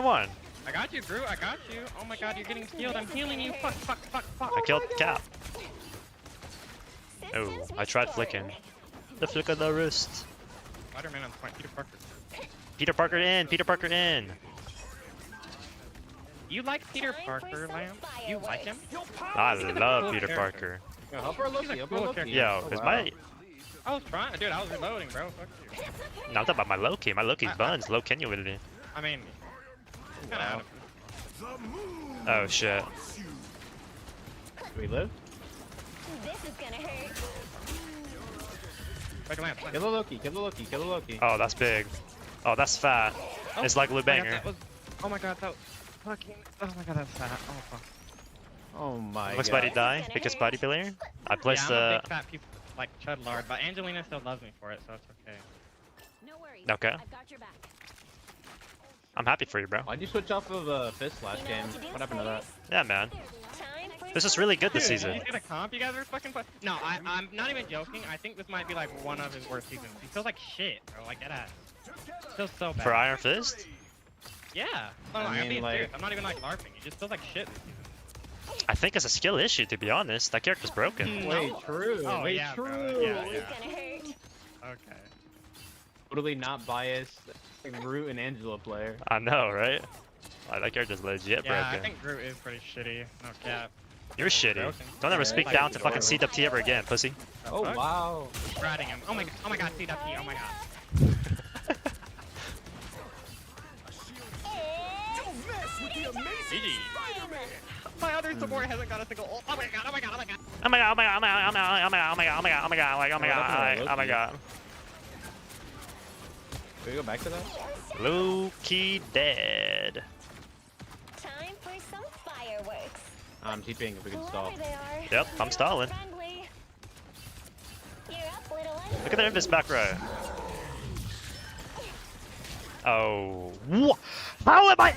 one. I got you, Groot. I got you. Oh my god, you're getting healed. I'm healing you. Fuck. I killed Cap. Oh, I tried flicking. The flick of the wrist. Spider-Man on point. Peter Parker. Peter Parker in. You like Peter Parker, Lamb? You like him? I He's a love cool Peter character. Parker. Yo, help her Loki. Help her cool Loki. character. Yo, is my... I was trying, dude. I was reloading, bro. Fuck you. No, I'm talking about my Loki. My Loki's buns. Low genuinely. I mean, kind of out of Oh shit. Do we live? This is gonna hurt. Like a lamp. Kill the Loki. Oh, that's big. Oh, that's fat. It's like Lubanger. Oh my god, that was fucking. Oh my god, that's fat. Oh fuck. Oh my Looks god. Spidey die because Spidey player. I placed Yeah, I'm a big fat piece like Chud Lard, but Angelina still loves me for it, so it's okay. No worries. Okay. I've got your back. I'm happy for you, bro. Why'd you switch off of Fist last game? What happened to that? Yeah, man. Time for This is really good this Dude, season. Did you see the comp you guys are fucking play? No, I'm not even joking. I think this might be like one of his worst seasons. He feels like shit, bro. Like, deadass. Feels so bad. For Iron Fist? Yeah. No, I'm being serious. I'm not even like LARPing. He just feels like shit this season. I think it's a skill issue, to be honest. That character's broken. Wait, true. Oh, Wait, yeah, true. bro. Yeah, yeah. Okay. Totally not biased. Like Root and Angela player. I know, right? Oh, that character's legit Yeah, broken. I think Groot is pretty shitty. No cap. You're shitty. Broken. Don't ever speak Like, down to fucking CWT ever again, pussy. Oh, wow. Riding him. Oh my god, CWT, oh my god. GG. My other support hasn't got a single ult. Oh my god, oh my god, oh my god. Oh my god, oh my god, oh my god, oh my god, oh my god, oh my god, oh my god, oh my god, oh my god, oh my god. Can we go back to that? Low-key dead. Time for some fireworks. I'm TPing if we can stall. Yep, I'm stalling. Look at the Invis back row. Oh. How am I?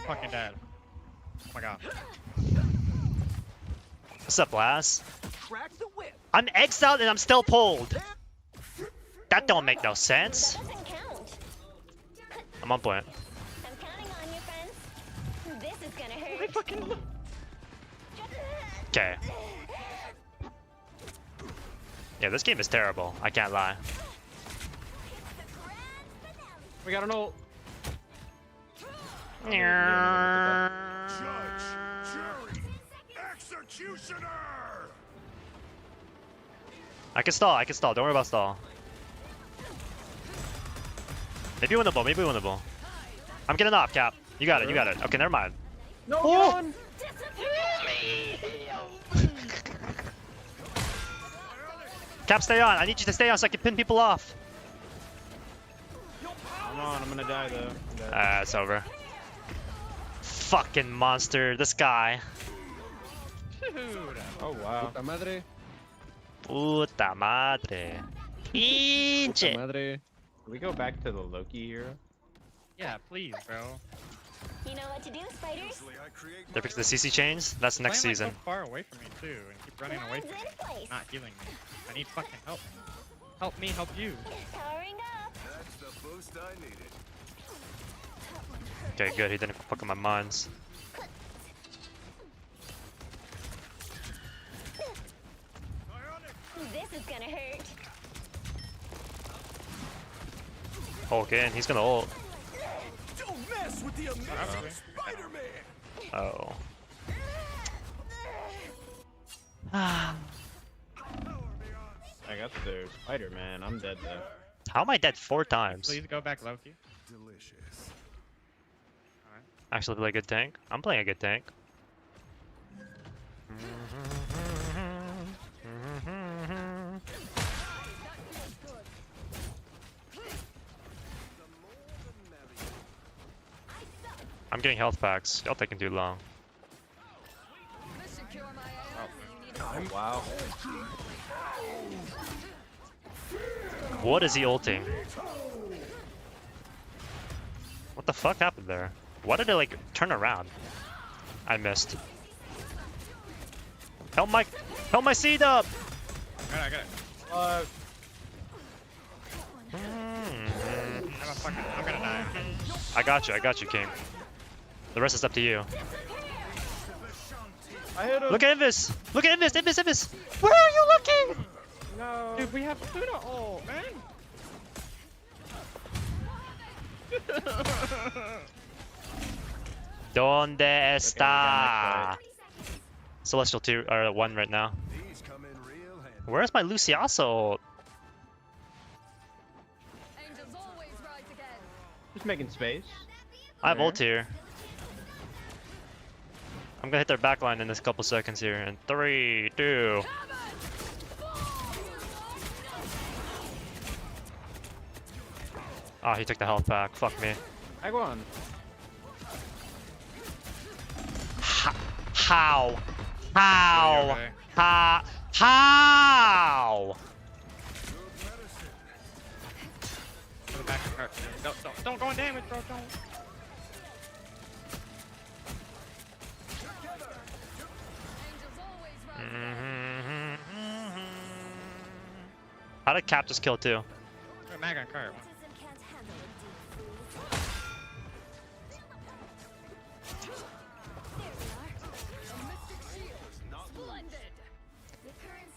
Fucking dead. Oh my god. What's up, Lass? I'm exiled and I'm still pulled. That don't make no sense. I'm on point. This is gonna hurt. Okay. Yeah, this game is terrible. I can't lie. We got an ult. I can stall. Don't worry about stall. Maybe winnable. Maybe winnable. I'm getting off, Cap. You got it. Okay, never mind. No, oh! Cap, stay on. I need you to stay on so I can pin people off. Come on, I'm gonna die though. It's over. Fucking monster, this guy. Oh wow. Puta madre. Puta madre. Pinche. Puta madre. Can we go back to the Loki hero? Yeah, please, bro. You know what to do, spiders? They're fixing the CC chains? That's next Playing, season. Like, so far away from me too, and keep running away from me. Not healing me. I need fucking help. Help me, help you. Powering up. That's the boost I needed. Okay, good. He didn't fuck with my mines. This is gonna hurt. Hulk in. He's gonna ult. Don't mess with the amazing Spider-Man. Oh. I got the Spider-Man. I'm dead though. How am I dead 4 times? Please go back, Loki. Delicious. Actually play a good tank. I'm playing a good tank. I'm getting health packs. Y'all taking too long. Oh, wow. What is he ulting? What the fuck happened there? Why did it like turn around? I missed. Help my seed up! I got it. I'm gonna die. I got you, King. The rest is up to you. I hit him. Look at Invis! Look at Invis! Where are you looking? No. Dude, we have Tuna ult, man. ¿Dónde está? Celestial 2 or 1 right now. Where's my Luciaso? Just making space. I have ult here. I'm gonna hit their backline in this couple seconds here. In 3, 2. Oh, he took the health back. Fuck me. I go on. How? How? Don't go on damage, bro. Don't. a Captus kill too. Mag on cart.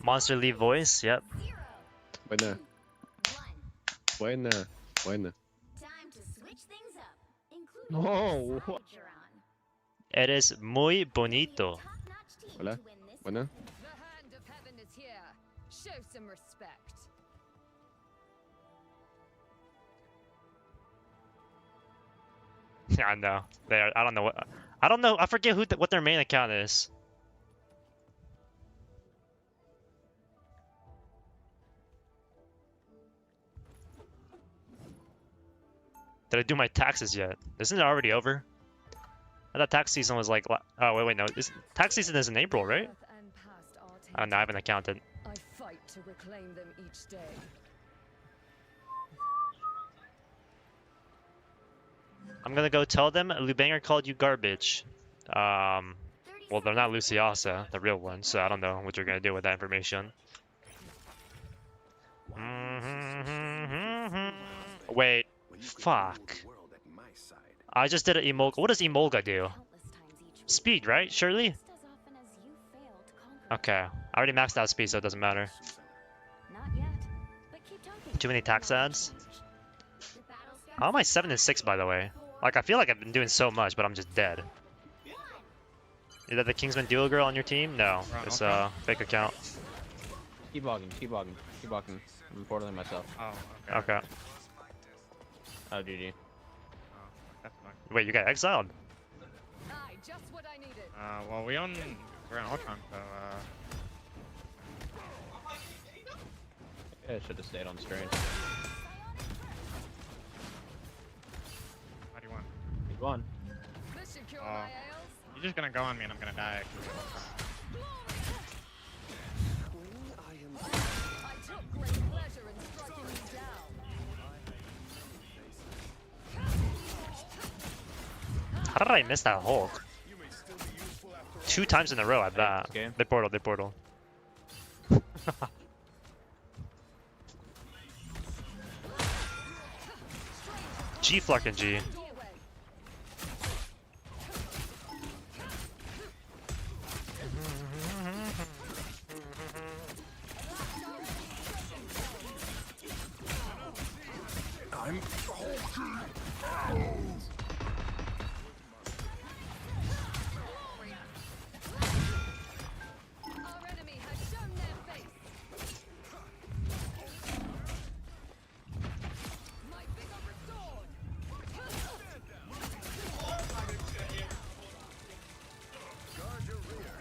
Monster Leaf voice, yep. Buena. Buena. Buena. No. It is muy bonito. Hola. Buena. The hand of heaven is here. Show some respect. Yeah, I know. They are, I don't know what. I don't know. I forget what their main account is. Did I do my taxes yet? Isn't it already over? I thought tax season was like. Oh wait, no. Tax season is in April, right? I don't know. I haven't accounted. I fight to reclaim them each day. I'm gonna go tell them Lubanger called you garbage. Well, they're not Luciasa, the real one, so I don't know what you're gonna do with that information. Wait, fuck. I just did an Emolga. What does Emolga do? Speed, right? Surely? Okay, I already maxed out speed, so it doesn't matter. Too many tax ads? How am I 7 and 6, by the way? Like, I feel like I've been doing so much, but I'm just dead. Is that the Kingsman Duo girl on your team? No, it's a fake account. Keep walking, keep walking, keep walking. I'm portaling myself. Oh, Okay. Oh, GG. That's fine. Wait, you got exiled? Just what I needed. Well, we're on Ultron, so Yeah, I should have stayed on screen. what do you want? Keep on. This should cure Oh. my ails. You're just gonna go on me and I'm gonna die. I took great pleasure in striking you down. How did I miss that Hulk? 2 times in a row, I bet. They portal, they portal. G Flark and G. I'm Our enemy has shown their face. My vigor restored. guard your rear.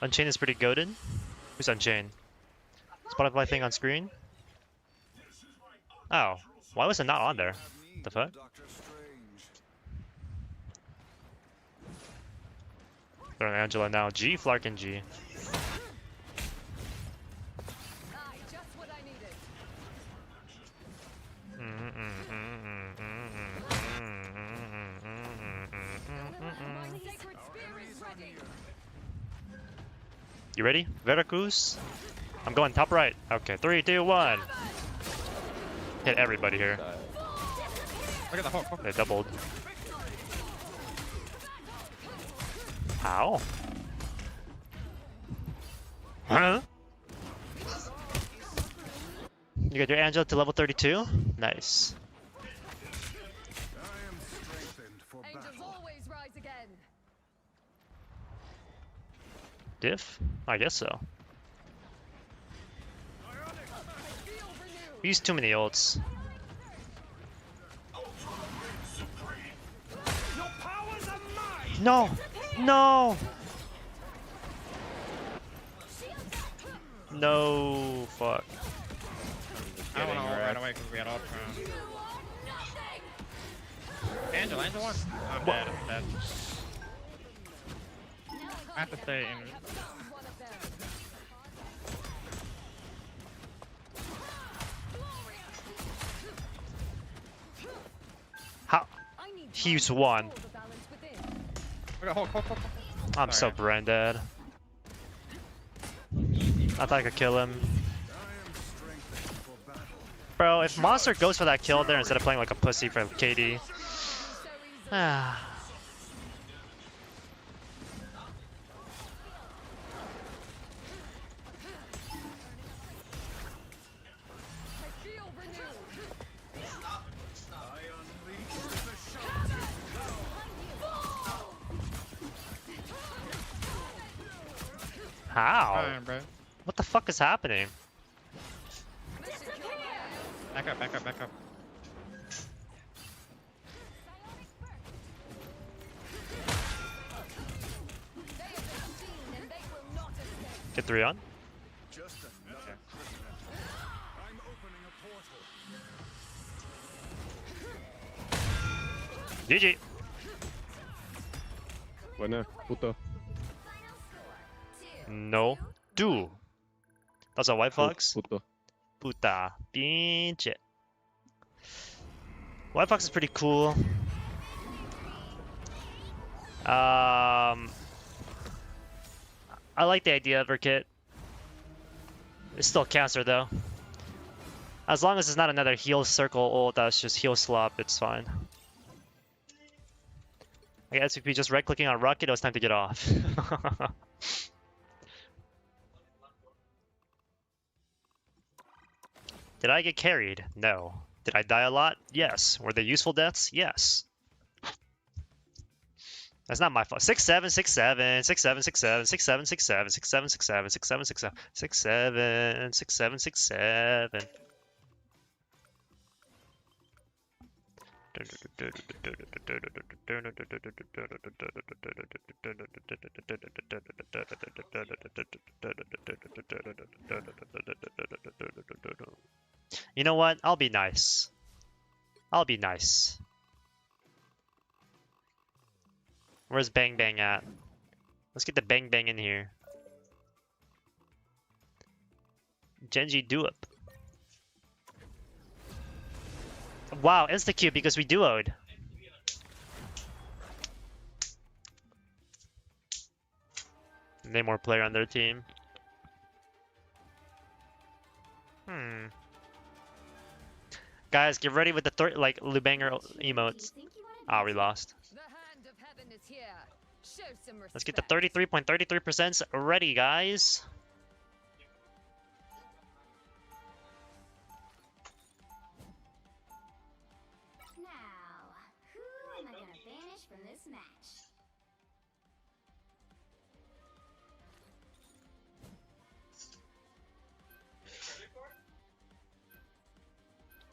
Unchained is pretty goated. Who's Unchained? Spotify thing on screen? Oh, why was it not on there? The fuck? They're on Angela now. G, Flark and G. Just what I needed. My sacred spear is ready. You ready? Veracruz? I'm going top right. Okay, 3, 2, 1. Hit everybody here. Look at the Hulk. They doubled. Ow. Huh? You got your Angela to level 32? Nice. Angels always rise again. Diff? I guess so. We use too many ults. No! No! No, fuck. I don't want to ult right away because we had Ultron. Angela, Angela won. I'm dead, I'm dead. I have to stay in. How? He's won. I'm so brain dead. I thought I could kill him. Bro, if Monster goes for that kill there instead of playing like a pussy for KD. How? Fine, bro. What the fuck is happening? Back up, back up, back up. Get 3 on. GG. Buena, puto. No. Do. That's a white fox? Puto. Puta. Pinche. White fox is pretty cool. I like the idea of her kit. It's still cancer though. As long as it's not another heal circle ult that's just heal slop, it's fine. I guess if we just right clicking on rocket, it was time to get off. Did I get carried? No. Did I die a lot? Yes. Were they useful deaths? Yes. That's not my fault. 6-7, 6-7, 6-7, 6-7, 6-7, 6-7, 6-7, 6-7, 6-7, 6-7, 6-7, 6-7, 6-7. You know what? I'll be nice. I'll be nice. Where's Bang Bang at? Let's get the Bang Bang in here. Genji do up. Wow, insta-Q because we duoed. Name more player on their team. Guys, get ready with the like Lubanger emotes. Ah, we lost. Let's get the 33.33% ready, guys. Now, who am I gonna banish from this match?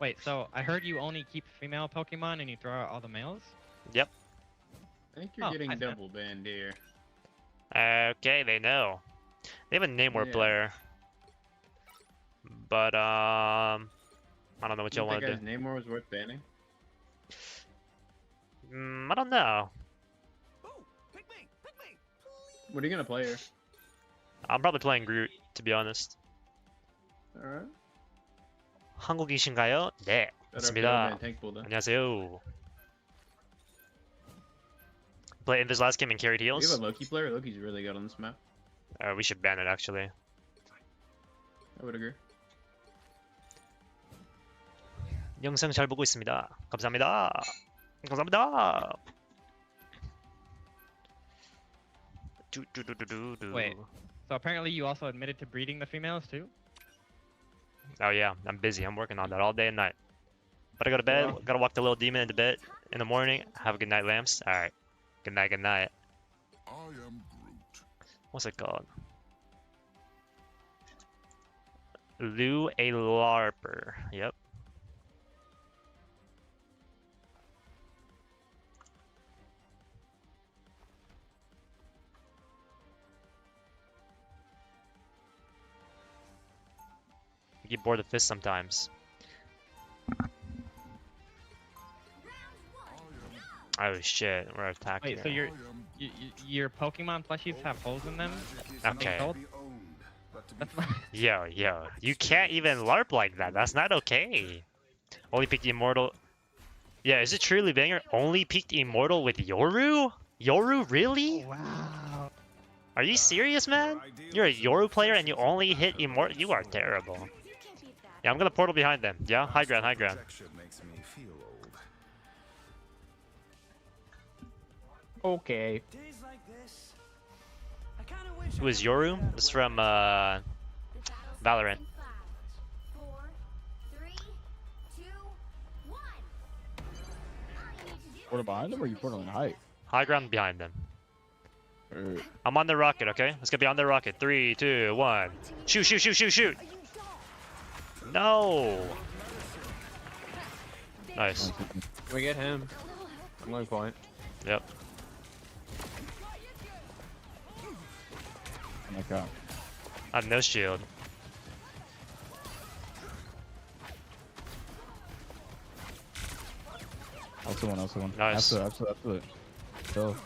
Wait, so I heard you only keep female Pokemon and you throw out all the males? Yep. I think you're getting double banned here. Okay, they know. They have a name war player. But I don't know what y'all want to do. That guy's name war was worth banning? I don't know. What are you gonna play here? I'm probably playing Groot, to be honest. Alright. 한국이신가요? 네, 맞습니다. 안녕하세요. Played in this last game and carried heals. Do you have a Loki player? Loki's really good on this map. We should ban it, actually. I would agree. 영상 잘 보고 있습니다. 감사합니다. 감사합니다. Wait, so apparently you also admitted to breeding the females too? Oh yeah, I'm busy. I'm working on that all day and night. But I go to bed. Wow. Gotta walk the little demon into bed in the morning. Have a good night, lamps. All right. Good night. Good night. I am Groot. What's it called? Lou a larper. Yep. I get bored of fists sometimes. Oh shit, we're attacking. Wait, so your Pokemon plushies have holes in them? Okay. That's not... Yo, you can't even LARP like that. That's not okay. Only picked Immortal. Yeah, is it truly banger? Only picked Immortal with Yoru? Yoru, really? Wow. Are you serious, man? You're a Yoru player and you only hit Immortal? You are terrible. Yeah, I'm gonna portal behind them. Yeah, high ground, high ground. Okay. Who is Yoru? This is from Valorant. Portal behind them or you portaling height? High ground behind them. I'm on the rocket, okay? Let's get beyond the rocket. 3, 2, 1. Shoot, shoot, shoot, shoot, shoot! No! Nice. Can we get him? I'm going point. Yep. Oh my god. I have no shield. Also one, also one. Nice. Absolute. Go.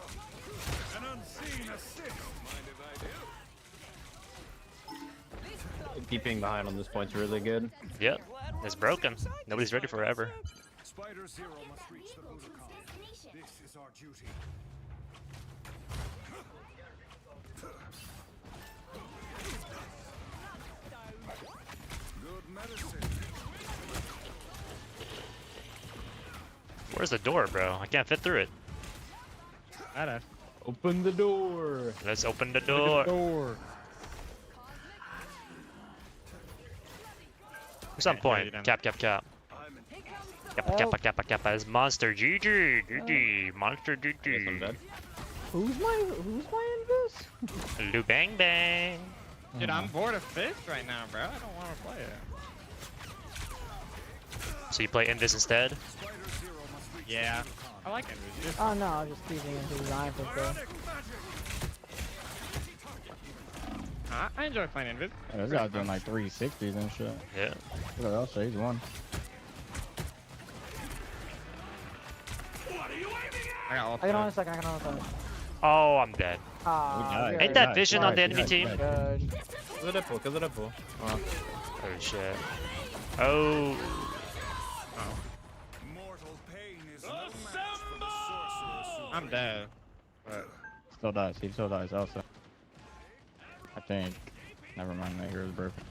Keeping behind on this point's really good. Yep. It's broken. Nobody's ready for it ever. Spider Zero must reach the protocol. This is our duty. Good medicine. Where's the door, bro? I can't fit through it. Open the door. Let's open the door. Who's on point? Cap. Kappa. It's Monster. GG. Monster GG. Who's playing this? Lu Bang Bang. Dude, I'm bored of Fist right now, bro. I don't want to play it. So you play Invis instead? Yeah. I like Invis. Oh no, I was just teasing into design for sure. I enjoy playing Invis. Yeah, this guy's doing like 360s and shit. Yeah. Look at that shit, he's one. I got all I can only second, I can only second. Oh, I'm dead. Ain't that vision on the enemy team? Kill the Deadpool. Oh shit. Oh. I'm dead. Still dies, he still dies also. I think. Never mind, that hero's broken.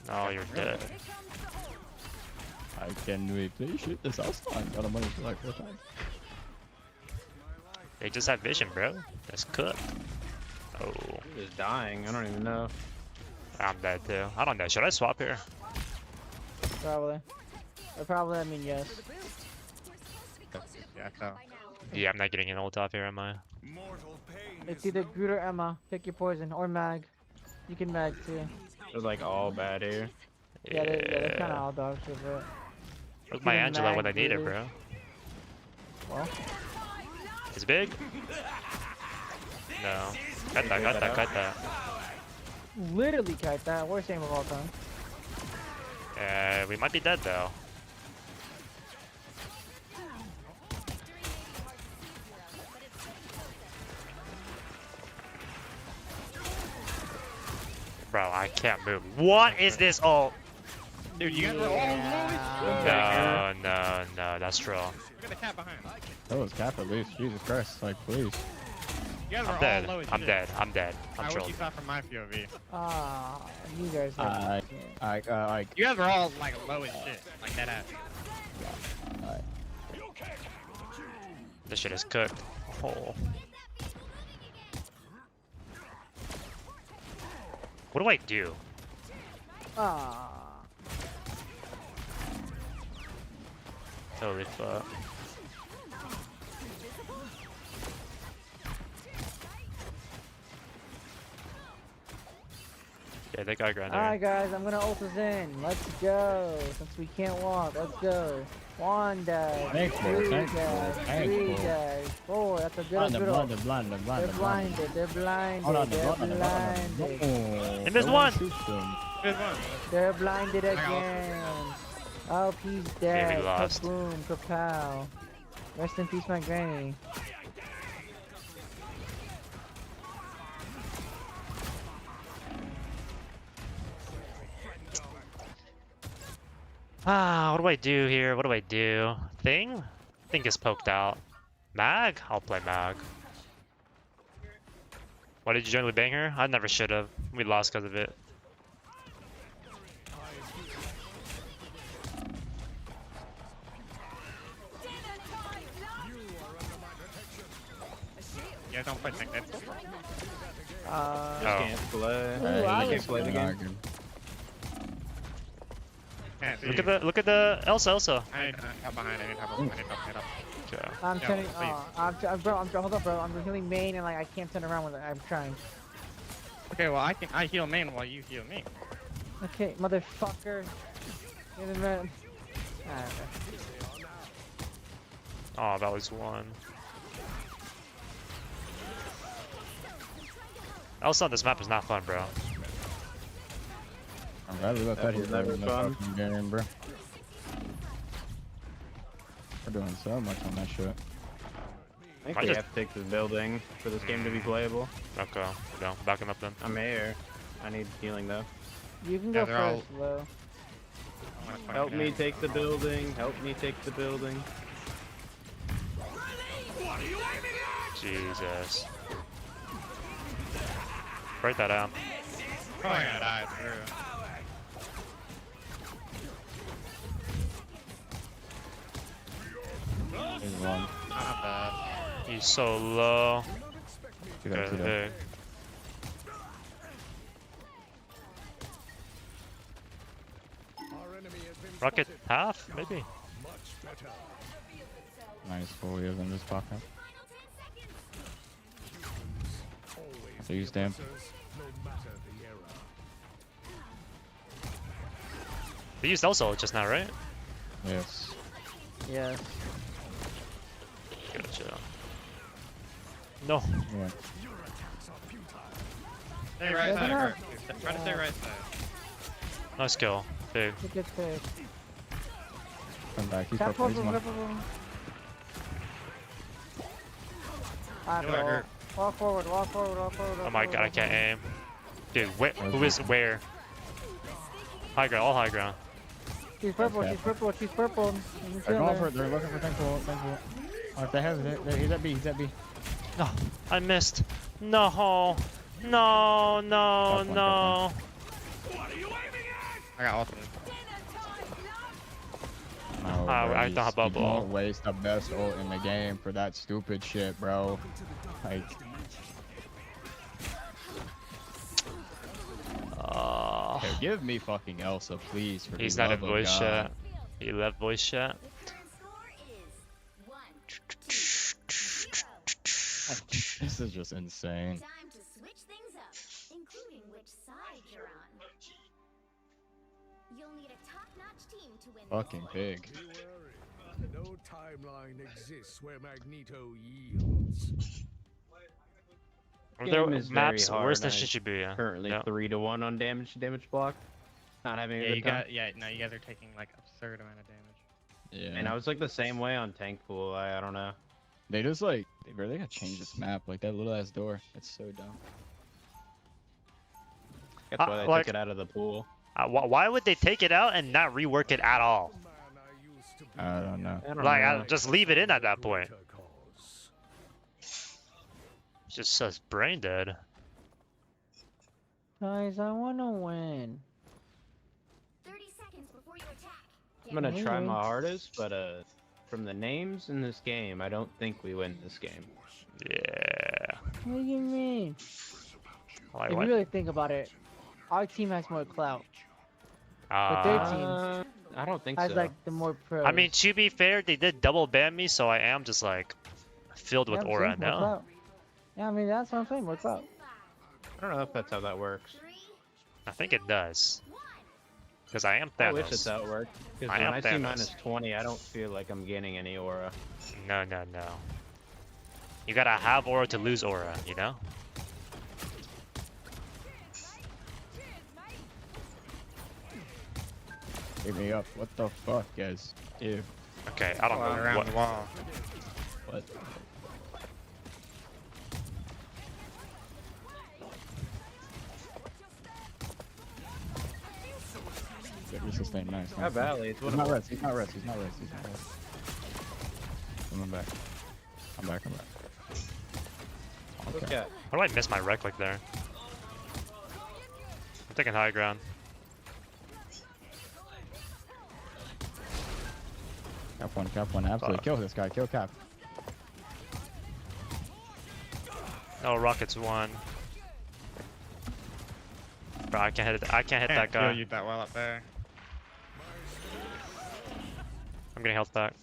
Oh, you're dead. I can replay shit this also. I got a money for like 4 times. They just have vision, bro. That's cooked. Oh. He's just dying. I don't even know. I'm dead too. I don't know. Should I swap here? Probably. Or probably, I mean, yes. Yeah, no. Yeah, I'm not getting an ult off here, am I? It's either Groot or Emma. Pick your poison. Or Mag. You can Mag too. They're like all bad here. Yeah, they're kind of all dog shit, but... Where's my Angela when I need her, bro? Well... It's big? No. Cut that. Literally kite that. Worst aim of all time. We might be dead though. Bro, I can't move. What is this ult? Dude, you guys were all No, that's troll. Look at the cat behind. That was cap at least. Jesus Christ, like please. You guys I'm are dead. all low as I'm shit. dead. I'm I wish trolled. you saw from my POV. Ah, you guys. You guys are all like low as shit, like that ass. This shit is cooked. Oh. What do I do? Ah. Totally fucked. Yeah, they got grinder. Alright guys, I'm gonna ult us in. Let's go. Since we can't walk, let's go. 1 dive, Thanks, bro. 2 Thanks, bro. dive, Thanks, 3 bro. dive, 4. That's a good Blind, good blind, ult. blind, They're blind. blinded, they're blinded, Hold on, they're blind. blinded. And there's one! They're blinded again. Oh, he's dead. we lost. Kaboom, kapow. Rest in peace, my granny. What do I do here? What do I do? Thing? think it's poked out. Mag? I'll play Mag. Why did you join with Banger? I never should have. We lost because of it. Yeah, don't play like that. Can't play. I can't play the game. Look at the Elsa. I need help behind. I need help. Okay. I'm turning. Bro, hold up, bro. I'm healing main and like I can't turn around with it. I'm trying. Okay, well I heal main while you heal me. Okay, motherfucker. Get in there. Oh, that was one. Elsa on this map is not fun, bro. I'm glad we left that here never fun game, bro. We're doing so much on that shit. I think we have to take this building for this game to be playable. Okay, no, backing up then. I'm here. I need healing though. You can go first, Lo. Help me take the building. Help me take the building. Jesus. Break that out. Oh my god, I threw. He's one. Not bad. He's so low. Good. Rocket half, maybe. Nice, 4 wheels in this pocket. So use damn. They used Elsa just now, right? Yes. Yes. Gotcha. No. Yeah. Stay right side. Try to stay right side. Nice kill. Big. Good pick. Come back. He's purple. He's one. Walk forward. Oh my god, I can't aim. Dude, who is where? High ground, all high ground. She's purple, Okay. she's purple. They're going for it. They're looking for thankful. Oh, if they have it, he's at B. No, I missed. No. No. I got ultimate. No, I don't have bubble. Don't waste the best ult in the game for that stupid shit, bro. Like. Okay, give me fucking Elsa, please. For He's the not in love of voice God. chat. He left voice chat. This is just insane. Time to switch things up, including which side you're on. You'll need a top-notch team to win. Fucking big. No timeline exists where Magneto yields. There Game is maps very hard. worse than Shichibuya. Currently Yeah. 3-1 on damage block. Not having a good time. No, you guys are taking like absurd amount of damage. Yeah. And I was like the same way on tank pool. I don't know. They just like they really gotta change this map. Like that little ass door. It's so dumb. That's why they like- took it out of the pool. Why would they take it out and not rework it at all? I don't know. Just leave it in at that point. It's just says brain dead. Guys, I wanna win. 30 seconds before you attack. I'm gonna try my hardest, but from the names in this game, I don't think we win this game. Yeah. What do you mean? Like If you what? really think about it, our team has more clout. But their team I don't think has so. like the more pros. I mean, to be fair, they did double ban me, so I am just like filled with Yeah, I'm aura saying more now. clout. Yeah, I mean that's what I'm saying. More clout. I don't know if that's how that works. I think it does. Because I am I Thanos. wish that's how it worked. Because I when am I see Thanos. -20, I don't feel like I'm gaining any aura. No. You gotta have aura to lose aura, you know? Give me up. What the fuck, guys? Ew. Okay, I don't know Around what. the wall. What? Good resistance, nice. That Valley, it's He's not res. He's not res. He's not res. He's not res. I'm back. I'm back. Okay. How do I miss my rec click there? I'm taking high ground. Cap one. Absolutely kill this guy. Kill Cap. Oh, Rocket's one. Bro, I can't hit that guy. Kill you that well up there. I'm getting health back.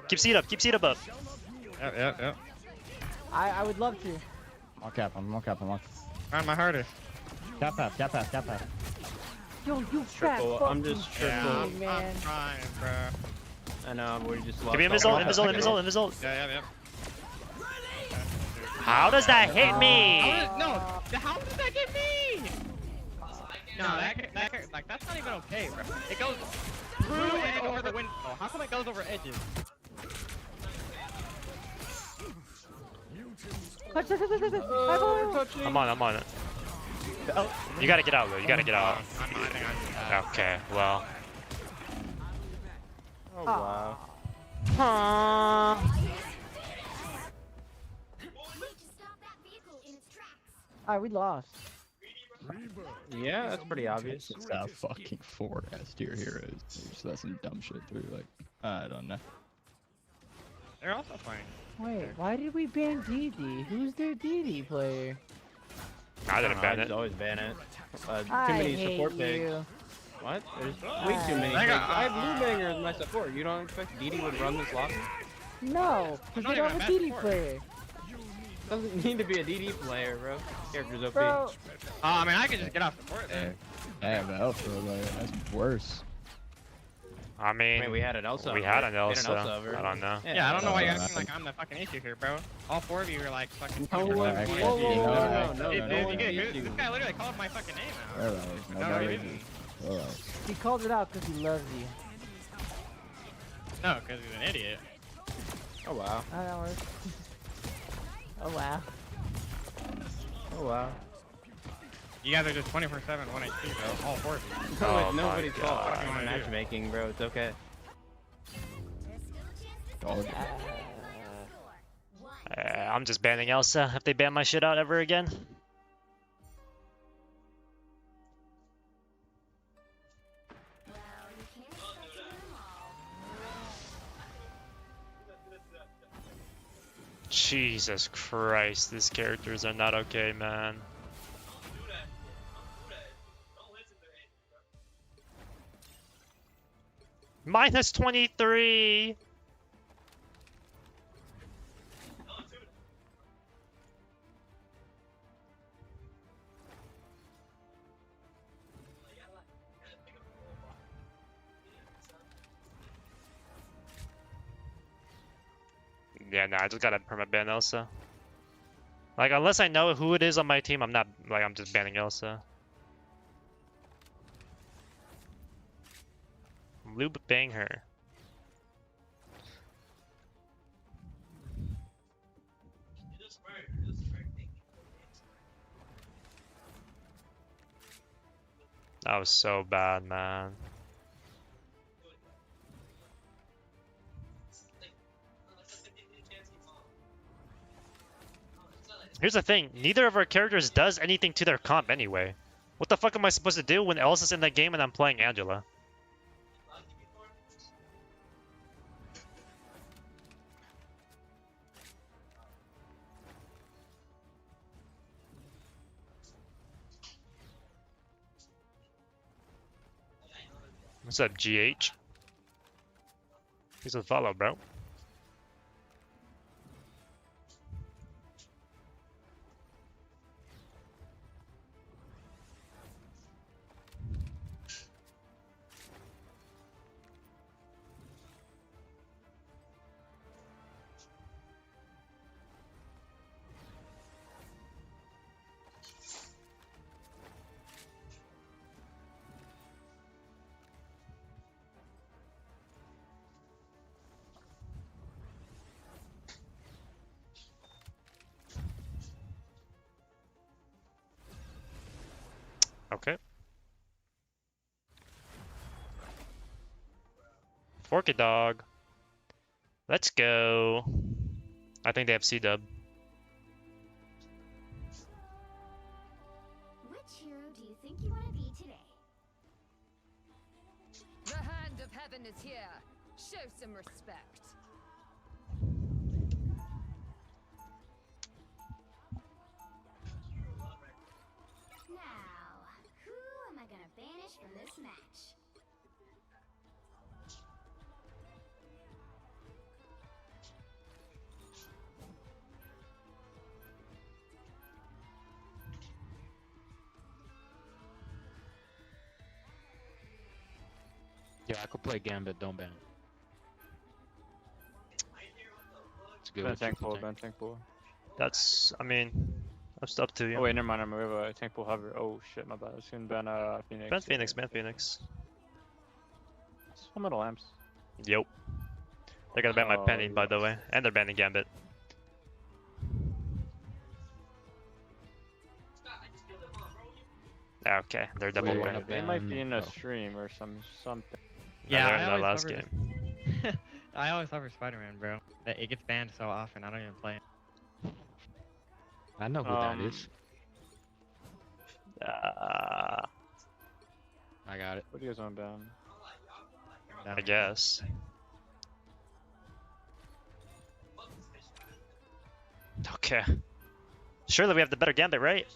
Keep seed up up. Yep. I would love to. I'll cap him. Trying my hardest. Cap half. Yo, you fat Triple, I'm just triple. man. I'm trying, bro. I know, we just lost. Give me invisible. Yep. How does that hit me? How did that get me? No, like that's not even okay, bro. It goes through and over the window. How come it goes over edges? I'm on it. You gotta get out, Lou. You gotta get out. Okay, well. Oh wow. Alright, we lost. Yeah, that's pretty obvious. It's that fucking Ford S tier heroes. Just let some dumb shit through. Like, I don't know. They're also playing. Wait, why did we ban DD? Who's their DD player? I didn't ban it. Always ban it. Too I many hate support pigs. you. What? There's way too many. I have Blue Banger as my support. You don't expect DD would run this lobby? No, because they don't have a DD player. Doesn't need to be a DD player, bro. Character's OP. Bro. I mean, I can just get off support there. Yeah, but Elsa, like, that's worse. I mean, we had an Elsa. We had an Elsa. I don't know. Yeah, I don't know why you're acting like I'm the fucking issue here, bro. All four of you are like fucking. No, This guy literally called my fucking name out. No, he didn't. He called it out because he loves you. No, because he's an idiot. Oh wow. Oh, that works. Oh wow. Oh wow. You guys are just 24/7, 1 HP, bro. All four of you. Oh Nobody's fault. Matchmaking, bro. It's okay. I'm just banning Elsa if they ban my shit out ever again. Jesus Christ, these characters are not okay, man. Minus 23! Yeah, nah, I just gotta permaban Elsa. Like, unless I know who it is on my team, I'm not, like, I'm just banning Elsa. Lube bang her. That was so bad, man. Here's the thing, neither of our characters does anything to their comp anyway. What the fuck am I supposed to do when Elsa's in that game and I'm playing Angela? What's up, GH? He's a follow, bro. Okay. Forky dog. Let's go. I think they have C-dub. Which hero do you think you want to be today? The hand of heaven is here. Show some respect. Now, who am I gonna banish from this match? Yeah, I could play Gambit, don't ban. It's good. Ben tank pool. That's, I mean, that's up to you. Oh wait, never mind. We have a tank pool hover. Oh shit, my bad. I was gonna ban Phoenix. Ban Phoenix. Fullmetallamps. Yep. They're gonna ban my Peni, by the way, and they're banning Gambit. Okay, they're double banning. They might be in a stream or something. Yeah, they're in that last game. I always hover Spider-Man, bro. It gets banned so often, I don't even play it. I know who that is. I got it. What do you guys want ban? I guess. Okay. Surely we have the better Gambit, right?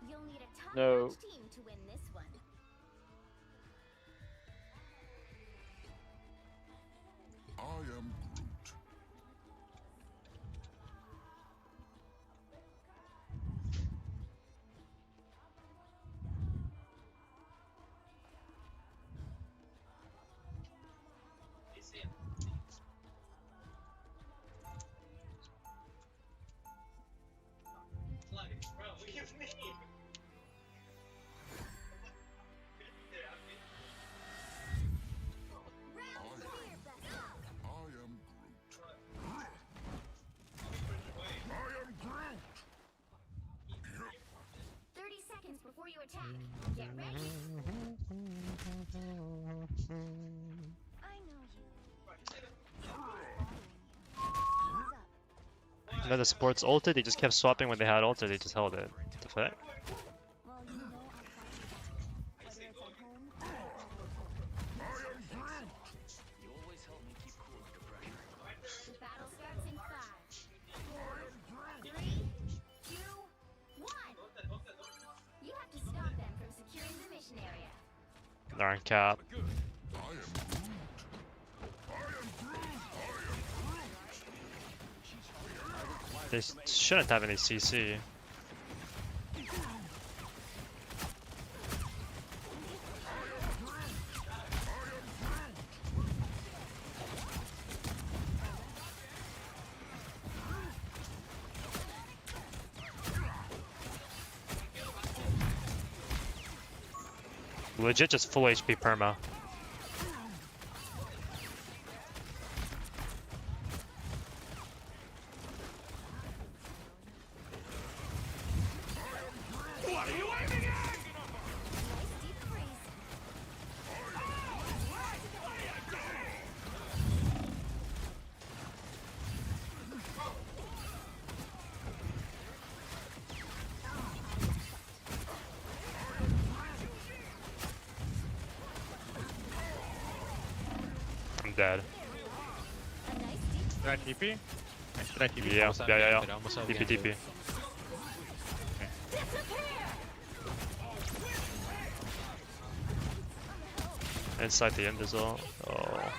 You'll need a top No. team to win this one. I am Groot. Before you attack, get ready. I know you. Then the supports ulted, they just kept swapping when they had ulted, they just held it. The fuck? The battle starts in 5, 4, 3, 2, 1. You have to stop them from securing the mission area. They're on cap. They shouldn't have any CC. Legit just full HP perma. What are you aiming at? I'm dead. Should I TP? Should I TP? Yeah, yeah. TP, TP. Inside the end as well. Oh.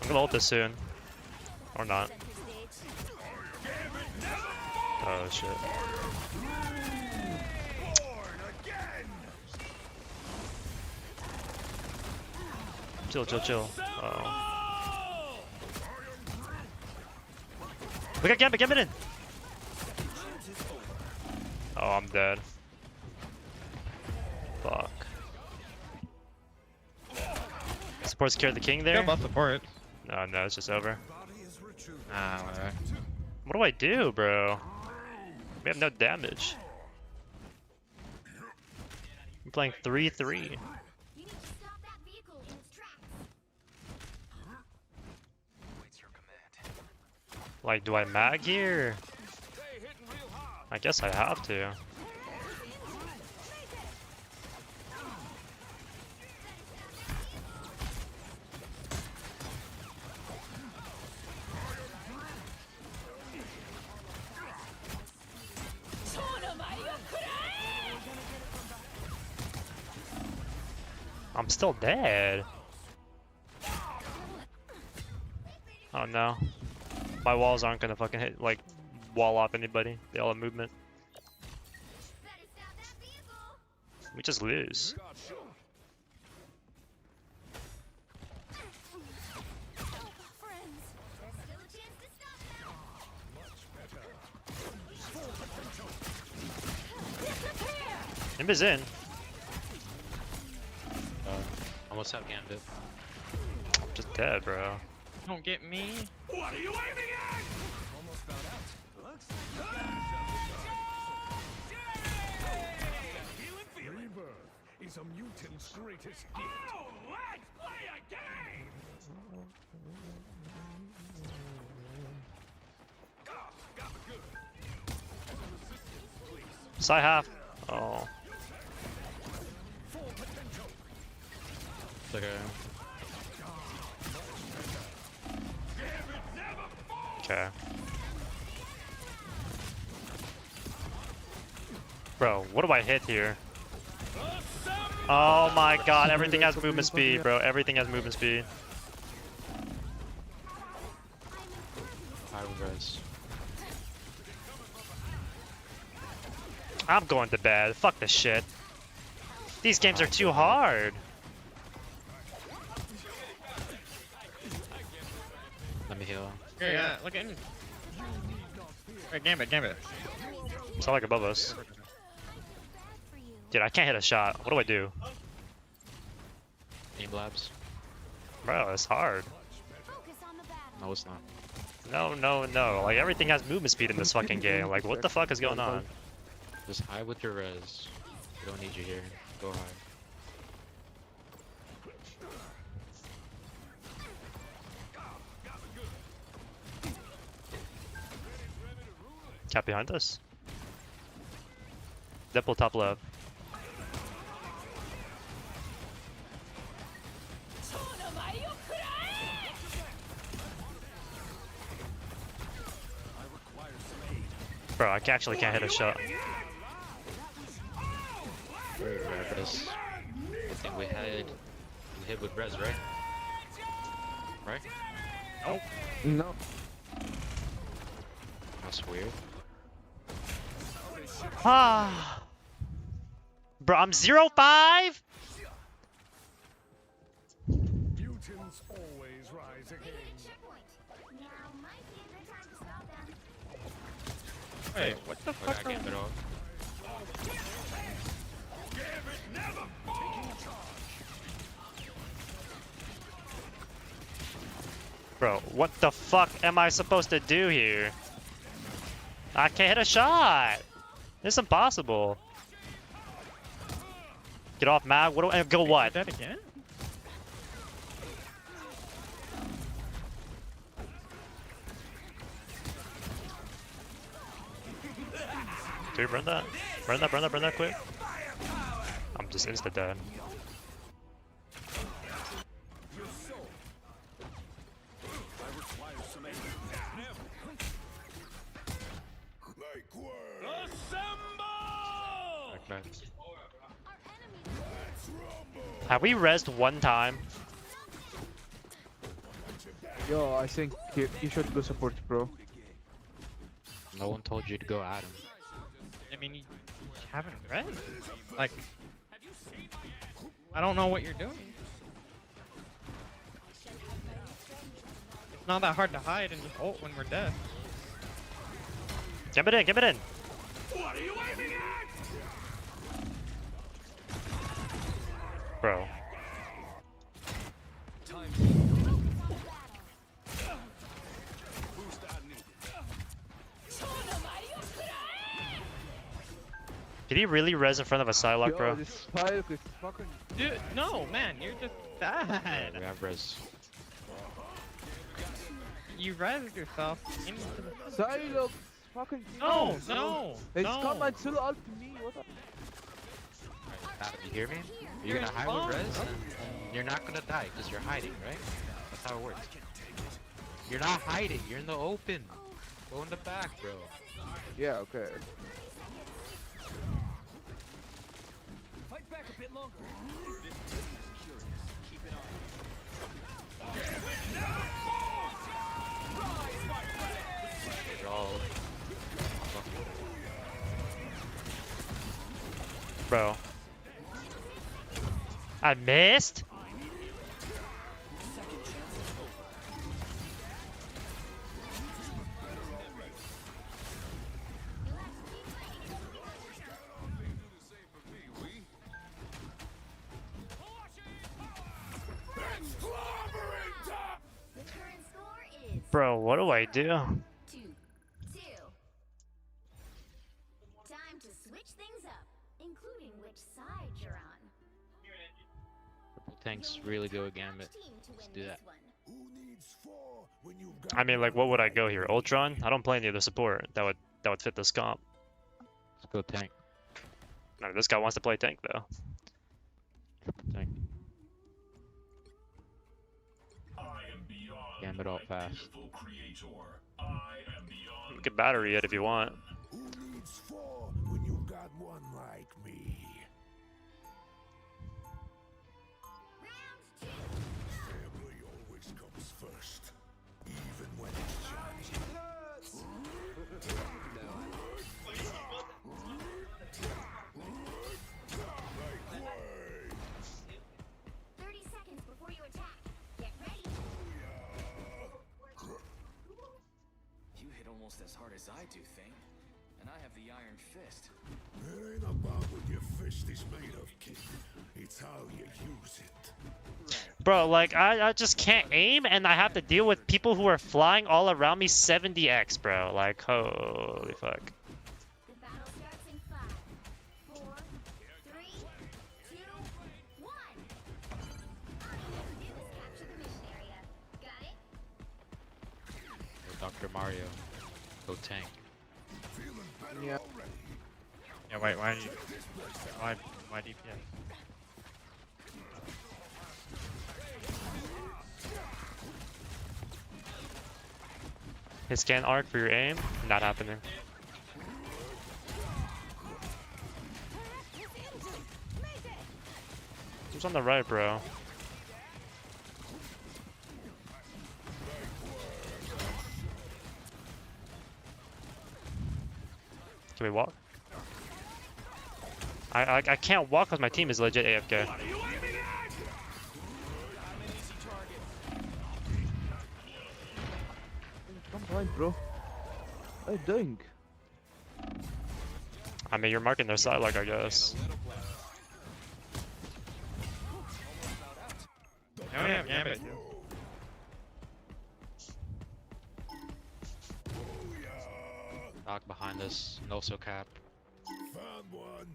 I'm gonna ult this soon. Or not. Oh shit. Chill, chill, chill. Oh. We got Gambit, Gambit in! Oh, I'm dead. Fuck. Support secured the king there? Kill buff support. No, no, it's just over. Ah, whatever. What do I do, bro? We have no damage. I'm playing 3-3. You need to stop Like, do I mag here? I guess I have to. I'm still dead. Oh no. My walls aren't gonna fucking hit, like, wall off anybody. They all have movement. We just lose. Imba's in. Almost have Gambit. I'm just dead, bro. Don't get me. What are you aiming at? Almost found out. Looks Rebirth is a mutant's greatest gift. Oh, let's play a game! Side half. Oh. It's okay. Okay. Bro, what do I hit here? Oh my god, everything has movement speed, bro. Everything has movement speed. I res. I'm going to bed. Fuck this shit. These games are too hard. Let me heal. Yeah, look at him. Hey, Gambit. It's not like above us. Dude, I can't hit a shot. What do I do? Aim labs. Bro, it's hard. No, it's not. No. Like, everything has movement speed in this fucking game. Like, what the fuck is going on? Just high with your res. We don't need you here. Go high. Cat behind us. Deadpool top left. Bro, I actually can't hit a shot. Res. I think we hit with res, right? Right? Nope. No. That's weird. Ah. Bro, I'm 0-5? Mutants always rise again. Wait, what the fuck? I got Gambit off. Bro, what the fuck am I supposed to do here? I can't hit a shot. It's impossible. Get off, Mag. What do I go? What? That again? Dude, burn that. Burn that quick. I'm just insta dead. Have we rezzed one time? Yo, I think you should go support, bro. No one told you to go at him. I mean, you haven't read. Like, I don't know what you're doing. It's not that hard to hide and just ult when we're dead. Give it in. What are you aiming at? Bro. Did he really res in front of a Psylocke, bro? This Psylocke is fucking... Dude, no, man, you're just bad. We have res. You rezzed yourself. Psylocke! Fucking No, no, It's no. come and still ult me. What the? You hear me? You're gonna hide with res, and you're not gonna die because you're hiding, right? That's how it works. You're not hiding. You're in the open. Go in the back, bro. Yeah, okay. Fight back a bit longer. Keep it on. You're all... Bro. I missed? Bro, what do I do? 2-2. Time to switch things up, including which side you're on. Purple tanks really go gambit. Let's do that. I mean, like, what would I go here? Ultron? I don't play any other support that would fit this comp. Let's go tank. No, this guy wants to play tank though. Tank. Gambit all fast. Get battery it if you want. Who needs 4 when you've got one like me? Family always comes first, even when it's Johnny. 30 seconds before you attack. Get ready. You hit almost as hard as I do, Thing. And I have the iron fist. It ain't about what your fist is made of, kid. It's how you use it. Bro, like, I just can't aim and I have to deal with people who are flying all around me 70x, bro. Like, holy fuck. The battle starts in 5, 4, 3, 2, 1. All you have to do is capture the mission area. Got it? Dr. Mario. Go tank. Yeah. Yeah, wait, why do you... Why DPS? Hit scan arc for your aim? Not happening. Who's on the right, bro? Can we walk? I can't walk because my team is legit AFK. Come blind, bro. What are you doing? I mean, you're marking their side, like, I guess. Oh yeah, gambit. Knock behind us. No so cap. Found one.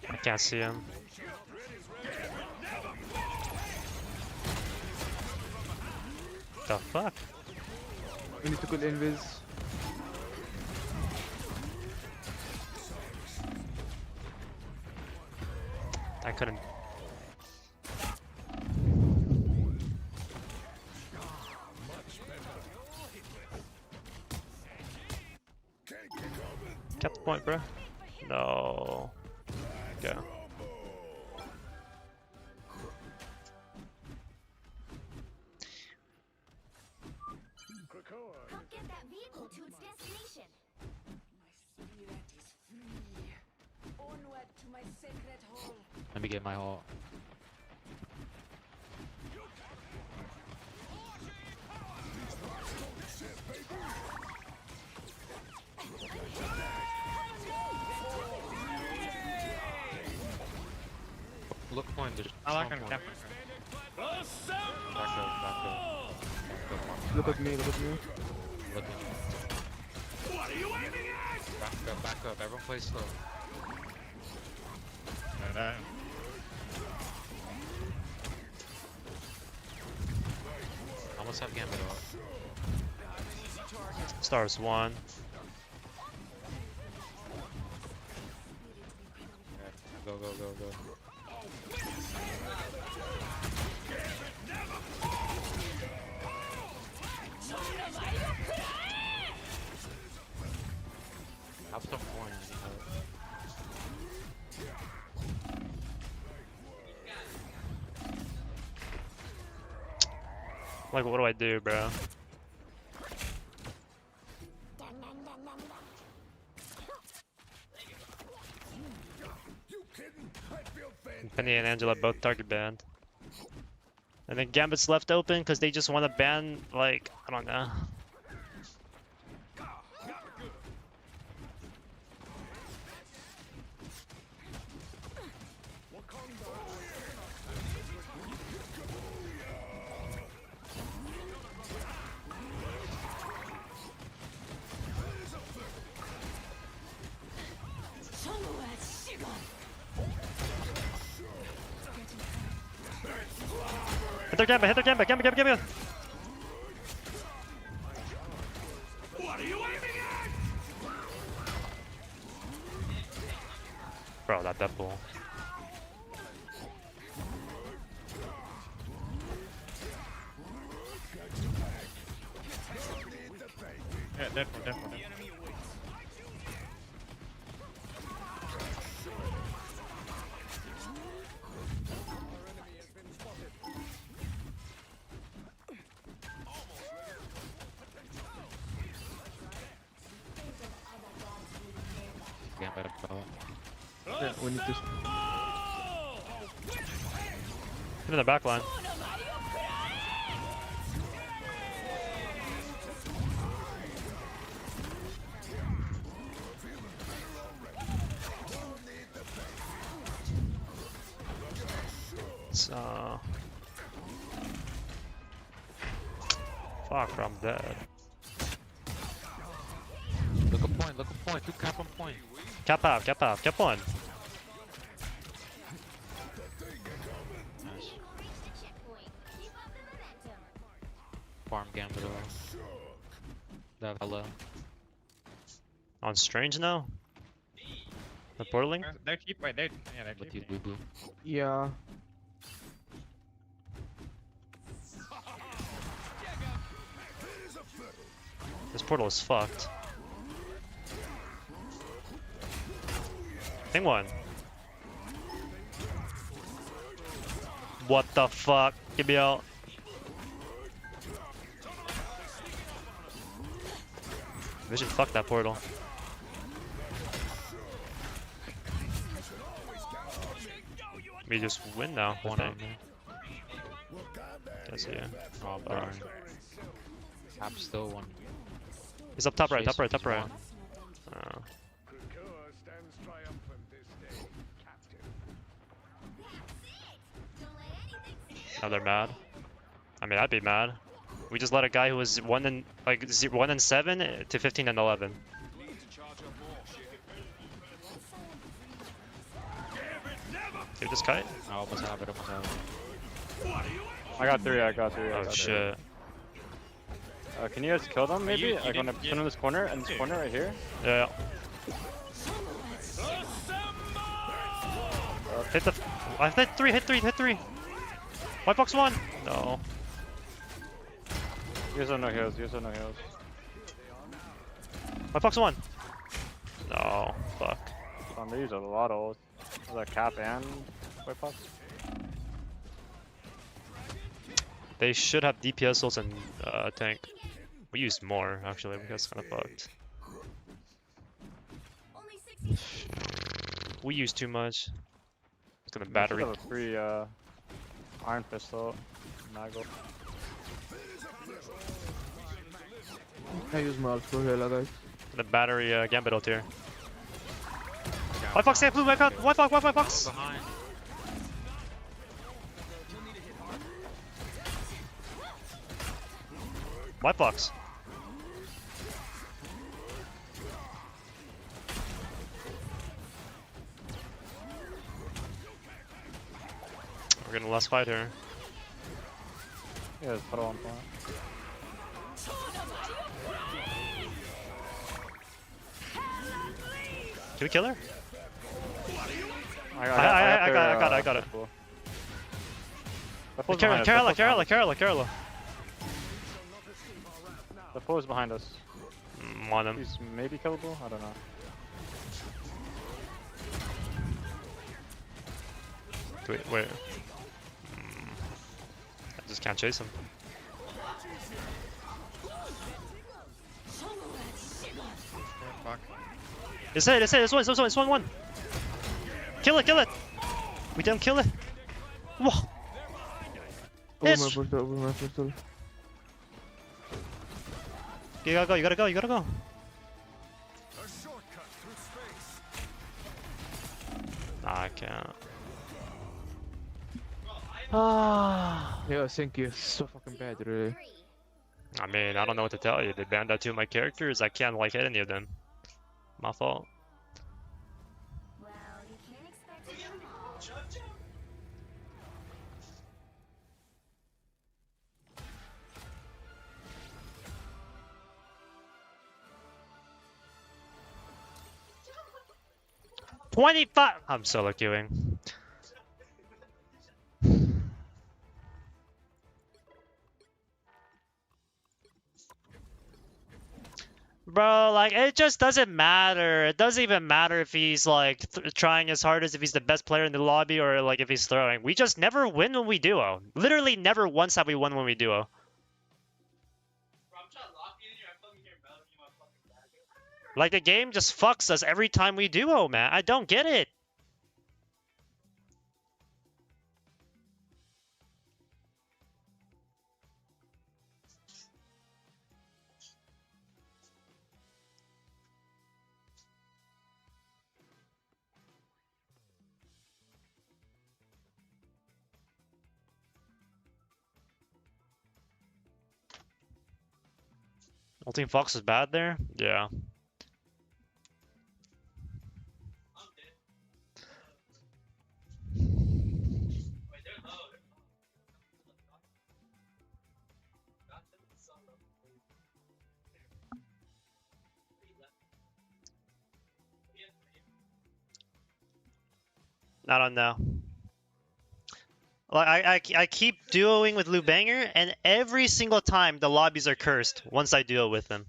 I can't see him. The fuck? We need to kill invis. I couldn't. Kept the point, bro. No. Go. Help get that vehicle to its destination. My spirit is free. Onward to my sacred hall. Let me get my ult. Look point, there's I like one him. point. Back up. Look at me, look at me. Look at What are you aiming at? Back up. Everyone play slow. Let's have Gambit out. Stars 1. Go, go, go, go. Have some points, you know. Like, what do I do, bro? Penny and Angela both target banned. And then Gambit's left open because they just want to ban, like, I don't know. Hit their Gambit, hit their Gambit, Gambit, Gambit, Gambit! Bro, that Deadpool. Yeah, Deadpool. Gambit about. Yeah, we need to. Hit in the back line. So... Fuck, I'm dead. Look a point, two cap on point. Cap out, cap one. Nice. Farm Gambit off. That hello. On Strange now? The portaling? They're cheap, right? They're cheap. Blue, blue. Yeah. This portal is fucked. Thing one. What the fuck? Give me out. We should fuck that portal. We just win now. One I out. think. Guess yeah. Oh, burn. Cap still one. He's up top right, top Chasing, right, top he's right. one. Oh. Now they're mad. I mean, I'd be mad. We just let a guy who was 1 and 7 to 15 and 11. Give this kite. I almost have it, I got three. Oh shit. Can you guys kill them maybe? I'm gonna put in this corner right here. Yeah. Hit the. I hit three. Hit three. White box 1. No. You guys have no heals. White box 1. No. Fuck. They use a lot of that cap and white box. They should have DPS ults and tank. We used more actually. That's kind of fucked. We used too much. It's gonna battery. Have a free iron pistol. Nago. I use mobs for healer, guys. The battery Gambit ult here. White fox, blue, white fox. Behind. White fox. We're gonna last fight here. Yeah, just put it on point. Can we kill her? I got it. Carla. The foe is behind us. On him. He's maybe killable? I don't know. Wait. I just can't chase him. Fuck. It's one. Kill it! We didn't kill it. Whoa. It's... You gotta go. Nah, I can't. Yeah, thank you. So fucking bad, really. I mean, I don't know what to tell you. They banned out 2 of my characters. I can't like hit any of them. My fault. Well, you can't expect to do them all. 25. I'm solo queuing. Bro, like, it just doesn't matter. It doesn't even matter if he's, like, trying as hard as if he's the best player in the lobby or, like, if he's throwing. We just never win when we duo. Literally never once have we won when we duo. Like, the game just fucks us every time we duo, man. I don't get it. Ulting Fox is bad there? Yeah. I don't know. Like I keep duoing with Lou Banger, and every single time the lobbies are cursed once I duo with him.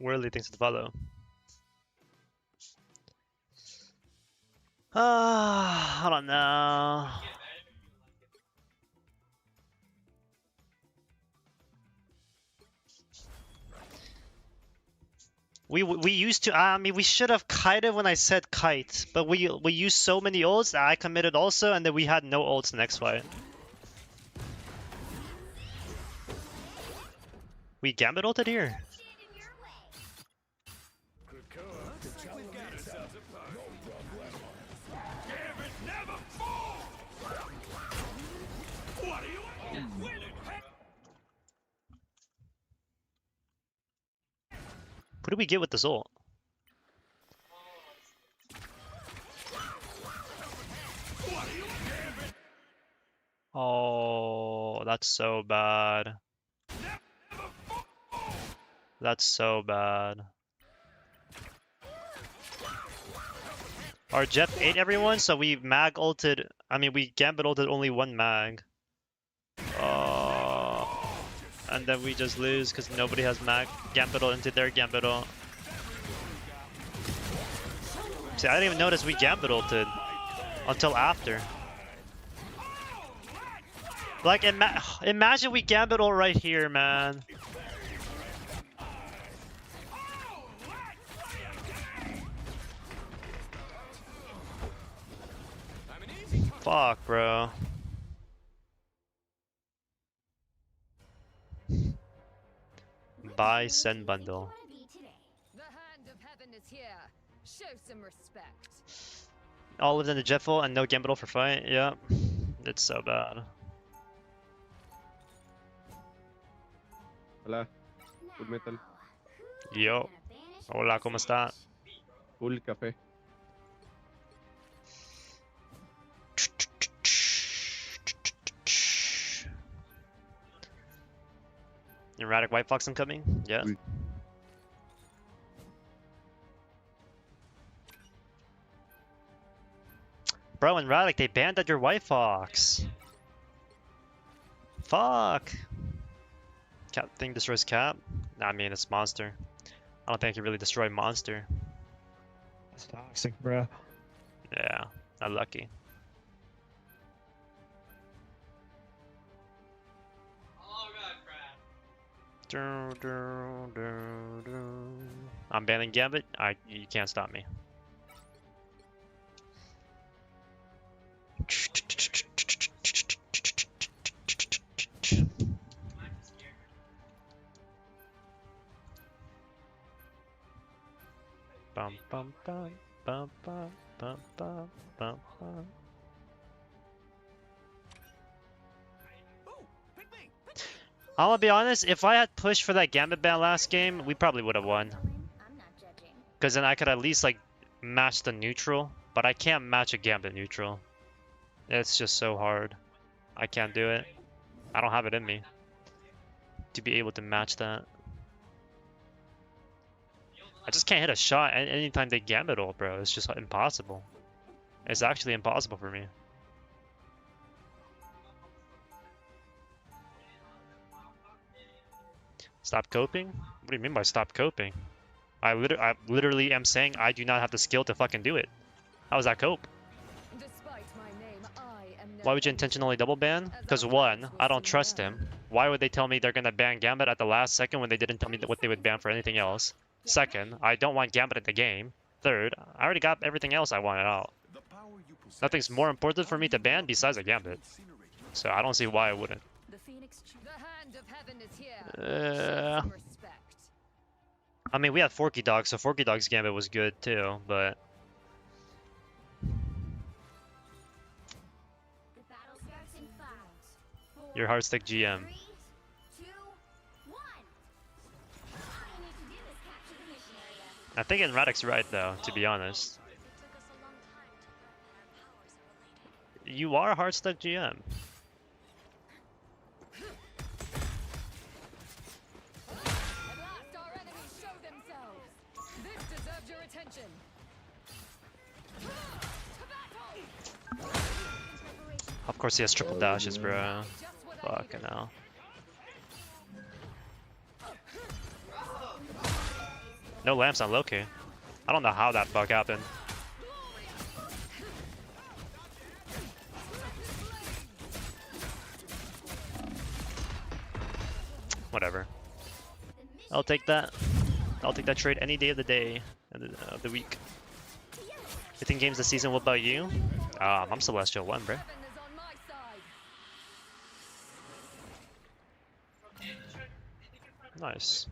Worldly things to follow. I don't know. We used to. I mean, we should have kited when I said kite, but we used so many ults that I committed also, and then we had no ults next fight. We gambit ulted here. What do we get with this ult? Oh, that's so bad. That's so bad. Our Jeff ate everyone, so we mag ulted. I mean, we gambit ulted only 1 mag. And then we just lose because nobody has mag gambit ult into their gambit ult. See, I didn't even notice we gambit ulted until after. Like, imagine we gambit ult right here, man. Fuck, bro. buy send bundle. The hand of heaven is here. Show some respect. All lived in the Jetful and no Gambit for fight. Yeah, it's so bad. Hola. Full metal. Yo. Hola, ¿cómo está? Full café. Erratic White Fox incoming? Yeah. Bro, and Radic, they banned at your White Fox. Fuck. Cap thing destroys Cap? Nah, I mean, it's Monster. I don't think I can really destroy Monster. That's toxic, bro. Yeah, not lucky. I'm banning Gambit. You can't stop me. Bum bum bum bum bum bum bum bum bum. I'm gonna be honest, if I had pushed for that Gambit ban last game, we probably would have won. Because then I could at least like match the neutral, but I can't match a Gambit neutral. It's just so hard. I can't do it. I don't have it in me to be able to match that. I just can't hit a shot anytime they Gambit ult, bro. It's just impossible. It's actually impossible for me. Stop coping? What do you mean by stop coping? I literally am saying I do not have the skill to fucking do it. How is that cope? Why would you intentionally double ban? Because one, I don't trust him. Why would they tell me they're gonna ban Gambit at the last second when they didn't tell me what they would ban for anything else? Second, I don't want Gambit in the game. Third, I already got everything else I wanted out. Nothing's more important for me to ban besides a Gambit. So I don't see why I wouldn't. I mean, we had Forky Dog, so Forky Dog's Gambit was good too, but... Your Heartstick GM. I think Radic's right though, to be honest. You are Heartstick GM. Of course he has triple dashes, bro. Fucking hell. No lamps on Loki. I don't know how that bug happened. Whatever. I'll take that. I'll take that trade any day of the day, of the week. 15 games this season. What about you? I'm Celestial 1, bro. Nice.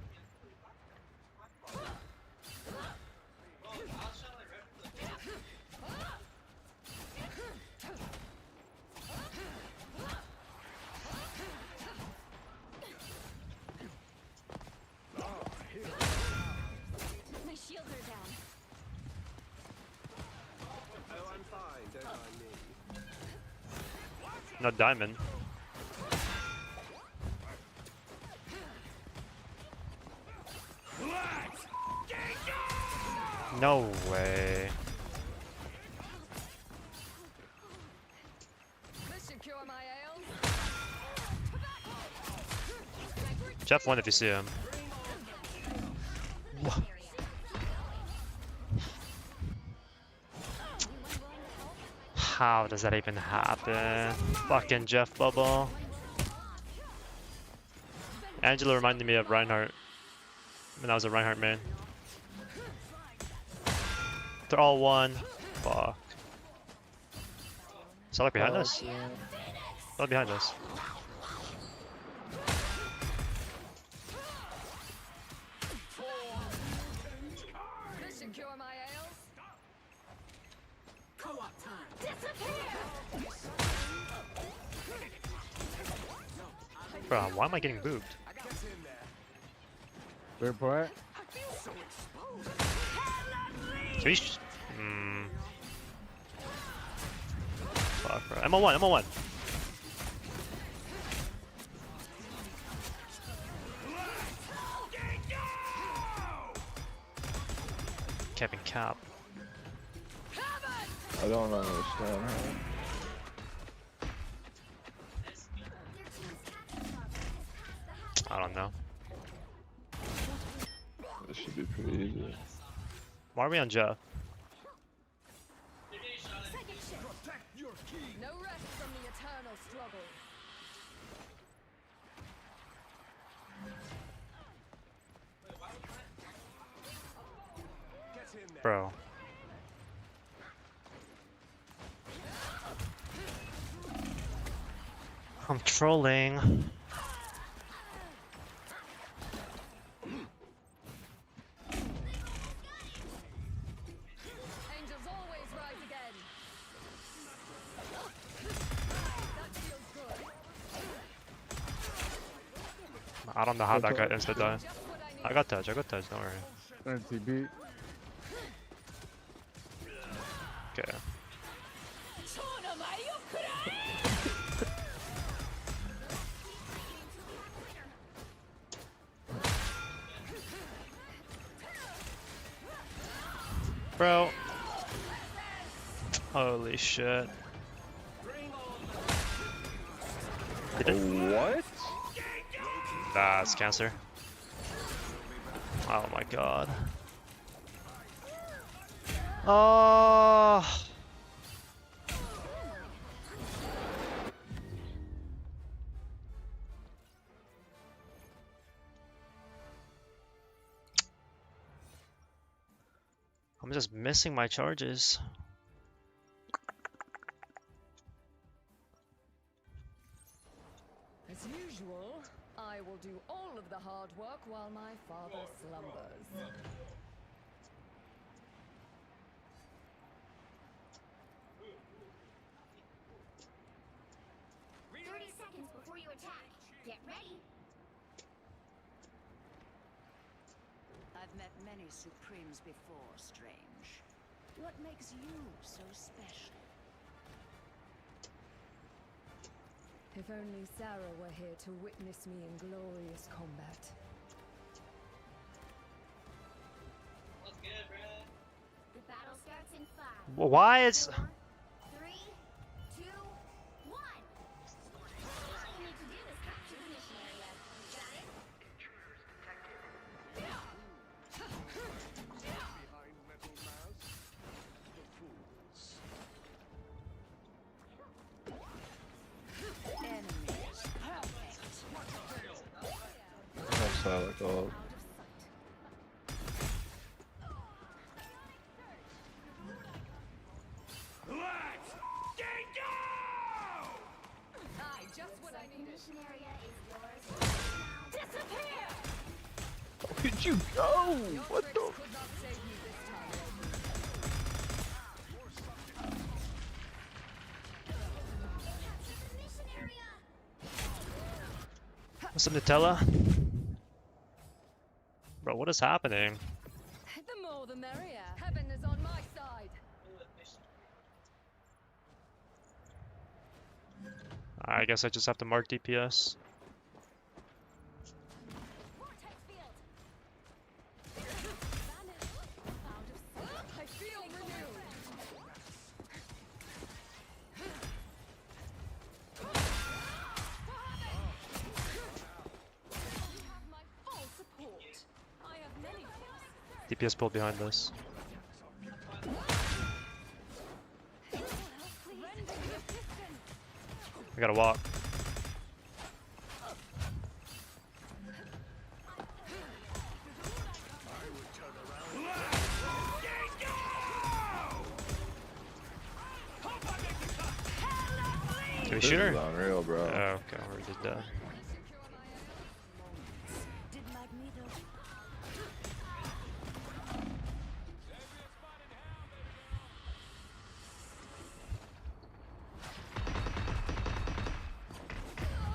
My shields are down. Oh, I'm fine, don't mind me. No diamond. No way. Jeff won if you see him. How does that even happen? Fucking Jeff Bubble. Angela reminded me of Reinhardt when I was a Reinhardt man. They're all one. Fuck. Solid behind us. Solid behind us. Bro, why am I getting booped? Where point? Fuck, bro. MO1, MO1. Kevin Cap. I don't understand how. I don't know. This should be pretty easy. Why are we on Jeff? No rest from the eternal struggle. Bro. I'm trolling. Angels always rise again. That feels good. I don't know how that got insta die. I got touch, don't worry. NTB. Okay. Bro. Holy shit. What? Nah, it's cancer. Oh my god. Oh. I'm just missing my charges. As usual, I will do all of the hard work while my father slumbers. 30 seconds before you attack. Get ready. I've met many Supremes before, Strange. What makes you so special? If only Sarah were here to witness me in glorious combat. The battle starts in 5. Why is 4, 3, 2, 1. All you need to do is capture the mission area. Got it? That's how I go. Mission area is yours. Disappear! Where did you go? What the? What's up, Nutella? Bro, what is happening? The more the merrier. Heaven is on my side. I guess I just have to mark DPS. I feel renewed. You have my full support. I have many DPS pulled behind us. I gotta walk. Can we shoot her? This is unreal, bro. Oh, okay, we're just dead.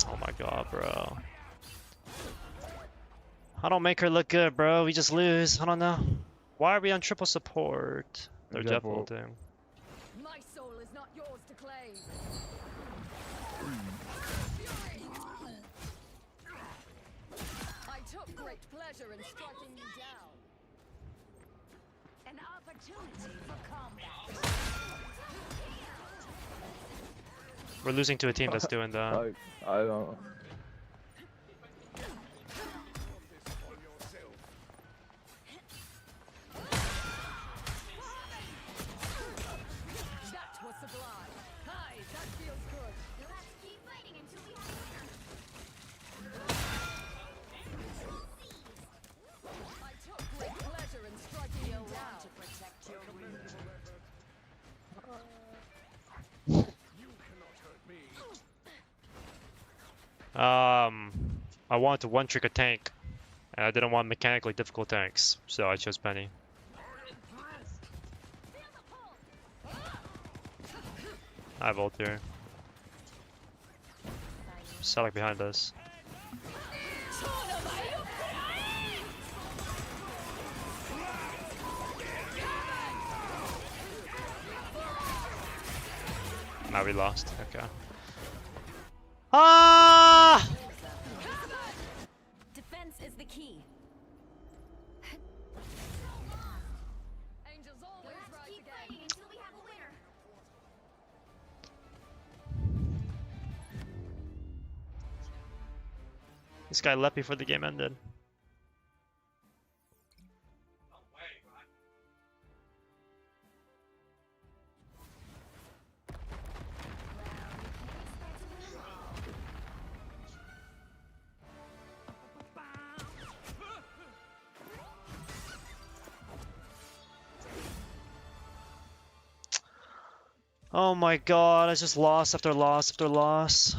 Oh my god. Oh, bro. I don't make her look good, bro. We just lose. I don't know. Why are we on triple support? They're Jeff ulting. My soul is not yours to claim. I took great pleasure in striking you down. An opportunity for combat. We're losing to a team that's doing that. I don't know. That was sublime. Hi, that feels good. Let's keep fighting until we have a winner. I took great pleasure in striking you down. To protect your I wanted to one trick a tank, and I didn't want mechanically difficult tanks, so I chose Penny. I have ult here. Select behind us. Now we lost. Okay. Ah! Defense is the key. Angels always rise Keep again. fighting until we have a winner. This guy left before the game ended. Oh my god, I just lost after loss after loss.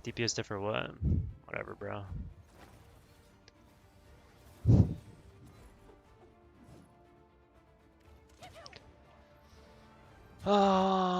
DP is different what? Whatever, bro. Ah.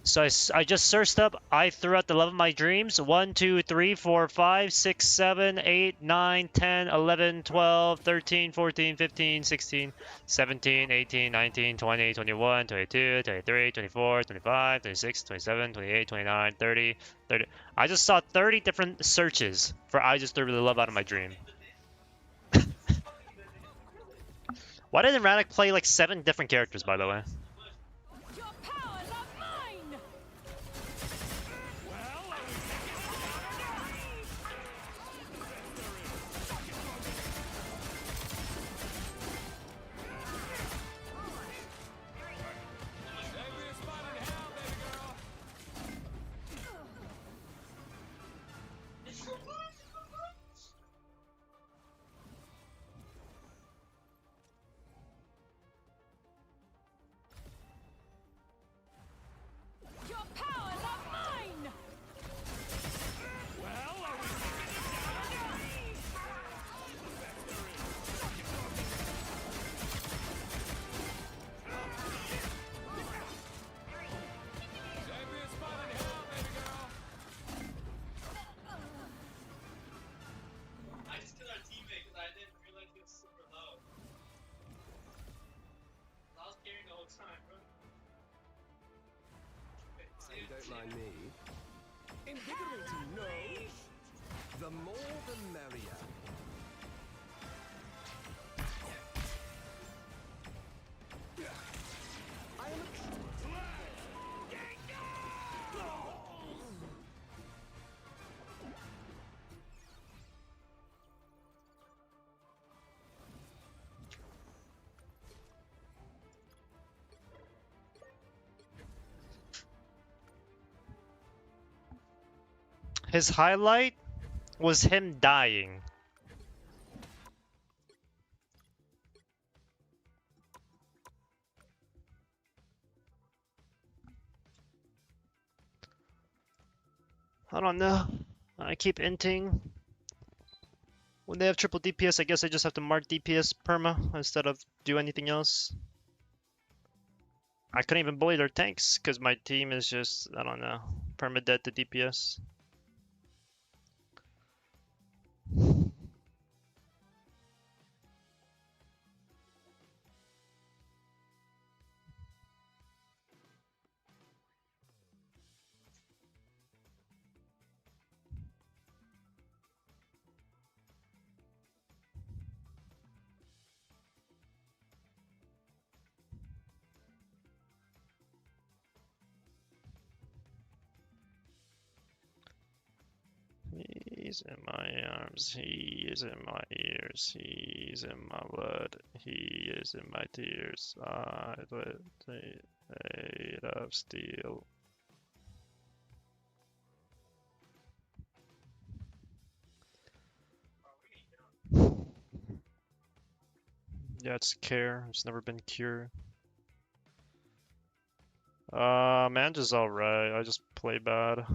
So I just searched up, I threw out the love of my dreams. 1, 2, 3, 4, 5, 6, 7, 8, 9, 10, 11, 12, 13, 14, 15, 16, 17, 18, 19, 20, 21, 22, 23, 24, 25, 26, 27, 28, 29, 30, 30. I just saw 30 different searches for I just threw the love out of my dream. Why didn't Radek play like 7 different characters, by the way? don't mind me. Invigorating, no? The more the merrier. I am His highlight was him dying. I don't know. I keep inting. When they have triple DPS, I guess I just have to mark DPS perma instead of do anything else. I couldn't even bully their tanks because my team is just, I don't know, perma dead to DPS. He's in my arms, he is in my ears, he's in my blood, he is in my tears. I made of steel. Yeah, it's care. It's never been cure. Manja's alright. I just play bad.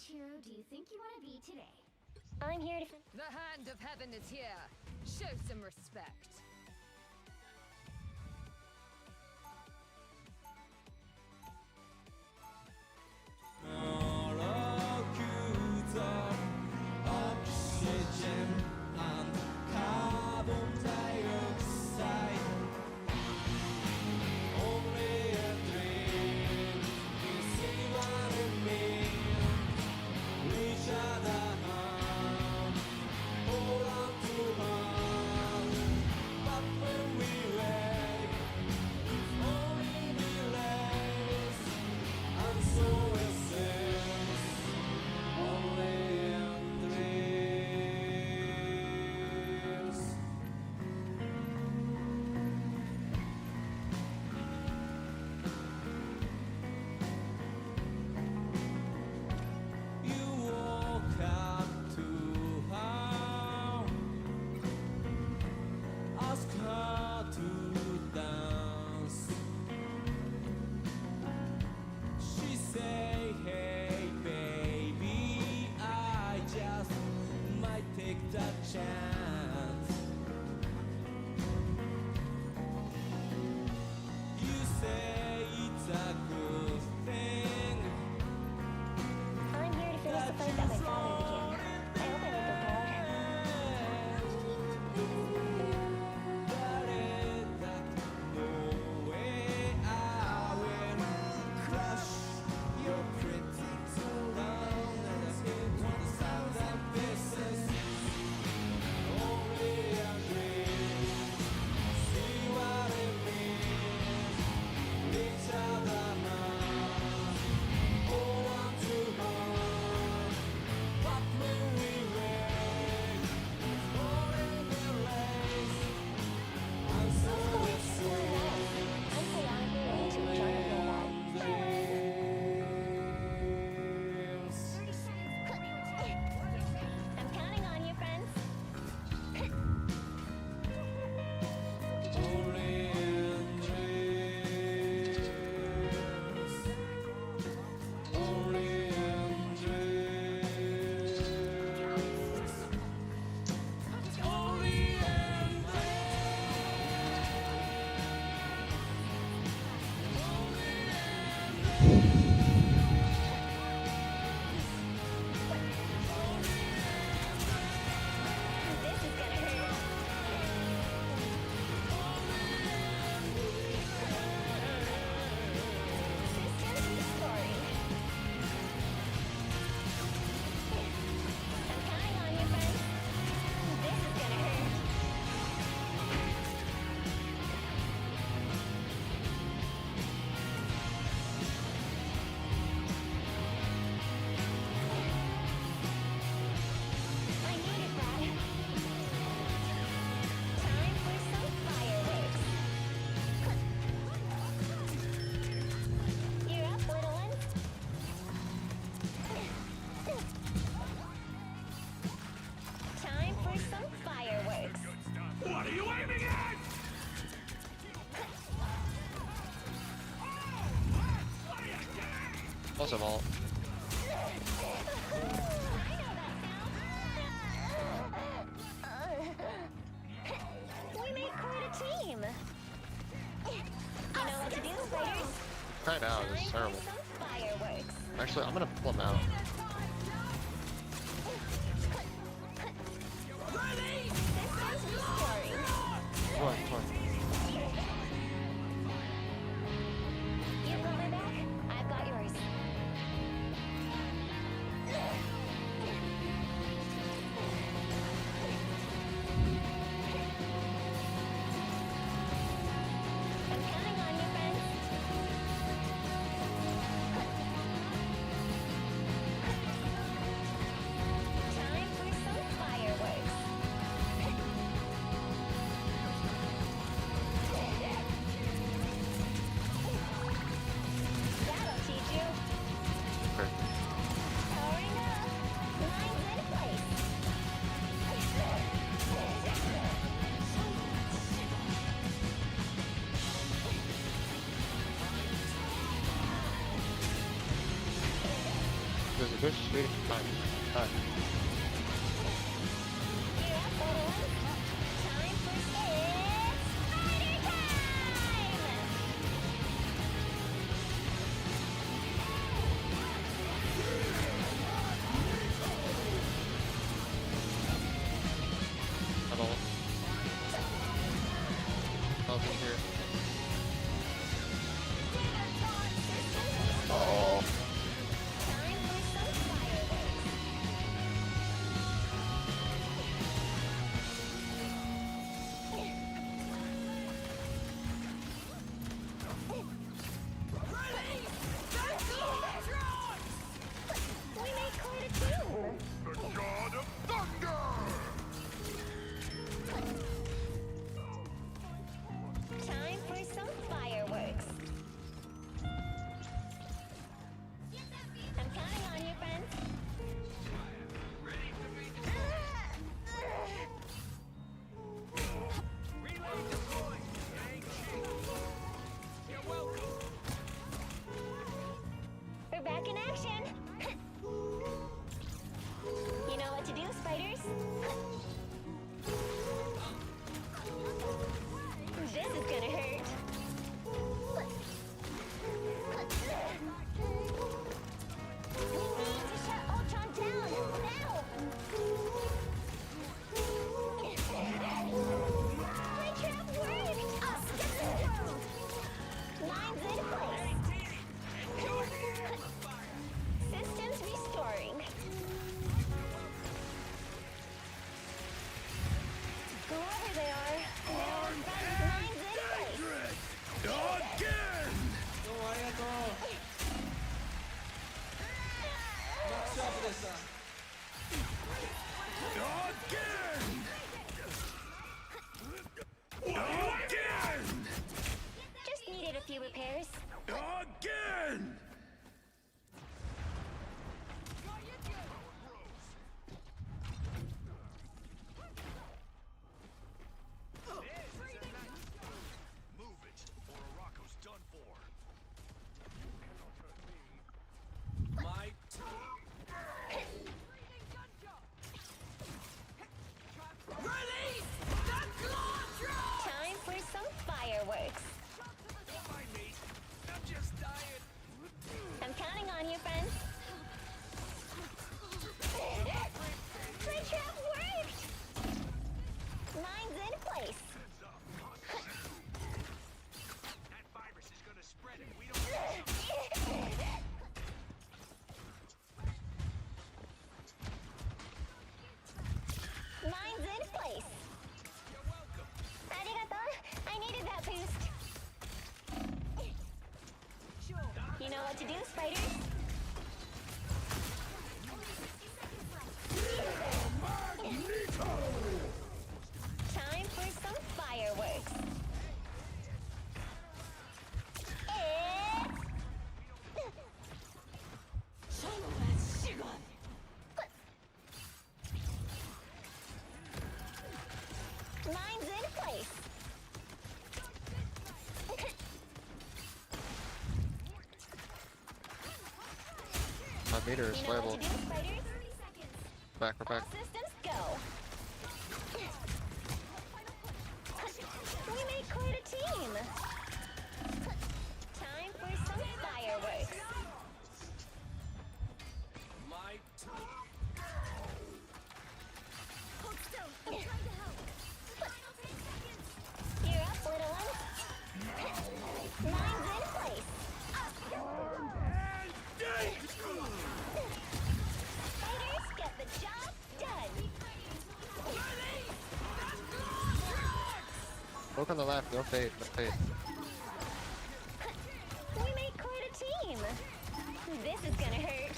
hero do you think you want to be today? I'm here to. The hand of heaven is here. Show some respect. Plus of all. We made quite a team. You know what to do, spiders. Right now, this is terrible. Fireworks. Actually, I'm gonna pull him out. Systems restoring. Come on, come on. You've got my back. I've got yours. I'm counting on you, friends. Push, waiting. Time. At all. I'll be here. Oh. Time for some fireworks. I'm counting on you, friends. We're back in action. You know what to do, spiders. This is gonna hurt. We need to shut Ultron down now. My trap worked. Lines in place. Systems restoring. Whoever they are, now lines in place. Again! Again! Just needed a few repairs. Again! Move it, or Rocco's done for. My Time for some fireworks. I'm just dying. I'm counting on you, friends. My trap worked! Lines in place. That virus is gonna spread if we don't. Lines in place. Arigato. I needed that boost. You know what to do, spiders. Time for some fireworks. Lines in place. My meter is You know playable. what to do, spiders. Back, we're back. All systems go. We made quite a team. Time for some fireworks. My Hold still. I'm trying to help. You're up, little one. Lines in place. Fighters get the job done. Look on the left, no fade, no fade. We made quite a team. This is gonna hurt.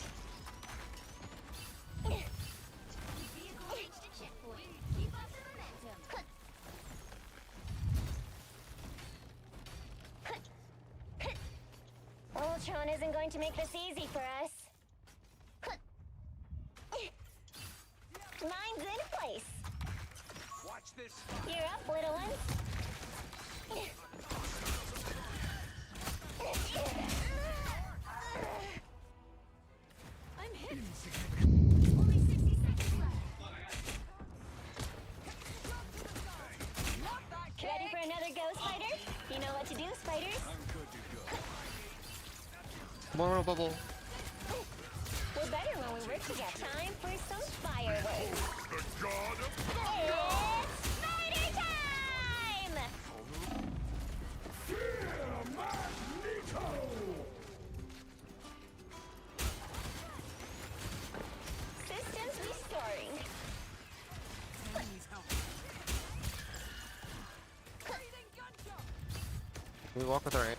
Ultron isn't going to make this easy for us. Lines in place. watch this. You're up, little one. I'm hit. More bubble. We're better when we work together. Time for some fireworks. The god of It's spider time! Systems restoring. We walk with our aim.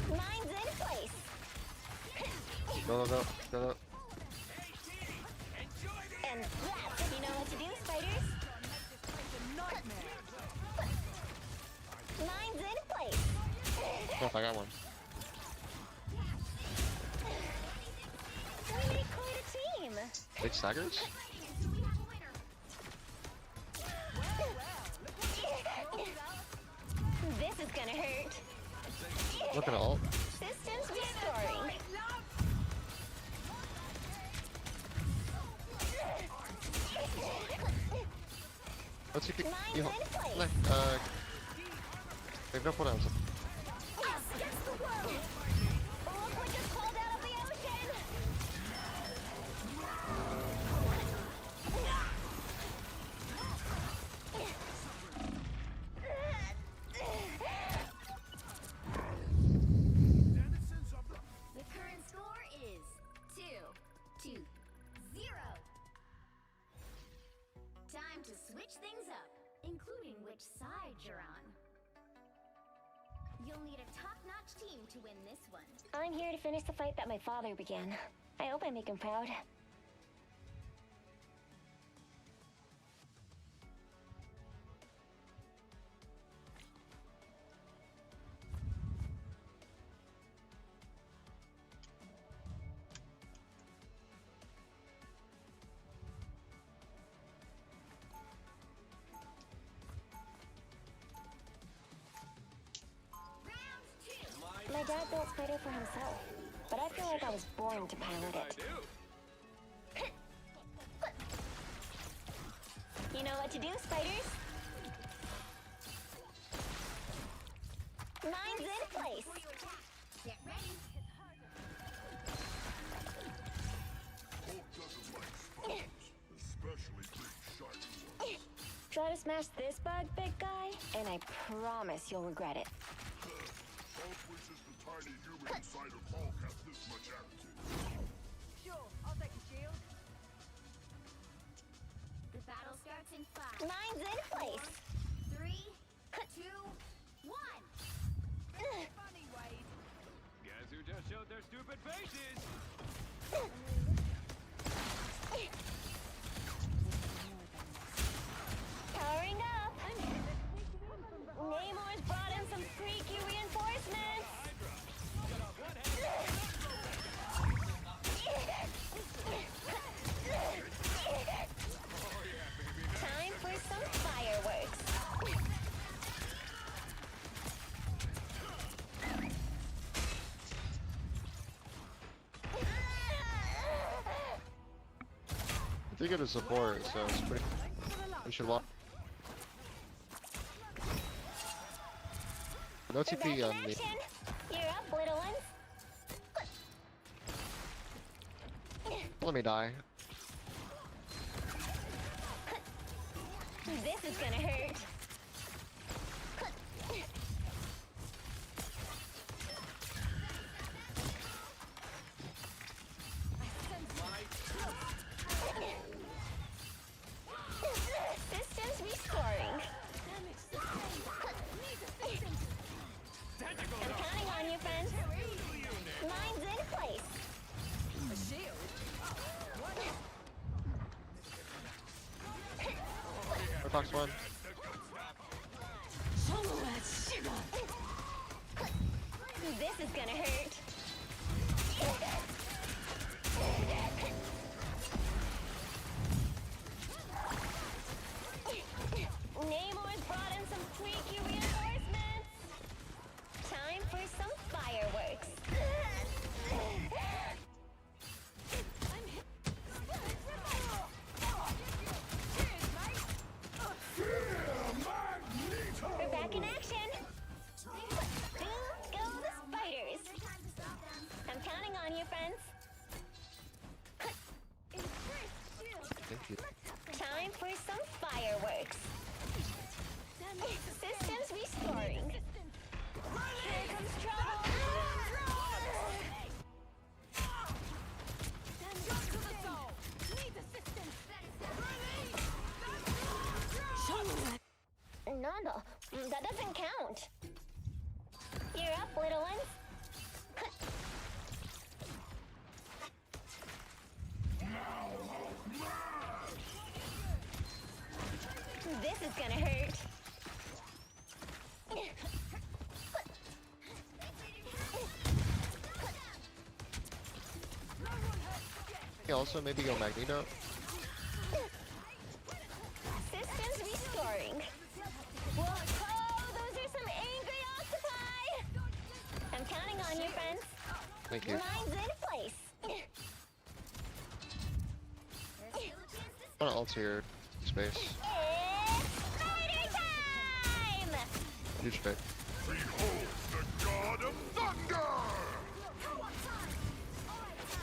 Mine's in place. Go. And blast. You know what to do, spiders? Mine's in place. Oh, I got one. We make quite a team. Big staggers? This is gonna hurt. Look at all. Systems restoring. Let's keep Mine's you in hold. place. They've no cooldowns. Look what just called out of the ocean. The current score is 2-0. Time to switch things up, including which side you're on. You'll need a top-notch team to win this one. I'm here to finish the fight that my father began. I hope I make him proud. My dad built Spider for himself, but I feel like I was born to pilot it. You know what to do, spiders? Mine's in place. Get ready. especially big shiny ones. Try to smash this bug, big guy, and I promise you'll regret it. Hulk wishes the tiny human inside of Hulk has this much attitude. Sure, I'll take a shield. The battle starts in 5. Mine's in place. 3, 2, 1. Funny, Wade. Guys who just showed their stupid faces. Powering up. Namor's brought in some freaky reinforcements. Time for some fireworks. I think it is support, so it's pretty. We should walk. No Back in TP on me. action. You're up, little ones. Let me die. This is gonna hurt. Systems restoring. I'm counting on you, friends. Mine's in place. A shield? Box one. This is gonna hurt. Namor's brought in some freaky reinforcements. Time for some fireworks. We're back in action. that doesn't count. You're up, little ones. This is gonna hurt. Yeah, also maybe go Magneto. Systems restoring. Whoa, those are some angry octopi! I'm counting on you, friends. Thank you. Mine's in place. I want to ult here. Space. It's spider time! Huge fake. Behold the god of thunder!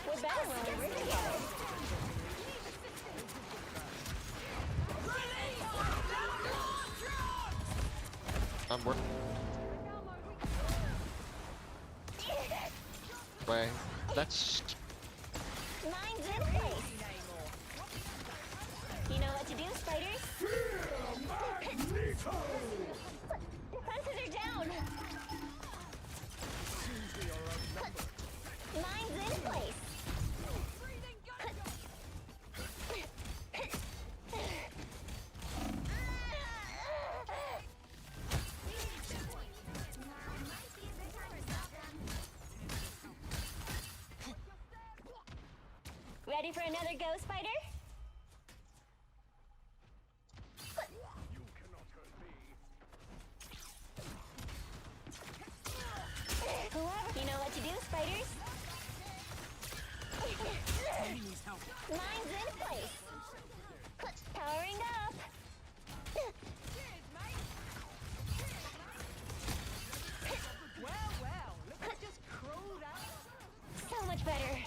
We're better when we work together. I'm working. Way. That's. Mine's in place. You know what to do, spiders? Defenses are down. Mine's in place. Ready for another go, spider? You know what to do, spiders? Mine's in place. Powering up. Well, look at just crawled out. So much better.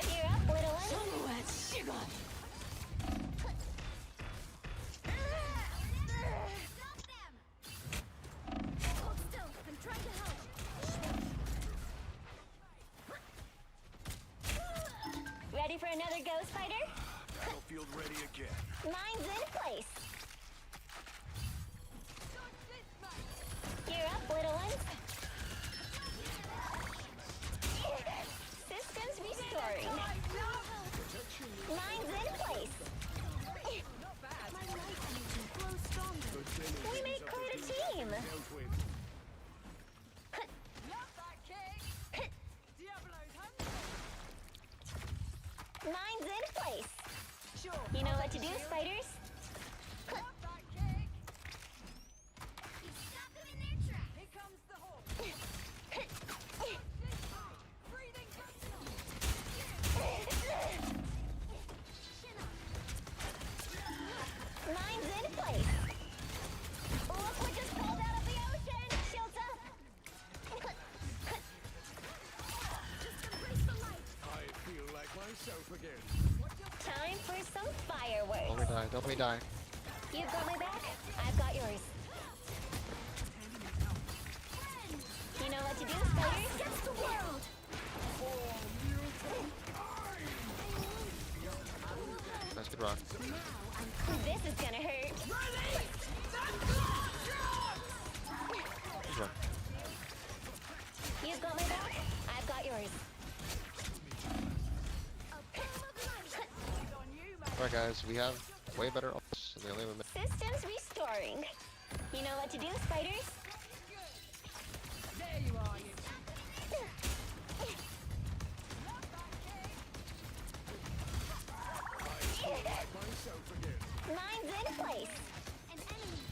You're up, little one. Hold still. I'm trying to help. Ready for another go, spider? Battlefield ready again. Mine's in place. You're up, little ones. Systems restoring. Mine's in place. My life energy grows stronger. We make quite a team. Mine's in place. You know what to do, spiders? You stop them in their tracks. Here comes the horse. Mine's in place. Look what just pulled out of the ocean. Shields up. Just embrace the light. I feel like myself again. Time for some Don't fireworks. let me die. Don't let me die. You've got my back. I've got yours. You know what to do, spiders? Against the world. Nice, good rock. This is gonna hurt. Good rock. You've got my back. I've got yours. Alright, guys, we have way better ults, and they only have a minute. Systems restoring. You know what to do, spiders? There you are, you. Mine's in place. An enemy.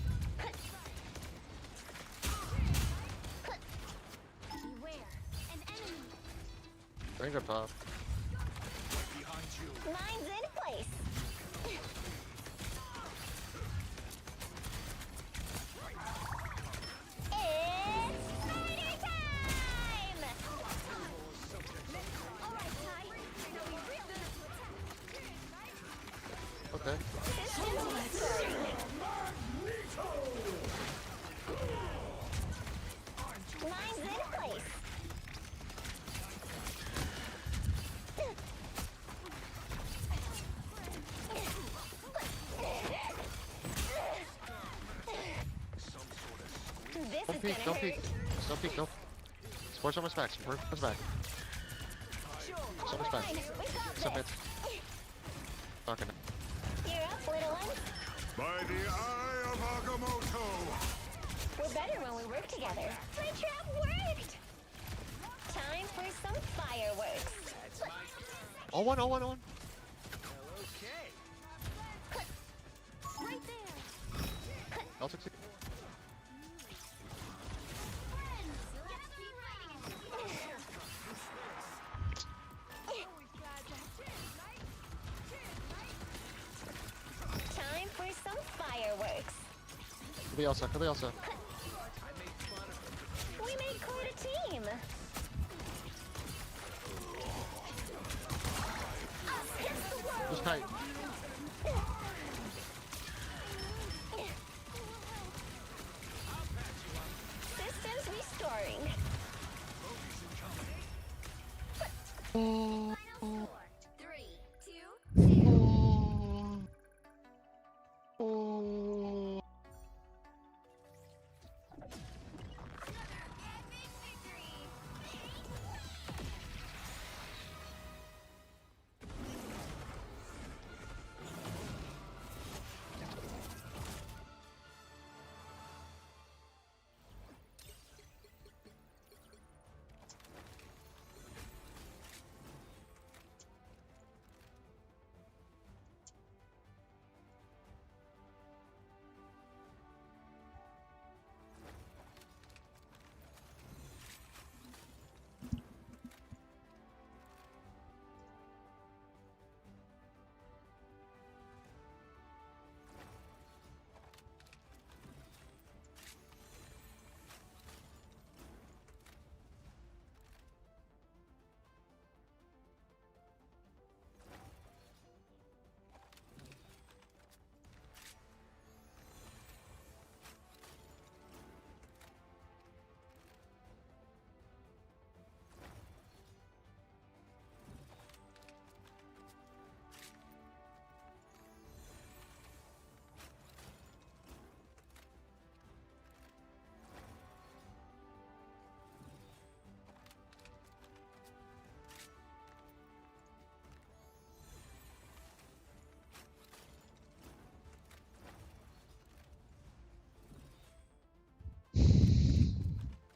Beware. An enemy. Range up top. Behind you. Mine's in place. It's spider time! All right, Ty. Okay. Systems restoring. Mine's in place. This Don't is peek, gonna don't hurt. peek. Don't peek, don't. Support someone's back, support someone's back. Someone's back. Alright, we got Submit. this. Talking. You're up, little one. By the eye of Agamotto! We're better when we work together. My trap worked! Time for some fireworks. All one, all one, all one. Right there. I'll succeed. Time for some fireworks. Could be Elsa, could be Elsa. We made quite a team. Just tight. Systems restoring. Final score. 3, 2, epic victory.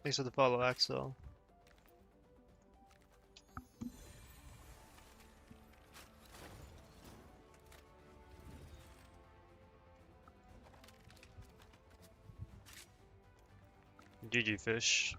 Thanks for the follow, Axel. GG fish.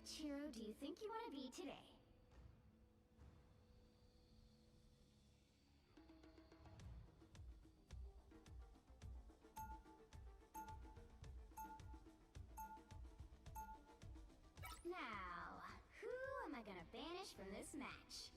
Which hero do you think you want to be today? Now, who am I gonna banish from this match?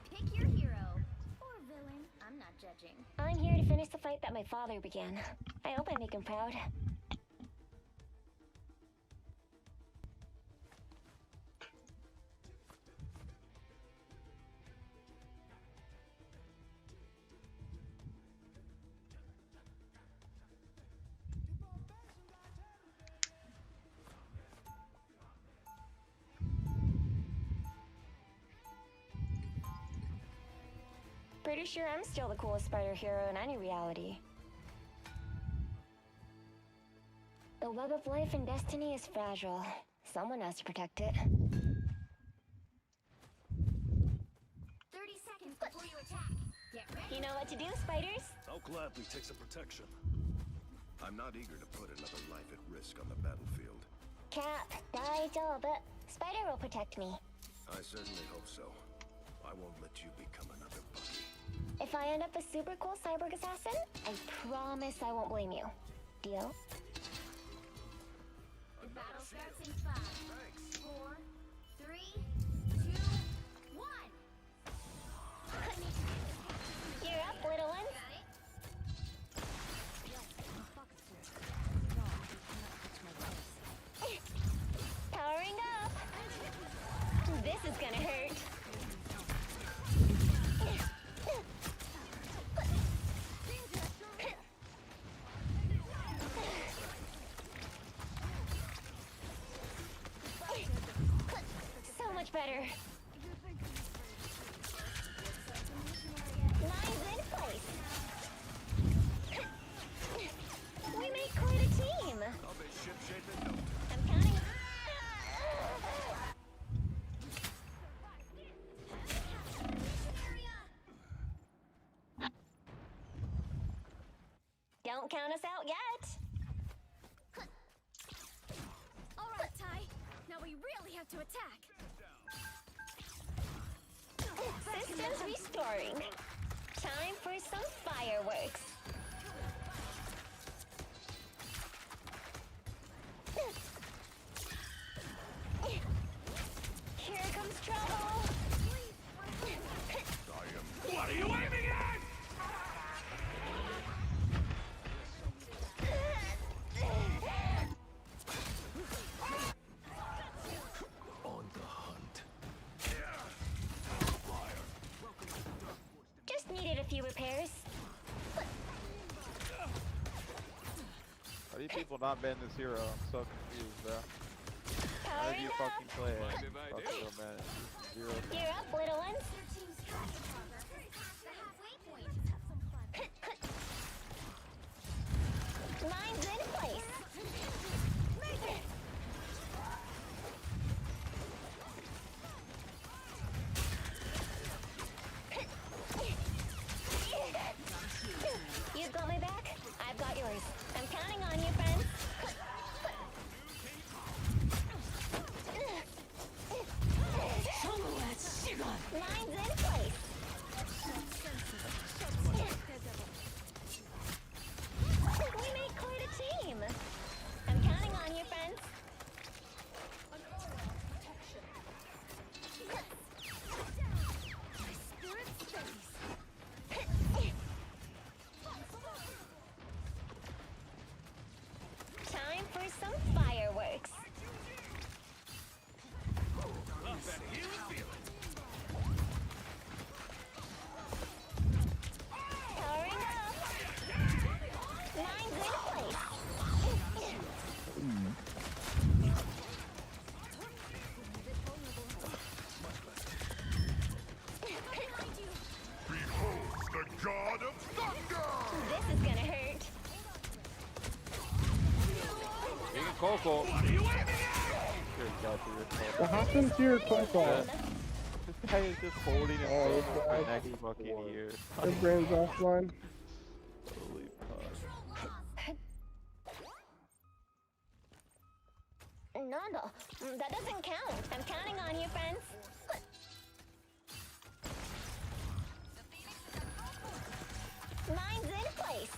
Pick your hero. Or villain. I'm not judging. I'm here to finish the fight that my father began. I hope I make him proud. Pretty sure I'm still the coolest spider hero in any reality. The web of life and destiny is fragile. Someone has to protect it. 30 seconds before you attack. Get ready. You know what to do, spiders? I'll gladly take some protection. I'm not eager to put another life at risk on the battlefield. Cap, daijoubu. Spider will protect me. I certainly hope so. I won't let you become another Bucky. If I end up a super cool cyborg assassin, I promise I won't blame you. Deal? The battle starts in 5, 4, 3, 2, 1. You're up, little one. Got it? Powering up. This is gonna hurt. So much better. Lines in place. We make quite a team. I'll be shipshape in no time. I'm counting. Don't count us out yet. All right, Ty. Now we really have to attack. Systems restoring. Time for some fireworks. Here comes trouble. What are you aiming at? On the hunt. Just needed a few repairs. How do you people not ban this hero? I'm so confused, bro. How do you fucking play it? Fuck so bad. Zero. You're up, little ones. Your team's trying to progress. Past the halfway point. Have some fun. Lines in place. You've got my back. I've got yours. I'm counting on you, friends. Lines Coco. What happened to your Coco? This guy is just holding himself for next fucking year. Your brain's offline. Holy fuck. No, that doesn't count. I'm counting on you, friends. Mine's in place.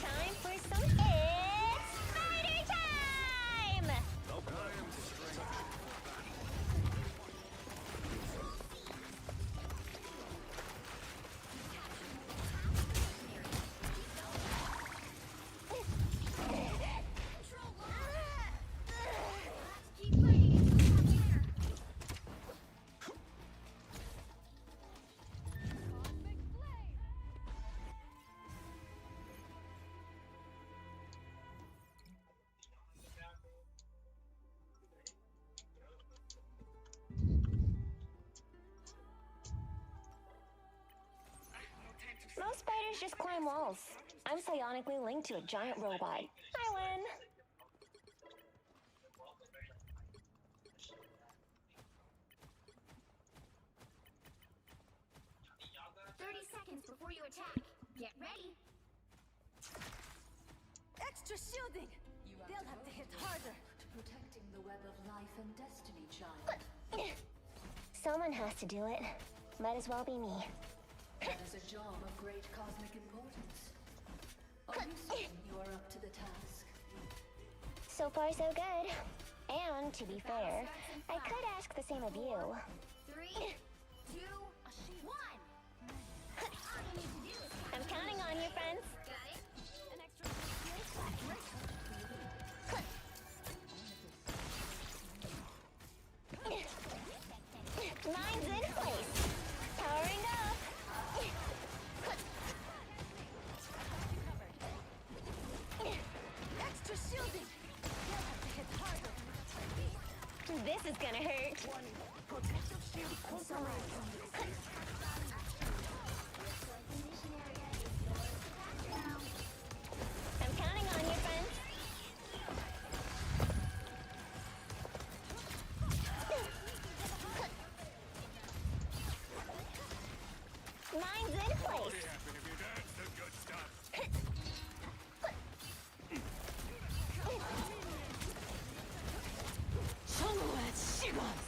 Time for some It's Spider Time! Most spiders just climb walls. I'm psionically linked to a giant robot. I win. Seconds before you attack. Get ready. Extra shielding! They'll have to hit harder. Protecting the web of life and destiny, child. Someone has to do it. Might as well be me. That is a job of great cosmic importance. Are you certain you are up to the task? So far, so good. And to be fair, I could ask the same of you. 3, 2, 1. All you need to do is I'm counting on you, friends. got it. An extra Mine's in place. Powering up. extra shielding! They'll have to hit harder. This is gonna hurt. Protective shield I'm counting on you, friends. Mine's in place.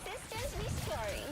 Systems restoring.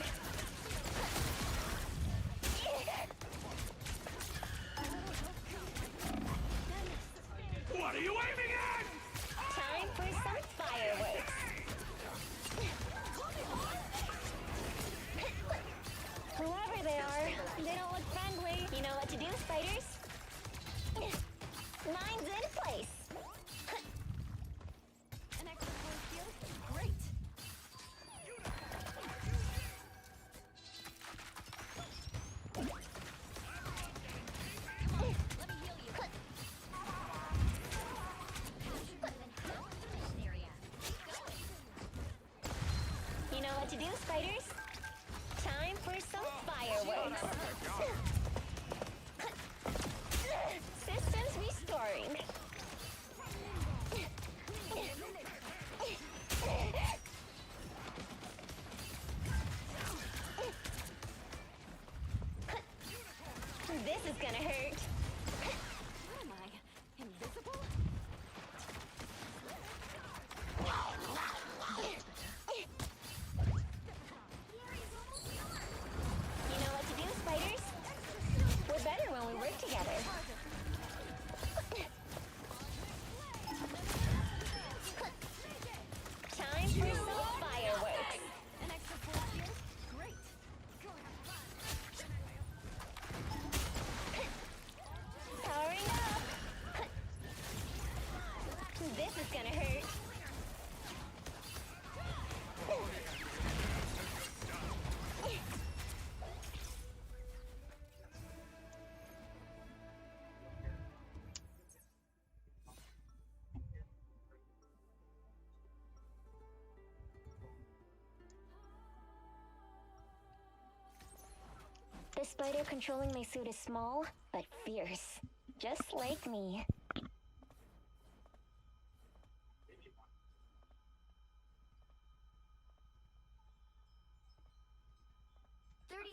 The spider controlling my suit is small, but fierce. Just like me.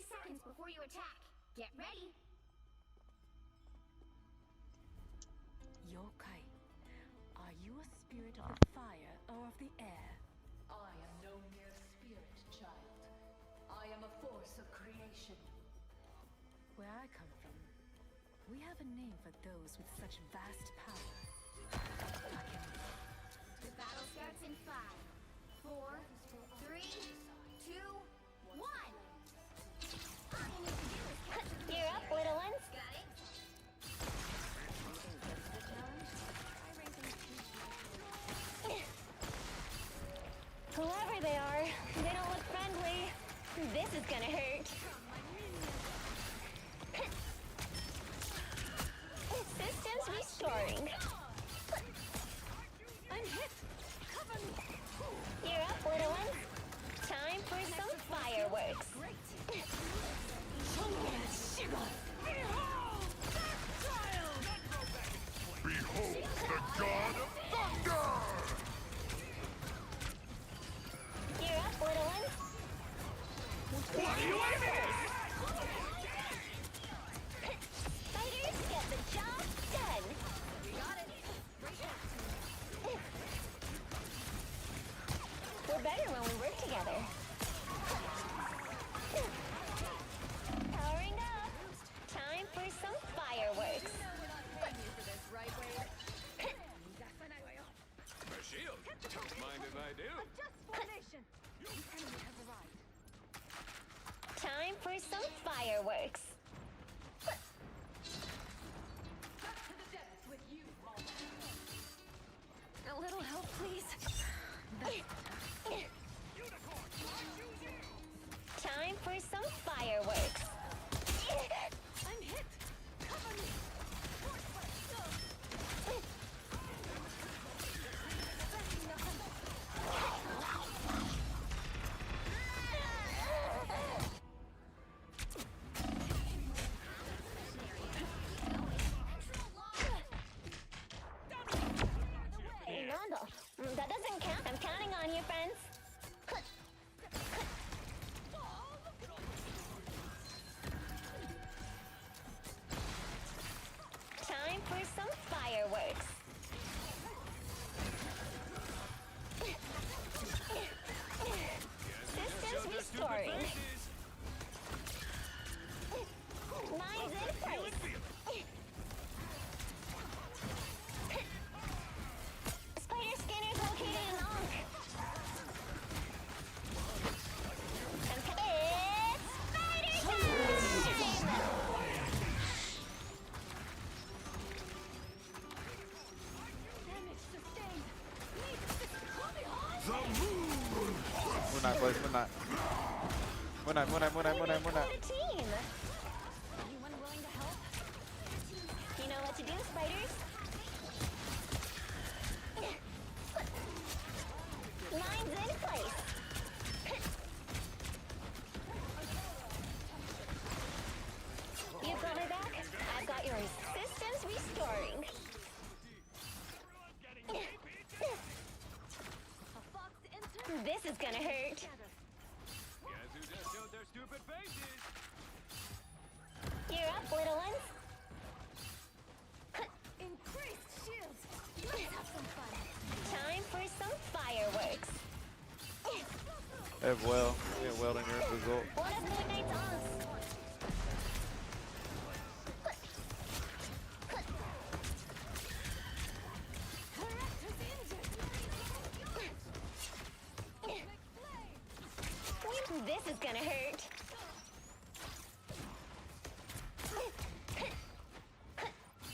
Seconds before you attack. Get ready. Yokai, are you a spirit of the fire or of the air? I am no mere spirit, child. I am a force of creation. Where I come from, we have a name for those with such vast power. The battle starts in 5, 4, 3, 2, 1. You're up, little ones. Got it? Whoever they are, they don't look friendly. This is gonna hurt. Systems restoring. I'm hit! Cover me! You're up, little ones. Time for some fireworks. Behold the god of thunder! You're up, little ones. What are you aiming? Fighters get the job done. Got it. We're better when we work together. Powering up. Time for some fireworks. A shield? Mind if I do? Time for some fireworks. A little help, please. Time for some fireworks. I'm hit! Cover me! Hey, Rondo, that doesn't count. I'm counting on you, friends. Time for some fireworks. Systems restoring. Mine's in place. Spider scanner's located in Ankh. It's spider time! Damage sustained! Moon Knight, boys, Moon Knight. Moon Knight, Moon Knight, Moon Knight, Moon Knight, Moon Knight. What a team! Anyone willing to help? You know what to do, spiders? Mine's in place. You've got my back. I've got yours. Systems restoring. This is gonna hurt. Guys who just showed their stupid faces! You're up, little ones. Increased shields! Let's have some fun! Time for some fireworks. Hey, well, yeah, well in your result. One of Moon Knight's aunts. This is gonna hurt.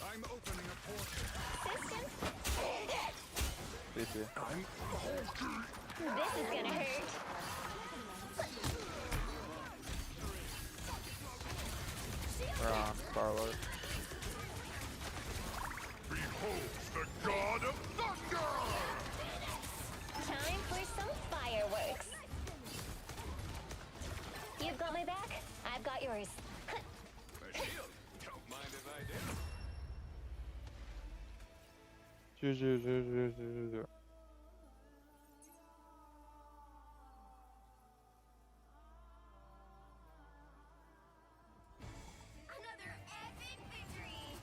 I'm opening a portal. Systems. CC. This is gonna hurt. We're on Star-Lord. Behold the god of thunder! Time for some fireworks. You've got my back. I've got yours. 0-0-0-0-0-0. Another epic victory!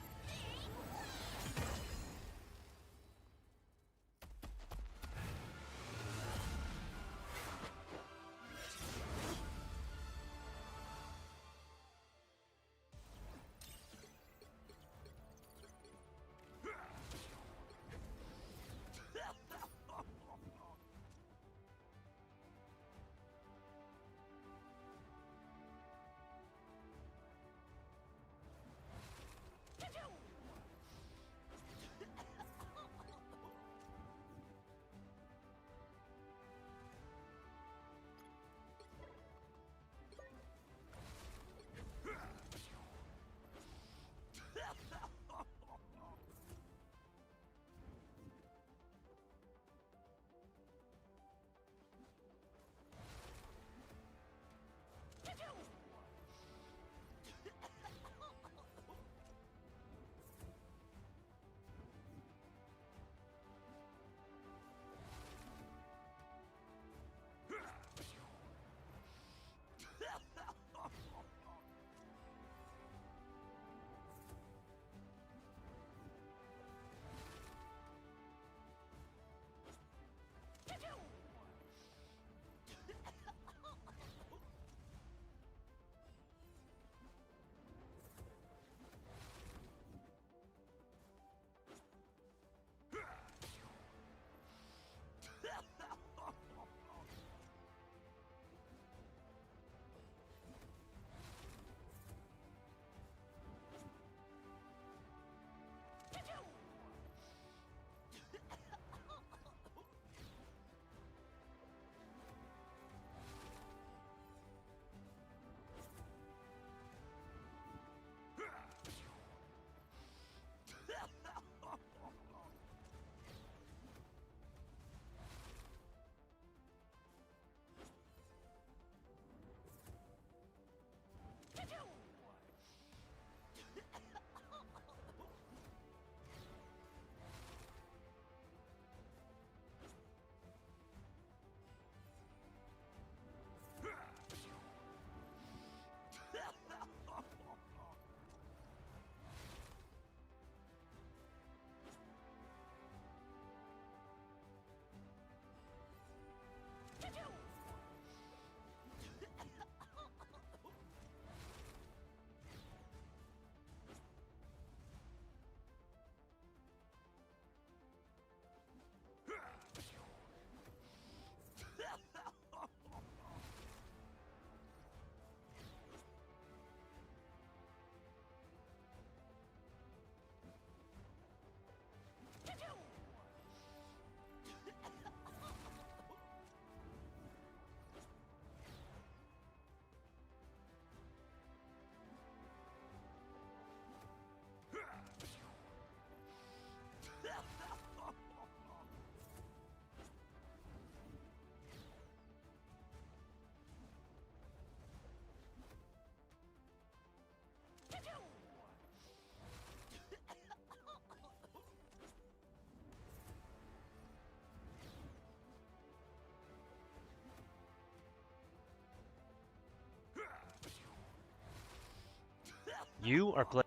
You are playing.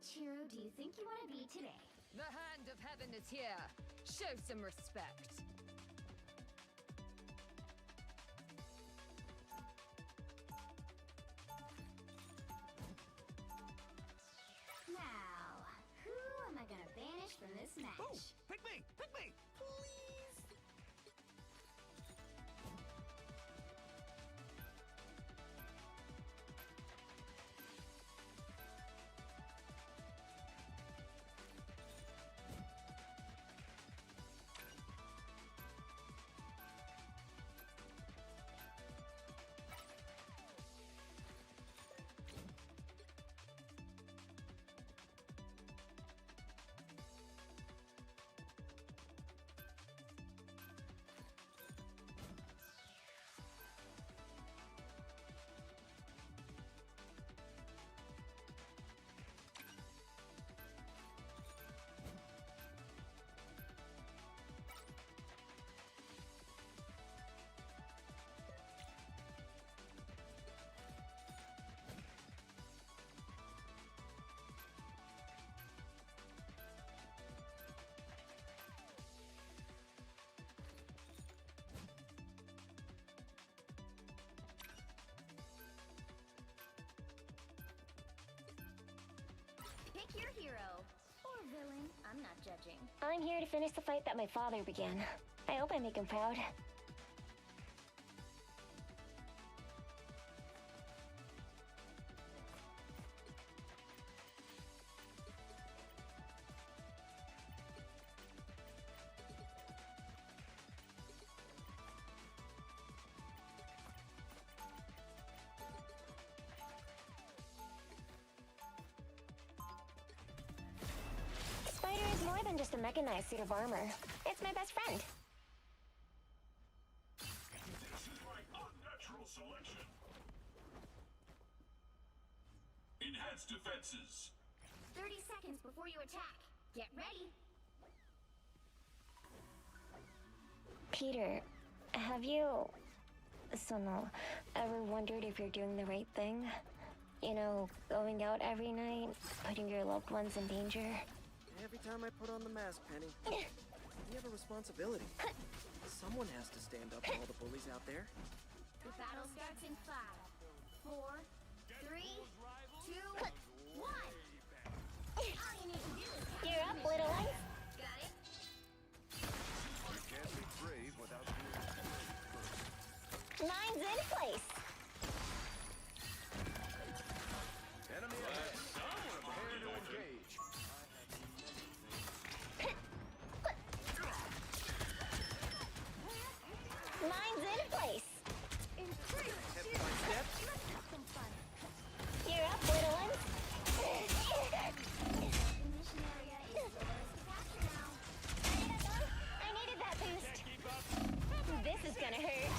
Which hero do you think you want to be today? The hand of heaven is here. Show some respect. Now, who am I gonna banish from this match? Oh, pick me, please. Pick your hero. Or villain, I'm not judging. I'm here to finish the fight that my father began. I hope I make him proud. Spider is more than just a mechanized suit of armor. It's my best friend. This is my unnatural selection. Enhanced defenses. 30 seconds before you attack. Get ready. Peter, have you... ever wondered if you're doing the right thing? You know, going out every night, putting your loved ones in danger? Every time I put on the mask, Penny, we have a responsibility. Someone has to stand up to all the bullies out there. The battle starts in 5, 4, 3, 2, 1. All you need to do is You're up, little one. Got it? You can't be brave without being brave. Mine's in place. Enemy ahead. Prepare to engage. Mine's in place. You're up, little one. I needed that boost. This is gonna hurt.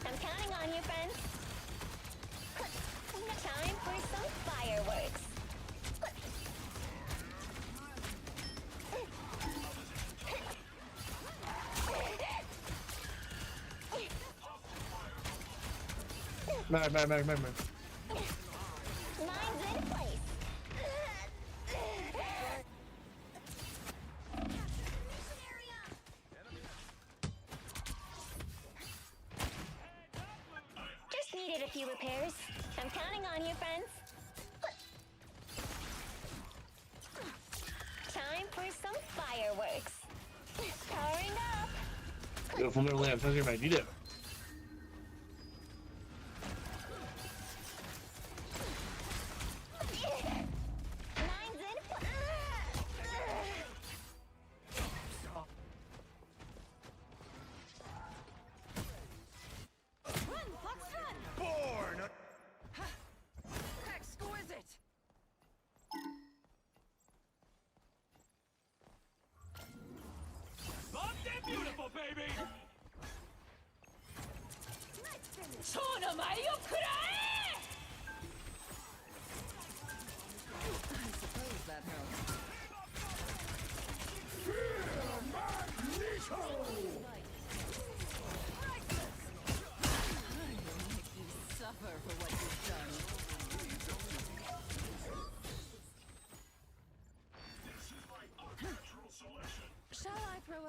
I'm counting on you, friends. Time for some fireworks. Mag. Mine's in place. Just needed a few repairs. I'm counting on you, friends. Time for some fireworks. Powering up. Yo, Fullmetallamps, how's your mag? You did. Mine's in Run, Fox, run! Born! Exquisite! Bumped and beautiful, baby! I suppose that helps. Magneto!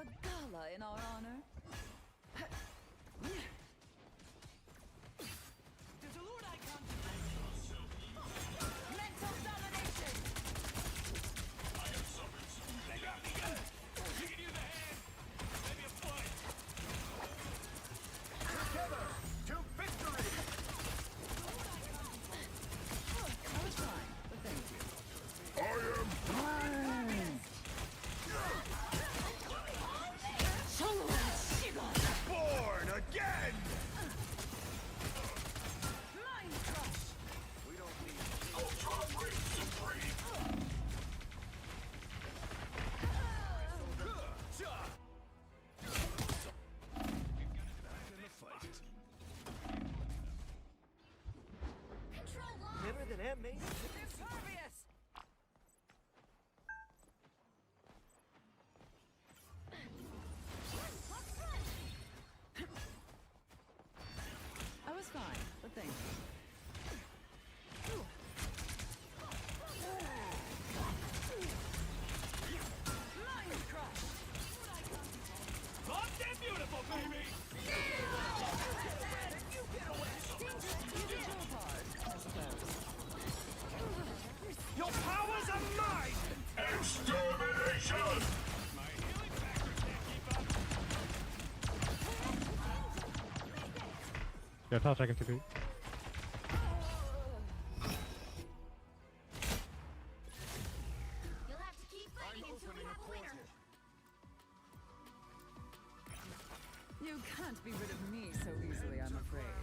a gala in our honor. Mental domination. Together to victory! I was fine, but thank you. Born again! Mind crush. We don't need Ultra Break Supreme! Back in the fight. Better than Aunt May? Impervious. I was fine, but thank you. Mind crush. Locked and beautiful, baby! You get away. You did your part, I suppose. Your powers are mine! Extermination! Yeah, touch, I can TP. You'll have to keep fighting until we have a winner. You can't be rid of me so easily, I'm afraid.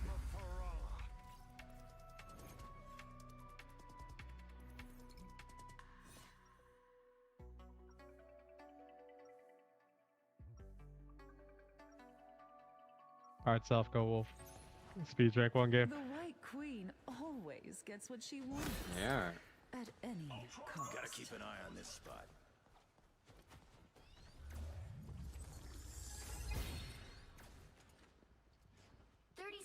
Alright, Self, go Wolf. Speed rank 1 game. The White Queen always gets what she wants. Yeah. At any cost. Gotta keep an eye on this spot.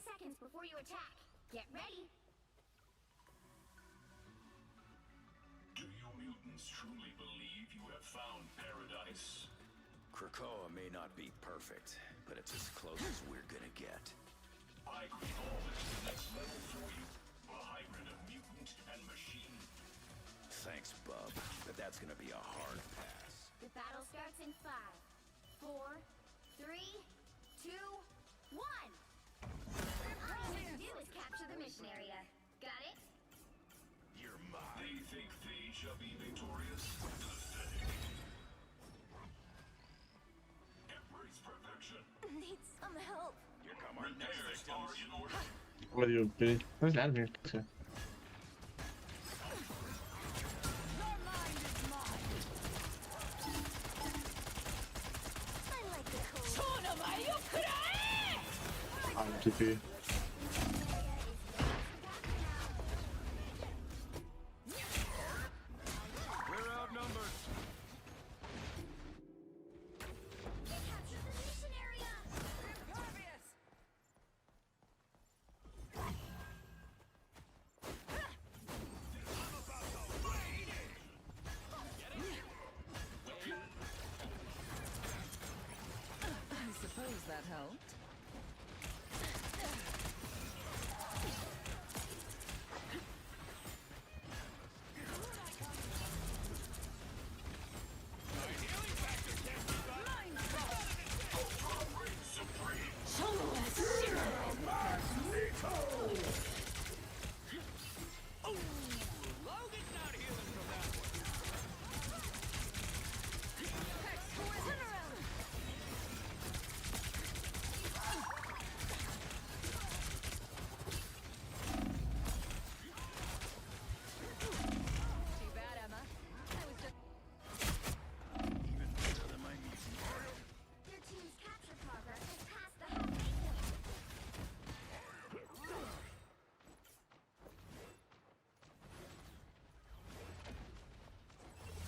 Seconds before you attack. Get ready. Do you mutants truly believe you have found paradise? Krakoa may not be perfect, but it's as close as we're gonna get. I could call this the next level for you. A hybrid of mutant and machine. Thanks, bub, but that's gonna be a hard pass. The battle starts in 5, 4, 3, 2, 1. All you have to do is capture the mission area. Got it? You're mine. They think they shall be victorious? Pathetic. Embrace perfection. Need some help. Here come our next Repairs victims. are in order. What are you, Peni? Where's that here? Okay. Your mind is mine. I like the cold. I'm TP. We're outnumbered. Capture the mission area. Impervious. I suppose that helped. Too bad, Emma. I was just... Even better than my mutant. Their team's capture progress has passed the halfway point.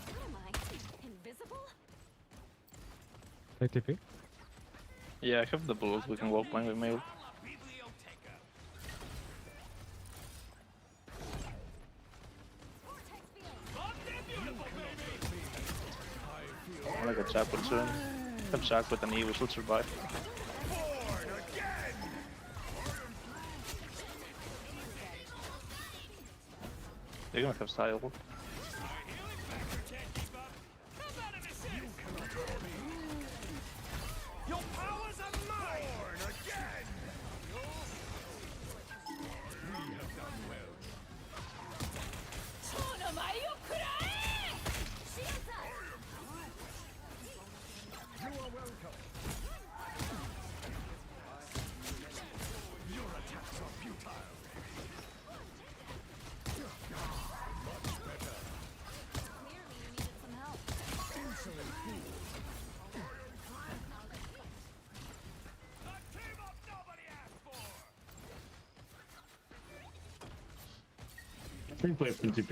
What am I? Invisible? Take TP. Yeah, I have the bullets, we can walk line with mail. I want like a chapel soon. Have shock with an E, we should survive. They're gonna have style. Your powers are mine! Born again! We have done well. You are welcome. Your attacks are futile. Much better. Clearly you needed some help. Insolent fool. Free play from TP.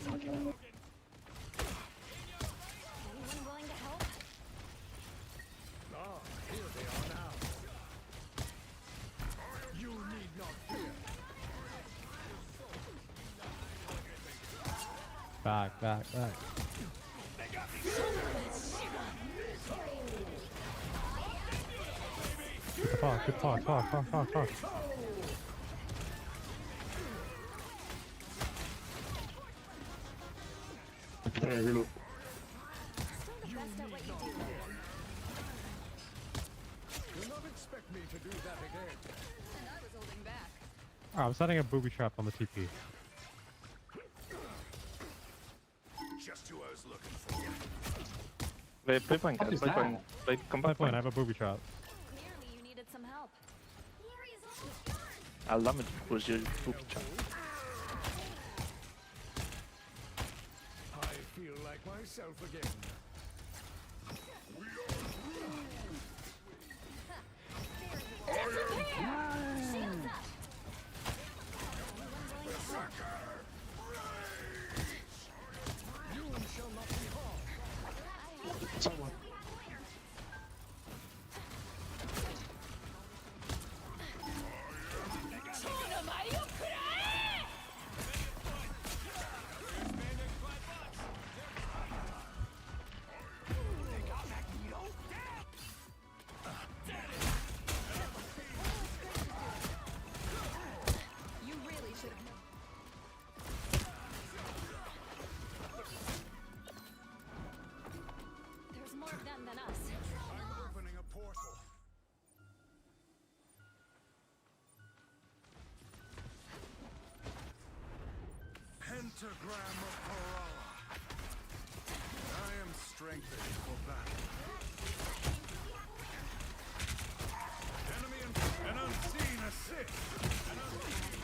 Anyone willing to help? Ah, here they are now. You need not fear. Back, back, back. Good talk, good talk, talk. Alright, reload. Still the best at what you do. Do not expect me to do that again. And I was holding back. Alright, I'm setting a booby trap on the TP. Just who I was looking for. Play point, guys. Play point. Play Play combat point, I point. have a booby trap. Clearly you needed some help. I'll love it was your booby trap. I feel like myself again. You shall not be harmed. Someone. You really should have known. There's more of them than us. I'm opening a portal. Pentagram of Parala. I am strengthened for battle. Enemy an unseen assist. An unseen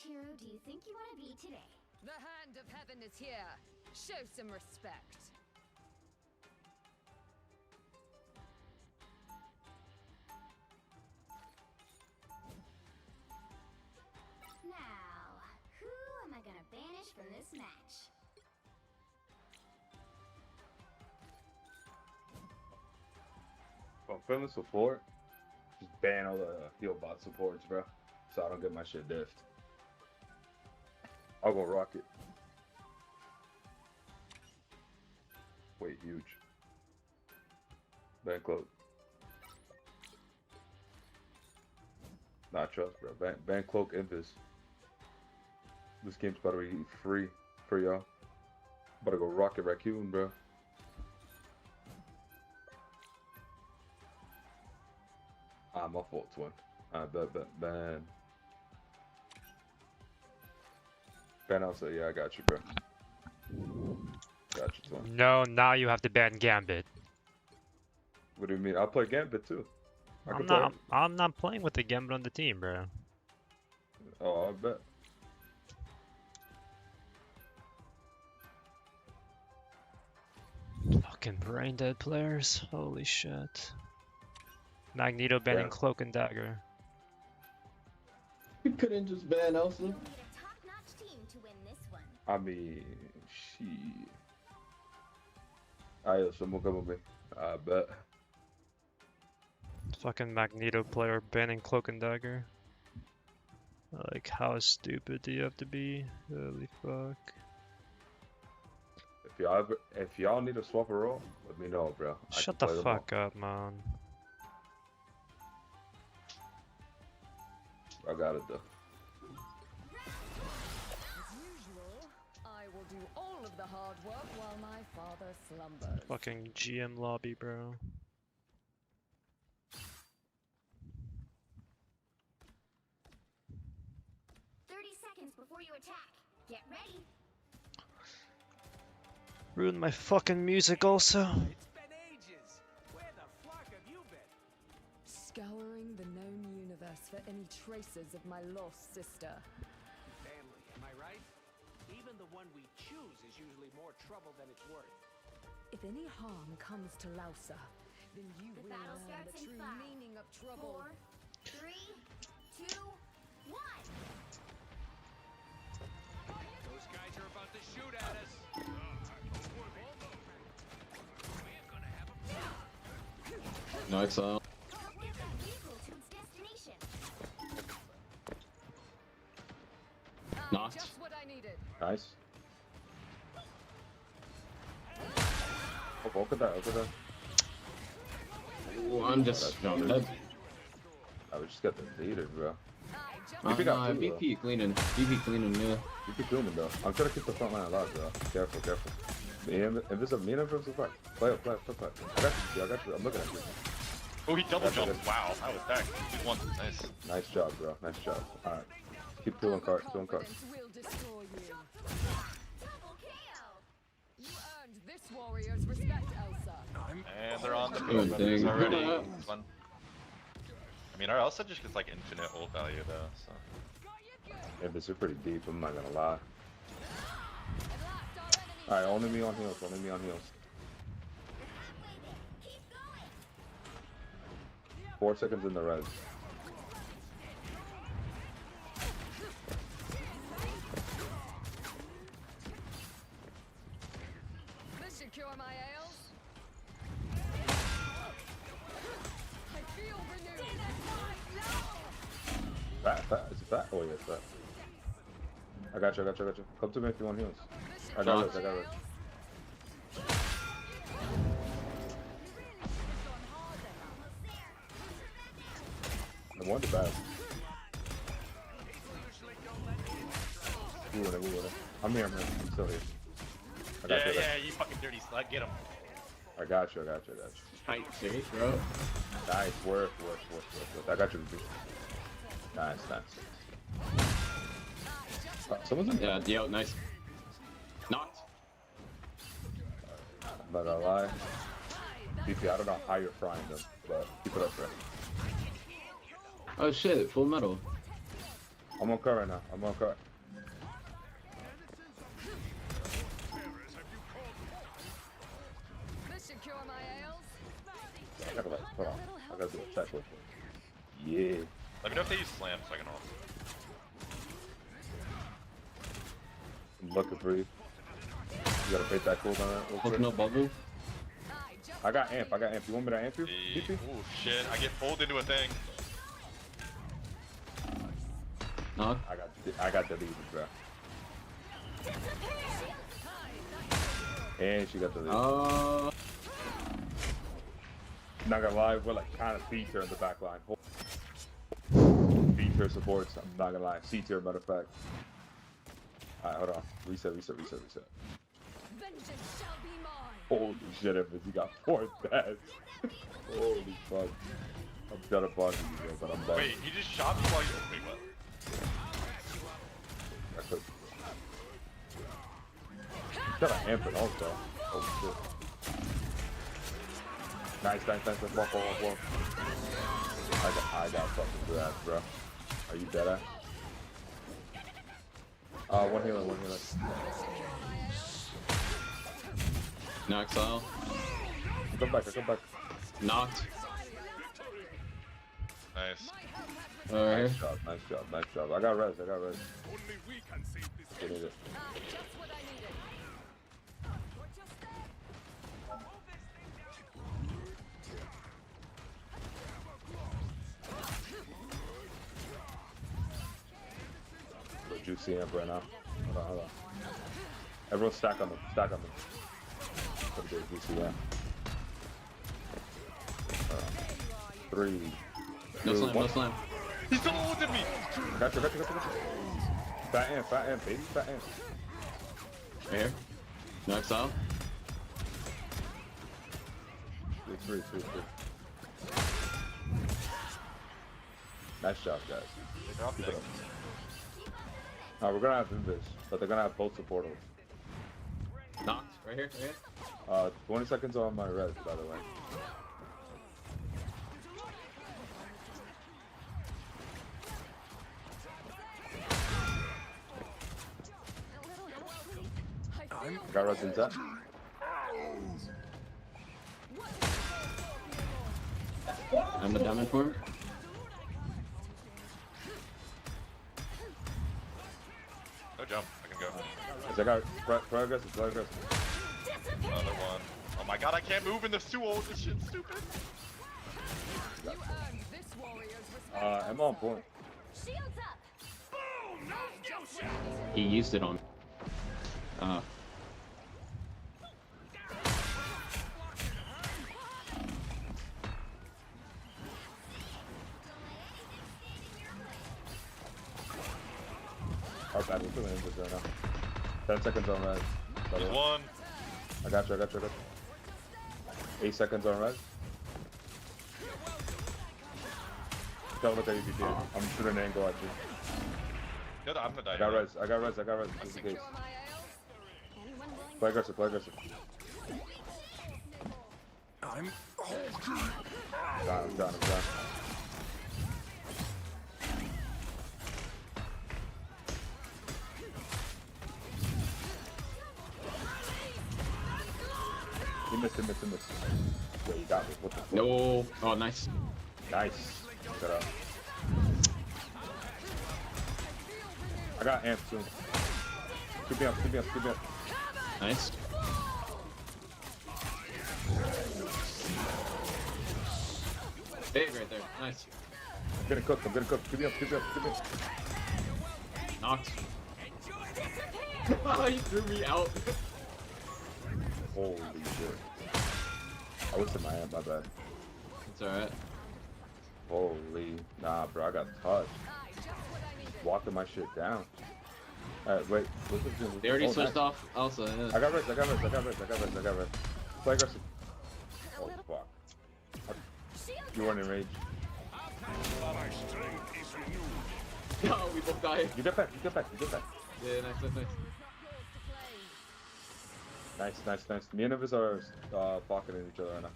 Which hero do you think you want to be today? The hand of heaven is here. Show some respect. Now, who am I gonna banish from this match? If I'm feeling support, just ban all the heal bot supports, bro. So I don't get my shit diffed. I'll go rocket. Wait, huge. Ban cloak. Not trust, bro. Ban cloak invis. This game's about to be free for y'all. About to go rocket raccoon, bro. My fault, twin. Ban. Ban also, yeah, I got you, bro. Got you, twin. No, now you have to ban Gambit. What do you mean? I'll play Gambit too. I'm not playing with the Gambit on the team, bro. Oh, I bet. Fucking brain dead players. Holy shit. Magneto banning Cloak and Dagger. You couldn't just ban Elsa. You'll need a top-notch team to win this one. I mean, shit. Alright, so move with me. I bet. Fucking Magneto player banning Cloak and Dagger. Like, how stupid do you have to be? Holy fuck. If y'all need to swap a role, let me know, bro. Shut the fuck up, man. I got it though. As usual, I will do all of the hard work while my father slumbers. Fucking GM lobby, bro. Before you attack, get ready. Ruined my fucking music also. It's been ages. Where the fuck have you been? Scouring the known universe for any traces of my lost sister. Family, am I right? Even the one we choose is usually more trouble than it's worth. If any harm comes to Lausa, then you will learn the true meaning of trouble. 4, 3, 2, 1. Those guys are about to shoot at us. Nice out. Nice. Just what I needed. Nice. Oh, look at that, look at that. Ooh, I'm just dead. I would just got the leader, bro. VP cleaning. VP cleaning, yeah. VP cleaning, though. I'm trying to keep the front line alive, bro. Careful, careful. If there's a mean versus a fight, play up, play up, play up. I got you, I got you. I'm looking at you. Oh, he double jumped. Wow, that was that. He won. Nice. Nice job, bro. Nice job. Alright. Keep killing cards, killing cards. Will destroy you. You earned this warrior's respect, Elsa. And they're on the Good field thing. already. Fun. I mean, our Elsa just gets like infinite ult value though, so. Yeah, this is pretty deep, I'm not gonna lie. Alright, only me on heals, only me on heals. 4 seconds in the res. This should cure my ails. I feel renewed. Fat, is it fat? Oh yeah, it's fat. I got you, I got you, I got you. Come to me if you want heals. I got it, I got it. I won the battle. We win it, we win it. I'm here, I'm still here. I got you, Yeah, you fucking dirty slut, get him. I got you, I got you, I got you. Tight safe, bro. Nice, work. I got you, VP. Nice. Someone's in there. Yeah, nice. Knocked. I'm not gonna lie. VP, I don't know how you're frying them, but keep it up, bro. Oh shit, full metal. I'm on cut right now. I'm on cut. This should cure my ails. I gotta like, hold on. I gotta do a check with you. Yeah. Let me know if they use slam so I can ult. I'm looking for you. You gotta take that cooldown real quick. No bubble. I got amp. You want me to amp you? Oh shit, I get pulled into a thing. Knock. I got deleted, bro. And she got deleted. Not gonna lie, we're like kind of C tier in the back line. B tier supports, I'm not gonna lie. C tier, matter of fact. Alright, hold on. Reset. Vengeance shall be mine. Holy shit, Evans, you got 4 stats. Holy fuck. I'm done applauding you, bro, but I'm done. Wait, he just shot me while you. Wait, what? I could. Got an amp and also. Oh shit. Nice. Walk. I got fucking good ass, bro. Are you dead ass? One healer. No exile. Come back. Knocked. Nice. Alright. Nice job. I got res. Get it. Juicy amp right now. Hold on. Everyone stack on them. Put a bit of juicy amp. 3, 2, 1. No slam. He still ulted me! Gotcha. Fat amp, baby. Fat amp. Right here. No exile. 3. Nice job, guys. Keep it up. We're gonna have Invis, but they're gonna have both supportals. Knocked. Right here. 20 seconds on my res, by the way. I got res in set. I'm the diamond for it. No jump, I can go. I got progress. Another one. Oh my god, I can't move in this 2 ult. This shit's stupid. I'm on point. He used it on. Our bad, we're doing Invis right now. 10 seconds on res. There's one. I got you. 8 seconds on res. Don't look at you, BT. I'm shooting an angle at you. Good, I'm gonna die. I got res. Just in case. Play aggressive. I'm Done. He missed. Yeah, you got me. What the fuck? No. Oh, nice. Nice. Shut up. I got amp soon. Scoop me up. Nice. Big right there. Nice. I'm gonna cook. Keep me up. Knocked. He threw me out. Holy shit. I was in my amp, my bad. It's alright. Holy. Nah, bro, I got touched. Walking my shit down. Alright, wait. They already switched off also. Yeah. I got res. Play aggressive. Oh, fuck. You weren't in rage. No, we both died. You get back. Yeah, nice. Nice. Me and Invis are pocketing each other right now.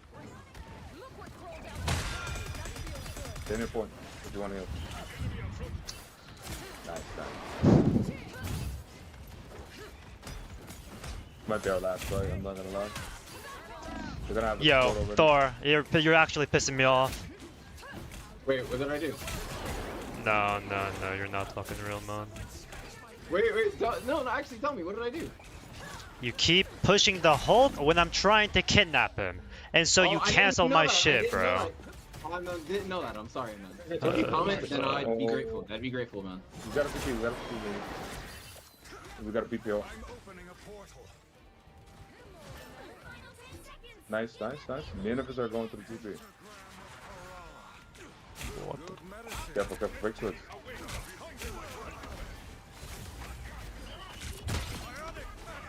Stay in your point if you want to heal. Nice. Might be our last fight, I'm not gonna lie. We're gonna have a Yo, support already. Thor, you're actually pissing me off. Wait, what did I do? No, you're not fucking real, man. Wait, no, actually tell me, what did I do? You keep pushing the Hulk when I'm trying to kidnap him, and so you cancel my shit, bro. I didn't know that. I'm sorry, man. If you comment, then I'd be grateful. I'd be grateful, man. We gotta PP, we gotta PPO. Nice. The Ninevehs are going to the TP. What the? Careful, break switch.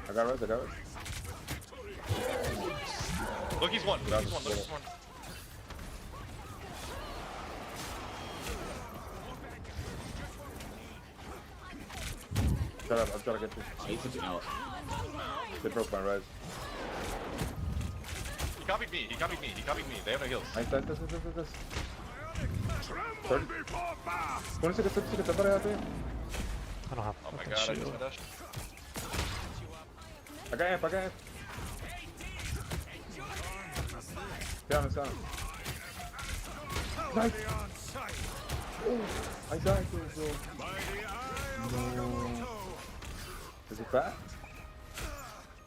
I got res. Look, he's one. Look, he's one. Shut up, I'm trying to get this. He took it out. They broke my res. He copied me. They have no heals. Nice. 30. 20 seconds, somebody out there. I don't have Oh my fucking god, I shield. missed my dash. I got amp. Down. Nice. Oh, I died to it, bro. No. Is it back?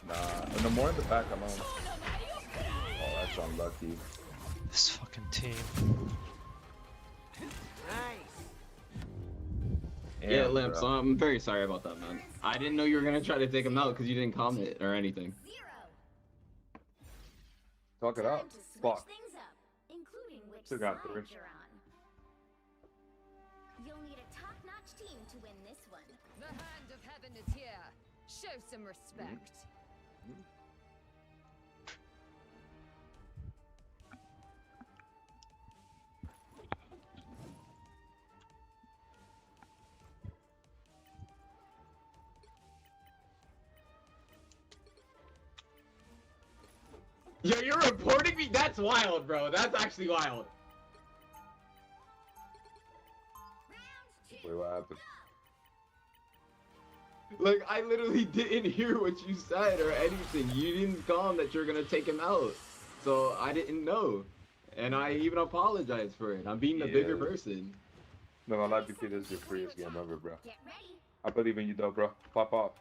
Nah, no more in the back alone. Oh, that's unlucky. This fucking team. Yeah, Lamps, I'm very sorry about that, man. I didn't know you were gonna try to take him out because you didn't comment or anything. Talk it out. Fuck. Still got 3. You'll need a top-notch team to win this one. The hand of heaven is here. Show some respect. Yo, you're reporting me? That's wild, bro. That's actually wild. Wait, what happened? Like, I literally didn't hear what you said or anything. You didn't comment that you're gonna take him out. So I didn't know. And I even apologize for it. I'm being the bigger person. No, I like BP. This is your freest game ever, bro. I believe in you, though, bro. Pop off.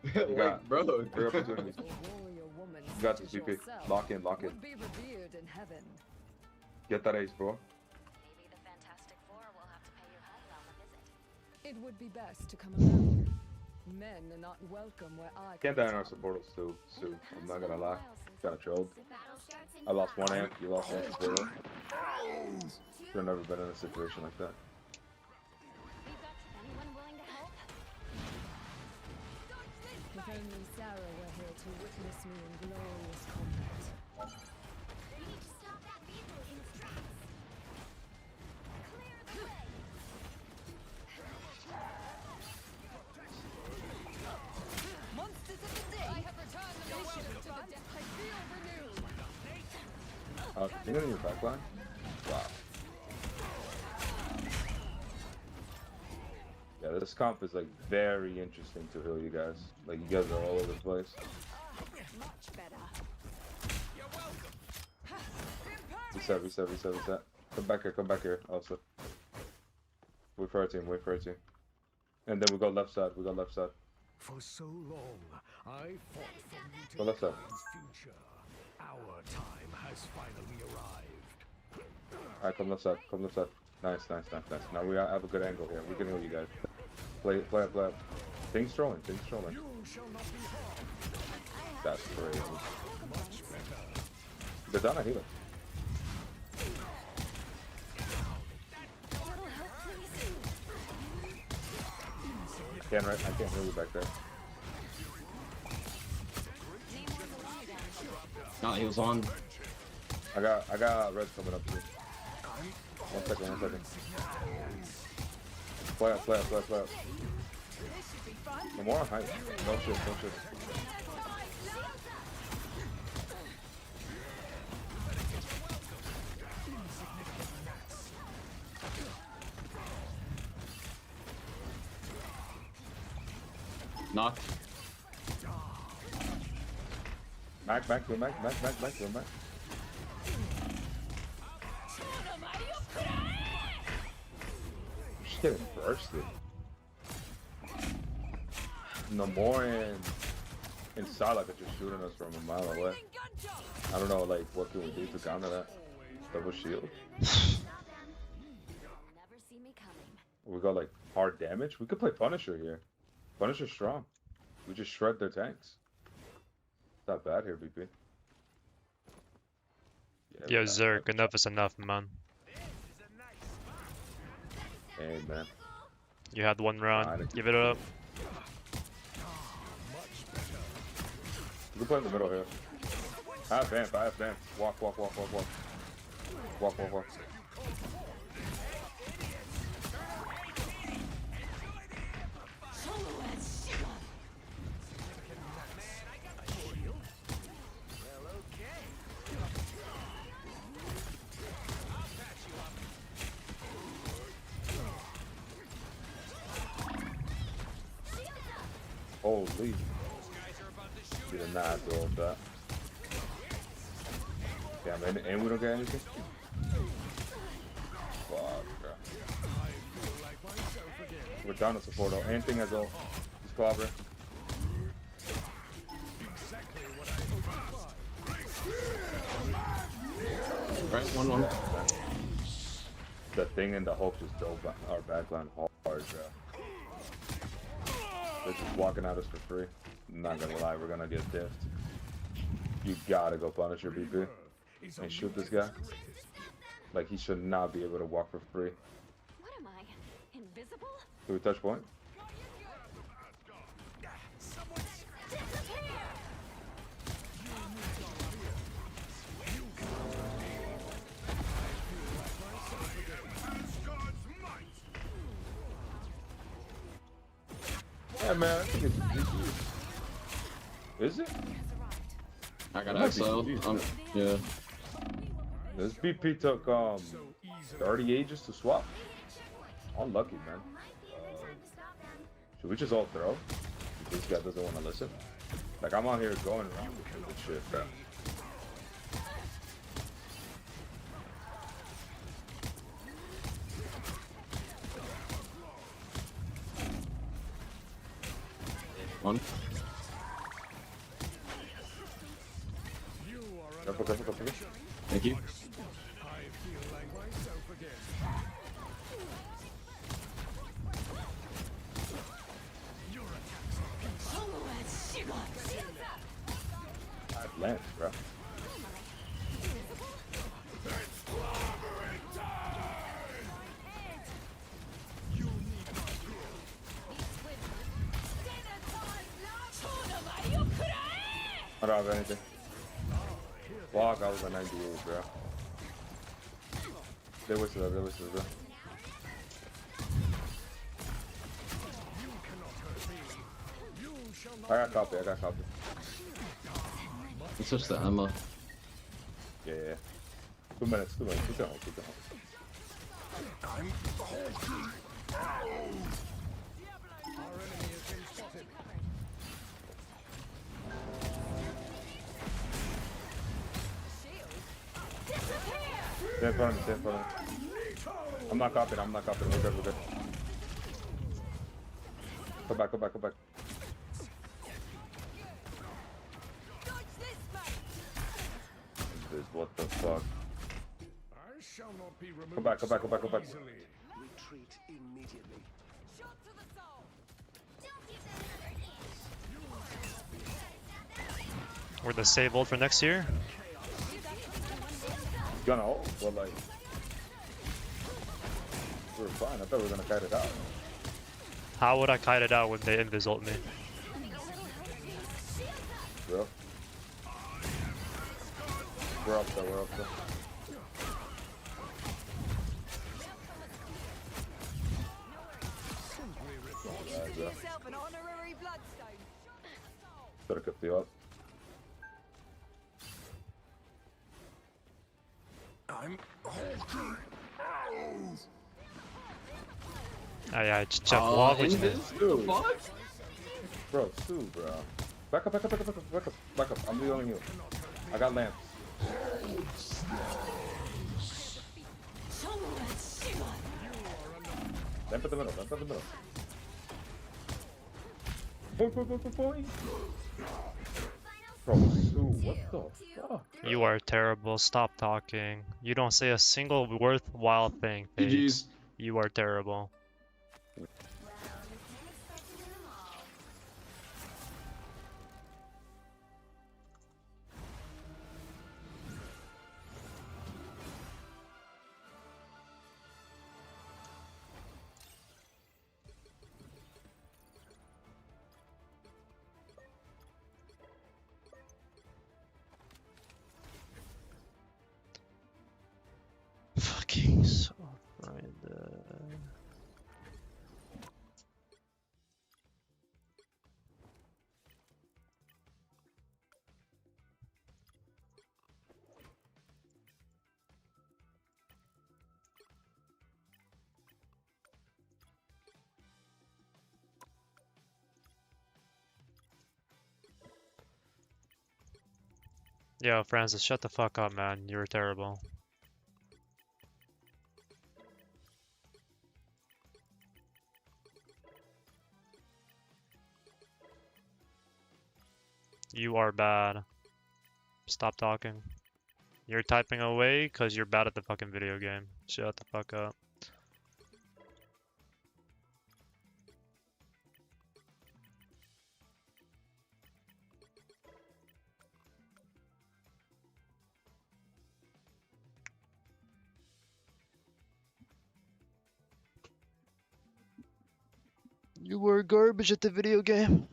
You got bro. Great opportunities. You got this, BP. Lock in. Get that ace, bro. Maybe the Fantastic Four will have to pay your high on a visit. It would be best to come alone. Men are not welcome where I Can't die in our supporters, too. Sue. I'm not gonna lie. Got trolled. I lost 1 amp. You lost 1 supporter. You've never been in a situation like that. If only Sarah were here to witness me in glorious combat. You need to stop that vehicle in its tracks. Clear the way. Monsters of the day! I have returned the mission to the death. I feel renewed. Continue in your backline? Wow. Yeah, this comp is like very interesting to heal you guys. Like you guys are all over the place. Much better. Reset. Come back here also. Wait for our team. And then we go left side. For so long, I fought for Go left side. Mutalamp's future. Our time has finally arrived. Alright, come left side. Nice. Now we have a good angle here. We can heal you guys. Play up. Things trolling. That's crazy. They're done a healer. I can't heal you back there. No, he was on. I got res coming up here. 1 second. Play up. No more height. No shit. Knock. Mac, to him, Mac to him, Mac. Just getting bursted. Nomura and Salak are just shooting us from a mile away. I don't know, like, what can we do to counter that? Double shield? We got, like, hard damage? We could play Punisher here. Punisher's strong. We just shred their tanks. It's not bad here, BP. Yeah, Yo, Zerk, enough is enough, man. Hey, man. You had one run. Give it up. You can play in the middle here. I have vamp. Walk. Holy. You did not have to hold that. Damn, and we don't get anything? Fuck, bro. We're down to support though. Anything as well. He's clobbering. Right, 1-1. The thing and the Hulk just dove our backline hard, bro. They're just walking at us for free. I'm not gonna lie, we're gonna get diffed. You gotta go Punisher, BP. And shoot this guy. Like, he should not be able to walk for free. What am I? Invisible? Do we touch point? Yeah, man, I think it's GG. Is it? I got exiled. Yeah. This BP took 30 ages to swap. Unlucky, man. Should we just all throw? This guy doesn't want to listen. Like, I'm out here going around with this shit, bro. One. Careful. Thank you. I've landed, bro. I don't have anything. Fuck, I was at 98, bro. They wasted that, bro. I got copy. You switched the ammo. Yeah. 2 minutes. Keep going. Stay in front of me. I'm not copying. We're good. Go back. What the fuck? Go back. Retreat immediately. We're the save old for next year. Gonna hold, but like, we were fine. I thought we were gonna kite it out. How would I kite it out when they invis-ult me? Bro. We're up there. Gotta keep the up. I'm Just walk with me. Bro, Stu, bro. Back up, back up, back up, back up, back up, back up. I'm the only heal. I got lamps. Lamp in the middle, lamp in the middle. Boing. Bro, dude, what the fuck? You are terrible. Stop talking. You don't say a single worthwhile thing, Paige. GG's. You are terrible. Fucking so right there. Yo, Francis, shut the fuck up, man. You're terrible. You are bad. Stop talking. You're typing away because you're bad at the fucking video game. Shut the fuck up. You were garbage at the video game.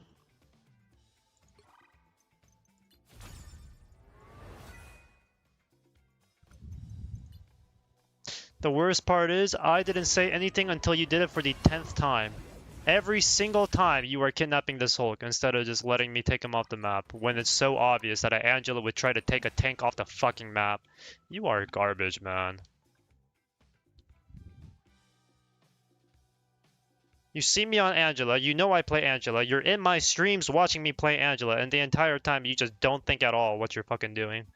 The worst part is, I didn't say anything until you did it for the 10th time. Every single time you are kidnapping this Hulk instead of just letting me take him off the map when it's so obvious that Angela would try to take a tank off the fucking map. You are garbage, man. You see me on Angela, you know I play Angela, you're in my streams watching me play Angela, and the entire time you just don't think at all what you're fucking doing.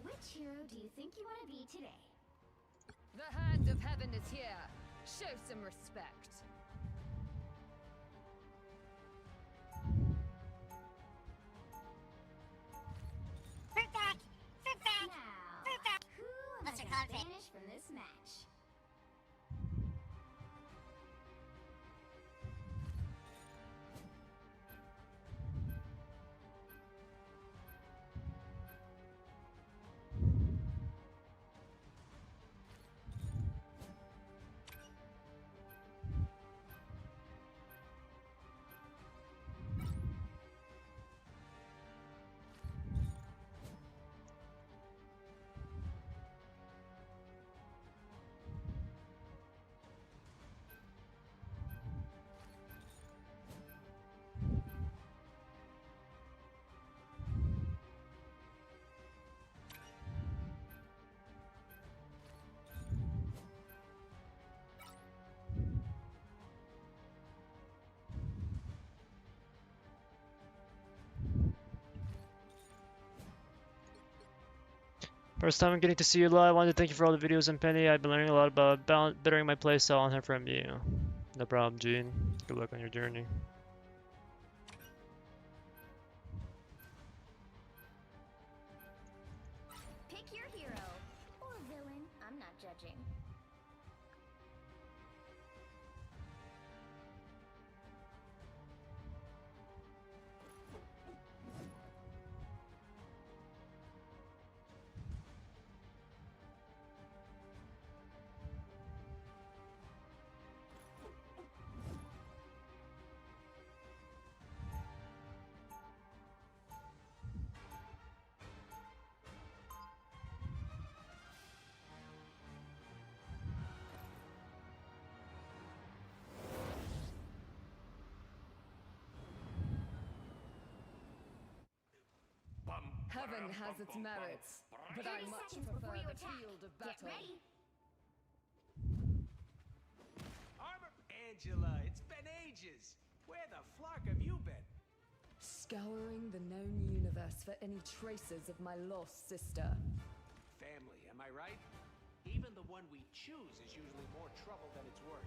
Which hero do you think you want to be today? The hand of heaven is here. Show some respect. Now, who has an advantage from this match? First time I'm getting to see you live. I wanted to thank you for all the videos and Penny. I've been learning a lot about bettering my playstyle and from you. No problem, Gene. Good luck on your journey. Pick your hero. Or villain. I'm not judging. Heaven has its merits, but I 30 much seconds prefer before you the attack. field of Get battle. ready. Angela, it's been ages. Where the flock have you been? Scouring the known universe for any traces of my lost sister. Family, am I right? Even the one we choose is usually more trouble than it's worth.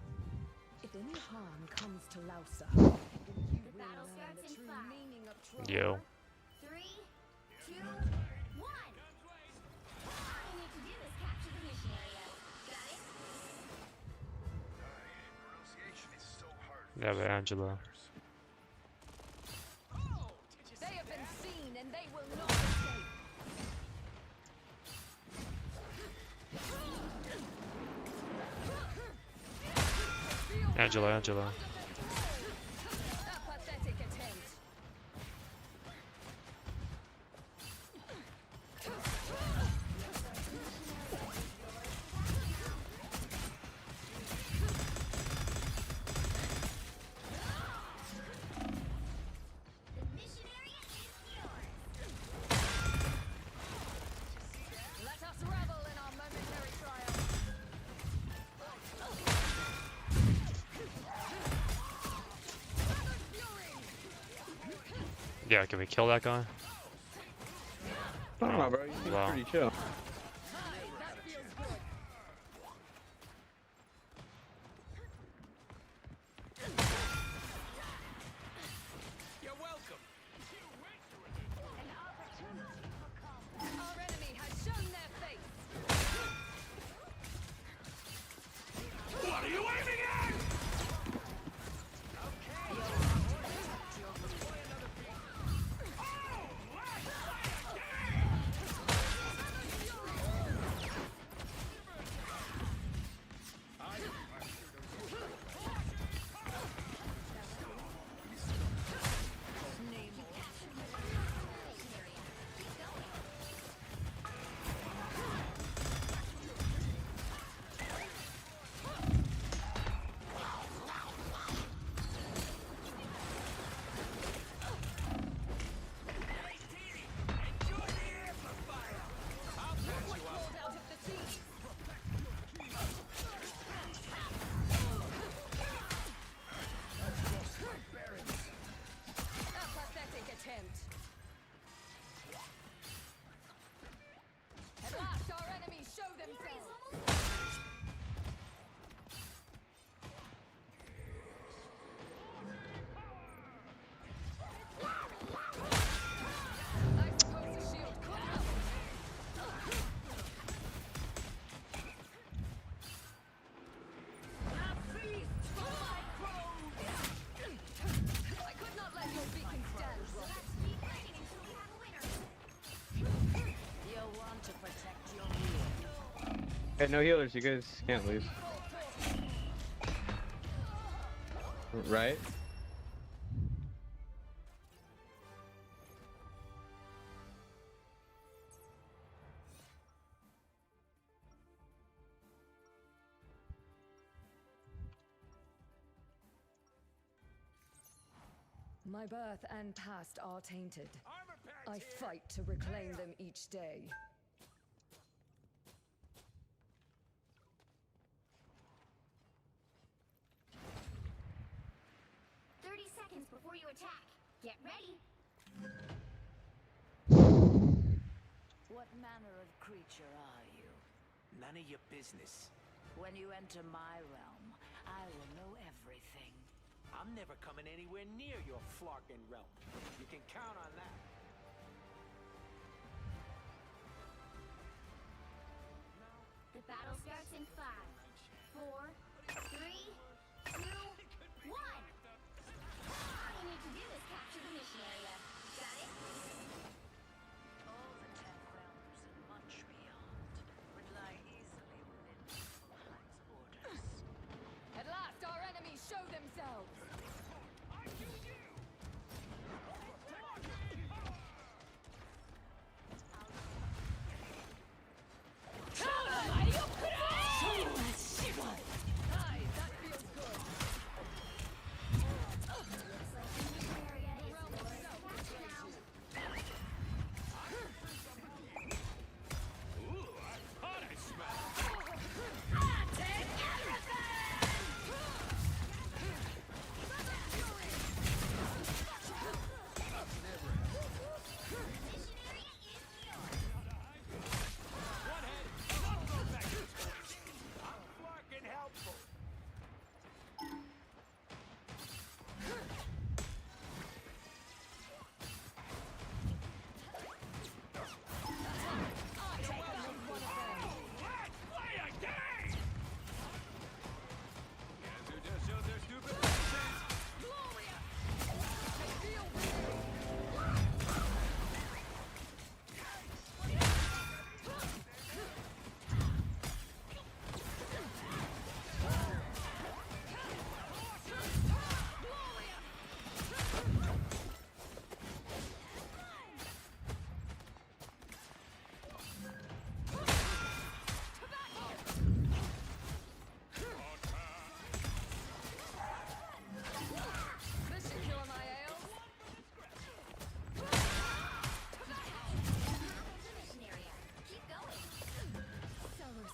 If any harm comes to Lausa, then you The will battle learn starts the in true 5, meaning of trouble. Yo. 3, 2, 1. All you need to do is capture the mission area. Got it? Pronunciation is so hard. Yeah, but Angela. They have been seen and they will not escape. Angela, Angela. A pathetic attempt. The mission area is yours. Let us revel in our momentary triumph. Yeah, can we kill that guy? I don't know, bro. You seem Wow. pretty chill. You're welcome. Our enemy has shown their face. What are you aiming at? A pathetic attempt. At last, our enemies show themselves. I suppose the shield could help. I could not let your beacon stand, Rocket. Keep fighting until we have a winner. You'll want to protect your rear. Hey, no healers. You guys can't leave. Right? My birth and past are tainted. I fight to reclaim them each day. Seconds before you attack. Get ready. What manner of creature are you? None of your business. When you enter my realm, I will know everything. I'm never coming anywhere near your Flarkin realm. You can count on that. The battle starts in 5, 4, 3, 2, 1. All you need to do is capture the mission area. Got it? All the 10 realms and much beyond would lie easily within Fullmetallamps' borders. At last, our enemies show themselves.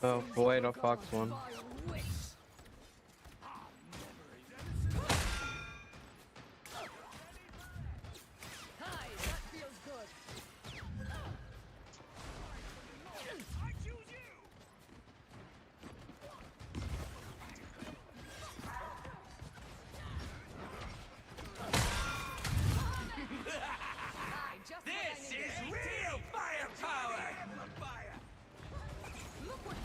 Oh, wait, a fox one. This is real firepower! Look what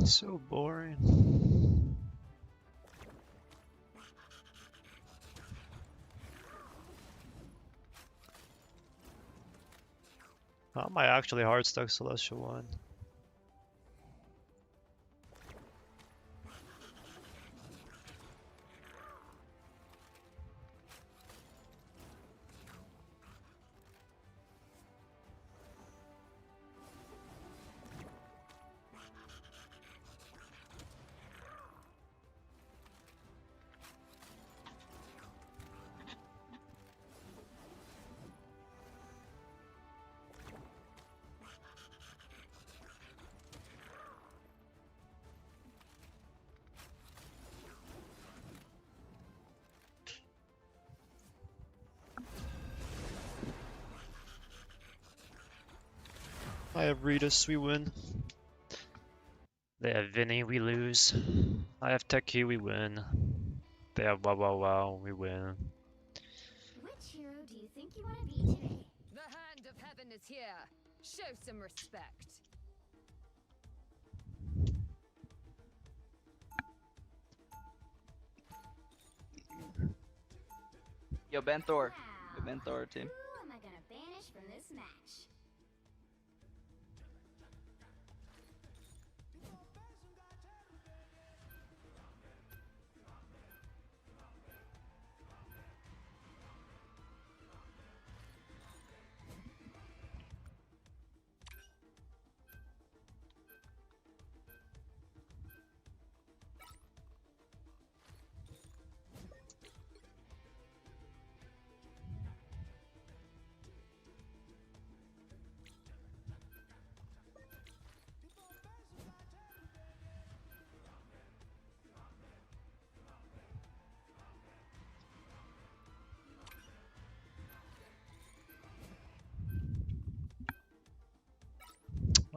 So boring. How am I actually hard stuck Celestial 1? I have Ritus, we win. They have Vinny, we lose. I have Techie, we win. They have wow, we win. Which hero do you think you want to be today? The hand of heaven is here. Show some respect. Yo, Ben Thor. Yo, Ben Thor team. Who am I gonna banish from this match?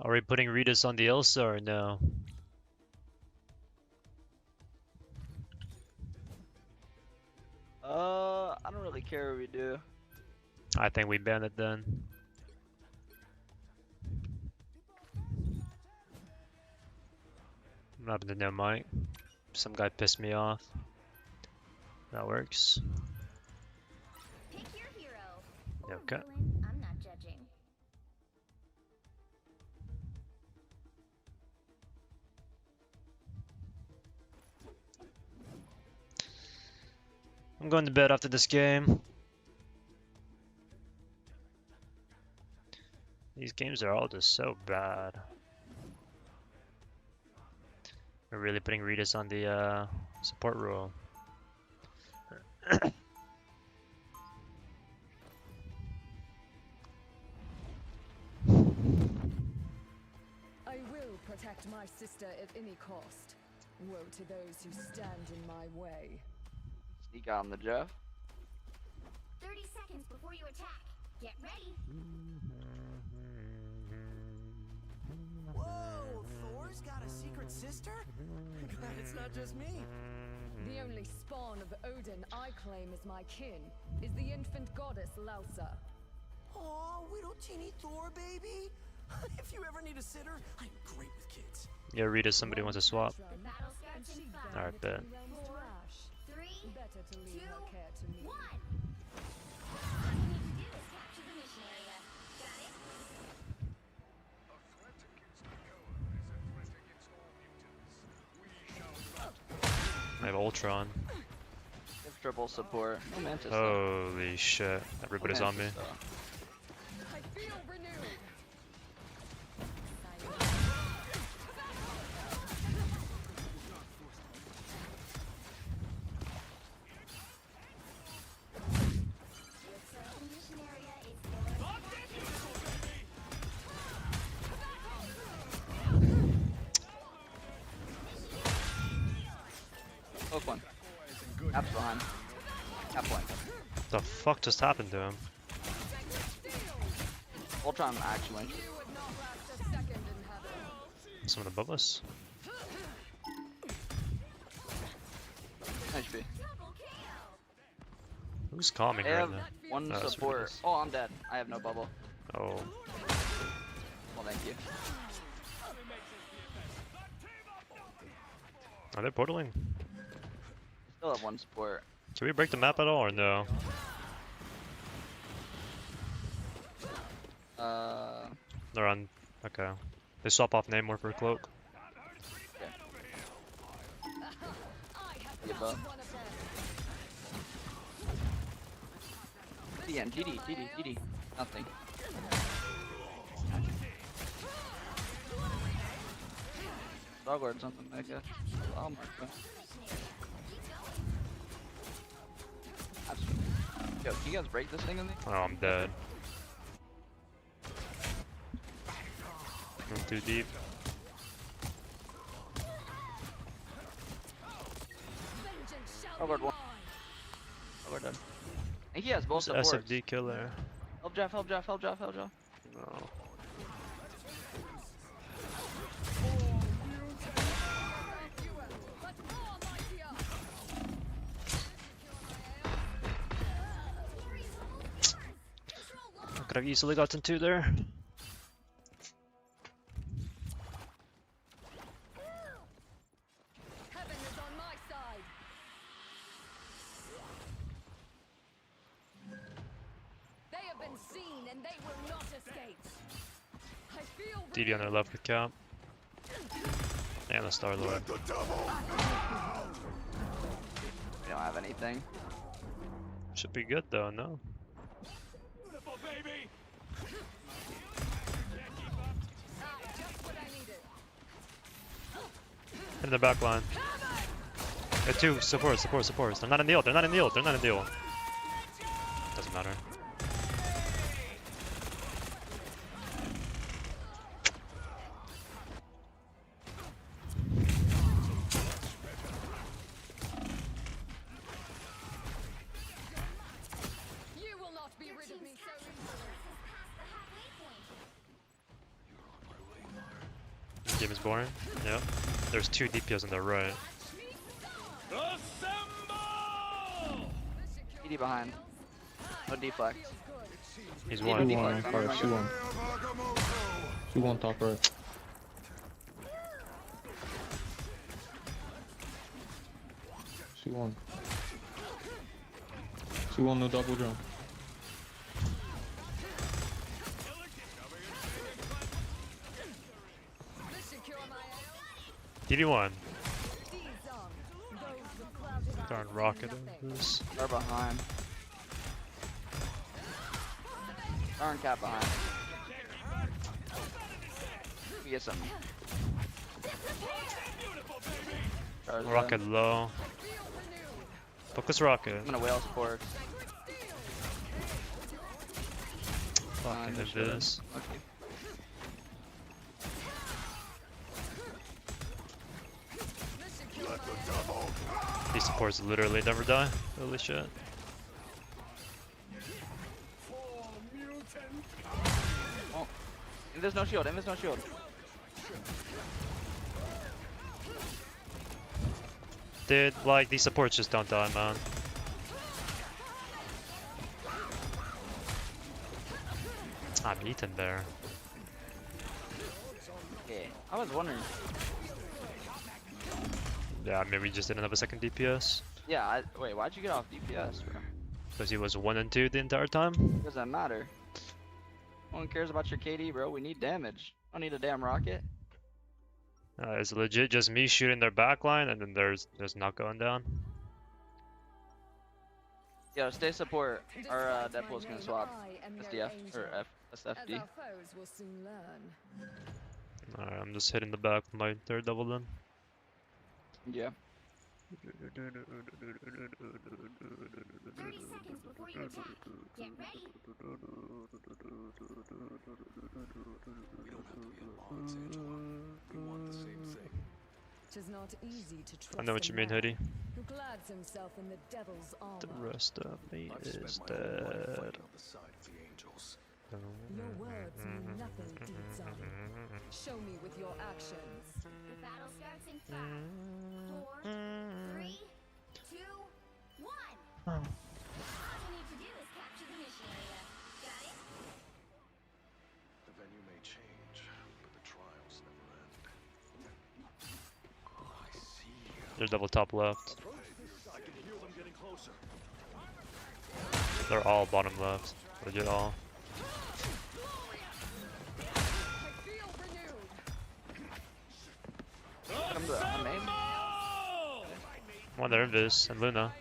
Are we putting Ritus on the Elsa or no? I don't really care what we do. I think we ban it then. What happened to no mic? Some guy pissed me off. That works. Pick your hero. Or Okay. villain, I'm not judging. I'm going to bed after this game. These games are all just so bad. We're really putting Ritus on the support role. I will protect my sister at any cost. Woe to those who stand in my way. Sneak out on the Jeff. 30 seconds before you attack. Get ready. Whoa, Thor's got a secret sister? Glad it's not just me. The only spawn of Odin I claim as my kin is the infant goddess Lausa. Aw, little teeny Thor, baby. If you ever need a sitter, I'm great with kids. Yeah, Ritus, somebody wants to swap. The battle starts in 5, Alright, bet. 4, 3, Better to leave 2, her care to me. 1. All you need to do is capture the mission area. Got it? I have Ultron. Give triple support. No Mantis though. Holy shit. Everybody's No on me. Mantis, though. I feel renewed. Looks like the mission area is Hook one. Cap's behind. Cap one. The fuck just happened to him? Ultron actually. Someone above us? HP. Who's calming I right have now? one Oh, that's support. Ritus. Oh, I'm dead. I have no bubble. Oh. Well, thank you. Are they portaling? Still have one support. Can we break the map at all or no? They're on. Okay. They swap off Namor for Cloak. Give up. GD. Nothing. Dogward or something, I guess. I'll mark that. Yo, can you guys break this thing in there? Oh, I'm dead. I'm too deep. Dogward one. Dogward done. I think he has both Who's supports. SFD killer? Help draft. No. I could have easily gotten 2 there. Heaven is on my side. They have been seen and they will not escape. I feel DD on their left with Cap. And the Star Lord. We don't have anything. Should be good though, no? In the back line. 2 supports. They're not in the ult. Doesn't matter. You will not be rid of me so easily. Game is boring. Yep. There's 2 DPS on the right. ED behind. No deflect. He's ED one. deflect. Alright, she won top right. She won no double jump. DD1. Darn rocket in this. They're behind. Darn Cap behind. Let me get some. Rocket low. Focus rocket. I'm gonna whale support. Fucking invis. Okay. These supports literally never die. Holy shit. Oh. Invis no shield. Dude, like, these supports just don't die, man. I'm eaten there. Okay, I was wondering. Yeah, maybe we just didn't have a second DPS. Yeah, wait, why'd you get off DPS, bro? Because he was 1 and 2 the entire time. Doesn't matter. No one cares about your KD, bro. We need damage. I don't need a damn rocket. It's legit just me shooting their backline, and then there's not going down. Yo, stay support. Our Deadpool's gonna swap SDF or SFD. Alright, I'm just hitting the back with my 3rd double then. Yeah. 30 seconds before you attack. Get ready. I know what you mean, Hoodie. Who glads himself in the devil's armor. The rest of me is dead. Your words mean nothing, Deedzon. Show me with your actions. The battle starts in 5, 4, 3, 2, 1. All you need to do is capture the mission area. Got it? The venue may change, but the trials never end. Oh, I see you. They're double top left. They're all bottom left. Legit all. I'm main. One there, Invis and Luna.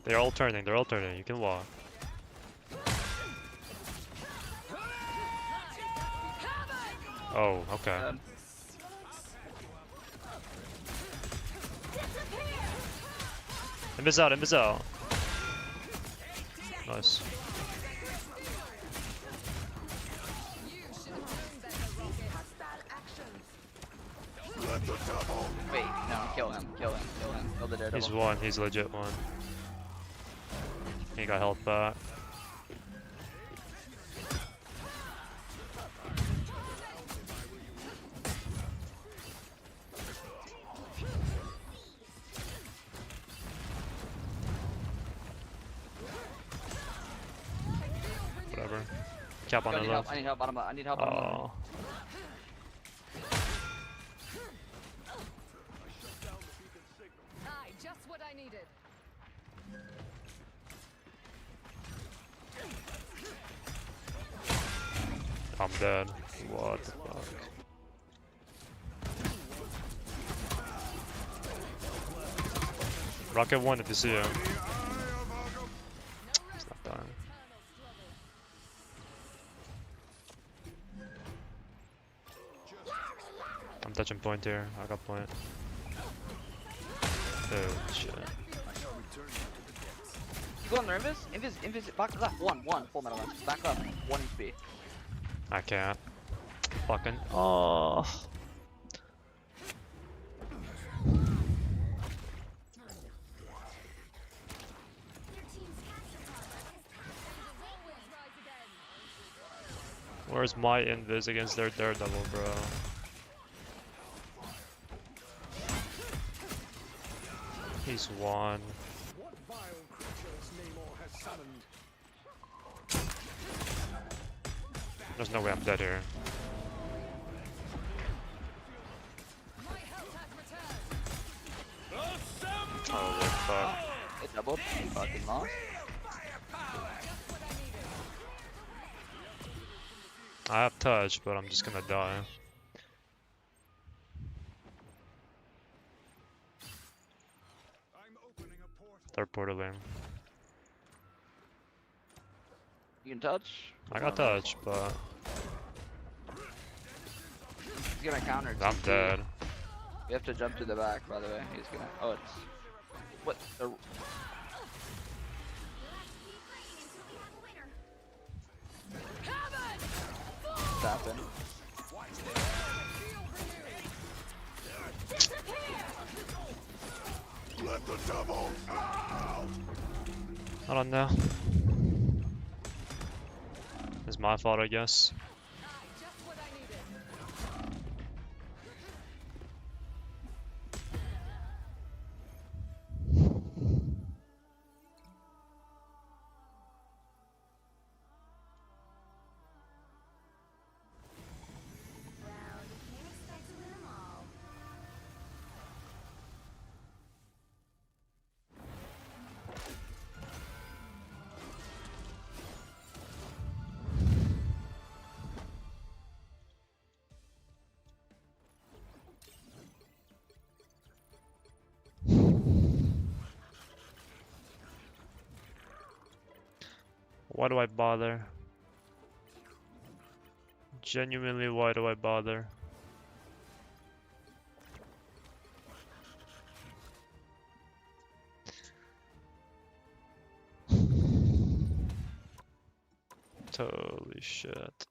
They're all turning, you can walk. Oh, okay. Invis out, Invis out. Nice. Wait, no, kill him. Kill the Daredevil. He's one, he's legit one. He got health back. Whatever. Cap on the left. I need help bottom left. I need help bottom left. Just what I needed. I'm dead. What the fuck? Rocket 1 if you see him. It's not done. I'm touching point here. I got point. Oh shit. You go on there, Invis, back left, one, Fullmetallamps, back left, 1 HP. I can't. Fucking. Oh. Where's my Invis against their Daredevil, bro? He's one. There's no way I'm dead here. Holy fuck. It doubled. Fucking lost. I have touch, but I'm just gonna die. Third portal lane. You can touch. I got touch, but He's gonna counter. I'm dead. You have to jump to the back, by the way. He's gonna. Oh, it's. What? The... What's happened? Let the devil out! I don't know. It's my fault, I guess. Why do I bother? Genuinely, why do I bother? Holy shit.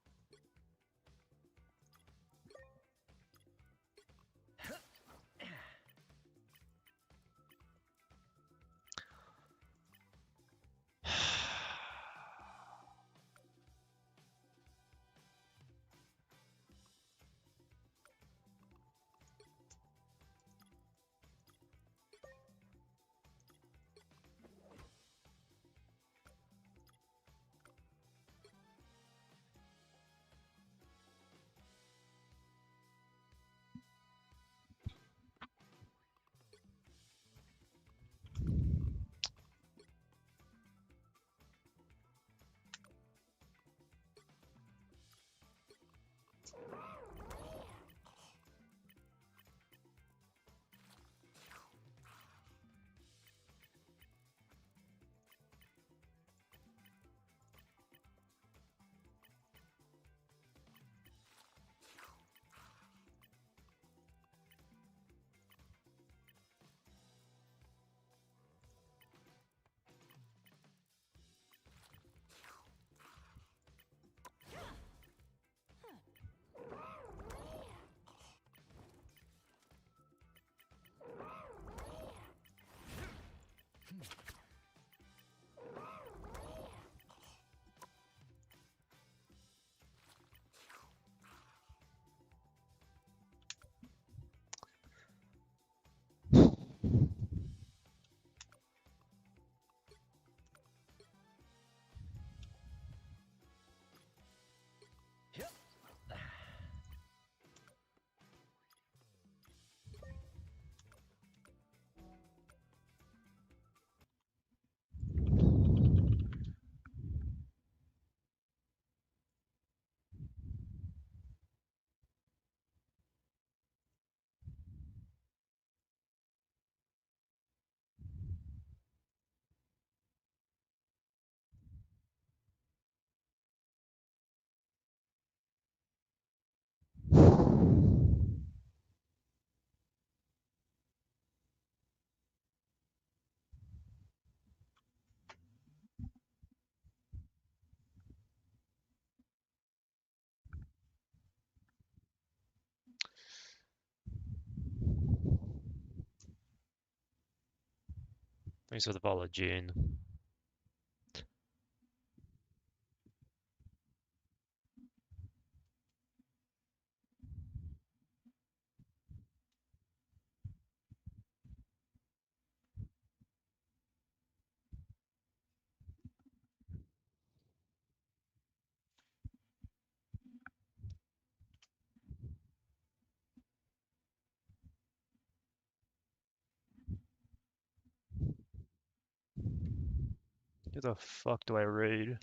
Thanks for the follow, Gene. Who the fuck do I raid?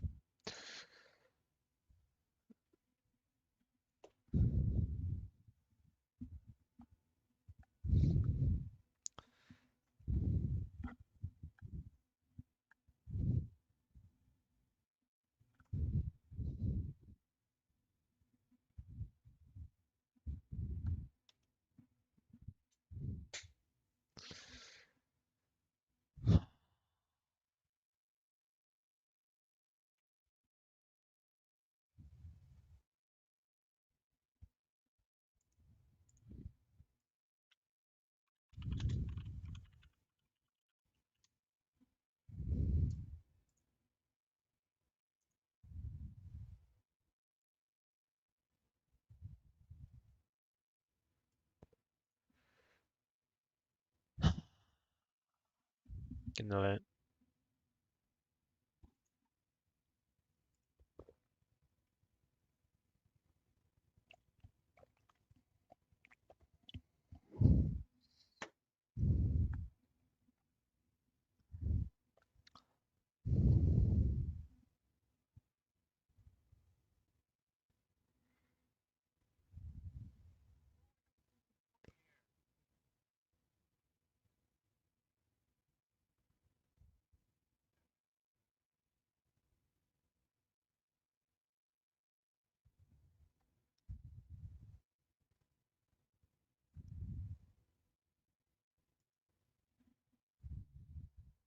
Good night.